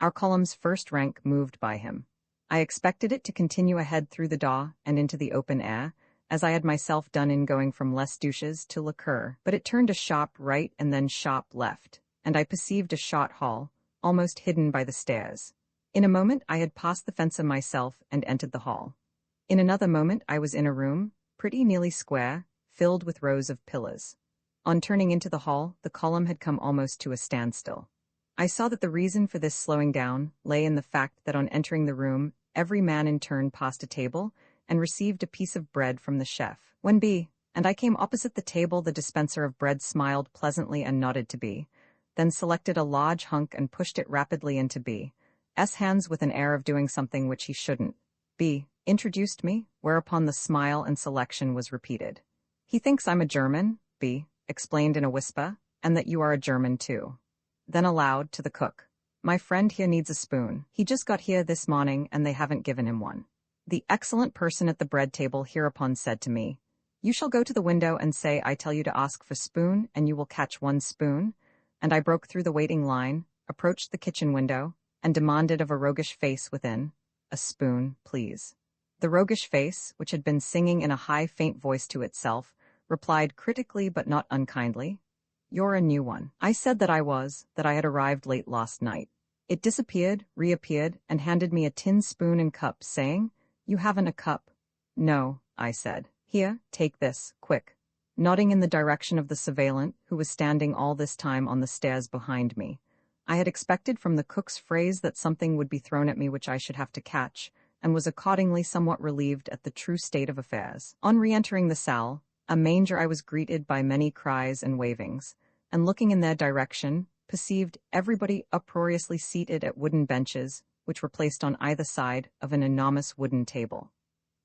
Our column's first rank moved by him. I expected it to continue ahead through the door and into the open air, as I had myself done in going from Les Douches to Liqueur, but it turned a sharp right and then sharp left, and I perceived a short hall, almost hidden by the stairs. In a moment I had passed the fencer myself and entered the hall. In another moment I was in a room, pretty nearly square, filled with rows of pillars. On turning into the hall, the column had come almost to a standstill. I saw that the reason for this slowing down lay in the fact that on entering the room, every man in turn passed a table and received a piece of bread from the chef. When B and I came opposite the table, the dispenser of bread smiled pleasantly and nodded to B, then selected a large hunk and pushed it rapidly into B's hands with an air of doing something which he shouldn't. B introduced me, whereupon the smile and selection was repeated. "He thinks I'm a German," B explained in a whisper, "and that you are a German too." Then aloud to the cook, "My friend here needs a spoon. He just got here this morning and they haven't given him one." The excellent person at the bread table hereupon said to me, "You shall go to the window and say I tell you to ask for spoon, and you will catch one spoon." And I broke through the waiting line, approached the kitchen window, and demanded of a roguish face within, "A spoon, please." The roguish face, which had been singing in a high, faint voice to itself, replied critically but not unkindly, "You're a new one." I said that I had arrived late last night. It disappeared, reappeared, and handed me a tin spoon and cup, saying, "You haven't a cup." "No," I said. "Here, take this, quick," nodding in the direction of the surveillant, who was standing all this time on the stairs behind me. I had expected from the cook's phrase that something would be thrown at me which I should have to catch, and was accordingly somewhat relieved at the true state of affairs. On re-entering the salle, a manger, I was greeted by many cries and wavings, and looking in their direction, perceived everybody uproariously seated at wooden benches, which were placed on either side of an enormous wooden table.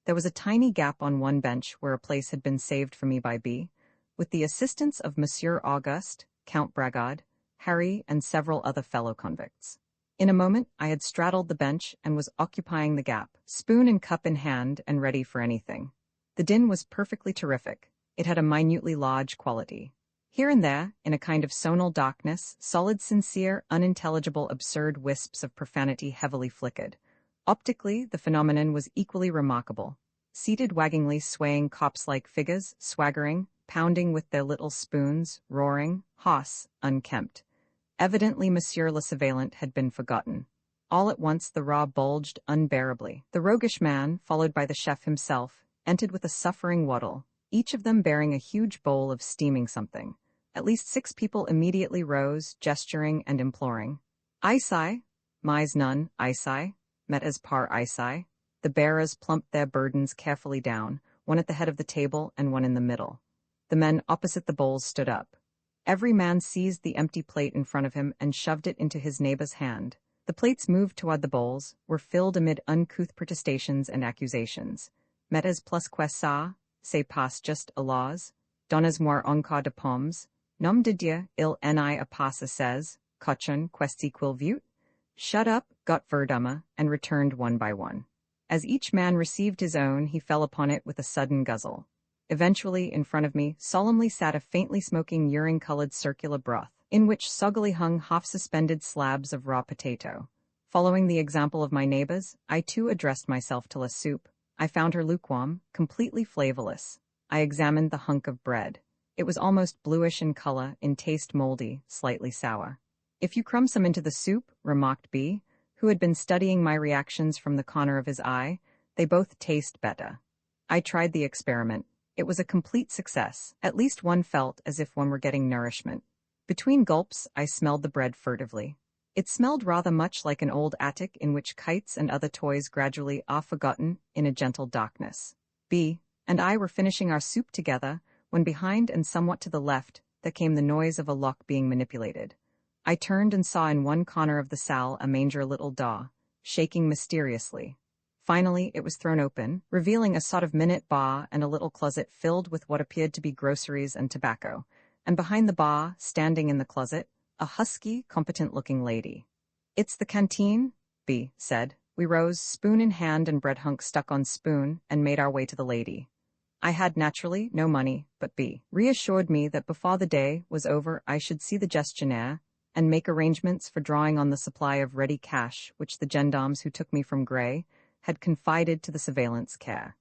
There was a tiny gap on one bench where a place had been saved for me by B, with the assistance of Monsieur Auguste, Count Bragard, Harry, and several other fellow convicts. In a moment, I had straddled the bench and was occupying the gap, spoon and cup in hand and ready for anything. The din was perfectly terrific. It had a minutely large quality. Here and there, in a kind of sonal darkness, solid, sincere, unintelligible, absurd wisps of profanity heavily flickered. Optically, the phenomenon was equally remarkable. Seated waggingly swaying corpse-like figures, swaggering, pounding with their little spoons, roaring, hoarse, unkempt. Evidently Monsieur le Surveillant had been forgotten. All at once the raw bulged unbearably. The roguish man, followed by the chef himself, entered with a suffering waddle, each of them bearing a huge bowl of steaming something. At least 6 people immediately rose, gesturing and imploring. Aisai, mais none, aisai, met as par aisai. The bearers plumped their burdens carefully down, one at the head of the table and one in the middle. The men opposite the bowls stood up. Every man seized the empty plate in front of him and shoved it into his neighbor's hand. The plates moved toward the bowls, were filled amid uncouth protestations and accusations. Mettez plus que ça, c'est pas juste à l'os, donnez-moi encore de pommes, nom de Dieu, il n'y a pas assez, cochon, questi quil vute? Shut up, got verdumme, and returned one by one. As each man received his own, he fell upon it with a sudden guzzle. Eventually, in front of me, solemnly sat a faintly smoking urine-colored circular broth, in which soggily hung half-suspended slabs of raw potato. Following the example of my neighbors, I too addressed myself to la soup. I found her lukewarm, completely flavorless. I examined the hunk of bread. It was almost bluish in color, in taste moldy, slightly sour. If you crumb some into the soup, remarked B, who had been studying my reactions from the corner of his eye, they both taste better. I tried the experiment. It was a complete success. At least one felt as if one were getting nourishment. Between gulps, I smelled the bread furtively. It smelled rather much like an old attic in which kites and other toys gradually are forgotten in a gentle darkness. B and I were finishing our soup together when behind and somewhat to the left there came the noise of a lock being manipulated. I turned and saw in one corner of the salle a manger little daw, shaking mysteriously. Finally, it was thrown open, revealing a sort of minute bar and a little closet filled with what appeared to be groceries and tobacco, and behind the bar, standing in the closet, a husky, competent-looking lady. "It's the canteen," B said. We rose, spoon in hand and bread hunk stuck on spoon, and made our way to the lady. I had, naturally, no money, but B reassured me that before the day was over I should see the gestionnaire and make arrangements for drawing on the supply of ready cash which the gendarmes who took me from Grey had confided to the surveillance care.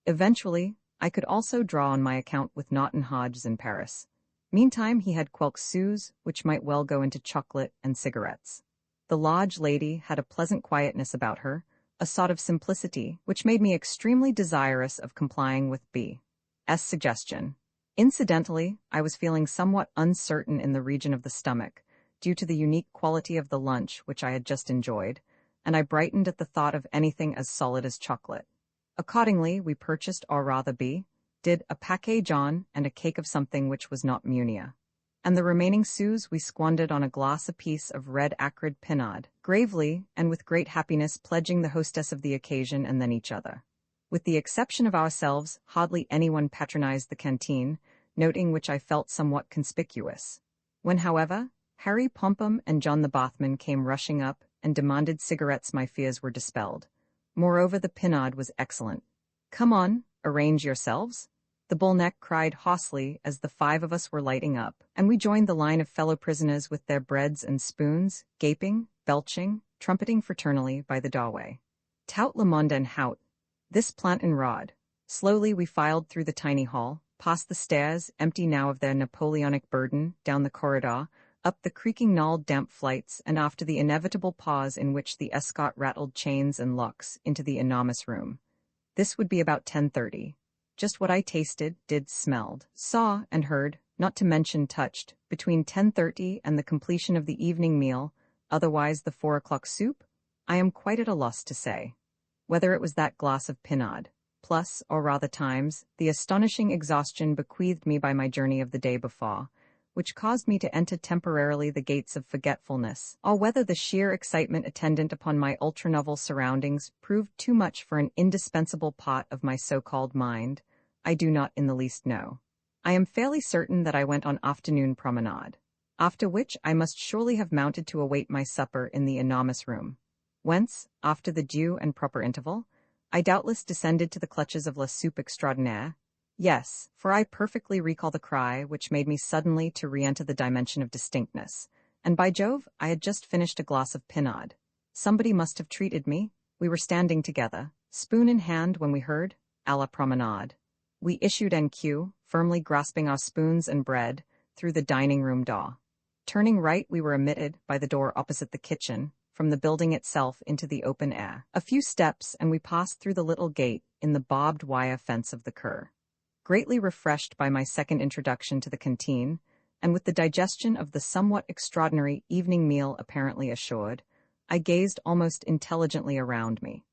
Eventually, I could also draw on my account with Naughton Hodges in Paris. Meantime, he had quelques sous, which might well go into chocolate and cigarettes. The large lady had a pleasant quietness about her, a sort of simplicity, which made me extremely desirous of complying with B's suggestion. Incidentally, I was feeling somewhat uncertain in the region of the stomach, due to the unique quality of the lunch which I had just enjoyed, and I brightened at the thought of anything as solid as chocolate. Accordingly, we purchased, or rather B did, a paquet jaune and a cake of something which was not Munia. And the remaining sous we squandered on a glass apiece of red acrid pinard, gravely and with great happiness pledging the hostess of the occasion and then each other. With the exception of ourselves, hardly anyone patronized the canteen, noting which I felt somewhat conspicuous. When, however, Harry Pompum and John the Bathman came rushing up and demanded cigarettes, my fears were dispelled. Moreover, the pinard was excellent. "Come on, arrange yourselves," the bullneck cried hoarsely as the 5 of us were lighting up, and we joined the line of fellow prisoners with their breads and spoons, gaping, belching, trumpeting fraternally by the doorway. Tout le monde en haut. This plant and rod. Slowly we filed through the tiny hall, past the stairs, empty now of their Napoleonic burden, down the corridor, up the creaking gnawed damp flights, and after the inevitable pause in which the escort rattled chains and locks, into the enormous room. This would be about 10:30. Just what I tasted, did, smelled, saw, and heard, not to mention touched, between 10:30 and the completion of the evening meal, otherwise the 4 o'clock soup, I am quite at a loss to say. whether it was that glass of pinard, plus, or rather times, the astonishing exhaustion bequeathed me by my journey of the day before, which caused me to enter temporarily the gates of forgetfulness, or whether the sheer excitement attendant upon my ultra-novel surroundings proved too much for an indispensable part of my so-called mind, I do not in the least know. I am fairly certain that I went on afternoon promenade, after which I must surely have mounted to await my supper in the enormous room, whence, after the due and proper interval, I doubtless descended to the clutches of la soupe extraordinaire. Yes, for I perfectly recall the cry which made me suddenly to re-enter the dimension of distinctness, and by Jove, I had just finished a glass of pinard. Somebody must have treated me. We were standing together, spoon in hand, when we heard, à la promenade. We issued en queue, firmly grasping our spoons and bread, through the dining-room door. Turning right, we were admitted, by the door opposite the kitchen, from the building itself into the open air. A few steps, and we passed through the little gate in the barbed wire fence of the cur. Greatly refreshed by my second introduction to the canteen, and with the digestion of the somewhat extraordinary evening meal apparently assured, I gazed almost intelligently around me.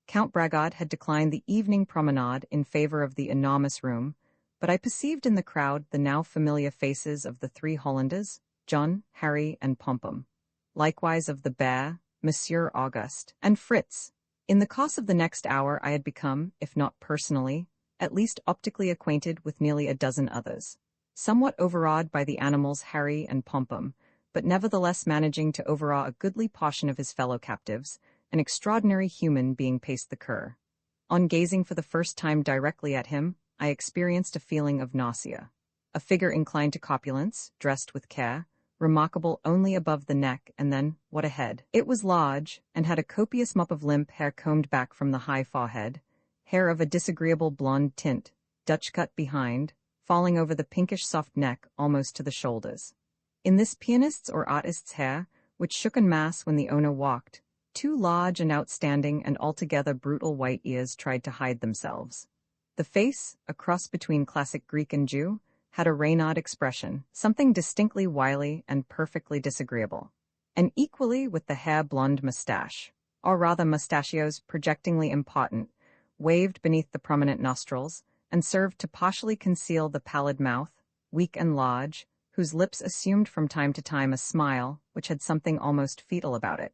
Count Bragard had declined the evening promenade in favor of the enormous room, but I perceived in the crowd the now familiar faces of the three Hollanders, John, Harry, and Pompom, likewise of the bear, Monsieur Auguste, and Fritz. In the course of the next hour I had become, if not personally, at least optically acquainted with nearly a dozen others, somewhat overawed by the animals Harry and Pompom, but nevertheless managing to overawe a goodly portion of his fellow captives, an extraordinary human being paced the cur. On gazing for the first time directly at him, I experienced a feeling of nausea. A figure inclined to corpulence, dressed with care, remarkable only above the neck, and then, what a head! It was large, and had a copious mop of limp hair combed back from the high forehead, hair of a disagreeable blonde tint, Dutch cut behind, falling over the pinkish soft neck almost to the shoulders. In this pianist's or artist's hair, which shook en masse when the owner walked, two large and outstanding and altogether brutal white ears tried to hide themselves. The face, a cross between classic Greek and Jew, had a Reynard expression, something distinctly wily and perfectly disagreeable. And equally with the hair blonde mustache, or rather mustachios projectingly important, waved beneath the prominent nostrils, and served to partially conceal the pallid mouth, weak and large, whose lips assumed from time to time a smile which had something almost fetal about it.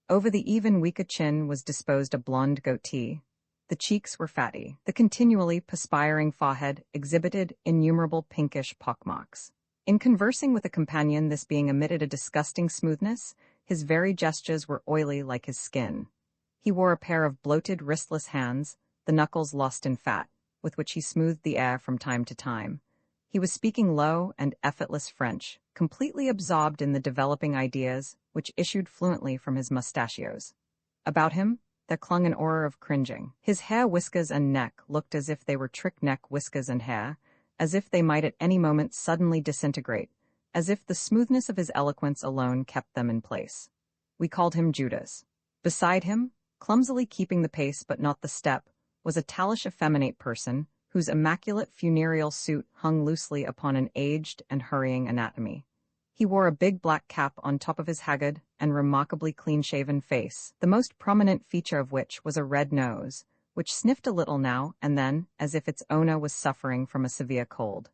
Over the even weaker chin was disposed a blonde goatee. The cheeks were fatty. The continually perspiring forehead exhibited innumerable pinkish pockmarks. In conversing with a companion, this being emitted a disgusting smoothness, his very gestures were oily like his skin. He wore a pair of bloated, wristless hands, the knuckles lost in fat, with which he smoothed the air from time to time. He was speaking low and effortless French, completely absorbed in the developing ideas which issued fluently from his mustachios. About him, there clung an aura of cringing. His hair, whiskers, and neck looked as if they were trick neck, whiskers, and hair, as if they might at any moment suddenly disintegrate, as if the smoothness of his eloquence alone kept them in place. We called him Judas. Beside him, clumsily keeping the pace but not the step, was a tallish effeminate person, whose immaculate funereal suit hung loosely upon an aged and hurrying anatomy. He wore a big black cap on top of his haggard and remarkably clean-shaven face, the most prominent feature of which was a red nose, which sniffed a little now and then, as if its owner was suffering from a severe cold.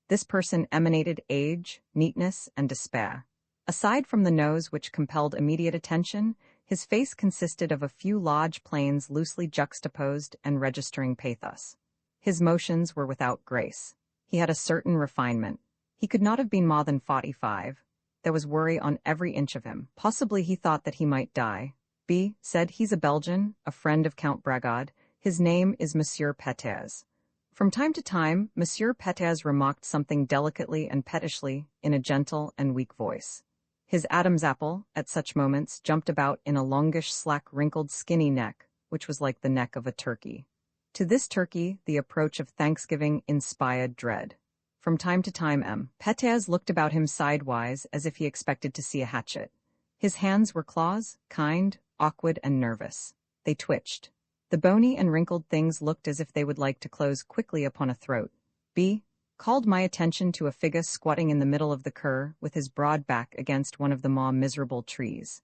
This person emanated age, neatness, and despair. Aside from the nose which compelled immediate attention, his face consisted of a few large planes loosely juxtaposed and registering pathos. His motions were without grace. He had a certain refinement. He could not have been more than 45. There was worry on every inch of him. Possibly he thought that he might die. B. said he's a Belgian, a friend of Count Bragard. His name is Monsieur Peters. From time to time, Monsieur Peters remarked something delicately and pettishly in a gentle and weak voice. His Adam's apple, at such moments, jumped about in a longish, slack, wrinkled, skinny neck, which was like the neck of a turkey. To this turkey, the approach of Thanksgiving inspired dread. From time to time M. Peters looked about him sidewise as if he expected to see a hatchet. His hands were claws, kind, awkward, and nervous. They twitched. The bony and wrinkled things looked as if they would like to close quickly upon a throat. B. called my attention to a figure squatting in the middle of the cur with his broad back against one of the more miserable trees.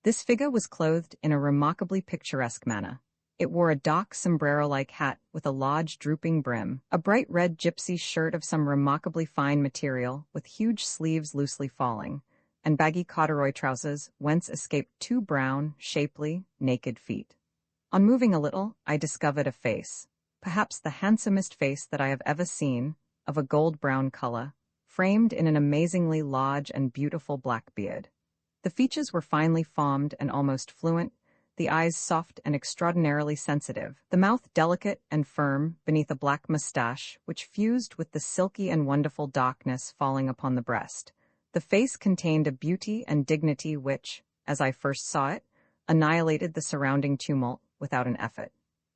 This figure was clothed in a remarkably picturesque manner. It wore a dock sombrero-like hat with a large drooping brim, a bright red gypsy shirt of some remarkably fine material with huge sleeves loosely falling, and baggy corduroy trousers whence escaped two brown, shapely, naked feet. On moving a little, I discovered a face, perhaps the handsomest face that I have ever seen, of a gold-brown color, framed in an amazingly large and beautiful black beard. The features were finely formed and almost fluent, the eyes soft and extraordinarily sensitive, the mouth delicate and firm beneath a black mustache which fused with the silky and wonderful darkness falling upon the breast. The face contained a beauty and dignity which, as I first saw it, annihilated the surrounding tumult without an effort.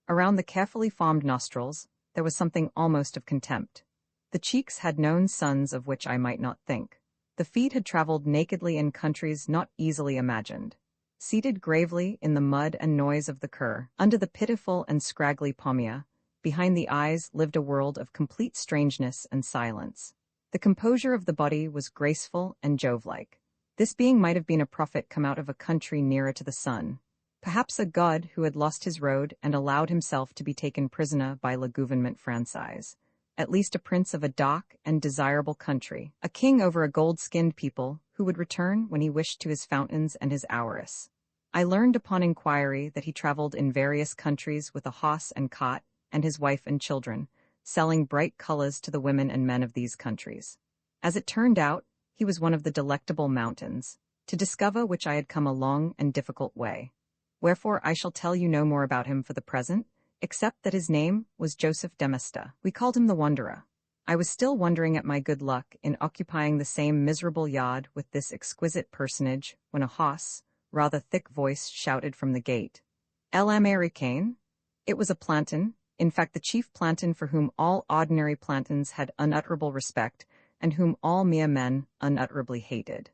Around the carefully formed nostrils, there was something almost of contempt. The cheeks had known suns of which I might not think. The feet had traveled nakedly in countries not easily imagined. Seated gravely in the mud and noise of the Kur, under the pitiful and scraggly pommier, behind the eyes lived a world of complete strangeness and silence. The composure of the body was graceful and Jove-like. This being might have been a prophet come out of a country nearer to the sun, perhaps a god who had lost his road and allowed himself to be taken prisoner by le gouvernement français, at least a prince of a dark and desirable country, a king over a gold-skinned people who would return when he wished to his fountains and his avarice. I learned upon inquiry that he traveled in various countries with a horse and cart and his wife and children, selling bright colors to the women and men of these countries. As it turned out, he was one of the Delectable Mountains, to discover which I had come a long and difficult way. Wherefore I shall tell you no more about him for the present, except that his name was Joseph Demesta. We called him the Wanderer. I was still wondering at my good luck in occupying the same miserable yard with this exquisite personage when a hoarse, rather thick voice shouted from the gate, "L'Américain?" It was a planton, in fact the chief planton for whom all ordinary plantons had unutterable respect, and whom all mere men unutterably hated.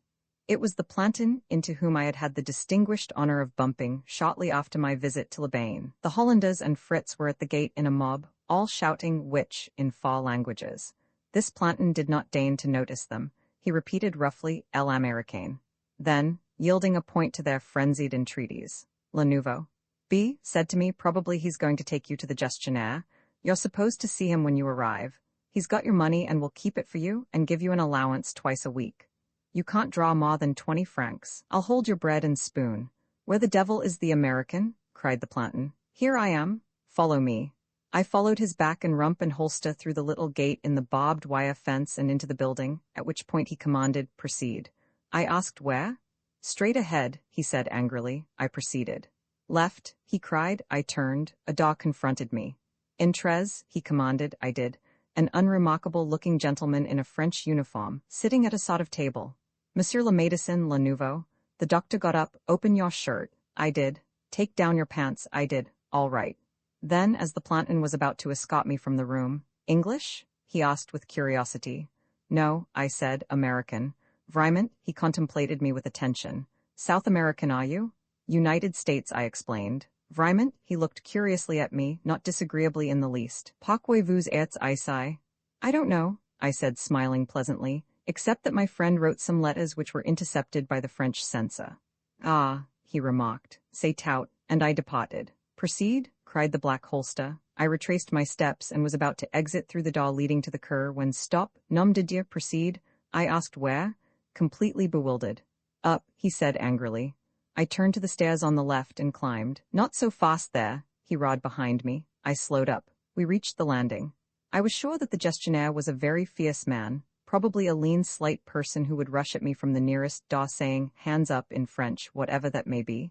It was the planton into whom I had had the distinguished honor of bumping shortly after my visit to Lebain. The Hollanders and Fritz were at the gate in a mob, all shouting which in four languages. This planton did not deign to notice them. He repeated roughly, "L'Américain." Then, yielding a point to their frenzied entreaties, "Le Nouveau B said to me, probably he's going to take you to the gestionnaire. You're supposed to see him when you arrive. He's got your money and will keep it for you and give you an allowance twice a week. You can't draw more than 20 francs. I'll hold your bread and spoon." "Where the devil is the American?" cried the planton. "Here I am. Follow me." I followed his back and rump and holster through the little gate in the barbed wire fence and into the building, at which point he commanded, "Proceed." I asked where. "Straight ahead," he said angrily. I proceeded. "Left," he cried. I turned. A door confronted me. "Entrez," he commanded. I did. An unremarkable-looking gentleman in a French uniform, sitting at a sort of table. "Monsieur le médecin, le nouveau." The doctor got up. "Open your shirt." I did. "Take down your pants." I did. "All right." Then, as the planton was about to escort me from the room, "English?" he asked with curiosity. "No," I said, "American." "Vraiment?" He contemplated me with attention. "South American, are you?" "United States," I explained. "Vraiment?" He looked curiously at me, not disagreeably in the least. "Pourquoi vous êtes ici?" "I don't know," I said, smiling pleasantly, "except that my friend wrote some letters which were intercepted by the French censor." "Ah," he remarked, "c'est tout," and I departed. "Proceed?" cried the black holster. I retraced my steps and was about to exit through the door leading to the Kur when "Stop, nom de Dieu, proceed?" I asked where, completely bewildered. "Up," he said angrily. I turned to the stairs on the left and climbed. "Not so fast there," he roared behind me. I slowed up. We reached the landing. I was sure that the gestionnaire was a very fierce man, probably a lean, slight person who would rush at me from the nearest door saying, "Hands up," in French, whatever that may be.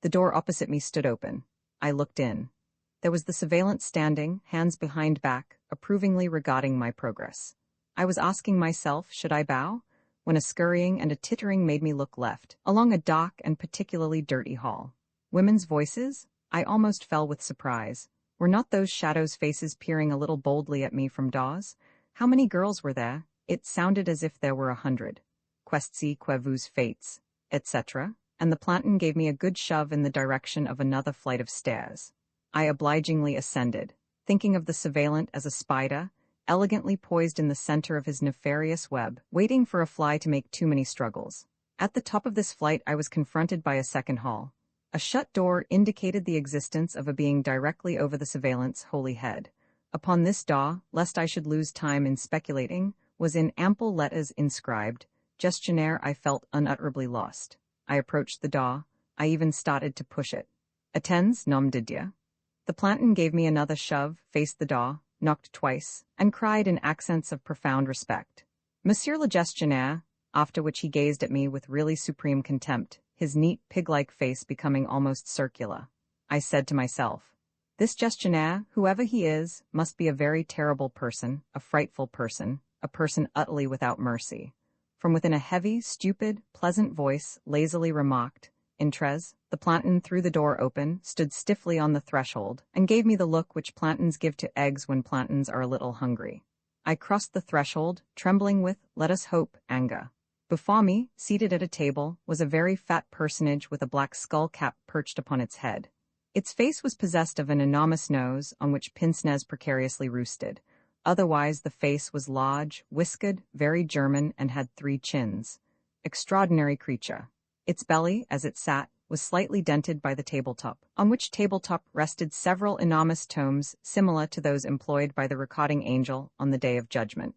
The door opposite me stood open. I looked in. There was the surveillant standing, hands behind back, approvingly regarding my progress. I was asking myself, should I bow? When a scurrying and a tittering made me look left, along a dark and particularly dirty hall. Women's voices? I almost fell with surprise. Were not those shadows' faces peering a little boldly at me from doors? How many girls were there? It sounded as if there were 100. "Questi que vous faites," etc., and the planton gave me a good shove in the direction of another flight of stairs. I obligingly ascended, thinking of the surveillant as a spider, elegantly poised in the center of his nefarious web, waiting for a fly to make too many struggles. At the top of this flight I was confronted by a second hall. A shut door indicated the existence of a being directly over the surveillance holy head. Upon this door, lest I should lose time in speculating, was in ample letters inscribed, Gestionnaire. I felt unutterably lost. I approached the door. I even started to push it. Attends, nom de Dieu. The planton gave me another shove, faced the door, knocked twice, and cried in accents of profound respect, Monsieur le Gestionnaire, after which he gazed at me with really supreme contempt, his neat pig-like face becoming almost circular. I said to myself, this Gestionnaire, whoever he is, must be a very terrible person, a frightful person, a person utterly without mercy. From within a heavy, stupid, pleasant voice lazily remarked, Intrez. The planton threw the door open, stood stiffly on the threshold, and gave me the look which plantons give to eggs when plantons are a little hungry. I crossed the threshold, trembling with, let us hope, anger. Before me, seated at a table, was a very fat personage with a black skull cap perched upon its head. Its face was possessed of an enormous nose, on which pince-nez precariously roosted. Otherwise the face was large, whiskered, very German, and had 3 chins. Extraordinary creature. Its belly, as it sat, was slightly dented by the tabletop, on which tabletop rested several enormous tomes similar to those employed by the recording angel on the Day of Judgment,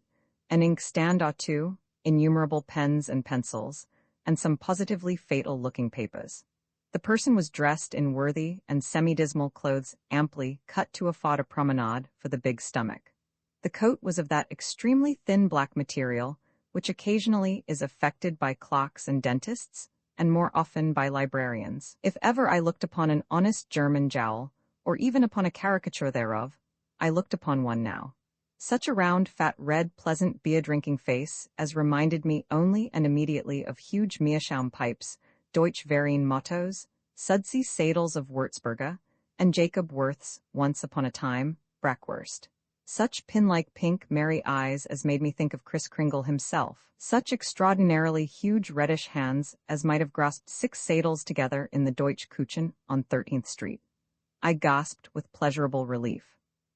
an inkstand or 2, innumerable pens and pencils, and some positively fatal-looking papers. The person was dressed in worthy and semi-dismal clothes amply cut to afford a promenade for the big stomach. The coat was of that extremely thin black material which occasionally is affected by clerks and dentists, and more often by librarians. If ever I looked upon an honest German jowl, or even upon a caricature thereof, I looked upon one now. Such a round, fat, red, pleasant, beer-drinking face as reminded me only and immediately of huge meerschaum pipes, Deutsch Verein mottos, sudsy sadels of Würzburger, and Jacob Wirth's, once upon a time, Brackwurst. Such pin-like pink, merry eyes as made me think of Kris Kringle himself. Such extraordinarily huge reddish hands as might have grasped 6 sadels together in the Deutsche Küchen on 13th Street. I gasped with pleasurable relief.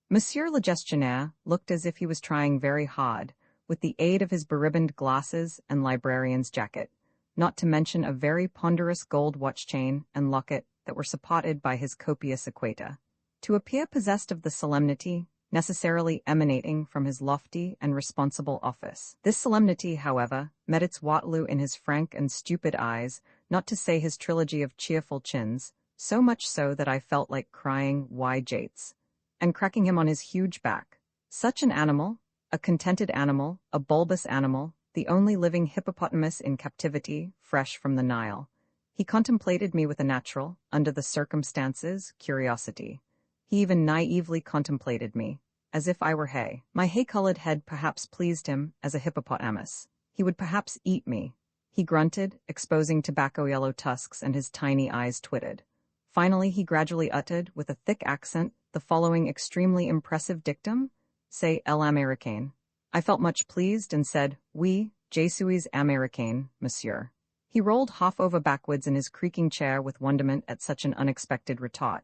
Monsieur le Gestionnaire looked as if he was trying very hard, with the aid of his beribboned glasses and librarian's jacket, not to mention a very ponderous gold watch chain and locket that were supported by his copious equator, to appear possessed of the solemnity necessarily emanating from his lofty and responsible office. This solemnity, however, met its Waterloo in his frank and stupid eyes, not to say his trilogy of cheerful chins, so much so that I felt like crying, why Jates, and cracking him on his huge back. Such an animal, a contented animal, a bulbous animal, the only living hippopotamus in captivity, fresh from the Nile. He contemplated me with a natural, under the circumstances, curiosity. He even naively contemplated me, as if I were hay. My hay-colored head perhaps pleased him as a hippopotamus. He would perhaps eat me. He grunted, exposing tobacco-yellow tusks, and his tiny eyes twittered. Finally he gradually uttered, with a thick accent, the following extremely impressive dictum, C'est l'américain. I felt much pleased and said, Oui, je suis américain, monsieur. He rolled half over backwards in his creaking chair with wonderment at such an unexpected retort.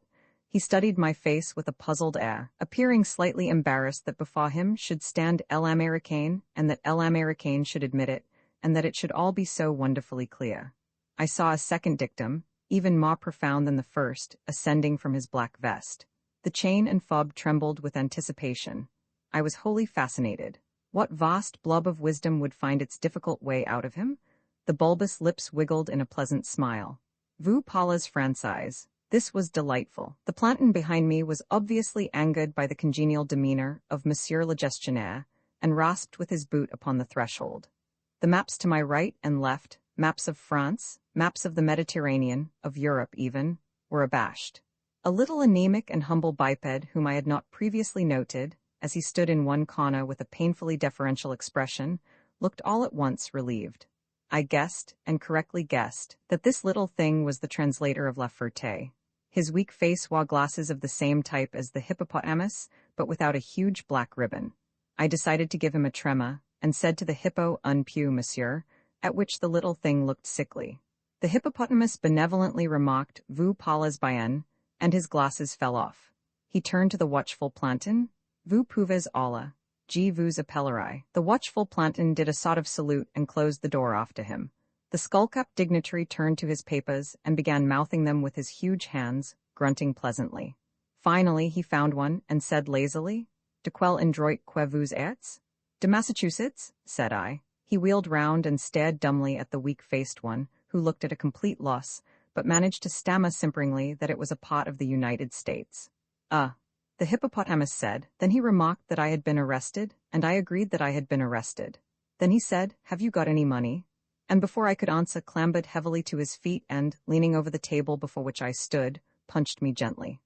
He studied my face with a puzzled air, appearing slightly embarrassed that before him should stand l'américain, and that l'américain should admit it, and that it should all be so wonderfully clear. I saw a second dictum, even more profound than the first, ascending from his black vest. The chain and fob trembled with anticipation. I was wholly fascinated. What vast blob of wisdom would find its difficult way out of him? The bulbous lips wiggled in a pleasant smile. Vous parlez français. This was delightful. The planton behind me was obviously angered by the congenial demeanor of Monsieur le Gestionnaire, and rasped with his boot upon the threshold. The maps to my right and left, maps of France, maps of the Mediterranean, of Europe even, were abashed. A little anemic and humble biped whom I had not previously noted, as he stood in one corner with a painfully deferential expression, looked all at once relieved. I guessed, and correctly guessed, that this little thing was the translator of La Ferté. His weak face wore glasses of the same type as the hippopotamus, but without a huge black ribbon. I decided to give him a tremor, and said to the hippo, Un peu, monsieur, at which the little thing looked sickly. The hippopotamus benevolently remarked, Vous parlez bien, and his glasses fell off. He turned to the watchful planton, Vous pouvez aller, je vous appellerai. The watchful planton did a sort of salute and closed the door after him. The skull-capped dignitary turned to his papers and began mouthing them with his huge hands, grunting pleasantly. Finally, he found one and said lazily, "De quel endroit que vous êtes?" "De Massachusetts," said I. He wheeled round and stared dumbly at the weak-faced one, who looked at a complete loss, but managed to stammer simperingly that it was a part of the United States. The hippopotamus said. Then he remarked that I had been arrested, and I agreed that I had been arrested. Then he said, "Have you got any money?" And before I could answer, clambered heavily to his feet and, leaning over the table before which I stood, punched me gently.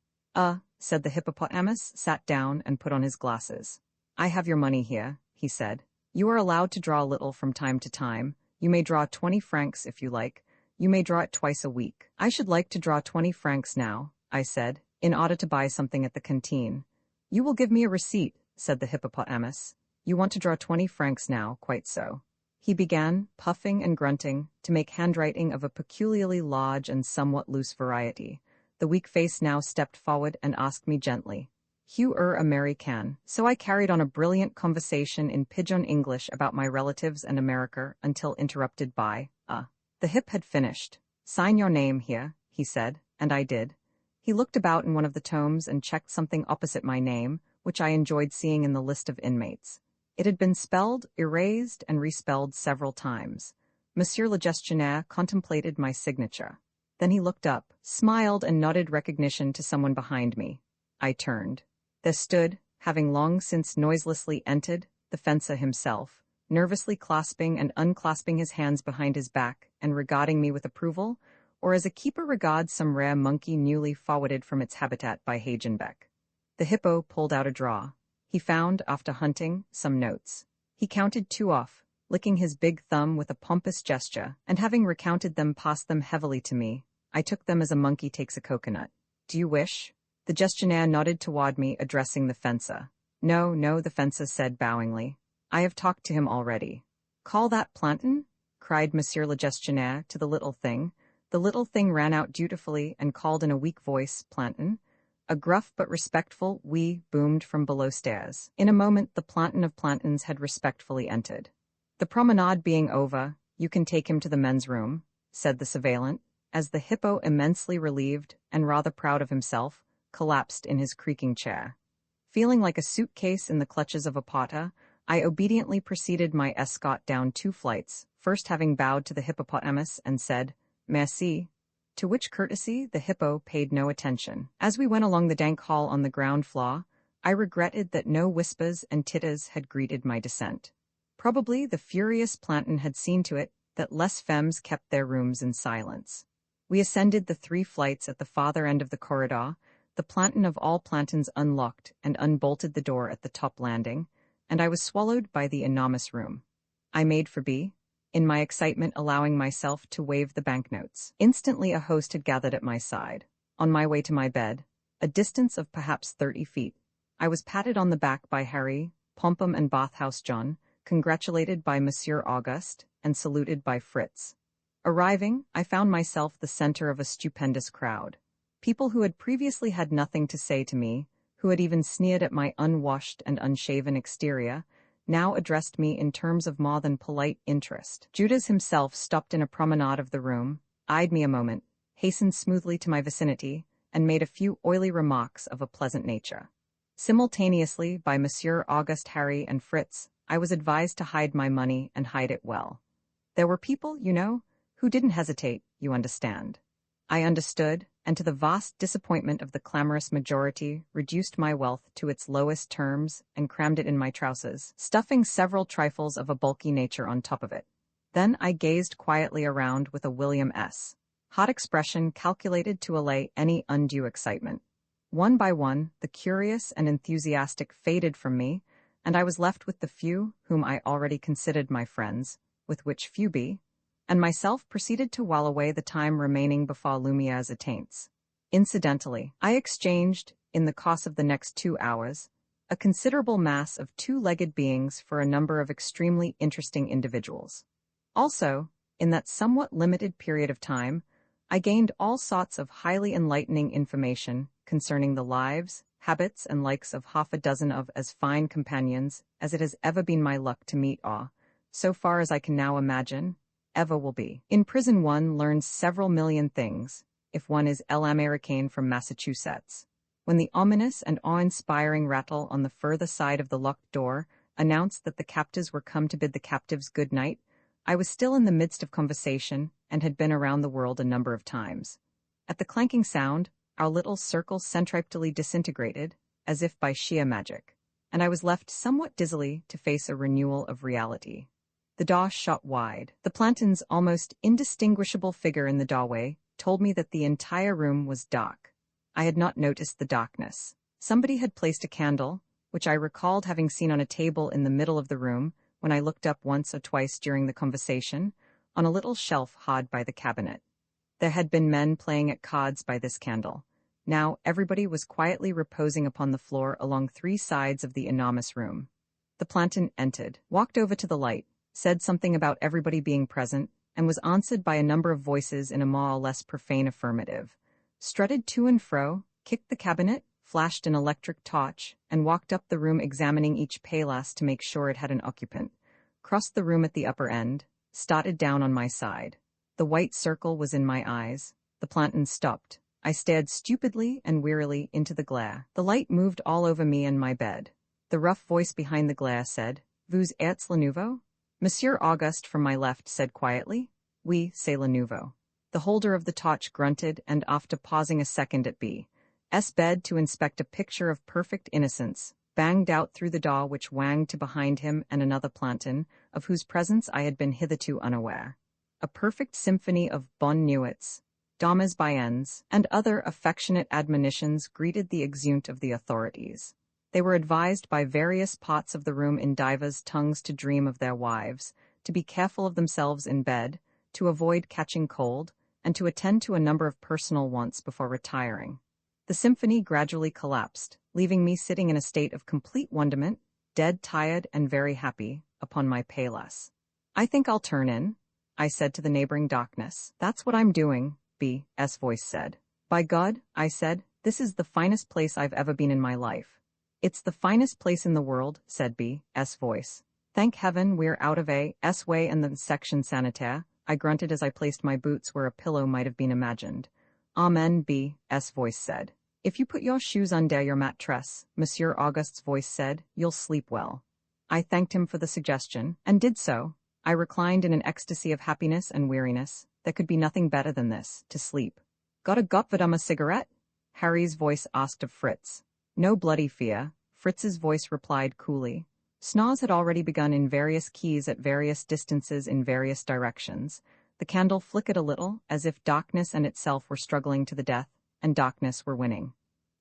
Said the hippopotamus, sat down, and put on his glasses. "I have your money here," he said. "You are allowed to draw a little from time to time. You may draw 20 francs if you like. You may draw it twice a week." "I should like to draw 20 francs now," I said, "in order to buy something at the canteen." "You will give me a receipt," said the hippopotamus. "You want to draw 20 francs now, quite so." He began, puffing and grunting, to make handwriting of a peculiarly large and somewhat loose variety. The weak face now stepped forward and asked me gently, "Hugh American?" So I carried on a brilliant conversation in pidgin English about my relatives and America until interrupted by, The hip had finished. "Sign your name here," he said, and I did. He looked about in one of the tomes and checked something opposite my name, which I enjoyed seeing in the list of inmates. It had been spelled, erased, and respelled several times. Monsieur le Gestionnaire contemplated my signature. Then he looked up, smiled, and nodded recognition to someone behind me. I turned. There stood, having long since noiselessly entered, the fencer himself, nervously clasping and unclasping his hands behind his back and regarding me with approval, or as a keeper regards some rare monkey newly forwarded from its habitat by Hagenbeck. The hippo pulled out a drawer. He found, after hunting, some notes. He counted 2 off, licking his big thumb with a pompous gesture, and having recounted them passed them heavily to me. I took them as a monkey takes a coconut. "Do you wish?" The gestionnaire nodded toward me, addressing the fencer. No, the fencer said bowingly. "I have talked to him already." "Call that plantain?" cried Monsieur le Gestionnaire to the little thing. The little thing ran out dutifully and called in a weak voice, "Plantain." A gruff but respectful "oui" boomed from below stairs. In a moment the plantain of plantains had respectfully entered. "The promenade being over, you can take him to the men's room," said the surveillant, as the hippo, immensely relieved and rather proud of himself, collapsed in his creaking chair. Feeling like a suitcase in the clutches of a potter, I obediently preceded my escort down 2 flights, first having bowed to the hippopotamus and said, "Merci," to which courtesy the hippo paid no attention. As we went along the dank hall on the ground floor, I regretted that no whispers and titters had greeted my descent. Probably the furious plantain had seen to it that less femmes kept their rooms in silence. We ascended the 3 flights at the farther end of the corridor. The plantain of all plantains unlocked and unbolted the door at the top landing, and I was swallowed by the enormous room. I made for B, in my excitement allowing myself to wave the banknotes. Instantly a host had gathered at my side. On my way to my bed, a distance of perhaps 30 feet, I was patted on the back by Harry, Pompum and Bathhouse John, congratulated by Monsieur Auguste, and saluted by Fritz. Arriving, I found myself the center of a stupendous crowd. People who had previously had nothing to say to me, who had even sneered at my unwashed and unshaven exterior, now addressed me in terms of more than polite interest. Judas himself stopped in a promenade of the room, eyed me a moment, hastened smoothly to my vicinity, and made a few oily remarks of a pleasant nature. Simultaneously, by Monsieur Auguste, Harry, and Fritz, I was advised to hide my money and hide it well. There were people, who didn't hesitate, you understand. I understood, and to the vast disappointment of the clamorous majority, reduced my wealth to its lowest terms and crammed it in my trousers, stuffing several trifles of a bulky nature on top of it. Then I gazed quietly around with a William S. hot expression calculated to allay any undue excitement. One by one, the curious and enthusiastic faded from me, and I was left with the few whom I already considered my friends, with which few be, and myself proceeded to while away the time remaining before Lumiere's attaints. Incidentally, I exchanged, in the course of the next 2 hours, a considerable mass of 2-legged beings for a number of extremely interesting individuals. Also, in that somewhat limited period of time, I gained all sorts of highly enlightening information concerning the lives, habits, and likes of half a dozen of as fine companions as it has ever been my luck to meet or, so far as I can now imagine, ever will be. In prison one learns several million things, if one is l'Américain from Massachusetts. When the ominous and awe-inspiring rattle on the further side of the locked door announced that the captors were come to bid the captives good night, I was still in the midst of conversation and had been around the world a number of times. At the clanking sound, our little circle centripetally disintegrated, as if by sheer magic, and I was left somewhat dizzily to face a renewal of reality. The door shot wide. The planton's almost indistinguishable figure in the doorway told me that the entire room was dark. I had not noticed the darkness. Somebody had placed a candle, which I recalled having seen on a table in the middle of the room when I looked up once or twice during the conversation, on a little shelf hard by the cabinet. There had been men playing at cards by this candle. Now everybody was quietly reposing upon the floor along three sides of the enormous room. The planton entered, walked over to the light, said something about everybody being present, and was answered by a number of voices in a more or less profane affirmative, strutted to and fro, kicked the cabinet, flashed an electric torch, and walked up the room examining each palas to make sure it had an occupant, crossed the room at the upper end, started down on my side. The white circle was in my eyes. The planton stopped. I stared stupidly and wearily into the glare. The light moved all over me and my bed. The rough voice behind the glare said, "Vous êtes le nouveau?" Monsieur Auguste from my left said quietly, "Oui, c'est le nouveau." The holder of the torch grunted, and after pausing a second at B.'s bed to inspect a picture of perfect innocence, banged out through the door which wanged to behind him and another planton, of whose presence I had been hitherto unaware. A perfect symphony of bonnes nuits, dames biennes, and other affectionate admonitions greeted the exeunt of the authorities. They were advised by various parts of the room in divers tongues to dream of their wives, to be careful of themselves in bed, to avoid catching cold, and to attend to a number of personal wants before retiring. The symphony gradually collapsed, leaving me sitting in a state of complete wonderment, dead tired and very happy, upon my palas. "I think I'll turn in," I said to the neighboring darkness. "That's what I'm doing," B.'s voice said. "By God," I said, "this is the finest place I've ever been in my life." "It's the finest place in the world," said B.'s voice. "Thank heaven we're out of A.'s way and the section sanitaire," I grunted as I placed my boots where a pillow might have been imagined. "Amen," B.'s voice said. "If you put your shoes under your mattress," Monsieur Auguste's voice said, "you'll sleep well." I thanked him for the suggestion, and did so. I reclined in an ecstasy of happiness and weariness. There could be nothing better than this, to sleep. "Got a Gottverdummer cigarette?" Harry's voice asked of Fritz. "No bloody fear," Fritz's voice replied coolly. Snores had already begun in various keys at various distances in various directions. The candle flickered a little, as if darkness and itself were struggling to the death, and darkness were winning.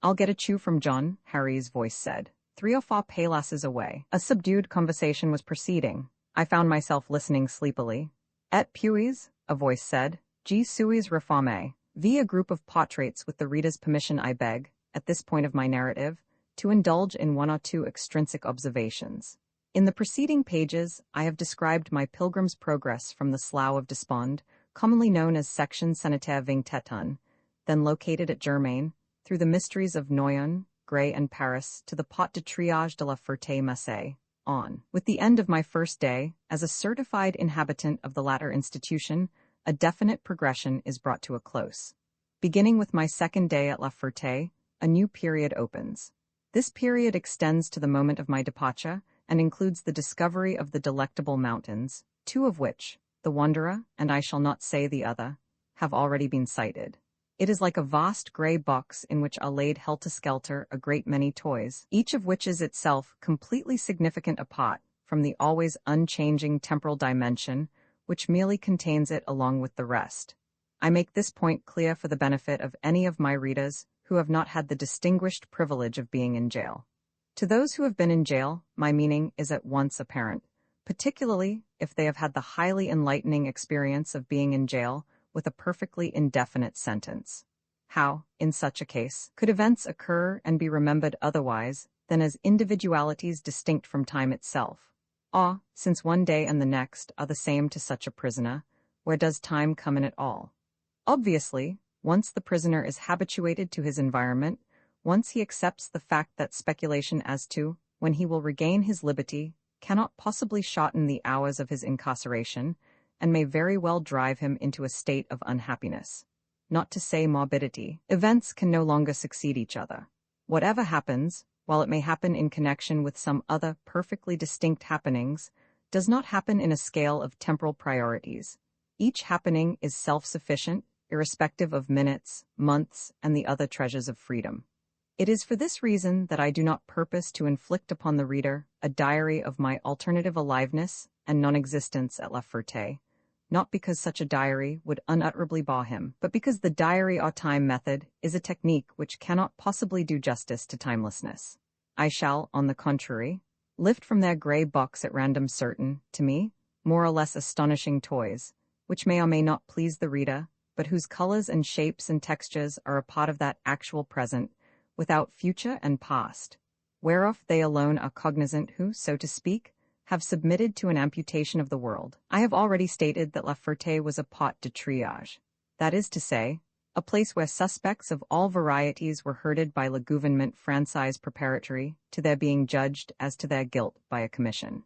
"I'll get a chew from John," Harry's voice said. 3 or 4 palasses away. A subdued conversation was proceeding. I found myself listening sleepily. "Et puis," a voice said, "je suis reformé." A group of portraits with the reader's permission I beg, at this point of my narrative, to indulge in 1 or 2 extrinsic observations. In the preceding pages, I have described my pilgrim's progress from the Slough of Despond, commonly known as Section Sanitaire Vingteton, then located at Germain, through the mysteries of Noyon, Gray, and Paris, to the Pot de Triage de la Ferté-Massé, on. With the end of my first day, as a certified inhabitant of the latter institution, a definite progression is brought to a close. Beginning with my second day at La Ferté, a new period opens. This period extends to the moment of my departure and includes the discovery of the Delectable Mountains, 2 of which, the Wanderer, and I shall not say the other, have already been sighted. It is like a vast grey box in which are laid helter-skelter a great many toys, each of which is itself completely significant apart from the always unchanging temporal dimension which merely contains it along with the rest. I make this point clear for the benefit of any of my readers who have not had the distinguished privilege of being in jail. To those who have been in jail, my meaning is at once apparent, particularly if they have had the highly enlightening experience of being in jail with a perfectly indefinite sentence. How, in such a case, could events occur and be remembered otherwise than as individualities distinct from time itself? Since one day and the next are the same to such a prisoner, where does time come in at all? Obviously, once the prisoner is habituated to his environment, once he accepts the fact that speculation as to when he will regain his liberty cannot possibly shorten the hours of his incarceration, and may very well drive him into a state of unhappiness. Not to say morbidity. Events can no longer succeed each other. Whatever happens, while it may happen in connection with some other perfectly distinct happenings, does not happen in a scale of temporal priorities. Each happening is self-sufficient, irrespective of minutes, months, and the other treasures of freedom. It is for this reason that I do not purpose to inflict upon the reader a diary of my alternative aliveness and non-existence at La Ferté, not because such a diary would unutterably bore him, but because the diary or time method is a technique which cannot possibly do justice to timelessness. I shall, on the contrary, lift from their grey box at random certain, to me, more or less astonishing toys, which may or may not please the reader, but whose colors and shapes and textures are a part of that actual present, without future and past, whereof they alone are cognizant who, so to speak, have submitted to an amputation of the world. I have already stated that La Ferté was a pot de triage, that is to say, a place where suspects of all varieties were herded by le gouvernement français preparatory to their being judged as to their guilt by a commission.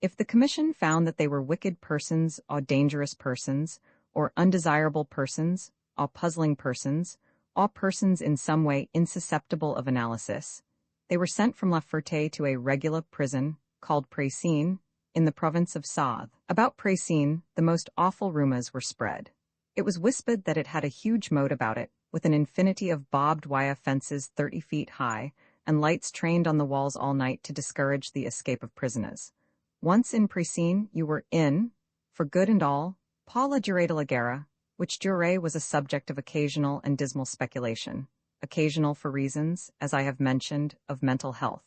If the commission found that they were wicked persons or dangerous persons, or undesirable persons, or puzzling persons, or persons in some way insusceptible of analysis, they were sent from La Ferté to a regular prison called Précines in the province of Sarthe. About Précines, the most awful rumors were spread. It was whispered that it had a huge moat about it, with an infinity of barbed wire fences 30 feet high, and lights trained on the walls all night to discourage the escape of prisoners. Once in Précines, you were in, for good and all, pas la durée de la guerre, which durée was a subject of occasional and dismal speculation, occasional for reasons, as I have mentioned, of mental health,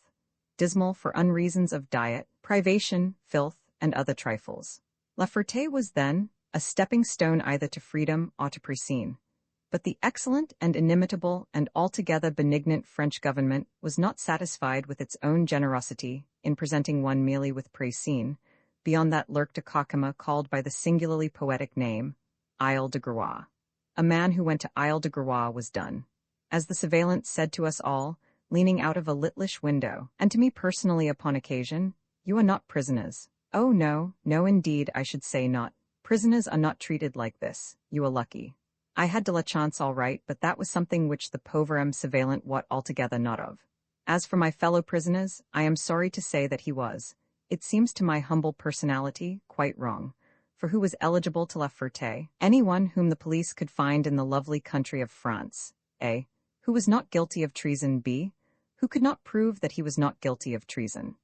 dismal for unreasons of diet, privation, filth, and other trifles. La Ferté was then a stepping stone either to freedom or to Précines. But the excellent and inimitable and altogether benignant French government was not satisfied with its own generosity in presenting one merely with Précines, beyond that lurked a Cockama called by the singularly poetic name, Isle de Groix. A man who went to Isle de Groix was done. As the surveillant said to us all, leaning out of a litlish window, and to me personally upon occasion, "You are not prisoners." Oh no, no indeed, I should say not. Prisoners are not treated like this. You are lucky. I had de la chance all right, but that was something which the pauvre surveillant wot altogether not of. As for my fellow prisoners, I am sorry to say that he was, it seems to my humble personality, quite wrong. For who was eligible to La Ferté? Anyone whom the police could find in the lovely country of France. A. Who was not guilty of treason. B. Who could not prove that he was not guilty of treason.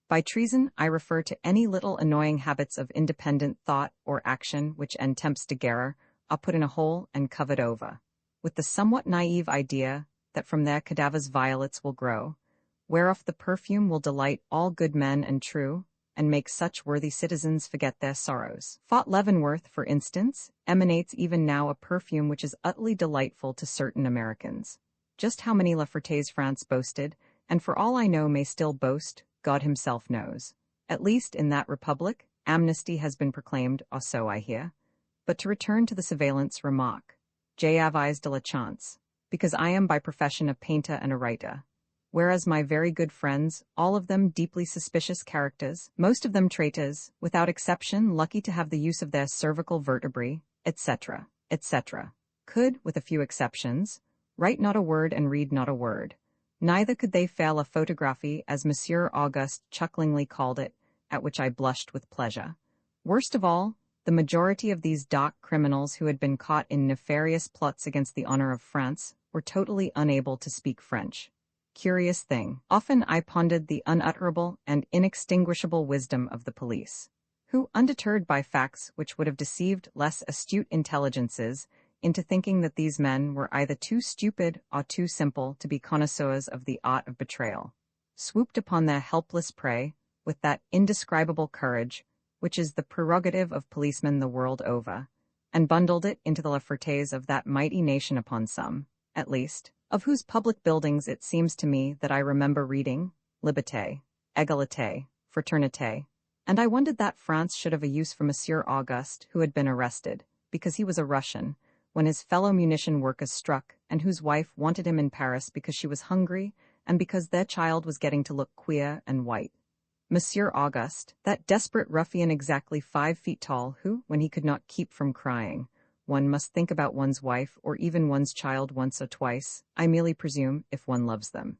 By treason, I refer to any little annoying habits of independent thought or action which en temps de guerre are put in a hole and covered over, with the somewhat naive idea that from their cadavers violets will grow, whereof the perfume will delight all good men and true, and make such worthy citizens forget their sorrows. Fort Leavenworth, for instance, emanates even now a perfume which is utterly delightful to certain Americans. Just how many La Fertés France boasted, and for all I know may still boast, God himself knows. At least in that republic, amnesty has been proclaimed, or so I hear. But to return to the surveillance remark, j'avais de la chance, because I am by profession a painter and a writer, whereas my very good friends, all of them deeply suspicious characters, most of them traitors, without exception lucky to have the use of their cervical vertebrae, etc., etc., could, with a few exceptions, write not a word and read not a word. Neither could they fail a photography, as Monsieur Auguste chucklingly called it, at which I blushed with pleasure. Worst of all, the majority of these dark criminals who had been caught in nefarious plots against the honor of France were totally unable to speak French. Curious thing. Often I pondered the unutterable and inextinguishable wisdom of the police, who, undeterred by facts which would have deceived less astute intelligences into thinking that these men were either too stupid or too simple to be connoisseurs of the art of betrayal, swooped upon their helpless prey with that indescribable courage which is the prerogative of policemen the world over, and bundled it into the La Fertés of that mighty nation upon some, at least, of whose public buildings it seems to me that I remember reading, Liberté, Égalité, Fraternité, and I wondered that France should have a use for Monsieur Auguste, who had been arrested, because he was a Russian, when his fellow munition workers struck, and whose wife wanted him in Paris because she was hungry and because their child was getting to look queer and white. Monsieur Auguste, that desperate ruffian exactly 5 feet tall who, when he could not keep from crying, one must think about one's wife or even one's child once or twice, I merely presume, if one loves them.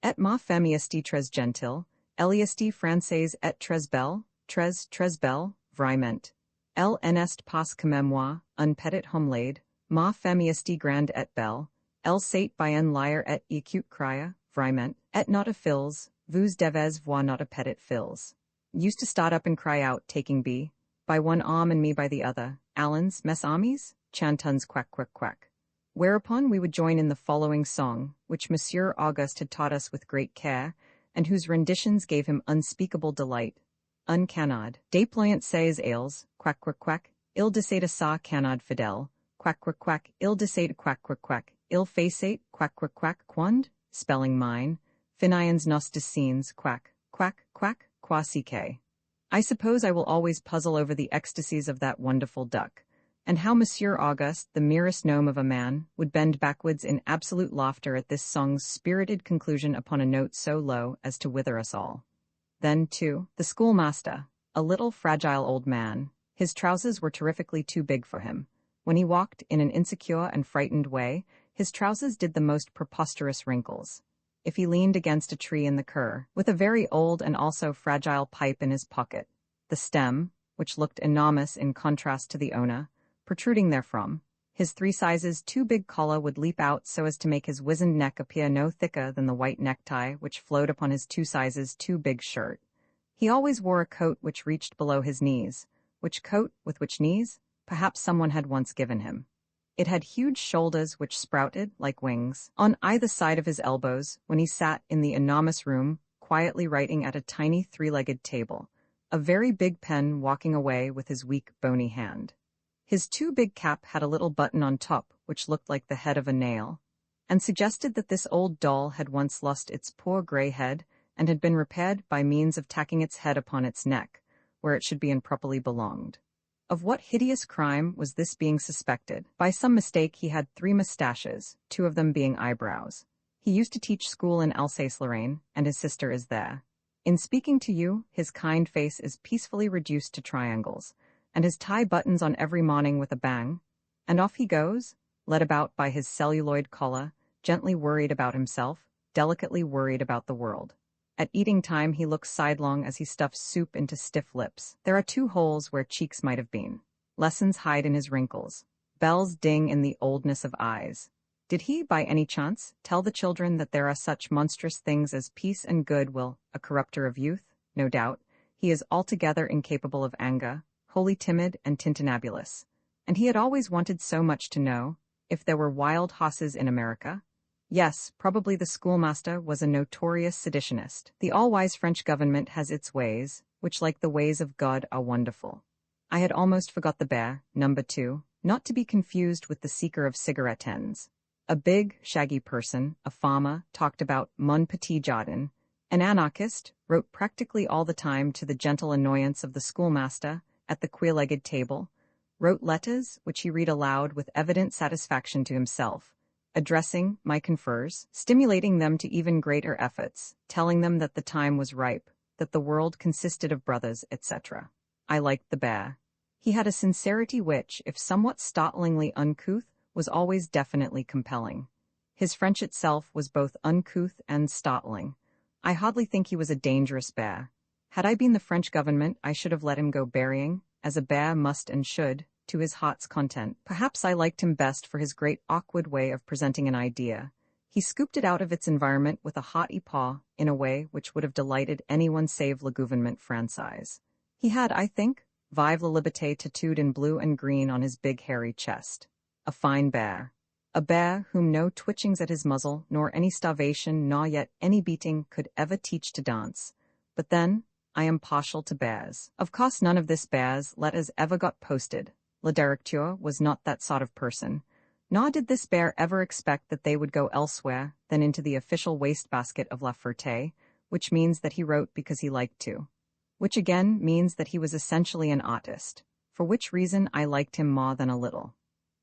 Et ma femme est très gentille, elle est française et très belle, très belle, vraiment. Elle n'est pas comme moi, un petit homme, ma femme est grande et belle, elle sait bien lire et écoute crier, vraiment, et not a fils, vous devez voir not a petit fils. Used to start up and cry out, taking B, by one arm and me by the other, Allens, mes amis, chantons quack quack quack. Whereupon we would join in the following song, which Monsieur Auguste had taught us with great care, and whose renditions gave him unspeakable delight. Uncanad, déployant ses ailes, quack quack quack, il desate sa canad fidèle, quack quack quack, il desate quack quack quack, il facate, quack quack quack, quand, spelling mine, finians nos descines, quack, quack, quack, quasique. I suppose I will always puzzle over the ecstasies of that wonderful duck, and how Monsieur Auguste, the merest gnome of a man, would bend backwards in absolute laughter at this song's spirited conclusion upon a note so low as to wither us all. Then, too, the schoolmaster, a little fragile old man, his trousers were terrifically too big for him. When he walked in an insecure and frightened way, his trousers did the most preposterous wrinkles. If he leaned against a tree in the cur, with a very old and also fragile pipe in his pocket, the stem, which looked enormous in contrast to the owner, protruding therefrom, his 3 sizes too big collar would leap out so as to make his wizened neck appear no thicker than the white necktie which flowed upon his 2 sizes too big shirt. He always wore a coat which reached below his knees, which coat, with which knees, perhaps someone had once given him. It had huge shoulders which sprouted, like wings, on either side of his elbows when he sat in the enormous room, quietly writing at a tiny 3-legged table, a very big pen walking away with his weak, bony hand. His too big cap had a little button on top which looked like the head of a nail, and suggested that this old doll had once lost its poor grey head and had been repaired by means of tacking its head upon its neck, where it should be and properly belonged. Of what hideous crime was this being suspected? By some mistake he had 3 moustaches, 2 of them being eyebrows. He used to teach school in Alsace-Lorraine, and his sister is there. In speaking to you, his kind face is peacefully reduced to triangles, and his tie buttons on every morning with a bang, and off he goes, led about by his celluloid collar, gently worried about himself, delicately worried about the world. At eating time he looks sidelong as he stuffs soup into stiff lips. There are 2 holes where cheeks might have been. Lessons hide in his wrinkles. Bells ding in the oldness of eyes. Did he, by any chance, tell the children that there are such monstrous things as peace and goodwill, a corrupter of youth? No doubt. He is altogether incapable of anger, wholly timid and tintinnabulous. And he had always wanted so much to know if there were wild hosses in America. Yes, probably the schoolmaster was a notorious seditionist. The all-wise French government has its ways, which like the ways of God are wonderful. I had almost forgot the bear, number 2, not to be confused with the seeker of cigarette ends. A big, shaggy person, a farmer, talked about mon petit jardin. An anarchist wrote practically all the time to the gentle annoyance of the schoolmaster at the queer-legged table, wrote letters which he read aloud with evident satisfaction to himself, addressing my confreres, stimulating them to even greater efforts, telling them that the time was ripe, that the world consisted of brothers, etc. I liked the bear. He had a sincerity which, if somewhat startlingly uncouth, was always definitely compelling. His French itself was both uncouth and startling. I hardly think he was a dangerous bear. Had I been the French government, I should have let him go berrying, as a bear must and should, to his heart's content. Perhaps I liked him best for his great awkward way of presenting an idea. He scooped it out of its environment with a haughty paw in a way which would have delighted anyone save le gouvernement français. He had, I think, Vive la Liberté tattooed in blue and green on his big hairy chest. A fine bear. A bear whom no twitchings at his muzzle, nor any starvation, nor yet any beating could ever teach to dance. But then, I am partial to bears. Of course none of this bear's letters ever got posted. Le directeur was not that sort of person, nor did this bear ever expect that they would go elsewhere than into the official wastebasket of La Ferté, which means that he wrote because he liked to. Which again means that he was essentially an artist, for which reason I liked him more than a little.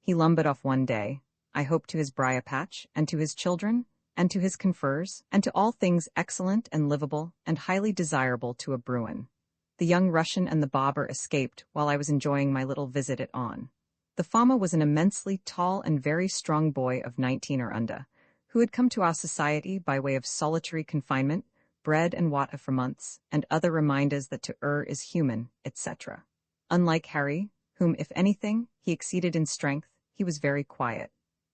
He lumbered off one day, I hope to his briar patch, and to his children, and to his confers, and to all things excellent and livable and highly desirable to a Bruin. The young Russian and the Bobber escaped while I was enjoying my little visit at On. The Fama was an immensely tall and very strong boy of 19 or under, who had come to our society by way of solitary confinement, bread and water for months, and other reminders that to err is human, etc. Unlike Harry, whom, if anything, he exceeded in strength, he was very quiet.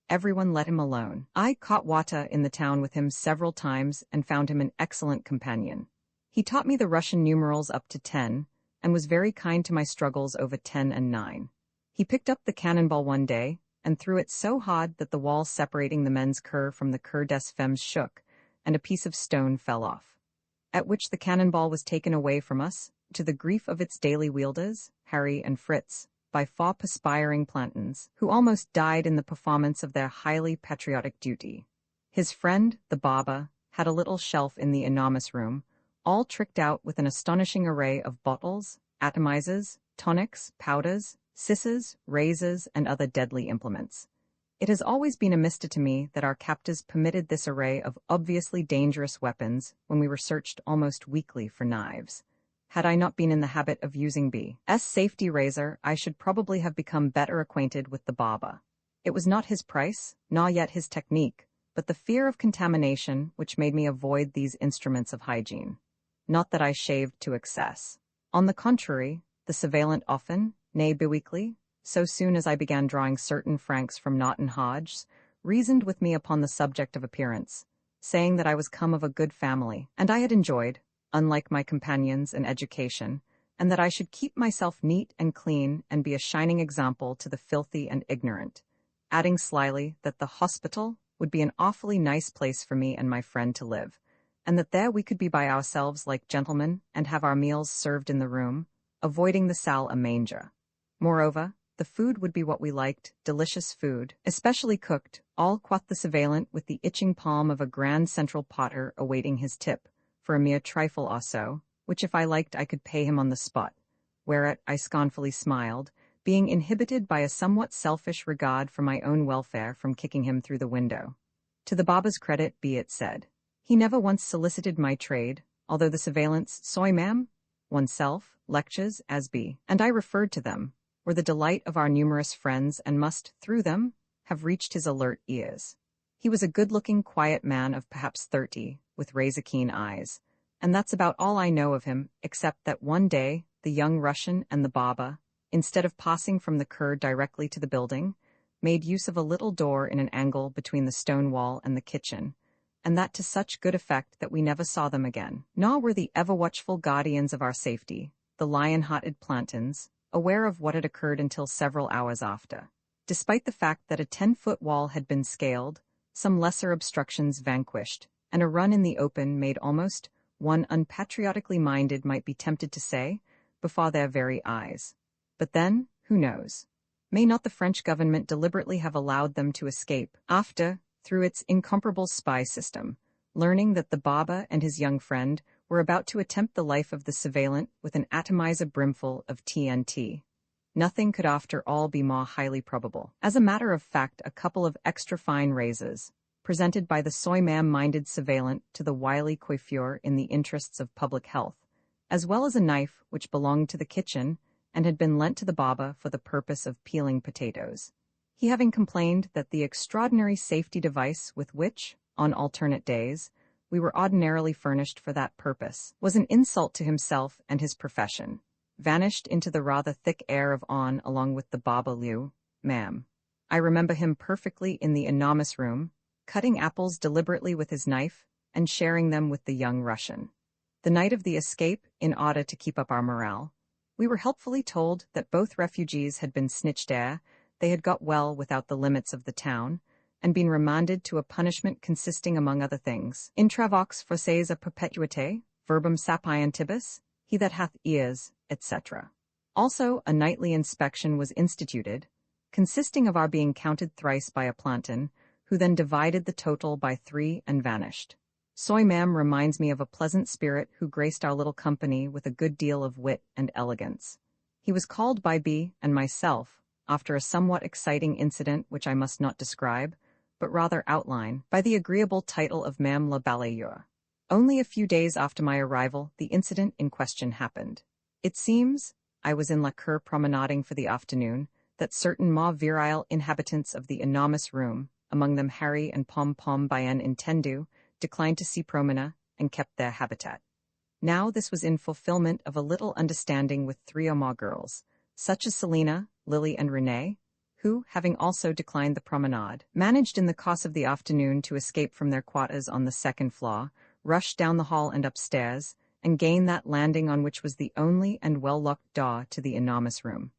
Everyone let him alone. I caught Wata in the town with him several times and found him an excellent companion. He taught me the Russian numerals up to 10, and was very kind to my struggles over 10 and 9. He picked up the cannonball one day, and threw it so hard that the wall separating the men's cur from the cur des femmes shook, and a piece of stone fell off. At which the cannonball was taken away from us, to the grief of its daily wielders, Harry and Fritz, by 4 perspiring plantons, who almost died in the performance of their highly patriotic duty. His friend, the Baba, had a little shelf in the enormous room, all tricked out with an astonishing array of bottles, atomizers, tonics, powders, scissors, razors, and other deadly implements. It has always been a mystery to me that our captors permitted this array of obviously dangerous weapons when we were searched almost weekly for knives. Had I not been in the habit of using B.'s safety razor, I should probably have become better acquainted with the Baba. It was not his price, nor yet his technique, but the fear of contamination which made me avoid these instruments of hygiene. Not that I shaved to excess. On the contrary, the surveillant often, nay biweekly, so soon as I began drawing certain francs from Naughton Hodges, reasoned with me upon the subject of appearance, saying that I was come of a good family, and I had enjoyed, unlike my companions, an education, and that I should keep myself neat and clean and be a shining example to the filthy and ignorant, adding slyly that the hospital would be an awfully nice place for me and my friend to live, and that there we could be by ourselves like gentlemen and have our meals served in the room, avoiding the salle à manger. Moreover, the food would be what we liked, delicious food, especially cooked, all quoth the surveillant with the itching palm of a grand central potter awaiting his tip, for a mere trifle or so, which if I liked I could pay him on the spot, whereat I scornfully smiled, being inhibited by a somewhat selfish regard for my own welfare from kicking him through the window. To the Baba's credit be it said, he never once solicited my trade, although the surveillant's "Soy ma'am," oneself, lectures, as be, and I referred to them, were the delight of our numerous friends and must, through them, have reached his alert ears. He was a good-looking, quiet man of perhaps 30, with razor-keen eyes, and that's about all I know of him, except that one day the young Russian and the Baba, instead of passing from the cur directly to the building, made use of a little door in an angle between the stone wall and the kitchen, and that to such good effect that we never saw them again. Nor were the ever-watchful guardians of our safety, the lion-hearted plantons, aware of what had occurred until several hours after. Despite the fact that a 10-foot wall had been scaled, some lesser obstructions vanquished, and a run in the open made almost, one unpatriotically minded might be tempted to say, before their very eyes. But then, who knows? May not the French government deliberately have allowed them to escape, after, through its incomparable spy system, learning that the Baba and his young friend were about to attempt the life of the surveillant with an atomizer brimful of TNT. Nothing could after all be more highly probable. As a matter of fact, a couple of extra fine razors, presented by the soy ma'am-minded surveillant to the wily coiffure in the interests of public health, as well as a knife which belonged to the kitchen and had been lent to the Baba for the purpose of peeling potatoes. He having complained that the extraordinary safety device with which, on alternate days, we were ordinarily furnished for that purpose, was an insult to himself and his profession, vanished into the rather thick air of On along with the Baba Liu, ma'am. I remember him perfectly in the enormous room, cutting apples deliberately with his knife and sharing them with the young Russian. The night of the escape, in order to keep up our morale, we were helpfully told that both refugees had been snitched ere they had got well without the limits of the town, and been remanded to a punishment consisting, among other things, in travox forces a perpetuite, verbum sapientibus, he that hath ears, etc. Also, a nightly inspection was instituted, consisting of our being counted thrice by a planton, who then divided the total by 3 and vanished. Soy ma'am reminds me of a pleasant spirit who graced our little company with a good deal of wit and elegance. He was called by B and myself, after a somewhat exciting incident which I must not describe, but rather outline, by the agreeable title of Mame la Balayeur. Only a few days after my arrival, the incident in question happened. It seems, I was in La Cour promenading for the afternoon, that certain more virile inhabitants of the enormous room, among them Harry and Pom-Pom bien entendu, declined to see promena, and kept their habitat. Now this was in fulfillment of a little understanding with 3 or more girls, such as Selina, Lily and Renee, who, having also declined the promenade, managed in the course of the afternoon to escape from their quarters on the 2nd floor, rush down the hall and upstairs, and gain that landing on which was the only and well-locked door to the enormous room.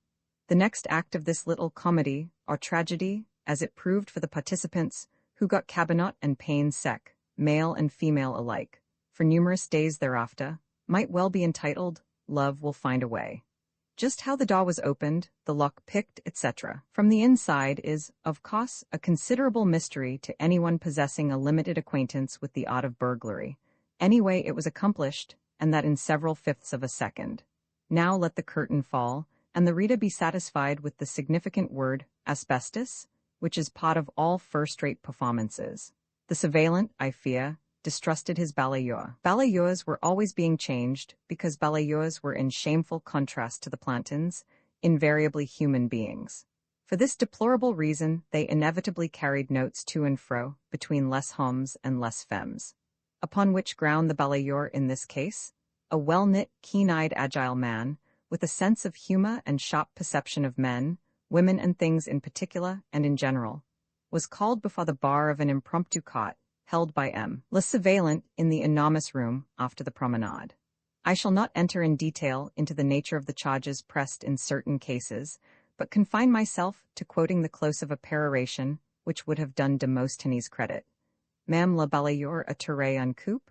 The next act of this little comedy, or tragedy, as it proved for the participants, who got cabinet and pain sec, male and female alike, for numerous days thereafter, might well be entitled, Love Will Find a Way. Just how the door was opened, the lock picked, etc., from the inside is, of course, a considerable mystery to anyone possessing a limited acquaintance with the art of burglary. Anyway, it was accomplished, and that in several fifths of a second. Now let the curtain fall, and the reader be satisfied with the significant word, asbestos, which is part of all first-rate performances. The surveillant, I fear, distrusted his balayeur. Balayeurs were always being changed, because balayeurs were in shameful contrast to the plantons, invariably human beings. For this deplorable reason, they inevitably carried notes to and fro, between les hommes and les femmes. Upon which ground the balayeur in this case, a well-knit, keen-eyed, agile man, with a sense of humor and sharp perception of men, women and things in particular and in general, was called before the bar of an impromptu court, held by M. Le Surveillant in the enormous room after the promenade. I shall not enter in detail into the nature of the charges pressed in certain cases, but confine myself to quoting the close of a peroration which would have done Demosthenes credit. Mame la Balayeur a tiré un coup?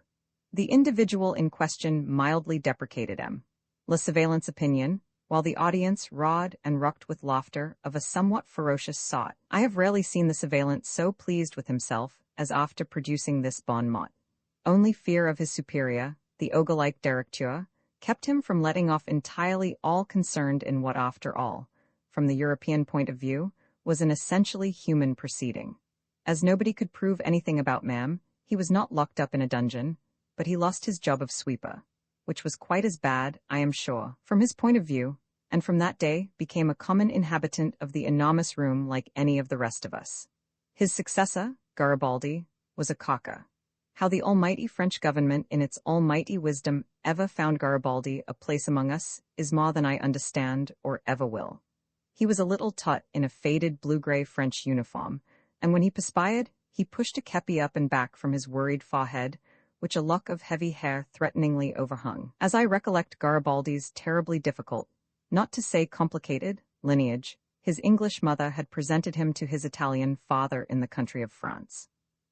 The individual in question mildly deprecated M. Le Surveillant's opinion, while the audience roared and rocked with laughter of a somewhat ferocious sort. I have rarely seen the Surveillant so pleased with himself as after producing this bon mot. Only fear of his superior, the ogre-like directeur, kept him from letting off entirely all concerned in what, after all, from the European point of view, was an essentially human proceeding. As nobody could prove anything about Mame, he was not locked up in a dungeon, but he lost his job of sweeper, which was quite as bad, I am sure, from his point of view, and from that day became a common inhabitant of the enormous room like any of the rest of us. His successor, Garibaldi, was a cocker. How the almighty French government in its almighty wisdom ever found Garibaldi a place among us is more than I understand or ever will. He was a little tot in a faded blue-gray French uniform, and when he perspired, he pushed a kepi up and back from his worried forehead, which a lock of heavy hair threateningly overhung. As I recollect Garibaldi's terribly difficult, not to say complicated, lineage, his English mother had presented him to his Italian father in the country of France.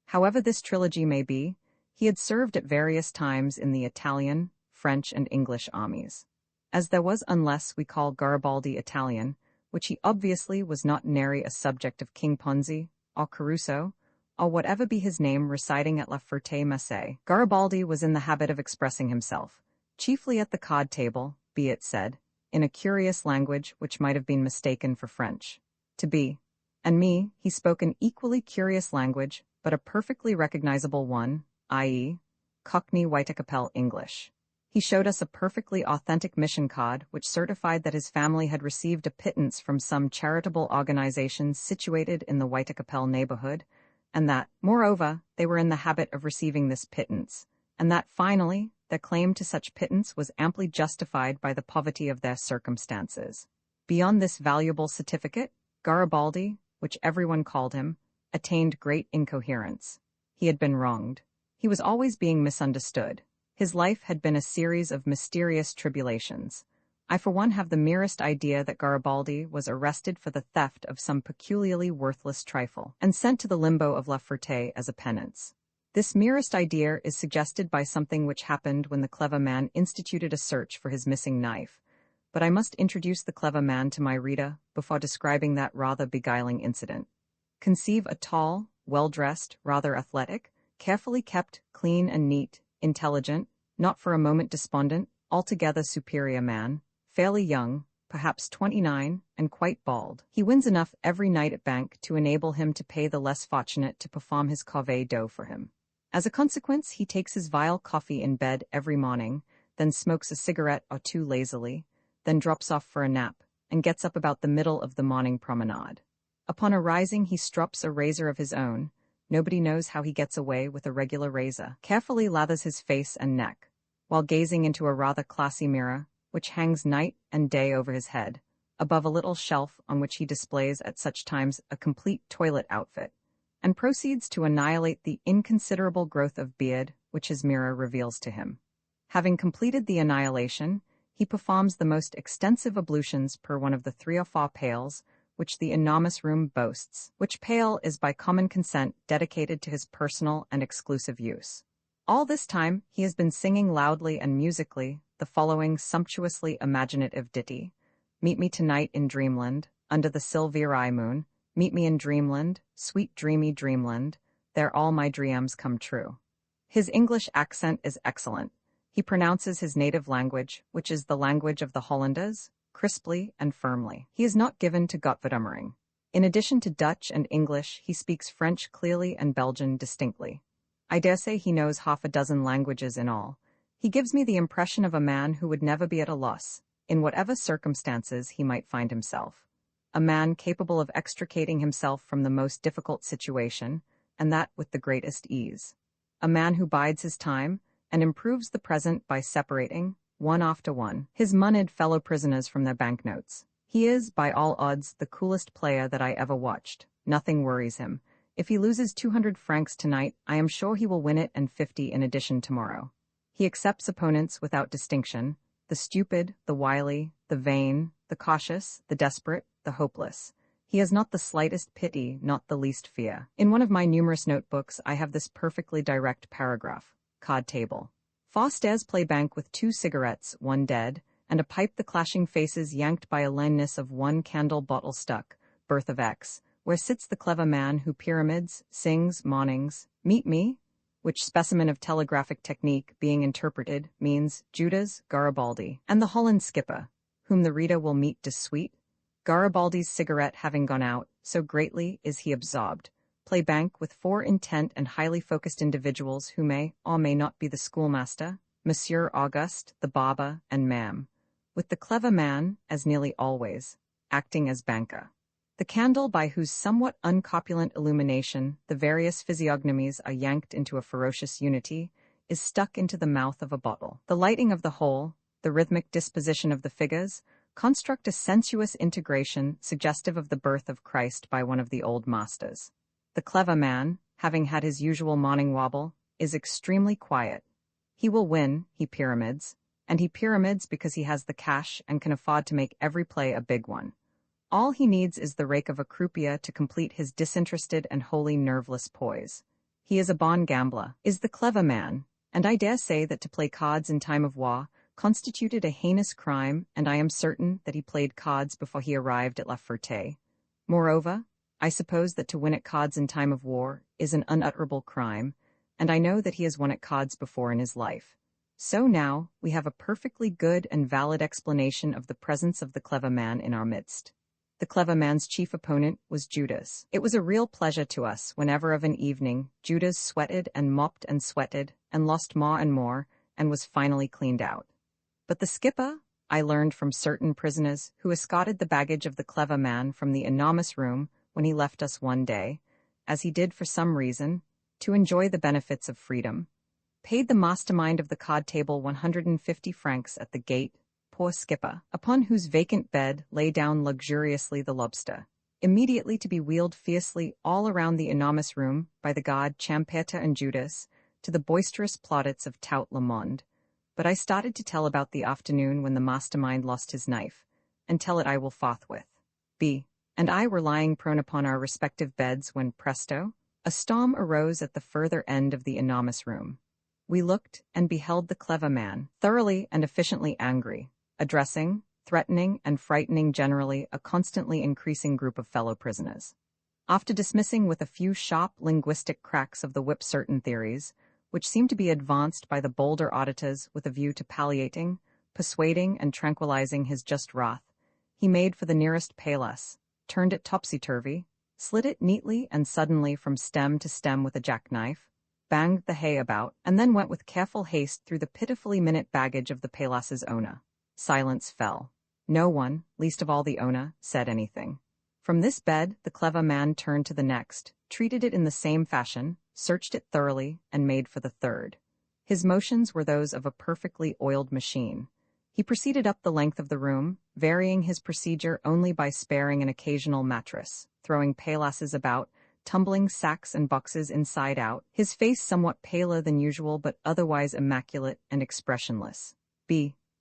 However this trilogy may be, he had served at various times in the Italian, French, and English armies. As there was, unless we call Garibaldi Italian, which he obviously was not nary a subject of King Ponzi, or Caruso, or whatever be his name residing at La Ferté-Macé, Garibaldi was in the habit of expressing himself, chiefly at the card table, be it said, in a curious language which might have been mistaken for French. To B. and me, he spoke an equally curious language, but a perfectly recognizable one, i.e., Cockney Whitacapel English. He showed us a perfectly authentic mission card which certified that his family had received a pittance from some charitable organization situated in the Whitacapel neighborhood, and that, moreover, they were in the habit of receiving this pittance, and that, finally, their claim to such pittance was amply justified by the poverty of their circumstances. Beyond this valuable certificate, Garibaldi, which everyone called him, attained great incoherence. He had been wronged. He was always being misunderstood. His life had been a series of mysterious tribulations. I for one have the merest idea that Garibaldi was arrested for the theft of some peculiarly worthless trifle, and sent to the limbo of La Ferté as a penance. This merest idea is suggested by something which happened when the clever man instituted a search for his missing knife, but I must introduce the clever man to my reader before describing that rather beguiling incident. Conceive a tall, well-dressed, rather athletic, carefully kept, clean and neat, intelligent, not for a moment despondent, altogether superior man, fairly young, perhaps 29, and quite bald. He wins enough every night at bank to enable him to pay the less fortunate to perform his corvée d'eau for him. As a consequence, he takes his vile coffee in bed every morning, then smokes a cigarette or two lazily, then drops off for a nap, and gets up about the middle of the morning promenade. Upon arising, he strops a razor of his own. Nobody knows how he gets away with a regular razor. Carefully lathers his face and neck, while gazing into a rather classy mirror, which hangs night and day over his head, above a little shelf on which he displays at such times a complete toilet outfit, and proceeds to annihilate the inconsiderable growth of beard which his mirror reveals to him. Having completed the annihilation, he performs the most extensive ablutions per one of the 3 or 4 pails which the enormous room boasts, which pail is by common consent dedicated to his personal and exclusive use. All this time he has been singing loudly and musically the following sumptuously imaginative ditty: "Meet me tonight in Dreamland, under the silvery moon. Meet me in Dreamland, sweet dreamy Dreamland, there all my dreams come true." His English accent is excellent. He pronounces his native language, which is the language of the Hollanders, crisply and firmly. He is not given to Gotverdummering. In addition to Dutch and English, he speaks French clearly and Belgian distinctly. I dare say he knows half a dozen languages in all. He gives me the impression of a man who would never be at a loss, in whatever circumstances he might find himself. A man capable of extricating himself from the most difficult situation, and that with the greatest ease. A man who bides his time, and improves the present by separating, one after one, his moneyed fellow prisoners from their banknotes. He is, by all odds, the coolest player that I ever watched. Nothing worries him. If he loses 200 francs tonight, I am sure he will win it and 50 in addition tomorrow. He accepts opponents without distinction, the stupid, the wily, the vain, the cautious, the desperate, the hopeless. He has not the slightest pity, not the least fear. In one of my numerous notebooks, I have this perfectly direct paragraph: card table. 4 stairs play bank with 2 cigarettes, 1 dead, and a pipe the clashing faces yanked by a leanness of 1 candle bottle stuck, birth of X, where sits the clever man who pyramids, sings, mornings, meet me, which specimen of telegraphic technique being interpreted means Judas Garibaldi, and the Holland skipper, whom the reader will meet de suite. Garibaldi's cigarette having gone out, so greatly is he absorbed, play bank with 4 intent and highly focused individuals who may or may not be the schoolmaster, Monsieur Auguste, the barber, and Ma'am, with the clever man, as nearly always, acting as banker. The candle by whose somewhat uncopulent illumination the various physiognomies are yanked into a ferocious unity is stuck into the mouth of a bottle. The lighting of the whole, the rhythmic disposition of the figures, construct a sensuous integration suggestive of the birth of Christ by one of the old masters. The clever man, having had his usual morning wobble, is extremely quiet. He will win, he pyramids, and he pyramids because he has the cash and can afford to make every play a big one. All he needs is the rake of a croupier to complete his disinterested and wholly nerveless poise. He is a born gambler, is the clever man, and I dare say that to play cards in time of war constituted a heinous crime, and I am certain that he played cards before he arrived at La Ferté. Moreover, I suppose that to win at cards in time of war is an unutterable crime, and I know that he has won at cards before in his life. So now we have a perfectly good and valid explanation of the presence of the clever man in our midst. The clever man's chief opponent was Judas. It was a real pleasure to us whenever of an evening Judas sweated and mopped and sweated and lost more and more and was finally cleaned out. But the skipper, I learned from certain prisoners who escorted the baggage of the clever man from the enormous room when he left us one day, as he did for some reason, to enjoy the benefits of freedom, paid the mastermind of the card table 150 francs at the gate, poor skipper, upon whose vacant bed lay down luxuriously the lobster, immediately to be wheeled fiercely all around the enormous room by the god Champerta and Judas, to the boisterous plaudits of tout le monde. But I started to tell about the afternoon when the mastermind lost his knife, and tell it I will forthwith. B. and I were lying prone upon our respective beds when, presto, a storm arose at the further end of the enormous room. We looked and beheld the clever man, thoroughly and efficiently angry, addressing, threatening, and frightening generally a constantly increasing group of fellow prisoners. After dismissing with a few sharp linguistic cracks of the whip certain theories, which seemed to be advanced by the bolder auditors with a view to palliating, persuading, and tranquilizing his just wrath, He made for the nearest payless, turned it topsy-turvy, slid it neatly and suddenly from stem to stem with a jackknife, banged the hay about, and then went with careful haste through the pitifully minute baggage of the payless's owner. Silence fell. No one, least of all the owner, said anything. From this bed, the clever man turned to the next, treated it in the same fashion, searched it thoroughly, and made for the third. His motions were those of a perfectly oiled machine. He proceeded up the length of the room, varying his procedure only by sparing an occasional mattress, throwing paylesses about, tumbling sacks and boxes inside out, his face somewhat paler than usual but otherwise immaculate and expressionless.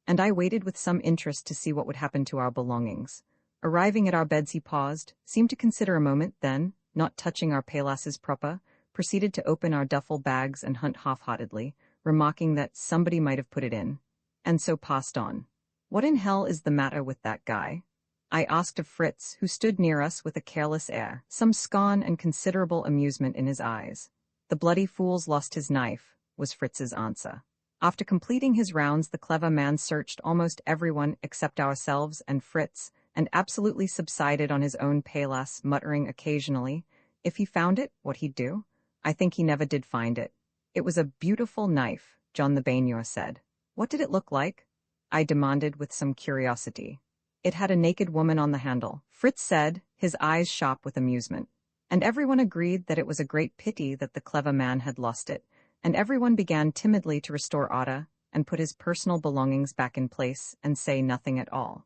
And I waited with some interest to see what would happen to our belongings. Arriving at our beds he paused, seemed to consider a moment, then, not touching our paylesses proper, proceeded to open our duffel bags and hunt half-heartedly, remarking that somebody might have put it in, and so passed on. What in hell is the matter with that guy? I asked of Fritz, who stood near us with a careless air, some scorn and considerable amusement in his eyes. The bloody fool's lost his knife, was Fritz's answer. After completing his rounds, the clever man searched almost everyone except ourselves and Fritz, and absolutely subsided on his own payless, muttering occasionally, if he found it, what he'd do. I think he never did find it. It was a beautiful knife, John the Baigneur said. What did it look like? I demanded with some curiosity. It had a naked woman on the handle, Fritz said, his eyes sharp with amusement. And everyone agreed that it was a great pity that the clever man had lost it, and everyone began timidly to restore order and put his personal belongings back in place and say nothing at all.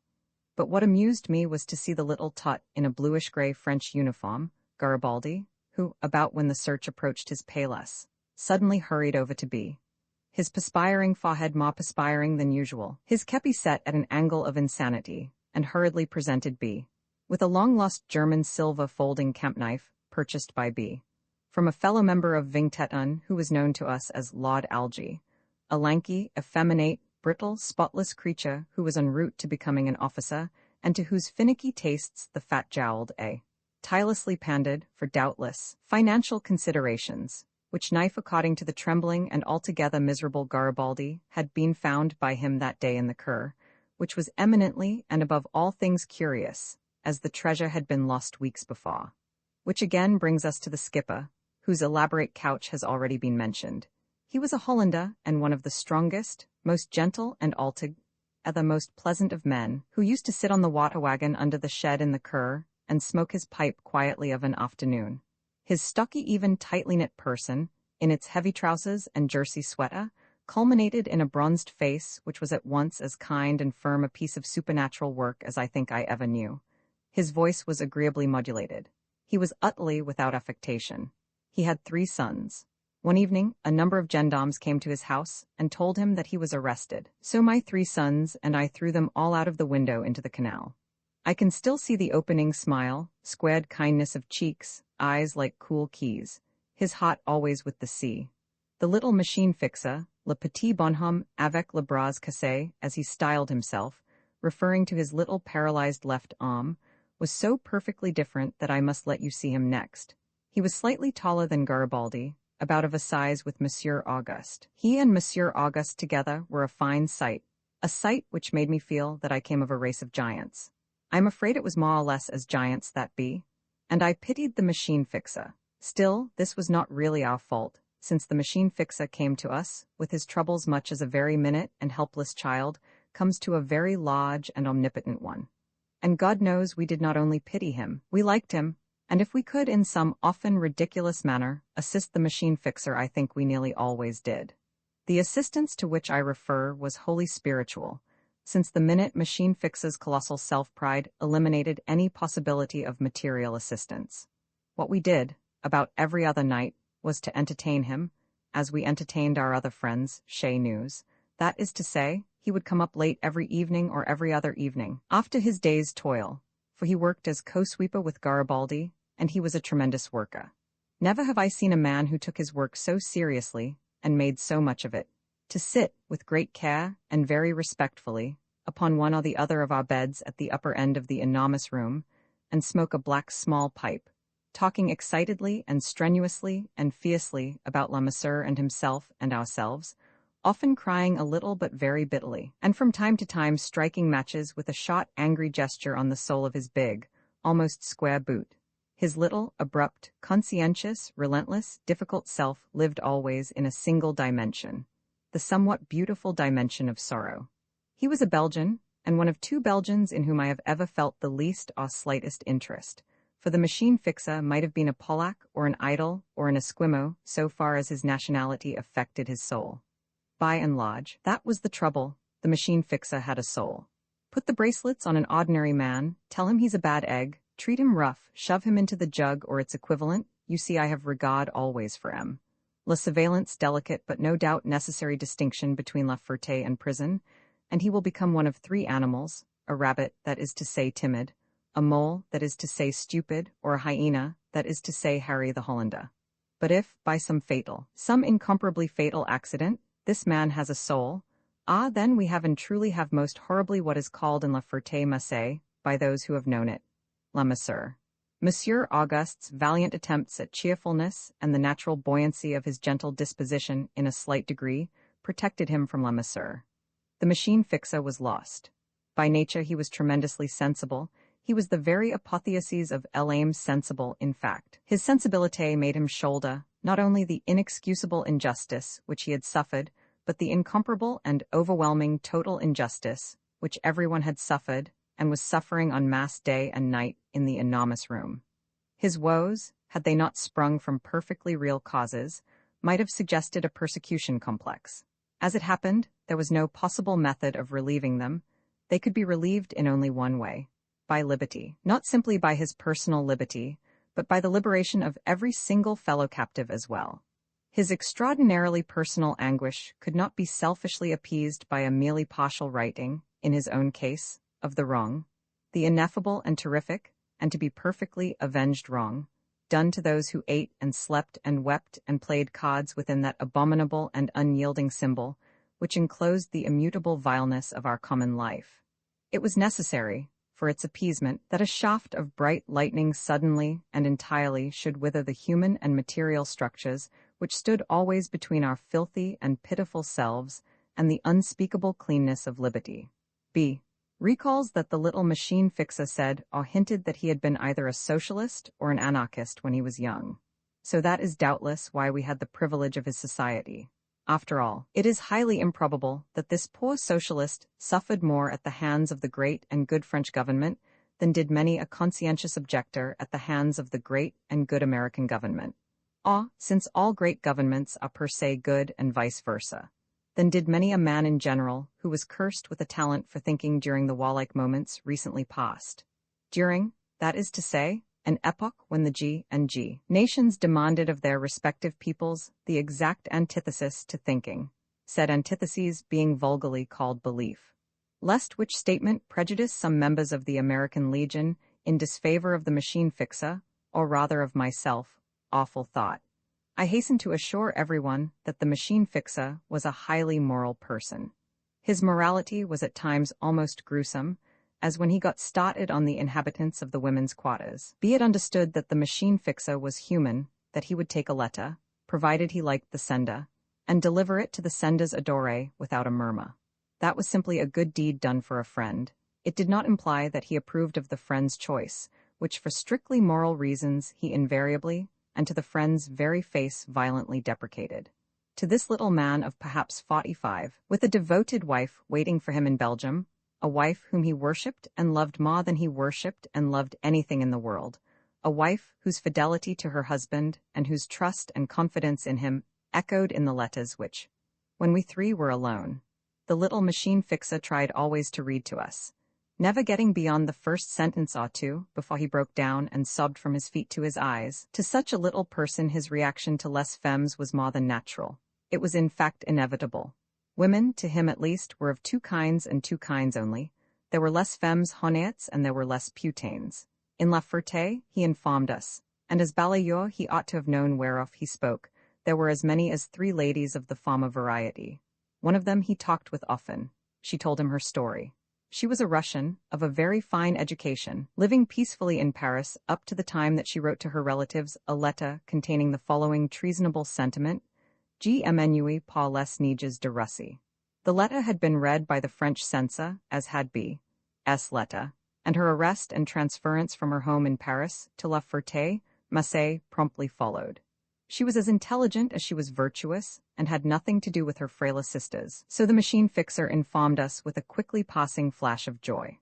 But what amused me was to see the little tot in a bluish-gray French uniform, Garibaldi, who, about when the search approached his payless, suddenly hurried over to B. His perspiring forehead more perspiring than usual, his kepi set at an angle of insanity, and hurriedly presented B. with a long-lost German silver folding camp knife, purchased by B. from a fellow member of Vingtetun who was known to us as Lord Algie, a lanky, effeminate, brittle, spotless creature who was en route to becoming an officer, and to whose finicky tastes the fat-jowled A. tirelessly pandered for doubtless financial considerations, which knife, according to the trembling and altogether miserable Garibaldi, had been found by him that day in the Cur, which was eminently and above all things curious, as the treasure had been lost weeks before. Which again brings us to the skipper, whose elaborate couch has already been mentioned. He was a Hollander and one of the strongest, most gentle and altogether most pleasant of men, who used to sit on the water wagon under the shed in the Cur and smoke his pipe quietly of an afternoon. His stocky, even tightly-knit person, in its heavy trousers and jersey sweater, culminated in a bronzed face which was at once as kind and firm a piece of supernatural work as I think I ever knew. His voice was agreeably modulated. He was utterly without affectation. He had 3 sons. One evening, a number of gendarmes came to his house and told him that he was arrested. So my 3 sons and I threw them all out of the window into the canal. I can still see the opening smile, squared kindness of cheeks, eyes like cool keys, his heart always with the sea. The little machine fixer, le petit bonhomme avec le bras cassé, as he styled himself, referring to his little paralyzed left arm, was so perfectly different that I must let you see him next. He was slightly taller than Garibaldi, about of a size with Monsieur Auguste. He and Monsieur Auguste together were a fine sight, a sight which made me feel that I came of a race of giants. I'm afraid it was more or less as giants that be, and I pitied the machine fixer. Still, this was not really our fault, since the machine fixer came to us, with his troubles much as a very minute and helpless child comes to a very large and omnipotent one. And God knows we did not only pity him, we liked him, and if we could in some often ridiculous manner assist the machine fixer, I think we nearly always did. The assistance to which I refer was wholly spiritual, since the minute machine fixer's colossal self-pride eliminated any possibility of material assistance. What we did, about every other night, was to entertain him, as we entertained our other friends, Chez News. That is to say, he would come up late every evening or every other evening, after his day's toil, for he worked as co-sweeper with Garibaldi, and he was a tremendous worker. Never have I seen a man who took his work so seriously and made so much of it. To sit, with great care and very respectfully, upon one or the other of our beds at the upper end of the enormous room, and smoke a black small pipe, talking excitedly and strenuously and fiercely about La Masseur and himself and ourselves, often crying a little but very bitterly, and from time to time striking matches with a short, angry gesture on the sole of his big, almost square boot. His little, abrupt, conscientious, relentless, difficult self lived always in a single dimension, the somewhat beautiful dimension of sorrow. He was a Belgian, and one of two Belgians in whom I have ever felt the least or slightest interest, for the machine fixer might have been a Polack or an Idol or an Esquimau so far as his nationality affected his soul. By and large, that was the trouble, the machine fixer had a soul. Put the bracelets on an ordinary man, tell him he's a bad egg, treat him rough, shove him into the jug or its equivalent, you see I have regard always for M. La surveillance delicate but no doubt necessary distinction between La Ferté and prison, and he will become one of three animals, a rabbit, that is to say timid, a mole, that is to say stupid, or a hyena, that is to say Harry the Hollander. But if, by some incomparably fatal accident, this man has a soul, then we have and truly have most horribly what is called in La Ferté Massé, by those who have known it, La Masseur. Monsieur Auguste's valiant attempts at cheerfulness and the natural buoyancy of his gentle disposition in a slight degree protected him from La Masseur. The machine fixer was lost. By nature he was tremendously sensible. He was the very apotheosis of l'âme sensible, in fact. His sensibilité made him shoulder, not only the inexcusable injustice which he had suffered, but the incomparable and overwhelming total injustice which everyone had suffered and was suffering on mass day and night in the enormous room. His woes, had they not sprung from perfectly real causes, might have suggested a persecution complex. As it happened, there was no possible method of relieving them. They could be relieved in only one way. By liberty, not simply by his personal liberty, but by the liberation of every single fellow captive as well. His extraordinarily personal anguish could not be selfishly appeased by a merely partial righting, in his own case, of the wrong, the ineffable and terrific, and to be perfectly avenged wrong, done to those who ate and slept and wept and played cards within that abominable and unyielding symbol, which enclosed the immutable vileness of our common life. It was necessary, for its appeasement, that a shaft of bright lightning suddenly and entirely should wither the human and material structures which stood always between our filthy and pitiful selves and the unspeakable cleanness of liberty. B. Recalls that the little machine fixer said or hinted that he had been either a socialist or an anarchist when he was young. So that is doubtless why we had the privilege of his society. After all, it is highly improbable that this poor socialist suffered more at the hands of the great and good French government than did many a conscientious objector at the hands of the great and good American government. Or, since all great governments are per se good and vice versa, than did many a man in general who was cursed with a talent for thinking during the warlike moments recently past. During, that is to say, an epoch when the G nations demanded of their respective peoples the exact antithesis to thinking, said antitheses being vulgarly called belief. Lest which statement prejudice some members of the American Legion in disfavor of the machine fixer, or rather of myself, awful thought. I hasten to assure everyone that the machine fixer was a highly moral person. His morality was at times almost gruesome, as when he got started on the inhabitants of the women's quarters. Be it understood that the machine fixer was human, that he would take a letter, provided he liked the sender, and deliver it to the sender's adore without a murmur. That was simply a good deed done for a friend. It did not imply that he approved of the friend's choice, which for strictly moral reasons he invariably, and to the friend's very face violently deprecated. To this little man of perhaps 45, with a devoted wife waiting for him in Belgium, a wife whom he worshipped and loved more than he worshipped and loved anything in the world, a wife whose fidelity to her husband and whose trust and confidence in him echoed in the letters which, when we three were alone, the little machine fixer tried always to read to us, never getting beyond the first sentence or two before he broke down and sobbed from his feet to his eyes. To such a little person his reaction to les femmes was more than natural. It was in fact inevitable. Women, to him at least, were of two kinds and two kinds only. There were les femmes honnêtes and there were les putains. In La Ferté, he informed us, and as balayeur he ought to have known whereof he spoke, there were as many as 3 ladies of the former variety. One of them he talked with often. She told him her story. She was a Russian, of a very fine education, living peacefully in Paris up to the time that she wrote to her relatives a letter containing the following treasonable sentiment: Gmenui pas les neiges de Russie. The letter had been read by the French censor, as had B.'s letter, and her arrest and transference from her home in Paris to La Ferté-Macé promptly followed. She was as intelligent as she was virtuous, and had nothing to do with her frailer sisters, so the machine fixer informed us with a quickly passing flash of joy.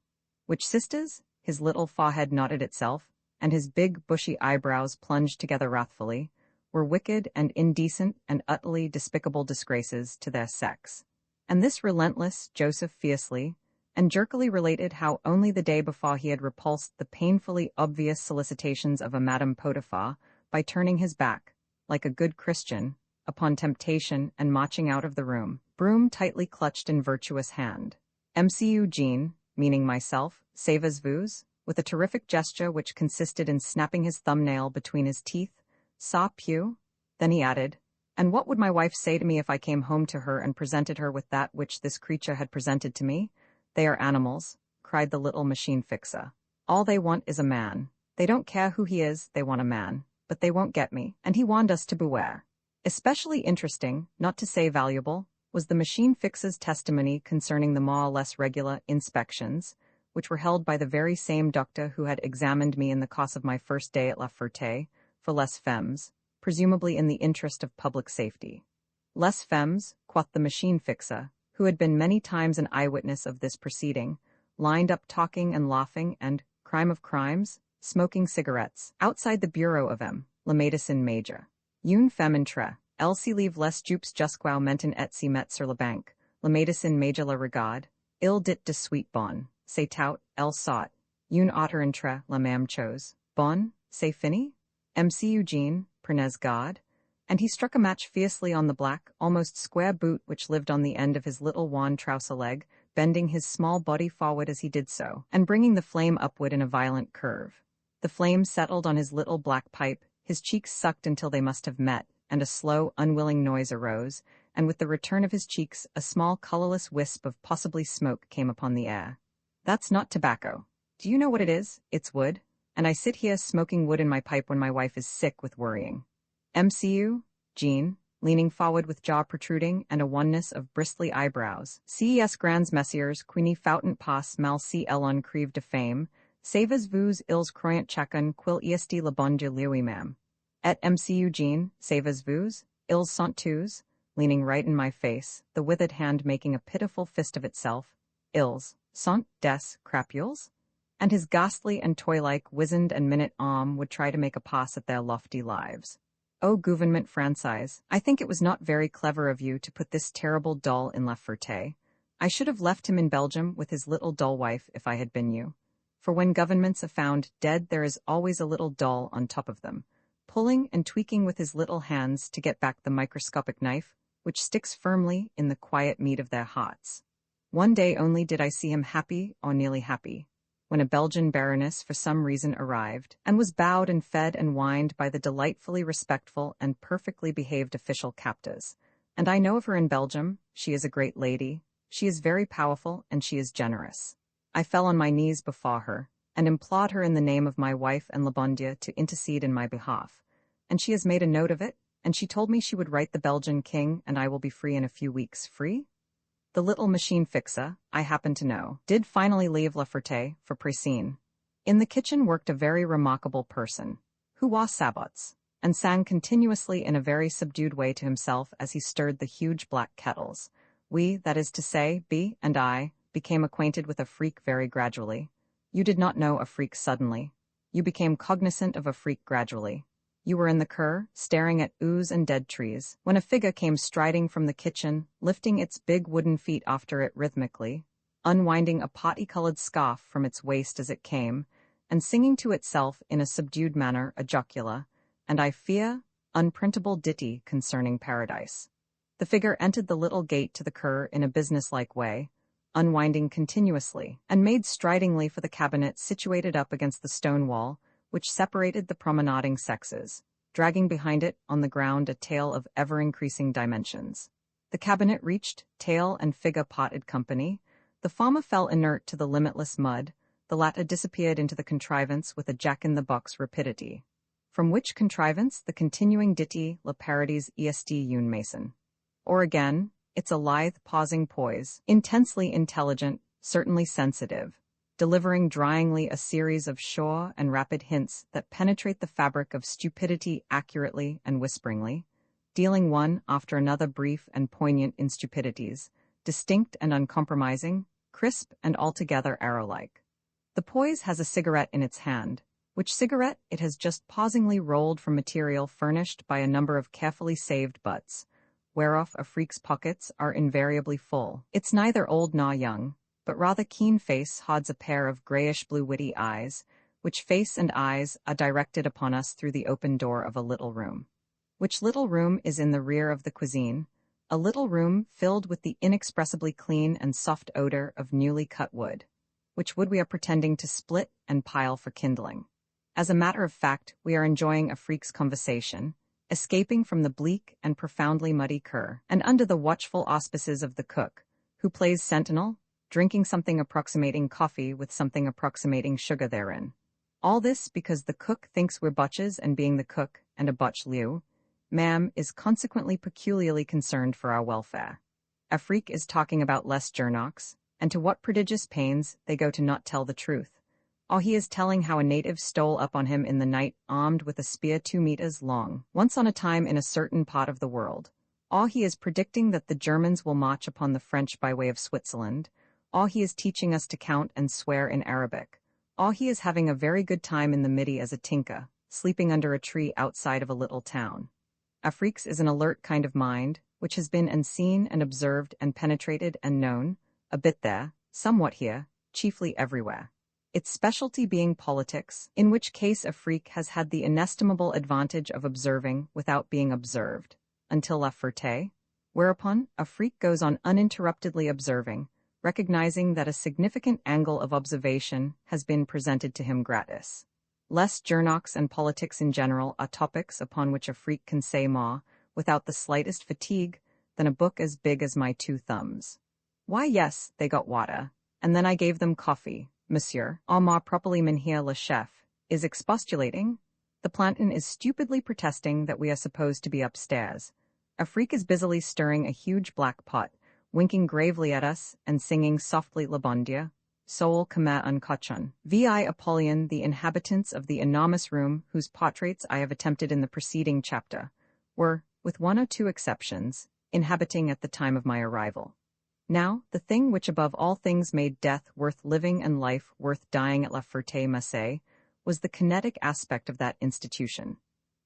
Which sisters? His little forehead knotted itself, and his big, bushy eyebrows plunged together wrathfully, were wicked and indecent and utterly despicable disgraces to their sex. And this relentless Joseph fiercely and jerkily related how only the day before he had repulsed the painfully obvious solicitations of a Madame Potiphar by turning his back, like a good Christian, upon temptation and marching out of the room, broom tightly clutched in virtuous hand. Mcu Jean, meaning myself, savez-vous, with a terrific gesture which consisted in snapping his thumbnail between his teeth, saw pew. Then he added, "And what would my wife say to me if I came home to her and presented her with that which this creature had presented to me? They are animals," cried the little machine fixer. "All they want is a man. They don't care who he is, they want a man. But they won't get me," and he warned us to beware. Especially interesting, not to say valuable, was the machine fixer's testimony concerning the more or less regular inspections, which were held by the very same doctor who had examined me in the course of my first day at La Ferté, for les femmes, presumably in the interest of public safety. Les femmes, quoth the machine fixer, who had been many times an eyewitness of this proceeding, lined up talking and laughing and, crime of crimes, smoking cigarettes, outside the bureau of la médecine major. Une femme entre, elle s'y livre les jupes jusqu'au maintenant et s'y met sur la banque, la médecine major la regarde, il dit de suite bonne, c'est tout, elle saute, une autre entre la même chose, bonne, c'est fini? MC Eugene, prenez garde, and he struck a match fiercely on the black, almost square boot which lived on the end of his little wan trouser leg, bending his small body forward as he did so, and bringing the flame upward in a violent curve. The flame settled on his little black pipe, his cheeks sucked until they must have met, and a slow, unwilling noise arose, and with the return of his cheeks a small colorless wisp of possibly smoke came upon the air. "That's not tobacco. Do you know what it is? It's wood. And I sit here smoking wood in my pipe when my wife is sick with worrying." MCU, Jean, leaning forward with jaw protruding and a oneness of bristly eyebrows. "Ces grands messieurs qui ne foutent pas mal si elles crèvent de fame, savez-vous ils croyant chacun qu'il est le bon Dieu lui-même. Et MCU Jean, savez-vous, ils sont tous," leaning right in my face, the withered hand making a pitiful fist of itself, "ils sont des crapules?" And his ghastly and toy-like wizened and minute arm would try to make a pass at their lofty lives. "Oh, gouvernement français, I think it was not very clever of you to put this terrible doll in La Ferté. I should have left him in Belgium with his little doll wife if I had been you. For when governments are found dead there is always a little doll on top of them, pulling and tweaking with his little hands to get back the microscopic knife, which sticks firmly in the quiet meat of their hearts. One day only did I see him happy or nearly happy, when a Belgian baroness for some reason arrived, and was bowed and fed and wined by the delightfully respectful and perfectly behaved official captors. And I know of her in Belgium, she is a great lady, she is very powerful, and she is generous. I fell on my knees before her, and implored her in the name of my wife and Le Bon Dieu to intercede in my behalf, and she has made a note of it, and she told me she would write the Belgian king, and I will be free in a few weeks. Free? The little machine fixer, I happen to know, did finally leave La Ferté for Précine. In the kitchen worked a very remarkable person, who wore sabots, and sang continuously in a very subdued way to himself as he stirred the huge black kettles. We, that is to say, B and I, became acquainted with a freak very gradually. You did not know a freak suddenly. You became cognizant of a freak gradually. You were in the cur, staring at ooze and dead trees, when a figure came striding from the kitchen, lifting its big wooden feet after it rhythmically, unwinding a potty-colored scarf from its waist as it came, and singing to itself in a subdued manner a jocular, and I fear, unprintable ditty concerning paradise. The figure entered the little gate to the cur in a businesslike way, unwinding continuously, and made stridingly for the cabinet situated up against the stone wall, which separated the promenading sexes, dragging behind it on the ground a tail of ever-increasing dimensions. The cabinet reached, tail and figure parted company, the former fell inert to the limitless mud, the latter disappeared into the contrivance with a jack-in-the-box rapidity. From which contrivance the continuing ditty la parodies est une mason. Or again, it's a lithe, pausing poise, intensely intelligent, certainly sensitive, delivering dryingly a series of sure and rapid hints that penetrate the fabric of stupidity accurately and whisperingly, dealing one after another brief and poignant instupidities, distinct and uncompromising, crisp and altogether arrow-like. The poise has a cigarette in its hand, which cigarette it has just pausingly rolled from material furnished by a number of carefully saved butts, whereof a freak's pockets are invariably full. It's neither old nor young, but rather keen face hods a pair of grayish-blue witty eyes, which face and eyes are directed upon us through the open door of a little room. Which little room is in the rear of the cuisine, a little room filled with the inexpressibly clean and soft odor of newly cut wood, which wood we are pretending to split and pile for kindling. As a matter of fact, we are enjoying a freak's conversation, escaping from the bleak and profoundly muddy cur, and under the watchful auspices of the cook, who plays sentinel, drinking something approximating coffee with something approximating sugar therein. All this because the cook thinks we're butches, and being the cook, and a butch lieu, ma'am, is consequently peculiarly concerned for our welfare. A freak is talking about Les Jernocks, and to what prodigious pains they go to not tell the truth. Or he is telling how a native stole up on him in the night armed with a spear 2 meters long, once on a time in a certain part of the world. Or he is predicting that the Germans will march upon the French by way of Switzerland. Or he is teaching us to count and swear in Arabic. Or he is having a very good time in the Midi as a tinka, sleeping under a tree outside of a little town. A freak's is an alert kind of mind, which has been and seen and observed and penetrated and known, a bit there, somewhat here, chiefly everywhere. Its specialty being politics, in which case a freak has had the inestimable advantage of observing without being observed, until La Ferté, whereupon a freak goes on uninterruptedly observing, recognizing that a significant angle of observation has been presented to him gratis. Les Jernocks and politics in general are topics upon which a freak can say more, without the slightest fatigue, than a book as big as my 2 thumbs. Why, yes, they got water, and then I gave them coffee. Monsieur, or more properly Mynheer le Chef, is expostulating. The planton is stupidly protesting that we are supposed to be upstairs. A freak is busily stirring a huge black pot, winking gravely at us and singing softly Le Bon Dieu, Soul Khmer un Cochon. Vi Apollyon, the inhabitants of the enormous room whose portraits I have attempted in the preceding chapter, were, with 1 or 2 exceptions, inhabiting at the time of my arrival. Now, the thing which above all things made death worth living and life worth dying at La Ferté-Macé was the kinetic aspect of that institution.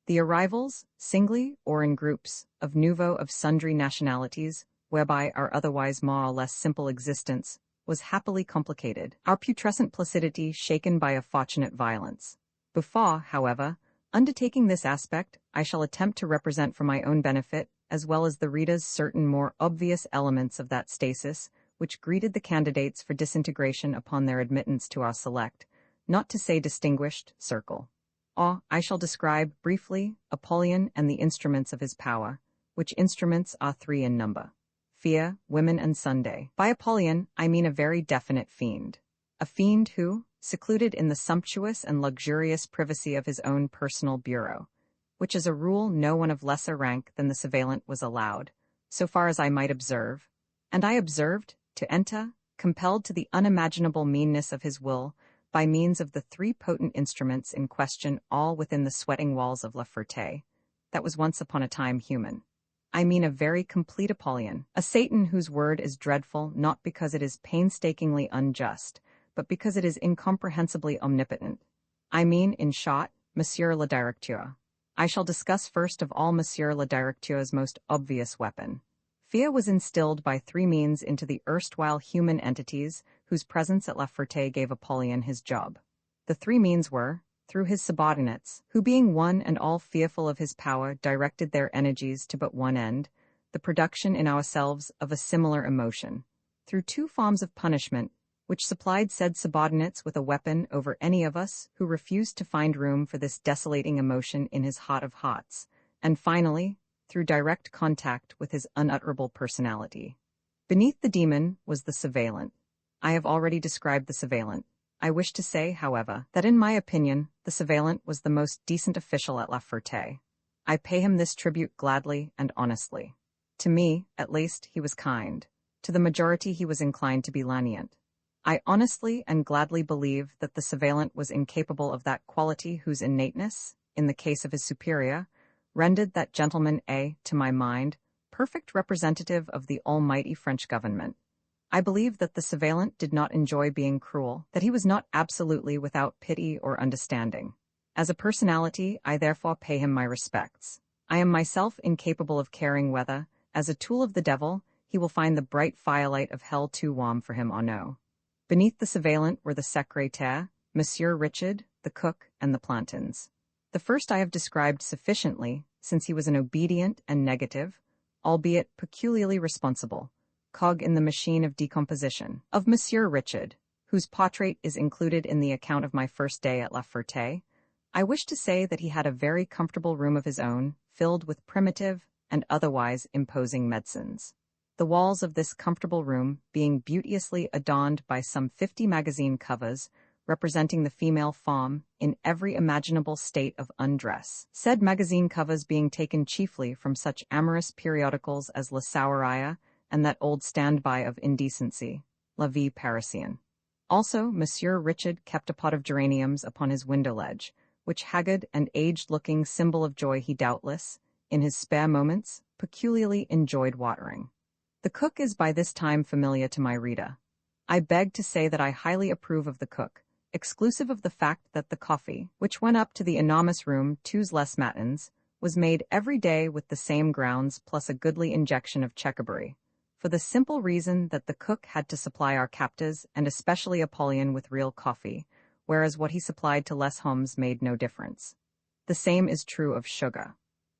The arrivals, singly or in groups, of nouveaux of sundry nationalities, whereby our otherwise more or less simple existence was happily complicated, our putrescent placidity shaken by a fortunate violence. Before, however, undertaking this aspect, I shall attempt to represent for my own benefit, as well as the reader's, certain more obvious elements of that stasis which greeted the candidates for disintegration upon their admittance to our select, not to say distinguished, circle. Or I shall describe, briefly, Apollyon and the instruments of his power, which instruments are 3 in number: fear, women, and Sunday. By Apollyon, I mean a very definite fiend. A fiend who, secluded in the sumptuous and luxurious privacy of his own personal bureau, which as a rule no one of lesser rank than the surveillant was allowed, so far as I might observe, and I observed, to enter, compelled to the unimaginable meanness of his will, by means of the 3 potent instruments in question, all within the sweating walls of La Ferté, that was once upon a time human. I mean a very complete Apollyon, a Satan whose word is dreadful not because it is painstakingly unjust, but because it is incomprehensibly omnipotent. I mean, in short, Monsieur le Directeur. I shall discuss first of all Monsieur le Directeur's most obvious weapon. Fear was instilled by 3 means into the erstwhile human entities whose presence at La Ferté gave Apollyon his job. The 3 means were, through his subordinates, who being one and all fearful of his power directed their energies to but one end, the production in ourselves of a similar emotion; through 2 forms of punishment, which supplied said subordinates with a weapon over any of us who refused to find room for this desolating emotion in his heart of hearts; and finally, through direct contact with his unutterable personality. Beneath the demon was the surveillant. I have already described the surveillant. I wish to say, however, that in my opinion, the surveillant was the most decent official at La Ferté. I pay him this tribute gladly and honestly. To me, at least, he was kind. To the majority he was inclined to be lenient. I honestly and gladly believe that the surveillant was incapable of that quality whose innateness, in the case of his superior, rendered that gentleman to my mind, perfect representative of the almighty French government. I believe that the surveillant did not enjoy being cruel, that he was not absolutely without pity or understanding. As a personality, I therefore pay him my respects. I am myself incapable of caring whether, as a tool of the devil, he will find the bright firelight of hell too warm for him or no. Beneath the surveillant were the secrétaire, Monsieur Richard, the cook, and the plantains. The first I have described sufficiently, since he was an obedient and negative, albeit peculiarly responsible, cog in the machine of decomposition, of Monsieur Richard, whose portrait is included in the account of my first day at La Ferté. I wish to say that he had a very comfortable room of his own, filled with primitive and otherwise imposing medicines. The walls of this comfortable room being beauteously adorned by some 50 magazine covers, representing the female form in every imaginable state of undress, said magazine covers being taken chiefly from such amorous periodicals as La Sourire and that old standby of indecency, La Vie Parisienne. Also, Monsieur Richard kept a pot of geraniums upon his window ledge, which haggard and aged-looking symbol of joy he doubtless, in his spare moments, peculiarly enjoyed watering. The cook is by this time familiar to my reader. I beg to say that I highly approve of the cook, exclusive of the fact that the coffee, which went up to the enormous room 2 les matins, was made every day with the same grounds plus a goodly injection of checkerberry, for the simple reason that the cook had to supply our captors and especially Apollyon with real coffee, whereas what he supplied to les hommes made no difference. The same is true of sugar.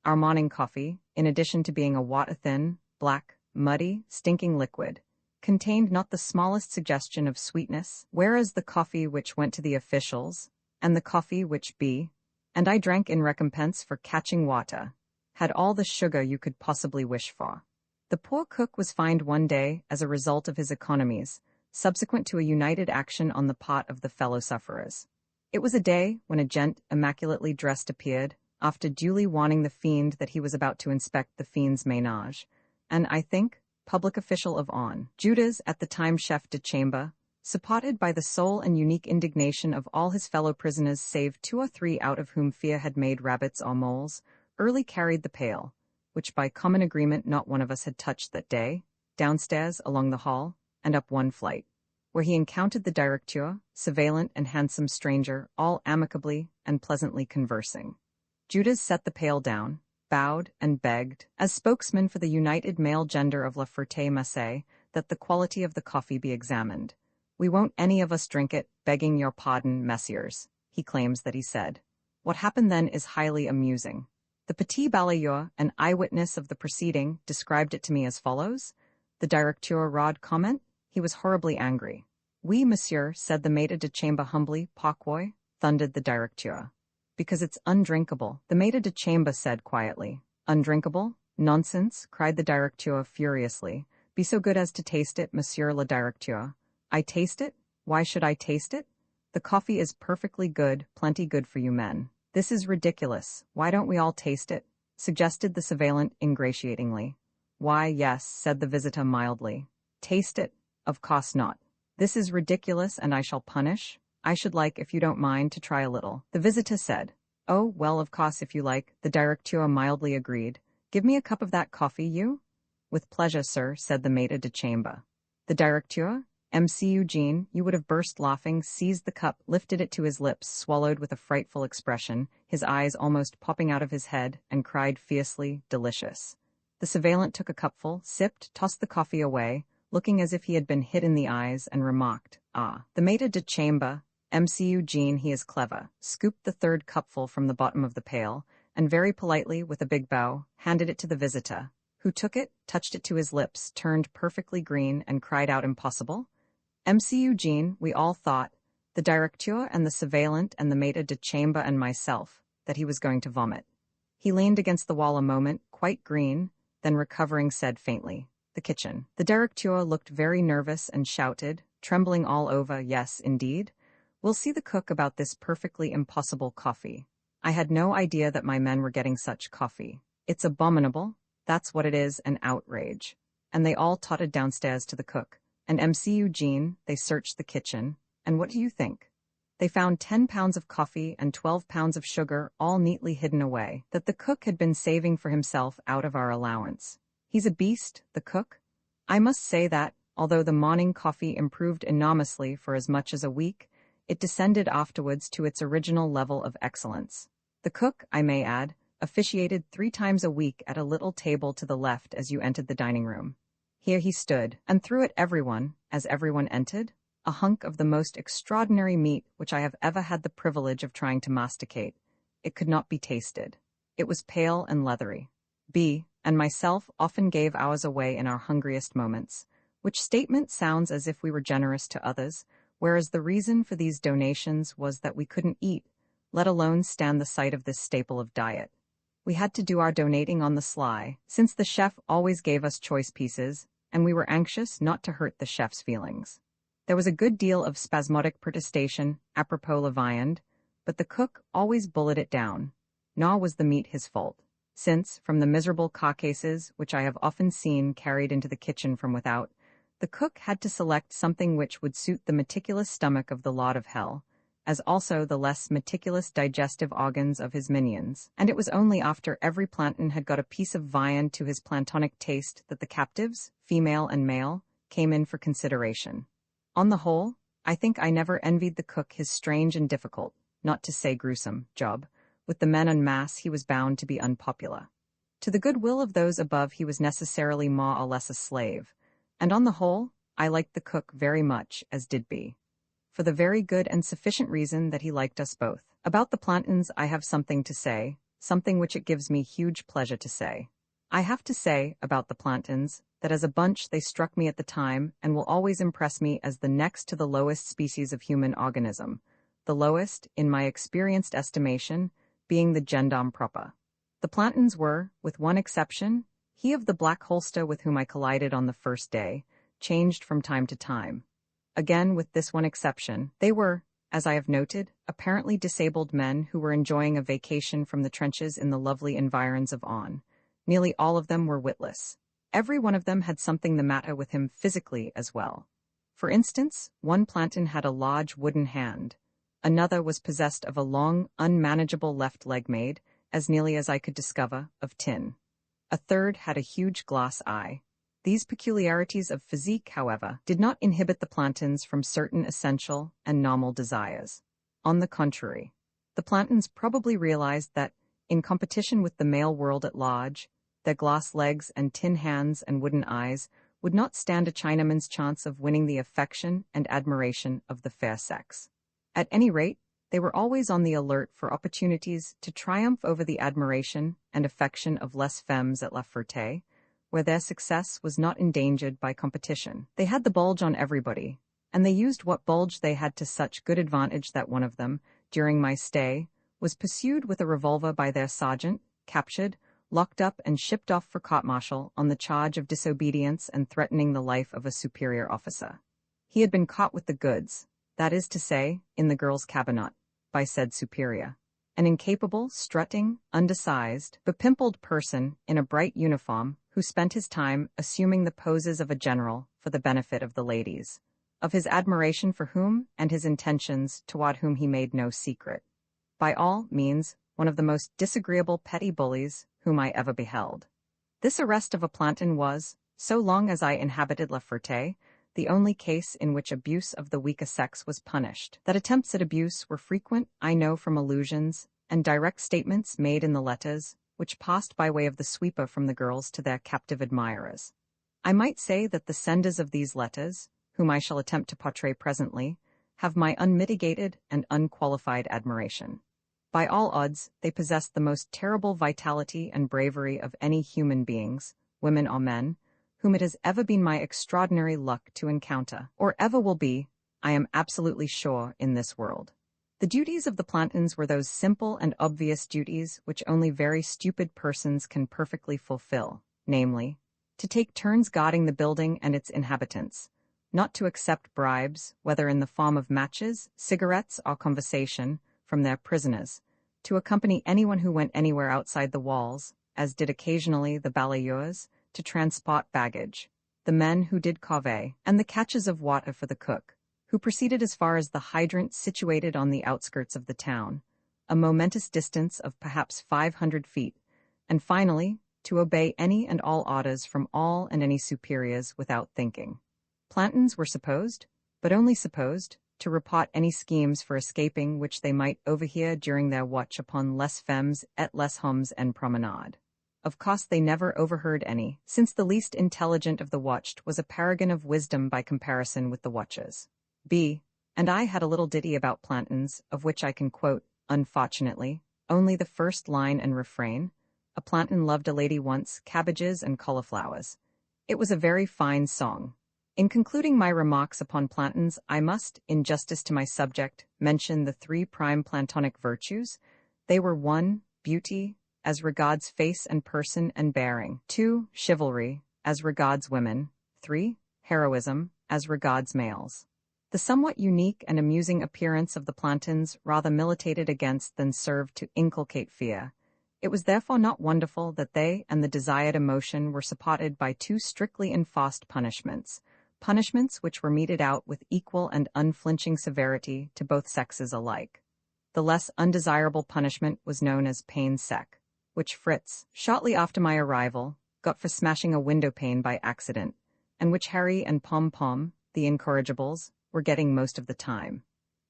Our morning coffee, in addition to being a water-thin, black, muddy, stinking liquid, contained not the smallest suggestion of sweetness, whereas the coffee which went to the officials, and the coffee which and I drank in recompense for catching water, had all the sugar you could possibly wish for. The poor cook was fined one day as a result of his economies, subsequent to a united action on the part of the fellow sufferers. It was a day when a gent immaculately dressed appeared, after duly warning the fiend that he was about to inspect the fiend's ménage, and I think, public official of Judas, at the time chef de chambre, supported by the sole and unique indignation of all his fellow prisoners save 2 or 3 out of whom fear had made rabbits or moles, early carried the pail, which by common agreement not one of us had touched that day, downstairs along the hall, and up one flight, where he encountered the directeur, surveillant and handsome stranger, all amicably and pleasantly conversing. Judas set the pail down, bowed and begged, as spokesman for the united male gender of La Ferté-Massé, that the quality of the coffee be examined. "We won't any of us drink it, begging your pardon, messieurs," he claims that he said. What happened then is highly amusing. The petit balayeur, an eyewitness of the proceeding, described it to me as follows. The directeur Rod comment, he was horribly angry. "Oui, monsieur," said the maître de chambre humbly. "Pourquoi?" thundered the directeur. "Because it's undrinkable," the maître de chambre said quietly. "Undrinkable? Nonsense," cried the directeur furiously. "Be so good as to taste it, monsieur le directeur." "I taste it? Why should I taste it? The coffee is perfectly good, plenty good for you men." "This is ridiculous. Why don't we all taste it?" suggested the surveillant ingratiatingly. "Why, yes," said the visitor mildly. "Taste it? Of course not. This is ridiculous and I shall punish. I should like, if you don't mind, to try a little." The visitor said, "Oh, well, of course, if you like," the directeur mildly agreed. "Give me a cup of that coffee, you?" "With pleasure, sir," said the maître de chambre. The directeur, M.C. Eugene, you would have burst laughing, seized the cup, lifted it to his lips, swallowed with a frightful expression, his eyes almost popping out of his head, and cried fiercely, "Delicious." The surveillant took a cupful, sipped, tossed the coffee away, looking as if he had been hit in the eyes, and remarked, "Ah, the maître de chambre, M.C. Eugene, he is clever," scooped the 3rd cupful from the bottom of the pail, and very politely, with a big bow, handed it to the visitor, who took it, touched it to his lips, turned perfectly green, and cried out, "Impossible?" M.C. Eugene, we all thought, the directeur and the surveillant and the maître de chambre and myself, that he was going to vomit. He leaned against the wall a moment, quite green, then recovering said faintly, "The kitchen." The directeur looked very nervous and shouted, trembling all over, "Yes, indeed. We'll see the cook about this perfectly impossible coffee. I had no idea that my men were getting such coffee. It's abominable. That's what it is, an outrage. And they all totted downstairs to the cook. And MC Eugene, they searched the kitchen. And what do you think? They found 10 pounds of coffee and 12 pounds of sugar all neatly hidden away, that the cook had been saving for himself out of our allowance. He's a beast, the cook. I must say that, although the morning coffee improved enormously for as much as a week, it descended afterwards to its original level of excellence. The cook, I may add, officiated 3 times a week at a little table to the left as you entered the dining room. Here he stood, and threw at everyone, as everyone entered, a hunk of the most extraordinary meat which I have ever had the privilege of trying to masticate. It could not be tasted. It was pale and leathery. B and myself often gave ours away in our hungriest moments, which statement sounds as if we were generous to others, whereas the reason for these donations was that we couldn't eat, let alone stand the sight of this staple of diet. We had to do our donating on the sly, since the chef always gave us choice pieces, and we were anxious not to hurt the chef's feelings. There was a good deal of spasmodic protestation apropos of viand, but the cook always bulleted it down. Nor was the meat his fault, since, from the miserable carcasses which I have often seen carried into the kitchen from without, the cook had to select something which would suit the meticulous stomach of the Lord of Hell, as also the less meticulous digestive organs of his minions, and it was only after every planton had got a piece of viand to his plantonic taste that the captives, female and male, came in for consideration. On the whole, I think I never envied the cook his strange and difficult, not to say gruesome, job. With the men en masse he was bound to be unpopular. To the good will of those above he was necessarily more or less a slave, and on the whole, I liked the cook very much, as did B, for the very good and sufficient reason that he liked us both. About the plantons I have something to say, something which it gives me huge pleasure to say. I have to say, about the plantons, that as a bunch they struck me at the time and will always impress me as the next to the lowest species of human organism, the lowest, in my experienced estimation, being the gendarme proper. The plantons were, with one exception, he of the black holster with whom I collided on the first day, changed from time to time. Again, with this one exception, they were, as I have noted, apparently disabled men who were enjoying a vacation from the trenches in the lovely environs of On. Nearly all of them were witless. Every one of them had something the matter with him physically as well. For instance, one planton had a large wooden hand. Another was possessed of a long, unmanageable left leg made, as nearly as I could discover, of tin. A third had a huge glass eye. These peculiarities of physique, however, did not inhibit the plantons from certain essential and normal desires. On the contrary, the plantons probably realized that, in competition with the male world at large, their glass legs and tin hands and wooden eyes would not stand a Chinaman's chance of winning the affection and admiration of the fair sex. At any rate, they were always on the alert for opportunities to triumph over the admiration and affection of les femmes at La Ferté, where their success was not endangered by competition. They had the bulge on everybody, and they used what bulge they had to such good advantage that one of them, during my stay, was pursued with a revolver by their sergeant, captured, locked up and shipped off for court-martial on the charge of disobedience and threatening the life of a superior officer. He had been caught with the goods, that is to say, in the girl's cabinet, by said superior. An incapable, strutting, undersized, bepimpled person in a bright uniform who spent his time assuming the poses of a general for the benefit of the ladies, of his admiration for whom and his intentions toward whom he made no secret. By all means, one of the most disagreeable petty bullies whom I ever beheld. This arrest of a planton was, so long as I inhabited La Ferté, the only case in which abuse of the weaker sex was punished. That attempts at abuse were frequent, I know from allusions and direct statements made in the letters, which passed by way of the sweeper from the girls to their captive admirers. I might say that the senders of these letters, whom I shall attempt to portray presently, have my unmitigated and unqualified admiration. By all odds, they possessed the most terrible vitality and bravery of any human beings, women or men, whom it has ever been my extraordinary luck to encounter, or ever will be, I am absolutely sure, in this world. The duties of the plantons were those simple and obvious duties which only very stupid persons can perfectly fulfill, namely, to take turns guarding the building and its inhabitants, not to accept bribes, whether in the form of matches, cigarettes, or conversation, from their prisoners, to accompany anyone who went anywhere outside the walls, as did occasionally the balayeurs, to transport baggage, the men who did corvée, and the catches of water for the cook, who proceeded as far as the hydrant situated on the outskirts of the town, a momentous distance of perhaps 500 feet, and finally, to obey any and all orders from all and any superiors without thinking. Plantons were supposed, but only supposed, to report any schemes for escaping which they might overhear during their watch upon les femmes et les hommes en promenade. Of course they never overheard any, since the least intelligent of the watched was a paragon of wisdom by comparison with the watchers. B. And I had a little ditty about plantons, of which I can quote, unfortunately, only the first line and refrain. A planton loved a lady once, cabbages and cauliflowers. It was a very fine song. In concluding my remarks upon plantons, I must, in justice to my subject, mention the 3 prime plantonic virtues. They were 1. Beauty, as regards face and person and bearing. 2. Chivalry, as regards women. 3. Heroism, as regards males. The somewhat unique and amusing appearance of the plantons rather militated against than served to inculcate fear. It was therefore not wonderful that they and the desired emotion were supported by 2 strictly enforced punishments which were meted out with equal and unflinching severity to both sexes alike. The less undesirable punishment was known as pain sec, which Fritz, shortly after my arrival, got for smashing a window pane by accident, and which Harry and Pom-Pom, the incorrigibles, were getting most of the time.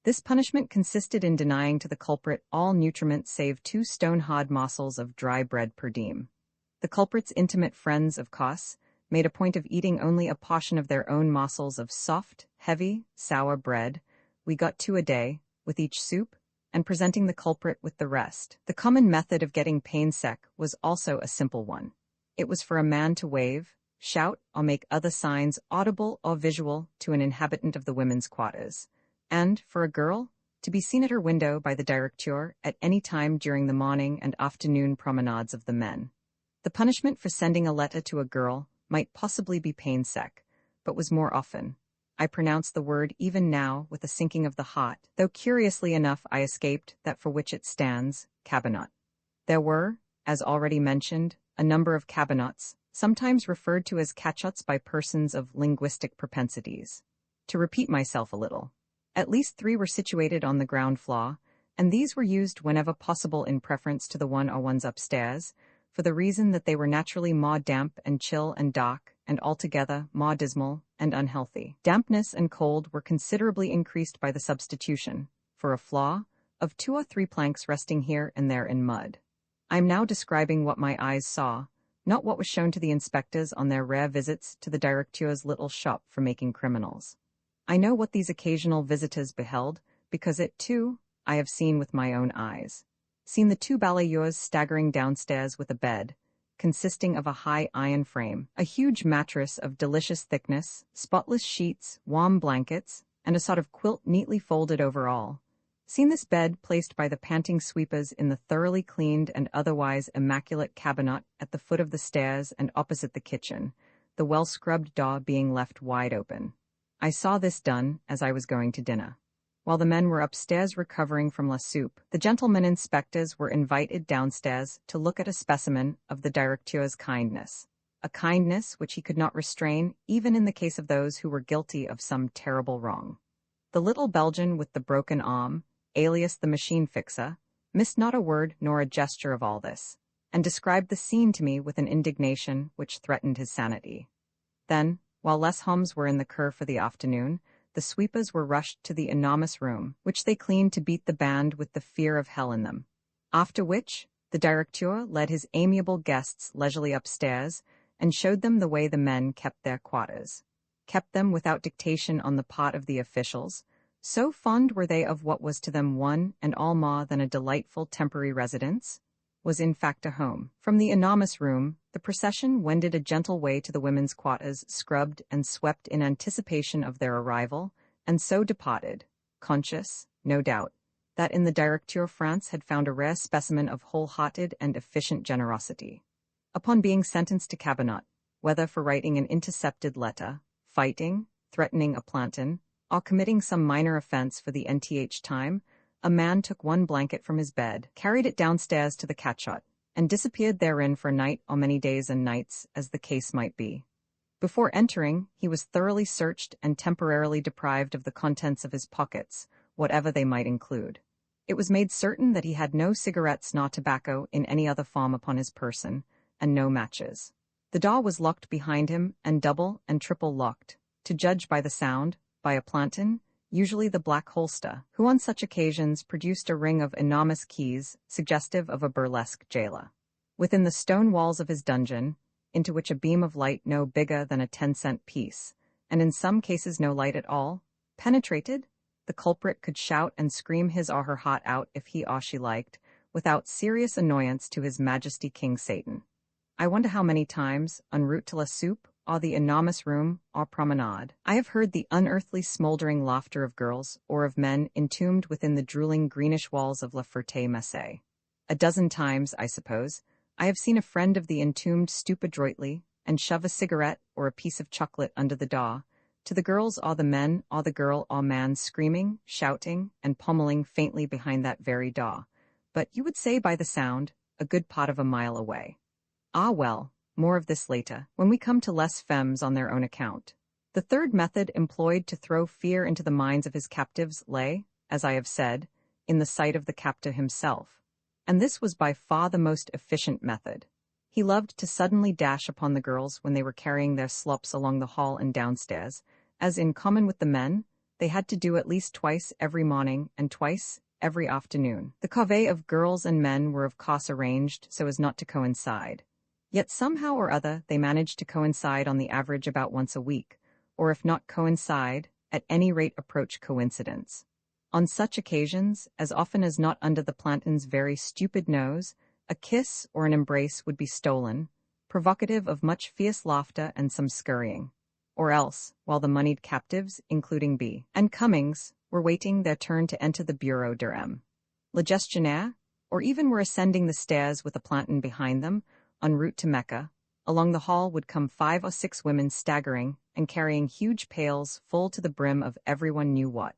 This punishment consisted in denying to the culprit all nutriment save 2 stone-hard morsels of dry bread per diem. The culprit's intimate friends, of course, made a point of eating only a portion of their own morsels of soft, heavy, sour bread. We got 2 a day, with each soup, and presenting the culprit with the rest. The common method of getting pain sec was also a simple one. It was for a man to wave, shout, or make other signs audible or visual to an inhabitant of the women's quarters, and, for a girl, to be seen at her window by the directeur at any time during the morning and afternoon promenades of the men. The punishment for sending a letter to a girl might possibly be pain sec, but was more often. I pronounce the word even now with a sinking of the heart, though curiously enough I escaped that for which it stands, cabinet. There were, as already mentioned, a number of cabinets, sometimes referred to as cachots by persons of linguistic propensities. To repeat myself a little, at least 3 were situated on the ground floor, and these were used whenever possible in preference to the one or ones upstairs, for the reason that they were naturally more damp and chill and dark, and altogether more dismal and unhealthy. Dampness and cold were considerably increased by the substitution, for a floor, of 2 or 3 planks resting here and there in mud. I am now describing what my eyes saw, not what was shown to the inspectors on their rare visits to the directeur's little shop for making criminals. I know what these occasional visitors beheld, because it, too, I have seen with my own eyes. Seen the 2 balayeurs staggering downstairs with a bed, consisting of a high iron frame, a huge mattress of delicious thickness, spotless sheets, warm blankets, and a sort of quilt neatly folded over all. Seen this bed placed by the panting sweepers in the thoroughly cleaned and otherwise immaculate cabinet at the foot of the stairs and opposite the kitchen, the well-scrubbed door being left wide open. I saw this done as I was going to dinner. While the men were upstairs recovering from la soupe, the gentlemen inspectors were invited downstairs to look at a specimen of the directeur's kindness, a kindness which he could not restrain even in the case of those who were guilty of some terrible wrong. The little Belgian with the broken arm, alias the machine fixer, missed not a word nor a gesture of all this, and described the scene to me with an indignation which threatened his sanity. Then, while les hommes were in the cur for the afternoon, the sweepers were rushed to the enormous room, which they cleaned to beat the band with the fear of hell in them. After which, the directeur led his amiable guests leisurely upstairs and showed them the way the men kept their quarters. Kept them without dictation on the part of the officials, so fond were they of what was to them one and all more than a delightful temporary residence, was in fact a home. From the enormous room, the procession wended a gentle way to the women's quarters, scrubbed and swept in anticipation of their arrival, and so departed, conscious, no doubt, that in the directeur France had found a rare specimen of whole-hearted and efficient generosity. Upon being sentenced to cabinet, whether for writing an intercepted letter, fighting, threatening a planton, or committing some minor offense for the nth time, a man took one blanket from his bed, carried it downstairs to the catchot, and disappeared therein for a night or many days and nights, as the case might be. Before entering, he was thoroughly searched and temporarily deprived of the contents of his pockets, whatever they might include. It was made certain that he had no cigarettes nor tobacco in any other form upon his person, and no matches. The door was locked behind him and double and triple locked, to judge by the sound, by a planton, usually the black holster, who on such occasions produced a ring of enormous keys, suggestive of a burlesque jailer. Within the stone walls of his dungeon, into which a beam of light no bigger than a 10-cent piece, and in some cases no light at all, penetrated, the culprit could shout and scream his or her heart out if he or she liked, without serious annoyance to his Majesty King Satan. I wonder how many times, en route to la soupe, or the enormous room, or promenade, I have heard the unearthly smoldering laughter of girls or of men entombed within the drooling greenish walls of La Ferté-Macé. A dozen times, I suppose, I have seen a friend of the entombed stoop adroitly and shove a cigarette or a piece of chocolate under the door, to the girls or the men or the girl or man screaming, shouting, and pommeling faintly behind that very door, but you would say by the sound, a good part of a mile away. Ah well, more of this later, when we come to les femmes on their own account. The third method employed to throw fear into the minds of his captives lay, as I have said, in the sight of the captive himself, and this was by far the most efficient method. He loved to suddenly dash upon the girls when they were carrying their slops along the hall and downstairs, as in common with the men, they had to do at least twice every morning and twice every afternoon. The corvée of girls and men were of course arranged so as not to coincide. Yet somehow or other they managed to coincide on the average about once a week, or if not coincide, at any rate approach coincidence. On such occasions, as often as not under the planton's very stupid nose, a kiss or an embrace would be stolen, provocative of much fierce laughter and some scurrying. Or else, while the moneyed captives, including B. and Cummings, were waiting their turn to enter the Bureau d'Armes, le gestionnaire, or even were ascending the stairs with a planton behind them, en route to Mecca, along the hall would come 5 or 6 women staggering and carrying huge pails full to the brim of everyone knew what.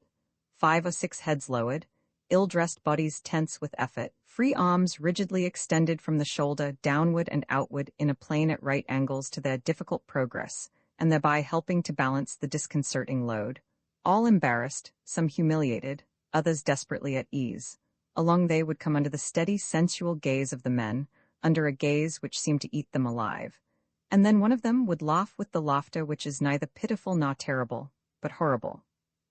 5 or 6 heads lowered, ill-dressed bodies tense with effort, free arms rigidly extended from the shoulder downward and outward in a plane at right angles to their difficult progress, and thereby helping to balance the disconcerting load. All embarrassed, some humiliated, others desperately at ease. Along they would come under the steady sensual gaze of the men, under a gaze which seemed to eat them alive. And then one of them would laugh with the laughter which is neither pitiful nor terrible, but horrible.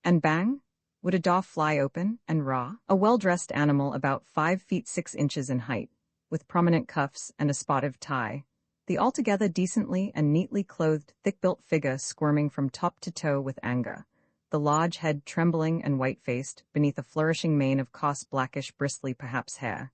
And bang! Would a door fly open, and Ra, a well-dressed animal about 5 feet 6 inches in height, with prominent cuffs and a spotted tie, the altogether decently and neatly clothed thick-built figure squirming from top to toe with anger, the large head trembling and white-faced beneath a flourishing mane of coarse blackish bristly perhaps hair,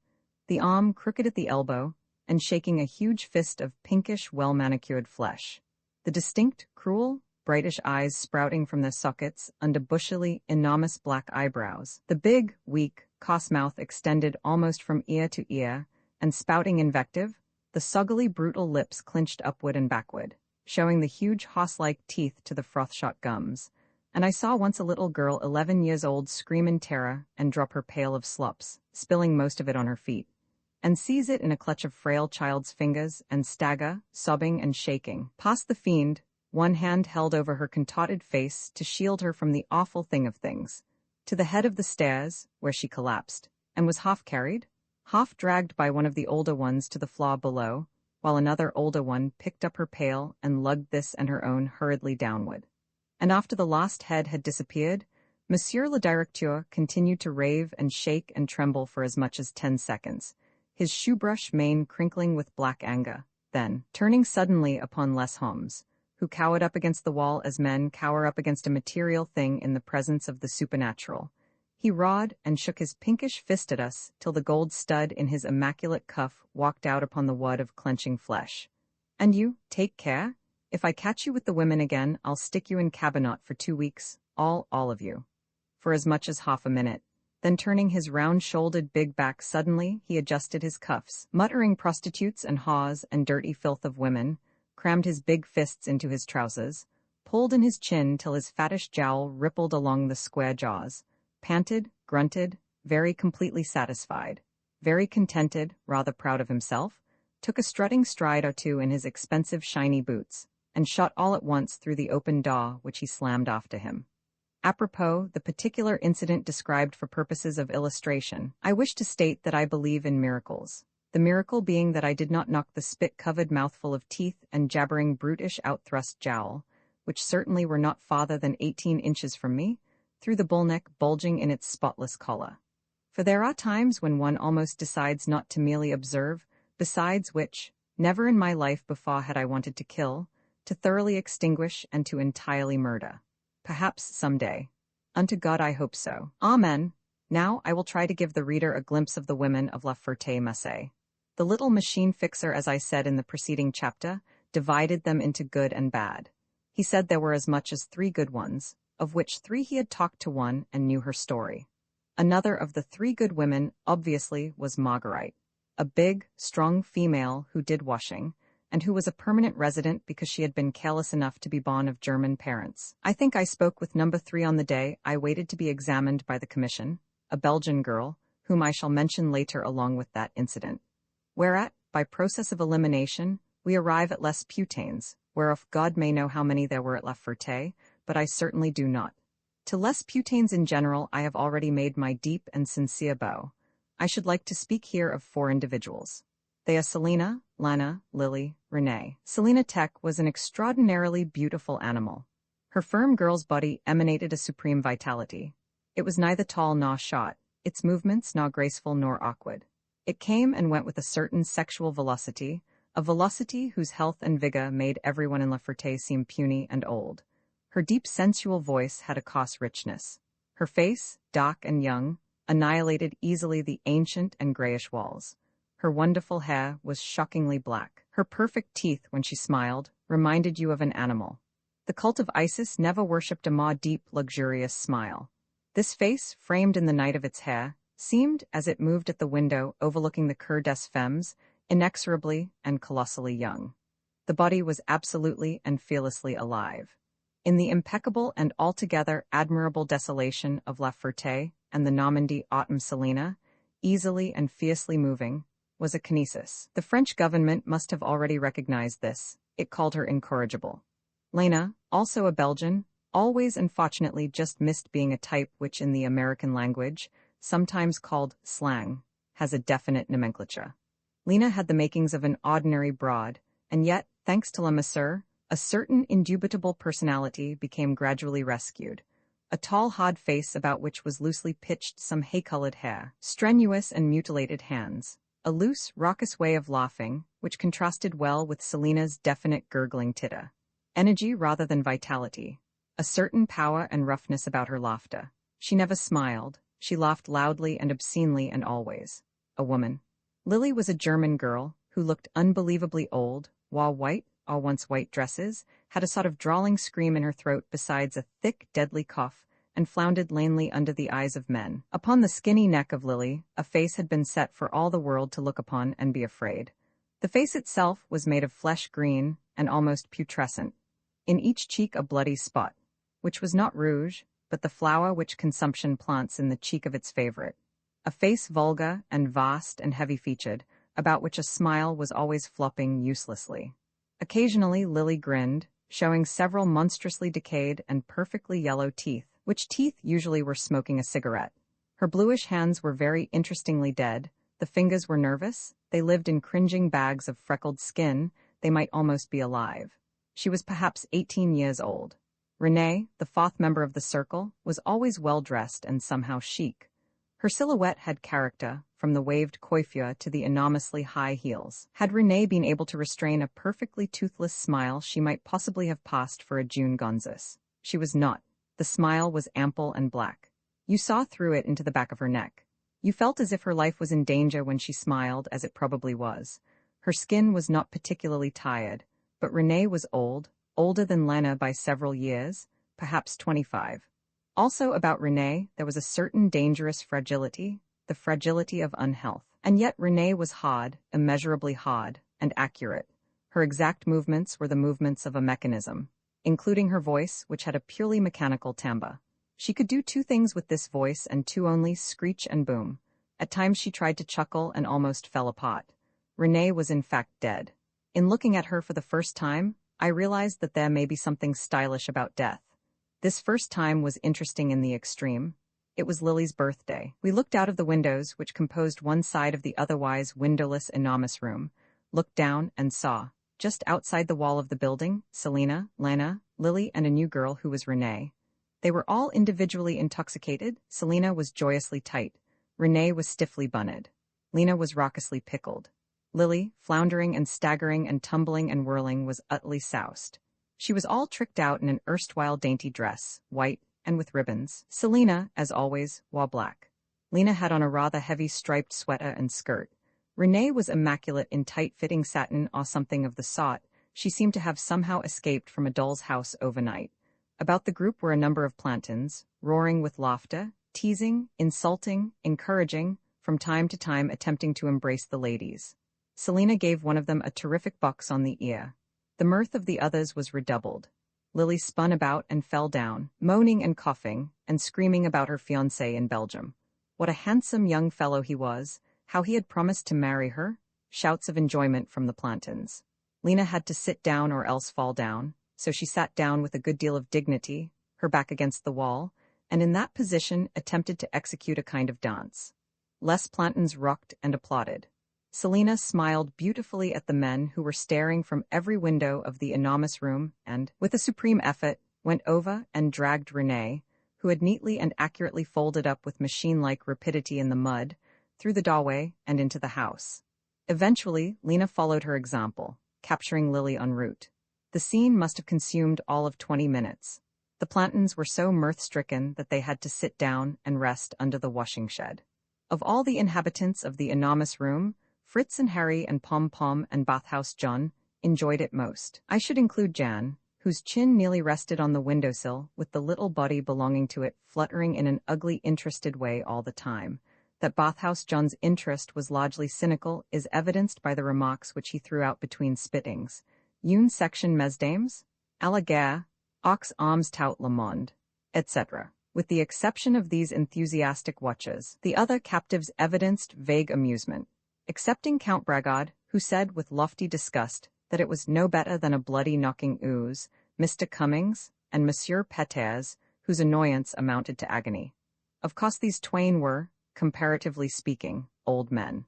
the arm crooked at the elbow, and shaking a huge fist of pinkish, well-manicured flesh. The distinct, cruel, brightish eyes sprouting from their sockets under bushily enormous black eyebrows. The big, weak, coarse mouth extended almost from ear to ear, and spouting invective, the soggily brutal lips clinched upward and backward, showing the huge horse-like teeth to the froth-shot gums. And I saw once a little girl 11 years old scream in terror and drop her pail of slops, spilling most of it on her feet, and seize it in a clutch of frail child's fingers and stagger, sobbing and shaking, past the fiend, one hand held over her contorted face to shield her from the awful thing of things, to the head of the stairs, where she collapsed, and was half carried, half dragged by one of the older ones to the floor below, while another older one picked up her pail and lugged this and her own hurriedly downward. And after the lost head had disappeared, Monsieur le Directeur continued to rave and shake and tremble for as much as 10 seconds, his shoebrush mane crinkling with black anger, then, turning suddenly upon Les Hommes, who cowered up against the wall as men cower up against a material thing in the presence of the supernatural, he roared and shook his pinkish fist at us till the gold stud in his immaculate cuff walked out upon the wad of clenching flesh. And you, take care. If I catch you with the women again, I'll stick you in cabinet for 2 weeks, all of you. For as much as half a minute. Then turning his round-shouldered big back suddenly, he adjusted his cuffs, muttering prostitutes and haws and dirty filth of women, crammed his big fists into his trousers, pulled in his chin till his fattish jowl rippled along the square jaws, panted, grunted, very completely satisfied, very contented, rather proud of himself, took a strutting stride or two in his expensive shiny boots, and shot all at once through the open door which he slammed after him. Apropos, the particular incident described for purposes of illustration, I wish to state that I believe in miracles. The miracle being that I did not knock the spit-covered mouthful of teeth and jabbering brutish outthrust jowl, which certainly were not farther than 18 inches from me, through the bullneck bulging in its spotless collar. For there are times when one almost decides not to merely observe, besides which, never in my life before had I wanted to kill, to thoroughly extinguish and to entirely murder. Perhaps some day. Unto God I hope so. Amen. Now I will try to give the reader a glimpse of the women of La Ferté-Macé. The little machine fixer, as I said in the preceding chapter, divided them into good and bad. He said there were as much as 3 good ones, of which 3 he had talked to one and knew her story. Another of the 3 good women, obviously, was Marguerite, a big, strong female who did washing, and who was a permanent resident because she had been careless enough to be born of German parents. I think I spoke with number 3 on the day I waited to be examined by the commission, a Belgian girl, whom I shall mention later along with that incident. Whereat, by process of elimination, we arrive at Les Putains, whereof God may know how many there were at La Ferté, but I certainly do not. To Les Putains in general I have already made my deep and sincere bow. I should like to speak here of 4 individuals. They are Selina, Lana, Lily, Renee. Selina Tech was an extraordinarily beautiful animal. Her firm girl's body emanated a supreme vitality. It was neither tall nor short, its movements nor graceful nor awkward. It came and went with a certain sexual velocity, a velocity whose health and vigor made everyone in La Ferté seem puny and old. Her deep sensual voice had a coarse richness. Her face, dark and young, annihilated easily the ancient and grayish walls. Her wonderful hair was shockingly black. Her perfect teeth, when she smiled, reminded you of an animal. The cult of Isis never worshipped a more deep, luxurious smile. This face, framed in the night of its hair, seemed, as it moved at the window overlooking the Cour des Femmes, inexorably and colossally young. The body was absolutely and fearlessly alive. In the impeccable and altogether admirable desolation of La Ferté and the Normandy autumn Selina, easily and fiercely moving, was a kinesis. The French government must have already recognized this. It called her incorrigible. Lena, also a Belgian, always and fortunately just missed being a type which in the American language, sometimes called slang, has a definite nomenclature. Lena had the makings of an ordinary broad, and yet, thanks to La Masseur, a certain indubitable personality became gradually rescued. A tall, hard face about which was loosely pitched some hay-colored hair, strenuous and mutilated hands, a loose, raucous way of laughing, which contrasted well with Selina's definite gurgling titter. Energy rather than vitality, a certain power and roughness about her laughter. She never smiled. She laughed loudly and obscenely and always. A woman. Lily was a German girl who looked unbelievably old, wore white, or once white dresses, had a sort of drawling scream in her throat besides a thick, deadly cough, and floundered lamely under the eyes of men. Upon the skinny neck of Lily, a face had been set for all the world to look upon and be afraid. The face itself was made of flesh green and almost putrescent. In each cheek a bloody spot, which was not rouge, but the flower which consumption plants in the cheek of its favorite. A face vulgar and vast and heavy-featured, about which a smile was always flopping uselessly. Occasionally Lily grinned, showing several monstrously decayed and perfectly yellow teeth, which teeth usually were smoking a cigarette. Her bluish hands were very interestingly dead, the fingers were nervous, they lived in cringing bags of freckled skin, they might almost be alive. She was perhaps 18 years old. Renee, the 4th member of the circle, was always well-dressed and somehow chic. Her silhouette had character, from the waved coiffure to the enormously high heels. Had Renee been able to restrain a perfectly toothless smile, she might possibly have passed for a June Gonzes. She was not. The smile was ample and black. You saw through it into the back of her neck. You felt as if her life was in danger when she smiled, as it probably was. Her skin was not particularly tired, but Renee was old, older than Lena by several years, perhaps 25. Also about Renee, there was a certain dangerous fragility, the fragility of unhealth. And yet Renee was hard, immeasurably hard, and accurate. Her exact movements were the movements of a mechanism. including her voice, which had a purely mechanical timbre. She could do two things with this voice and two only: screech and boom. At times she tried to chuckle and almost fell apart. Renee was in fact dead. In looking at her for the first time, I realized that there may be something stylish about death. This first time was interesting in the extreme. It was Lily's birthday. We looked out of the windows, which composed one side of the otherwise windowless enormous room, looked down and saw, just outside the wall of the building, Selena, Lana, Lily, and a new girl who was Renee. They were all individually intoxicated. Selena was joyously tight. Renee was stiffly bunned. Lena was raucously pickled. Lily, floundering and staggering and tumbling and whirling, was utterly soused. She was all tricked out in an erstwhile dainty dress, white, and with ribbons. Selena, as always, wore black. Lena had on a rather heavy striped sweater and skirt. Renee was immaculate in tight-fitting satin or something of the sort. She seemed to have somehow escaped from a doll's house overnight. About the group were a number of plantons, roaring with laughter, teasing, insulting, encouraging, from time to time attempting to embrace the ladies. Selena gave one of them a terrific box on the ear. The mirth of the others was redoubled. Lily spun about and fell down, moaning and coughing, and screaming about her fiancé in Belgium. What a handsome young fellow he was, how he had promised to marry her. Shouts of enjoyment from the plantons. Lena had to sit down or else fall down, so she sat down with a good deal of dignity, her back against the wall, and in that position attempted to execute a kind of dance. Les plantons rocked and applauded. Selena smiled beautifully at the men who were staring from every window of the enormous room and, with a supreme effort, went over and dragged Renee, who had neatly and accurately folded up with machine-like rapidity in the mud, through the doorway and into the house. Eventually, Lena followed her example, capturing Lily en route. The scene must have consumed all of 20 minutes. The plantons were so mirth-stricken that they had to sit down and rest under the washing shed. Of all the inhabitants of the enormous room, Fritz and Harry and Pom-Pom and Bathhouse John enjoyed it most. I should include Jan, whose chin nearly rested on the windowsill, with the little body belonging to it fluttering in an ugly, interested way all the time. That Bathhouse John's interest was largely cynical is evidenced by the remarks which he threw out between spittings. Une section mesdames? À la guerre, aux armes tout le monde, etc. With the exception of these enthusiastic watchers, the other captives evidenced vague amusement, excepting Count Bragard, who said with lofty disgust that it was no better than a bloody knocking ooze, Mr. Cummings, and Monsieur Peters, whose annoyance amounted to agony. Of course these twain were, comparatively speaking, old men.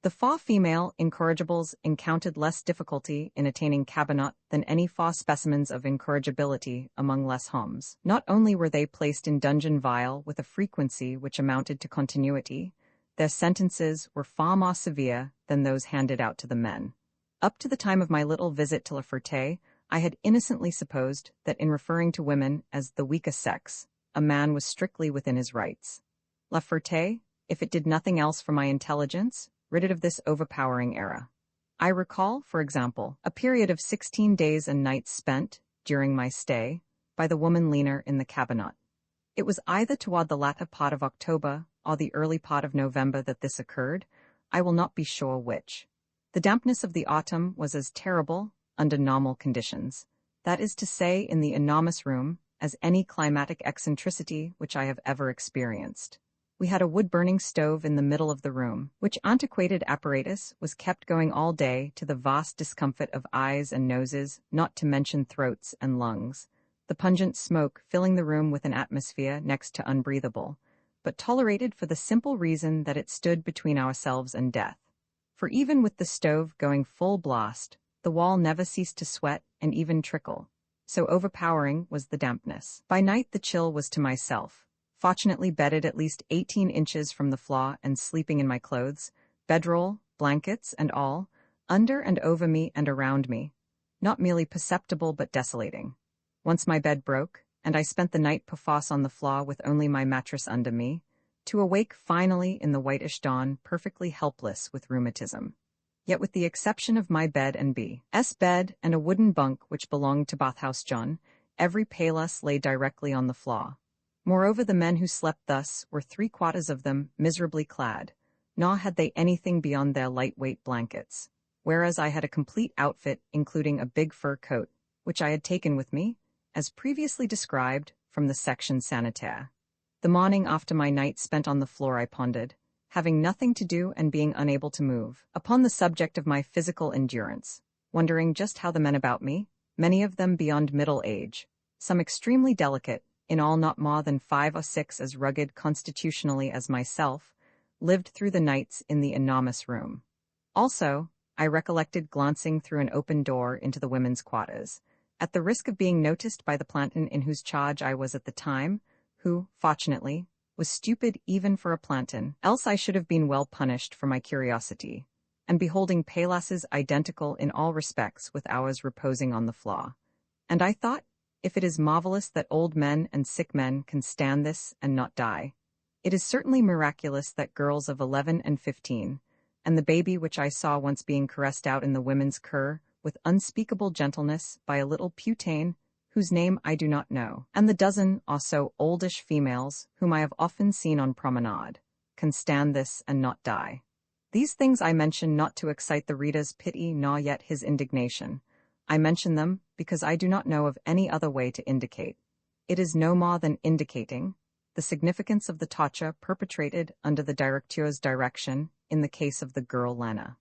The four female incorrigibles encountered less difficulty in attaining cabinet than any four specimens of incorrigibility among les hommes. Not only were they placed in dungeon vile with a frequency which amounted to continuity, their sentences were far more severe than those handed out to the men. Up to the time of my little visit to La Ferté, I had innocently supposed that in referring to women as the weakest sex, a man was strictly within his rights. La Ferté, if it did nothing else for my intelligence, rid it of this overpowering error. I recall, for example, a period of 16 days and nights spent, during my stay, by the woman Lena in the cabinet. It was either toward the latter part of October or the early part of November that this occurred. I will not be sure which. The dampness of the autumn was as terrible, under normal conditions, that is to say in the enormous room, as any climatic eccentricity which I have ever experienced. We had a wood-burning stove in the middle of the room, which antiquated apparatus was kept going all day to the vast discomfort of eyes and noses, not to mention throats and lungs, the pungent smoke filling the room with an atmosphere next to unbreathable, but tolerated for the simple reason that it stood between ourselves and death. For even with the stove going full blast, the wall never ceased to sweat and even trickle, so overpowering was the dampness. By night the chill was to myself, fortunately bedded at least 18 inches from the floor and sleeping in my clothes, bedroll, blankets, and all, under and over me and around me, not merely perceptible but desolating. Once my bed broke, and I spent the night perforce on the floor with only my mattress under me, to awake finally in the whitish dawn perfectly helpless with rheumatism. Yet with the exception of my bed and B.'s bed and a wooden bunk which belonged to Bathhouse John, every palas lay directly on the floor. Moreover, the men who slept thus were 3/4 of them miserably clad, nor had they anything beyond their lightweight blankets, whereas I had a complete outfit including a big fur coat, which I had taken with me, as previously described, from the section sanitaire. The morning after my night spent on the floor I pondered, having nothing to do and being unable to move, upon the subject of my physical endurance, wondering just how the men about me, many of them beyond middle age, some extremely delicate, in all not more than 5 or 6 as rugged constitutionally as myself, lived through the nights in the enormous room. Also, I recollected glancing through an open door into the women's quarters, at the risk of being noticed by the planton in whose charge I was at the time, who, fortunately, was stupid even for a planton, else I should have been well punished for my curiosity, and beholding palasses identical in all respects with ours reposing on the floor. And I thought, if it is marvelous that old men and sick men can stand this and not die, it is certainly miraculous that girls of 11 and 15, and the baby which I saw once being caressed out in the women's cur with unspeakable gentleness by a little putain, whose name I do not know, and the dozen or so oldish females whom I have often seen on promenade, can stand this and not die. These things I mention not to excite the reader's pity nor yet his indignation. I mention them because I do not know of any other way to indicate. It is no more than indicating the significance of the torture perpetrated under the directeur's direction in the case of the girl Lena.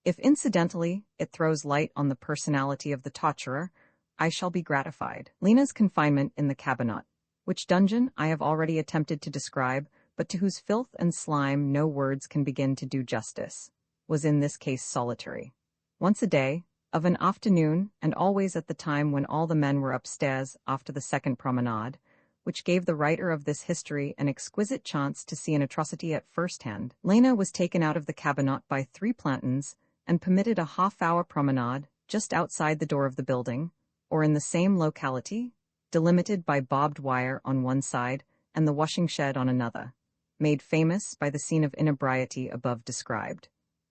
If incidentally it throws light on the personality of the torturer, I shall be gratified. Lena's confinement in the cabinet, which dungeon I have already attempted to describe, but to whose filth and slime no words can begin to do justice, was in this case solitary. Once a day, of an afternoon, and always at the time when all the men were upstairs after the second promenade, which gave the writer of this history an exquisite chance to see an atrocity at first hand, Lena was taken out of the cabinet by 3 plantons and permitted a half-hour promenade just outside the door of the building, or in the same locality, delimited by barbed wire on one side and the washing shed on another, made famous by the scene of inebriety above described.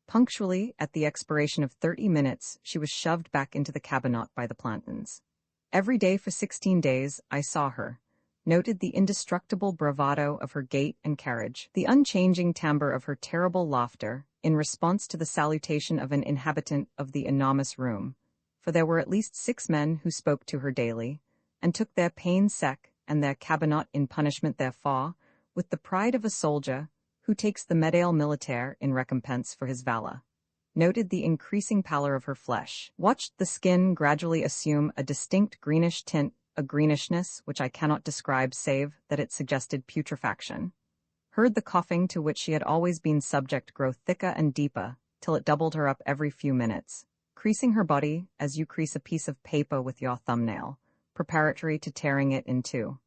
Punctually, at the expiration of 30 minutes, she was shoved back into the cabinet by the plantons. Every day for 16 days I saw her, noted the indestructible bravado of her gait and carriage, the unchanging timbre of her terrible laughter, in response to the salutation of an inhabitant of the enormous room, for there were at least 6 men who spoke to her daily, and took their pain sec and their cabinet in punishment therefor, with the pride of a soldier who takes the medaille militaire in recompense for his valor. Noted the increasing pallor of her flesh, watched the skin gradually assume a distinct greenish tint, a greenishness which I cannot describe save that it suggested putrefaction, heard the coughing to which she had always been subject grow thicker and deeper, till it doubled her up every few minutes, creasing her body as you crease a piece of paper with your thumbnail, preparatory to tearing it in two.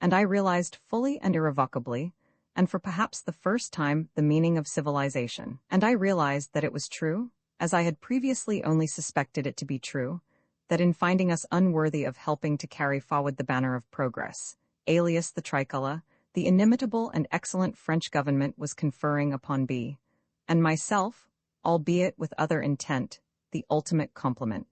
And I realized fully and irrevocably, and for perhaps the first time, the meaning of civilization. And I realized that it was true, as I had previously only suspected it to be true, that in finding us unworthy of helping to carry forward the banner of progress, alias the tricolor, the inimitable and excellent French government was conferring upon B, and myself, albeit with other intent, the ultimate compliment.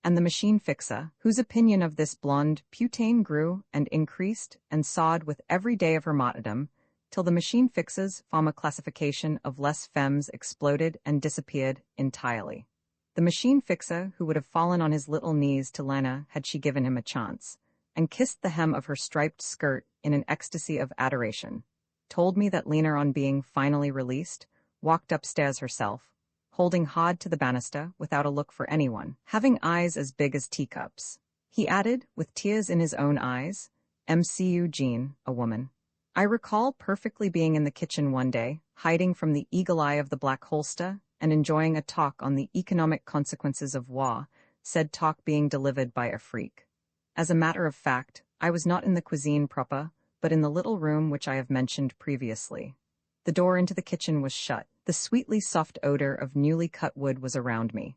And the machine fixer, whose opinion of this blonde putain grew and increased and soared with every day of her martyrdom, till the machine fixer's former classification of les femmes exploded and disappeared entirely. The machine fixer, who would have fallen on his little knees to Lena had she given him a chance, and kissed the hem of her striped skirt in an ecstasy of adoration, told me that Lena, on being finally released, walked upstairs herself, holding hard to the banister without a look for anyone, having eyes as big as teacups. He added, with tears in his own eyes, "MCU Jean, a woman." I recall perfectly being in the kitchen one day, hiding from the eagle eye of the Black Holster, and enjoying a talk on the economic consequences of war, said talk being delivered by a freak. As a matter of fact, I was not in the cuisine proper, but in the little room which I have mentioned previously. The door into the kitchen was shut. The sweetly soft odor of newly cut wood was around me.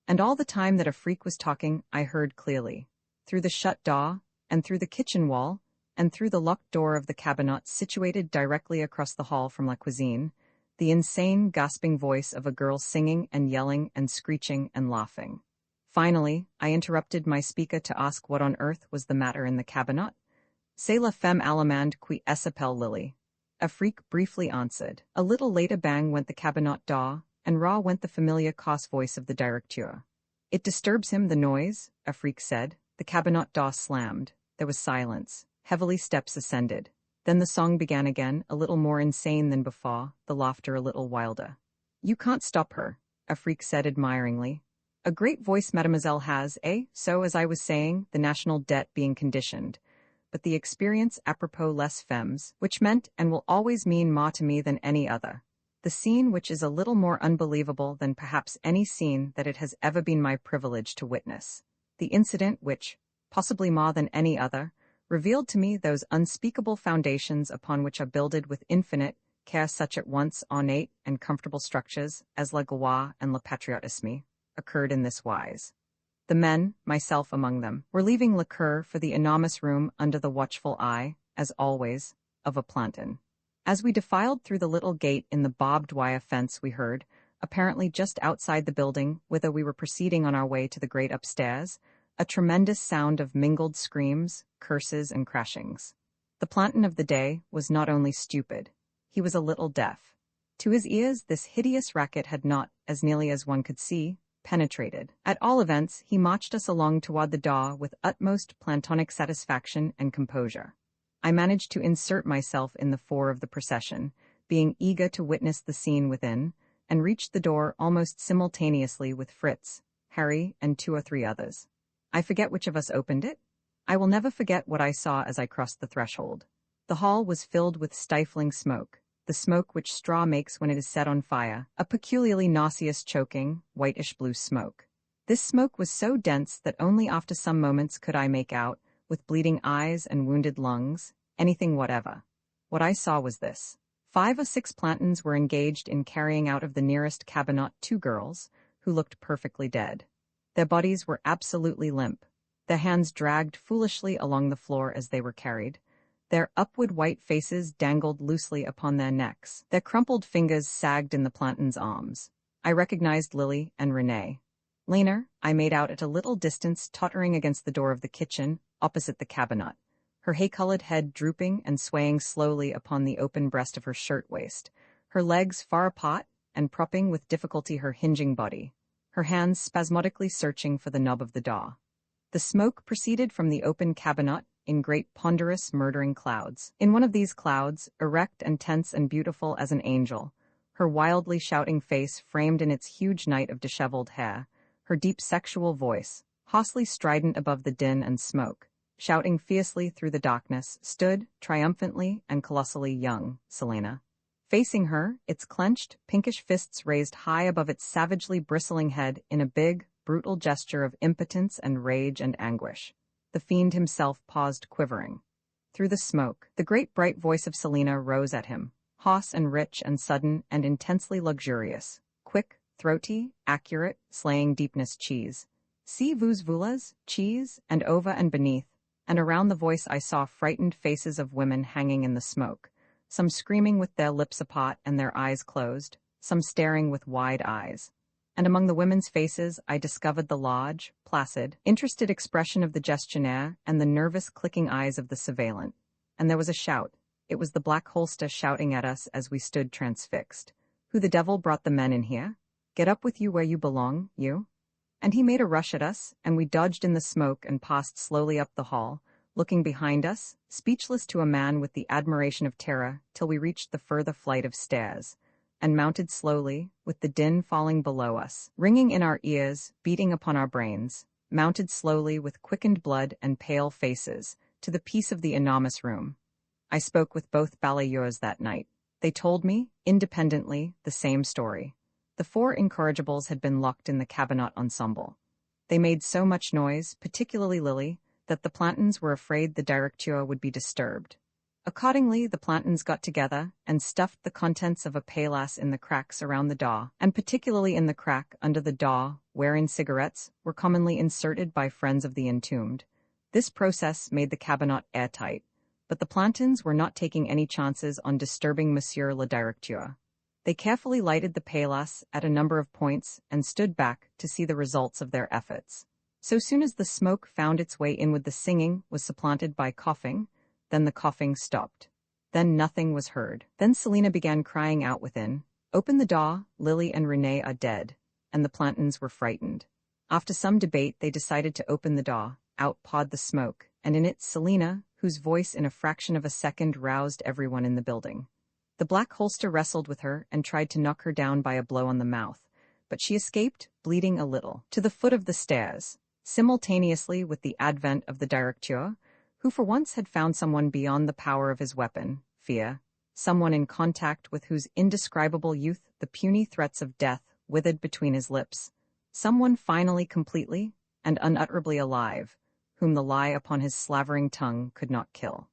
And all the time that a freak was talking, I heard clearly, through the shut door, and through the kitchen wall, and through the locked door of the cabinet situated directly across the hall from la cuisine, the insane, gasping voice of a girl singing and yelling and screeching and laughing. Finally, I interrupted my speaker to ask what on earth was the matter in the cabinet. "C'est la femme allemande qui s'appelle Lily." A freak briefly answered. A little later bang went the cabinet door, and raw went the familiar coarse voice of the directeur. "It disturbs him, the noise," a freak said. The cabinet door slammed. There was silence. Heavily steps ascended. Then the song began again, a little more insane than before, the laughter a little wilder. "You can't stop her," a freak said admiringly. "A great voice mademoiselle has, eh? So, as I was saying, the national debt being conditioned. But the experience apropos les femmes, which meant and will always mean more to me than any other. The scene which is a little more unbelievable than perhaps any scene that it has ever been my privilege to witness. The incident which, possibly more than any other, revealed to me those unspeakable foundations upon which are builded with infinite care such at once ornate and comfortable structures as la gloire and le patriotisme, occurred in this wise. The men, myself among them, were leaving liqueur for the enormous room under the watchful eye, as always, of a planton. As we defiled through the little gate in the barbed wire fence we heard, apparently just outside the building whither we were proceeding on our way to the great upstairs, a tremendous sound of mingled screams, curses, and crashings. The planton of the day was not only stupid, he was a little deaf. To his ears this hideous racket had not, as nearly as one could see, penetrated. At all events, he marched us along toward the door with utmost plantonic satisfaction and composure. I managed to insert myself in the fore of the procession, being eager to witness the scene within, and reached the door almost simultaneously with Fritz, Harry, and 2 or 3 others. I forget which of us opened it. I will never forget what I saw as I crossed the threshold. The hall was filled with stifling smoke, the smoke which straw makes when it is set on fire, a peculiarly nauseous, choking, whitish-blue smoke. This smoke was so dense that only after some moments could I make out, with bleeding eyes and wounded lungs, anything whatever. What I saw was this. 5 or 6 plantons were engaged in carrying out of the nearest cabinet 2 girls, who looked perfectly dead. Their bodies were absolutely limp. Their hands dragged foolishly along the floor as they were carried. Their upward white faces dangled loosely upon their necks. Their crumpled fingers sagged in the plantons' arms. I recognized Lily and Renee. Later, I made out at a little distance tottering against the door of the kitchen, opposite the cabinet, her hay-colored head drooping and swaying slowly upon the open breast of her shirt-waist, her legs far apart and propping with difficulty her hinging body, her hands spasmodically searching for the knob of the door. The smoke proceeded from the open cabinet in great ponderous murdering clouds. In one of these clouds, erect and tense and beautiful as an angel, her wildly shouting face framed in its huge night of disheveled hair, her deep sexual voice, hoarsely strident above the din and smoke, shouting fiercely through the darkness, stood, triumphantly and colossally young, Selena. Facing her, its clenched, pinkish fists raised high above its savagely bristling head in a big, brutal gesture of impotence and rage and anguish. The fiend himself paused quivering. Through the smoke, the great bright voice of Selena rose at him, hoarse and rich and sudden and intensely luxurious, quick, throaty, accurate, slaying deepness cheese. Si vous voulez, cheese, and over and beneath, and around the voice I saw frightened faces of women hanging in the smoke, some screaming with their lips apart and their eyes closed, some staring with wide eyes. And among the women's faces I discovered the large, placid, interested expression of the gestionnaire and the nervous clicking eyes of the surveillant. And there was a shout. It was the Black Holster shouting at us as we stood transfixed. "Who the devil brought the men in here? Get up with you where you belong, you." And he made a rush at us, and we dodged in the smoke and passed slowly up the hall, looking behind us, speechless to a man with the admiration of terror, till we reached the further flight of stairs, and mounted slowly, with the din falling below us, ringing in our ears, beating upon our brains, mounted slowly with quickened blood and pale faces, to the peace of the enormous room. I spoke with both balayeurs that night. They told me, independently, the same story. The 4 incorrigibles had been locked in the cabinet ensemble. They made so much noise, particularly Lily, that the plantons were afraid the directeur would be disturbed. Accordingly, the plantons got together and stuffed the contents of a paillasse in the cracks around the door, and particularly in the crack under the door, wherein cigarettes were commonly inserted by friends of the entombed. This process made the cabinet airtight, but the plantons were not taking any chances on disturbing Monsieur le Directeur. They carefully lighted the paillasse at a number of points and stood back to see the results of their efforts. So soon as the smoke found its way in with the singing was supplanted by coughing, then the coughing stopped. Then nothing was heard. Then Selena began crying out within, "Open the door, Lily and Renee are dead," and the plantons were frightened. After some debate they decided to open the door. Out poured the smoke, and in it Selina, whose voice in a fraction of a second roused everyone in the building. The Black Holster wrestled with her and tried to knock her down by a blow on the mouth, but she escaped, bleeding a little, to the foot of the stairs, simultaneously with the advent of the directeur, who for once had found someone beyond the power of his weapon, fear, someone in contact with whose indescribable youth the puny threats of death withered between his lips, someone finally completely and unutterably alive, whom the lie upon his slavering tongue could not kill.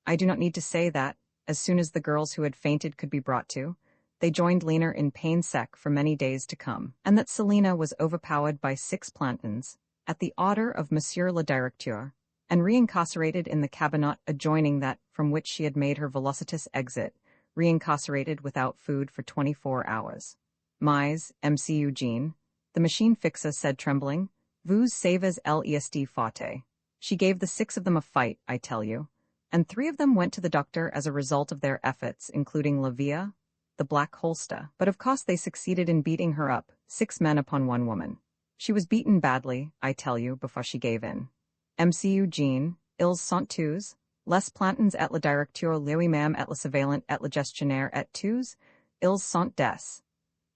I do not need to say that, as soon as the girls who had fainted could be brought to, they joined Lena in pain sec for many days to come, and that Selina was overpowered by 6 plantains, at the order of Monsieur le Directeur, and reincarcerated in the cabinet adjoining that from which she had made her velocitous exit, reincarcerated without food for 24 hours. Mais, MC Eugene, the machine fixer said trembling, vous savez l'est faute. She gave the 6 of them a fight, I tell you, and 3 of them went to the doctor as a result of their efforts, including Lavia, the Black Holster, but of course they succeeded in beating her up, 6 men upon 1 woman. She was beaten badly, I tell you, before she gave in. MC Eugene, ils sont tous, les plantons et la directeur lui-même et la surveillante et la gestionnaire et tous, ils sont des.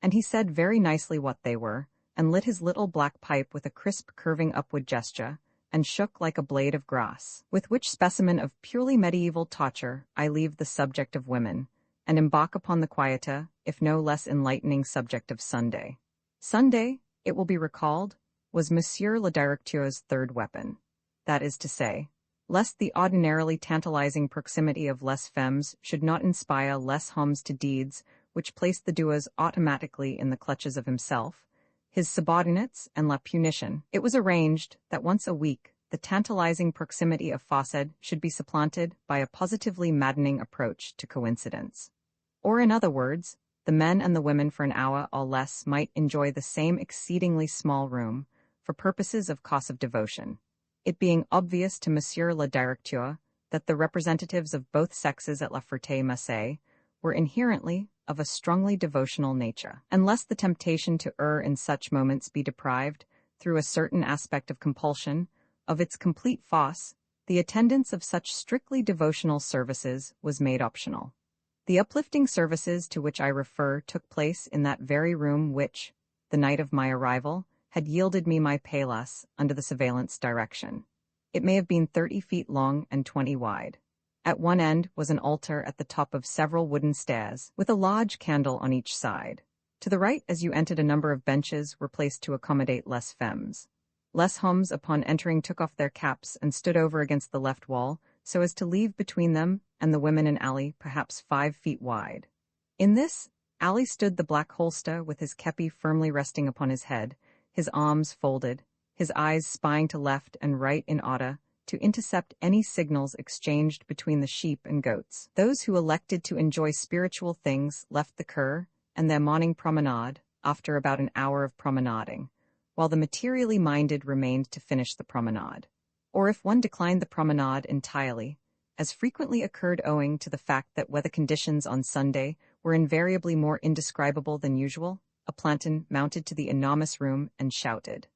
And he said very nicely what they were, and lit his little black pipe with a crisp curving upward gesture, and shook like a blade of grass, with which specimen of purely medieval torture I leave the subject of women, and embark upon the quieter, if no less enlightening subject of Sunday. Sunday, it will be recalled, was Monsieur le Directeur's 3rd weapon. That is to say, lest the ordinarily tantalizing proximity of les femmes should not inspire les hommes to deeds which placed the doers automatically in the clutches of himself, his subordinates, and la punition, it was arranged that once a week the tantalizing proximity of Fawcett should be supplanted by a positively maddening approach to coincidence. Or in other words, the men and the women for an hour or less might enjoy the same exceedingly small room for purposes of cause of devotion, it being obvious to Monsieur le Directeur that the representatives of both sexes at La Ferté-Macé were inherently of a strongly devotional nature, and lest the temptation to err in such moments be deprived, through a certain aspect of compulsion, of its complete farce, the attendance of such strictly devotional services was made optional. The uplifting services to which I refer took place in that very room which, the night of my arrival, had yielded me my palas under the surveillance direction. It may have been 30 feet long and 20 wide. At one end was an altar at the top of several wooden stairs, with a large candle on each side. To the right, as you entered, a number of benches were placed to accommodate les femmes. Les hommes, upon entering, took off their caps and stood over against the left wall, so as to leave between them and the women an alley perhaps 5 feet wide. In this alley stood the Black Holster with his kepi firmly resting upon his head, his arms folded, his eyes spying to left and right in order to intercept any signals exchanged between the sheep and goats. Those who elected to enjoy spiritual things left the cur and their morning promenade after about an hour of promenading, while the materially minded remained to finish the promenade. Or if one declined the promenade entirely, as frequently occurred owing to the fact that weather conditions on Sunday were invariably more indescribable than usual, a planton mounted to the enormous room and shouted,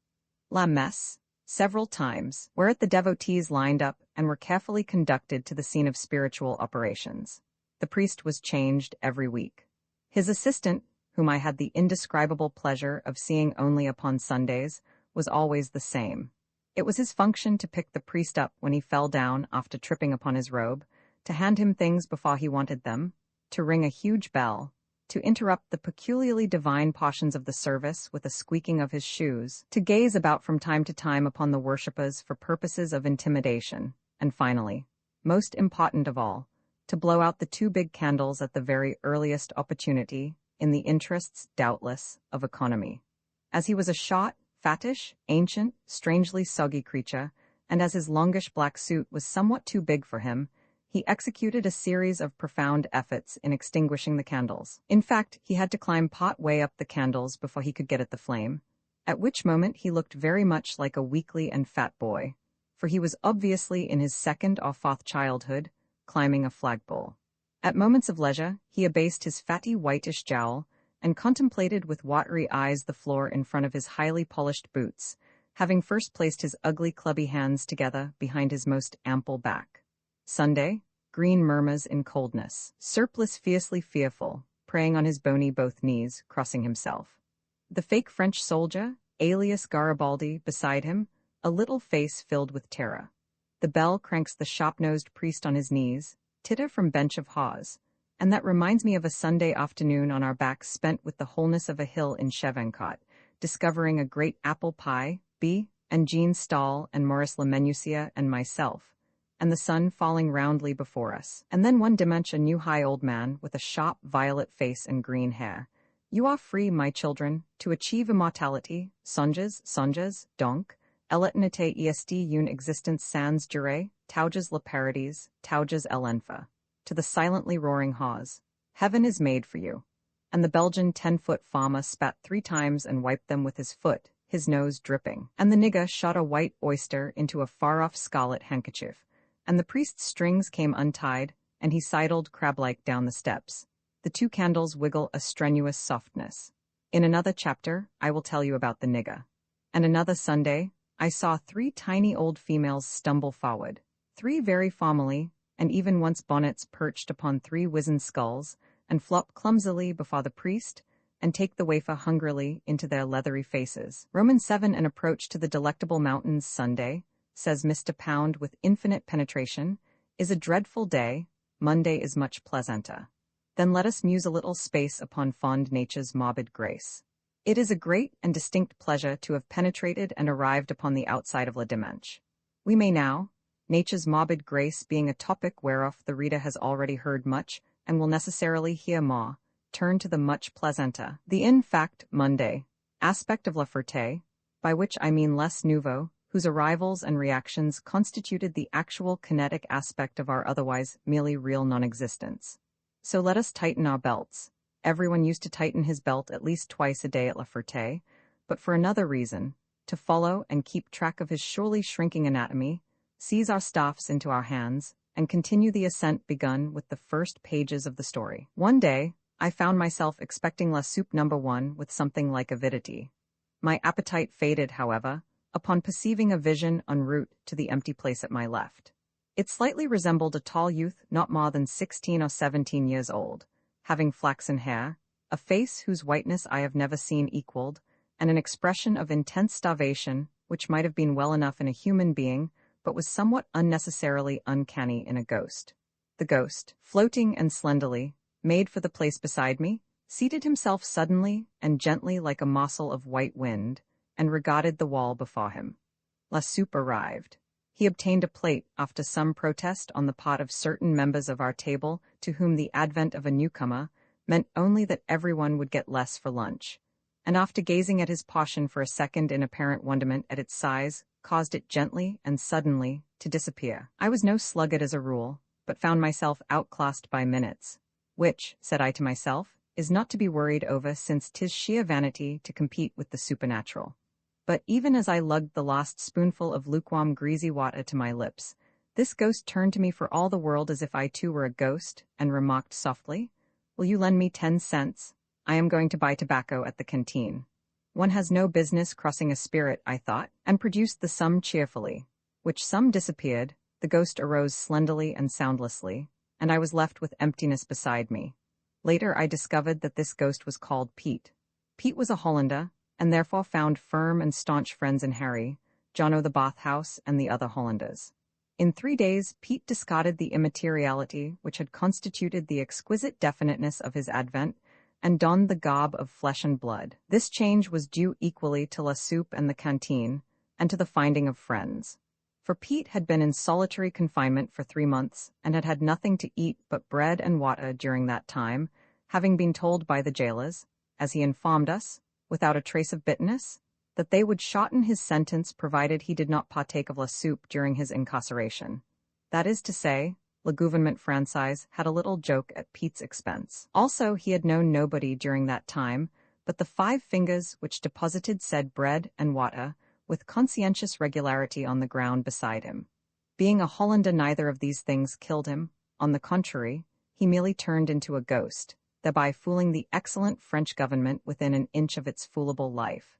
"La messe," several times, whereat the devotees lined up and were carefully conducted to the scene of spiritual operations. The priest was changed every week. His assistant, whom I had the indescribable pleasure of seeing only upon Sundays, was always the same. It was his function to pick the priest up when he fell down after tripping upon his robe, to hand him things before he wanted them, to ring a huge bell, to interrupt the peculiarly divine portions of the service with a squeaking of his shoes, to gaze about from time to time upon the worshippers for purposes of intimidation, and finally, most important of all, to blow out the 2 big candles at the very earliest opportunity, in the interests, doubtless, of economy. As he was a short, fattish, ancient, strangely soggy creature, and as his longish black suit was somewhat too big for him, he executed a series of profound efforts in extinguishing the candles. In fact, he had to climb part way up the candles before he could get at the flame, at which moment he looked very much like a weakly and fat boy, for he was obviously in his 2nd or 4th childhood, climbing a flagpole. At moments of leisure, he abased his fatty whitish jowl, and contemplated with watery eyes the floor in front of his highly polished boots, having first placed his ugly clubby hands together behind his most ample back. Sunday, green murmurs in coldness, surplice fiercely fearful, preying on his bony both knees, crossing himself. The fake French soldier, alias Garibaldi, beside him, a little face filled with terror. The bell cranks the sharp-nosed priest on his knees, titter from bench of haws, and that reminds me of a Sunday afternoon on our backs spent with the wholeness of a hill in Chevencot, discovering a great apple pie, B, and Jean Stahl and Maurice Lemenucia and myself, and the sun falling roundly before us. And then one dimanche a new high old man with a sharp violet face and green hair. You are free, my children, to achieve immortality, songes, donc, eletnite est une existence sans durée, tauges la paradies, tauges l'enfer. To the silently roaring haws. Heaven is made for you. And the Belgian 10-foot farmer spat 3 times and wiped them with his foot, his nose dripping. And the nigger shot a white oyster into a far-off scarlet handkerchief, and the priest's strings came untied, and he sidled crab-like down the steps. The 2 candles wiggle a strenuous softness. In another chapter, I will tell you about the nigger. And another Sunday, I saw 3 tiny old females stumble forward, 3 very formally, and even once bonnets perched upon 3 wizened skulls, and flop clumsily before the priest, and take the wafer hungrily into their leathery faces. Roman 7 An approach to the delectable mountains Sunday, says Mr. Pound with infinite penetration, is a dreadful day, Monday is much pleasanter. Then let us muse a little space upon fond nature's morbid grace. It is a great and distinct pleasure to have penetrated and arrived upon the outside of la Dimanche. We may now, nature's morbid grace being a topic whereof the reader has already heard much, and will necessarily hear more, turn to the much pleasanter, the in fact Monday, aspect of La Ferté, by which I mean Les Nouveaux, whose arrivals and reactions constituted the actual kinetic aspect of our otherwise merely real non-existence. So let us tighten our belts. Everyone used to tighten his belt at least twice a day at La Ferté, but for another reason, to follow and keep track of his surely shrinking anatomy, seize our staffs into our hands, and continue the ascent begun with the first pages of the story. One day, I found myself expecting La Soupe No. 1 with something like avidity. My appetite faded, however, upon perceiving a vision en route to the empty place at my left. It slightly resembled a tall youth not more than 16 or 17 years old, having flaxen hair, a face whose whiteness I have never seen equaled, and an expression of intense starvation which might have been well enough in a human being, but was somewhat unnecessarily uncanny in a ghost. The ghost, floating and slenderly, made for the place beside me, seated himself suddenly and gently like a morsel of white wind, and regarded the wall before him. La Soupe arrived. He obtained a plate after some protest on the part of certain members of our table to whom the advent of a newcomer meant only that everyone would get less for lunch, and after gazing at his portion for a second in apparent wonderment at its size, caused it gently and suddenly to disappear. I was no sluggard as a rule, but found myself outclassed by minutes, which, said I to myself, is not to be worried over since 'tis sheer vanity to compete with the supernatural. But even as I lugged the last spoonful of lukewarm greasy water to my lips, this ghost turned to me for all the world as if I too were a ghost, and remarked softly, "Will you lend me 10 cents? I am going to buy tobacco at the canteen." One has no business crossing a spirit, I thought, and produced the sum cheerfully, which sum disappeared, the ghost arose slenderly and soundlessly, and I was left with emptiness beside me. Later I discovered that this ghost was called Pete. Pete was a Hollander, and therefore found firm and staunch friends in Harry, Jono the Bathhouse, and the other Hollanders. In 3 days, Pete discarded the immateriality which had constituted the exquisite definiteness of his advent, and donned the garb of flesh and blood. This change was due equally to La Soupe and the canteen, and to the finding of friends. For Pete had been in solitary confinement for 3 months, and had had nothing to eat but bread and water during that time, having been told by the jailers, as he informed us, without a trace of bitterness, that they would shorten his sentence provided he did not partake of La Soupe during his incarceration. That is to say, le gouvernement français had a little joke at Pete's expense. Also, he had known nobody during that time but the 5 fingers which deposited said bread and water with conscientious regularity on the ground beside him. Being a Hollander, neither of these things killed him. On the contrary, he merely turned into a ghost, thereby fooling the excellent French government within an inch of its foolable life.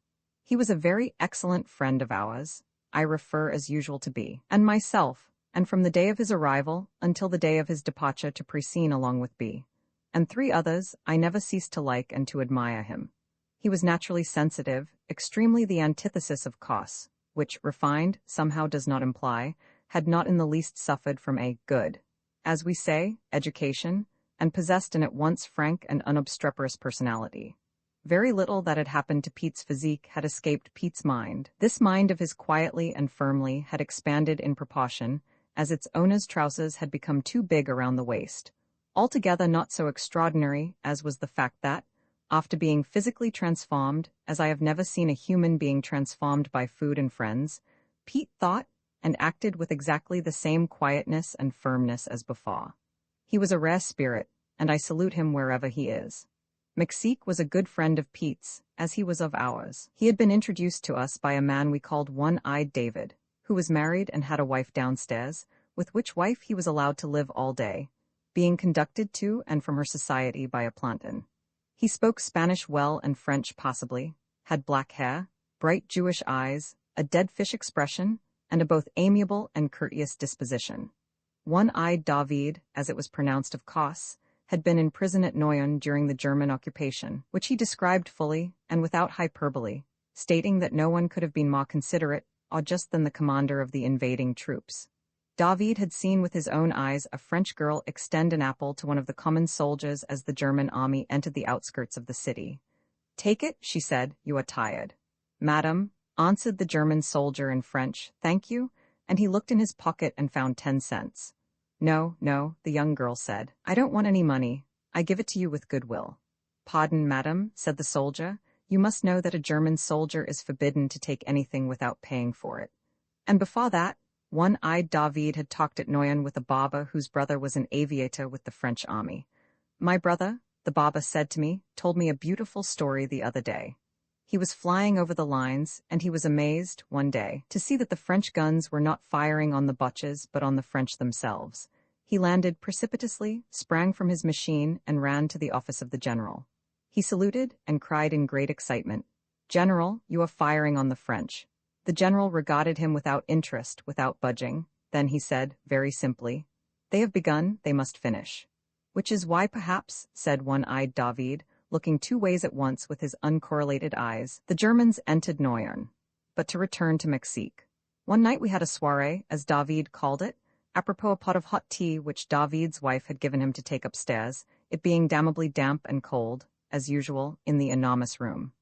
He was a very excellent friend of ours, I refer as usual to B, and myself, and from the day of his arrival until the day of his departure to Presine along with B, and 3 others, I never ceased to like and to admire him. He was naturally sensitive, extremely the antithesis of Kos, which, refined, somehow does not imply, had not in the least suffered from a good, as we say, education, and possessed an at once frank and unobstreperous personality. Very little that had happened to Pete's physique had escaped Pete's mind. This mind of his quietly and firmly had expanded in proportion, as its owner's trousers had become too big around the waist. Altogether not so extraordinary as was the fact that, after being physically transformed, as I have never seen a human being transformed by food and friends, Pete thought and acted with exactly the same quietness and firmness as before. He was a rare spirit, and I salute him wherever he is. Mexique was a good friend of Pete's, as he was of ours. He had been introduced to us by a man we called One-Eyed David, who was married and had a wife downstairs, with which wife he was allowed to live all day, being conducted to and from her society by a planton. He spoke Spanish well and French possibly, had black hair, bright Jewish eyes, a dead fish expression, and a both amiable and courteous disposition. One-Eyed David, as it was pronounced of Kos, had been in prison at Noyon during the German occupation, which he described fully and without hyperbole, stating that no one could have been more considerate or just than the commander of the invading troops. David had seen with his own eyes a French girl extend an apple to one of the common soldiers as the German army entered the outskirts of the city. "Take it," she said, "you are tired." "Madam," answered the German soldier in French, "thank you," and he looked in his pocket and found 10 cents. "No, no," the young girl said, "I don't want any money. I give it to you with goodwill." "Pardon, madam," said the soldier, "you must know that a German soldier is forbidden to take anything without paying for it." And before that, One-Eyed David had talked at Noyon with a barber whose brother was an aviator with the French army. "My brother," the barber said to me, "told me a beautiful story the other day. He was flying over the lines, and he was amazed, one day, to see that the French guns were not firing on the Boches but on the French themselves. He landed precipitously, sprang from his machine, and ran to the office of the general. He saluted and cried in great excitement, 'General, you are firing on the French.' The general regarded him without interest, without budging. Then he said, very simply, 'They have begun, they must finish.' Which is why perhaps," said One-Eyed David, looking 2 ways at once with his uncorrelated eyes, "the Germans entered Noyon. But to return to Mexique. One night we had a soirée, as David called it, apropos a pot of hot tea which David's wife had given him to take upstairs, it being damnably damp and cold, as usual, in the enormous room.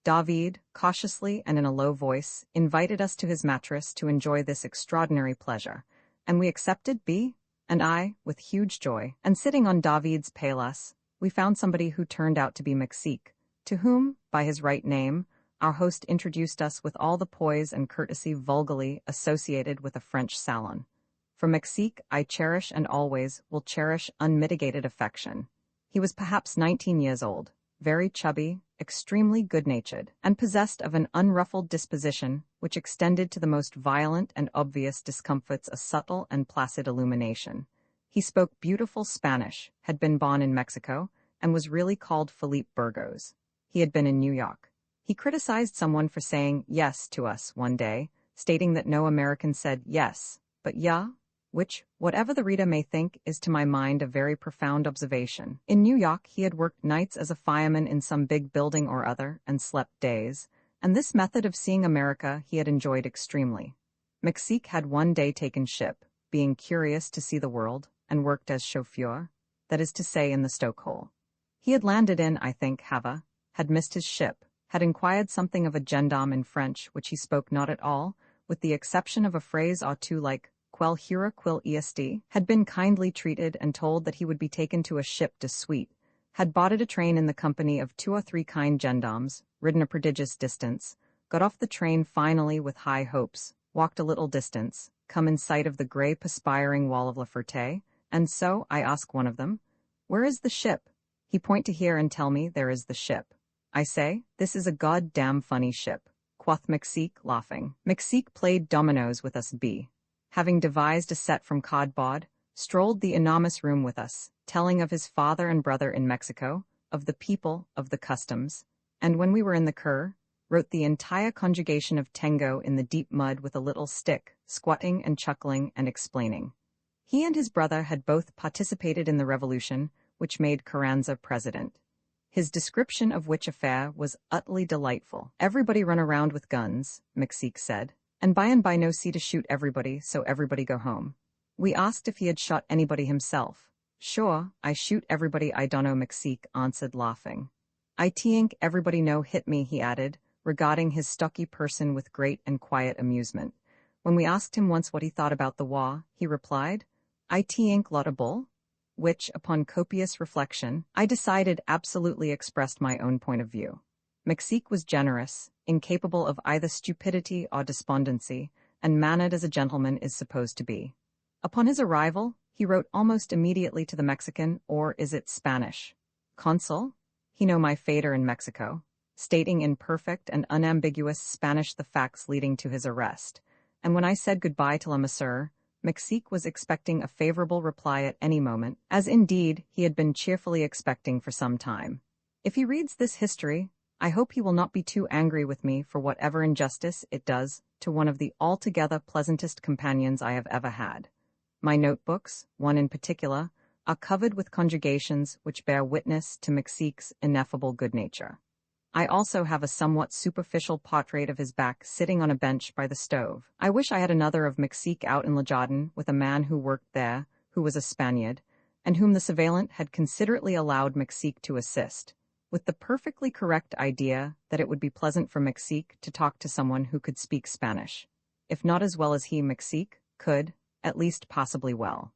David, cautiously and in a low voice, invited us to his mattress to enjoy this extraordinary pleasure, and we accepted, B and I, with huge joy, and sitting on David's paillasse, we found somebody who turned out to be Mexique, to whom, by his right name, our host introduced us with all the poise and courtesy vulgarly associated with a French salon. For Mexique I cherish and always will cherish unmitigated affection. He was perhaps 19 years old, very chubby, extremely good-natured, and possessed of an unruffled disposition which extended to the most violent and obvious discomforts a subtle and placid illumination. He spoke beautiful Spanish, had been born in Mexico, and was really called Felipe Burgos. He had been in New York. He criticized someone for saying yes to us one day, stating that no American said yes, but yeah, which, whatever the reader may think, is to my mind a very profound observation. In New York he had worked nights as a fireman in some big building or other, and slept days, and this method of seeing America he had enjoyed extremely. Mexique had one day taken ship, being curious to see the world, and worked as chauffeur, that is to say in the stokehole. He had landed in, I think, Havre, had missed his ship, had inquired something of a gendarme in French which he spoke not at all, with the exception of a phrase or two like quel hura quil est, had been kindly treated and told that he would be taken to a ship de suite, had boarded a train in the company of 2 or 3 kind gendarmes, ridden a prodigious distance, got off the train finally with high hopes, walked a little distance, come in sight of the grey perspiring wall of La Ferté, and so I ask one of them, "Where is the ship?" He point to here and tell me there is the ship. I say, "This is a goddamn funny ship," quoth Mexique, laughing. Mexique played dominoes with us B. Having devised a set from cardboard, strolled the enormous room with us, telling of his father and brother in Mexico, of the people, of the customs, and when we were in the cur, wrote the entire conjugation of tango in the deep mud with a little stick, squatting and chuckling and explaining. He and his brother had both participated in the revolution, which made Carranza president. His description of which affair was utterly delightful. Everybody run around with guns, Mexique said, and by no see to shoot everybody, so everybody go home. We asked if he had shot anybody himself. Sure, I shoot everybody I dunno, Mexique answered, laughing. I think everybody no hit me, he added, regarding his stocky person with great and quiet amusement. When we asked him once what he thought about the war, he replied, I think laudable, which, upon copious reflection, I decided absolutely expressed my own point of view. Mexique was generous, incapable of either stupidity or despondency, and mannered as a gentleman is supposed to be. Upon his arrival, he wrote almost immediately to the Mexican, or is it Spanish, consul? He know my fader in Mexico, stating in perfect and unambiguous Spanish the facts leading to his arrest, and when I said goodbye to Monsieur, Mexique was expecting a favorable reply at any moment, as indeed he had been cheerfully expecting for some time. If he reads this history, I hope he will not be too angry with me for whatever injustice it does to one of the altogether pleasantest companions I have ever had. My notebooks, one in particular, are covered with conjugations which bear witness to Mexique's ineffable good nature. I also have a somewhat superficial portrait of his back sitting on a bench by the stove. I wish I had another of Mexique out in Le Jardin with a man who worked there, who was a Spaniard, and whom the surveillant had considerately allowed Mexique to assist, with the perfectly correct idea that it would be pleasant for Mexique to talk to someone who could speak Spanish, if not as well as he, Mexique, could, at least passably well.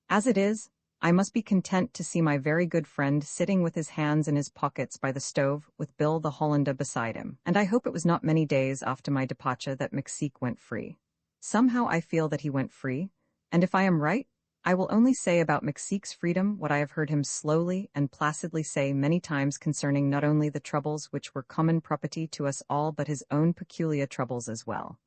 As it is, I must be content to see my very good friend sitting with his hands in his pockets by the stove with Bill the Hollander beside him, and I hope it was not many days after my departure that Mexique went free. Somehow I feel that he went free, and if I am right, I will only say about Mexique's freedom what I have heard him slowly and placidly say many times concerning not only the troubles which were common property to us all but his own peculiar troubles as well.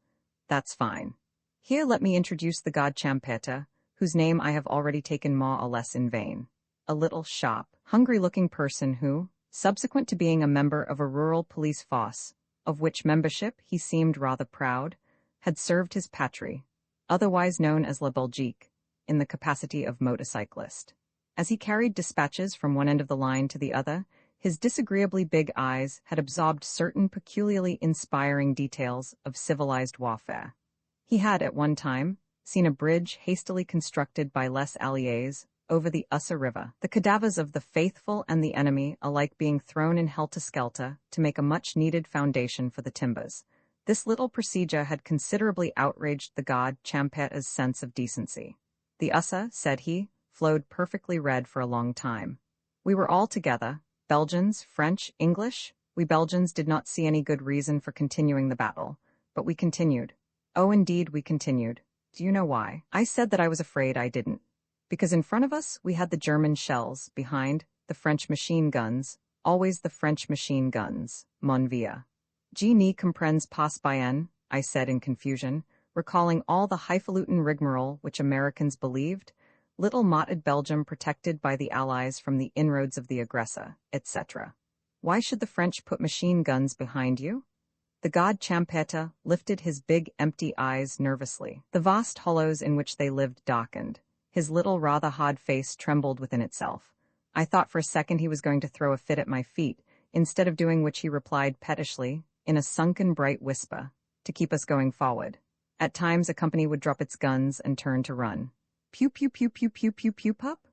That's fine. Here let me introduce the god Champeta, whose name I have already taken more or less in vain. A little sharp, hungry-looking person who, subsequent to being a member of a rural police force, of which membership he seemed rather proud, had served his patrie, otherwise known as La Belgique, in the capacity of motorcyclist. As he carried dispatches from one end of the line to the other, his disagreeably big eyes had absorbed certain peculiarly inspiring details of civilized warfare. He had, at one time, seen a bridge hastily constructed by Les Alliés over the Ussa River, the cadavers of the faithful and the enemy alike being thrown in helter-skelter to make a much-needed foundation for the timbers. This little procedure had considerably outraged the god Champeta's sense of decency. The Ussa, said he, flowed perfectly red for a long time. We were all together, Belgians, French, English. We Belgians did not see any good reason for continuing the battle, but we continued. Oh, indeed, we continued. Do you know why? I said that I was afraid I didn't. Because in front of us, we had the German shells, behind, the French machine guns, always the French machine guns, mon vieux. Je ne comprends pas bien, I said in confusion, recalling all the highfalutin rigmarole which Americans believed, little motted Belgium protected by the Allies from the inroads of the aggressor, etc. Why should the French put machine guns behind you? The god Champeta lifted his big empty eyes nervously. The vast hollows in which they lived darkened. His little rather hard face trembled within itself. I thought for a second he was going to throw a fit at my feet, instead of doing which he replied pettishly, in a sunken bright whisper, to keep us going forward. At times a company would drop its guns and turn to run. Pew pew pew pew pew pew pew pup?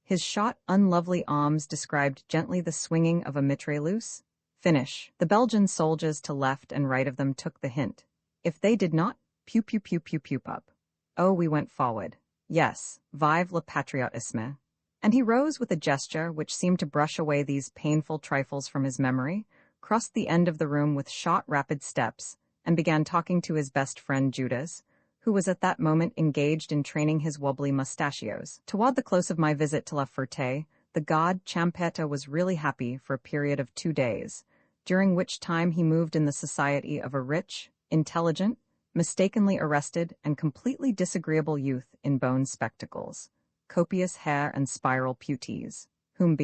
His short, unlovely arms described gently the swinging of a mitrailleuse. Finish. The Belgian soldiers to left and right of them took the hint. If they did not, pew pew pew pew pew pup. Oh, we went forward. Yes, vive le patriotisme. And he rose with a gesture which seemed to brush away these painful trifles from his memory, crossed the end of the room with short, rapid steps, and began talking to his best friend Judas, who was at that moment engaged in training his wobbly mustachios. Toward the close of my visit to La Ferté, the god Champeta was really happy for a period of 2 days, during which time he moved in the society of a rich, intelligent, mistakenly arrested, and completely disagreeable youth in bone spectacles, copious hair and spiral putees, whom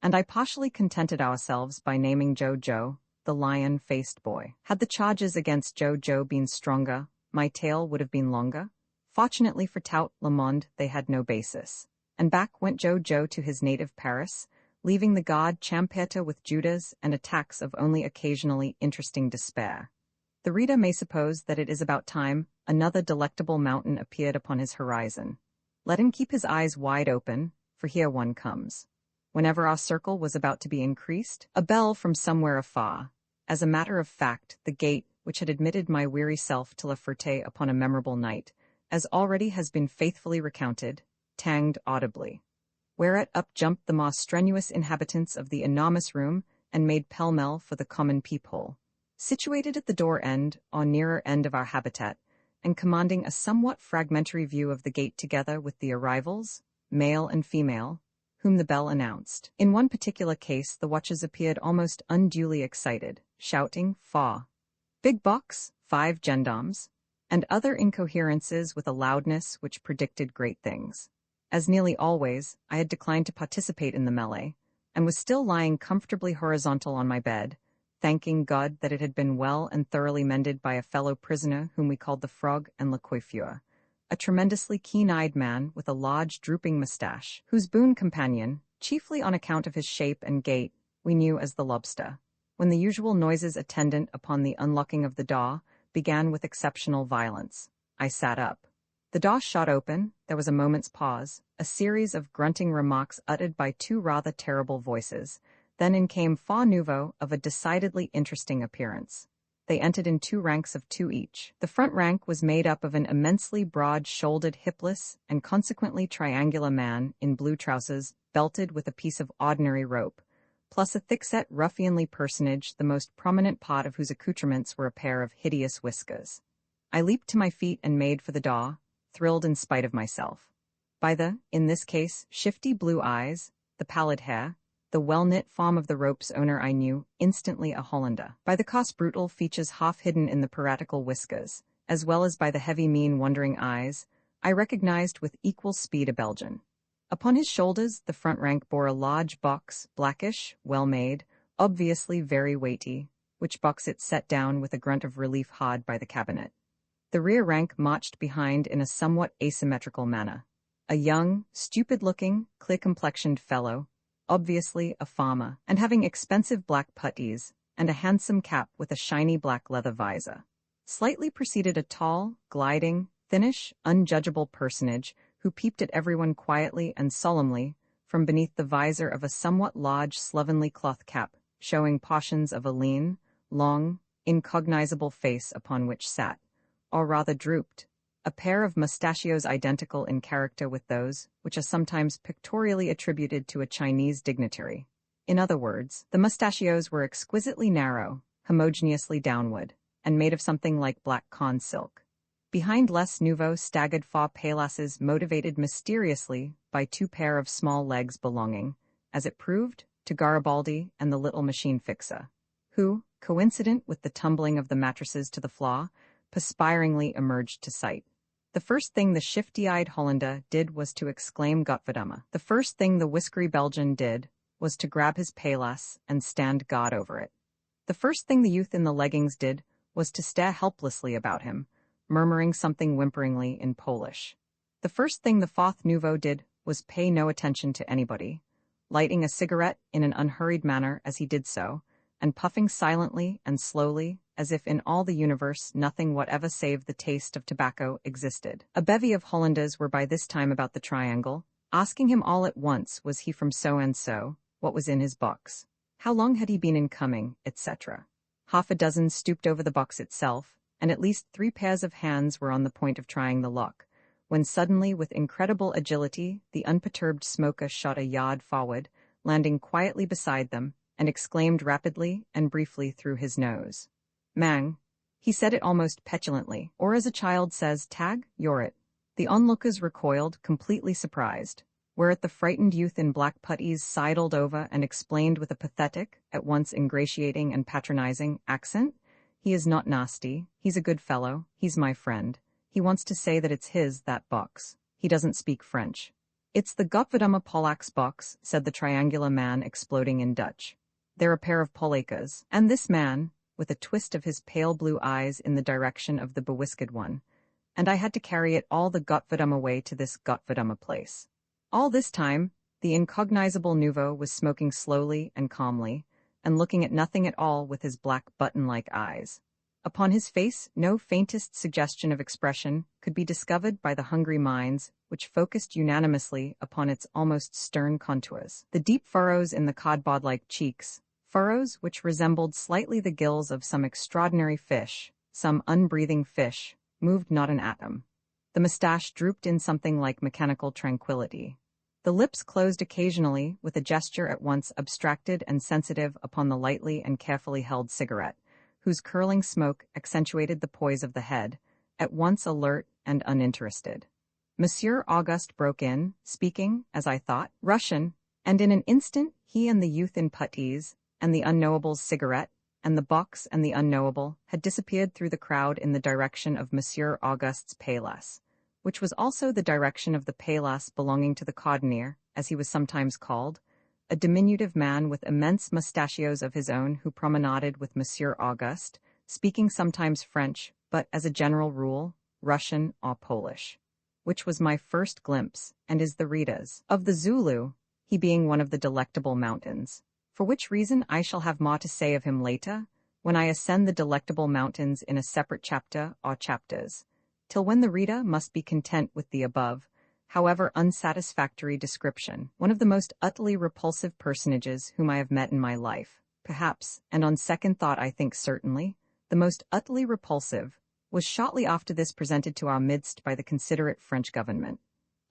and I partially contented ourselves by naming Joe, the lion-faced boy. Had the charges against Joe been stronger, my tale would have been longer. Fortunately for Tout Le Monde, they had no basis. And back went Joe to his native Paris, leaving the god Champerta with Judas and attacks of only occasionally interesting despair. The reader may suppose that it is about time another delectable mountain appeared upon his horizon. Let him keep his eyes wide open, for here one comes. Whenever our circle was about to be increased, a bell from somewhere afar. As a matter of fact, the gate, which had admitted my weary self to La Ferté upon a memorable night, as already has been faithfully recounted, tanged audibly. Whereat up jumped the more strenuous inhabitants of the enormous room and made pell-mell for the common peephole. Situated at the door end, or nearer end of our habitat, and commanding a somewhat fragmentary view of the gate together with the arrivals, male and female, whom the bell announced. In one particular case the watchers appeared almost unduly excited, shouting, "Faw! Big box, 5 gendarmes," and other incoherences with a loudness which predicted great things. As nearly always, I had declined to participate in the melee, and was still lying comfortably horizontal on my bed, thanking God that it had been well and thoroughly mended by a fellow prisoner whom we called the Frog and Le Coiffeur, a tremendously keen-eyed man with a large drooping moustache, whose boon companion, chiefly on account of his shape and gait, we knew as the Lobster. When the usual noises attendant upon the unlocking of the door began with exceptional violence, I sat up. The door shot open, there was a moment's pause, a series of grunting remarks uttered by 2 rather terrible voices, then in came 4 nouveaux of a decidedly interesting appearance. They entered in 2 ranks of 2 each. The front rank was made up of an immensely broad-shouldered, hipless, and consequently triangular man in blue trousers, belted with a piece of ordinary rope, plus a thick-set ruffianly personage, the most prominent part of whose accoutrements were a pair of hideous whiskers. I leaped to my feet and made for the door, thrilled in spite of myself. By the, in this case, shifty blue eyes, the pallid hair, the well-knit form of the rope's owner I knew, instantly a Hollander. By the coarse brutal features half hidden in the piratical whiskers, as well as by the heavy mean wondering eyes, I recognized with equal speed a Belgian. Upon his shoulders the front rank bore a large box, blackish, well-made, obviously very weighty, which box it set down with a grunt of relief hard by the cabinet. The rear rank marched behind in a somewhat asymmetrical manner. A young, stupid-looking, clear-complexioned fellow, obviously a farmer, and having expensive black puttees, and a handsome cap with a shiny black leather visor. Slightly preceded a tall, gliding, thinnish, unjudgeable personage who peeped at everyone quietly and solemnly from beneath the visor of a somewhat large slovenly cloth cap, showing portions of a lean, long, incognizable face upon which sat, or rather drooped, a pair of mustachios identical in character with those which are sometimes pictorially attributed to a Chinese dignitary. In other words, the mustachios were exquisitely narrow, homogeneously downward, and made of something like black corn silk. Behind Les Nouveaux staggered 4 palasses motivated mysteriously by 2 pair of small legs belonging, as it proved, to Garibaldi and the little machine fixer, who, coincident with the tumbling of the mattresses to the floor, perspiringly emerged to sight. The first thing the shifty-eyed Hollander did was to exclaim Gotverdamme. The first thing the whiskery Belgian did was to grab his palas and stand guard over it. The first thing the youth in the leggings did was to stare helplessly about him, murmuring something whimperingly in Polish. The first thing the 4th nouveau did was pay no attention to anybody, lighting a cigarette in an unhurried manner as he did so, and puffing silently and slowly, as if in all the universe nothing whatever save the taste of tobacco existed. A bevy of Hollanders were by this time about the triangle, asking him all at once was he from so-and-so, what was in his box, how long had he been in Cummings, etc. Half a dozen stooped over the box itself, and at least 3 pairs of hands were on the point of trying the lock, when suddenly, with incredible agility, the unperturbed smoker shot a yard forward, landing quietly beside them, and exclaimed rapidly and briefly through his nose, "Mang." He said it almost petulantly, or as a child says, "Tag, you're it." The onlookers recoiled, completely surprised, whereat the frightened youth in black puttees sidled over and explained with a pathetic, at once ingratiating and patronizing, accent, "He is not nasty, he's a good fellow, he's my friend. He wants to say that it's his, that box. He doesn't speak French." "It's the Gotverdamme Polak's box," said the triangular man, exploding in Dutch. They're a pair of polacas, and this man, with a twist of his pale blue eyes in the direction of the bewhisked one, and I had to carry it all the Gottverdumma way to this Gottverdumma place. All this time, the incognizable nouveau was smoking slowly and calmly, and looking at nothing at all with his black button-like eyes. Upon his face, no faintest suggestion of expression could be discovered by the hungry minds which focused unanimously upon its almost stern contours. The deep furrows in the codbod-like cheeks, furrows which resembled slightly the gills of some extraordinary fish, some unbreathing fish, moved not an atom. The mustache drooped in something like mechanical tranquility. The lips closed occasionally with a gesture at once abstracted and sensitive upon the lightly and carefully held cigarette, whose curling smoke accentuated the poise of the head, at once alert and uninterested. Monsieur Auguste broke in, speaking, as I thought, Russian, and in an instant he and the youth in puttees, and the unknowable's cigarette, and the box and the unknowable had disappeared through the crowd in the direction of Monsieur Auguste's paillasse, which was also the direction of the paillasse belonging to the cordonier, as he was sometimes called, a diminutive man with immense mustachios of his own who promenaded with Monsieur Auguste, speaking sometimes French, but as a general rule, Russian or Polish, which was my first glimpse, and is the Rita's, of the Zulu, he being one of the Delectable Mountains, for which reason I shall have more to say of him later, when I ascend the Delectable Mountains in a separate chapter or chapters, till when the reader must be content with the above, however unsatisfactory description. One of the most utterly repulsive personages whom I have met in my life, perhaps, and on second thought I think certainly, the most utterly repulsive, was shortly after this presented to our midst by the considerate French government.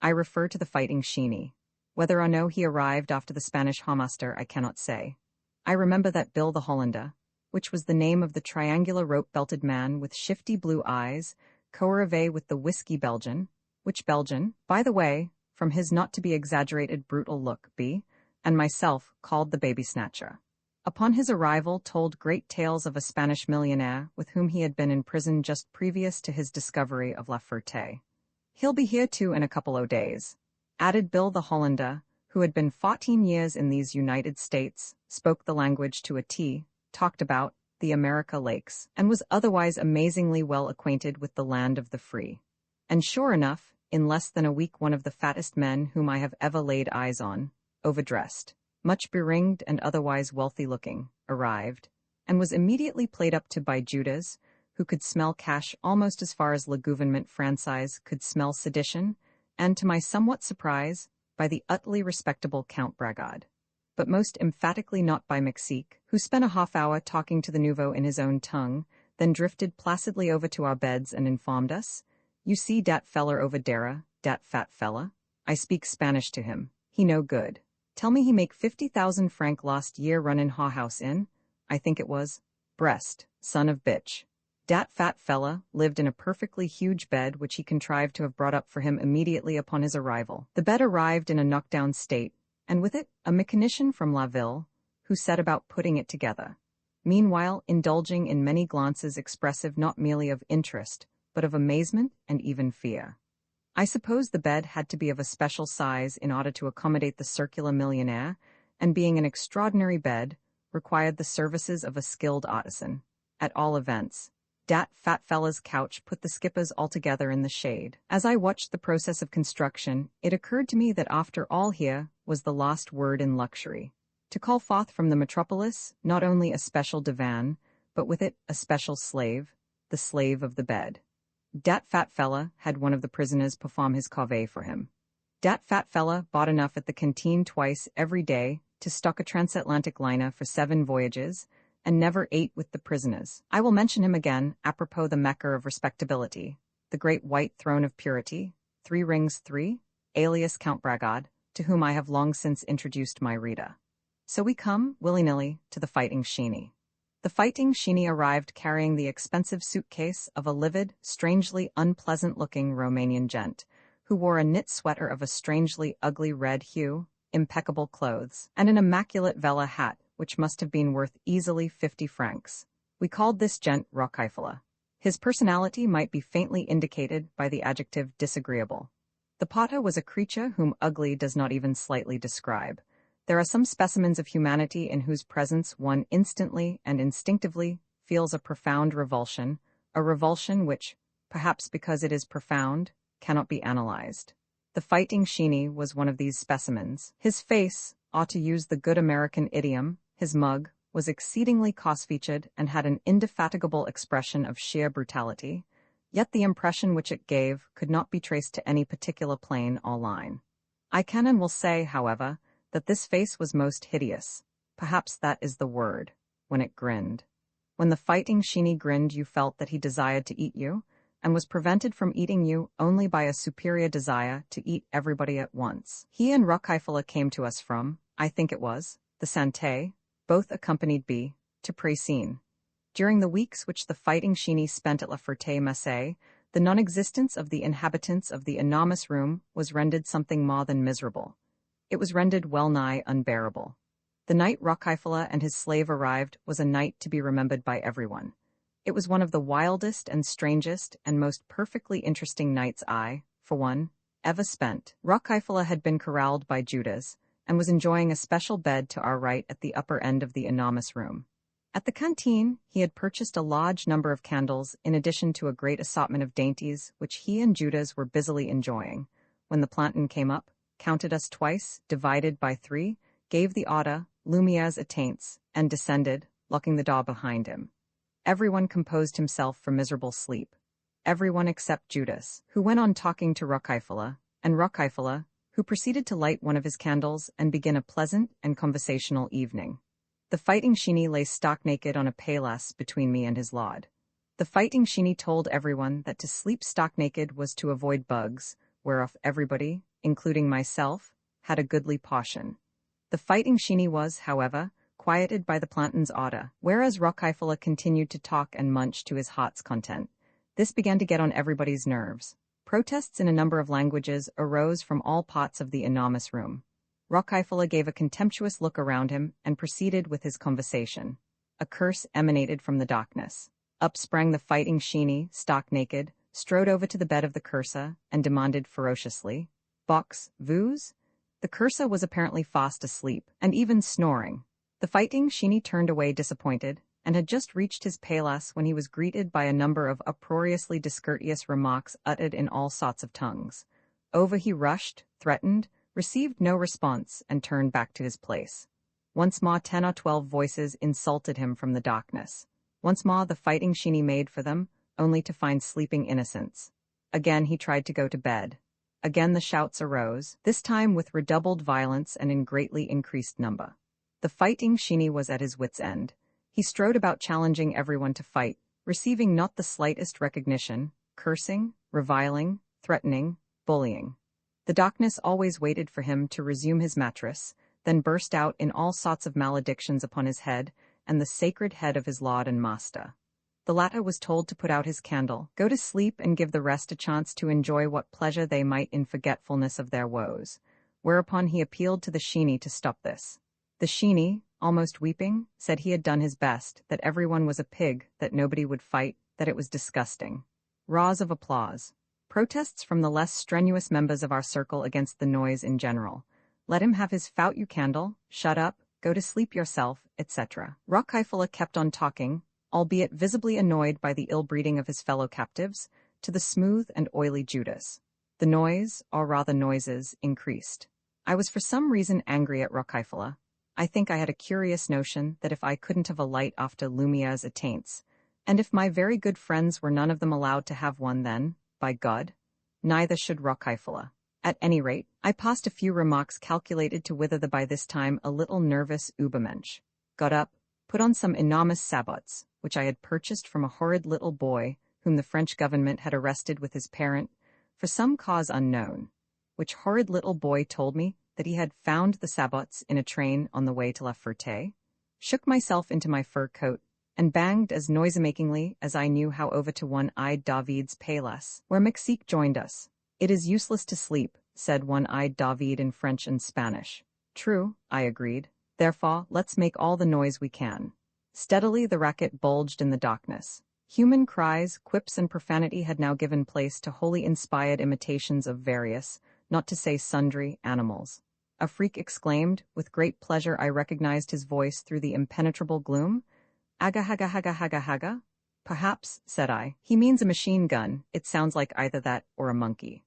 I refer to the Fighting Sheeny. Whether or no he arrived after the Spanish Homaster I cannot say. I remember that Bill the Hollander, which was the name of the triangular rope-belted man with shifty blue eyes, co-arrivé with the whisky Belgian, which Belgian, by the way, from his not-to-be-exaggerated brutal look, and myself called the baby snatcher. Upon his arrival told great tales of a Spanish millionaire with whom he had been in prison just previous to his discovery of La Ferté. He'll be here too in a couple o' days, added Bill the Hollander, who had been 14 years in these United States, spoke the language to a T, talked about the America Lakes, and was otherwise amazingly well acquainted with the land of the free. And sure enough, in less than a week one of the fattest men whom I have ever laid eyes on, overdressed, much beringed and otherwise wealthy-looking, arrived, and was immediately played up to by Judas, who could smell cash almost as far as Le Gouvernement Français could smell sedition, and, to my somewhat surprise, by the utterly respectable Count Bragard, but most emphatically not by Mexique, who spent a half-hour talking to the nouveau in his own tongue, then drifted placidly over to our beds and informed us, "You see dat feller over dere, dat fat fella? I speak Spanish to him. He no good. Tell me he make 50,000 franc last year runnin' House in, I think it was, Brest, son of bitch. Dat fat fella lived in a perfectly huge bed which he contrived to have brought up for him immediately upon his arrival. The bed arrived in a knockdown state, and with it a mechanician from La Ville, who set about putting it together, meanwhile indulging in many glances expressive not merely of interest, but of amazement and even fear. I suppose the bed had to be of a special size in order to accommodate the circular millionaire, and being an extraordinary bed, required the services of a skilled artisan. At all events, dat fat fella's couch put the skippers altogether in the shade. As I watched the process of construction, it occurred to me that after all here was the last word in luxury. To call forth from the metropolis not only a special divan, but with it a special slave, the slave of the bed. Dat fat fella had one of the prisoners perform his corvée for him. Dat fat fella bought enough at the canteen twice every day to stock a transatlantic liner for 7 voyages, and never ate with the prisoners. I will mention him again, apropos the Mecca of respectability, the great white throne of purity, 3 rings 3, alias Count Bragard, to whom I have long since introduced my reader. So we come, willy-nilly, to the Fighting Sheeny. The Fighting Sheeny arrived carrying the expensive suitcase of a livid, strangely unpleasant-looking Romanian gent, who wore a knit sweater of a strangely ugly red hue, impeccable clothes, and an immaculate Vella hat, which must have been worth easily 50 francs. We called this gent Rockheifele. His personality might be faintly indicated by the adjective disagreeable. The Potter was a creature whom ugly does not even slightly describe, There are some specimens of humanity in whose presence one instantly and instinctively feels a profound revulsion, a revulsion which, perhaps because it is profound, cannot be analyzed. The Fighting Sheeny was one of these specimens. His face, to use the good American idiom, his mug, was exceedingly coarse-featured and had an indefatigable expression of sheer brutality, yet the impression which it gave could not be traced to any particular plane or line. I can and will say, however, that this face was most hideous, perhaps that is the word, when it grinned. When the Fighting Sheeny grinned, you felt that he desired to eat you, and was prevented from eating you only by a superior desire to eat everybody at once. He and Rockheifele came to us from, I think it was, the Santé, both accompanied B, to Précine. During the weeks which the Fighting Sheeny spent at La Ferté-Macé, the non-existence of the inhabitants of the enormous room was rendered something more than miserable. It was rendered well-nigh unbearable. The night Rockheifele and his slave arrived was a night to be remembered by everyone. It was one of the wildest and strangest and most perfectly interesting nights I, for one, ever spent. Rockheifele had been corralled by Judas, and was enjoying a special bed to our right at the upper end of the enormous room. At the canteen, he had purchased a large number of candles in addition to a great assortment of dainties which he and Judas were busily enjoying, when the planton came up, counted us twice, divided by 3, gave the order, Lumiere's atteints, and descended, locking the door behind him. Everyone composed himself for miserable sleep. Everyone except Judas, who went on talking to Rockheifele, and Rockheifele, who proceeded to light one of his candles and begin a pleasant and conversational evening. The Fighting Sheeny lay stock-naked on a paillasse between me and his lord. The Fighting Sheeny told everyone that to sleep stock-naked was to avoid bugs, whereof everybody, including myself, had a goodly portion. The Fighting Sheeny was, however, quieted by the planton's order, whereas Rockheifele continued to talk and munch to his heart's content. This began to get on everybody's nerves. Protests in a number of languages arose from all parts of the enormous room. Rockheifele gave a contemptuous look around him and proceeded with his conversation. A curse emanated from the darkness. Up sprang the Fighting Sheeny, stock-naked, strode over to the bed of the Cursa, and demanded ferociously, "Box, vous?" The Cursa was apparently fast asleep, and even snoring. The Fighting Sheeny turned away disappointed, and had just reached his paillasse when he was greeted by a number of uproariously discourteous remarks uttered in all sorts of tongues. Over he rushed, threatened, received no response, and turned back to his place. Once more 10 or 12 voices insulted him from the darkness. Once more the Fighting Sheeny made for them, only to find sleeping innocents. Again he tried to go to bed. Again the shouts arose, this time with redoubled violence and in greatly increased number. The Fighting Sheeny was at his wits' end. He strode about challenging everyone to fight, receiving not the slightest recognition, cursing, reviling, threatening, bullying. The darkness always waited for him to resume his mattress, then burst out in all sorts of maledictions upon his head and the sacred head of his lord and master. The latter was told to put out his candle, go to sleep, and give the rest a chance to enjoy what pleasure they might in forgetfulness of their woes, whereupon he appealed to the Sheeny to stop this. The Sheeny, almost weeping, said he had done his best, that everyone was a pig, that nobody would fight, that it was disgusting. Roars of applause. Protests from the less strenuous members of our circle against the noise in general. Let him have his fout you candle, shut up, go to sleep yourself, etc. Rockheifele kept on talking, albeit visibly annoyed by the ill-breeding of his fellow captives, to the smooth and oily Judas. The noise, or rather noises, increased. I was for some reason angry at Rockheifele. I think I had a curious notion that if I couldn't have a light after Lumiere's atteints, and if my very good friends were none of them allowed to have one, then, by God, neither should Rockheifele. At any rate, I passed a few remarks calculated to wither the by this time a little nervous Übermensch, got up, put on some enormous sabots, which I had purchased from a horrid little boy whom the French government had arrested with his parent for some cause unknown, which horrid little boy told me that he had found the sabots in a train on the way to La Ferté, shook myself into my fur coat, and banged as noise-makingly as I knew how over to one-eyed David's paillasse, where Mexique joined us. "It is useless to sleep," said one-eyed David in French and Spanish. "True," I agreed. "Therefore, let's make all the noise we can." Steadily the racket bulged in the darkness. Human cries, quips, and profanity had now given place to wholly inspired imitations of various, not to say sundry, animals. a freak exclaimed. With great pleasure I recognized his voice through the impenetrable gloom. Aga haga haga haga haga? Perhaps, said I. He means a machine gun. It sounds like either that or a monkey.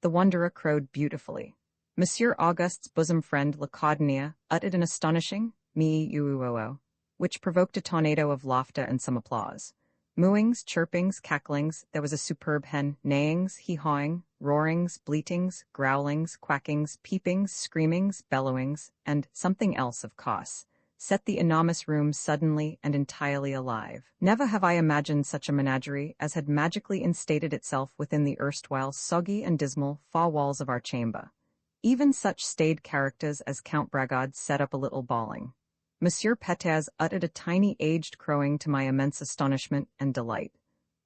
The wanderer crowed beautifully. Monsieur Auguste's bosom friend Lacodonia uttered an astonishing me-oo-oo, which provoked a tornado of laughter and some applause. Mooings, chirpings, cacklings, there was a superb hen, neighings, hee-hawing, roarings, bleatings, growlings, quackings, peepings, screamings, bellowings, and something else of course, set the enormous room suddenly and entirely alive. Never have I imagined such a menagerie as had magically instated itself within the erstwhile soggy and dismal far walls of our chamber. Even such staid characters as Count Bragard set up a little bawling. Monsieur Peters uttered a tiny aged crowing to my immense astonishment and delight.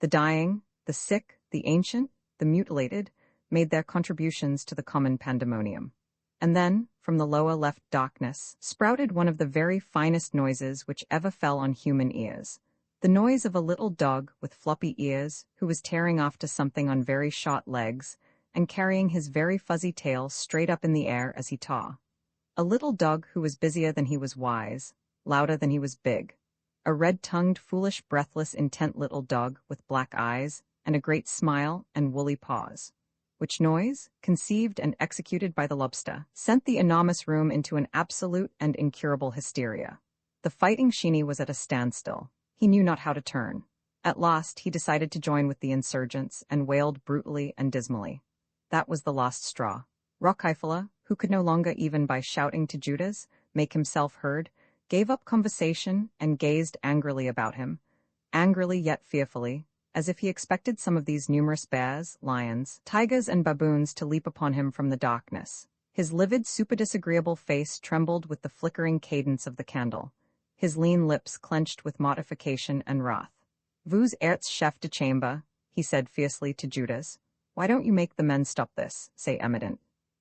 The dying, the sick, the ancient, the mutilated, made their contributions to the common pandemonium. And then, from the lower left darkness, sprouted one of the very finest noises which ever fell on human ears. The noise of a little dog with floppy ears, who was tearing after something on very short legs, and carrying his very fuzzy tail straight up in the air as he taw. A little dog who was busier than he was wise, louder than he was big. A red-tongued, foolish, breathless, intent little dog with black eyes, and a great smile and woolly paws. Which noise, conceived and executed by the lobster, sent the enormous room into an absolute and incurable hysteria. The fighting Sheeny was at a standstill. He knew not how to turn. At last he decided to join with the insurgents, and wailed brutally and dismally. That was the last straw. Rockheifele, who could no longer even by shouting to Judas make himself heard, gave up conversation and gazed angrily about him, angrily yet fearfully, as if he expected some of these numerous bears, lions, tigers, and baboons to leap upon him from the darkness. His livid, super-disagreeable face trembled with the flickering cadence of the candle. His lean lips clenched with mortification and wrath. Vous êtes chef de chambre, he said fiercely to Judas. Why don't you make the men stop this, say eminent?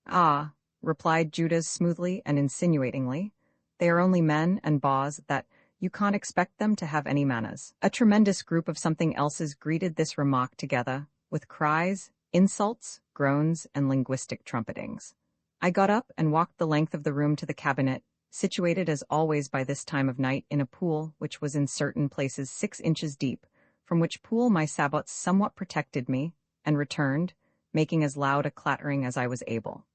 Ah, replied Judas smoothly and insinuatingly. They are only men and boss that you can't expect them to have any manners. A tremendous group of something else's greeted this remark together, with cries, insults, groans, and linguistic trumpetings. I got up and walked the length of the room to the cabinet, situated as always by this time of night in a pool which was in certain places 6 inches deep, from which pool my sabots somewhat protected me, and returned, making as loud a clattering as I was able.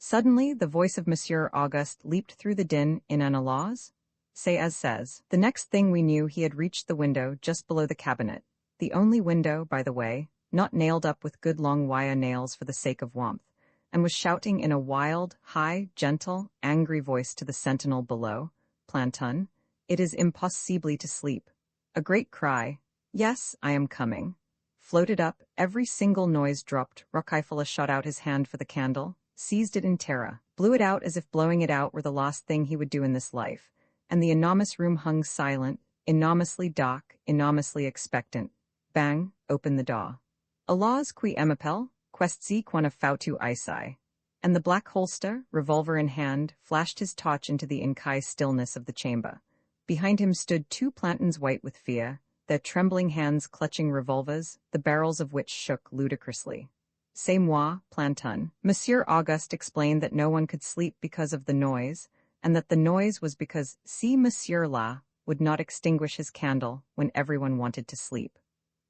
Suddenly the voice of Monsieur Auguste leaped through the din in an alloz, say as says. The next thing we knew he had reached the window just below the cabinet, the only window, by the way, not nailed up with good long wire nails for the sake of warmth, and was shouting in a wild, high, gentle, angry voice to the sentinel below, Planton, it is impossible to sleep. A great cry, yes, I am coming, floated up, every single noise dropped. Rockheifele shot out his hand for the candle, seized it in terror, blew it out as if blowing it out were the last thing he would do in this life, and the enormous room hung silent, enormously dark, enormously expectant. Bang, opened the door. Allahs qui m'appelle, questzi quana fautu isai. And the black holster, revolver in hand, flashed his torch into the inky stillness of the chamber. Behind him stood 2 Plantons white with fear, their trembling hands clutching revolvers, the barrels of which shook ludicrously. C'est moi, Planton. Monsieur Auguste explained that no one could sleep because of the noise, and that the noise was because si Monsieur là would not extinguish his candle when everyone wanted to sleep.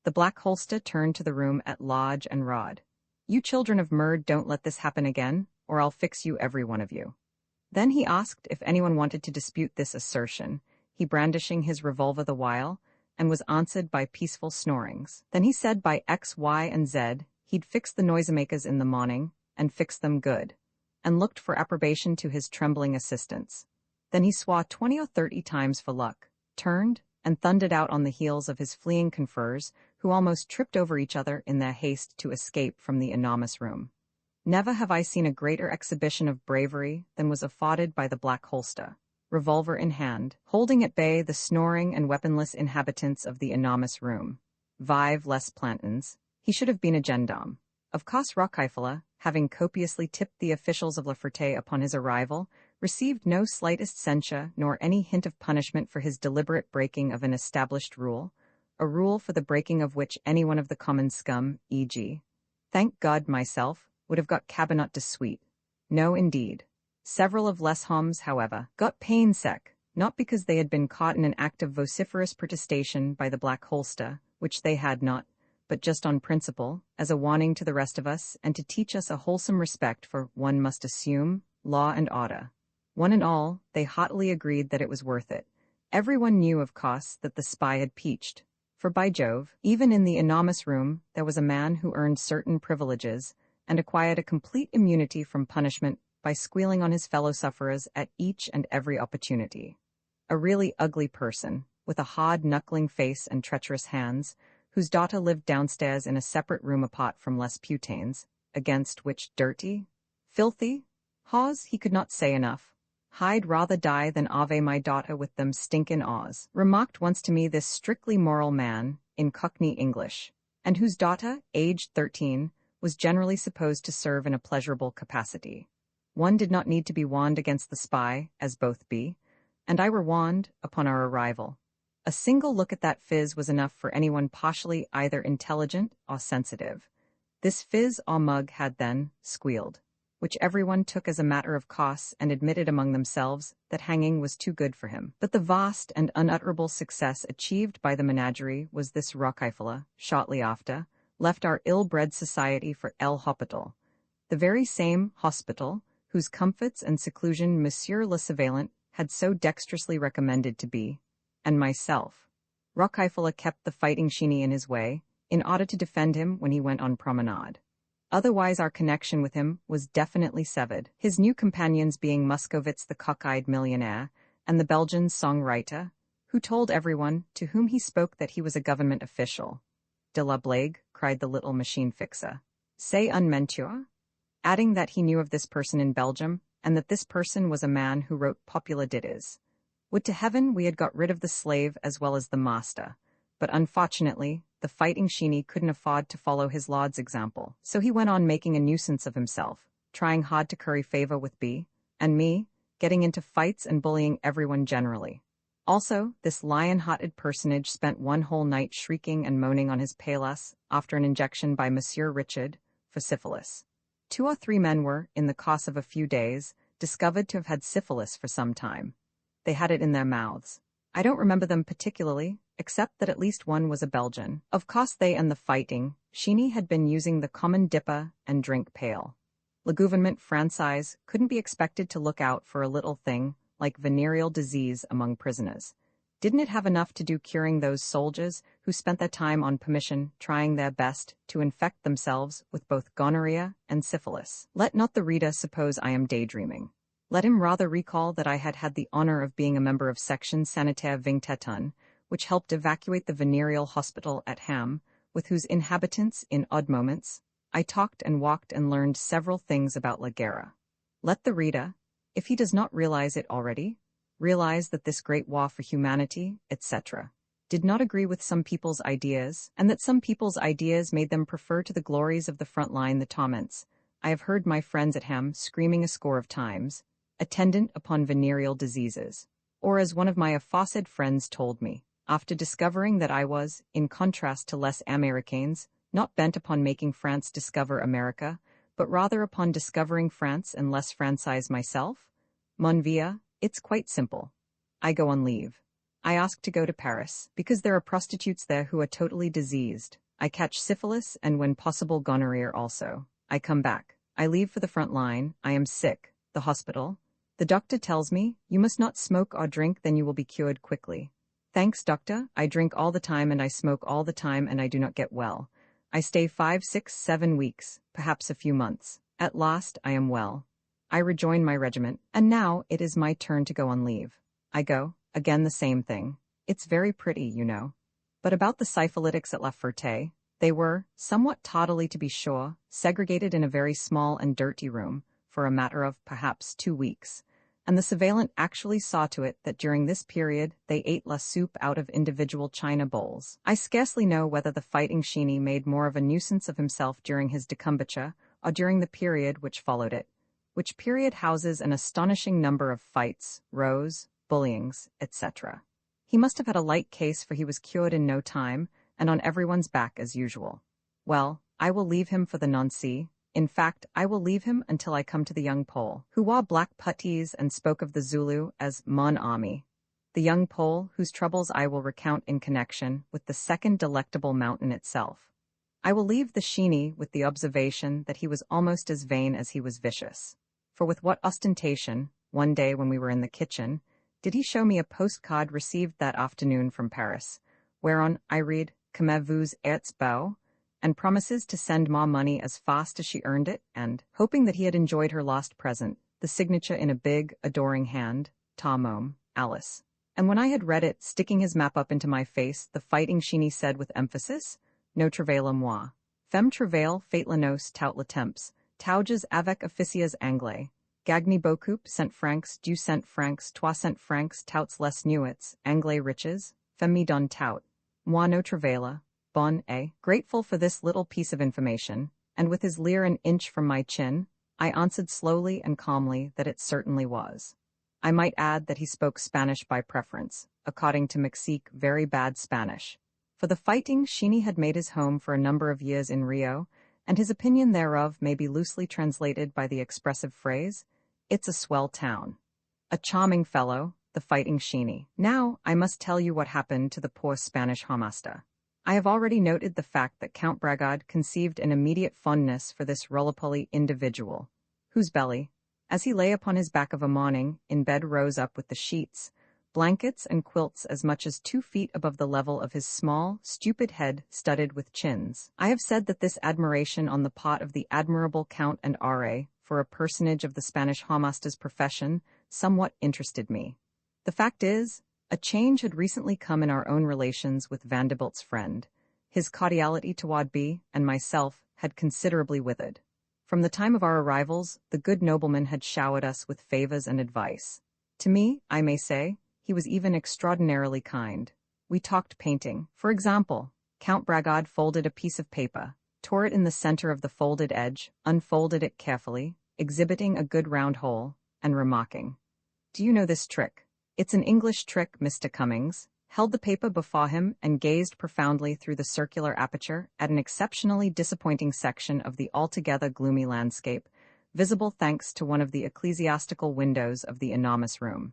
The black holster turned to the room at large and rod. You children of Murd, don't let this happen again, or I'll fix you, every one of you. Then he asked if anyone wanted to dispute this assertion, he brandishing his revolver the while, and was answered by peaceful snorings. Then he said by X, Y, and Z, he'd fix the noisemakers in the morning, and fix them good, and looked for approbation to his trembling assistants. Then he swore 20 or 30 times for luck, turned, and thundered out on the heels of his fleeing confreres, who almost tripped over each other in their haste to escape from the enormous room. Never have I seen a greater exhibition of bravery than was afforded by the black holster, revolver in hand, holding at bay the snoring and weaponless inhabitants of the enormous room. Vive les Plantons. He should have been a gendarme. Of course Rockheifele, having copiously tipped the officials of La Ferté upon his arrival, received no slightest censure nor any hint of punishment for his deliberate breaking of an established rule, a rule for the breaking of which any one of the common scum, e.g., thank God myself, would have got cabinet de suite. No, indeed. Several of Les Hommes, however, got pain-sec, not because they had been caught in an act of vociferous protestation by the Black Holster, which they had not, but just on principle, as a warning to the rest of us and to teach us a wholesome respect for, one must assume, law and order. One and all, they heartily agreed that it was worth it. Everyone knew, of course, that the spy had peached. For by Jove, even in the enormous room, there was a man who earned certain privileges and acquired a complete immunity from punishment by squealing on his fellow sufferers at each and every opportunity. A really ugly person, with a hard, knuckling face and treacherous hands, whose daughter lived downstairs in a separate room apart from Les Putains, against which dirty, filthy, haws he could not say enough. I'd rather die than ave my daughter with them stinkin' aws, remarked once to me this strictly moral man, in Cockney English, and whose daughter, aged 13, was generally supposed to serve in a pleasurable capacity. One did not need to be warned against the spy, as both be, and I were warned, upon our arrival. A single look at that phiz was enough for anyone partially either intelligent or sensitive. This phiz or mug had then squealed, which everyone took as a matter of course and admitted among themselves that hanging was too good for him. But the vast and unutterable success achieved by the menagerie was this Rockeifeler, shortly after, left our ill-bred society for El Hospital, the very same hospital whose comforts and seclusion Monsieur le Surveillant had so dexterously recommended to be, and myself. Rockeifeler kept the fighting Sheeny in his way, in order to defend him when he went on promenade. Otherwise our connection with him was definitely severed, his new companions being Muscovitz the cockeyed millionaire, and the Belgian songwriter, who told everyone to whom he spoke that he was a government official. De la blague, cried the little machine fixer. C'est un menteur? Adding that he knew of this person in Belgium, and that this person was a man who wrote popular ditties. Would to heaven we had got rid of the slave as well as the master, but unfortunately, the fighting Sheeny couldn't afford to follow his lord's example, so he went on making a nuisance of himself, trying hard to curry favor with B, and me, getting into fights and bullying everyone generally. Also, this lion-hearted personage spent one whole night shrieking and moaning on his paillasse after an injection by Monsieur Richard for syphilis. 2 or 3 men were, in the course of a few days, discovered to have had syphilis for some time. They had it in their mouths. I don't remember them particularly, except that at least one was a Belgian. Of course they and the fighting Sheeny had been using the common dipper and drink pail. Le gouvernement français couldn't be expected to look out for a little thing like venereal disease among prisoners. Didn't it have enough to do curing those soldiers who spent their time on permission trying their best to infect themselves with both gonorrhea and syphilis? Let not the reader suppose I am daydreaming. Let him rather recall that I had had the honor of being a member of Section Sanitaire 21, which helped evacuate the venereal hospital at Ham, with whose inhabitants, in odd moments, I talked and walked and learned several things about La Guerra. Let the reader, if he does not realize it already, realize that this great war for humanity, etc., did not agree with some people's ideas, and that some people's ideas made them prefer to the glories of the front line the torments. I have heard my friends at Ham screaming a score of times, attendant upon venereal diseases, or as one of my aforesaid friends told me, after discovering that I was, in contrast to les Américains, not bent upon making France discover America, but rather upon discovering France and les Français myself. Mon vieux, it's quite simple. I go on leave. I ask to go to Paris, because there are prostitutes there who are totally diseased. I catch syphilis and when possible gonorrhea also. I come back. I leave for the front line. I am sick. The hospital. The doctor tells me, you must not smoke or drink, then you will be cured quickly. Thanks, doctor. I drink all the time and I smoke all the time and I do not get well. I stay 5, 6, 7 weeks, perhaps a few months. At last, I am well. I rejoin my regiment, and now it is my turn to go on leave. I go, again the same thing. It's very pretty, you know. But about the syphilitics at La Ferté, they were, somewhat tawdily to be sure, segregated in a very small and dirty room, for a matter of, perhaps, 2 weeks, and the surveillant actually saw to it that during this period they ate la soup out of individual china bowls. I scarcely know whether the fighting Sheeny made more of a nuisance of himself during his decumbiture, or during the period which followed it, which period houses an astonishing number of fights, rows, bullyings, etc. He must have had a light case, for he was cured in no time, and on everyone's back as usual. Well, I will leave him for the nonce, In fact, I will leave him until I come to the young Pole, who wore black puttees and spoke of the Zulu as Mon Ami. The young Pole, whose troubles I will recount in connection with the second delectable mountain itself. I will leave the Sheeny with the observation that he was almost as vain as he was vicious. For with what ostentation, one day when we were in the kitchen, did he show me a postcard received that afternoon from Paris, whereon I read, "Comment vous êtes beau?" and promises to send Ma money as fast as she earned it, and, hoping that he had enjoyed her lost present, the signature in a big, adoring hand, Ta Mom, Alice. And when I had read it, sticking his map up into my face, the fighting Sheeny said with emphasis, "No travail à moi. Femme travail fait la noce tout le temps, tauges avec officiers anglais. Gagny beaucoup, cent francs, du cent francs, trois cent francs, touts les nuits, anglais riches, femme me donne tout. Moi no travaila." Bon, eh? Grateful for this little piece of information, and with his leer an inch from my chin, I answered slowly and calmly that it certainly was. I might add that he spoke Spanish by preference, according to Mexique, very bad Spanish. For the fighting Sheeny had made his home for a number of years in Rio, and his opinion thereof may be loosely translated by the expressive phrase, "It's a swell town." A charming fellow, the fighting Sheeny. Now, I must tell you what happened to the poor Spanish Hamasta. I have already noted the fact that Count Bragard conceived an immediate fondness for this roly-poly individual, whose belly, as he lay upon his back of a morning, in bed rose up with the sheets, blankets and quilts as much as 2 feet above the level of his small, stupid head studded with chins. I have said that this admiration on the part of the admirable Count and R.A. for a personage of the Spanish Hamasta's profession somewhat interested me. The fact is, a change had recently come in our own relations with Vanderbilt's friend. His cordiality toward B and myself had considerably withered. From the time of our arrivals, the good nobleman had showered us with favors and advice. To me, I may say, he was even extraordinarily kind. We talked painting. For example, Count Bragard folded a piece of paper, tore it in the center of the folded edge, unfolded it carefully, exhibiting a good round hole, and remarking, "Do you know this trick? It's an English trick, Mr. Cummings," held the paper before him and gazed profoundly through the circular aperture at an exceptionally disappointing section of the altogether gloomy landscape, visible thanks to one of the ecclesiastical windows of the enormous room.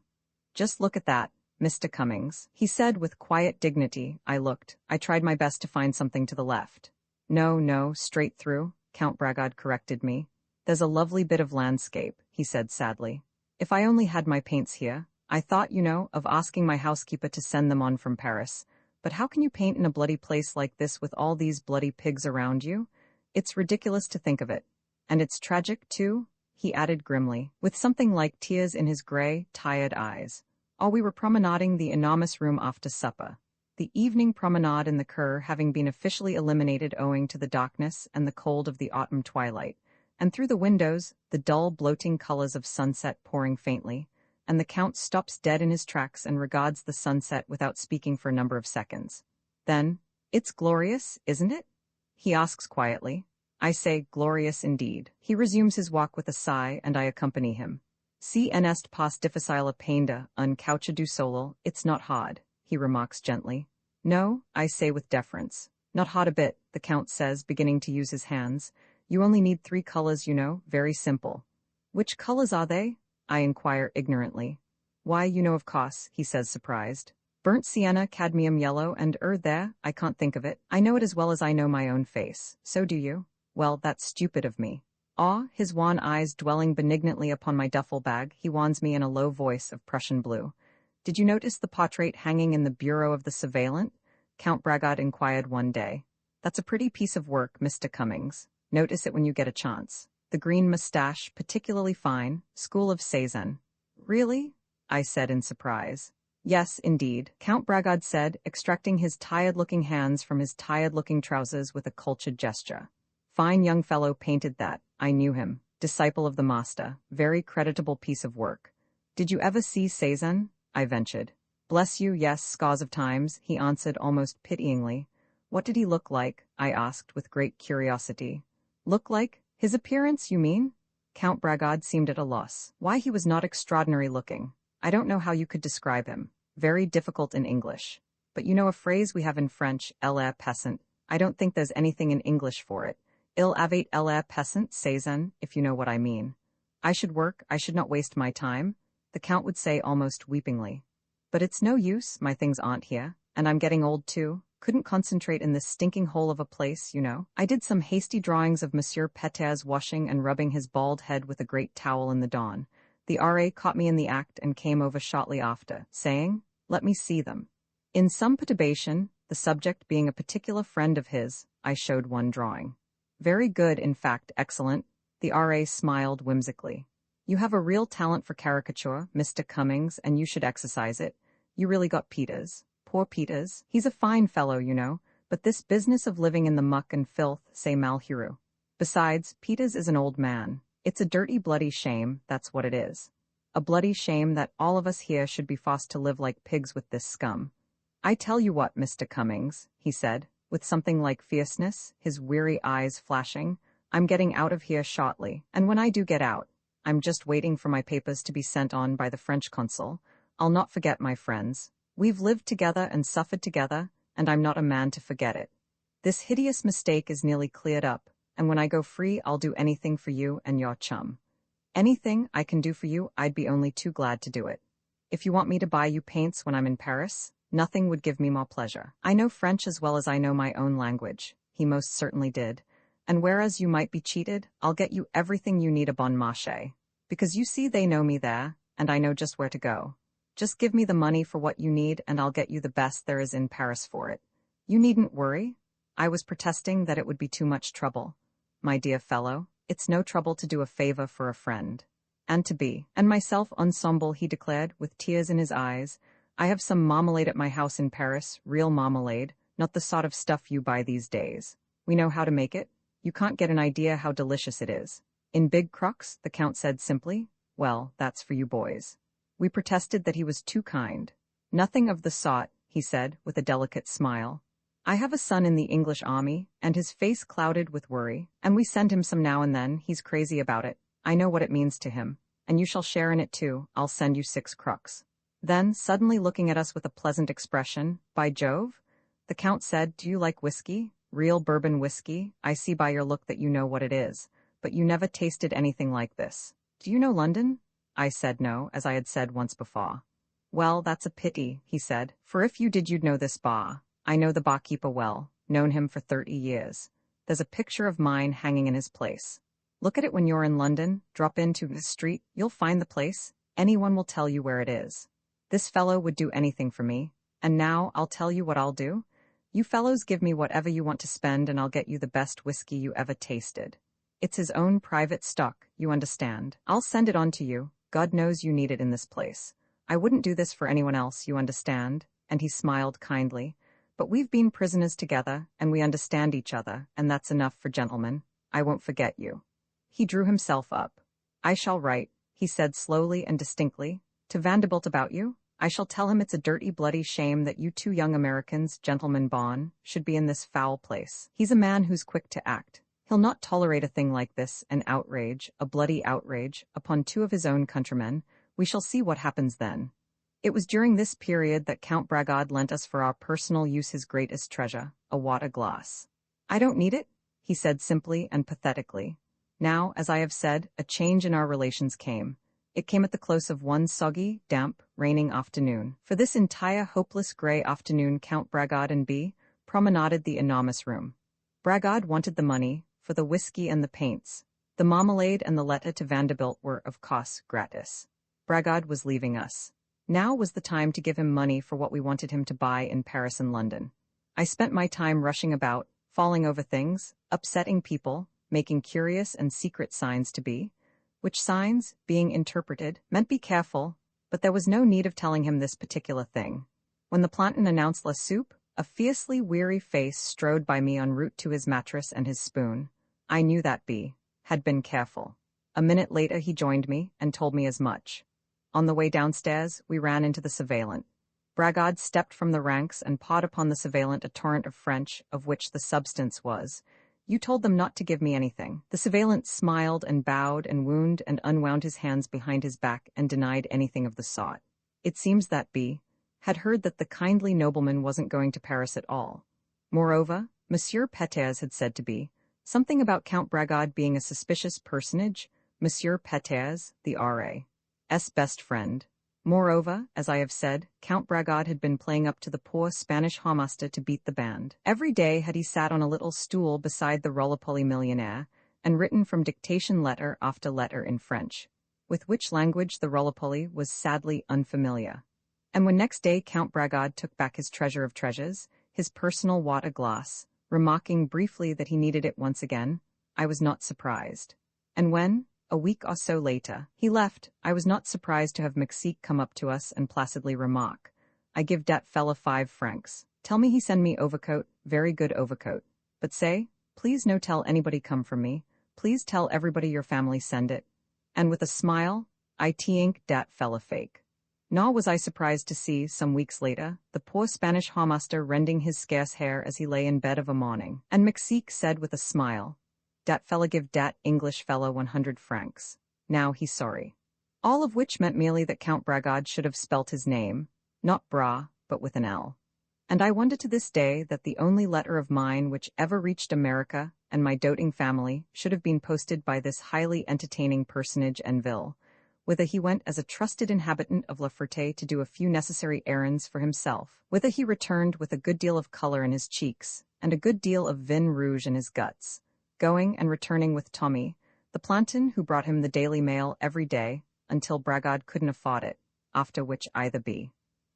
"Just look at that, Mr. Cummings," he said with quiet dignity. I looked. I tried my best to find something to the left. No, straight through," Count Bragard corrected me. "There's a lovely bit of landscape," he said sadly. "If I only had my paints here. I thought, of asking my housekeeper to send them on from Paris. But how can you paint in a bloody place like this with all these bloody pigs around you? It's ridiculous to think of it. And it's tragic, too," he added grimly, with something like tears in his gray, tired eyes. We were promenading the enormous room after supper. The evening promenade in the Cur having been officially eliminated owing to the darkness and the cold of the autumn twilight, and through the windows, the dull, bloating colors of sunset pouring faintly, and the Count stops dead in his tracks and regards the sunset without speaking for a number of seconds. Then, "It's glorious, isn't it?" he asks quietly. I say, "Glorious indeed." He resumes his walk with a sigh, and I accompany him. "Si en est pas difficile a peindre un couche du soleil, it's not hard," he remarks gently. "No," I say with deference. "Not hard a bit," the Count says, beginning to use his hands. "You only need 3 colors, very simple." "Which colors are they?" I inquire ignorantly. "Why, of course," he says surprised. "Burnt sienna, cadmium yellow, and there, I can't think of it. I know it as well as I know my own face. So do you? Well, that's stupid of me." His wan eyes dwelling benignantly upon my duffel bag, he warns me in a low voice of Prussian blue. "Did you notice the portrait hanging in the bureau of the surveillant?" Count Bragard inquired one day. "That's a pretty piece of work, Mr. Cummings. Notice it when you get a chance. The green mustache, particularly fine, school of Cézanne." "Really?" I said in surprise. "Yes, indeed," Count Bragard said, extracting his tired-looking hands from his tired-looking trousers with a cultured gesture. "Fine young fellow painted that. I knew him. Disciple of the master. Very creditable piece of work." "Did you ever see Cézanne?" I ventured. "Bless you, yes, scores of times," he answered almost pityingly. "What did he look like?" I asked with great curiosity. "Look like? His appearance, you mean?" Count Bragard seemed at a loss. "Why, he was not extraordinary looking. I don't know how you could describe him. Very difficult in English. But a phrase we have in French, l'air passant. I don't think there's anything in English for it. Il avait l'air peasant saison, if you know what I mean. I should work, I should not waste my time, the Count would say almost weepingly. But it's no use, my things aren't here, and I'm getting old too. Couldn't concentrate in this stinking hole of a place, you know. I did some hasty drawings of Monsieur Peter's washing and rubbing his bald head with a great towel in the dawn. The R.A. caught me in the act and came over shortly after, saying, "Let me see them." In some perturbation, the subject being a particular friend of his, I showed one drawing. Very good, in fact, excellent. The R.A. smiled whimsically. You have a real talent for caricature, Mr. Cummings, and you should exercise it. You really got Peters. Poor Peters. He's a fine fellow, you know, but this business of living in the muck and filth, say Malheureux. Besides, Peters is an old man. It's a dirty, bloody shame, that's what it is. A bloody shame that all of us here should be forced to live like pigs with this scum. I tell you what, Mr. Cummings, he said, with something like fierceness, his weary eyes flashing, I'm getting out of here shortly, and when I do get out, I'm just waiting for my papers to be sent on by the French consul. I'll not forget my friends. We've lived together and suffered together, and I'm not a man to forget it. This hideous mistake is nearly cleared up, and when I go free I'll do anything for you and your chum. Anything I can do for you, I'd be only too glad to do it. If you want me to buy you paints when I'm in Paris, nothing would give me more pleasure. I know French as well as I know my own language. He most certainly did. And whereas you might be cheated, I'll get you everything you need a bon marché. Because you see they know me there, and I know just where to go. Just give me the money for what you need and I'll get you the best there is in Paris for it. You needn't worry. I was protesting that it would be too much trouble. My dear fellow, it's no trouble to do a favor for a friend. And to be, and myself ensemble, he declared, with tears in his eyes. I have some marmalade at my house in Paris, real marmalade, not the sort of stuff you buy these days. We know how to make it. You can't get an idea how delicious it is. In big crocks, the Count said simply. Well, that's for you boys. We protested that he was too kind. Nothing of the sort, he said, with a delicate smile. I have a son in the English army, and his face clouded with worry, and we send him some now and then. He's crazy about it. I know what it means to him, and you shall share in it too. I'll send you 6 crocks. Then, suddenly looking at us with a pleasant expression, by Jove, the Count said, do you like whiskey? Real bourbon whiskey? I see by your look that you know what it is, but you never tasted anything like this. Do you know London? I said no, as I had said once before. Well, that's a pity, he said, for if you did you'd know this bar. I know the barkeeper well, known him for 30 years. There's a picture of mine hanging in his place. Look at it when you're in London, drop into the street, you'll find the place, anyone will tell you where it is. This fellow would do anything for me, and now I'll tell you what I'll do. You fellows give me whatever you want to spend and I'll get you the best whiskey you ever tasted. It's his own private stock, you understand. I'll send it on to you, God knows you need it in this place. I wouldn't do this for anyone else, you understand, and he smiled kindly. But we've been prisoners together, and we understand each other, and that's enough for gentlemen. I won't forget you. He drew himself up. I shall write, he said slowly and distinctly, to Vanderbilt about you. I shall tell him it's a dirty, bloody shame that you 2 young Americans, gentlemen born, should be in this foul place. He's a man who's quick to act. He'll not tolerate a thing like this, an outrage, a bloody outrage, upon 2 of his own countrymen. We shall see what happens then. It was during this period that Count Bragard lent us for our personal use his greatest treasure, a water glass. I don't need it, he said simply and pathetically. Now, as I have said, a change in our relations came. It came at the close of one soggy, damp, raining afternoon. For this entire hopeless gray afternoon Count Bragard and B. promenaded the enormous room. Bragard wanted the money, for the whiskey and the paints. The marmalade and the letter to Vanderbilt were, of course, gratis. Bragard was leaving us. Now was the time to give him money for what we wanted him to buy in Paris and London. I spent my time rushing about, falling over things, upsetting people, making curious and secret signs to B. Which signs, being interpreted, meant be careful, but there was no need of telling him this particular thing. When the planton announced la soupe, a fiercely weary face strode by me en route to his mattress and his spoon. I knew that B. had been careful. A minute later he joined me and told me as much. On the way downstairs, we ran into the surveillant. Bragard stepped from the ranks and poured upon the surveillant a torrent of French, of which the substance was, "You told them not to give me anything." The surveillant smiled and bowed and wound and unwound his hands behind his back and denied anything of the sort. It seems that B. had heard that the kindly nobleman wasn't going to Paris at all. Moreover, Monsieur Peters had said to B. Something about Count Bragard being a suspicious personage, Monsieur Peters, the R.A.'s best friend. Moreover, as I have said, Count Bragard had been playing up to the poor Spanish hawmaster to beat the band. Every day had he sat on a little stool beside the roly-poly millionaire, and written from dictation letter after letter in French, with which language the roly-poly was sadly unfamiliar. And when next day Count Bragard took back his treasure of treasures, his personal water glass, remarking briefly that he needed it once again, I was not surprised. And when, a week or so later, he left, I was not surprised to have Mexique come up to us and placidly remark, "I give dat fella 5 francs. Tell me he send me overcoat, very good overcoat. But say, please no tell anybody come from me, please tell everybody your family send it." And with a smile, I think dat fella fake. Nor was I surprised to see, some weeks later, the poor Spanish hawmaster rending his scarce hair as he lay in bed of a morning, and Mexique said with a smile, "Dat fella give dat English fella 100 francs. Now he's sorry." All of which meant merely that Count Bragard should have spelt his name, not Bra, but with an L. And I wonder to this day that the only letter of mine which ever reached America and my doting family should have been posted by this highly entertaining personage en ville, whither he went as a trusted inhabitant of La Ferté to do a few necessary errands for himself, whither he returned with a good deal of color in his cheeks, and a good deal of vin rouge in his guts, going and returning with Tommy, the planton who brought him the Daily Mail every day, until Bragard couldn't afford it, after which either B.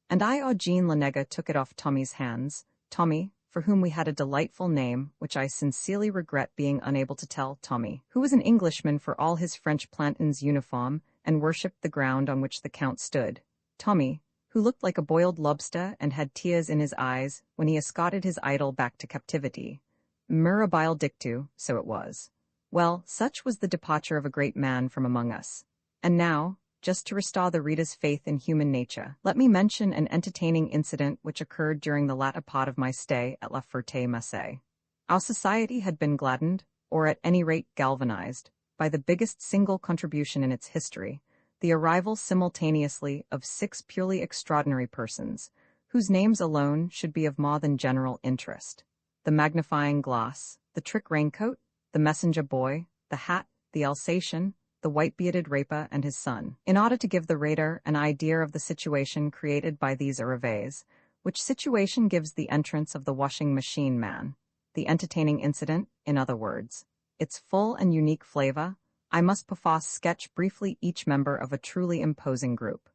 and I or Jean Lenega took it off Tommy's hands, Tommy, for whom we had a delightful name, which I sincerely regret being unable to tell, Tommy, who was an Englishman for all his French planton's uniform, and worshipped the ground on which the Count stood, Tommy, who looked like a boiled lobster and had tears in his eyes when he escorted his idol back to captivity. Mirabile dictu, so it was. Well, such was the departure of a great man from among us. And now, just to restore the reader's faith in human nature, let me mention an entertaining incident which occurred during the latter part of my stay at La Ferté-Macé. Our society had been gladdened, or at any rate galvanized, by the biggest single contribution in its history, the arrival simultaneously of 6 purely extraordinary persons, whose names alone should be of more than general interest: the magnifying glass, the trick raincoat, the messenger boy, the hat, the Alsatian, the white-bearded raper and his son, in order to give the reader an idea of the situation created by these arrivées, which situation gives the entrance of the washing machine man, the entertaining incident, in other words, its full and unique flavor. I must perforce sketch briefly each member of a truly imposing group.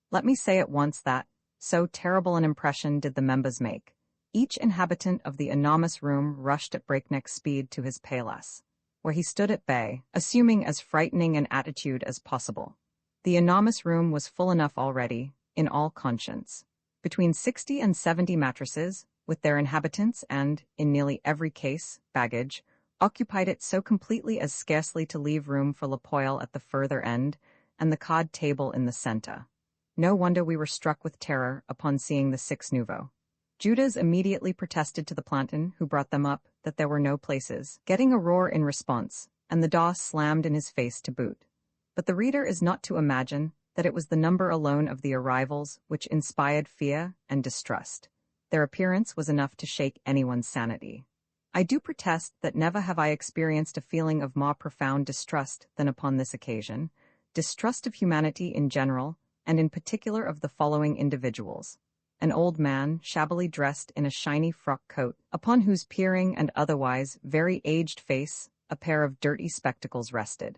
Let me say at once that, so terrible an impression did the members make, each inhabitant of the enormous room rushed at breakneck speed to his paillasse, where he stood at bay, assuming as frightening an attitude as possible. The enormous room was full enough already, in all conscience. Between 60 and 70 mattresses, with their inhabitants and, in nearly every case, baggage, occupied it so completely as scarcely to leave room for La Poille at the further end, and the card table in the center. No wonder we were struck with terror upon seeing the 6 nouveaux. Judas immediately protested to the planton who brought them up that there were no places, getting a roar in response, and the door slammed in his face to boot. But the reader is not to imagine that it was the number alone of the arrivals which inspired fear and distrust. Their appearance was enough to shake anyone's sanity. I do protest that never have I experienced a feeling of more profound distrust than upon this occasion, distrust of humanity in general, and in particular of the following individuals: an old man, shabbily dressed in a shiny frock coat, upon whose peering and otherwise very aged face a pair of dirty spectacles rested.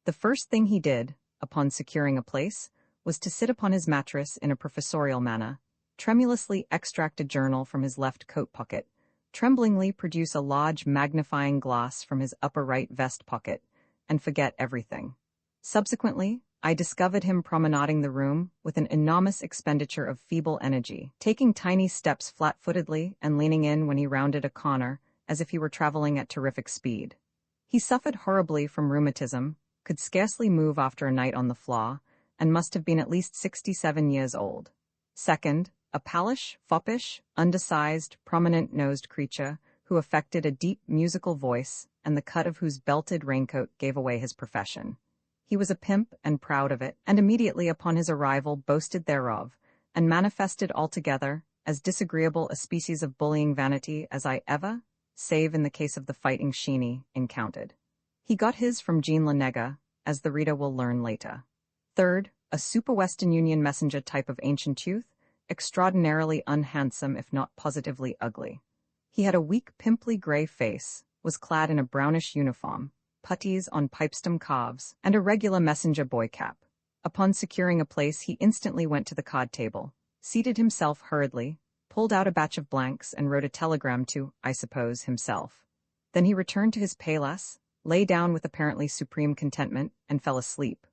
The first thing he did, upon securing a place, was to sit upon his mattress in a professorial manner, tremulously extract a journal from his left coat pocket, tremblingly produce a large magnifying glass from his upper right vest pocket, and forget everything. Subsequently, I discovered him promenading the room with an enormous expenditure of feeble energy, taking tiny steps flat-footedly and leaning in when he rounded a corner as if he were traveling at terrific speed. He suffered horribly from rheumatism, could scarcely move after a night on the floor, and must have been at least 67 years old. Second, a pallish, foppish, undersized, prominent-nosed creature who affected a deep musical voice and the cut of whose belted raincoat gave away his profession. He was a pimp and proud of it, and immediately upon his arrival boasted thereof, and manifested altogether as disagreeable a species of bullying vanity as I ever, save in the case of the fighting Sheeny encountered. He got his from Jean Lenega, as the reader will learn later. Third, a super Western Union messenger type of ancient youth, extraordinarily unhandsome if not positively ugly. He had a weak, pimply grey face, was clad in a brownish uniform, puttees on pipestem calves, and a regular messenger boy cap. Upon securing a place, he instantly went to the card table, seated himself hurriedly, pulled out a batch of blanks and wrote a telegram to, I suppose, himself. Then he returned to his paillasse, lay down with apparently supreme contentment, and fell asleep.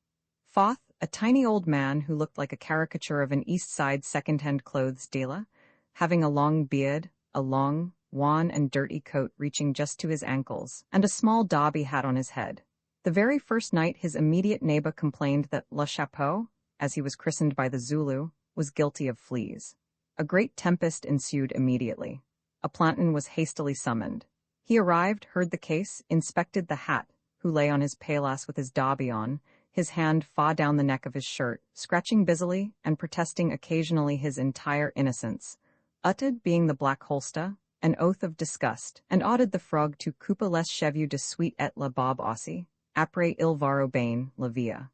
Fourth, a tiny old man who looked like a caricature of an East Side second-hand clothes dealer, having a long beard, a long, wan and dirty coat reaching just to his ankles, and a small derby hat on his head. The very first night his immediate neighbor complained that Le Chapeau, as he was christened by the Zulu, was guilty of fleas. A great tempest ensued immediately. A planton was hastily summoned. He arrived, heard the case, inspected the hat, who lay on his paillasse with his derby on, his hand far down the neck of his shirt, scratching busily and protesting occasionally his entire innocence, uttered, being the Black Holster, an oath of disgust, and ordered the frog to couper les cheveux de suite et la barbe aussi, après il varo bain, la via.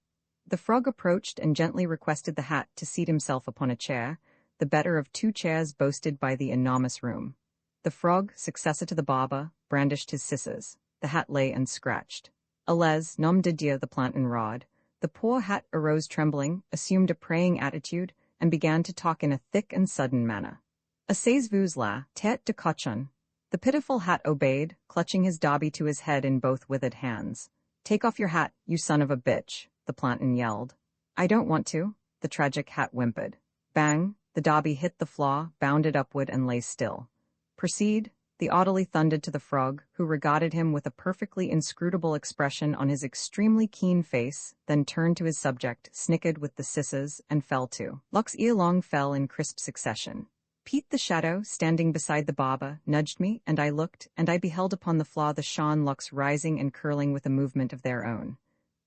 The frog approached and gently requested the hat to seat himself upon a chair, the better of 2 chairs boasted by the enormous room. The frog, successor to the barber, brandished his scissors. The hat lay unscratched. Allez, nom de Dieu, the planton rod. The poor hat arose trembling, assumed a praying attitude, and began to talk in a thick and sudden manner. Asseyez-vous là, tête de cochon. The pitiful hat obeyed, clutching his derby to his head in both withered hands. Take off your hat, you son of a bitch, the planton yelled. I don't want to, the tragic hat whimpered. Bang, the derby hit the floor, bounded upward, and lay still. Proceed, the orderly thundered to the frog, who regarded him with a perfectly inscrutable expression on his extremely keen face, then turned to his subject, snickered with the scissors, and fell to. Locks ere long fell in crisp succession. Pete the Shadow, standing beside the barber, nudged me, and I looked, and I beheld upon the floor the Sean locks rising and curling with a movement of their own.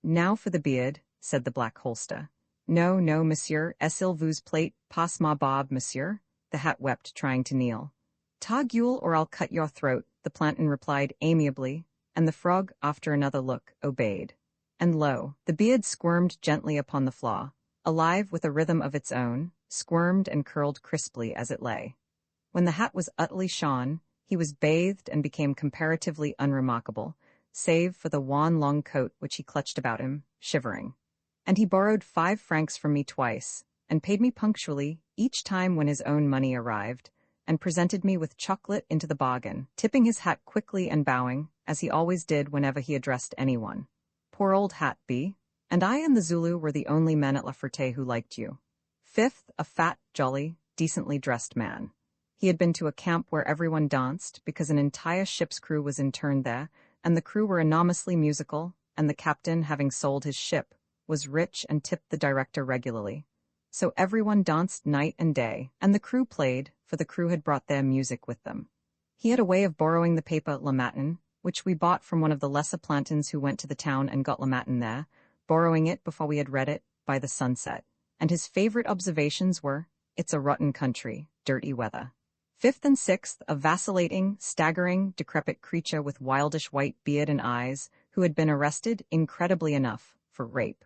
Now for the beard, said the Black Holster. No, no, monsieur, est-il vous plate, passe ma barbe, monsieur? The hat wept, trying to kneel. Ta gueule, or I'll cut your throat, the planton replied amiably, and the frog, after another look, obeyed. And lo, the beard squirmed gently upon the floor, alive with a rhythm of its own, squirmed and curled crisply as it lay. When the hat was utterly shorn, he was bathed and became comparatively unremarkable, save for the wan long coat which he clutched about him, shivering. And he borrowed 5 francs from me twice, and paid me punctually, each time when his own money arrived, and presented me with chocolate into the bargain, tipping his hat quickly and bowing, as he always did whenever he addressed anyone. Poor old hat, B. And I and the Zulu were the only men at La Ferté who liked you. Fifth, a fat, jolly, decently dressed man. He had been to a camp where everyone danced, because an entire ship's crew was interned there, and the crew were enormously musical, and the captain, having sold his ship, was rich and tipped the director regularly. So everyone danced night and day, and the crew played, for the crew had brought their music with them. He had a way of borrowing the paper Le Matin, which we bought from one of the lesser plantons who went to the town and got Le Matin there, borrowing it before we had read it, by the sunset. And his favorite observations were, it's a rotten country, dirty weather. Fifth and sixth, a vacillating, staggering, decrepit creature with wildish white beard and eyes, who had been arrested, incredibly enough, for rape.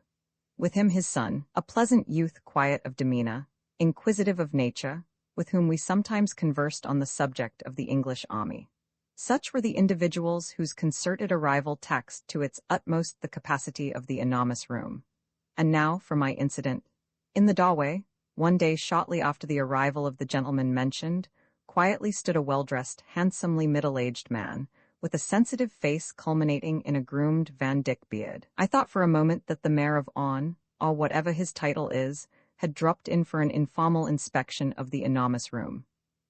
With him his son, a pleasant youth, quiet of demeanor, inquisitive of nature, with whom we sometimes conversed on the subject of the English army. Such were the individuals whose concerted arrival taxed to its utmost the capacity of the enormous room. And now for my incident. In the doorway, one day shortly after the arrival of the gentleman mentioned, quietly stood a well-dressed, handsomely middle-aged man, with a sensitive face culminating in a groomed Van Dyck beard. I thought for a moment that the mayor of On, or whatever his title is, had dropped in for an informal inspection of the enormous room.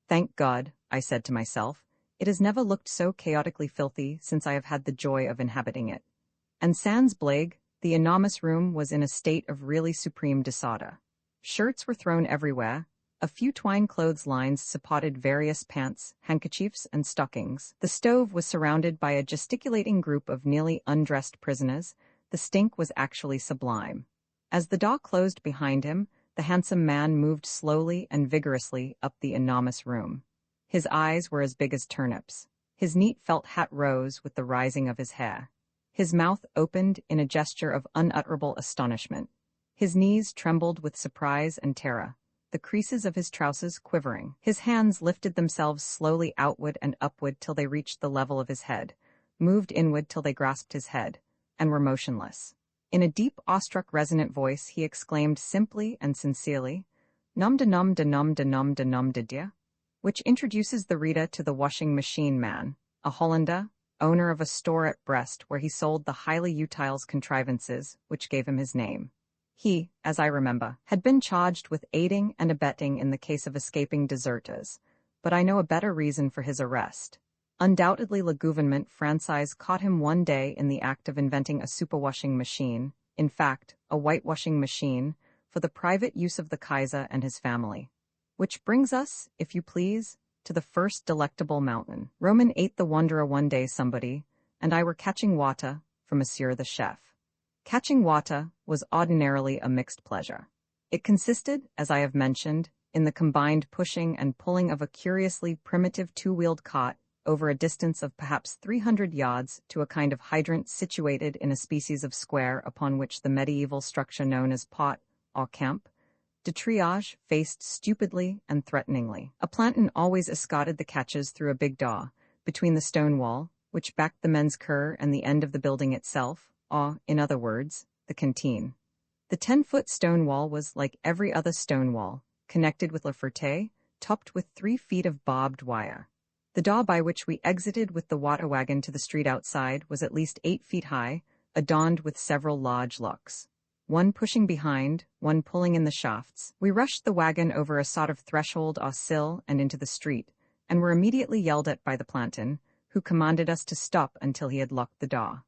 Thank God, I said to myself, it has never looked so chaotically filthy since I have had the joy of inhabiting it. And sans blague, the enormous room was in a state of really supreme disorder. Shirts were thrown everywhere, a few twine clothes lines supported various pants, handkerchiefs, and stockings. The stove was surrounded by a gesticulating group of nearly undressed prisoners. The stink was actually sublime. As the door closed behind him, the handsome man moved slowly and vigorously up the enormous room. His eyes were as big as turnips. His neat felt hat rose with the rising of his hair. His mouth opened in a gesture of unutterable astonishment. His knees trembled with surprise and terror, the creases of his trousers quivering. His hands lifted themselves slowly outward and upward till they reached the level of his head, moved inward till they grasped his head, and were motionless. In a deep, awestruck, resonant voice, he exclaimed simply and sincerely, "Nom de nom de nom de nom de nom de Dieu," which introduces the reader to the washing machine man, a Hollander, owner of a store at Brest where he sold the highly utile contrivances which gave him his name. He, as I remember, had been charged with aiding and abetting in the case of escaping deserters, but I know a better reason for his arrest. Undoubtedly le gouvernement français caught him one day in the act of inventing a superwashing machine, in fact, a whitewashing machine, for the private use of the Kaiser and his family. Which brings us, if you please, to the first delectable mountain. Roman ate the wanderer one day somebody, and I were catching water for Monsieur the chef. Catching water was ordinarily a mixed pleasure. It consisted, as I have mentioned, in the combined pushing and pulling of a curiously primitive two-wheeled cart over a distance of perhaps 300 yards to a kind of hydrant situated in a species of square upon which the medieval structure known as pot, or camp, de triage faced stupidly and threateningly. A planton always escorted the catches through a big door, between the stone wall, which backed the men's cur and the end of the building itself, or, in other words, the canteen. The 10-foot stone wall was like every other stone wall, connected with La Ferté, topped with 3 feet of barbed wire. The door by which we exited with the water wagon to the street outside was at least 8 feet high, adorned with several large locks. One pushing behind, one pulling in the shafts. We rushed the wagon over a sort of threshold or sill and into the street, and were immediately yelled at by the planton, who commanded us to stop until he had locked the door.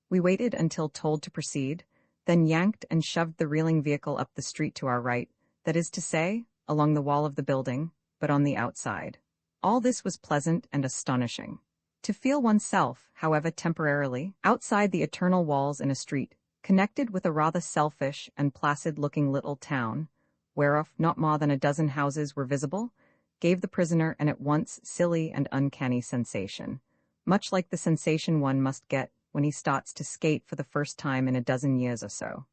We waited until told to proceed, then yanked and shoved the reeling vehicle up the street to our right, that is to say, along the wall of the building, but on the outside. All this was pleasant and astonishing. To feel oneself, however temporarily, outside the eternal walls in a street, connected with a rather selfish and placid-looking little town, whereof not more than a dozen houses were visible, gave the prisoner an at once silly and uncanny sensation, much like the sensation one must get when he starts to skate for the first time in a dozen years or so.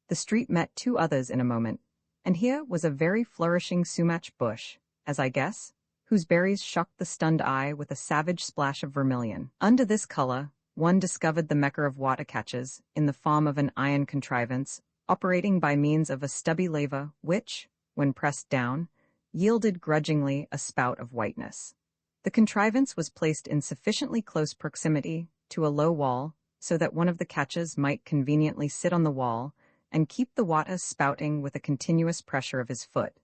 The street met 2 others in a moment, and here was a very flourishing sumac bush, as I guess, whose berries shocked the stunned eye with a savage splash of vermilion. Under this color, one discovered the mecker of water catches, in the form of an iron contrivance, operating by means of a stubby lever which, when pressed down, yielded grudgingly a spout of whiteness. The contrivance was placed in sufficiently close proximity to a low wall, so that one of the catches might conveniently sit on the wall and keep the water spouting with a continuous pressure of his foot,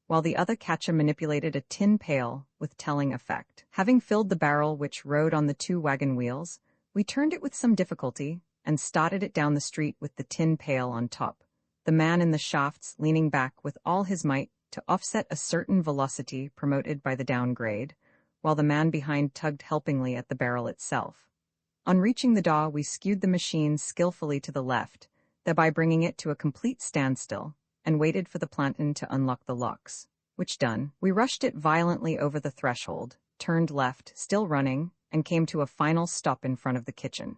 while the other catcher manipulated a tin pail with telling effect. Having filled the barrel which rode on the 2 wagon wheels, we turned it with some difficulty and started it down the street with the tin pail on top, the man in the shafts leaning back with all his might to offset a certain velocity promoted by the downgrade, while the man behind tugged helpingly at the barrel itself. On reaching the door, we skewed the machine skillfully to the left, thereby bringing it to a complete standstill, and waited for the planton to unlock the locks. Which done, we rushed it violently over the threshold, turned left, still running, and came to a final stop in front of the kitchen.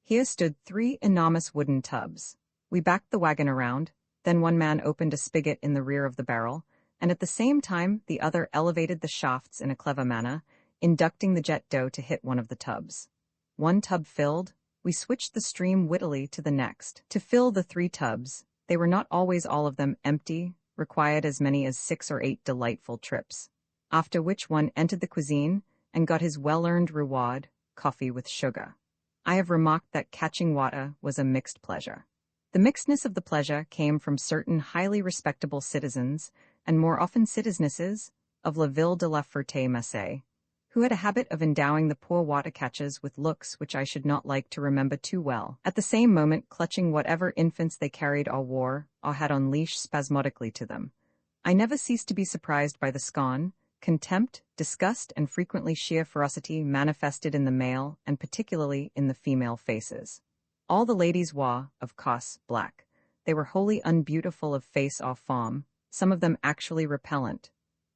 Here stood 3 enormous wooden tubs. We backed the wagon around, then one man opened a spigot in the rear of the barrel, and at the same time the other elevated the shafts in a clever manner, inducting the jet d'eau to hit one of the tubs. One tub filled, we switched the stream wittily to the next. To fill the 3 tubs, they were not always all of them empty, required as many as 6 or 8 delightful trips, after which one entered the cuisine and got his well-earned reward, coffee with sugar. I have remarked that catching water was a mixed pleasure. The mixedness of the pleasure came from certain highly respectable citizens, and more often citizenesses, of La Ville de la Ferté-Macé, who had a habit of endowing the poor water catches with looks which I should not like to remember too well, at the same moment clutching whatever infants they carried or wore, or had on leash spasmodically to them. I never ceased to be surprised by the scorn, contempt, disgust, and frequently sheer ferocity manifested in the male, and particularly in the female faces. All the ladies were, of course, black. They were wholly unbeautiful of face or form, some of them actually repellent.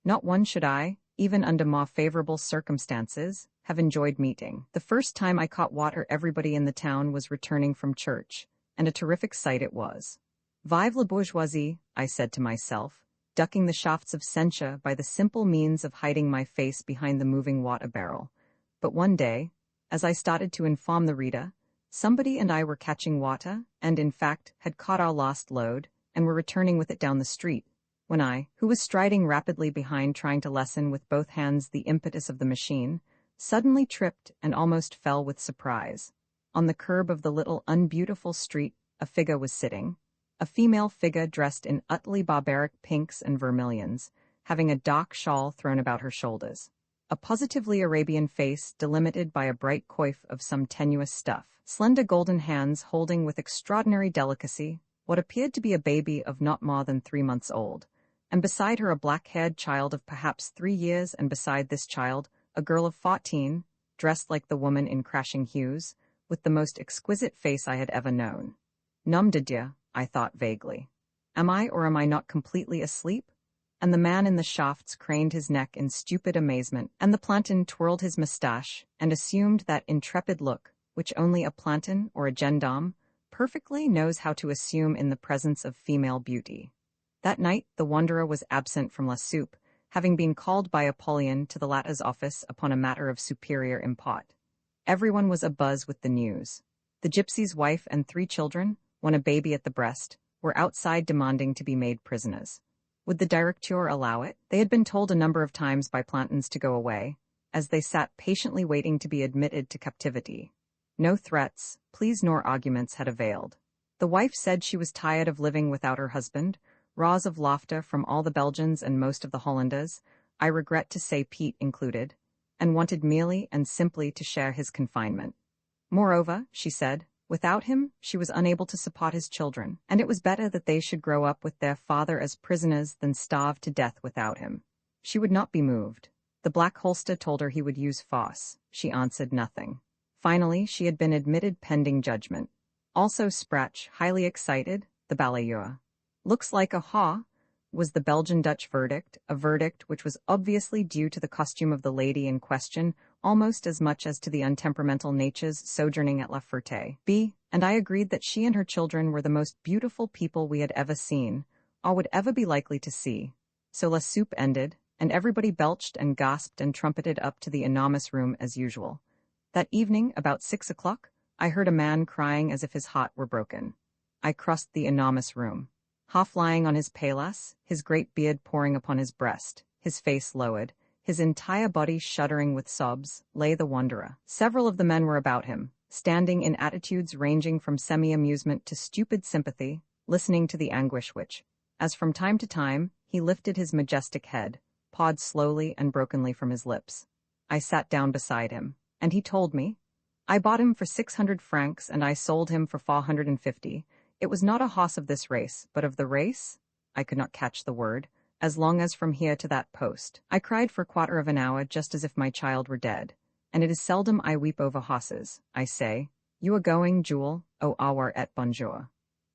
Not one should I, even under more favorable circumstances, have enjoyed meeting. The first time I caught water everybody in the town was returning from church, and a terrific sight it was. Vive la bourgeoisie, I said to myself, ducking the shafts of censure by the simple means of hiding my face behind the moving water barrel. But one day, as I started to inform the reader, somebody and I were catching water, and in fact had caught our last load, and were returning with it down the street, when I, who was striding rapidly behind trying to lessen with both hands the impetus of the machine, suddenly tripped and almost fell with surprise. On the curb of the little unbeautiful street, a figure was sitting, a female figure dressed in utterly barbaric pinks and vermilions, having a dark shawl thrown about her shoulders. A positively Arabian face delimited by a bright coif of some tenuous stuff, slender golden hands holding with extraordinary delicacy what appeared to be a baby of not more than 3 months old, and beside her a black-haired child of perhaps 3 years, and beside this child a girl of 14, dressed like the woman in Crashing Hues, with the most exquisite face I had ever known. Nom de Dieu, I thought vaguely. Am I or am I not completely asleep? And the man in the shafts craned his neck in stupid amazement, and the planton twirled his moustache and assumed that intrepid look which only a planton or a gendarme perfectly knows how to assume in the presence of female beauty. That night the wanderer was absent from La Soupe, having been called by Apollyon to the latter's office upon a matter of superior import. Everyone was abuzz with the news. The gypsy's wife and 3 children, one a baby at the breast, were outside demanding to be made prisoners. Would the directeur allow it? They had been told a number of times by plantons to go away, as they sat patiently waiting to be admitted to captivity. No threats, pleas nor arguments had availed. The wife said she was tired of living without her husband, roars of laughter from all the Belgians and most of the Hollanders, I regret to say Pete included, and wanted merely and simply to share his confinement. Moreover, she said, without him, she was unable to support his children, and it was better that they should grow up with their father as prisoners than starve to death without him. She would not be moved. The Black Holster told her he would use force. She answered nothing. Finally, she had been admitted pending judgment. Also Sprach, highly excited, the balayeur. Looks like a ha, was the Belgian-Dutch verdict, a verdict which was obviously due to the costume of the lady in question, almost as much as to the untemperamental natures sojourning at La Ferté. And I agreed that she and her children were the most beautiful people we had ever seen, or would ever be likely to see. So La Soupe ended, and everybody belched and gasped and trumpeted up to the enormous room as usual. That evening, about 6 o'clock, I heard a man crying as if his heart were broken. I crossed the enormous room. Half lying on his paillasse, his great beard pouring upon his breast, his face lowered, his entire body shuddering with sobs, lay the wanderer. Several of the men were about him, standing in attitudes ranging from semi-amusement to stupid sympathy, listening to the anguish which, as from time to time, he lifted his majestic head, pawed slowly and brokenly from his lips. I sat down beside him, and he told me, I bought him for 600 francs and I sold him for 450. It was not a horse of this race, but of the race, I could not catch the word, as long as from here to that post. I cried for a quarter of an hour just as if my child were dead, and it is seldom I weep over horses. I say, you are going, Jewel, au revoir et bonjour.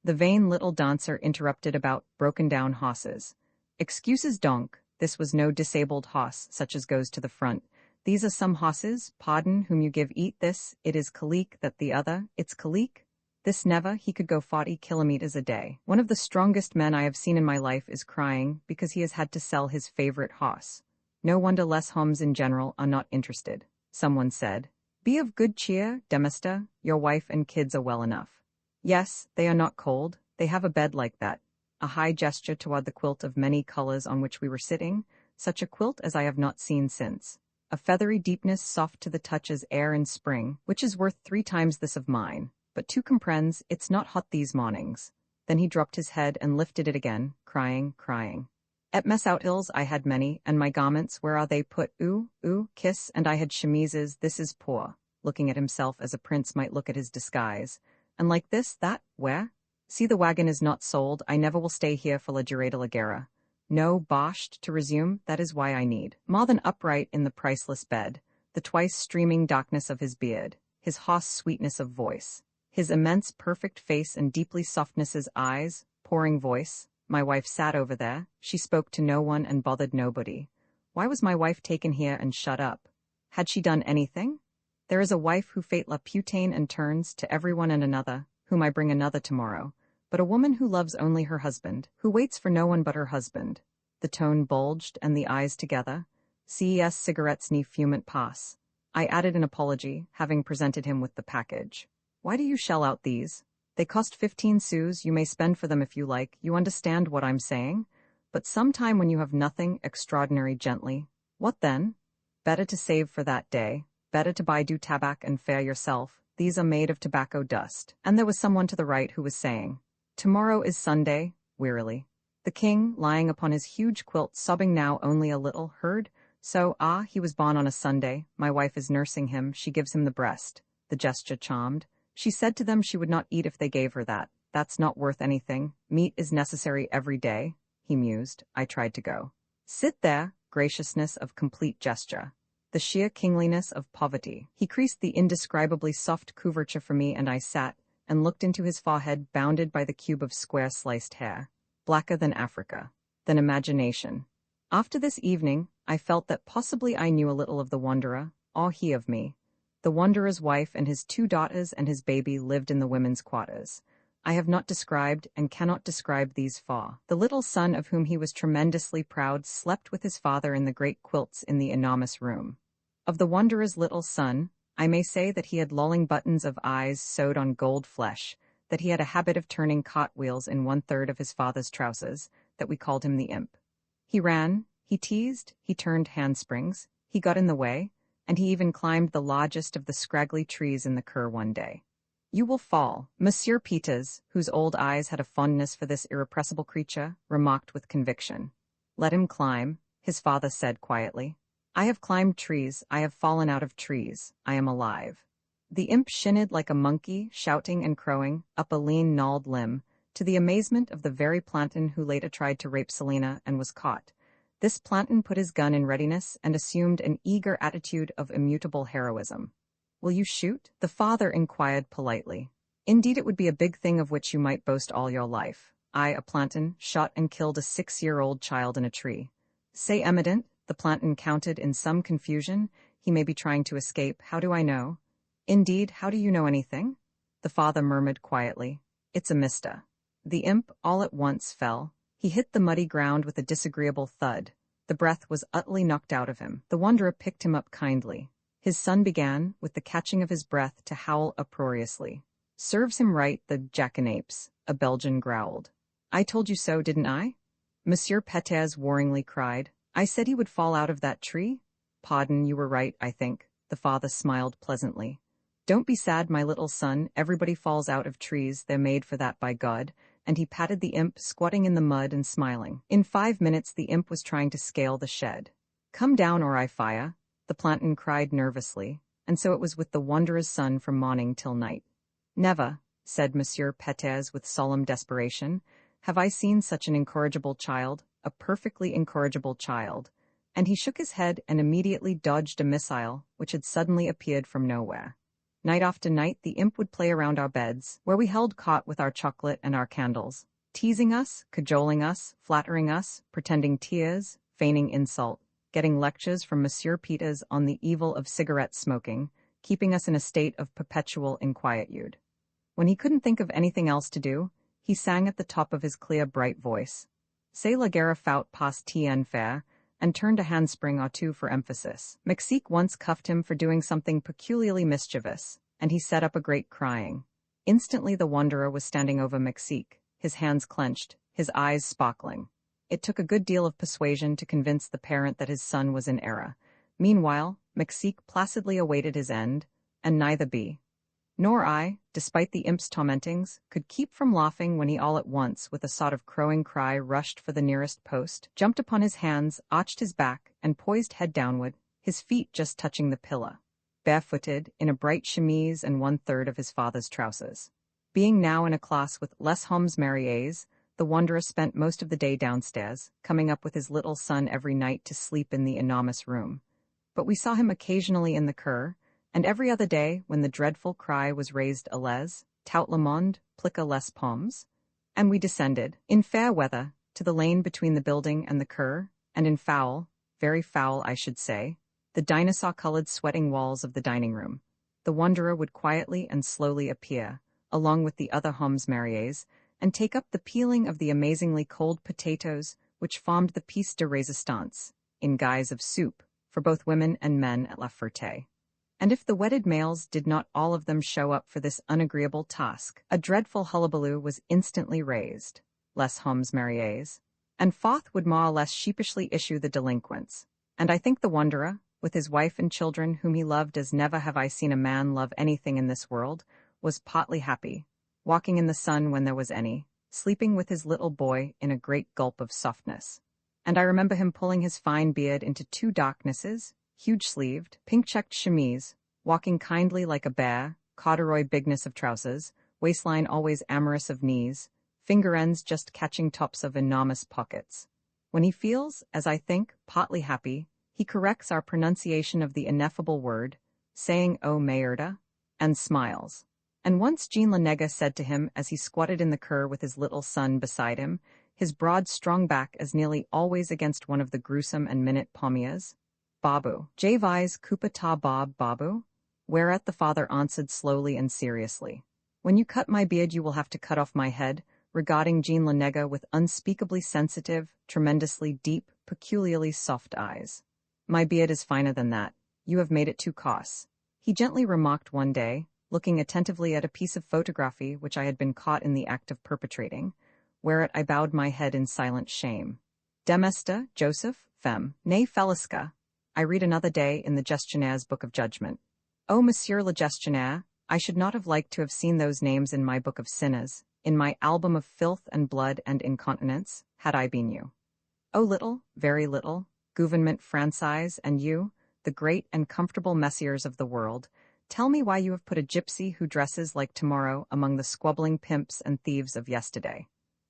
The vain little dancer interrupted about broken-down horses. Excuses donc, this was no disabled horse such as goes to the front. These are some horses, pardon, whom you give eat this, it is Calique that the other, it's Calique. This never, he could go 40 kilometers a day. One of the strongest men I have seen in my life is crying because he has had to sell his favorite horse. No wonder less homes in general are not interested. Someone said, be of good cheer, Demester, your wife and kids are well enough. Yes, they are not cold, they have a bed like that. A high gesture toward the quilt of many colors on which we were sitting, such a quilt as I have not seen since. A feathery deepness soft to the touch as air in spring, which is worth 3 times this of mine. But tu comprends, it's not hot these mornings. Then he dropped his head and lifted it again, crying. At mess out hills I had many, and my garments, where are they put? Kiss, and I had chemises, this is poor, looking at himself as a prince might look at his disguise. And like this, that, where? See, the wagon is not sold, I never will stay here for la durée de la guerre. No, boshed, to resume, that is why I need. More than upright in the priceless bed, the twice streaming darkness of his beard, his hoarse sweetness of voice, his immense perfect face and deeply softness's eyes, pouring voice. My wife sat over there, she spoke to no one and bothered nobody. Why was my wife taken here and shut up? Had she done anything? There is a wife who fate la putain and turns to everyone and another, whom I bring another tomorrow, but a woman who loves only her husband, who waits for no one but her husband. The tone bulged and the eyes together. Ces cigarettes ni fumant pass. I added an apology, having presented him with the package. Why do you shell out these? They cost 15 sous, you may spend for them if you like, you understand what I'm saying? But sometime when you have nothing extraordinary gently, what then? Better to save for that day, better to buy du tabac and fare yourself, these are made of tobacco dust. And there was someone to the right who was saying, tomorrow is Sunday, wearily. The king, lying upon his huge quilt, sobbing now only a little, heard, so, he was born on a Sunday, my wife is nursing him, she gives him the breast. The gesture charmed. She said to them she would not eat if they gave her that. That's not worth anything. Meat is necessary every day, he mused. I tried to go. Sit there, graciousness of complete gesture. The sheer kingliness of poverty. He creased the indescribably soft couverture for me and I sat, and looked into his forehead bounded by the cube of square sliced hair. Blacker than Africa. Than imagination. After this evening, I felt that possibly I knew a little of the wanderer, or he of me. The wanderer's wife and his 2 daughters and his baby lived in the women's quarters. I have not described and cannot describe these far. The little son of whom he was tremendously proud slept with his father in the great quilts in the enormous room. Of the wanderer's little son, I may say that he had lolling buttons of eyes sewed on gold flesh, that he had a habit of turning cartwheels in 1/3 of his father's trousers, that we called him the imp. He ran, he teased, he turned handsprings, he got in the way, and he even climbed the largest of the scraggly trees in the cur one day. You will fall, Monsieur Peters, whose old eyes had a fondness for this irrepressible creature, remarked with conviction. Let him climb, his father said quietly. I have climbed trees, I have fallen out of trees, I am alive. The imp shinned like a monkey, shouting and crowing, up a lean gnarled limb, to the amazement of the very planton who later tried to rape Selina and was caught. This planton put his gun in readiness and assumed an eager attitude of immutable heroism. Will you shoot? The father inquired politely. Indeed it would be a big thing of which you might boast all your life. I, a planton, shot and killed a 6-year-old child in a tree. C'est evident, the planton counted in some confusion. He may be trying to escape, how do I know? Indeed, how do you know anything? The father murmured quietly. It's a mister. The imp all at once fell. He hit the muddy ground with a disagreeable thud. The breath was utterly knocked out of him. The wanderer picked him up kindly. His son began, with the catching of his breath, to howl uproariously. Serves him right, the jackanapes, a Belgian growled. I told you so, didn't I? Monsieur Peters warringly cried. I said he would fall out of that tree? Pardon, you were right, I think. The father smiled pleasantly. Don't be sad, my little son, everybody falls out of trees, they're made for that by God. And he patted the imp, squatting in the mud and smiling. In 5 minutes the imp was trying to scale the shed. Come down or I fire, the planton cried nervously, and so it was with the wanderer's son from morning till night. Never, said Monsieur Peters with solemn desperation, have I seen such an incorrigible child, a perfectly incorrigible child. And he shook his head and immediately dodged a missile, which had suddenly appeared from nowhere. Night after night the imp would play around our beds, where we held caught with our chocolate and our candles, teasing us, cajoling us, flattering us, pretending tears, feigning insult, getting lectures from Monsieur Peters on the evil of cigarette smoking, keeping us in a state of perpetual inquietude. When he couldn't think of anything else to do, he sang at the top of his clear, bright voice. C'est la guerre faut pas t'en faire, and turned a handspring or two for emphasis. Mexique once cuffed him for doing something peculiarly mischievous, and he set up a great crying. Instantly the wanderer was standing over Mexique, his hands clenched, his eyes sparkling. It took a good deal of persuasion to convince the parent that his son was in error. Meanwhile, Mexique placidly awaited his end, and neither B nor I, despite the imp's tormentings, could keep from laughing when he all at once, with a sort of crowing cry, rushed for the nearest post, jumped upon his hands, arched his back, and poised head downward, his feet just touching the pillar. Barefooted, in a bright chemise and 1/3 of his father's trousers. Being now in a class with les hommes mariés, the wanderer spent most of the day downstairs, coming up with his little son every night to sleep in the enormous room. But we saw him occasionally in the cur, and every other day, when the dreadful cry was raised à l'aise, tout le monde, plica les pommes, and we descended, in fair weather, to the lane between the building and the cur, and in foul, very foul I should say, the dinosaur-colored sweating walls of the dining room. The wanderer would quietly and slowly appear, along with the other hommes mariés, and take up the peeling of the amazingly cold potatoes which formed the pièce de résistance, in guise of soup, for both women and men at La Ferté. And if the wedded males did not all of them show up for this unagreeable task, a dreadful hullabaloo was instantly raised, les hommes mariés, and Foth would more or less sheepishly issue the delinquents. And I think the wanderer, with his wife and children whom he loved as never have I seen a man love anything in this world, was partly happy, walking in the sun when there was any, sleeping with his little boy in a great gulp of softness. And I remember him pulling his fine beard into two darknesses, huge-sleeved, pink-checked chemise, walking kindly like a bear, corduroy bigness of trousers, waistline always amorous of knees, finger ends just catching tops of enormous pockets. When he feels, as I think, partly happy, he corrects our pronunciation of the ineffable word, saying "Oh, Mayerda," and smiles. And once Jean Lenega said to him as he squatted in the cur with his little son beside him, his broad strong back as nearly always against one of the gruesome and minute pommiers, "Babu, Javi's Kupa ta Bob Babu?" Whereat the father answered slowly and seriously, "When you cut my beard you will have to cut off my head," regarding Jean Lenega with unspeakably sensitive, tremendously deep, peculiarly soft eyes. "My beard is finer than that. You have made it too coarse," he gently remarked one day, looking attentively at a piece of photography which I had been caught in the act of perpetrating, whereat I bowed my head in silent shame. "Demesta, Joseph, fem, ne felisca," I read another day in the Gestionnaires' Book of Judgment. "Oh, Monsieur le Gestionnaire, I should not have liked to have seen those names in my book of sinners, in my album of filth and blood and incontinence, had I been you. Oh, little, very little, gouvernement franchise, and you, the great and comfortable messieurs of the world, tell me why you have put a gypsy who dresses like tomorrow among the squabbling pimps and thieves of yesterday."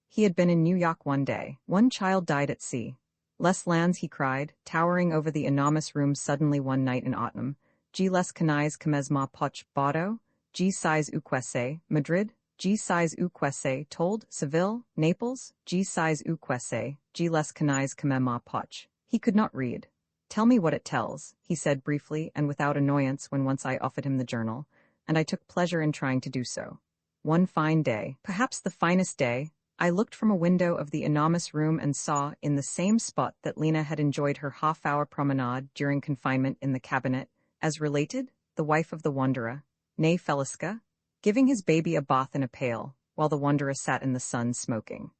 He had been in New York one day. One child died at sea. "Les lands," he cried, towering over the enormous room suddenly one night in autumn. "G les canais comesma poch Bordeaux, G size uquese, Madrid, G size uquese, told, Seville, Naples, G size uquese, G les canais comesma poch." He could not read. "Tell me what it tells," he said briefly and without annoyance when once I offered him the journal, and I took pleasure in trying to do so. One fine day, perhaps the finest day, I looked from a window of the enormous room and saw, in the same spot that Lena had enjoyed her half-hour promenade during confinement in the cabinet, as related, the wife of the wanderer, ne Feliska, giving his baby a bath in a pail, while the wanderer sat in the sun smoking.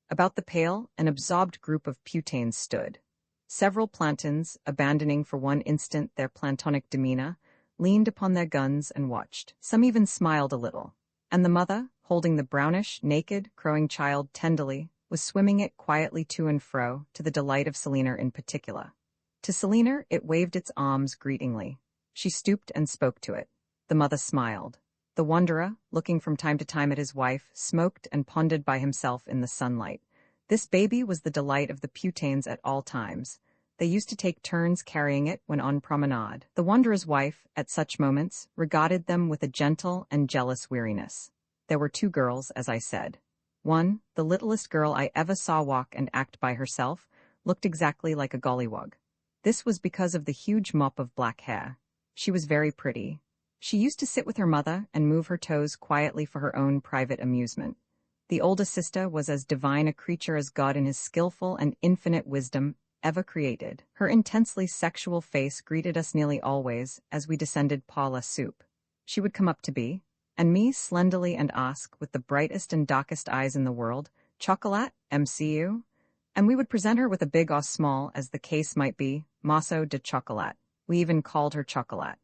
About the pail, an absorbed group of putains stood. Several plantons, abandoning for one instant their plantonic demeanor, leaned upon their guns and watched. Some even smiled a little. And the mother, holding the brownish, naked, crowing child tenderly, was swimming it quietly to and fro, to the delight of Selina in particular. To Selina it waved its arms greetingly. She stooped and spoke to it. The mother smiled. The wanderer, looking from time to time at his wife, smoked and pondered by himself in the sunlight. This baby was the delight of the putains at all times. They used to take turns carrying it when on promenade. The wanderer's wife, at such moments, regarded them with a gentle and jealous weariness. There were two girls, as I said. One, the littlest girl I ever saw walk and act by herself, looked exactly like a gollywog. This was because of the huge mop of black hair. She was very pretty. She used to sit with her mother and move her toes quietly for her own private amusement. The older sister was as divine a creature as God in his skillful and infinite wisdom ever created. Her intensely sexual face greeted us nearly always as we descended Paula soup. She would come up to B, and me slenderly and ask, with the brightest and darkest eyes in the world, "Chocolat, MCU?" And we would present her with a big or small, as the case might be, Masso de Chocolat. We even called her Chocolat.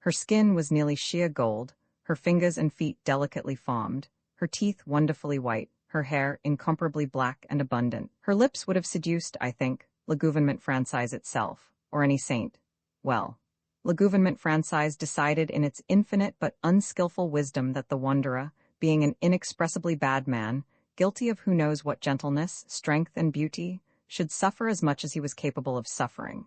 Her skin was nearly sheer gold, her fingers and feet delicately formed, her teeth wonderfully white, her hair incomparably black and abundant. Her lips would have seduced, I think, Le Gouvernement Franchise itself, or any saint. Well, Le Gouvernement Franchise decided in its infinite but unskillful wisdom that the wanderer, being an inexpressibly bad man, guilty of who knows what gentleness, strength, and beauty, should suffer as much as he was capable of suffering.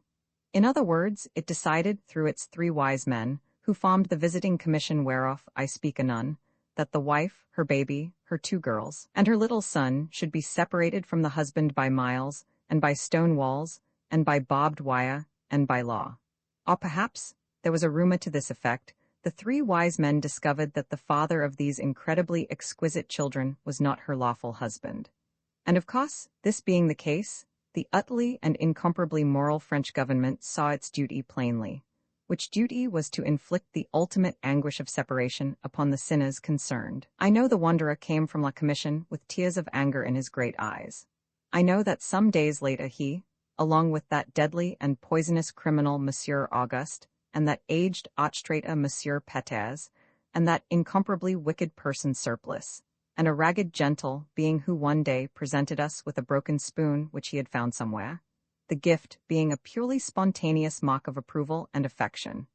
In other words, it decided, through its 3 wise men, who formed the visiting commission whereof I speak anon, that the wife, her baby, her 2 girls, and her little son should be separated from the husband by miles, and by stone walls, and by barbed wire, and by law. Or perhaps, there was a rumor to this effect, the three wise men discovered that the father of these incredibly exquisite children was not her lawful husband. And of course, this being the case, the utterly and incomparably moral French government saw its duty plainly, which duty was to inflict the ultimate anguish of separation upon the sinners concerned. I know the wanderer came from La Commission with tears of anger in his great eyes. I know that some days later he, along with that deadly and poisonous criminal Monsieur Auguste, and that aged archtraitor Monsieur Peters, and that incomparably wicked person Surplice, and a ragged gentle being who one day presented us with a broken spoon which he had found somewhere, the gift being a purely spontaneous mark of approval and affection,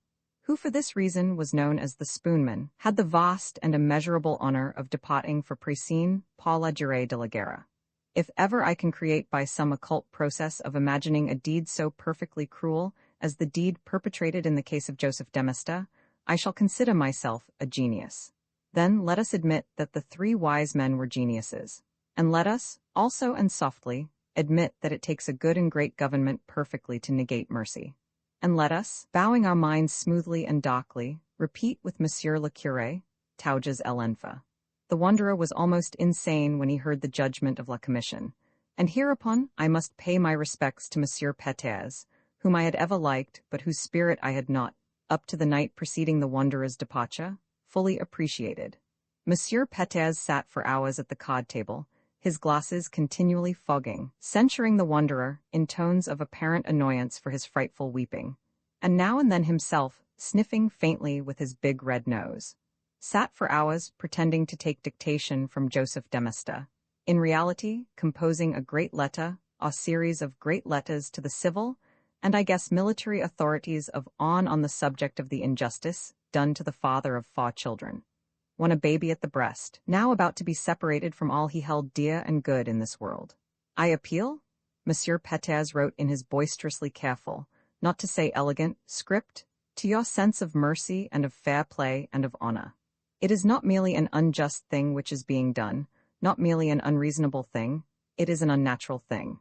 who for this reason was known as the Spoonman, had the vast and immeasurable honor of departing for Précine par la durée de la guerre. If ever I can create by some occult process of imagining a deed so perfectly cruel as the deed perpetrated in the case of Joseph Demesta, I shall consider myself a genius. Then let us admit that the three wise men were geniuses, and let us, also and softly, admit that it takes a good and great government perfectly to negate mercy. And let us, bowing our minds smoothly and darkly, repeat with Monsieur le Curé, Tauges l'enfant. The wanderer was almost insane when he heard the judgment of La Commission, and hereupon I must pay my respects to Monsieur Peters, whom I had ever liked, but whose spirit I had not, up to the night preceding the wanderer's departure, fully appreciated. Monsieur Peters sat for hours at the card table, his glasses continually fogging, censuring the wanderer in tones of apparent annoyance for his frightful weeping, and now and then himself sniffing faintly with his big red nose. Sat for hours pretending to take dictation from Joseph Demesta, in reality composing a great letter, a series of great letters to the civil, and I guess military authorities on the subject of the injustice done to the father of 4 children. When a baby at the breast, now about to be separated from all he held dear and good in this world. I appeal, Monsieur Peters wrote in his boisterously careful, not to say elegant, script, to your sense of mercy and of fair play and of honor. It is not merely an unjust thing which is being done, not merely an unreasonable thing, it is an unnatural thing.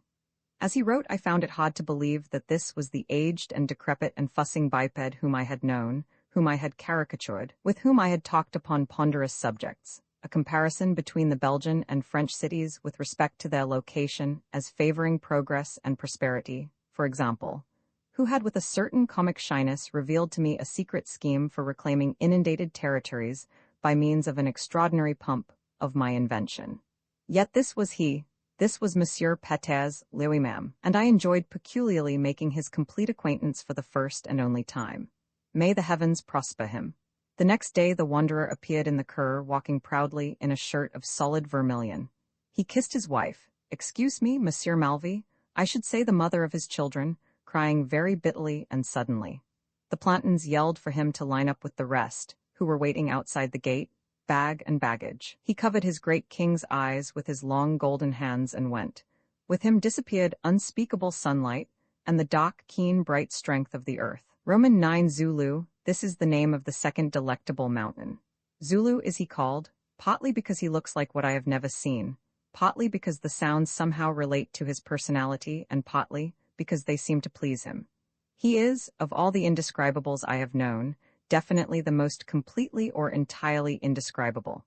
As he wrote, I found it hard to believe that this was the aged and decrepit and fussing biped whom I had known, whom I had caricatured, with whom I had talked upon ponderous subjects, a comparison between the Belgian and French cities with respect to their location as favoring progress and prosperity, for example, who had with a certain comic shyness revealed to me a secret scheme for reclaiming inundated territories by means of an extraordinary pump of my invention. Yet this was he, this was Monsieur Peters lui-même, and I enjoyed peculiarly making his complete acquaintance for the first and only time. May the heavens prosper him. The next day the wanderer appeared in the Cur walking proudly in a shirt of solid vermilion. He kissed his wife, excuse me, Monsieur Malvy, I should say the mother of his children, crying very bitterly and suddenly. The Plantons yelled for him to line up with the rest, who were waiting outside the gate, bag and baggage. He covered his great king's eyes with his long golden hands and went. With him disappeared unspeakable sunlight, and the dark, keen, bright strength of the earth. Roman 9 Zulu, this is the name of the second delectable mountain. Zulu is he called, partly because he looks like what I have never seen, partly because the sounds somehow relate to his personality, and partly because they seem to please him. He is, of all the indescribables I have known, definitely the most completely or entirely indescribable.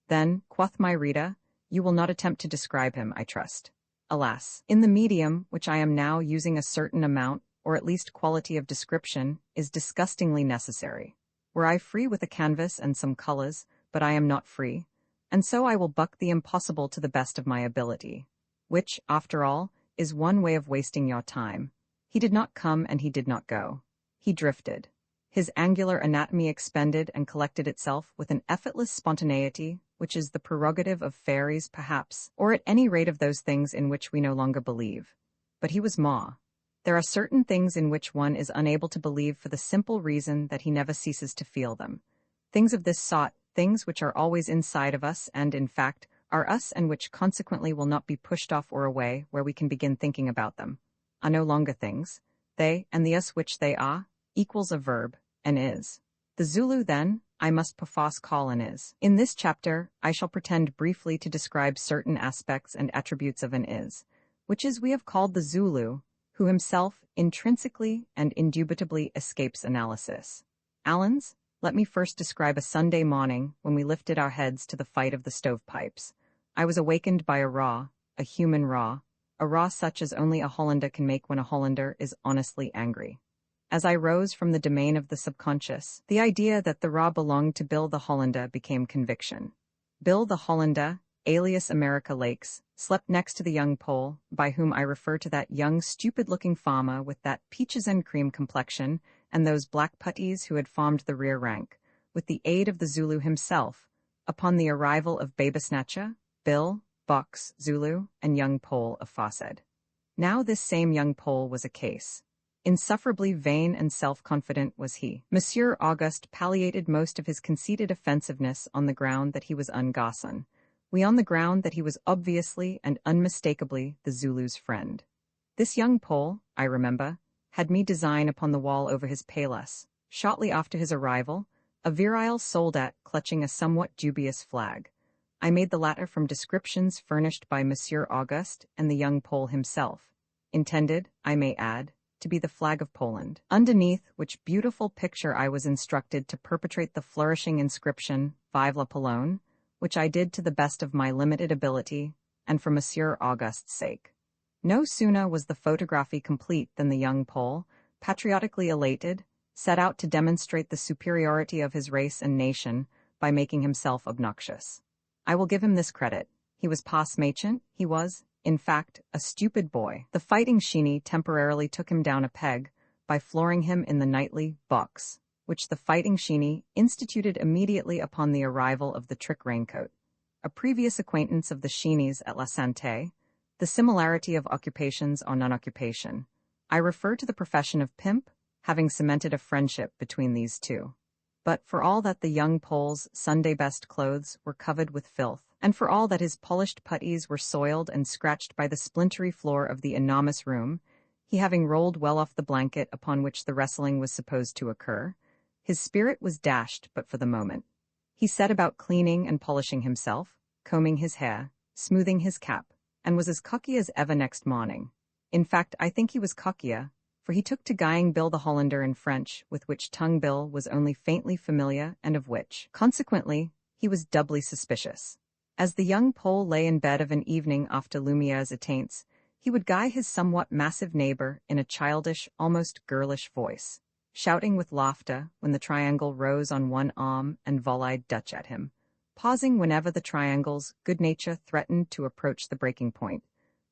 Then, quoth my Rita, you will not attempt to describe him, I trust. Alas, in the medium, which I am now using, a certain amount, or at least quality of description, is disgustingly necessary. Were I free with a canvas and some colors, but I am not free, and so I will buck the impossible to the best of my ability, which, after all, is one way of wasting your time. He did not come and he did not go. He drifted. His angular anatomy expended and collected itself with an effortless spontaneity, which is the prerogative of fairies perhaps, or at any rate of those things in which we no longer believe. But he was Ma. There are certain things in which one is unable to believe for the simple reason that he never ceases to feel them. Things of this sort, things which are always inside of us and, in fact, are us and which consequently will not be pushed off or away where we can begin thinking about them, are no longer things. They, and the us which they are, equals a verb, and is. The Zulu, then, I must perforce call an is. In this chapter, I shall pretend briefly to describe certain aspects and attributes of an is, which is we have called the Zulu, who himself intrinsically and indubitably escapes analysis. Allens, let me first describe a Sunday morning when we lifted our heads to the fight of the stovepipes. I was awakened by a human a raw such as only a Hollander can make when a Hollander is honestly angry. As I rose from the domain of the subconscious, the idea that the raw belonged to Bill the Hollander became conviction. Bill the Hollander, alias America Lakes, slept next to the young Pole, by whom I refer to that young stupid-looking farmer with that peaches and cream complexion and those black puttees who had formed the rear rank, with the aid of the Zulu himself. Upon the arrival of Babasnatcher, Bill, Box, Zulu, and young Pole of Fawcett. Now this same young Pole was a case. Insufferably vain and self-confident was he. Monsieur Auguste palliated most of his conceited offensiveness on the ground that he was ungarçon. We on the ground that he was obviously and unmistakably the Zulu's friend. This young Pole, I remember, had me design upon the wall over his palas, shortly after his arrival, a virile soldat clutching a somewhat dubious flag. I made the latter from descriptions furnished by Monsieur Auguste and the young Pole himself, intended, I may add, to be the flag of Poland, underneath which beautiful picture I was instructed to perpetrate the flourishing inscription, Vive la Pologne, which I did to the best of my limited ability, and for Monsieur Auguste's sake. No sooner was the photography complete than the young Pole, patriotically elated, set out to demonstrate the superiority of his race and nation by making himself obnoxious. I will give him this credit. He was pas machant, he was, in fact, a stupid boy. The fighting Sheeny temporarily took him down a peg by flooring him in the nightly box, which the fighting Sheeny instituted immediately upon the arrival of the trick raincoat. A previous acquaintance of the Sheenys at La Santé, the similarity of occupations or non-occupation. I refer to the profession of pimp, having cemented a friendship between these two. But for all that the young Pole's Sunday-best clothes were covered with filth, and for all that his polished puttees were soiled and scratched by the splintery floor of the enormous room, he having rolled well off the blanket upon which the wrestling was supposed to occur, his spirit was dashed but for the moment. He set about cleaning and polishing himself, combing his hair, smoothing his cap, and was as cocky as ever next morning. In fact, I think he was cockier, for he took to guying Bill the Hollander in French, with which tongue Bill was only faintly familiar and of which, consequently, he was doubly suspicious. As the young Pole lay in bed of an evening after Lumiere's attaints, he would guy his somewhat massive neighbor in a childish, almost girlish voice, shouting with laughter when the triangle rose on one arm and volleyed Dutch at him, pausing whenever the triangle's good nature threatened to approach the breaking point,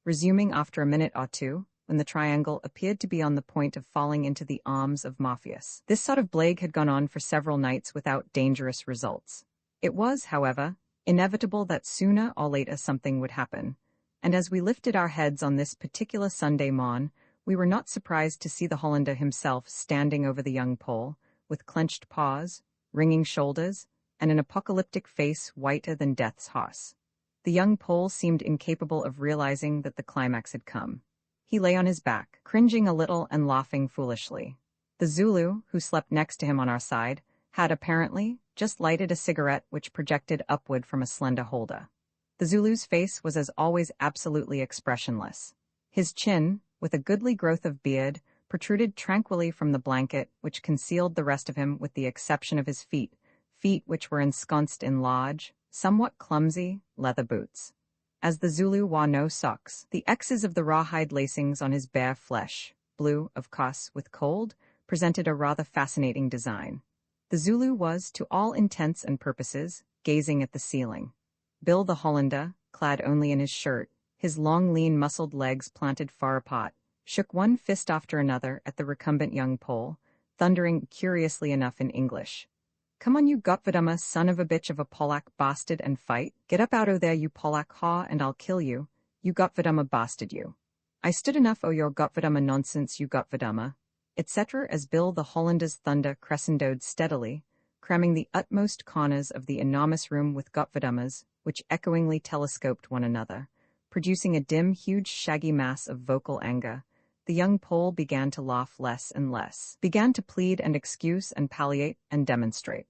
resuming after a minute or two, when the triangle appeared to be on the point of falling into the arms of Morpheus. This sort of plague had gone on for several nights without dangerous results. It was, however, inevitable that sooner or later something would happen, and as we lifted our heads on this particular Sunday morn, we were not surprised to see the Hollander himself standing over the young Pole, with clenched paws, wringing shoulders, and an apocalyptic face whiter than death's horse. The young Pole seemed incapable of realizing that the climax had come. He lay on his back, cringing a little and laughing foolishly. The Zulu, who slept next to him on our side, had apparently just lighted a cigarette which projected upward from a slender holder. The Zulu's face was as always absolutely expressionless. His chin, with a goodly growth of beard, protruded tranquilly from the blanket which concealed the rest of him with the exception of his feet which were ensconced in large, somewhat clumsy, leather boots. As the Zulu wore no socks, the X's of the rawhide lacings on his bare flesh, blue, of course, with cold, presented a rather fascinating design. The Zulu was, to all intents and purposes, gazing at the ceiling. Bill the Hollander, clad only in his shirt, his long lean muscled legs planted far apart, shook one fist after another at the recumbent young Pole, thundering curiously enough in English. "Come on, you Gottverdummer son of a bitch of a Polak bastard, and fight. Get up out o' there, you Polak haw, and I'll kill you, you Gottverdummer bastard you. I stood enough o' your Gottverdummer nonsense, you Gottverdummer," etc. as Bill the Hollander's thunder crescendoed steadily, cramming the utmost corners of the enormous room with Gottverdummers, which echoingly telescoped one another, producing a dim, huge, shaggy mass of vocal anger. The young Pole began to laugh less and less, began to plead and excuse and palliate and demonstrate.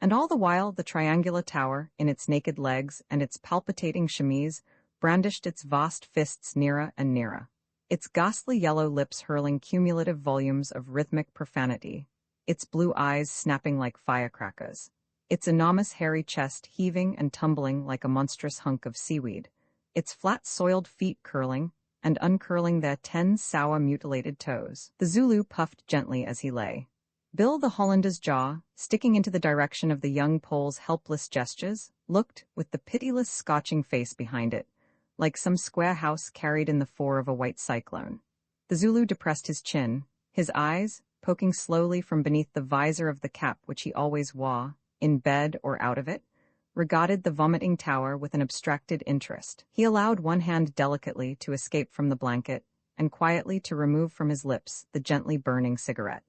And all the while the triangular tower, in its naked legs and its palpitating chemise, brandished its vast fists nearer and nearer. its ghastly yellow lips hurling cumulative volumes of rhythmic profanity, its blue eyes snapping like firecrackers, its enormous hairy chest heaving and tumbling like a monstrous hunk of seaweed, its flat soiled feet curling and uncurling their 10 sour mutilated toes. The Zulu puffed gently as he lay. Bill the Hollander's jaw, sticking into the direction of the young Pole's helpless gestures, looked, with the pitiless scotching face behind it, like some square house carried in the fore of a white cyclone. The Zulu depressed his chin, his eyes, poking slowly from beneath the visor of the cap which he always wore, in bed or out of it, regarded the vomiting tower with an abstracted interest. He allowed one hand delicately to escape from the blanket, and quietly to remove from his lips the gently burning cigarette.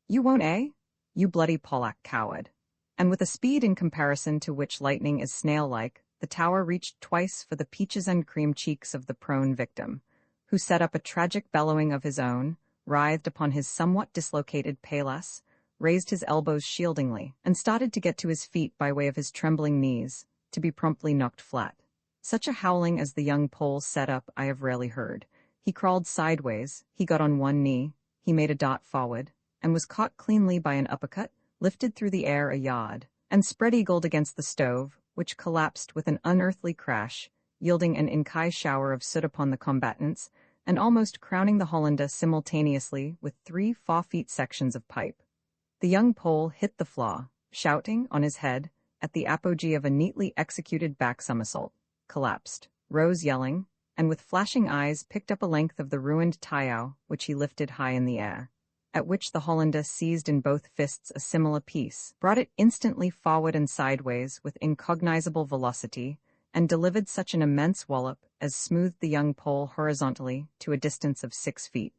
"You won't, eh? You bloody Polak coward." And with a speed in comparison to which lightning is snail-like, the tower reached twice for the peaches and cream cheeks of the prone victim, who set up a tragic bellowing of his own, writhed upon his somewhat dislocated palas, raised his elbows shieldingly, and started to get to his feet by way of his trembling knees, to be promptly knocked flat. Such a howling as the young Pole set up I have rarely heard. He crawled sideways, he got on one knee, he made a dart forward, and was caught cleanly by an uppercut, lifted through the air a yard, and spread-eagled against the stove, which collapsed with an unearthly crash, yielding an Inkai shower of soot upon the combatants, and almost crowning the Hollander simultaneously with 3 4-feet sections of pipe. The young Pole hit the floor, shouting, on his head, at the apogee of a neatly executed back somersault, collapsed, rose yelling, and with flashing eyes picked up a length of the ruined tayao, which he lifted high in the air, at which the Hollander seized in both fists a similar piece, brought it instantly forward and sideways with incognizable velocity, and delivered such an immense wallop as smoothed the young Pole horizontally to a distance of 6 feet,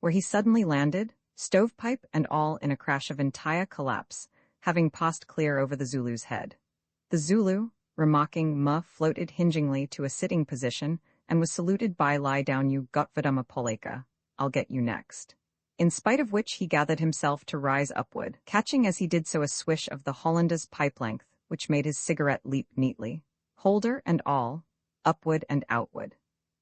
where he suddenly landed, stovepipe and all, in a crash of entire collapse, having passed clear over the Zulu's head. The Zulu, remarking "ma," floated hingingly to a sitting position and was saluted by "lie down, you Gottverdama Poleka, I'll get you next." In spite of which he gathered himself to rise upward, catching as he did so a swish of the Hollander's pipe length, which made his cigarette leap neatly, holder and all, upward and outward.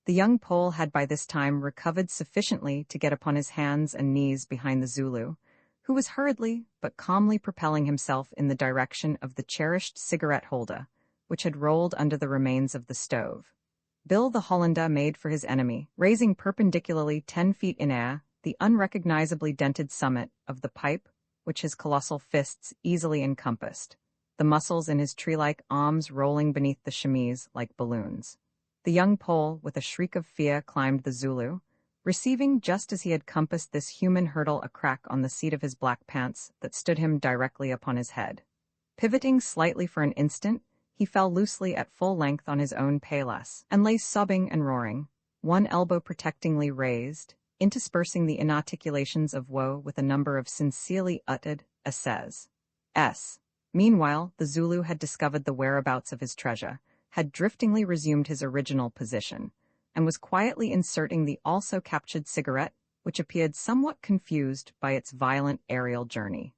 The young Pole had by this time recovered sufficiently to get upon his hands and knees behind the Zulu, who was hurriedly but calmly propelling himself in the direction of the cherished cigarette holder, which had rolled under the remains of the stove. Bill the Hollander made for his enemy, raising perpendicularly 10 feet in air the unrecognizably dented summit of the pipe, which his colossal fists easily encompassed, the muscles in his tree-like arms rolling beneath the chemise like balloons. The young Pole, with a shriek of fear, climbed the Zulu, receiving just as he had compassed this human hurdle a crack on the seat of his black pants that stood him directly upon his head. Pivoting slightly for an instant, he fell loosely at full length on his own palas, and lay sobbing and roaring, one elbow protectingly raised, interspersing the inarticulations of woe with a number of sincerely uttered asses. Meanwhile, the Zulu had discovered the whereabouts of his treasure, had driftingly resumed his original position, and was quietly inserting the also captured cigarette, which appeared somewhat confused by its violent aerial journey.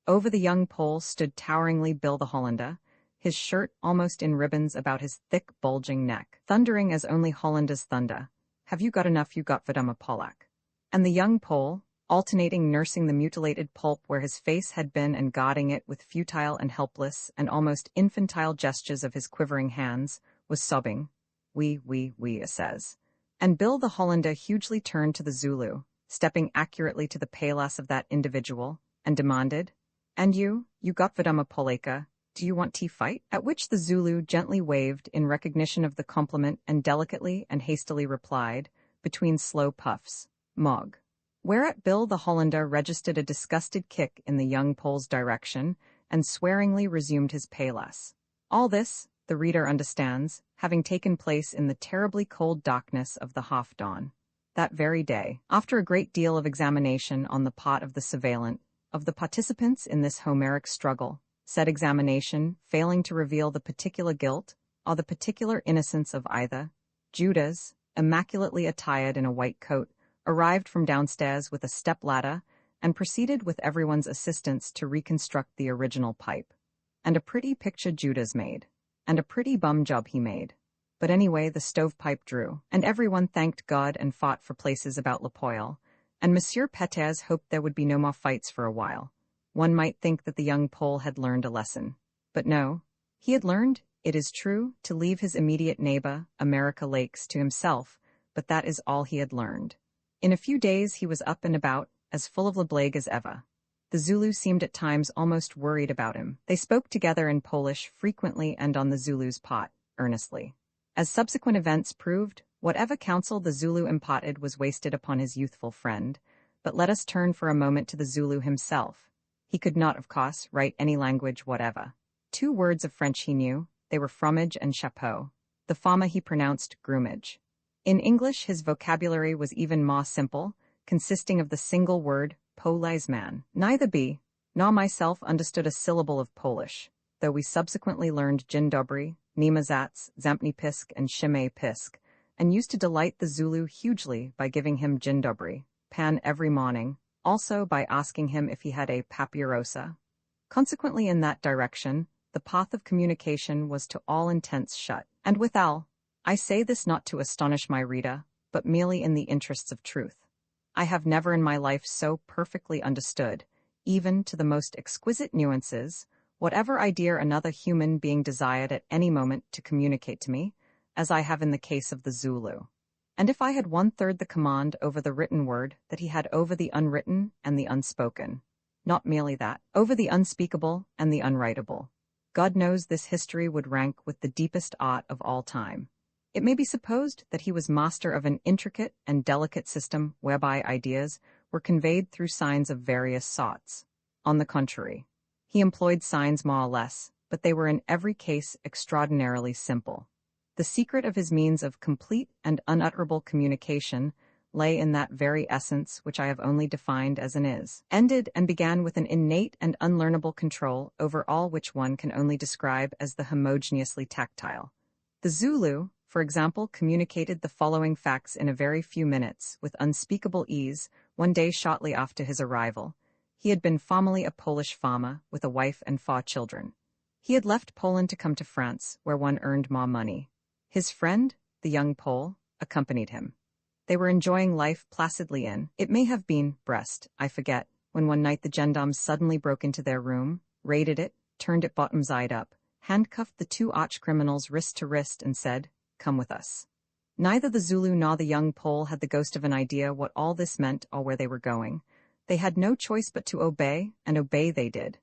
Over the young Pole stood toweringly Bill the Hollander, his shirt almost in ribbons about his thick, bulging neck, thundering as only Hollanders thunder, "Have you got enough, you Gottverdama Polak?" And the young Pole, alternating nursing the mutilated pulp where his face had been and guarding it with futile and helpless and almost infantile gestures of his quivering hands, was sobbing, "We, says." And Bill the Hollander hugely turned to the Zulu, stepping accurately to the palas of that individual, and demanded, "And you Gottverdama Poleka, do you want to fight?" At which the Zulu gently waved in recognition of the compliment and delicately and hastily replied, between slow puffs, "Mog." Whereat Bill the Hollander registered a disgusted kick in the young Pole's direction, and swearingly resumed his palas. All this, the reader understands, having taken place in the terribly cold darkness of the half-dawn. That very day, after a great deal of examination on the part of the surveillant, of the participants in this Homeric struggle, said examination failing to reveal the particular guilt, or the particular innocence of either, Judas, immaculately attired in a white coat, arrived from downstairs with a step-ladder, and proceeded with everyone's assistance to reconstruct the original pipe. And a pretty picture Judas made, and a pretty bum job he made. But anyway, the stovepipe drew, and everyone thanked God and fought for places about Le Poil, and Monsieur Peters hoped there would be no more fights for a while. One might think that the young Pole had learned a lesson. But no. He had learned, it is true, to leave his immediate neighbor, America Lakes, to himself, but that is all he had learned. In a few days he was up and about, as full of la blague as ever. The Zulu seemed at times almost worried about him. They spoke together in Polish frequently and on the Zulu's pot, earnestly. As subsequent events proved, whatever counsel the Zulu imparted was wasted upon his youthful friend. But let us turn for a moment to the Zulu himself. He could not, of course, write any language whatever. 2 words of French he knew, they were fromage and chapeau. The former he pronounced grumage. In English his vocabulary was even more simple, consisting of the single word, policeman. Neither B nor myself understood a syllable of Polish, though we subsequently learned Dzień dobry, Niemazats, Zamknij Pysk and Shimei Pysk, and used to delight the Zulu hugely by giving him Dzień dobry, pan every morning, also by asking him if he had a papierosa. Consequently in that direction, the path of communication was to all intents shut, and withal, I say this not to astonish my reader, but merely in the interests of truth. I have never in my life so perfectly understood, even to the most exquisite nuances, whatever idea another human being desired at any moment to communicate to me, as I have in the case of the Zulu. And if I had 1/3 the command over the written word that he had over the unwritten and the unspoken, not merely that, over the unspeakable and the unwritable, God knows this history would rank with the deepest art of all time. It may be supposed that he was master of an intricate and delicate system whereby ideas were conveyed through signs of various sorts. On the contrary, he employed signs more or less, but they were in every case extraordinarily simple. The secret of his means of complete and unutterable communication lay in that very essence which I have only defined as an is, ended and began with an innate and unlearnable control over all which one can only describe as the homogeneously tactile. The Zulu, for example, communicated the following facts in a very few minutes, with unspeakable ease, one day shortly after his arrival. He had been formerly a Polish farmer, with a wife and 4 children. He had left Poland to come to France, where one earned more money. His friend, the young Pole, accompanied him. They were enjoying life placidly in, it may have been, Brest, I forget, when one night the gendarmes suddenly broke into their room, raided it, turned it bottom-side up, handcuffed the 2 arch-criminals wrist to wrist and said, "Come with us." Neither the Zulu nor the young Pole had the ghost of an idea what all this meant or where they were going. They had no choice but to obey, and obey they did.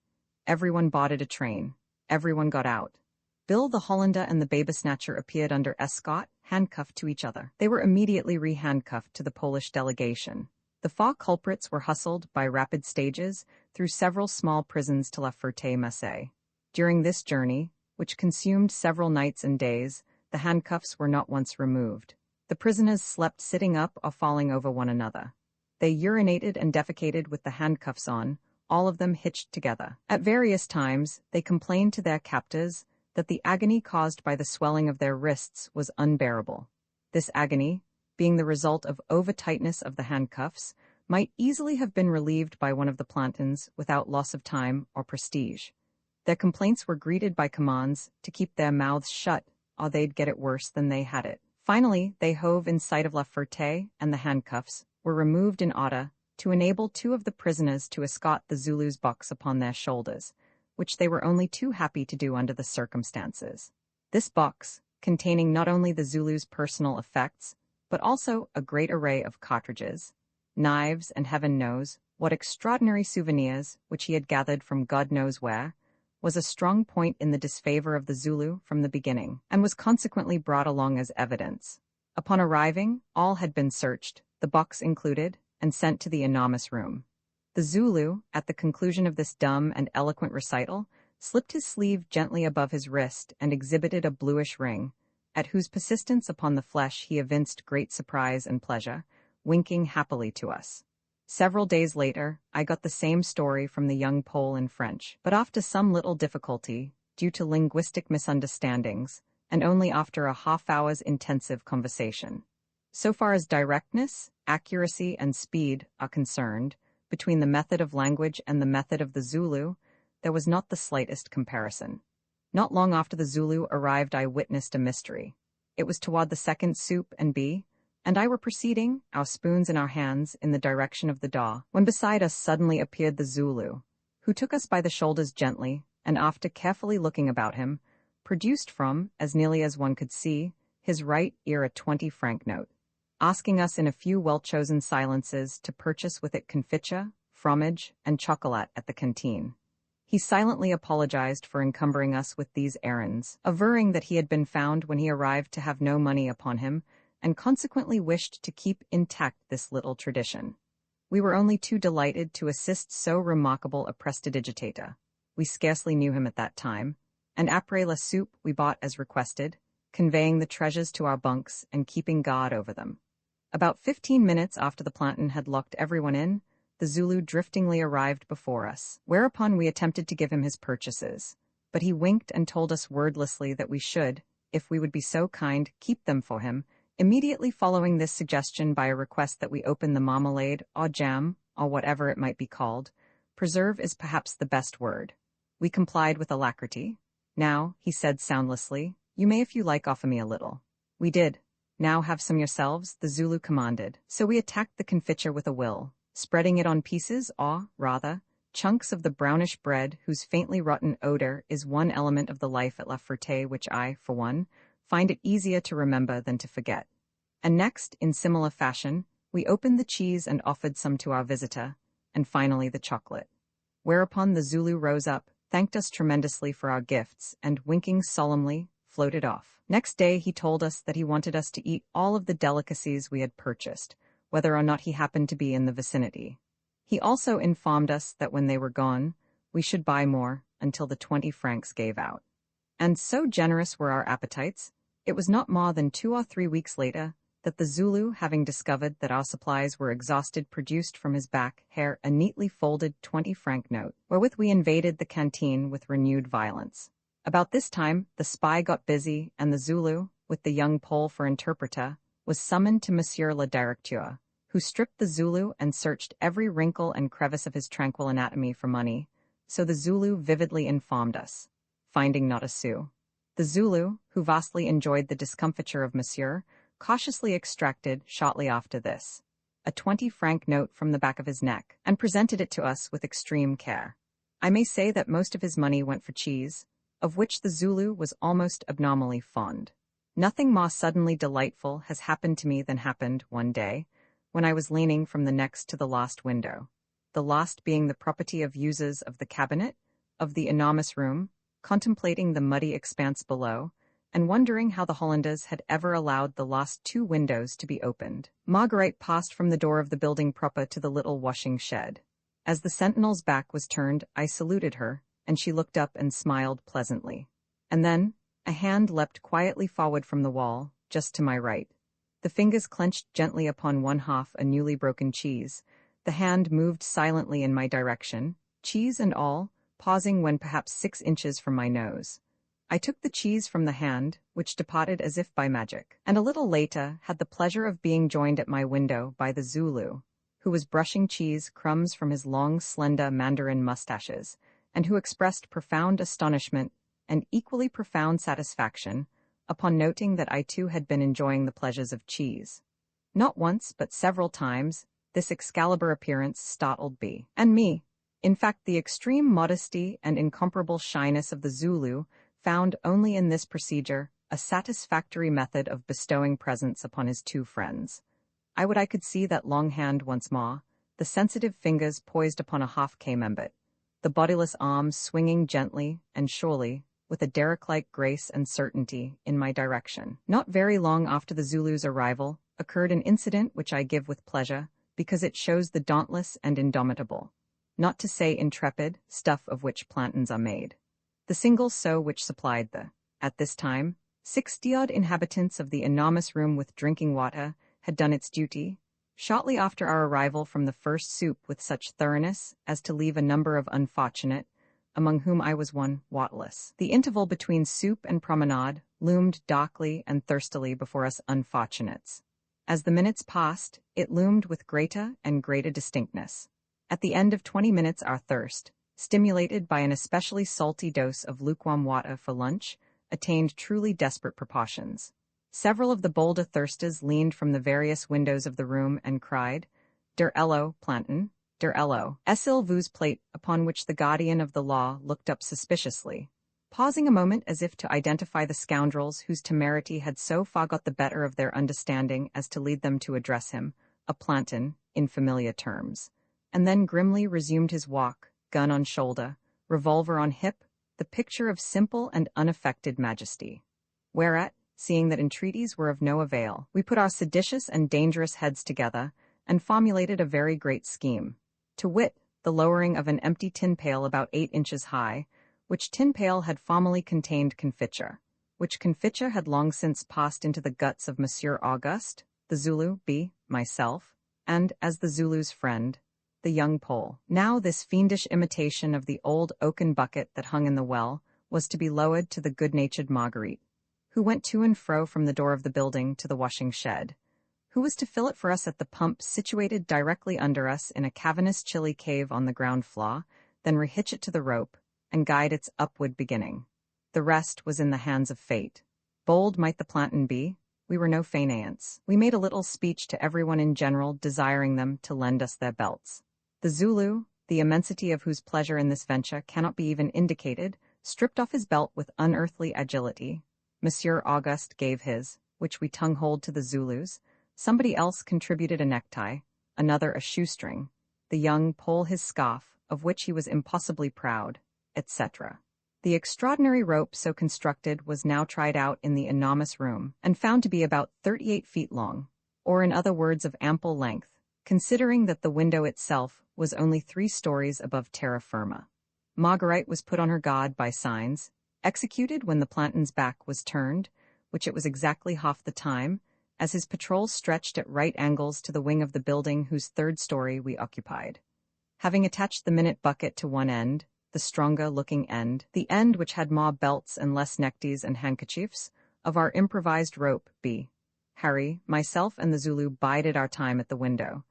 Everyone boarded a train. Everyone got out. Bill the Hollander and the Babysnatcher appeared under escort, handcuffed to each other. They were immediately re-handcuffed to the Polish delegation. The 4 culprits were hustled by rapid stages through several small prisons to La Ferté-Macé. During this journey, which consumed several nights and days, the handcuffs were not once removed. The prisoners slept sitting up or falling over one another. They urinated and defecated with the handcuffs on, all of them hitched together. At various times, they complained to their captors that the agony caused by the swelling of their wrists was unbearable. This agony, being the result of over-tightness of the handcuffs, might easily have been relieved by one of the plantains without loss of time or prestige. Their complaints were greeted by commands to keep their mouths shut, or they'd get it worse than they had it. Finally, they hove in sight of La Ferté, and the handcuffs were removed in order to enable 2 of the prisoners to escort the Zulu's box upon their shoulders, which they were only too happy to do under the circumstances. This box, containing not only the Zulu's personal effects, but also a great array of cartridges, knives, and heaven knows what extraordinary souvenirs which he had gathered from God knows where, was a strong point in the disfavor of the Zulu from the beginning, and was consequently brought along as evidence. Upon arriving, all had been searched, the box included, and sent to the enormous room. The Zulu, at the conclusion of this dumb and eloquent recital, slipped his sleeve gently above his wrist and exhibited a bluish ring, at whose persistence upon the flesh he evinced great surprise and pleasure, winking happily to us. Several days later, I got the same story from the young Pole in French, but after some little difficulty, due to linguistic misunderstandings, and only after a half-hour's intensive conversation. So far as directness, accuracy, and speed are concerned, between the method of language and the method of the Zulu, there was not the slightest comparison. Not long after the Zulu arrived I witnessed a mystery. It was toward the second soup and B, and I were proceeding, our spoons in our hands, in the direction of the door, when beside us suddenly appeared the Zulu, who took us by the shoulders gently, and after carefully looking about him, produced from, as nearly as one could see, his right ear a 20-franc note, asking us in a few well-chosen silences to purchase with it confiture, fromage, and chocolat at the canteen. He silently apologized for encumbering us with these errands, averring that he had been found when he arrived to have no money upon him, and consequently wished to keep intact this little tradition. We were only too delighted to assist so remarkable a prestidigitator. We scarcely knew him at that time, and après la soupe we bought as requested, conveying the treasures to our bunks and keeping guard over them. About 15 minutes after the planton had locked everyone in, the Zulu driftingly arrived before us, whereupon we attempted to give him his purchases, but he winked and told us wordlessly that we should, if we would be so kind, keep them for him, immediately following this suggestion by a request that we open the marmalade, or jam, or whatever it might be called. Preserve is perhaps the best word. We complied with alacrity. Now, he said soundlessly, you may if you like offer me a little. We did. Now have some yourselves, the Zulu commanded. So we attacked the confiture with a will, spreading it on pieces, or, rather, chunks of the brownish bread whose faintly rotten odor is one element of the life at La Ferté which I, for one, find it easier to remember than to forget. And next, in similar fashion, we opened the cheese and offered some to our visitor, and finally the chocolate. Whereupon the Zulu rose up, thanked us tremendously for our gifts, and, winking solemnly, floated off. Next day he told us that he wanted us to eat all of the delicacies we had purchased, whether or not he happened to be in the vicinity. He also informed us that when they were gone, we should buy more until the 20 francs gave out. And so generous were our appetites, it was not more than 2 or 3 weeks later that the Zulu, having discovered that our supplies were exhausted, produced from his back hair a neatly folded 20-franc note, wherewith we invaded the canteen with renewed violence. About this time, the spy got busy, and the Zulu, with the young Pole for interpreter, was summoned to Monsieur le Directeur, who stripped the Zulu and searched every wrinkle and crevice of his tranquil anatomy for money, so the Zulu vividly informed us, finding not a sou. The Zulu, who vastly enjoyed the discomfiture of Monsieur, cautiously extracted, shortly after this, a 20-franc note from the back of his neck, and presented it to us with extreme care. I may say that most of his money went for cheese, of which the Zulu was almost abnormally fond. Nothing more suddenly delightful has happened to me than happened one day, when I was leaning from the next to the last window, the last being the property of users of the cabinet, of the enormous room, contemplating the muddy expanse below, and wondering how the Hollanders had ever allowed the last 2 windows to be opened. Marguerite passed from the door of the building proper to the little washing shed. As the sentinel's back was turned, I saluted her, and she looked up and smiled pleasantly. And then, a hand leapt quietly forward from the wall, just to my right. The fingers clenched gently upon one half a newly broken cheese. The hand moved silently in my direction, cheese and all, pausing when perhaps 6 inches from my nose. I took the cheese from the hand, which departed as if by magic, and a little later had the pleasure of being joined at my window by the Zulu, who was brushing cheese crumbs from his long, slender mandarin mustaches, and who expressed profound astonishment and equally profound satisfaction upon noting that I too had been enjoying the pleasures of cheese. Not once, but several times, this Excalibur appearance startled B. and me. In fact, the extreme modesty and incomparable shyness of the Zulu found only in this procedure a satisfactory method of bestowing presents upon his 2 friends. I would I could see that long hand once more, the sensitive fingers poised upon a half-camembert, the bodiless arms swinging gently and surely, with a derrick-like grace and certainty, in my direction. Not very long after the Zulu's arrival, occurred an incident which I give with pleasure, because it shows the dauntless and indomitable, not to say intrepid, stuff of which plantons are made. The single seau which supplied the, at this time, 60-odd inhabitants of the enormous room with drinking water had done its duty, shortly after our arrival from the first soup with such thoroughness as to leave a number of unfortunate, among whom I was one, watless. The interval between soup and promenade loomed darkly and thirstily before us unfortunates. As the minutes passed, it loomed with greater and greater distinctness. At the end of 20 minutes our thirst, stimulated by an especially salty dose of lukewarm water for lunch, attained truly desperate proportions. Several of the bolder thirsters leaned from the various windows of the room and cried, Der Ello, Planten, Der Ello. Esil vu's plate, upon which the guardian of the law looked up suspiciously, pausing a moment as if to identify the scoundrels whose temerity had so far got the better of their understanding as to lead them to address him, a Planten, in familiar terms, and then grimly resumed his walk, gun on shoulder, revolver on hip, the picture of simple and unaffected majesty. Whereat, seeing that entreaties were of no avail, we put our seditious and dangerous heads together, and formulated a very great scheme, to wit, the lowering of an empty tin pail about 8 inches high, which tin pail had formerly contained confiture, which confiture had long since passed into the guts of Monsieur Auguste, the Zulu, myself, and, as the Zulu's friend, the young Pole. Now this fiendish imitation of the old oaken bucket that hung in the well was to be lowered to the good-natured Marguerite, who went to and fro from the door of the building to the washing shed, who was to fill it for us at the pump situated directly under us in a cavernous chilly cave on the ground floor, then rehitch it to the rope, and guide its upward beginning. The rest was in the hands of fate. Bold might the Planten be, we were no fainéants. We made a little speech to everyone in general, desiring them to lend us their belts. The Zulu, the immensity of whose pleasure in this venture cannot be even indicated, stripped off his belt with unearthly agility. Monsieur Auguste gave his, which we tongue-holed to the Zulus. Somebody else contributed a necktie, another a shoestring, the young Pole his scarf, of which he was impossibly proud, etc. The extraordinary rope so constructed was now tried out in the enormous room, and found to be about 38 feet long, or in other words of ample length, considering that the window itself was only 3 stories above terra firma. Marguerite was put on her guard by signs, executed when the Planten's back was turned, which it was exactly half the time, as his patrol stretched at right angles to the wing of the building whose 3rd story we occupied. Having attached the minute bucket to one end, the stronger-looking end, the end which had more belts and less neckties and handkerchiefs, of our improvised rope, Harry, myself, and the Zulu bided our time at the window.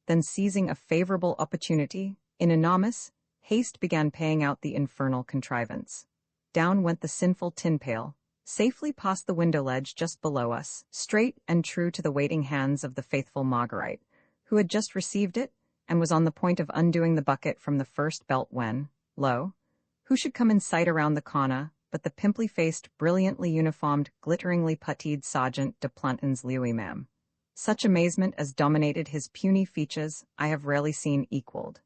Then, seizing a favorable opportunity, in enormous haste began paying out the infernal contrivance. Down went the sinful tin pail, safely past the window ledge just below us, straight and true to the waiting hands of the faithful Marguerite, who had just received it, and was on the point of undoing the bucket from the first belt when, lo, who should come in sight around the corner but the pimply-faced, brilliantly uniformed, glitteringly putteed Sergeant de Planten's Louis Mam. Such amazement as dominated his puny features I have rarely seen equaled.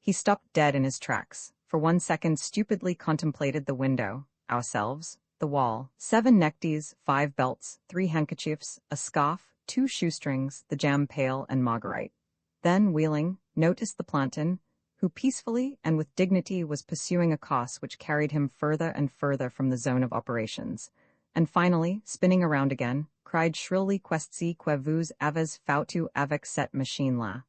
He stopped dead in his tracks, for 1 second stupidly contemplated the window, ourselves, the wall, 7 neckties, 5 belts, 3 handkerchiefs, a scarf, 2 shoestrings, the jam pail, and Marguerite. Then, wheeling, noticed the Planten, who peacefully and with dignity was pursuing a course which carried him further and further from the zone of operations, and finally, spinning around again, cried shrilly, Questsi que vous avez foutu avec cette machine-là.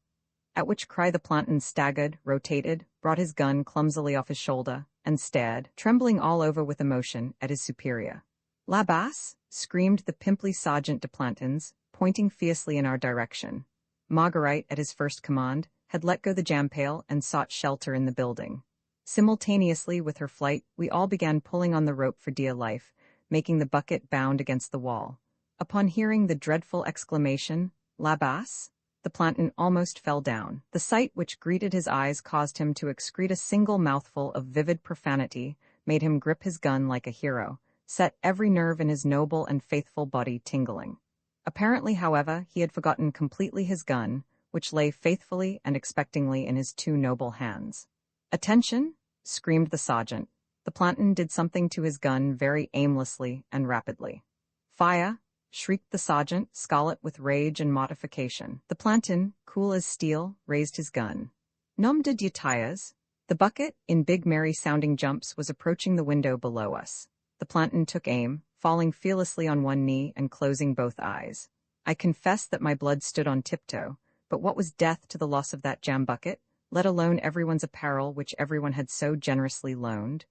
At which cry the Planten staggered, rotated, brought his gun clumsily off his shoulder, and stared, trembling all over with emotion, at his superior. La basse, screamed the pimply Sergeant de Plantens, pointing fiercely in our direction. Marguerite, at his first command, had let go the jam pail and sought shelter in the building. Simultaneously with her flight, we all began pulling on the rope for dear life, making the bucket bound against the wall. Upon hearing the dreadful exclamation, La basse, the Planten almost fell down. The sight which greeted his eyes caused him to excrete a single mouthful of vivid profanity, made him grip his gun like a hero, set every nerve in his noble and faithful body tingling. Apparently, however, he had forgotten completely his gun, which lay faithfully and expectingly in his 2 noble hands. "Attention!" screamed the sergeant. The Planten did something to his gun very aimlessly and rapidly. "Fire!" shrieked the sergeant, scarlet with rage and mortification. The Planten, cool as steel, raised his gun. Nom de Dieu tires! The bucket, in big merry-sounding jumps, was approaching the window below us. The Planten took aim, falling fearlessly on one knee and closing both eyes. I confess that my blood stood on tiptoe, but what was death to the loss of that jam bucket, let alone everyone's apparel which everyone had so generously loaned?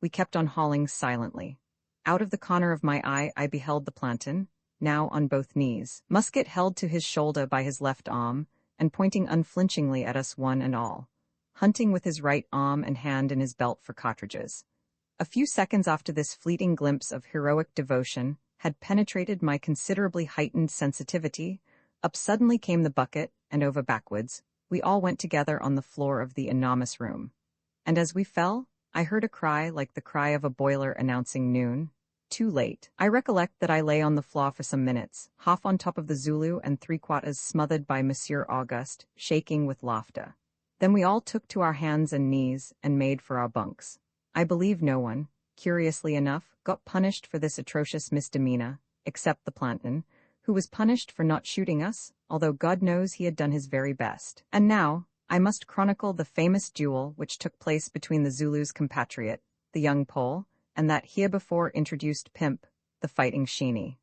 We kept on hauling silently. Out of the corner of my eye I beheld the Planten, now on both knees, musket held to his shoulder by his left arm, and pointing unflinchingly at us one and all, hunting with his right arm and hand in his belt for cartridges. A few seconds after this fleeting glimpse of heroic devotion, had penetrated my considerably heightened sensitivity, up suddenly came the bucket, and over backwards, we all went together on the floor of the enormous room. And as we fell, I heard a cry like the cry of a boiler announcing noon. Too late. I recollect that I lay on the floor for some minutes, half on top of the Zulu and three-quarters smothered by Monsieur Auguste, shaking with laughter. Then we all took to our hands and knees and made for our bunks. I believe no one, curiously enough, got punished for this atrocious misdemeanor, except the planton, who was punished for not shooting us, although God knows he had done his very best. And now, I must chronicle the famous duel which took place between the Zulu's compatriot, the young Pole, and that herebefore introduced pimp, the fighting Sheeny.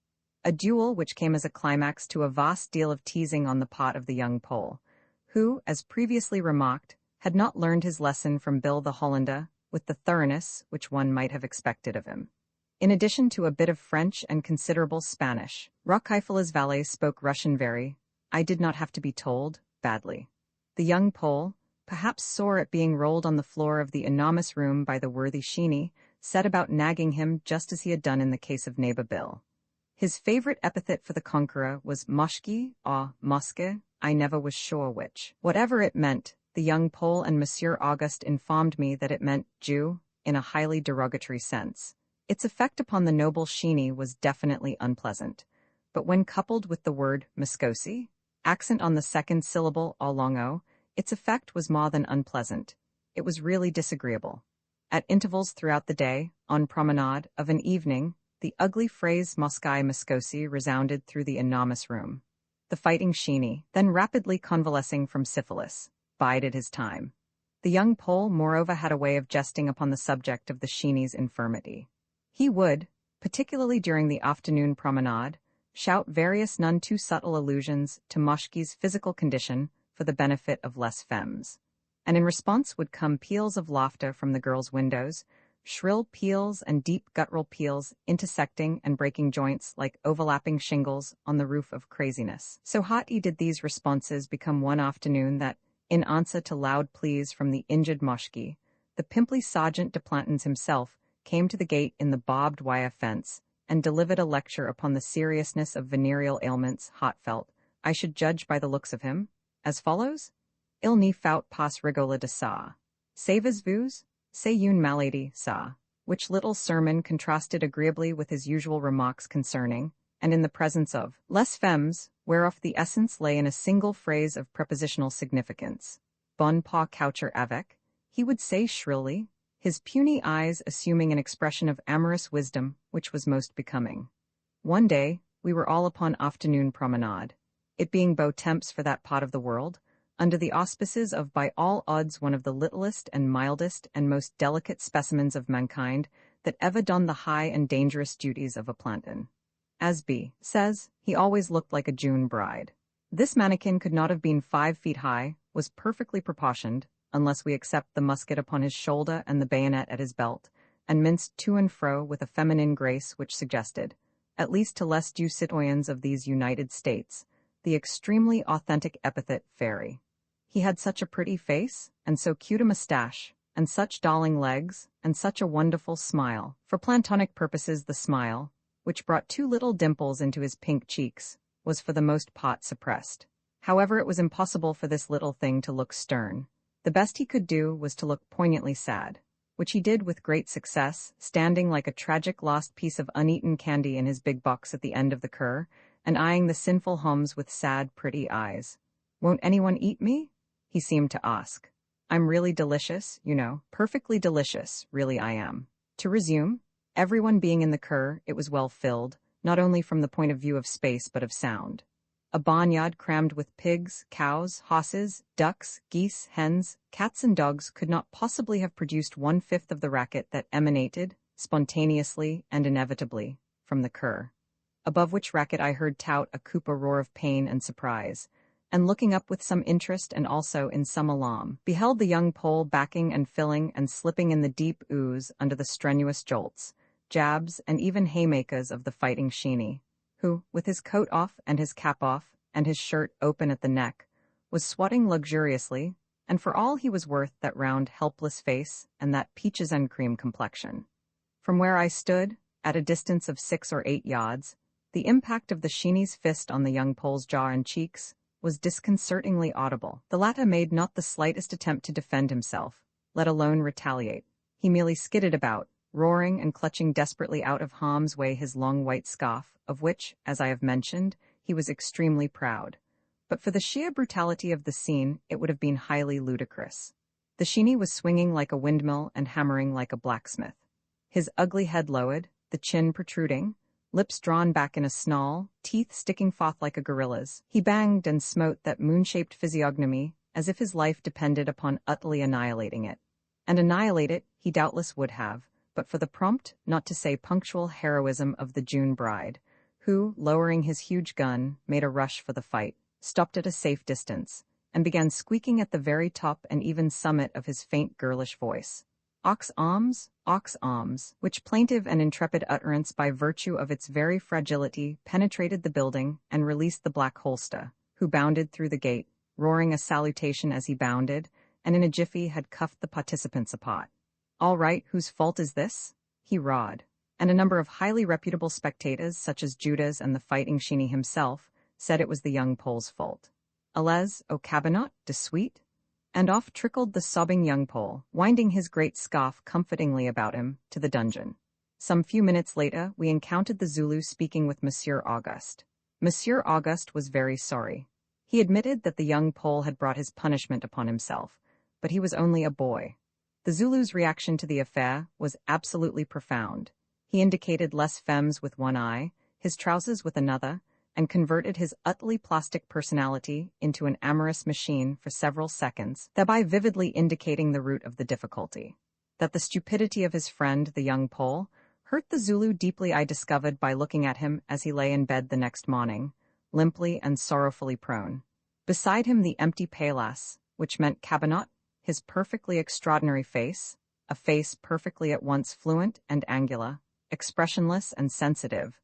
A duel which came as a climax to a vast deal of teasing on the part of the young Pole, who, as previously remarked, had not learned his lesson from Bill the Hollander with the thoroughness which one might have expected of him. In addition to a bit of French and considerable Spanish, Rockheifela's valet spoke Russian very, I did not have to be told, badly. The young Pole, perhaps sore at being rolled on the floor of the enormous room by the worthy Sheeny, set about nagging him just as he had done in the case of neighbor Bill. His favorite epithet for the conqueror was Moshki or Moske, I never was sure which. Whatever it meant, the young Pole and Monsieur Auguste informed me that it meant Jew, in a highly derogatory sense. Its effect upon the noble Sheeny was definitely unpleasant, but when coupled with the word Moscosi, accent on the second syllable all long o, its effect was more than unpleasant. It was really disagreeable. At intervals throughout the day, on promenade, of an evening, the ugly phrase Moskai Moscosi resounded through the enormous room. The fighting Sheeny, then rapidly convalescing from syphilis, bided his time. The young Pole moreover had a way of jesting upon the subject of the Sheeny's infirmity. He would, particularly during the afternoon promenade, shout various none too subtle allusions to Moshki's physical condition for the benefit of less femmes. And in response would come peals of laughter from the girls' windows, shrill peals and deep guttural peals intersecting and breaking joints like overlapping shingles on the roof of craziness. So haughty did these responses become one afternoon that, in answer to loud pleas from the injured Moshki, the pimply Sergeant de Plantons himself came to the gate in the barbed wire fence and delivered a lecture upon the seriousness of venereal ailments, heartfelt, I should judge by the looks of him, as follows: Il n'y faut pas rigoler de ça. Savez-vous, c'est une maladie, ça, which little sermon contrasted agreeably with his usual remarks concerning, and in the presence of, les femmes, whereof the essence lay in a single phrase of prepositional significance. Bon pas coucher avec, he would say shrilly, his puny eyes assuming an expression of amorous wisdom which was most becoming. One day, we were all upon afternoon promenade, it being beau temps for that part of the world, under the auspices of by all odds one of the littlest and mildest and most delicate specimens of mankind that ever done the high and dangerous duties of a planton. As B. says, he always looked like a June bride. This mannequin could not have been 5 feet high, was perfectly proportioned, unless we accept the musket upon his shoulder and the bayonet at his belt, and minced to and fro with a feminine grace which suggested, at least to less due citoyens of these United States, the extremely authentic epithet fairy. He had such a pretty face, and so cute a mustache, and such darling legs, and such a wonderful smile. For plantonic purposes the smile, which brought 2 little dimples into his pink cheeks, was for the most part suppressed. However, it was impossible for this little thing to look stern. The best he could do was to look poignantly sad, which he did with great success, standing like a tragic lost piece of uneaten candy in his big box at the end of the cur, and eyeing the sinful Holmes with sad, pretty eyes. Won't anyone eat me? He seemed to ask. I'm really delicious, you know, perfectly delicious, really I am. To resume, everyone being in the cur, it was well filled, not only from the point of view of space but of sound. A barnyard crammed with pigs, cows, horses, ducks, geese, hens, cats and dogs could not possibly have produced 1/5 of the racket that emanated, spontaneously and inevitably, from the cur. Above which racket I heard tout a Cooper roar of pain and surprise, and looking up with some interest and also in some alarm, beheld the young Pole backing and filling and slipping in the deep ooze under the strenuous jolts, jabs, and even haymakers of the fighting Sheeny, who, with his coat off and his cap off, and his shirt open at the neck, was swatting luxuriously, and for all he was worth that round helpless face and that peaches and cream complexion. From where I stood, At a distance of 6 or 8 yards, the impact of the Sheenie's fist on the young Pole's jaw and cheeks was disconcertingly audible. The latter made not the slightest attempt to defend himself, let alone retaliate. He merely skidded about, roaring and clutching desperately out of harm's way his long white scarf, of which, as I have mentioned, he was extremely proud. But for the sheer brutality of the scene, it would have been highly ludicrous. The Sheenie was swinging like a windmill and hammering like a blacksmith. His ugly head lowered, the chin protruding, lips drawn back in a snarl, teeth sticking forth like a gorilla's. He banged and smote that moon-shaped physiognomy as if his life depended upon utterly annihilating it. And annihilate it he doubtless would have, but for the prompt, not to say punctual heroism of the June bride, who, lowering his huge gun, made a rush for the fight, stopped at a safe distance, and began squeaking at the very top and even summit of his faint girlish voice. Ox arms, which plaintive and intrepid utterance by virtue of its very fragility penetrated the building and released the black holster, who bounded through the gate, roaring a salutation as he bounded, and in a jiffy had cuffed the participants apart. "All right, whose fault is this?" he roared, and a number of highly reputable spectators, such as Judas and the fighting Sheenie himself, said it was the young Pole's fault. "Allez, au cabinet de suite?" And off trickled the sobbing young Pole, winding his great scarf comfortingly about him, to the dungeon. Some few minutes later, we encountered the Zulu speaking with Monsieur Auguste. Monsieur Auguste was very sorry. He admitted that the young Pole had brought his punishment upon himself, but he was only a boy. The Zulu's reaction to the affair was absolutely profound. He indicated les femmes with one eye, his trousers with another, and converted his utterly plastic personality into an amorous machine for several seconds, thereby vividly indicating the root of the difficulty. That the stupidity of his friend, the young Pole, hurt the Zulu deeply I discovered by looking at him as he lay in bed the next morning, limply and sorrowfully prone. Beside him the empty paillasse, which meant cabinet, his perfectly extraordinary face, a face perfectly at once fluent and angular, expressionless and sensitive,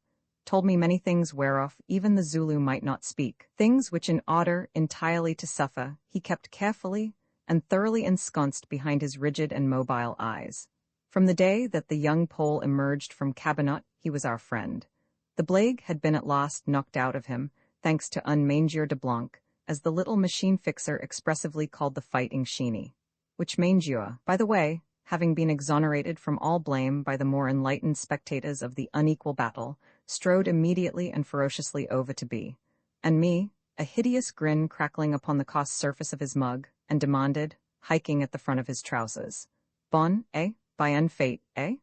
told me many things whereof even the Zulu might not speak, things which in order entirely to suffer he kept carefully and thoroughly ensconced behind his rigid and mobile eyes. From the day that the young Pole emerged from cabinet he was our friend. The plague had been at last knocked out of him, thanks to un Manger de Blanc, as the little machine fixer expressively called the fighting Sheenie, which Manger, by the way, having been exonerated from all blame by the more enlightened spectators of the unequal battle, strode immediately and ferociously over to B, and me, a hideous grin crackling upon the coarse surface of his mug, and demanded, hiking at the front of his trousers, "Bon, eh? By en fate, eh?"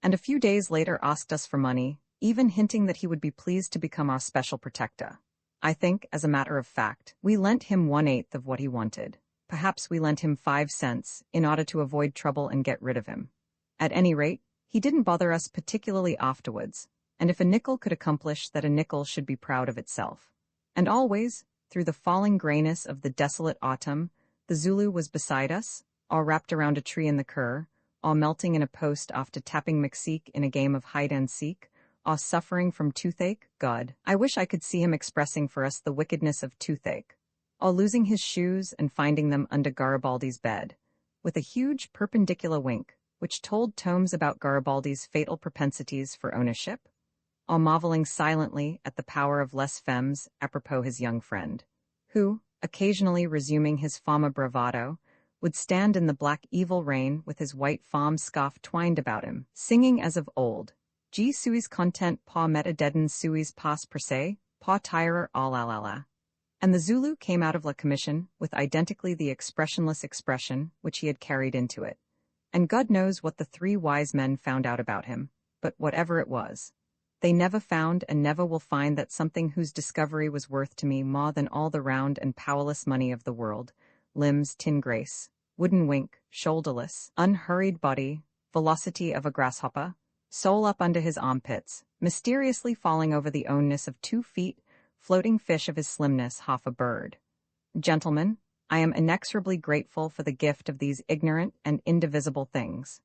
And a few days later asked us for money, even hinting that he would be pleased to become our special protector. I think, as a matter of fact, we lent him 1/8 of what he wanted. Perhaps we lent him 5 cents, in order to avoid trouble and get rid of him. At any rate, he didn't bother us particularly afterwards, and if a nickel could accomplish that, a nickel should be proud of itself. And always, through the falling grayness of the desolate autumn, the Zulu was beside us, all wrapped around a tree in the Cur, all melting in a post after tapping McSeek in a game of hide-and-seek, all suffering from toothache. God, I wish I could see him expressing for us the wickedness of toothache, all losing his shoes and finding them under Garibaldi's bed, with a huge perpendicular wink, which told tomes about Garibaldi's fatal propensities for ownership, all marveling silently at the power of les femmes apropos his young friend, who, occasionally resuming his former bravado, would stand in the black evil rain with his white farm scarf twined about him, singing as of old, "G suis content pas meta dedden suis pas per se, pas tirer all la la la." And the Zulu came out of la commission with identically the expressionless expression which he had carried into it. And God knows what the 3 wise men found out about him, but whatever it was, they never found and never will find that something whose discovery was worth to me more than all the round and powerless money of the world, limbs tin grace, wooden wink, shoulderless, unhurried body, velocity of a grasshopper, soul up under his armpits, mysteriously falling over the ownness of 2 feet, floating fish of his slimness half a bird. Gentlemen, I am inexorably grateful for the gift of these ignorant and indivisible things.